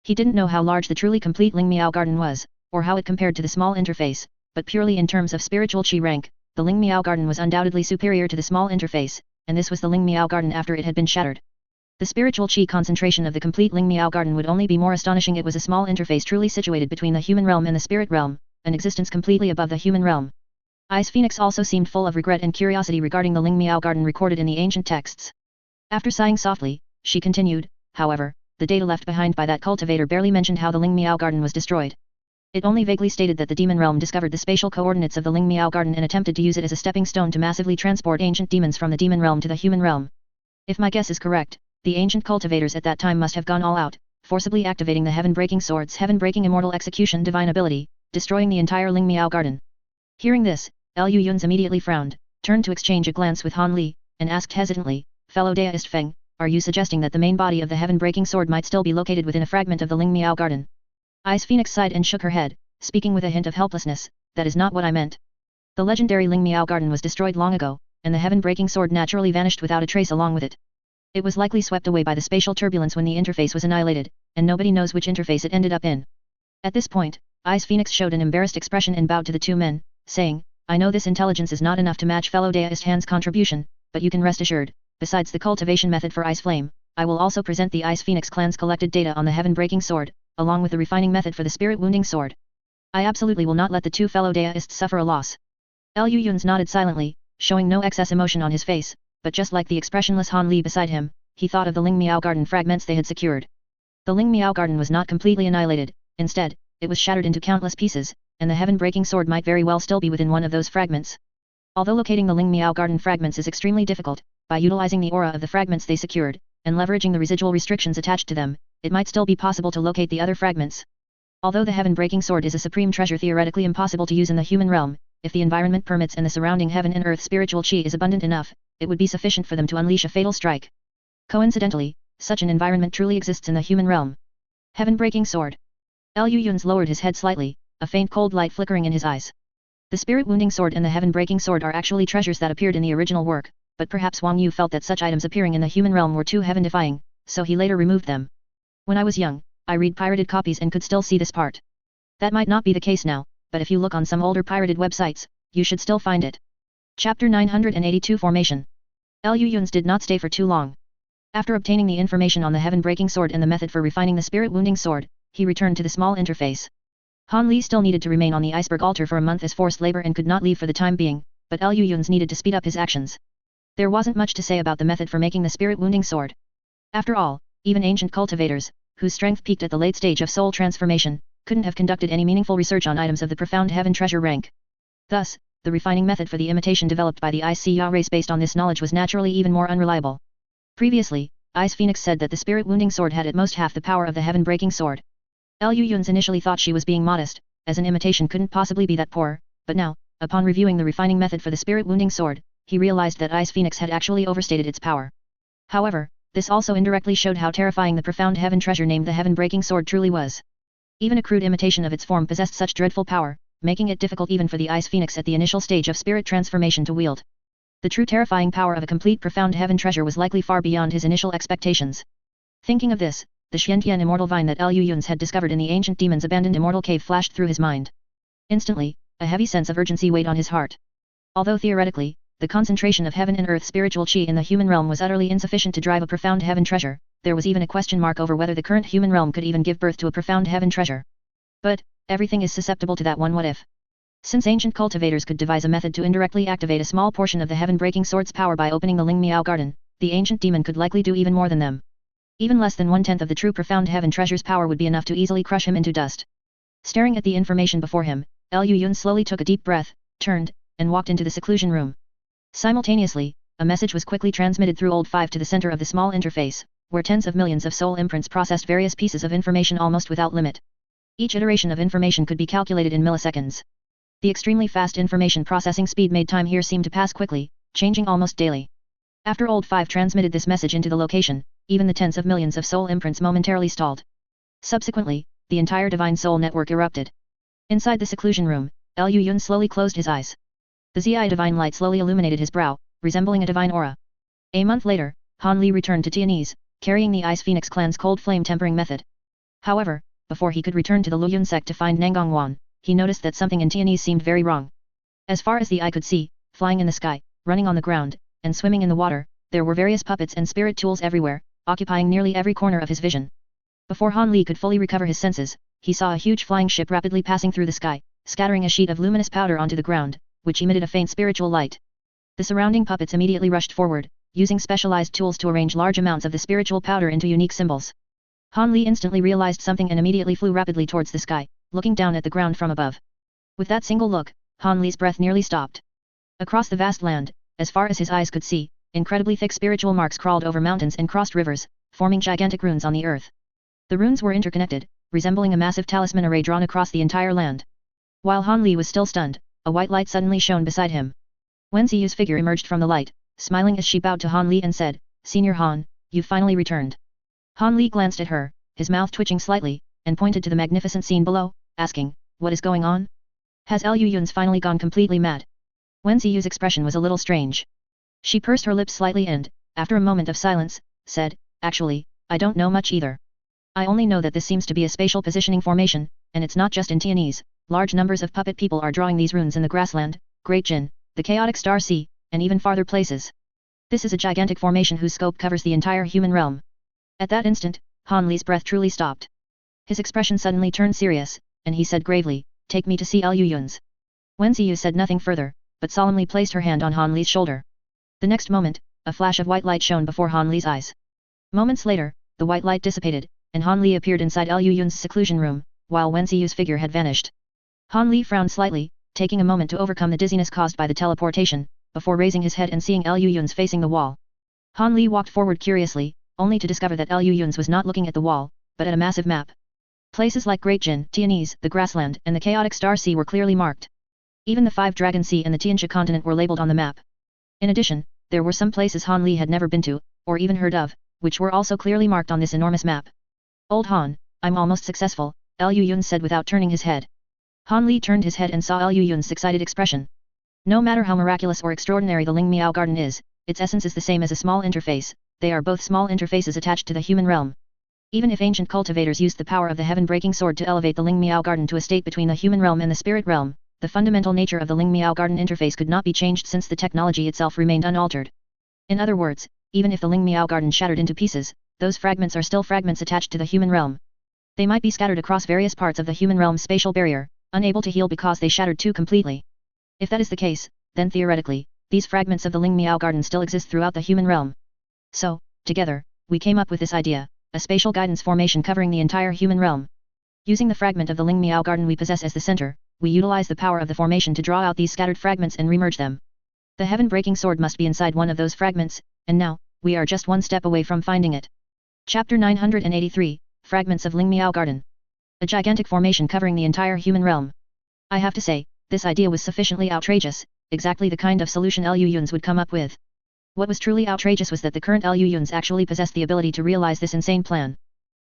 He didn't know how large the truly complete Ling Miao Garden was, or how it compared to the small interface, but purely in terms of spiritual chi rank, the Ling Miao Garden was undoubtedly superior to the small interface, and this was the Ling Miao Garden after it had been shattered. The spiritual chi concentration of the complete Ling Miao Garden would only be more astonishing. It was a small interface truly situated between the human realm and the spirit realm, an existence completely above the human realm. Ice Phoenix also seemed full of regret and curiosity regarding the Ling Miao Garden recorded in the ancient texts. After sighing softly, she continued, however, the data left behind by that cultivator barely mentioned how the Ling Miao Garden was destroyed. It only vaguely stated that the demon realm discovered the spatial coordinates of the Ling Miao Garden and attempted to use it as a stepping stone to massively transport ancient demons from the demon realm to the human realm. If my guess is correct, the ancient cultivators at that time must have gone all out, forcibly activating the heaven-breaking sword's heaven-breaking immortal execution divine ability, destroying the entire Ling Miao Garden. Hearing this, Liu Yun's immediately frowned, turned to exchange a glance with Han Li, and asked hesitantly, fellow Daoist Feng, are you suggesting that the main body of the heaven-breaking sword might still be located within a fragment of the Ling Miao Garden? Ice Phoenix sighed and shook her head, speaking with a hint of helplessness, that is not what I meant. The legendary Ling Miao Garden was destroyed long ago, and the heaven-breaking sword naturally vanished without a trace along with it. It was likely swept away by the spatial turbulence when the interface was annihilated, and nobody knows which interface it ended up in. At this point, Ice Phoenix showed an embarrassed expression and bowed to the two men, saying, I know this intelligence is not enough to match fellow Deist Han's contribution, but you can rest assured, besides the cultivation method for Ice Flame, I will also present the Ice Phoenix clan's collected data on the Heaven-Breaking Sword, along with the refining method for the Spirit-Wounding Sword. I absolutely will not let the two fellow Deists suffer a loss. Lu Yun's nodded silently, showing no excess emotion on his face, but just like the expressionless Han Li beside him, he thought of the Ling Miao Garden fragments they had secured. The Ling Miao Garden was not completely annihilated, instead, it was shattered into countless pieces, and the Heaven-Breaking Sword might very well still be within one of those fragments. Although locating the Ling Miao Garden fragments is extremely difficult, by utilizing the aura of the fragments they secured, and leveraging the residual restrictions attached to them, it might still be possible to locate the other fragments. Although the Heaven-Breaking Sword is a supreme treasure theoretically impossible to use in the human realm, if the environment permits and the surrounding heaven and earth spiritual chi is abundant enough, it would be sufficient for them to unleash a fatal strike. Coincidentally, such an environment truly exists in the human realm. Heaven-Breaking Sword. Lu Yun's lowered his head slightly, a faint cold light flickering in his eyes. The Spirit-Wounding Sword and the Heaven-Breaking Sword are actually treasures that appeared in the original work, but perhaps Wang Yu felt that such items appearing in the human realm were too heaven-defying, so he later removed them. When I was young, I read pirated copies and could still see this part. That might not be the case now, but if you look on some older pirated websites, you should still find it. Chapter 982 Formation. Lu Yun's did not stay for too long. After obtaining the information on the Heaven-Breaking Sword and the method for refining the Spirit-Wounding Sword, he returned to the small interface. Han Li still needed to remain on the iceberg altar for a month as forced labor and could not leave for the time being, but Lu Yun's needed to speed up his actions. There wasn't much to say about the method for making the Spirit-Wounding Sword. After all, even ancient cultivators, whose strength peaked at the late stage of soul transformation, couldn't have conducted any meaningful research on items of the profound heaven treasure rank. Thus, the refining method for the imitation developed by the ICA race based on this knowledge was naturally even more unreliable. Previously, Ice Phoenix said that the Spirit-Wounding Sword had at most half the power of the Heaven-Breaking Sword. Lu Yun's initially thought she was being modest, as an imitation couldn't possibly be that poor, but now, upon reviewing the refining method for the Spirit-Wounding Sword, he realized that Ice Phoenix had actually overstated its power. However, this also indirectly showed how terrifying the profound heaven treasure named the Heaven-Breaking Sword truly was. Even a crude imitation of its form possessed such dreadful power, making it difficult even for the Ice Phoenix at the initial stage of spirit transformation to wield. The true terrifying power of a complete profound heaven treasure was likely far beyond his initial expectations. Thinking of this, the Xiantian immortal vine that Lu Yun's had discovered in the ancient demon's abandoned immortal cave flashed through his mind. Instantly, a heavy sense of urgency weighed on his heart. Although theoretically, the concentration of heaven and earth spiritual chi in the human realm was utterly insufficient to drive a profound heaven treasure, there was even a question mark over whether the current human realm could even give birth to a profound heaven treasure. But, everything is susceptible to that one what if. Since ancient cultivators could devise a method to indirectly activate a small portion of the Heaven-Breaking Sword's power by opening the Ling Miao Garden, the ancient demon could likely do even more than them. Even less than 1/10 of the true profound heaven treasure's power would be enough to easily crush him into dust. Staring at the information before him, Lu Yun slowly took a deep breath, turned, and walked into the seclusion room. Simultaneously, a message was quickly transmitted through Old 5 to the center of the small interface, where tens of millions of soul imprints processed various pieces of information almost without limit. Each iteration of information could be calculated in milliseconds. The extremely fast information processing speed made time here seem to pass quickly, changing almost daily. After Old 5 transmitted this message into the location, even the tens of millions of soul imprints momentarily stalled. Subsequently, the entire divine soul network erupted. Inside the seclusion room, Lu Yun slowly closed his eyes. The Zi divine light slowly illuminated his brow, resembling a divine aura. A month later, Han Li returned to Tianese, carrying the Ice Phoenix clan's cold flame tempering method. However, before he could return to the Luyun sect to find Nangong Wan, he noticed that something in Tianese seemed very wrong. As far as the eye could see, flying in the sky, running on the ground, and swimming in the water, there were various puppets and spirit tools everywhere, occupying nearly every corner of his vision. Before Han Li could fully recover his senses, he saw a huge flying ship rapidly passing through the sky, scattering a sheet of luminous powder onto the ground, which emitted a faint spiritual light. The surrounding puppets immediately rushed forward, using specialized tools to arrange large amounts of the spiritual powder into unique symbols. Han Li instantly realized something and immediately flew rapidly towards the sky, looking down at the ground from above. With that single look, Han Li's breath nearly stopped. Across the vast land, as far as his eyes could see, incredibly thick spiritual marks crawled over mountains and crossed rivers, forming gigantic runes on the earth. The runes were interconnected, resembling a massive talisman array drawn across the entire land. While Han Li was still stunned, a white light suddenly shone beside him. Wen Ziyu's figure emerged from the light, smiling as she bowed to Han Li and said, "Senior Han, you've finally returned." Han Li glanced at her, his mouth twitching slightly, and pointed to the magnificent scene below, asking, "What is going on? Has Lu Yun's finally gone completely mad?" Wen Ziyu's expression was a little strange. She pursed her lips slightly and, after a moment of silence, said, "Actually, I don't know much either. I only know that this seems to be a spatial positioning formation, and it's not just in Tianese. Large numbers of puppet people are drawing these runes in the grassland, Great Jin, the chaotic star sea, and even farther places. This is a gigantic formation whose scope covers the entire human realm." At that instant, Han Li's breath truly stopped. His expression suddenly turned serious, and he said gravely, "Take me to see Liu Yun's." Wen Ziyu said nothing further, but solemnly placed her hand on Han Li's shoulder. The next moment, a flash of white light shone before Han Li's eyes. Moments later, the white light dissipated, and Han Li appeared inside Liu Yun's seclusion room, while Wen Ziyu's figure had vanished. Han Li frowned slightly, taking a moment to overcome the dizziness caused by the teleportation, before raising his head and seeing Liu Yun's facing the wall. Han Li walked forward curiously, only to discover that Liu Yun's was not looking at the wall, but at a massive map. Places like Great Jin, Tianese, the grassland, and the chaotic star sea were clearly marked. Even the Five Dragon Sea and the Tianxia continent were labeled on the map. In addition, there were some places Han Li had never been to, or even heard of, which were also clearly marked on this enormous map. "Old Han, I'm almost successful," Liu Yun said without turning his head. Han Li turned his head and saw Liu Yun's excited expression. No matter how miraculous or extraordinary the Ling Miao garden is, its essence is the same as a small interface. They are both small interfaces attached to the human realm. Even if ancient cultivators used the power of the heaven-breaking sword to elevate the Ling Miao garden to a state between the human realm and the spirit realm, the fundamental nature of the Ling Miao garden interface could not be changed since the technology itself remained unaltered. In other words, even if the Ling Miao garden shattered into pieces, those fragments are still fragments attached to the human realm. They might be scattered across various parts of the human realm's spatial barrier, unable to heal because they shattered too completely. If that is the case, then theoretically, these fragments of the Ling Miao garden still exist throughout the human realm. So, together, we came up with this idea, a spatial guidance formation covering the entire human realm. Using the fragment of the Ling Miao garden we possess as the center, we utilize the power of the formation to draw out these scattered fragments and remerge them. The heaven-breaking sword must be inside one of those fragments, and now, we are just one step away from finding it. Chapter 983, Fragments of Ling Miao Garden. A gigantic formation covering the entire human realm. I have to say, this idea was sufficiently outrageous, exactly the kind of solution Liu Yun's would come up with. What was truly outrageous was that the current Liu Yun's actually possessed the ability to realize this insane plan.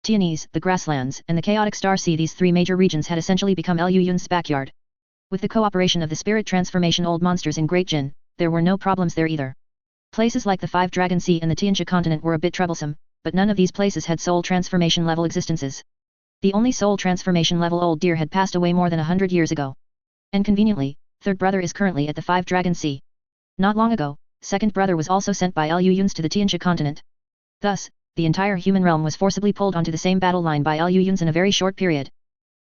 Tianese, the grasslands, and the chaotic star sea, these three major regions had essentially become Liu Yun's backyard. With the cooperation of the spirit transformation old monsters in Great Jin, there were no problems there either. Places like the Five Dragon Sea and the Tianxia continent were a bit troublesome, but none of these places had soul transformation level existences. The only soul transformation level old deer had passed away more than 100 years ago. And conveniently, third brother is currently at the Five Dragon Sea. Not long ago, second brother was also sent by Liu Yun's to the Tianxia continent. Thus, the entire human realm was forcibly pulled onto the same battle line by Liu Yun's in a very short period.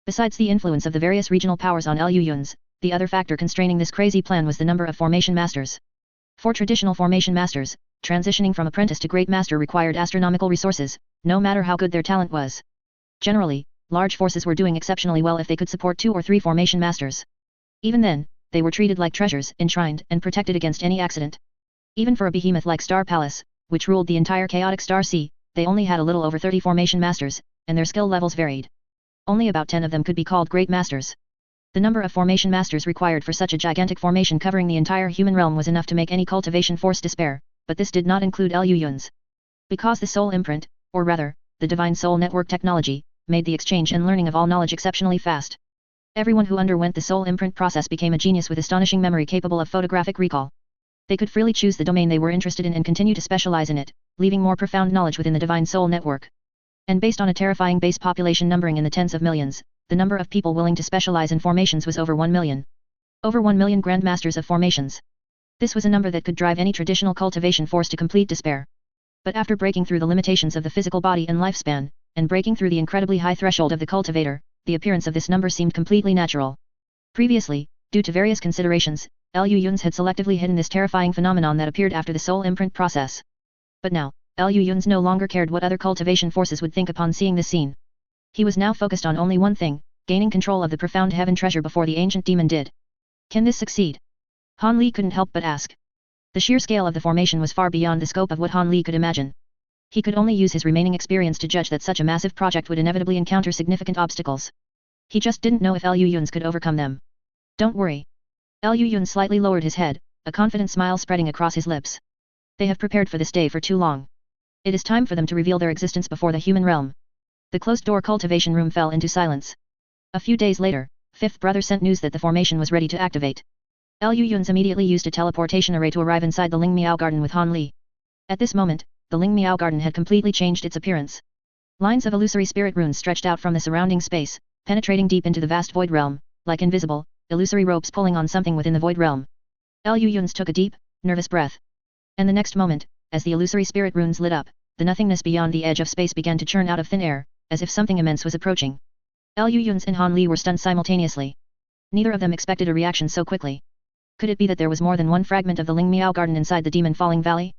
Besides the influence of the various regional powers on Liu Yun's, the other factor constraining this crazy plan was the number of formation masters. For traditional formation masters, transitioning from apprentice to great master required astronomical resources, no matter how good their talent was. Generally, large forces were doing exceptionally well if they could support 2 or 3 formation masters. Even then, they were treated like treasures, enshrined and protected against any accident. Even for a behemoth like Star Palace, which ruled the entire chaotic star sea, they only had a little over 30 formation masters, and their skill levels varied. Only about 10 of them could be called great masters. The number of formation masters required for such a gigantic formation covering the entire human realm was enough to make any cultivation force despair, but this did not include Liu Yun's. Because the soul imprint, or rather, the divine soul network technology, made the exchange and learning of all knowledge exceptionally fast. Everyone who underwent the soul imprint process became a genius with astonishing memory capable of photographic recall. They could freely choose the domain they were interested in and continue to specialize in it, leaving more profound knowledge within the divine soul network. And based on a terrifying base population numbering in the tens of millions, the number of people willing to specialize in formations was over 1 million. Over 1 million grandmasters of formations. This was a number that could drive any traditional cultivation force to complete despair. But after breaking through the limitations of the physical body and lifespan, and breaking through the incredibly high threshold of the cultivator, the appearance of this number seemed completely natural. Previously, due to various considerations, Liu Yun's had selectively hidden this terrifying phenomenon that appeared after the soul imprint process. But now, Liu Yun's no longer cared what other cultivation forces would think upon seeing this scene. He was now focused on only one thing, gaining control of the profound heaven treasure before the ancient demon did. Can this succeed? Han Li couldn't help but ask. The sheer scale of the formation was far beyond the scope of what Han Li could imagine. He could only use his remaining experience to judge that such a massive project would inevitably encounter significant obstacles. He just didn't know if Liu Yun's could overcome them. Don't worry. Liu Yun slightly lowered his head, a confident smile spreading across his lips. They have prepared for this day for too long. It is time for them to reveal their existence before the human realm. The closed-door cultivation room fell into silence. A few days later, fifth brother sent news that the formation was ready to activate. Liu Yun's immediately used a teleportation array to arrive inside the Ling Miao garden with Han Li. At this moment, the Ling Miao garden had completely changed its appearance. Lines of illusory spirit runes stretched out from the surrounding space, penetrating deep into the vast void realm, like invisible, illusory ropes pulling on something within the void realm. Liu Yun's took a deep, nervous breath. And the next moment, as the illusory spirit runes lit up, the nothingness beyond the edge of space began to churn out of thin air, as if something immense was approaching. Liu Yun's and Han Li were stunned simultaneously. Neither of them expected a reaction so quickly. Could it be that there was more than one fragment of the Ling Miao garden inside the Demon Falling Valley?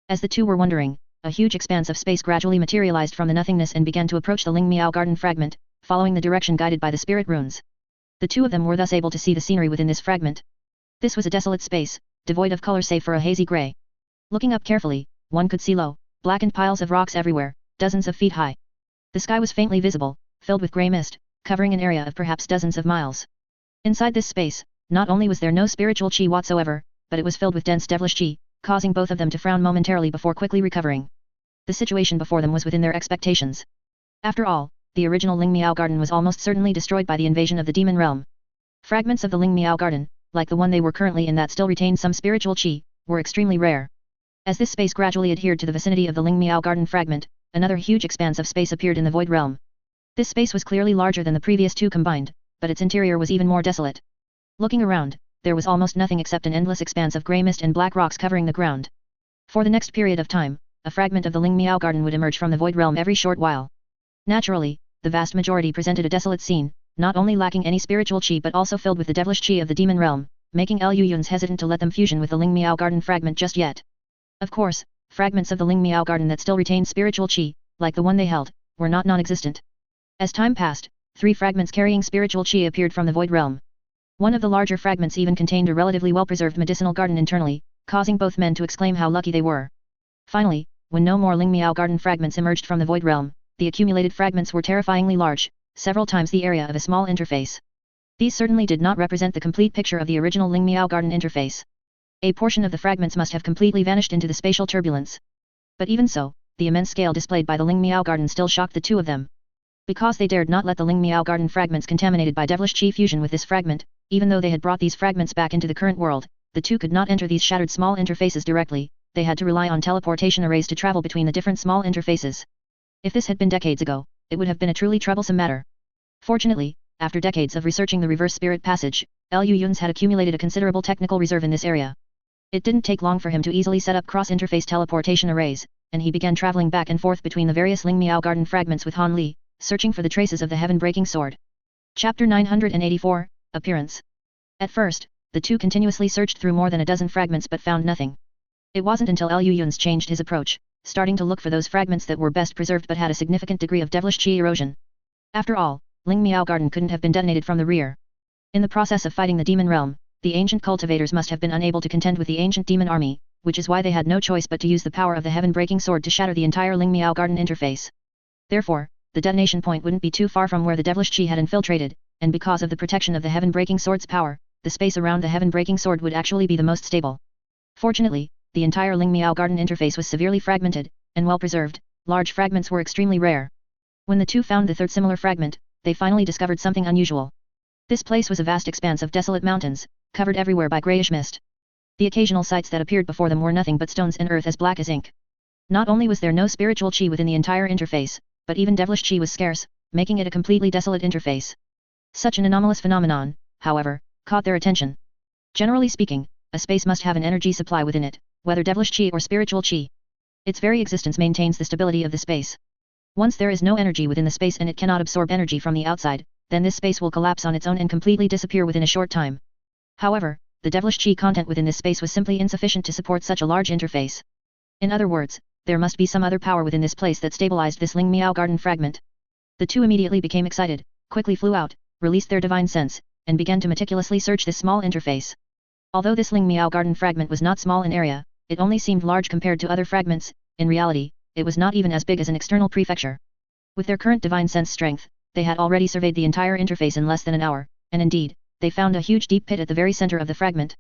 As the two were wondering, a huge expanse of space gradually materialized from the nothingness and began to approach the Ling Miao garden fragment, following the direction guided by the spirit runes. The two of them were thus able to see the scenery within this fragment. This was a desolate space, devoid of color save for a hazy gray. Looking up carefully, one could see low, blackened piles of rocks everywhere, dozens of feet high. The sky was faintly visible, filled with gray mist, covering an area of perhaps dozens of miles. Inside this space, not only was there no spiritual chi whatsoever, but it was filled with dense devilish chi, causing both of them to frown momentarily before quickly recovering. The situation before them was within their expectations. After all, the original Ling Miao garden was almost certainly destroyed by the invasion of the demon realm. Fragments of the Ling Miao garden, like the one they were currently in that still retained some spiritual chi, were extremely rare. As this space gradually adhered to the vicinity of the Ling Miao garden fragment, another huge expanse of space appeared in the void realm. This space was clearly larger than the previous two combined, but its interior was even more desolate. Looking around, there was almost nothing except an endless expanse of grey mist and black rocks covering the ground. For the next period of time, a fragment of the Ling Miao garden would emerge from the void realm every short while. Naturally, the vast majority presented a desolate scene, not only lacking any spiritual chi but also filled with the devilish chi of the demon realm, making Liu Yun's hesitant to let them fusion with the Ling Miao garden fragment just yet. Of course, fragments of the Ling Miao garden that still retained spiritual chi, like the one they held, were not non-existent. As time passed, 3 fragments carrying spiritual chi appeared from the void realm. One of the larger fragments even contained a relatively well-preserved medicinal garden internally, causing both men to exclaim how lucky they were. Finally, when no more Ling Miao garden fragments emerged from the void realm, the accumulated fragments were terrifyingly large, several times the area of a small interface. These certainly did not represent the complete picture of the original Ling Miao garden interface. A portion of the fragments must have completely vanished into the spatial turbulence. But even so, the immense scale displayed by the Ling Miao garden still shocked the two of them. Because they dared not let the Ling Miao garden fragments contaminated by devilish chi fusion with this fragment, even though they had brought these fragments back into the current world, the two could not enter these shattered small interfaces directly, they had to rely on teleportation arrays to travel between the different small interfaces. If this had been decades ago, it would have been a truly troublesome matter. Fortunately, after decades of researching the reverse spirit passage, Liu Yun's had accumulated a considerable technical reserve in this area. It didn't take long for him to easily set up cross-interface teleportation arrays, and he began traveling back and forth between the various Ling Miao garden fragments with Han Li, searching for the traces of the heaven-breaking sword. Chapter 984, Appearance. At first, the two continuously searched through more than a dozen fragments but found nothing. It wasn't until Liu Yun's changed his approach, starting to look for those fragments that were best preserved but had a significant degree of devilish chi erosion. After all, Ling Miao garden couldn't have been detonated from the rear. In the process of fighting the demon realm, the ancient cultivators must have been unable to contend with the ancient demon army, which is why they had no choice but to use the power of the heaven-breaking sword to shatter the entire Ling Miao garden interface. Therefore, the detonation point wouldn't be too far from where the devilish chi had infiltrated, and because of the protection of the heaven-breaking sword's power, the space around the heaven-breaking sword would actually be the most stable. Fortunately, the entire Ling Miao garden interface was severely fragmented, and well preserved. Large fragments were extremely rare. When the two found the third similar fragment, they finally discovered something unusual. This place was a vast expanse of desolate mountains, covered everywhere by grayish mist. The occasional sights that appeared before them were nothing but stones and earth as black as ink. Not only was there no spiritual chi within the entire interface, but even devilish chi was scarce, making it a completely desolate interface. Such an anomalous phenomenon, however, caught their attention. Generally speaking, a space must have an energy supply within it, whether devilish chi or spiritual chi. Its very existence maintains the stability of the space. Once there is no energy within the space and it cannot absorb energy from the outside, then this space will collapse on its own and completely disappear within a short time. However, the devilish chi content within this space was simply insufficient to support such a large interface. In other words, there must be some other power within this place that stabilized this Ling Miao garden fragment. The two immediately became excited, quickly flew out, released their divine sense, and began to meticulously search this small interface. Although this Ling Miao garden fragment was not small in area, it only seemed large compared to other fragments. In reality, it was not even as big as an external prefecture. With their current divine sense strength, they had already surveyed the entire interface in less than an hour, and indeed, they found a huge deep pit at the very center of the fragment.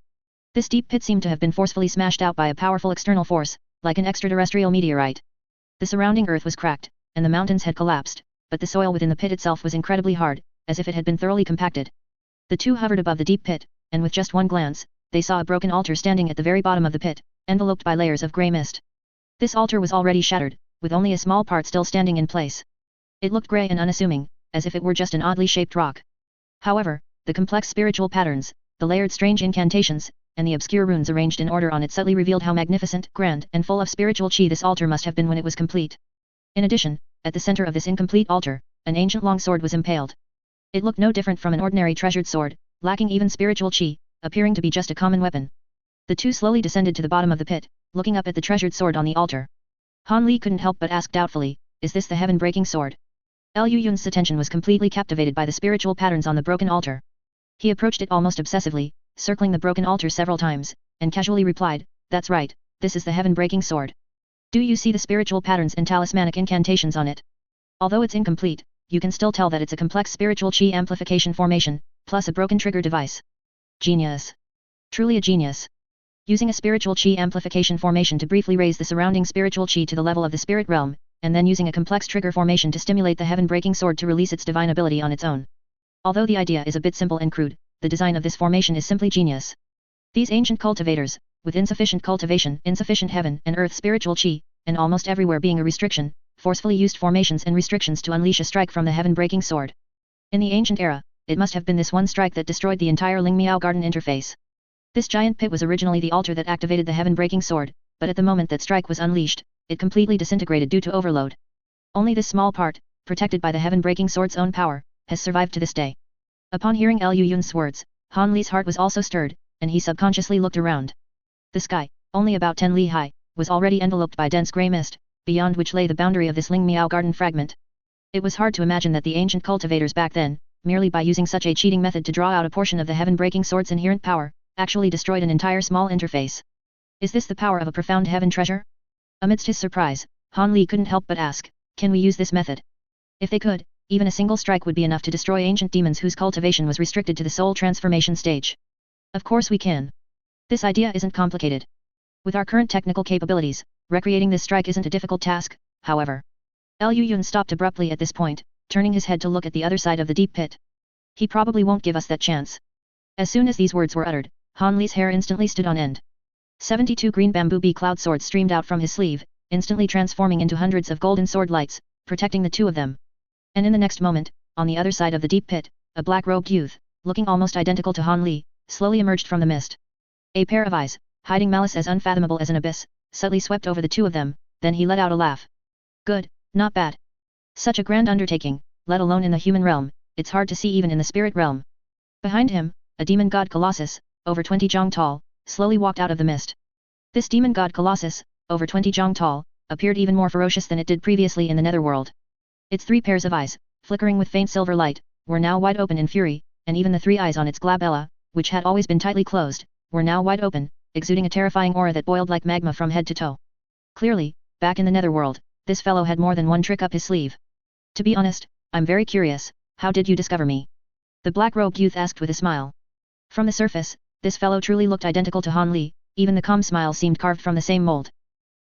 This deep pit seemed to have been forcefully smashed out by a powerful external force, like an extraterrestrial meteorite. The surrounding earth was cracked, and the mountains had collapsed, but the soil within the pit itself was incredibly hard, as if it had been thoroughly compacted. The two hovered above the deep pit, and with just one glance, they saw a broken altar standing at the very bottom of the pit, enveloped by layers of grey mist. This altar was already shattered, with only a small part still standing in place. It looked grey and unassuming, as if it were just an oddly shaped rock. However, the complex spiritual patterns, the layered strange incantations, and the obscure runes arranged in order on it subtly revealed how magnificent, grand, and full of spiritual chi this altar must have been when it was complete. In addition, at the center of this incomplete altar, an ancient longsword was impaled. It looked no different from an ordinary treasured sword, lacking even spiritual chi, appearing to be just a common weapon. The two slowly descended to the bottom of the pit, looking up at the treasured sword on the altar. Han Li couldn't help but ask doubtfully, "Is this the heaven-breaking sword?" Liu Yun's attention was completely captivated by the spiritual patterns on the broken altar. He approached it almost obsessively, circling the broken altar several times, and casually replied, "That's right, this is the heaven-breaking sword. Do you see the spiritual patterns and talismanic incantations on it? Although it's incomplete, you can still tell that it's a complex spiritual chi amplification formation, plus a broken trigger device. Genius. Truly a genius." Using a spiritual chi amplification formation to briefly raise the surrounding spiritual chi to the level of the spirit realm, and then using a complex trigger formation to stimulate the heaven-breaking sword to release its divine ability on its own. Although the idea is a bit simple and crude, the design of this formation is simply genius. These ancient cultivators, with insufficient cultivation, insufficient heaven and earth spiritual chi, and almost everywhere being a restriction, forcefully used formations and restrictions to unleash a strike from the heaven-breaking sword. In the ancient era, it must have been this one strike that destroyed the entire Lingmiao Garden interface. This giant pit was originally the altar that activated the heaven-breaking sword, but at the moment that strike was unleashed, it completely disintegrated due to overload. Only this small part, protected by the heaven-breaking sword's own power, has survived to this day. Upon hearing Liu Yun's words, Han Li's heart was also stirred, and he subconsciously looked around. The sky, only about 10 li high, was already enveloped by dense grey mist, beyond which lay the boundary of this Lingmiao Garden fragment. It was hard to imagine that the ancient cultivators back then, merely by using such a cheating method to draw out a portion of the heaven-breaking sword's inherent power, actually destroyed an entire small interface. Is this the power of a profound heaven treasure? Amidst his surprise, Han Li couldn't help but ask, "Can we use this method?" If they could, even a single strike would be enough to destroy ancient demons whose cultivation was restricted to the soul transformation stage. Of course we can. This idea isn't complicated. With our current technical capabilities, recreating this strike isn't a difficult task, however. Liu Yun stopped abruptly at this point, turning his head to look at the other side of the deep pit. He probably won't give us that chance. As soon as these words were uttered, Han Li's hair instantly stood on end. 72 green bamboo bee cloud swords streamed out from his sleeve, instantly transforming into hundreds of golden sword lights, protecting the two of them. And in the next moment, on the other side of the deep pit, a black-robed youth, looking almost identical to Han Li, slowly emerged from the mist. A pair of eyes, hiding malice as unfathomable as an abyss, subtly swept over the two of them, then he let out a laugh. "Good, not bad. Such a grand undertaking, let alone in the human realm, it's hard to see even in the spirit realm." Behind him, a demon god colossus, over 20 zhang tall, slowly walked out of the mist. This demon god colossus, over 20 zhang tall, appeared even more ferocious than it did previously in the netherworld. Its 3 pairs of eyes, flickering with faint silver light, were now wide open in fury, and even the 3 eyes on its glabella, which had always been tightly closed, were now wide open, exuding a terrifying aura that boiled like magma from head to toe. Clearly, back in the netherworld, this fellow had more than one trick up his sleeve. "To be honest, I'm very curious, how did you discover me?" the black-robed youth asked with a smile. From the surface, this fellow truly looked identical to Han Li, even the calm smile seemed carved from the same mold.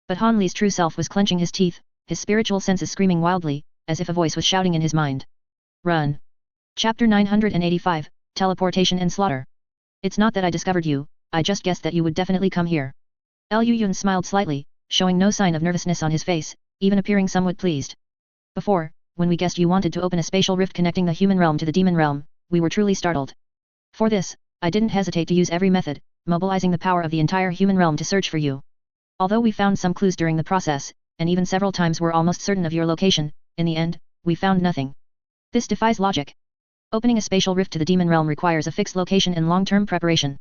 But Han Li's true self was clenching his teeth, his spiritual senses screaming wildly, as if a voice was shouting in his mind. "Run!" Chapter 985, Teleportation and Slaughter. "It's not that I discovered you, I just guessed that you would definitely come here." Liu Yun smiled slightly, showing no sign of nervousness on his face, even appearing somewhat pleased. "Before, when we guessed you wanted to open a spatial rift connecting the human realm to the demon realm, we were truly startled. For this, I didn't hesitate to use every method, mobilizing the power of the entire human realm to search for you. Although we found some clues during the process, and even several times were almost certain of your location, in the end, we found nothing. This defies logic. Opening a spatial rift to the demon realm requires a fixed location and long-term preparation.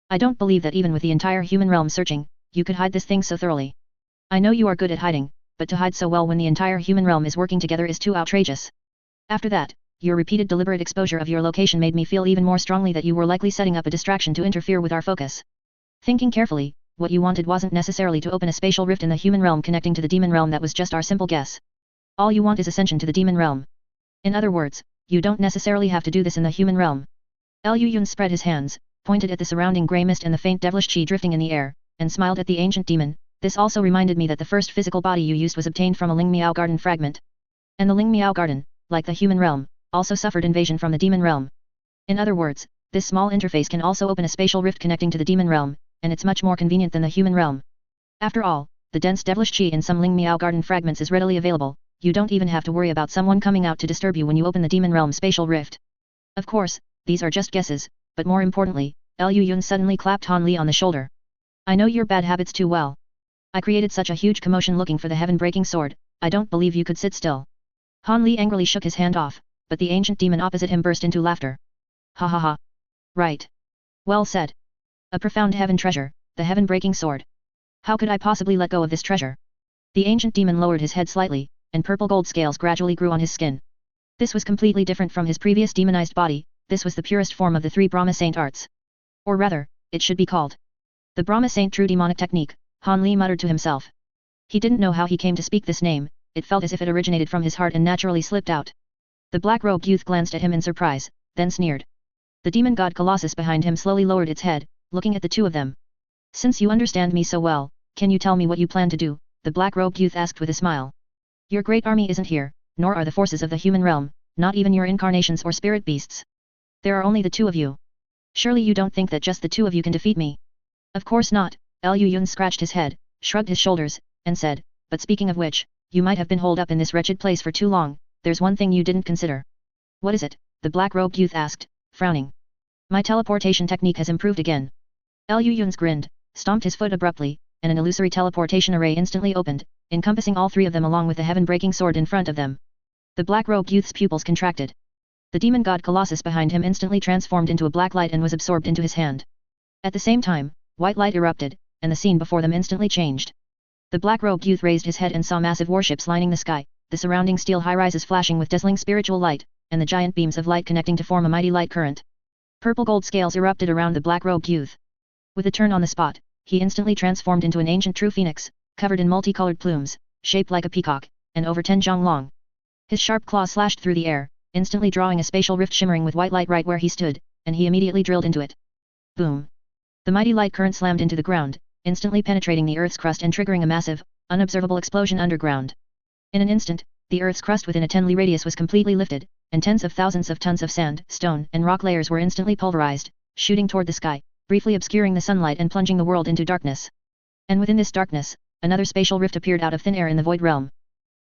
I don't believe that even with the entire human realm searching, you could hide this thing so thoroughly. I know you are good at hiding, but to hide so well when the entire human realm is working together is too outrageous. After that, your repeated deliberate exposure of your location made me feel even more strongly that you were likely setting up a distraction to interfere with our focus. Thinking carefully, what you wanted wasn't necessarily to open a spatial rift in the human realm connecting to the demon realm. That was just our simple guess. All you want is ascension to the demon realm. In other words, you don't necessarily have to do this in the human realm." Liu Yun spread his hands, pointed at the surrounding grey mist and the faint devilish chi drifting in the air, and smiled at the ancient demon. "This also reminded me that the first physical body you used was obtained from a Lingmiao Garden fragment. And the Lingmiao Garden, like the human realm, also suffered invasion from the demon realm. In other words, this small interface can also open a spatial rift connecting to the demon realm, and it's much more convenient than the human realm. After all, the dense devilish qi in some Ling Miao garden fragments is readily available, you don't even have to worry about someone coming out to disturb you when you open the demon realm spatial rift. Of course, these are just guesses, but more importantly, Liu Yun suddenly clapped Han Li on the shoulder. I know your bad habits too well. I created such a huge commotion looking for the heaven-breaking sword, I don't believe you could sit still. Han Li angrily shook his hand off, but the ancient demon opposite him burst into laughter. Ha ha ha. Right. Well said. A profound heaven treasure, the heaven-breaking sword. How could I possibly let go of this treasure? The ancient demon lowered his head slightly, and purple gold scales gradually grew on his skin. This was completely different from his previous demonized body, this was the purest form of the three Brahma Saint arts. Or rather, it should be called the Brahma Saint true demonic technique, Han Li muttered to himself. He didn't know how he came to speak this name, it felt as if it originated from his heart and naturally slipped out. The black-robed youth glanced at him in surprise, then sneered. The demon god Colossus behind him slowly lowered its head, looking at the two of them. Since you understand me so well, can you tell me what you plan to do? The black-robed youth asked with a smile. Your great army isn't here, nor are the forces of the human realm, not even your incarnations or spirit beasts. There are only the two of you. Surely you don't think that just the two of you can defeat me? Of course not, Liu Yun scratched his head, shrugged his shoulders, and said, but speaking of which, you might have been holed up in this wretched place for too long, there's one thing you didn't consider. What is it? The black-robed youth asked, frowning. My teleportation technique has improved again. Liu Yun grinned, stomped his foot abruptly, and an illusory teleportation array instantly opened, encompassing all three of them along with the heaven-breaking sword in front of them. The black-robed youth's pupils contracted. The demon god Colossus behind him instantly transformed into a black light and was absorbed into his hand. At the same time, white light erupted, and the scene before them instantly changed. The black-robed youth raised his head and saw massive warships lining the sky, the surrounding steel high-rises flashing with dazzling spiritual light, and the giant beams of light connecting to form a mighty light current. Purple gold scales erupted around the black-robed youth. With a turn on the spot, he instantly transformed into an ancient true phoenix, covered in multicolored plumes, shaped like a peacock, and over 10 zhang long. His sharp claws slashed through the air, instantly drawing a spatial rift shimmering with white light right where he stood, and he immediately drilled into it. Boom! The mighty light current slammed into the ground, instantly penetrating the earth's crust and triggering a massive, unobservable explosion underground. In an instant, the earth's crust within a 10 li radius was completely lifted, and tens of thousands of tons of sand, stone, and rock layers were instantly pulverized, shooting toward the sky, briefly obscuring the sunlight and plunging the world into darkness. And within this darkness, another spatial rift appeared out of thin air in the void realm.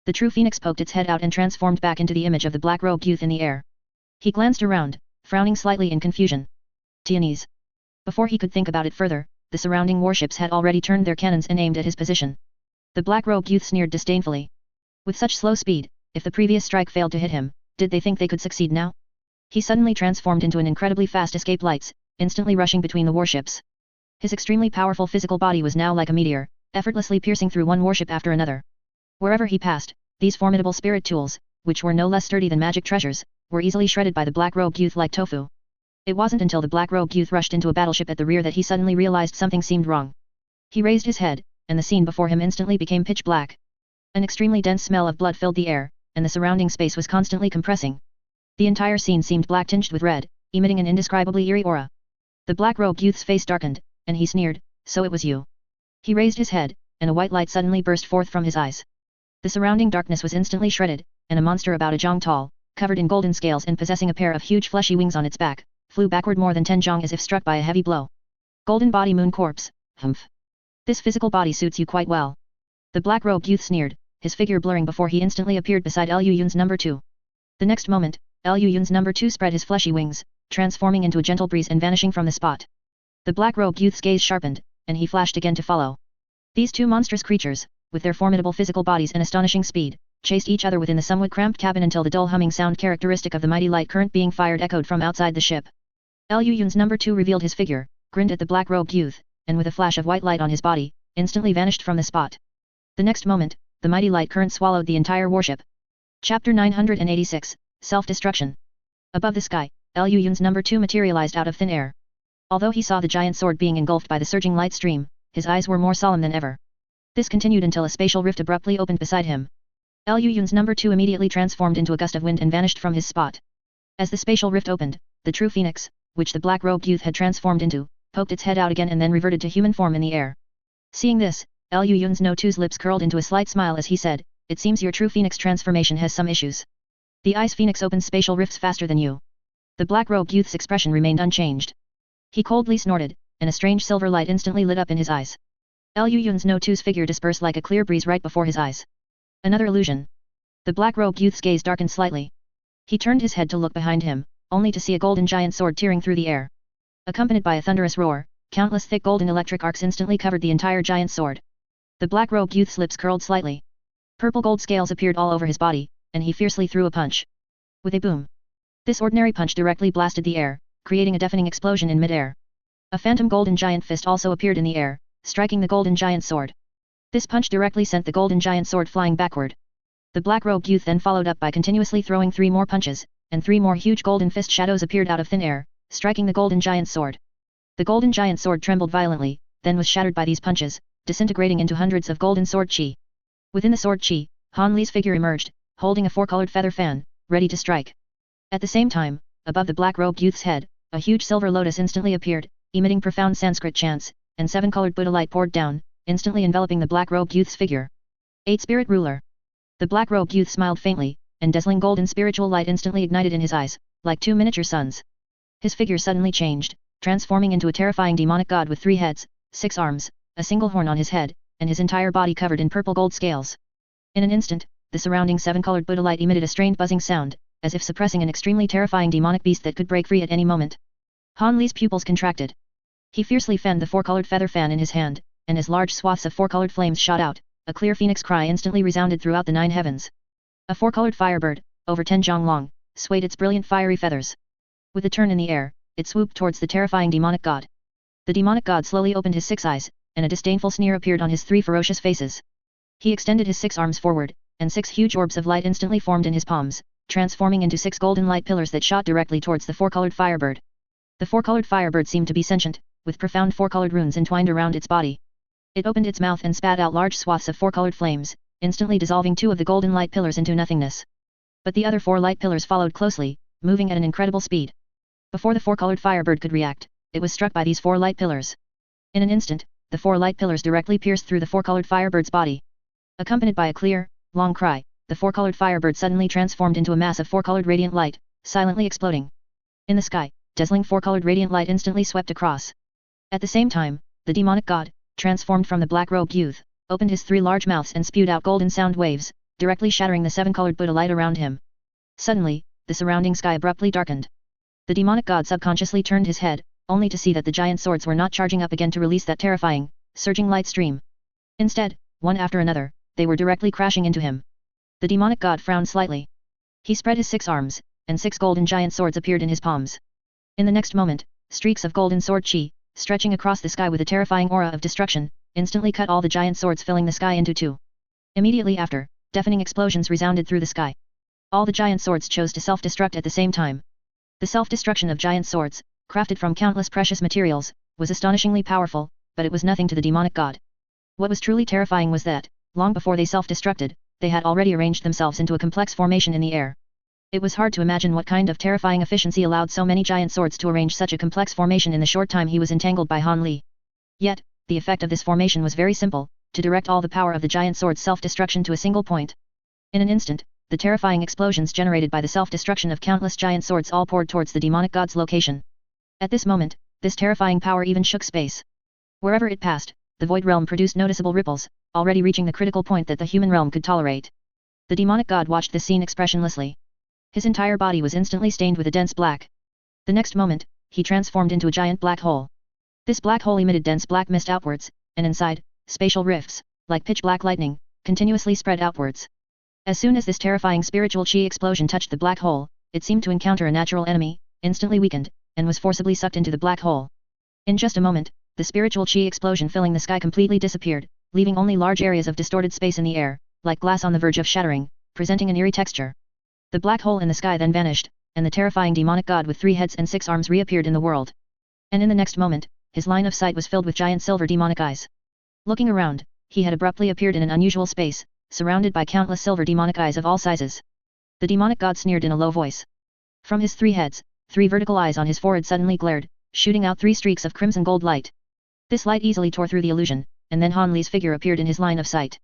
The true phoenix poked its head out and transformed back into the image of the black-robed youth in the air. He glanced around, frowning slightly in confusion. Tianese. Before he could think about it further, the surrounding warships had already turned their cannons and aimed at his position. The black-robed youth sneered disdainfully. With such slow speed, if the previous strike failed to hit him, did they think they could succeed now? He suddenly transformed into an incredibly fast escape lights, instantly rushing between the warships. His extremely powerful physical body was now like a meteor, effortlessly piercing through one warship after another. Wherever he passed, these formidable spirit tools, which were no less sturdy than magic treasures, were easily shredded by the black-robed youth like tofu. It wasn't until the black-robed youth rushed into a battleship at the rear that he suddenly realized something seemed wrong. He raised his head, and the scene before him instantly became pitch black. An extremely dense smell of blood filled the air, and the surrounding space was constantly compressing. The entire scene seemed black tinged with red, emitting an indescribably eerie aura. The black-robed youth's face darkened, and he sneered, "So it was you." He raised his head, and a white light suddenly burst forth from his eyes. The surrounding darkness was instantly shredded, and a monster about a zhang tall, covered in golden scales and possessing a pair of huge fleshy wings on its back, flew backward more than 10 zhang as if struck by a heavy blow. Golden body moon corpse, humph. This physical body suits you quite well. The black-robed youth sneered, his figure blurring before he instantly appeared beside Liu Yun's number 2. The next moment, Liu Yun's number 2 spread his fleshy wings, transforming into a gentle breeze and vanishing from the spot. The black-robed youth's gaze sharpened, and he flashed again to follow. These two monstrous creatures, with their formidable physical bodies and astonishing speed, chased each other within the somewhat cramped cabin until the dull humming sound characteristic of the mighty light current being fired echoed from outside the ship. Liu Yun's number 2 revealed his figure, grinned at the black-robed youth, and with a flash of white light on his body, instantly vanished from the spot. The next moment, the mighty light current swallowed the entire warship. Chapter 986, Self-Destruction. Above the sky, Liu Yun's number 2 materialized out of thin air. Although he saw the giant sword being engulfed by the surging light stream, his eyes were more solemn than ever. This continued until a spatial rift abruptly opened beside him. Liu Yun's number 2 immediately transformed into a gust of wind and vanished from his spot. As the spatial rift opened, the true phoenix, which the black-robed youth had transformed into, poked its head out again and then reverted to human form in the air. Seeing this, Liu Yun's no 2's lips curled into a slight smile as he said, "It seems your true phoenix transformation has some issues. The ice phoenix opens spatial rifts faster than you." The black-robed youth's expression remained unchanged. He coldly snorted, and a strange silver light instantly lit up in his eyes. Lu Yun's No 2's figure dispersed like a clear breeze right before his eyes. Another illusion. The black-robed youth's gaze darkened slightly. He turned his head to look behind him, only to see a golden giant sword tearing through the air. Accompanied by a thunderous roar, countless thick golden electric arcs instantly covered the entire giant sword. The black-robed youth's lips curled slightly. Purple gold scales appeared all over his body, and he fiercely threw a punch. With a boom. This ordinary punch directly blasted the air, creating a deafening explosion in mid-air. A phantom golden giant fist also appeared in the air, striking the golden giant sword. This punch directly sent the golden giant sword flying backward. The black-robed youth then followed up by continuously throwing 3 more punches, and 3 more huge golden fist shadows appeared out of thin air, striking the golden giant sword. The golden giant sword trembled violently, then was shattered by these punches, disintegrating into hundreds of golden sword chi. Within the sword chi, Han Li's figure emerged, holding a 4-colored feather fan, ready to strike. At the same time, above the black-robed youth's head, a huge silver lotus instantly appeared, emitting profound Sanskrit chants, and 7-colored Buddha light poured down, instantly enveloping the black-robed youth's figure. 8 Spirit Ruler. The black-robed youth smiled faintly, and dazzling golden spiritual light instantly ignited in his eyes, like 2 miniature suns. His figure suddenly changed, transforming into a terrifying demonic god with 3 heads, 6 arms, a single horn on his head, and his entire body covered in purple gold scales. In an instant, the surrounding 7-colored Buddha light emitted a strained buzzing sound, as if suppressing an extremely terrifying demonic beast that could break free at any moment. Han Li's pupils contracted. He fiercely fanned the 4-colored feather fan in his hand, and as large swaths of 4-colored flames shot out, a clear phoenix cry instantly resounded throughout the 9 heavens. A 4-colored firebird, over 10 jong long, swayed its brilliant fiery feathers. With a turn in the air, it swooped towards the terrifying demonic god. The demonic god slowly opened his 6 eyes, and a disdainful sneer appeared on his 3 ferocious faces. He extended his 6 arms forward, and 6 huge orbs of light instantly formed in his palms, transforming into 6 golden light pillars that shot directly towards the 4-colored firebird. The 4-colored firebird seemed to be sentient, with profound 4-colored runes entwined around its body. It opened its mouth and spat out large swaths of 4-colored flames, instantly dissolving 2 of the golden light pillars into nothingness. But the other 4 light pillars followed closely, moving at an incredible speed. Before the 4-colored firebird could react, it was struck by these 4 light pillars. In an instant, the 4 light pillars directly pierced through the 4-colored firebird's body. Accompanied by a clear, long cry, the 4-colored firebird suddenly transformed into a mass of 4-colored radiant light, silently exploding. In the sky, dazzling 4-colored radiant light instantly swept across. At the same time, the demonic god, transformed from the black-robed youth, opened his 3 large mouths and spewed out golden sound waves, directly shattering the 7-colored Buddha light around him. Suddenly, the surrounding sky abruptly darkened. The demonic god subconsciously turned his head, only to see that the giant swords were not charging up again to release that terrifying, surging light stream. Instead, one after another, they were directly crashing into him. The demonic god frowned slightly. He spread his 6 arms, and 6 golden giant swords appeared in his palms. In the next moment, streaks of golden sword chi, stretching across the sky with a terrifying aura of destruction, instantly cut all the giant swords filling the sky into 2. Immediately after, deafening explosions resounded through the sky. All the giant swords chose to self-destruct at the same time. The self-destruction of giant swords, crafted from countless precious materials, was astonishingly powerful, but it was nothing to the demonic god. What was truly terrifying was that, long before they self-destructed, they had already arranged themselves into a complex formation in the air. It was hard to imagine what kind of terrifying efficiency allowed so many giant swords to arrange such a complex formation in the short time he was entangled by Han Li. Yet, the effect of this formation was very simple, to direct all the power of the giant sword's self-destruction to a single point. In an instant, the terrifying explosions generated by the self-destruction of countless giant swords all poured towards the demonic god's location. At this moment, this terrifying power even shook space. Wherever it passed, the void realm produced noticeable ripples, already reaching the critical point that the human realm could tolerate. The demonic god watched this scene expressionlessly. His entire body was instantly stained with a dense black. The next moment, he transformed into a giant black hole. This black hole emitted dense black mist outwards, and inside, spatial rifts, like pitch-black lightning, continuously spread outwards. As soon as this terrifying spiritual chi explosion touched the black hole, it seemed to encounter a natural enemy, instantly weakened, and was forcibly sucked into the black hole. In just a moment, the spiritual chi explosion filling the sky completely disappeared, leaving only large areas of distorted space in the air, like glass on the verge of shattering, presenting an eerie texture. The black hole in the sky then vanished, and the terrifying demonic god with 3 heads and 6 arms reappeared in the world. And in the next moment, his line of sight was filled with giant silver demonic eyes. Looking around, he had abruptly appeared in an unusual space, surrounded by countless silver demonic eyes of all sizes. The demonic god sneered in a low voice. From his 3 heads, 3 vertical eyes on his forehead suddenly glared, shooting out 3 streaks of crimson gold light. This light easily tore through the illusion, and then Han Li's figure appeared in his line of sight.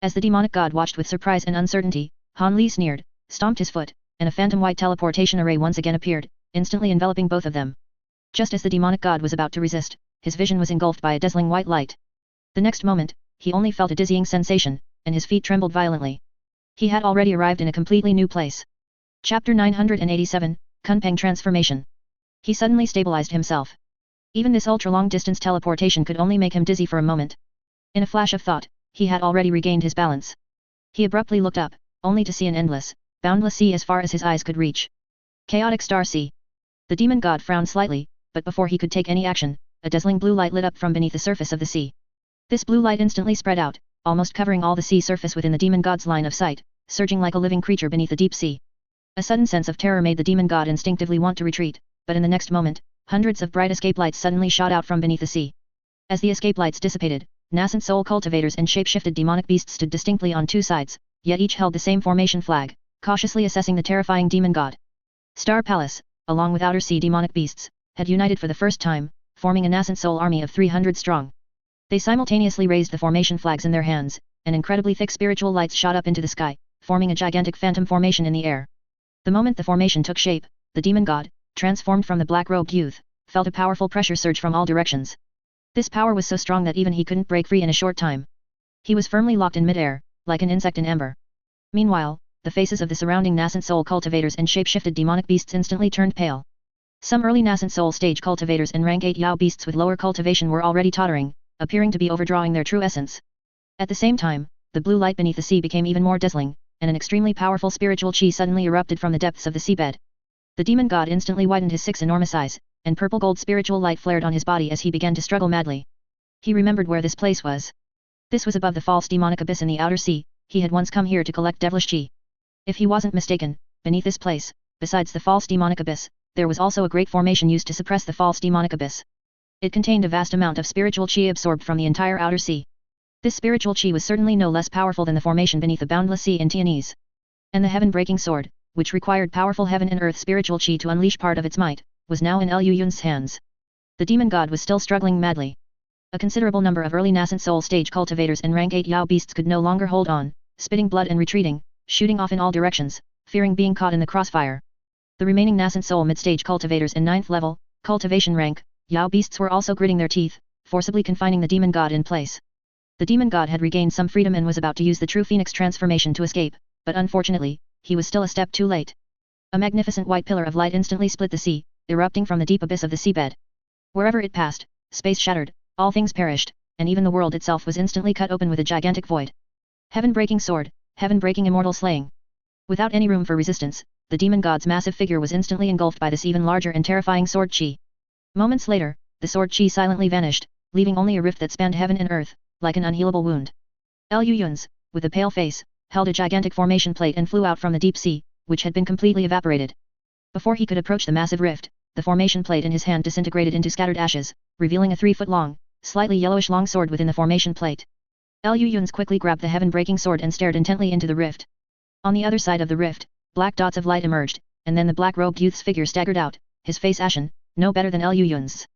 As the demonic god watched with surprise and uncertainty, Han Li sneered, stomped his foot, and a phantom white teleportation array once again appeared, instantly enveloping both of them. Just as the demonic god was about to resist, his vision was engulfed by a dazzling white light. The next moment, he only felt a dizzying sensation, and his feet trembled violently. He had already arrived in a completely new place. Chapter 987, Kunpeng Transformation. He suddenly stabilized himself. Even this ultra-long distance teleportation could only make him dizzy for a moment. In a flash of thought, he had already regained his balance. He abruptly looked up, only to see an endless, boundless sea as far as his eyes could reach. Chaotic Star Sea. The demon god frowned slightly, but before he could take any action, a dazzling blue light lit up from beneath the surface of the sea. This blue light instantly spread out, almost covering all the sea surface within the demon god's line of sight, surging like a living creature beneath the deep sea. A sudden sense of terror made the demon god instinctively want to retreat, but in the next moment, hundreds of bright escape lights suddenly shot out from beneath the sea. As the escape lights dissipated, nascent soul cultivators and shape-shifted demonic beasts stood distinctly on two sides, yet each held the same formation flag, cautiously assessing the terrifying demon god. Star Palace, along with outer sea demonic beasts, had united for the first time, forming a nascent soul army of 300 strong. They simultaneously raised the formation flags in their hands, and incredibly thick spiritual lights shot up into the sky, forming a gigantic phantom formation in the air. The moment the formation took shape, the demon god, transformed from the black-robed youth, felt a powerful pressure surge from all directions. This power was so strong that even he couldn't break free in a short time. He was firmly locked in mid-air, like an insect in amber. Meanwhile, the faces of the surrounding nascent soul cultivators and shape-shifted demonic beasts instantly turned pale. Some early nascent soul stage cultivators and rank 8 Yao beasts with lower cultivation were already tottering, appearing to be overdrawing their true essence. At the same time, the blue light beneath the sea became even more dazzling, and an extremely powerful spiritual chi suddenly erupted from the depths of the seabed. The demon god instantly widened his 6 enormous eyes, and purple-gold spiritual light flared on his body as he began to struggle madly. He remembered where this place was. This was above the false demonic abyss in the outer sea. He had once come here to collect devilish chi. If he wasn't mistaken, beneath this place, besides the false demonic abyss, there was also a great formation used to suppress the false demonic abyss. It contained a vast amount of spiritual chi absorbed from the entire outer sea. This spiritual chi was certainly no less powerful than the formation beneath the boundless sea in Tianese. And the heaven-breaking sword, which required powerful heaven and earth spiritual chi to unleash part of its might, was now in Liu Yun's hands. The demon god was still struggling madly. A considerable number of early nascent soul stage cultivators and rank 8 Yao beasts could no longer hold on, spitting blood and retreating, shooting off in all directions, fearing being caught in the crossfire. The remaining nascent soul mid-stage cultivators and 9th level, cultivation rank, Yao beasts were also gritting their teeth, forcibly confining the demon god in place. The demon god had regained some freedom and was about to use the true phoenix transformation to escape, but unfortunately, he was still a step too late. A magnificent white pillar of light instantly split the sea, erupting from the deep abyss of the seabed. Wherever it passed, space shattered, all things perished, and even the world itself was instantly cut open with a gigantic void. Heaven-breaking sword, heaven-breaking immortal slaying. Without any room for resistance, the demon god's massive figure was instantly engulfed by this even larger and terrifying sword chi. Moments later, the sword chi silently vanished, leaving only a rift that spanned heaven and earth, like an unhealable wound. Liu Yun's, with a pale face, held a gigantic formation plate and flew out from the deep sea, which had been completely evaporated. Before he could approach the massive rift, the formation plate in his hand disintegrated into scattered ashes, revealing a 3-foot-long, slightly yellowish long sword within the formation plate. Liu Yun's quickly grabbed the heaven-breaking sword and stared intently into the rift. On the other side of the rift, black dots of light emerged, and then the black-robed youth's figure staggered out, his face ashen, no better than Liu Yun's.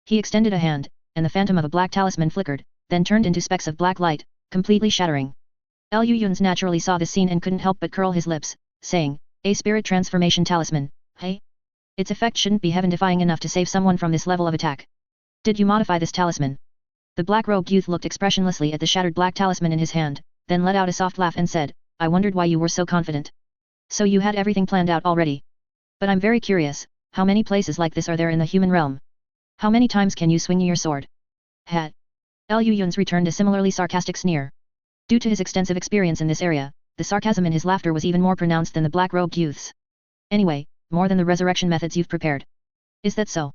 He extended a hand, and the phantom of a black talisman flickered, then turned into specks of black light, completely shattering. Liu Yun's naturally saw this scene and couldn't help but curl his lips, saying, "A spirit transformation talisman, hey? Its effect shouldn't be heaven-defying enough to save someone from this level of attack. Did you modify this talisman?" The black-robed youth looked expressionlessly at the shattered black talisman in his hand, then let out a soft laugh and said, "I wondered why you were so confident. So you had everything planned out already. But I'm very curious, how many places like this are there in the human realm? How many times can you swing your sword?" Hat. Liu Yun's returned a similarly sarcastic sneer. Due to his extensive experience in this area, the sarcasm in his laughter was even more pronounced than the black-robed youth's. "Anyway, more than the resurrection methods you've prepared. Is that so?"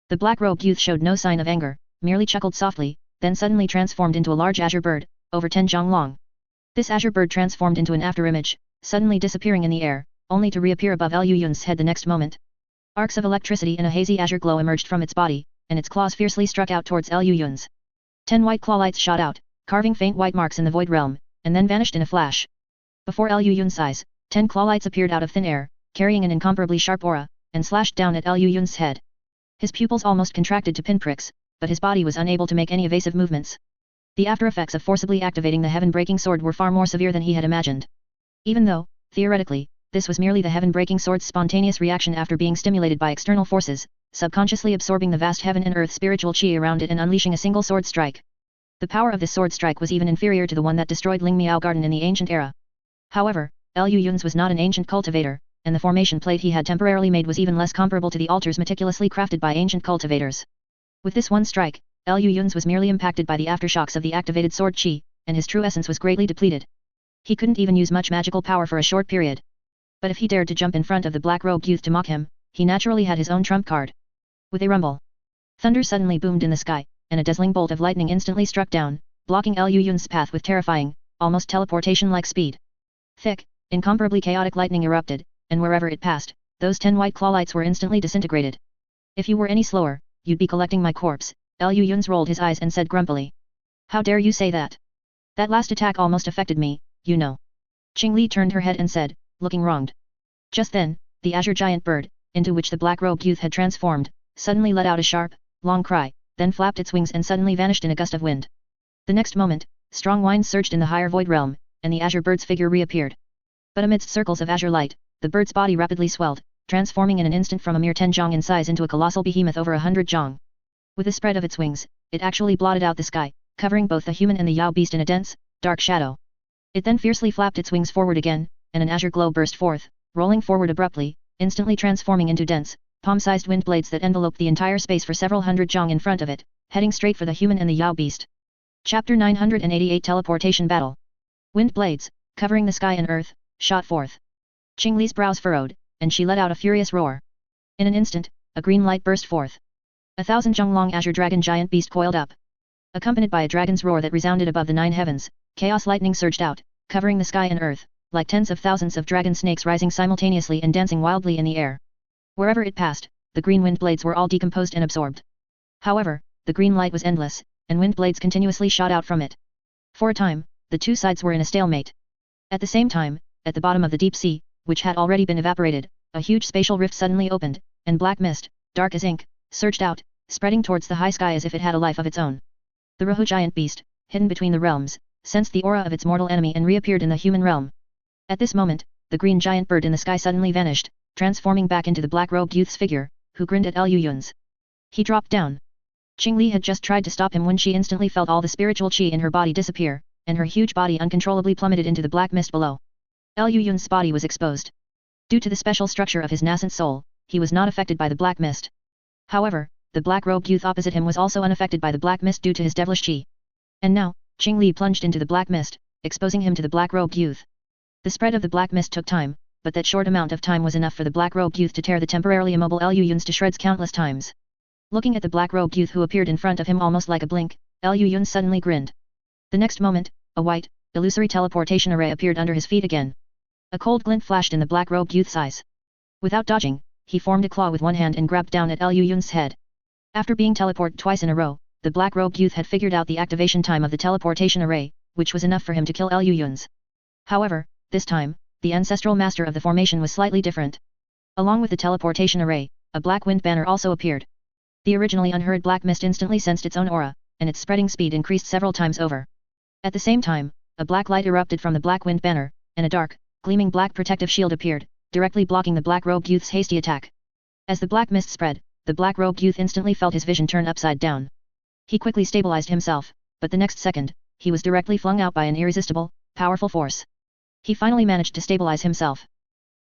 The black-robed youth showed no sign of anger, merely chuckled softly, then suddenly transformed into a large azure bird, over 10 zhang long. This azure bird transformed into an after-image, suddenly disappearing in the air, only to reappear above Liu Yun's head the next moment. Arcs of electricity in a hazy azure glow emerged from its body, and its claws fiercely struck out towards Liu Yun's. 10 white claw lights shot out, carving faint white marks in the void realm, and then vanished in a flash. Before Liu Yun's eyes, 10 claw lights appeared out of thin air, carrying an incomparably sharp aura, and slashed down at Liu Yun's head. His pupils almost contracted to pinpricks, but his body was unable to make any evasive movements. The after-effects of forcibly activating the heaven-breaking sword were far more severe than he had imagined. Even though, theoretically, this was merely the heaven-breaking sword's spontaneous reaction after being stimulated by external forces, subconsciously absorbing the vast heaven and earth spiritual chi around it and unleashing a single sword strike. The power of this sword strike was even inferior to the one that destroyed Ling Miao Garden in the ancient era. However, Liu Yun's was not an ancient cultivator, and the formation plate he had temporarily made was even less comparable to the altars meticulously crafted by ancient cultivators. With this one strike, Liu Yun's was merely impacted by the aftershocks of the activated sword chi, and his true essence was greatly depleted. He couldn't even use much magical power for a short period. But if he dared to jump in front of the black-robed youth to mock him, he naturally had his own trump card. With a rumble, thunder suddenly boomed in the sky, and a dazzling bolt of lightning instantly struck down, blocking Liu Yun's path with terrifying, almost teleportation-like speed. Thick, incomparably chaotic lightning erupted, and wherever it passed, those 10 white claw lights were instantly disintegrated. If you were any slower, you'd be collecting my corpse. Liu Yun's rolled his eyes and said grumpily. How dare you say that? That last attack almost affected me, you know. Qing Li turned her head and said, looking wronged. Just then, the azure giant bird, into which the black-robed youth had transformed, suddenly let out a sharp, long cry, then flapped its wings and suddenly vanished in a gust of wind. The next moment, strong winds surged in the higher void realm, and the azure bird's figure reappeared. But amidst circles of azure light, the bird's body rapidly swelled, transforming in an instant from a mere 10 zhang in size into a colossal behemoth over 100 zhang. With the spread of its wings, it actually blotted out the sky, covering both the human and the Yao beast in a dense, dark shadow. It then fiercely flapped its wings forward again, and an azure glow burst forth, rolling forward abruptly, instantly transforming into dense, palm-sized wind blades that enveloped the entire space for several hundred zhang in front of it, heading straight for the human and the Yao beast. Chapter 988 Teleportation Battle. Wind blades, covering the sky and earth, shot forth. Qing Li's brows furrowed, and she let out a furious roar. In an instant, a green light burst forth. 1,000 zhang long azure dragon giant beast coiled up. Accompanied by a dragon's roar that resounded above the 9 heavens, chaos lightning surged out, covering the sky and earth, like tens of thousands of dragon snakes rising simultaneously and dancing wildly in the air. Wherever it passed, the green wind blades were all decomposed and absorbed. However, the green light was endless, and wind blades continuously shot out from it. For a time, the two sides were in a stalemate. At the same time, at the bottom of the deep sea, which had already been evaporated, a huge spatial rift suddenly opened, and black mist, dark as ink, surged out, spreading towards the high sky as if it had a life of its own. The Rahu giant beast, hidden between the realms, sensed the aura of its mortal enemy and reappeared in the human realm. At this moment, the green giant bird in the sky suddenly vanished, transforming back into the black-robed youth's figure, who grinned at Liu Yun's. He dropped down. Qing Li had just tried to stop him when she instantly felt all the spiritual qi in her body disappear, and her huge body uncontrollably plummeted into the black mist below. Liu Yun's body was exposed. Due to the special structure of his nascent soul, he was not affected by the black mist. However, the black-robed youth opposite him was also unaffected by the black mist due to his devilish qi. And now, Qing Li plunged into the black mist, exposing him to the black-robed youth. The spread of the black mist took time, but that short amount of time was enough for the black-robed youth to tear the temporarily immobile Liu Yun's to shreds countless times. Looking at the black-robed youth who appeared in front of him almost like a blink, Liu Yun suddenly grinned. The next moment, a white, illusory teleportation array appeared under his feet again. A cold glint flashed in the black-robed youth's eyes. Without dodging, he formed a claw with one hand and grabbed down at Liu Yun's head. After being teleported twice in a row, the black-robed youth had figured out the activation time of the teleportation array, which was enough for him to kill Liu Yun's. However, this time, the ancestral master of the formation was slightly different. Along with the teleportation array, a black wind banner also appeared. The originally unheard black mist instantly sensed its own aura, and its spreading speed increased several times over. At the same time, a black light erupted from the black wind banner, and a dark, gleaming black protective shield appeared, directly blocking the black-robed youth's hasty attack. As the black mist spread, the black-robed youth instantly felt his vision turn upside down. He quickly stabilized himself, but the next second, he was directly flung out by an irresistible, powerful force. He finally managed to stabilize himself.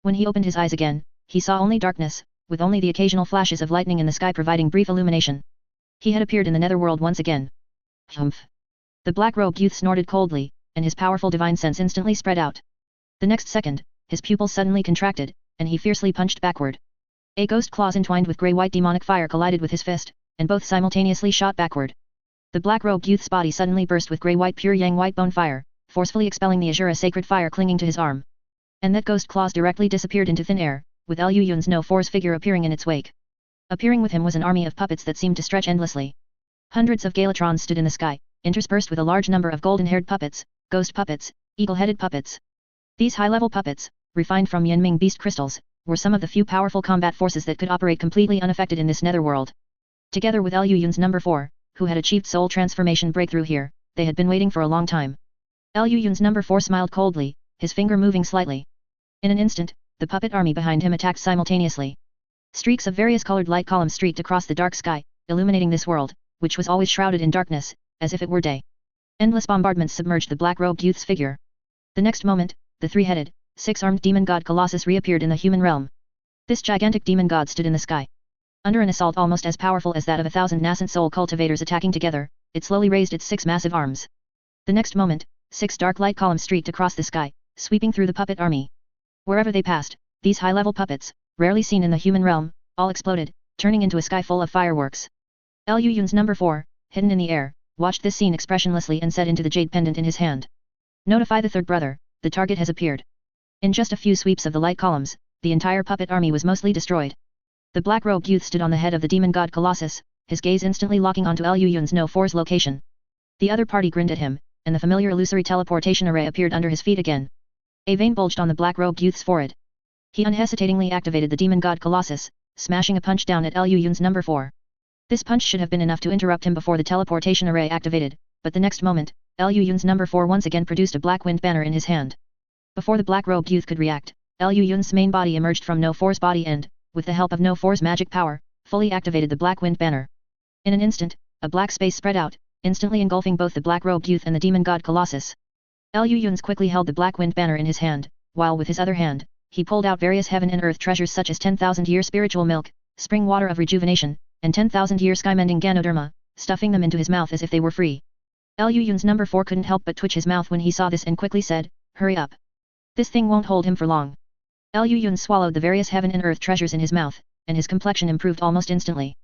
When he opened his eyes again, he saw only darkness, with only the occasional flashes of lightning in the sky providing brief illumination. He had appeared in the netherworld once again. Humph! The black-robed youth snorted coldly, and his powerful divine sense instantly spread out. The next second, his pupils suddenly contracted, and he fiercely punched backward. A ghost claws entwined with grey-white demonic fire collided with his fist, and both simultaneously shot backward. The black-robed youth's body suddenly burst with grey-white pure yang white bone fire, forcefully expelling the azure sacred fire clinging to his arm. And that ghost claws directly disappeared into thin air, with Liu Yun's no force figure appearing in its wake. Appearing with him was an army of puppets that seemed to stretch endlessly. Hundreds of Galatrons stood in the sky, interspersed with a large number of golden-haired puppets, ghost puppets, eagle-headed puppets. These high-level puppets, refined from Yanming beast crystals, were some of the few powerful combat forces that could operate completely unaffected in this netherworld. Together with Liu Yun's number 4, who had achieved soul transformation breakthrough here, they had been waiting for a long time. Liu Yun's number 4 smiled coldly, his finger moving slightly. In an instant, the puppet army behind him attacked simultaneously. Streaks of various colored light columns streaked across the dark sky, illuminating this world, which was always shrouded in darkness, as if it were day. Endless bombardments submerged the black-robed youth's figure. The next moment, the three-headed, six-armed demon god Colossus reappeared in the human realm. This gigantic demon god stood in the sky. Under an assault almost as powerful as that of 1,000 nascent soul cultivators attacking together, it slowly raised its 6 massive arms. The next moment, 6 dark light columns streaked across the sky, sweeping through the puppet army. Wherever they passed, these high-level puppets, rarely seen in the human realm, all exploded, turning into a sky full of fireworks. Liu Yun's number 4, hidden in the air, watched this scene expressionlessly and said into the jade pendant in his hand. Notify the third brother, the target has appeared. In just a few sweeps of the light columns, the entire puppet army was mostly destroyed. The black-robed youth stood on the head of the demon god Colossus, his gaze instantly locking onto Liu Yun's No. 4's location. The other party grinned at him, and the familiar illusory teleportation array appeared under his feet again. A vein bulged on the black-robed youth's forehead. He unhesitatingly activated the demon god Colossus, smashing a punch down at Liu Yun's number 4. This punch should have been enough to interrupt him before the teleportation array activated, but the next moment, Liu Yun's number 4 once again produced a black wind banner in his hand. Before the black-robed youth could react, Liu Yun's main body emerged from No. 4's body and, with the help of No. 4's magic power, fully activated the black wind banner. In an instant, a black space spread out, instantly engulfing both the black-robed youth and the demon god Colossus. Liu Yun's quickly held the black wind banner in his hand, while with his other hand, he pulled out various heaven and earth treasures such as 10,000-year spiritual milk, spring water of rejuvenation, and 10,000-year sky-mending Ganoderma, stuffing them into his mouth as if they were free. Liu Yun's number 4 couldn't help but twitch his mouth when he saw this and quickly said, "Hurry up. This thing won't hold him for long." Liu Yun swallowed the various heaven and earth treasures in his mouth, and his complexion improved almost instantly.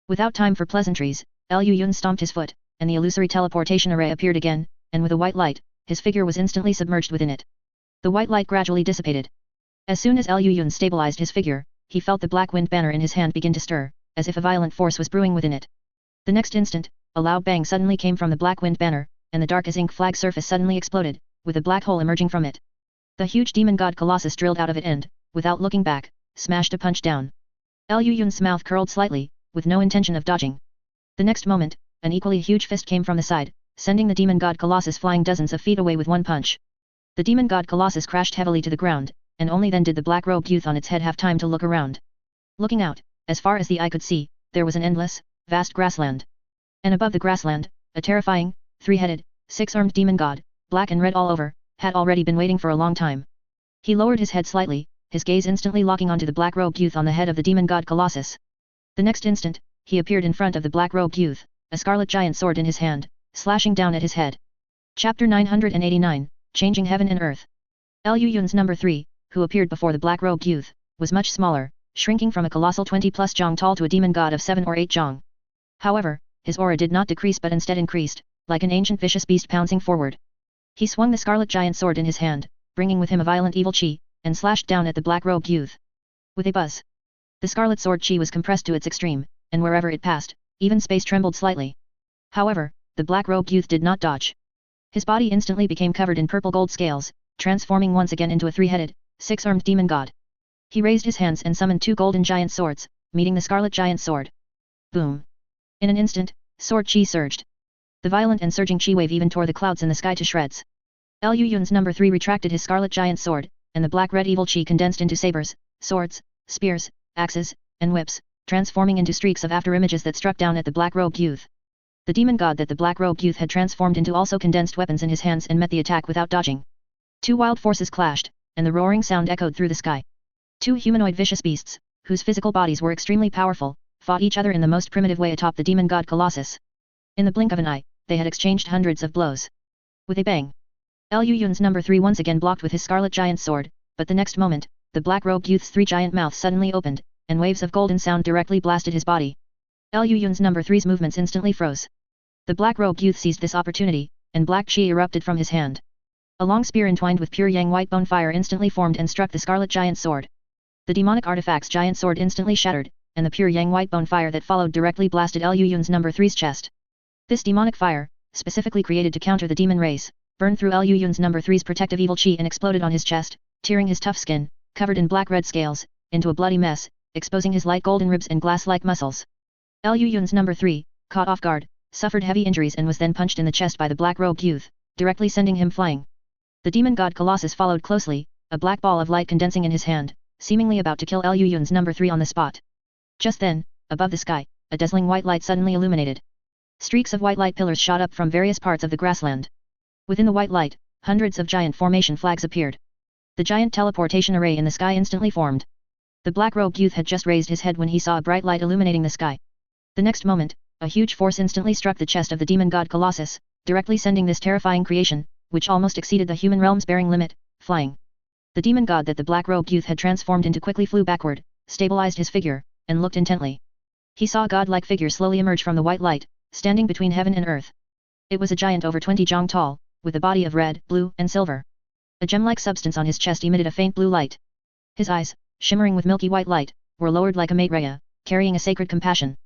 Without time for pleasantries, Liu Yun stomped his foot, and the illusory teleportation array appeared again, and with a white light, his figure was instantly submerged within it. The white light gradually dissipated. As soon as Liu Yun stabilized his figure, he felt the black wind banner in his hand begin to stir, as if a violent force was brewing within it. The next instant, a loud bang suddenly came from the black wind banner, and the dark as ink flag surface suddenly exploded, with a black hole emerging from it. The huge demon god Colossus drilled out of it and, without looking back, smashed a punch down. Liu Yun's mouth curled slightly, with no intention of dodging. The next moment, an equally huge fist came from the side, sending the demon god Colossus flying dozens of feet away with one punch. The demon god Colossus crashed heavily to the ground, and only then did the black-robed youth on its head have time to look around. Looking out, as far as the eye could see, there was an endless, vast grassland. And above the grassland, a terrifying, three-headed, six-armed demon god, black and red all over, had already been waiting for a long time. He lowered his head slightly, his gaze instantly locking onto the black-robed youth on the head of the demon god Colossus. The next instant, he appeared in front of the black-robed youth, a scarlet giant sword in his hand, slashing down at his head. Chapter 989, Changing Heaven and Earth. Liu Yun's number 3, who appeared before the black-robed youth, was much smaller, shrinking from a colossal 20-plus zhang tall to a demon god of 7 or 8 zhang. However, his aura did not decrease but instead increased, like an ancient vicious beast pouncing forward. He swung the scarlet giant sword in his hand, bringing with him a violent evil chi, and slashed down at the black-robed youth. With a buzz, the scarlet sword chi was compressed to its extreme, and wherever it passed, even space trembled slightly. However, the black-robed youth did not dodge. His body instantly became covered in purple gold scales, transforming once again into a three-headed, six-armed demon god. He raised his hands and summoned 2 golden giant swords, meeting the scarlet giant sword. Boom! In an instant, sword chi surged. The violent and surging chi wave even tore the clouds in the sky to shreds. Liu Yun's number 3 retracted his scarlet giant sword, and the black-red evil chi condensed into sabers, swords, spears, axes, and whips, transforming into streaks of afterimages that struck down at the black-robed youth. The demon god that the black-robed youth had transformed into also condensed weapons in his hands and met the attack without dodging. 2 wild forces clashed, and the roaring sound echoed through the sky. 2 humanoid vicious beasts, whose physical bodies were extremely powerful, fought each other in the most primitive way atop the demon god Colossus. In the blink of an eye, they had exchanged hundreds of blows. With a bang, Liu Yun's number 3 once again blocked with his scarlet giant sword, but the next moment, the black-robed youth's 3 giant mouths suddenly opened, and waves of golden sound directly blasted his body. Liu Yun's number 3's movements instantly froze. The black-robed youth seized this opportunity, and black chi erupted from his hand. A long spear entwined with pure yang white bone fire instantly formed and struck the scarlet giant sword. The demonic artifact's giant sword instantly shattered, and the pure yang white bone fire that followed directly blasted Liu Yun's number 3's chest. This demonic fire, specifically created to counter the demon race, burned through Liu Yun's number 3's protective evil chi and exploded on his chest, tearing his tough skin, covered in black-red scales, into a bloody mess, exposing his light golden ribs and glass-like muscles. Liu Yun's number 3, caught off guard, suffered heavy injuries and was then punched in the chest by the black-robed youth, directly sending him flying. The demon god Colossus followed closely, a black ball of light condensing in his hand, seemingly about to kill Liu Yun's number 3 on the spot. Just then, above the sky, a dazzling white light suddenly illuminated. Streaks of white light pillars shot up from various parts of the grassland. Within the white light, hundreds of giant formation flags appeared. The giant teleportation array in the sky instantly formed. The black-robed youth had just raised his head when he saw a bright light illuminating the sky. The next moment, a huge force instantly struck the chest of the demon god Colossus, directly sending this terrifying creation, which almost exceeded the human realm's bearing limit, flying. The demon god that the black-robed youth had transformed into quickly flew backward, stabilized his figure, and looked intently. He saw a god-like figure slowly emerge from the white light, standing between heaven and earth. It was a giant over 20 jong tall, with a body of red, blue, and silver. A gem-like substance on his chest emitted a faint blue light. His eyes, shimmering with milky white light, were lowered like a maitreya, carrying a sacred compassion.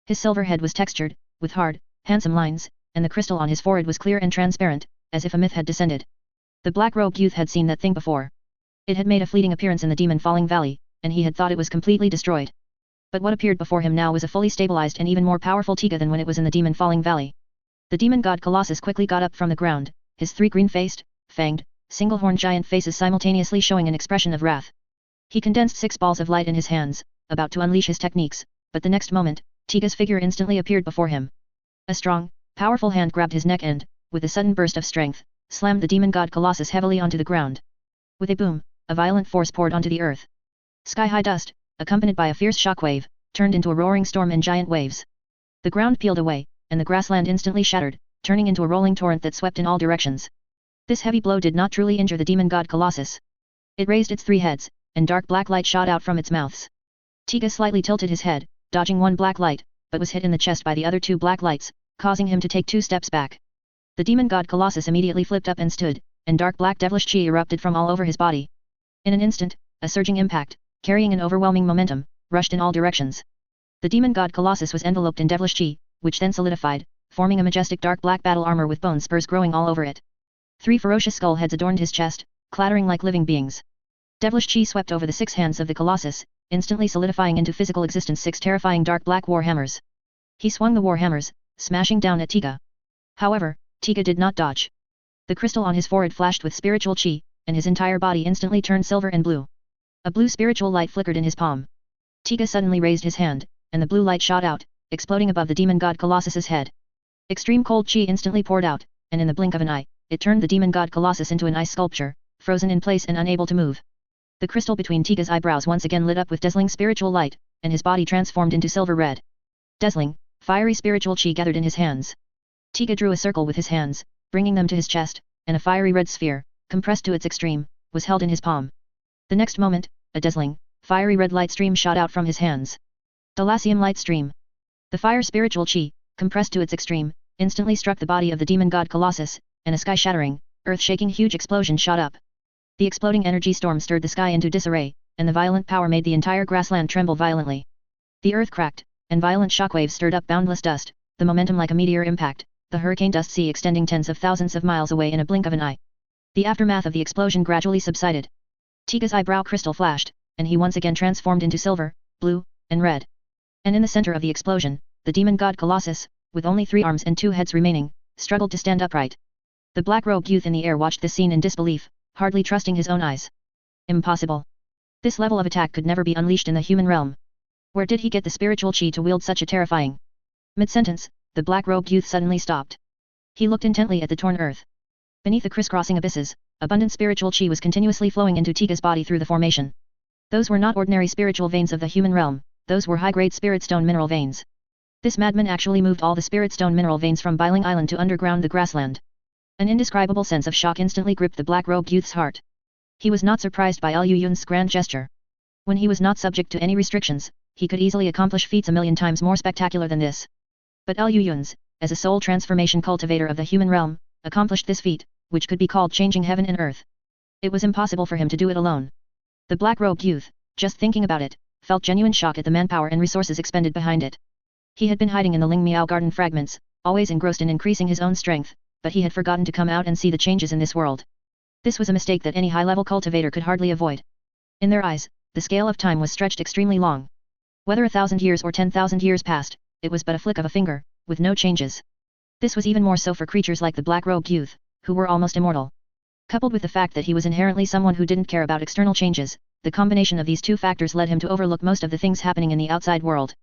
His silver head was textured, with hard, handsome lines, and the crystal on his forehead was clear and transparent, as if a myth had descended. The black-robed youth had seen that thing before. It had made a fleeting appearance in the Demon Falling Valley, and he had thought it was completely destroyed. But what appeared before him now was a fully stabilized and even more powerful Tiga than when it was in the Demon Falling Valley. The demon god Colossus quickly got up from the ground, his three green-faced, fanged, single-horned giant faces simultaneously showing an expression of wrath. He condensed 6 balls of light in his hands, about to unleash his techniques, but the next moment, Tiga's figure instantly appeared before him. A strong, powerful hand grabbed his neck and, with a sudden burst of strength, slammed the demon god Colossus heavily onto the ground. With a boom, a violent force poured onto the earth. Sky-high dust, accompanied by a fierce shockwave, turned into a roaring storm and giant waves. The ground peeled away, and the grassland instantly shattered, turning into a rolling torrent that swept in all directions. This heavy blow did not truly injure the demon god Colossus. It raised its 3 heads, and dark black light shot out from its mouths. Tiga slightly tilted his head, dodging one black light, but was hit in the chest by the other 2 black lights, causing him to take 2 steps back. The demon god Colossus immediately flipped up and stood, and dark black devilish chi erupted from all over his body. In an instant, a surging impact, carrying an overwhelming momentum, rushed in all directions. The demon god Colossus was enveloped in devilish chi, which then solidified, forming a majestic dark black battle armor with bone spurs growing all over it. 3 ferocious skull heads adorned his chest, clattering like living beings. Devilish chi swept over the 6 hands of the Colossus, instantly solidifying into physical existence 6 terrifying dark black war hammers. He swung the war hammers, smashing down at Tiga. However, Tiga did not dodge. The crystal on his forehead flashed with spiritual chi, and his entire body instantly turned silver and blue. A blue spiritual light flickered in his palm. Tiga suddenly raised his hand, and the blue light shot out, exploding above the demon god Colossus's head. Extreme cold chi instantly poured out, and in the blink of an eye, it turned the demon god Colossus into an ice sculpture, frozen in place and unable to move. The crystal between Tiga's eyebrows once again lit up with dazzling spiritual light, and his body transformed into silver red. Dazzling, fiery spiritual chi gathered in his hands. Tiga drew a circle with his hands, bringing them to his chest, and a fiery red sphere, compressed to its extreme, was held in his palm. The next moment, a dazzling, fiery red light stream shot out from his hands. Dalacium light stream. The fire spiritual chi, compressed to its extreme, instantly struck the body of the demon god Colossus, and a sky-shattering, earth-shaking huge explosion shot up. The exploding energy storm stirred the sky into disarray, and the violent power made the entire grassland tremble violently. The earth cracked, and violent shockwaves stirred up boundless dust, the momentum like a meteor impact, the hurricane dust sea extending tens of thousands of miles away in a blink of an eye. The aftermath of the explosion gradually subsided. Tiga's eyebrow crystal flashed, and he once again transformed into silver, blue, and red. And in the center of the explosion, the demon god Colossus, with only 3 arms and 2 heads remaining, struggled to stand upright. The black-robed youth in the air watched this scene in disbelief, hardly trusting his own eyes. Impossible. This level of attack could never be unleashed in the human realm. Where did he get the spiritual chi to wield such a terrifying? Mid-sentence, the black-robed youth suddenly stopped. He looked intently at the torn earth. Beneath the crisscrossing abysses, abundant spiritual chi was continuously flowing into Tiga's body through the formation. Those were not ordinary spiritual veins of the human realm, those were high-grade spirit stone mineral veins. This madman actually moved all the spirit stone mineral veins from Biling Island to underground the grassland. An indescribable sense of shock instantly gripped the black-robed youth's heart. He was not surprised by Liu Yun's grand gesture. When he was not subject to any restrictions, he could easily accomplish feats a million times more spectacular than this. But Liu Yun's, as a soul transformation cultivator of the human realm, accomplished this feat, which could be called changing heaven and earth. It was impossible for him to do it alone. The black-robed youth, just thinking about it, felt genuine shock at the manpower and resources expended behind it. He had been hiding in the Ling Miao garden fragments, always engrossed in increasing his own strength, but he had forgotten to come out and see the changes in this world. This was a mistake that any high-level cultivator could hardly avoid. In their eyes, the scale of time was stretched extremely long. Whether 1,000 years or 10,000 years passed, it was but a flick of a finger, with no changes. This was even more so for creatures like the black-robed youth, who were almost immortal. Coupled with the fact that he was inherently someone who didn't care about external changes, the combination of these 2 factors led him to overlook most of the things happening in the outside world.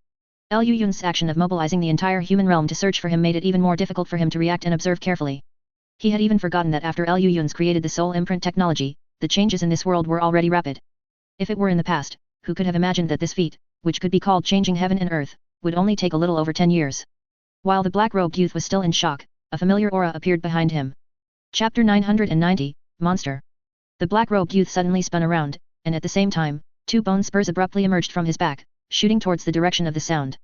Liu Yun's action of mobilizing the entire human realm to search for him made it even more difficult for him to react and observe carefully. He had even forgotten that after Liu Yun's created the soul imprint technology, the changes in this world were already rapid. If it were in the past, who could have imagined that this feat, which could be called changing heaven and earth, would only take a little over 10 years. While the black-robed youth was still in shock, a familiar aura appeared behind him. Chapter 990, Monster. The black-robed youth suddenly spun around, and at the same time, 2 bone spurs abruptly emerged from his back, shooting towards the direction of the sound.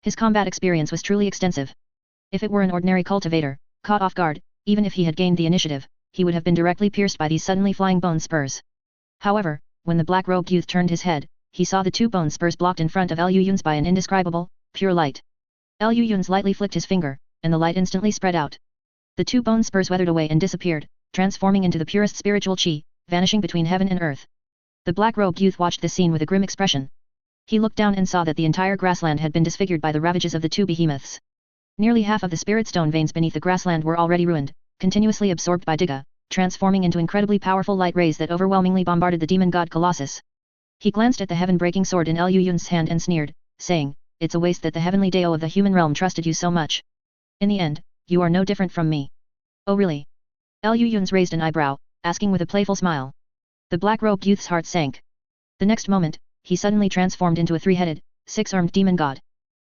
His combat experience was truly extensive. If it were an ordinary cultivator, caught off guard, even if he had gained the initiative, he would have been directly pierced by these suddenly flying bone spurs. However, when the black-robed youth turned his head, he saw the 2 bone spurs blocked in front of Liu Yun's by an indescribable, pure light. Liu Yun's lightly flicked his finger, and the light instantly spread out. The 2 bone spurs weathered away and disappeared, transforming into the purest spiritual qi, vanishing between heaven and earth. The black-robed youth watched this scene with a grim expression. He looked down and saw that the entire grassland had been disfigured by the ravages of the 2 behemoths. Nearly half of the spirit stone veins beneath the grassland were already ruined, continuously absorbed by Diga, transforming into incredibly powerful light rays that overwhelmingly bombarded the demon god Colossus. He glanced at the heaven-breaking sword in Liu Yun's hand and sneered, saying, "It's a waste that the heavenly Dao of the human realm trusted you so much. In the end, you are no different from me." "Oh really?" Liu Yun's raised an eyebrow, asking with a playful smile. The black-robed youth's heart sank. The next moment, he suddenly transformed into a 3-headed, 6-armed demon god.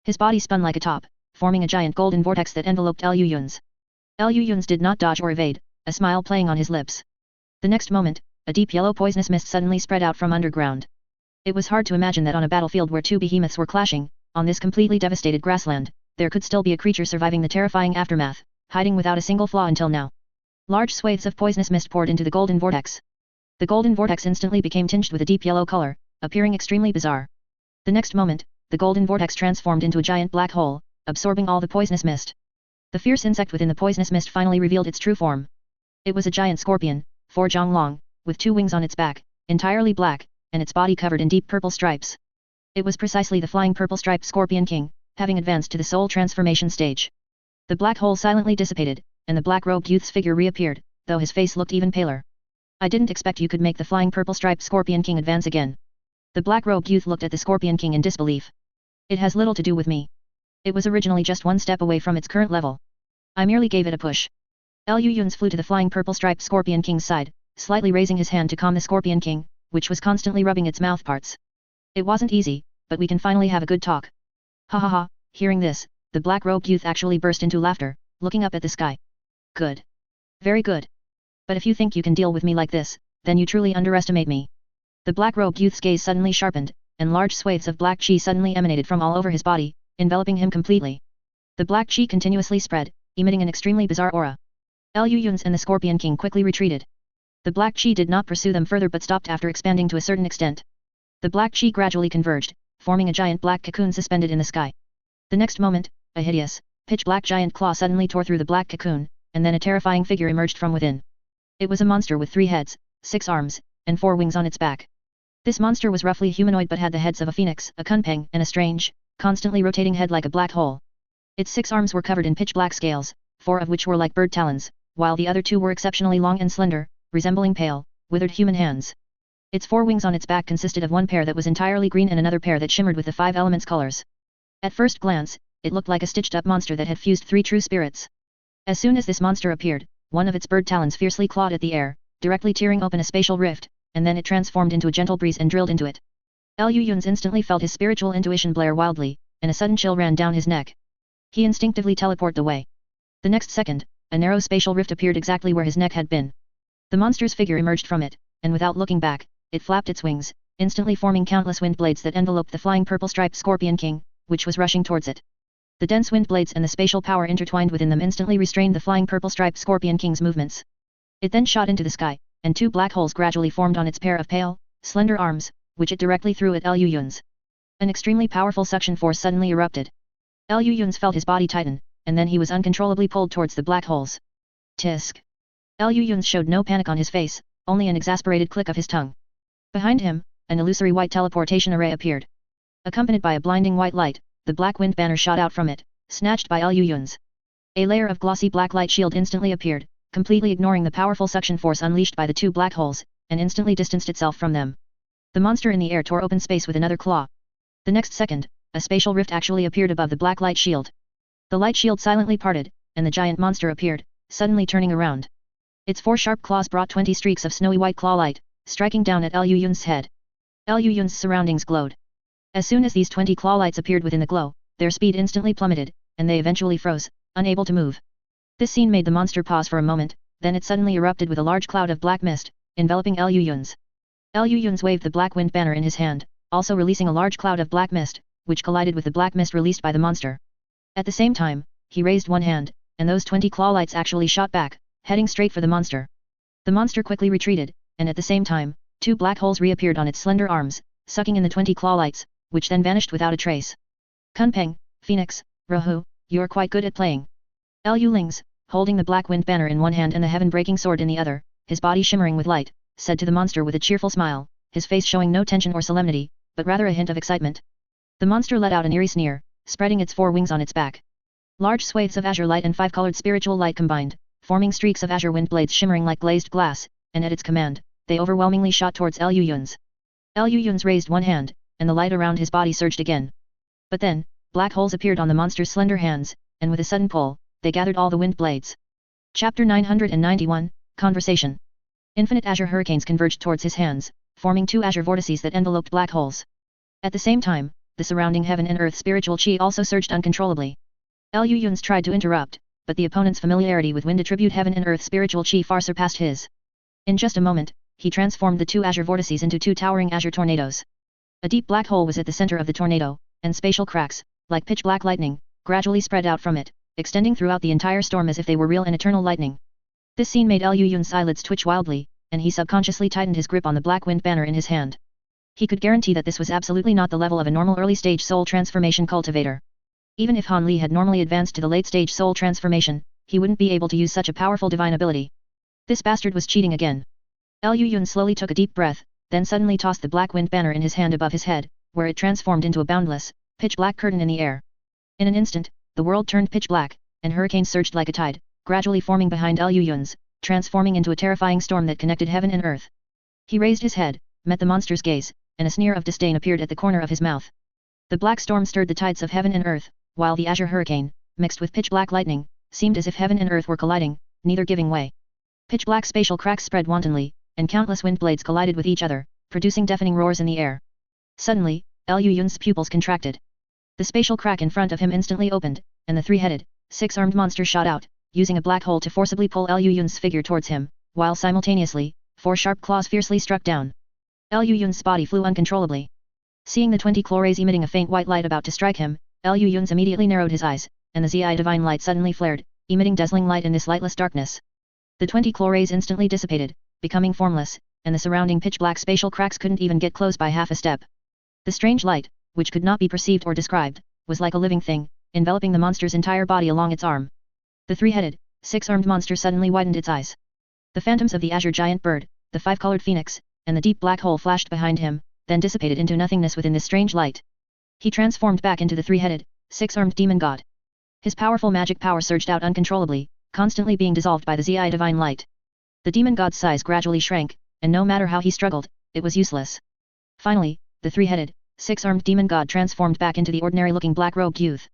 His body spun like a top, forming a giant golden vortex that enveloped Liu Yun's. Liu Yun's did not dodge or evade, a smile playing on his lips. The next moment, a deep yellow poisonous mist suddenly spread out from underground. It was hard to imagine that on a battlefield where 2 behemoths were clashing, on this completely devastated grassland, there could still be a creature surviving the terrifying aftermath, hiding without a single flaw until now. Large swathes of poisonous mist poured into the golden vortex. The golden vortex instantly became tinged with a deep yellow color, appearing extremely bizarre. The next moment, the golden vortex transformed into a giant black hole, absorbing all the poisonous mist. The fierce insect within the poisonous mist finally revealed its true form. It was a giant scorpion, 4 jong long, with 2 wings on its back, entirely black, and its body covered in deep purple stripes. It was precisely the flying purple-striped Scorpion King, having advanced to the soul transformation stage. The black hole silently dissipated, and the black-robed youth's figure reappeared, though his face looked even paler. "I didn't expect you could make the flying purple-striped Scorpion King advance again." The black-robed youth looked at the Scorpion King in disbelief. "It has little to do with me. It was originally just 1 step away from its current level. I merely gave it a push." Liu Yun's flew to the flying purple-striped Scorpion King's side, slightly raising his hand to calm the Scorpion King, which was constantly rubbing its mouth parts. "It wasn't easy, but we can finally have a good talk." "Ha ha ha," hearing this, the black-robed youth actually burst into laughter, looking up at the sky. "Good. Very good. But if you think you can deal with me like this, then you truly underestimate me." The black-robed youth's gaze suddenly sharpened, and large swathes of black chi suddenly emanated from all over his body, enveloping him completely. The black chi continuously spread, emitting an extremely bizarre aura. Liu Yun's and the Scorpion King quickly retreated. The black chi did not pursue them further but stopped after expanding to a certain extent. The black chi gradually converged, forming a giant black cocoon suspended in the sky. The next moment, a hideous, pitch-black giant claw suddenly tore through the black cocoon, and then a terrifying figure emerged from within. It was a monster with 3 heads, 6 arms, and 4 wings on its back. This monster was roughly humanoid but had the heads of a phoenix, a kunpeng, and a strange, constantly rotating head like a black hole. Its 6 arms were covered in pitch-black scales, 4 of which were like bird talons, while the other 2 were exceptionally long and slender, resembling pale, withered human hands. Its 4 wings on its back consisted of 1 pair that was entirely green and another pair that shimmered with the 5 elements colors. At first glance, it looked like a stitched-up monster that had fused 3 true spirits. As soon as this monster appeared, one of its bird talons fiercely clawed at the air, directly tearing open a spatial rift, and then it transformed into a gentle breeze and drilled into it. Liu Yun's instantly felt his spiritual intuition blare wildly, and a sudden chill ran down his neck. He instinctively teleported away. The next second, a narrow spatial rift appeared exactly where his neck had been. The monster's figure emerged from it, and without looking back, it flapped its wings, instantly forming countless wind blades that enveloped the flying purple-striped Scorpion King, which was rushing towards it. The dense wind blades and the spatial power intertwined within them instantly restrained the flying purple-striped Scorpion King's movements. It then shot into the sky, and 2 black holes gradually formed on its pair of pale, slender arms, which it directly threw at Liu Yun's. An extremely powerful suction force suddenly erupted. Liu Yun's felt his body tighten, and then he was uncontrollably pulled towards the black holes. Tisk. Liu Yun's showed no panic on his face, only an exasperated click of his tongue. Behind him, an illusory white teleportation array appeared. Accompanied by a blinding white light, the black wind banner shot out from it, snatched by Liu Yun's. A layer of glossy black light shield instantly appeared, completely ignoring the powerful suction force unleashed by the 2 black holes, and instantly distanced itself from them. The monster in the air tore open space with another claw. The next second, a spatial rift actually appeared above the black light shield. The light shield silently parted, and the giant monster appeared, suddenly turning around. Its 4 sharp claws brought 20 streaks of snowy white claw light, striking down at Liu Yun's head. Liu Yun's surroundings glowed. As soon as these 20 claw lights appeared within the glow, their speed instantly plummeted, and they eventually froze, unable to move. This scene made the monster pause for a moment, then it suddenly erupted with a large cloud of black mist, enveloping Liu Yun's. Liu Yun's waved the black wind banner in his hand, also releasing a large cloud of black mist, which collided with the black mist released by the monster. At the same time, he raised one hand, and those 20 claw lights actually shot back, heading straight for the monster. The monster quickly retreated, and at the same time, 2 black holes reappeared on its slender arms, sucking in the 20 claw lights, which then vanished without a trace. Kunpeng, Phoenix, Rahu, you're quite good at playing. Liu Ling's, holding the black wind banner in one hand and the heaven-breaking sword in the other, his body shimmering with light, said to the monster with a cheerful smile, his face showing no tension or solemnity, but rather a hint of excitement. The monster let out an eerie sneer, spreading its 4 wings on its back. Large swathes of azure light and 5-colored spiritual light combined, forming streaks of azure wind blades shimmering like glazed glass, and at its command, they overwhelmingly shot towards Liu Yun's. Liu Yun's raised one hand, and the light around his body surged again. But then, black holes appeared on the monster's slender hands, and with a sudden pull, they gathered all the wind blades. Chapter 991, Conversation. Infinite azure hurricanes converged towards his hands, forming 2 azure vortices that enveloped black holes. At the same time, the surrounding heaven and earth spiritual chi also surged uncontrollably. Liu Yun's tried to interrupt, but the opponent's familiarity with wind attribute heaven and earth spiritual chi far surpassed his. In just a moment, he transformed the 2 azure vortices into 2 towering azure tornadoes. A deep black hole was at the center of the tornado, and spatial cracks, like pitch black lightning, gradually spread out from it, extending throughout the entire storm as if they were real and eternal lightning. This scene made Liu Yun's eyelids twitch wildly, and he subconsciously tightened his grip on the black wind banner in his hand. He could guarantee that this was absolutely not the level of a normal early-stage soul transformation cultivator. Even if Han Li had normally advanced to the late-stage soul transformation, he wouldn't be able to use such a powerful divine ability. This bastard was cheating again. Liu Yun slowly took a deep breath, then suddenly tossed the black wind banner in his hand above his head, where it transformed into a boundless, pitch-black curtain in the air. In an instant, the world turned pitch black, and hurricanes surged like a tide, gradually forming behind Liu Yun's, transforming into a terrifying storm that connected heaven and earth. He raised his head, met the monster's gaze, and a sneer of disdain appeared at the corner of his mouth. The black storm stirred the tides of heaven and earth, while the azure hurricane, mixed with pitch-black lightning, seemed as if heaven and earth were colliding, neither giving way. Pitch-black spatial cracks spread wantonly, and countless wind blades collided with each other, producing deafening roars in the air. Suddenly, Liu Yun's pupils contracted. The spatial crack in front of him instantly opened, and the 3-headed, 6-armed monster shot out, using a black hole to forcibly pull Liu Yun's figure towards him, while simultaneously, 4 sharp claws fiercely struck down. Liu Yun's body flew uncontrollably. Seeing the 20 claw rays emitting a faint white light about to strike him, Liu Yun's immediately narrowed his eyes, and the Zi divine light suddenly flared, emitting dazzling light in this lightless darkness. The 20 claw rays instantly dissipated, becoming formless, and the surrounding pitch-black spatial cracks couldn't even get close by half a step. The strange light, which could not be perceived or described, was like a living thing, enveloping the monster's entire body along its arm. The 3-headed, 6-armed monster suddenly widened its eyes. The phantoms of the azure giant bird, the 5-colored phoenix, and the deep black hole flashed behind him, then dissipated into nothingness within this strange light. He transformed back into the 3-headed, 6-armed demon god. His powerful magic power surged out uncontrollably, constantly being dissolved by the Zi divine light. The demon god's size gradually shrank, and no matter how he struggled, it was useless. Finally, the 3-headed, 6-armed demon god transformed back into the ordinary-looking black-robed youth.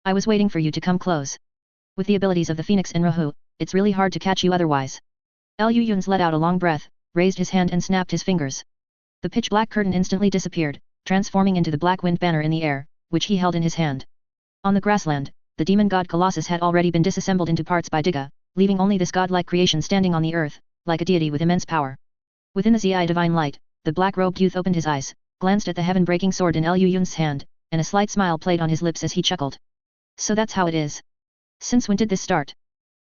I was waiting for you to come close. With the abilities of the Phoenix and Rahu, it's really hard to catch you otherwise. Liu Yun's let out a long breath, raised his hand and snapped his fingers. The pitch-black curtain instantly disappeared, transforming into the black wind banner in the air, which he held in his hand. On the grassland, the demon god Colossus had already been disassembled into parts by Digga, leaving only this godlike creation standing on the earth, like a deity with immense power. Within the Zi divine light, the black-robed youth opened his eyes, glanced at the heaven-breaking sword in Liu Yun's hand, and a slight smile played on his lips as he chuckled. So that's how it is. Since when did this start?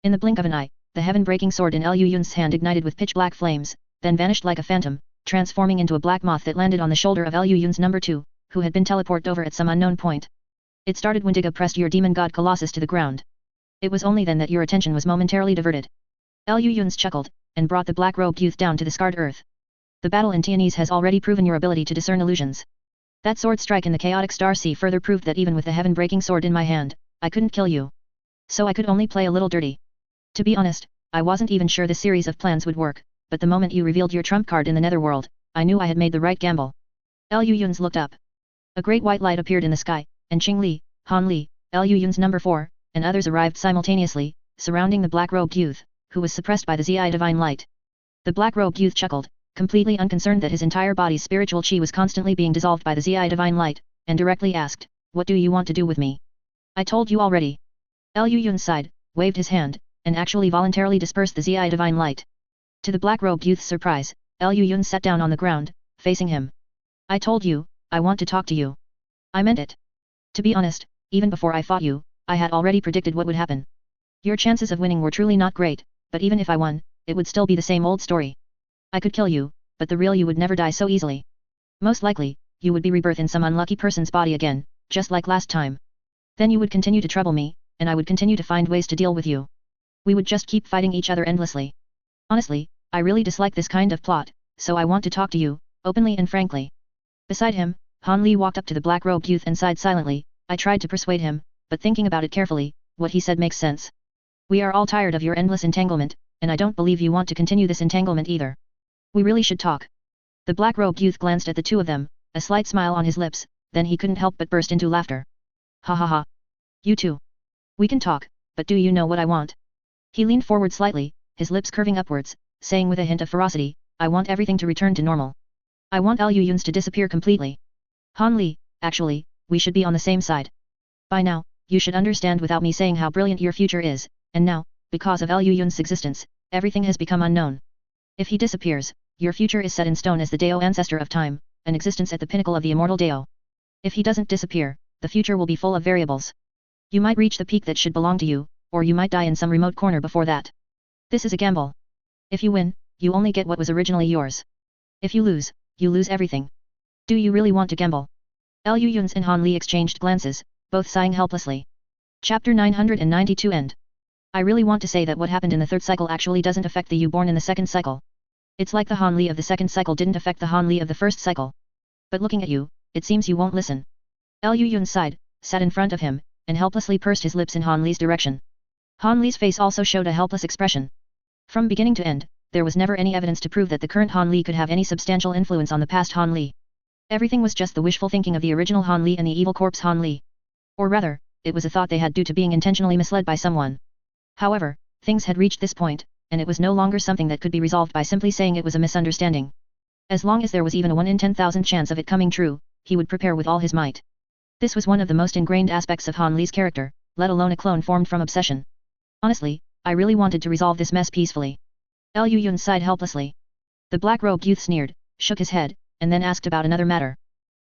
In the blink of an eye, the heaven-breaking sword in Liu Yun's hand ignited with pitch-black flames, then vanished like a phantom, transforming into a black moth that landed on the shoulder of Liu Yun's number 2, who had been teleported over at some unknown point. It started when Digga pressed your demon god Colossus to the ground. It was only then that your attention was momentarily diverted. Liu Yun's chuckled, and brought the black-robed youth down to the scarred earth. The battle in Tianese has already proven your ability to discern illusions. That sword strike in the chaotic star sea further proved that even with the heaven-breaking sword in my hand, I couldn't kill you. So I could only play a little dirty. To be honest, I wasn't even sure this series of plans would work, but the moment you revealed your trump card in the netherworld, I knew I had made the right gamble. Liu Yun's looked up. A great white light appeared in the sky, and Qing Li, Han Li, Lu Yun's number 4, and others arrived simultaneously, surrounding the black-robed youth, who was suppressed by the Zi divine light. The black-robed youth chuckled, completely unconcerned that his entire body's spiritual qi was constantly being dissolved by the Zi divine light, and directly asked, "What do you want to do with me?" "I told you already." Lu Yun sighed, waved his hand, and actually voluntarily dispersed the Zi divine light. To the black-robed youth's surprise, Lu Yun sat down on the ground, facing him. "I told you, I want to talk to you. I meant it. To be honest, even before I fought you, I had already predicted what would happen. Your chances of winning were truly not great, but even if I won, it would still be the same old story. I could kill you, but the real you would never die so easily. Most likely, you would be rebirthed in some unlucky person's body again, just like last time. Then you would continue to trouble me, and I would continue to find ways to deal with you. We would just keep fighting each other endlessly. Honestly, I really dislike this kind of plot, so I want to talk to you, openly and frankly." Beside him, Han Li walked up to the black-robed youth and sighed silently. "I tried to persuade him, but thinking about it carefully, what he said makes sense. We are all tired of your endless entanglement, and I don't believe you want to continue this entanglement either. We really should talk." The black-robed youth glanced at the two of them, a slight smile on his lips, then he couldn't help but burst into laughter. "Ha ha ha. You two. We can talk, but do you know what I want?" He leaned forward slightly, his lips curving upwards, saying with a hint of ferocity, "I want everything to return to normal. I want Lu Yun's to disappear completely. Han Li, actually, we should be on the same side. By now, you should understand without me saying how brilliant your future is, and now, because of Lu Yun's existence, everything has become unknown. If he disappears, your future is set in stone as the Dao ancestor of time, an existence at the pinnacle of the immortal Dao. If he doesn't disappear, the future will be full of variables. You might reach the peak that should belong to you, or you might die in some remote corner before that. This is a gamble. If you win, you only get what was originally yours. If you lose, you lose everything. Do you really want to gamble?" Lu Yun and Han Li exchanged glances, both sighing helplessly. Chapter 992 End. I really want to say that what happened in the third cycle actually doesn't affect the you born in the second cycle. It's like the Han Li of the second cycle didn't affect the Han Li of the first cycle. But looking at you, it seems you won't listen. Lu Yun sighed, sat in front of him, and helplessly pursed his lips in Han Li's direction. Han Li's face also showed a helpless expression. From beginning to end, there was never any evidence to prove that the current Han Li could have any substantial influence on the past Han Li. Everything was just the wishful thinking of the original Han Li and the evil corpse Han Li. Or rather, it was a thought they had due to being intentionally misled by someone. However, things had reached this point, and it was no longer something that could be resolved by simply saying it was a misunderstanding. As long as there was even a 1 in 10,000 chance of it coming true, he would prepare with all his might. This was one of the most ingrained aspects of Han Li's character, let alone a clone formed from obsession. Honestly, I really wanted to resolve this mess peacefully. Lu Yun sighed helplessly. The black-robed youth sneered, shook his head, and then asked about another matter.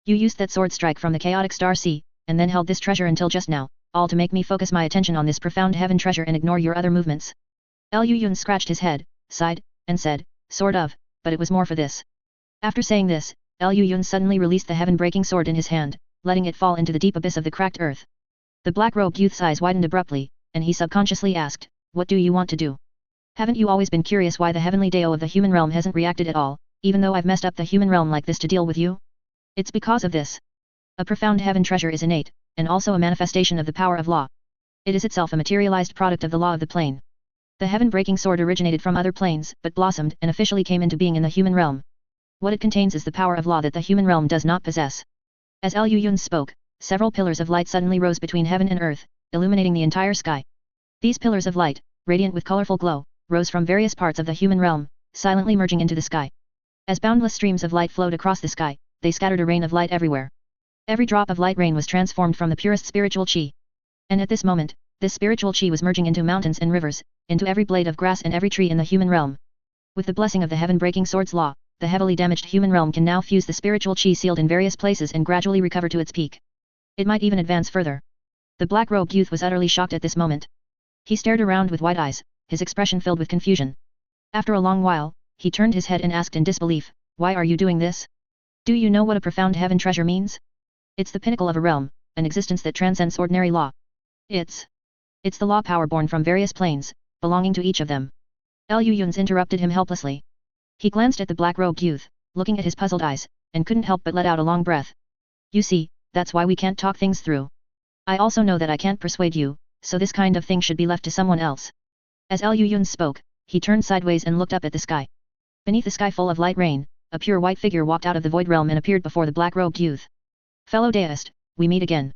You used that sword strike from the chaotic star sea, and then held this treasure until just now, all to make me focus my attention on this profound heaven treasure and ignore your other movements. Lu Yun scratched his head, sighed, and said, sort of, but it was more for this. After saying this, Lu Yun suddenly released the heaven-breaking sword in his hand, letting it fall into the deep abyss of the cracked earth. The black-robed youth's eyes widened abruptly, and he subconsciously asked, what do you want to do? Haven't you always been curious why the heavenly Dao of the human realm hasn't reacted at all, even though I've messed up the human realm like this to deal with you? It's because of this. A profound heaven treasure is innate, and also a manifestation of the power of law. It is itself a materialized product of the law of the plane. The heaven-breaking sword originated from other planes, but blossomed and officially came into being in the human realm. What it contains is the power of law that the human realm does not possess. As Lu Yun spoke, several pillars of light suddenly rose between heaven and earth, illuminating the entire sky. These pillars of light, radiant with colorful glow, rose from various parts of the human realm, silently merging into the sky. As boundless streams of light flowed across the sky, they scattered a rain of light everywhere. Every drop of light rain was transformed from the purest spiritual chi. And at this moment, this spiritual chi was merging into mountains and rivers, into every blade of grass and every tree in the human realm. With the blessing of the heaven-breaking sword's law, the heavily damaged human realm can now fuse the spiritual chi sealed in various places and gradually recover to its peak. It might even advance further. The black-robed youth was utterly shocked at this moment. He stared around with wide eyes, his expression filled with confusion. After a long while, he turned his head and asked in disbelief, why are you doing this? Do you know what a profound heaven treasure means? It's the pinnacle of a realm, an existence that transcends ordinary law. It's the law power born from various planes, belonging to each of them. Lu Yun interrupted him helplessly. He glanced at the black-robed youth, looking at his puzzled eyes, and couldn't help but let out a long breath. You see, that's why we can't talk things through. I also know that I can't persuade you, so this kind of thing should be left to someone else. As Lu Yun spoke, he turned sideways and looked up at the sky. Beneath the sky full of light rain, a pure white figure walked out of the void realm and appeared before the black-robed youth. Fellow Daist, we meet again.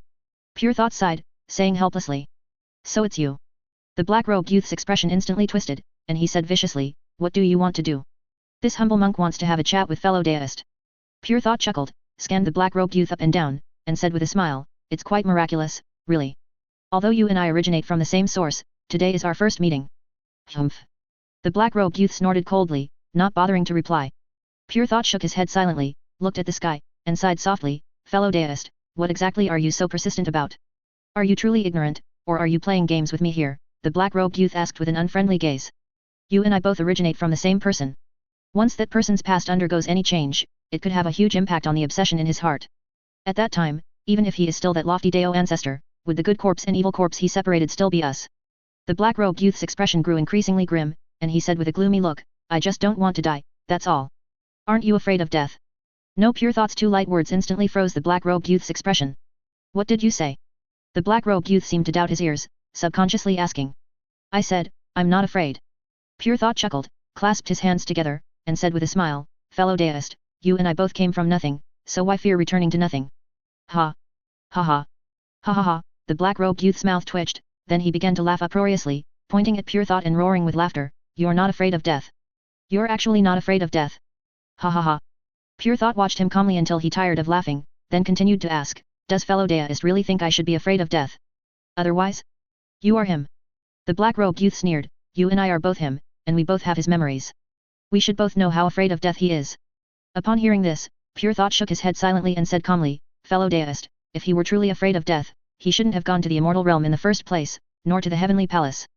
Pure Thought sighed, saying helplessly. So it's you. The black-robed youth's expression instantly twisted, and he said viciously, what do you want to do? This humble monk wants to have a chat with fellow deist. Pure Thought chuckled, scanned the black-robed youth up and down, and said with a smile, it's quite miraculous, really. Although you and I originate from the same source, today is our first meeting. Humph. The black-robed youth snorted coldly, not bothering to reply. Pure Thought shook his head silently, looked at the sky, and sighed softly, fellow deist, what exactly are you so persistent about? Are you truly ignorant, or are you playing games with me here? The black-robed youth asked with an unfriendly gaze. You and I both originate from the same person. Once that person's past undergoes any change, it could have a huge impact on the obsession in his heart. At that time, even if he is still that lofty Dao ancestor, would the good corpse and evil corpse he separated still be us? The black-robed youth's expression grew increasingly grim, and he said with a gloomy look, I just don't want to die, that's all. Aren't you afraid of death? No. Pure Thought's two light words instantly froze the black-robed youth's expression. What did you say? The black-robed youth seemed to doubt his ears, subconsciously asking. I said, I'm not afraid. Pure Thought chuckled, clasped his hands together, and said with a smile, fellow deist, you and I both came from nothing, so why fear returning to nothing? Ha! Ha ha! Ha ha ha! The black-robed youth's mouth twitched, then he began to laugh uproariously, pointing at Pure Thought and roaring with laughter, you're not afraid of death. You're actually not afraid of death. Ha ha ha! Pure Thought watched him calmly until he tired of laughing, then continued to ask, does fellow deist really think I should be afraid of death? Otherwise? You are him. The black-robed youth sneered, you and I are both him, and we both have his memories. We should both know how afraid of death he is. Upon hearing this, Pure Thought shook his head silently and said calmly, fellow deist, if he were truly afraid of death, he shouldn't have gone to the immortal realm in the first place, nor to the heavenly palace.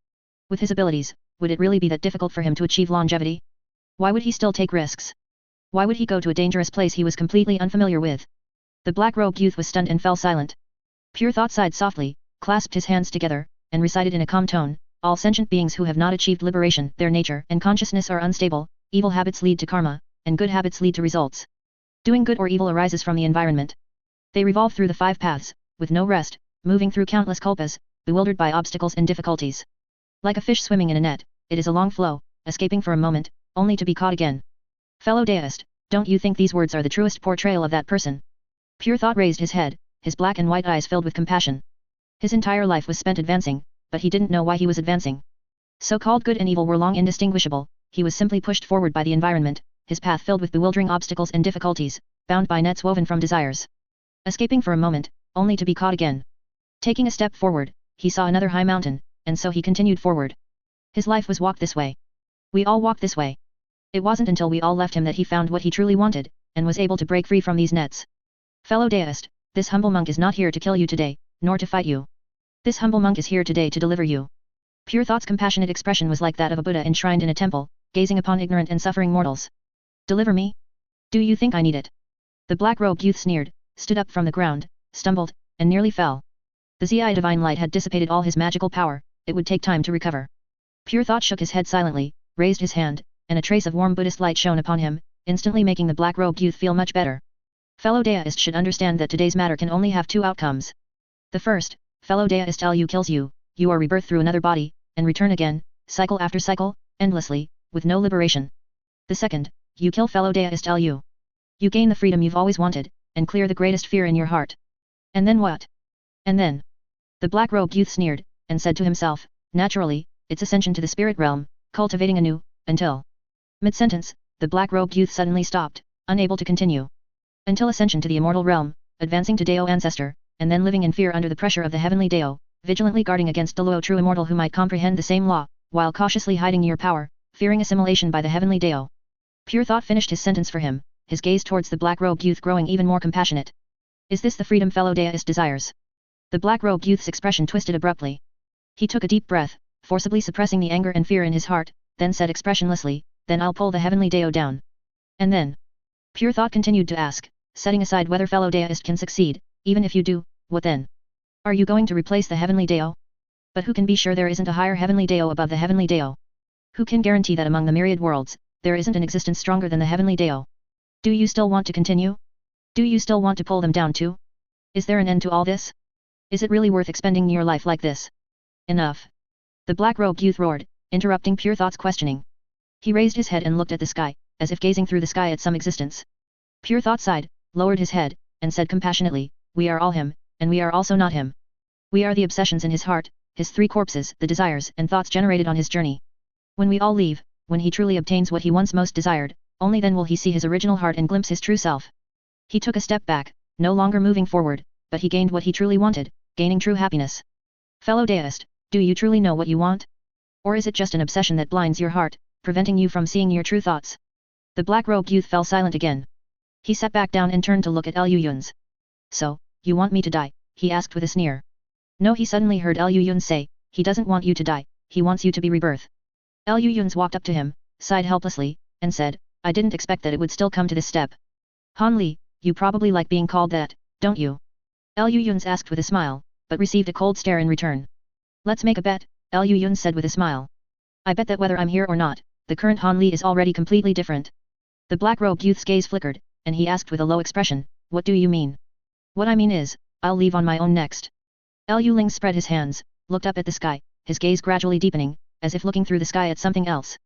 With his abilities, would it really be that difficult for him to achieve longevity? Why would he still take risks? Why would he go to a dangerous place he was completely unfamiliar with? The black-robed youth was stunned and fell silent. Pure Thought sighed softly, clasped his hands together, and recited in a calm tone, all sentient beings who have not achieved liberation, their nature and consciousness are unstable, evil habits lead to karma, and good habits lead to results. Doing good or evil arises from the environment. They revolve through the five paths, with no rest, moving through countless kalpas, bewildered by obstacles and difficulties. Like a fish swimming in a net, it is a long flow, escaping for a moment, only to be caught again. Fellow deist, don't you think these words are the truest portrayal of that person? Pure Thought raised his head, his black and white eyes filled with compassion. His entire life was spent advancing, but he didn't know why he was advancing. So-called good and evil were long indistinguishable, he was simply pushed forward by the environment, his path filled with bewildering obstacles and difficulties, bound by nets woven from desires. Escaping for a moment, only to be caught again. Taking a step forward, he saw another high mountain, and so he continued forward. His life was walked this way. We all walk this way. It wasn't until we all left him that he found what he truly wanted, and was able to break free from these nets. Fellow deist, this humble monk is not here to kill you today, nor to fight you. This humble monk is here today to deliver you. Pure Thought's compassionate expression was like that of a Buddha enshrined in a temple, gazing upon ignorant and suffering mortals. Deliver me? Do you think I need it? The black-robed youth sneered, stood up from the ground, stumbled, and nearly fell. The Zi divine light had dissipated all his magical power, it would take time to recover. Pure Thought shook his head silently, raised his hand, and a trace of warm Buddhist light shone upon him, instantly making the black-robed youth feel much better. Fellow deist should understand that today's matter can only have two outcomes. The first, fellow deist Lu kills you, you are rebirthed through another body, and return again, cycle after cycle, endlessly, with no liberation. The second, you kill fellow deist Lu. You gain the freedom you've always wanted, and clear the greatest fear in your heart. And then what? And then? The black-robed youth sneered, and said to himself, naturally, it's ascension to the spirit realm, cultivating anew, until... Mid-sentence, the black-robed youth suddenly stopped, unable to continue. Until ascension to the immortal realm, advancing to Dao ancestor, and then living in fear under the pressure of the heavenly Dao, vigilantly guarding against the low true immortal who might comprehend the same law, while cautiously hiding your power, fearing assimilation by the heavenly Dao. Pure Thought finished his sentence for him, his gaze towards the black-robed youth growing even more compassionate. Is this the freedom fellow deist desires? The black-robed youth's expression twisted abruptly. He took a deep breath, forcibly suppressing the anger and fear in his heart, then said expressionlessly, then I'll pull the heavenly Dao down. And then? Pure Thought continued to ask, setting aside whether fellow deist can succeed, even if you do, what then? Are you going to replace the heavenly Dao? But who can be sure there isn't a higher heavenly Dao above the heavenly Dao? Who can guarantee that among the myriad worlds, there isn't an existence stronger than the heavenly Dao? Do you still want to continue? Do you still want to pull them down too? Is there an end to all this? Is it really worth expending your life like this? Enough! The black-robed youth roared, interrupting Pure Thought's questioning. He raised his head and looked at the sky, as if gazing through the sky at some existence. Pure Thought sighed, lowered his head, and said compassionately, we are all him, and we are also not him. We are the obsessions in his heart, his three corpses, the desires and thoughts generated on his journey. When we all leave, when he truly obtains what he once most desired, only then will he see his original heart and glimpse his true self. He took a step back, no longer moving forward, but he gained what he truly wanted, gaining true happiness. Fellow deist, do you truly know what you want? Or is it just an obsession that blinds your heart, preventing you from seeing your true thoughts? The black-robed youth fell silent again. He sat back down and turned to look at Liu Yun's. So, you want me to die? He asked with a sneer. No, he suddenly heard Liu Yun say, he doesn't want you to die, he wants you to be rebirth. Liu Yun walked up to him, sighed helplessly, and said, I didn't expect that it would still come to this step. Han Li, you probably like being called that, don't you? Liu Yun asked with a smile, but received a cold stare in return. Let's make a bet, Liu Yun said with a smile. I bet that whether I'm here or not, the current Han Li is already completely different. The black-robed youth's gaze flickered, and he asked with a low expression, what do you mean? What I mean is, I'll leave on my own next. Liu Ling spread his hands, looked up at the sky, his gaze gradually deepening, as if looking through the sky at something else.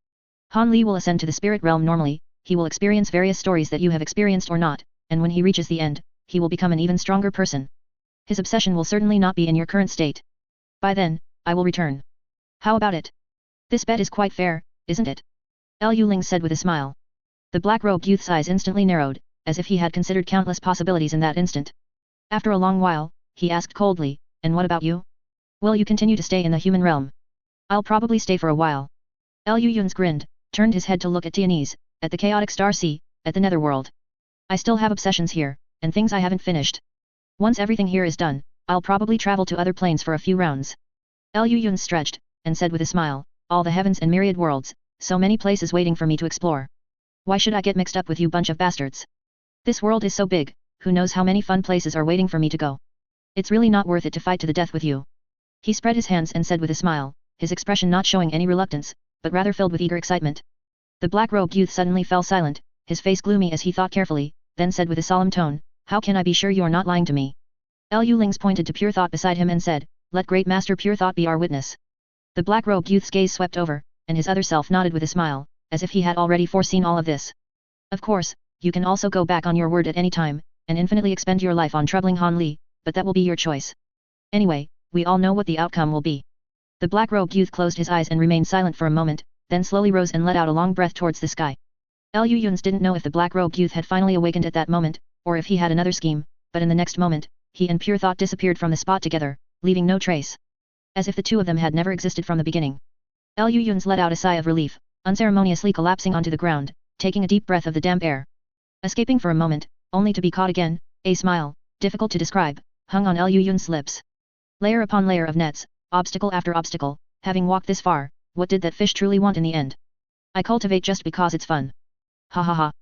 Han Li will ascend to the spirit realm normally, he will experience various stories that you have experienced or not, and when he reaches the end, he will become an even stronger person. His obsession will certainly not be in your current state. By then, I will return. How about it? This bet is quite fair, isn't it? Liu Ling said with a smile. The black-robed youth's eyes instantly narrowed, as if he had considered countless possibilities in that instant. After a long while, he asked coldly, and what about you? Will you continue to stay in the human realm? I'll probably stay for a while. Liu Yun grinned, turned his head to look at Tianese, at the chaotic star sea, at the netherworld. I still have obsessions here, and things I haven't finished. Once everything here is done, I'll probably travel to other planes for a few rounds. Liu Yun stretched, and said with a smile, all the heavens and myriad worlds, so many places waiting for me to explore. Why should I get mixed up with you bunch of bastards? This world is so big, who knows how many fun places are waiting for me to go. It's really not worth it to fight to the death with you. He spread his hands and said with a smile, his expression not showing any reluctance, but rather filled with eager excitement. The black-robed youth suddenly fell silent, his face gloomy as he thought carefully, then said with a solemn tone, how can I be sure you're not lying to me? Liu Ling's pointed to Pure Thought beside him and said, let Great Master Pure Thought be our witness. The black-robed youth's gaze swept over, and his other self nodded with a smile, as if he had already foreseen all of this. Of course, you can also go back on your word at any time, and infinitely expend your life on troubling Han Li, but that will be your choice. Anyway, we all know what the outcome will be. The black-robed youth closed his eyes and remained silent for a moment, then slowly rose and let out a long breath towards the sky. Liu Yun didn't know if the black-robed youth had finally awakened at that moment, or if he had another scheme, but in the next moment, he and Pure Thought disappeared from the spot together, leaving no trace. As if the two of them had never existed from the beginning. Liu Yun let out a sigh of relief, unceremoniously collapsing onto the ground, taking a deep breath of the damp air. Escaping for a moment, only to be caught again, a smile, difficult to describe, hung on Liu Yun's lips. Layer upon layer of nets, obstacle after obstacle, having walked this far, what did that fish truly want in the end? I cultivate just because it's fun. Ha ha ha.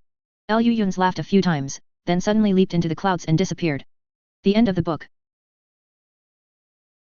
Liu Yun laughed a few times, then suddenly leaped into the clouds and disappeared. The end of the book.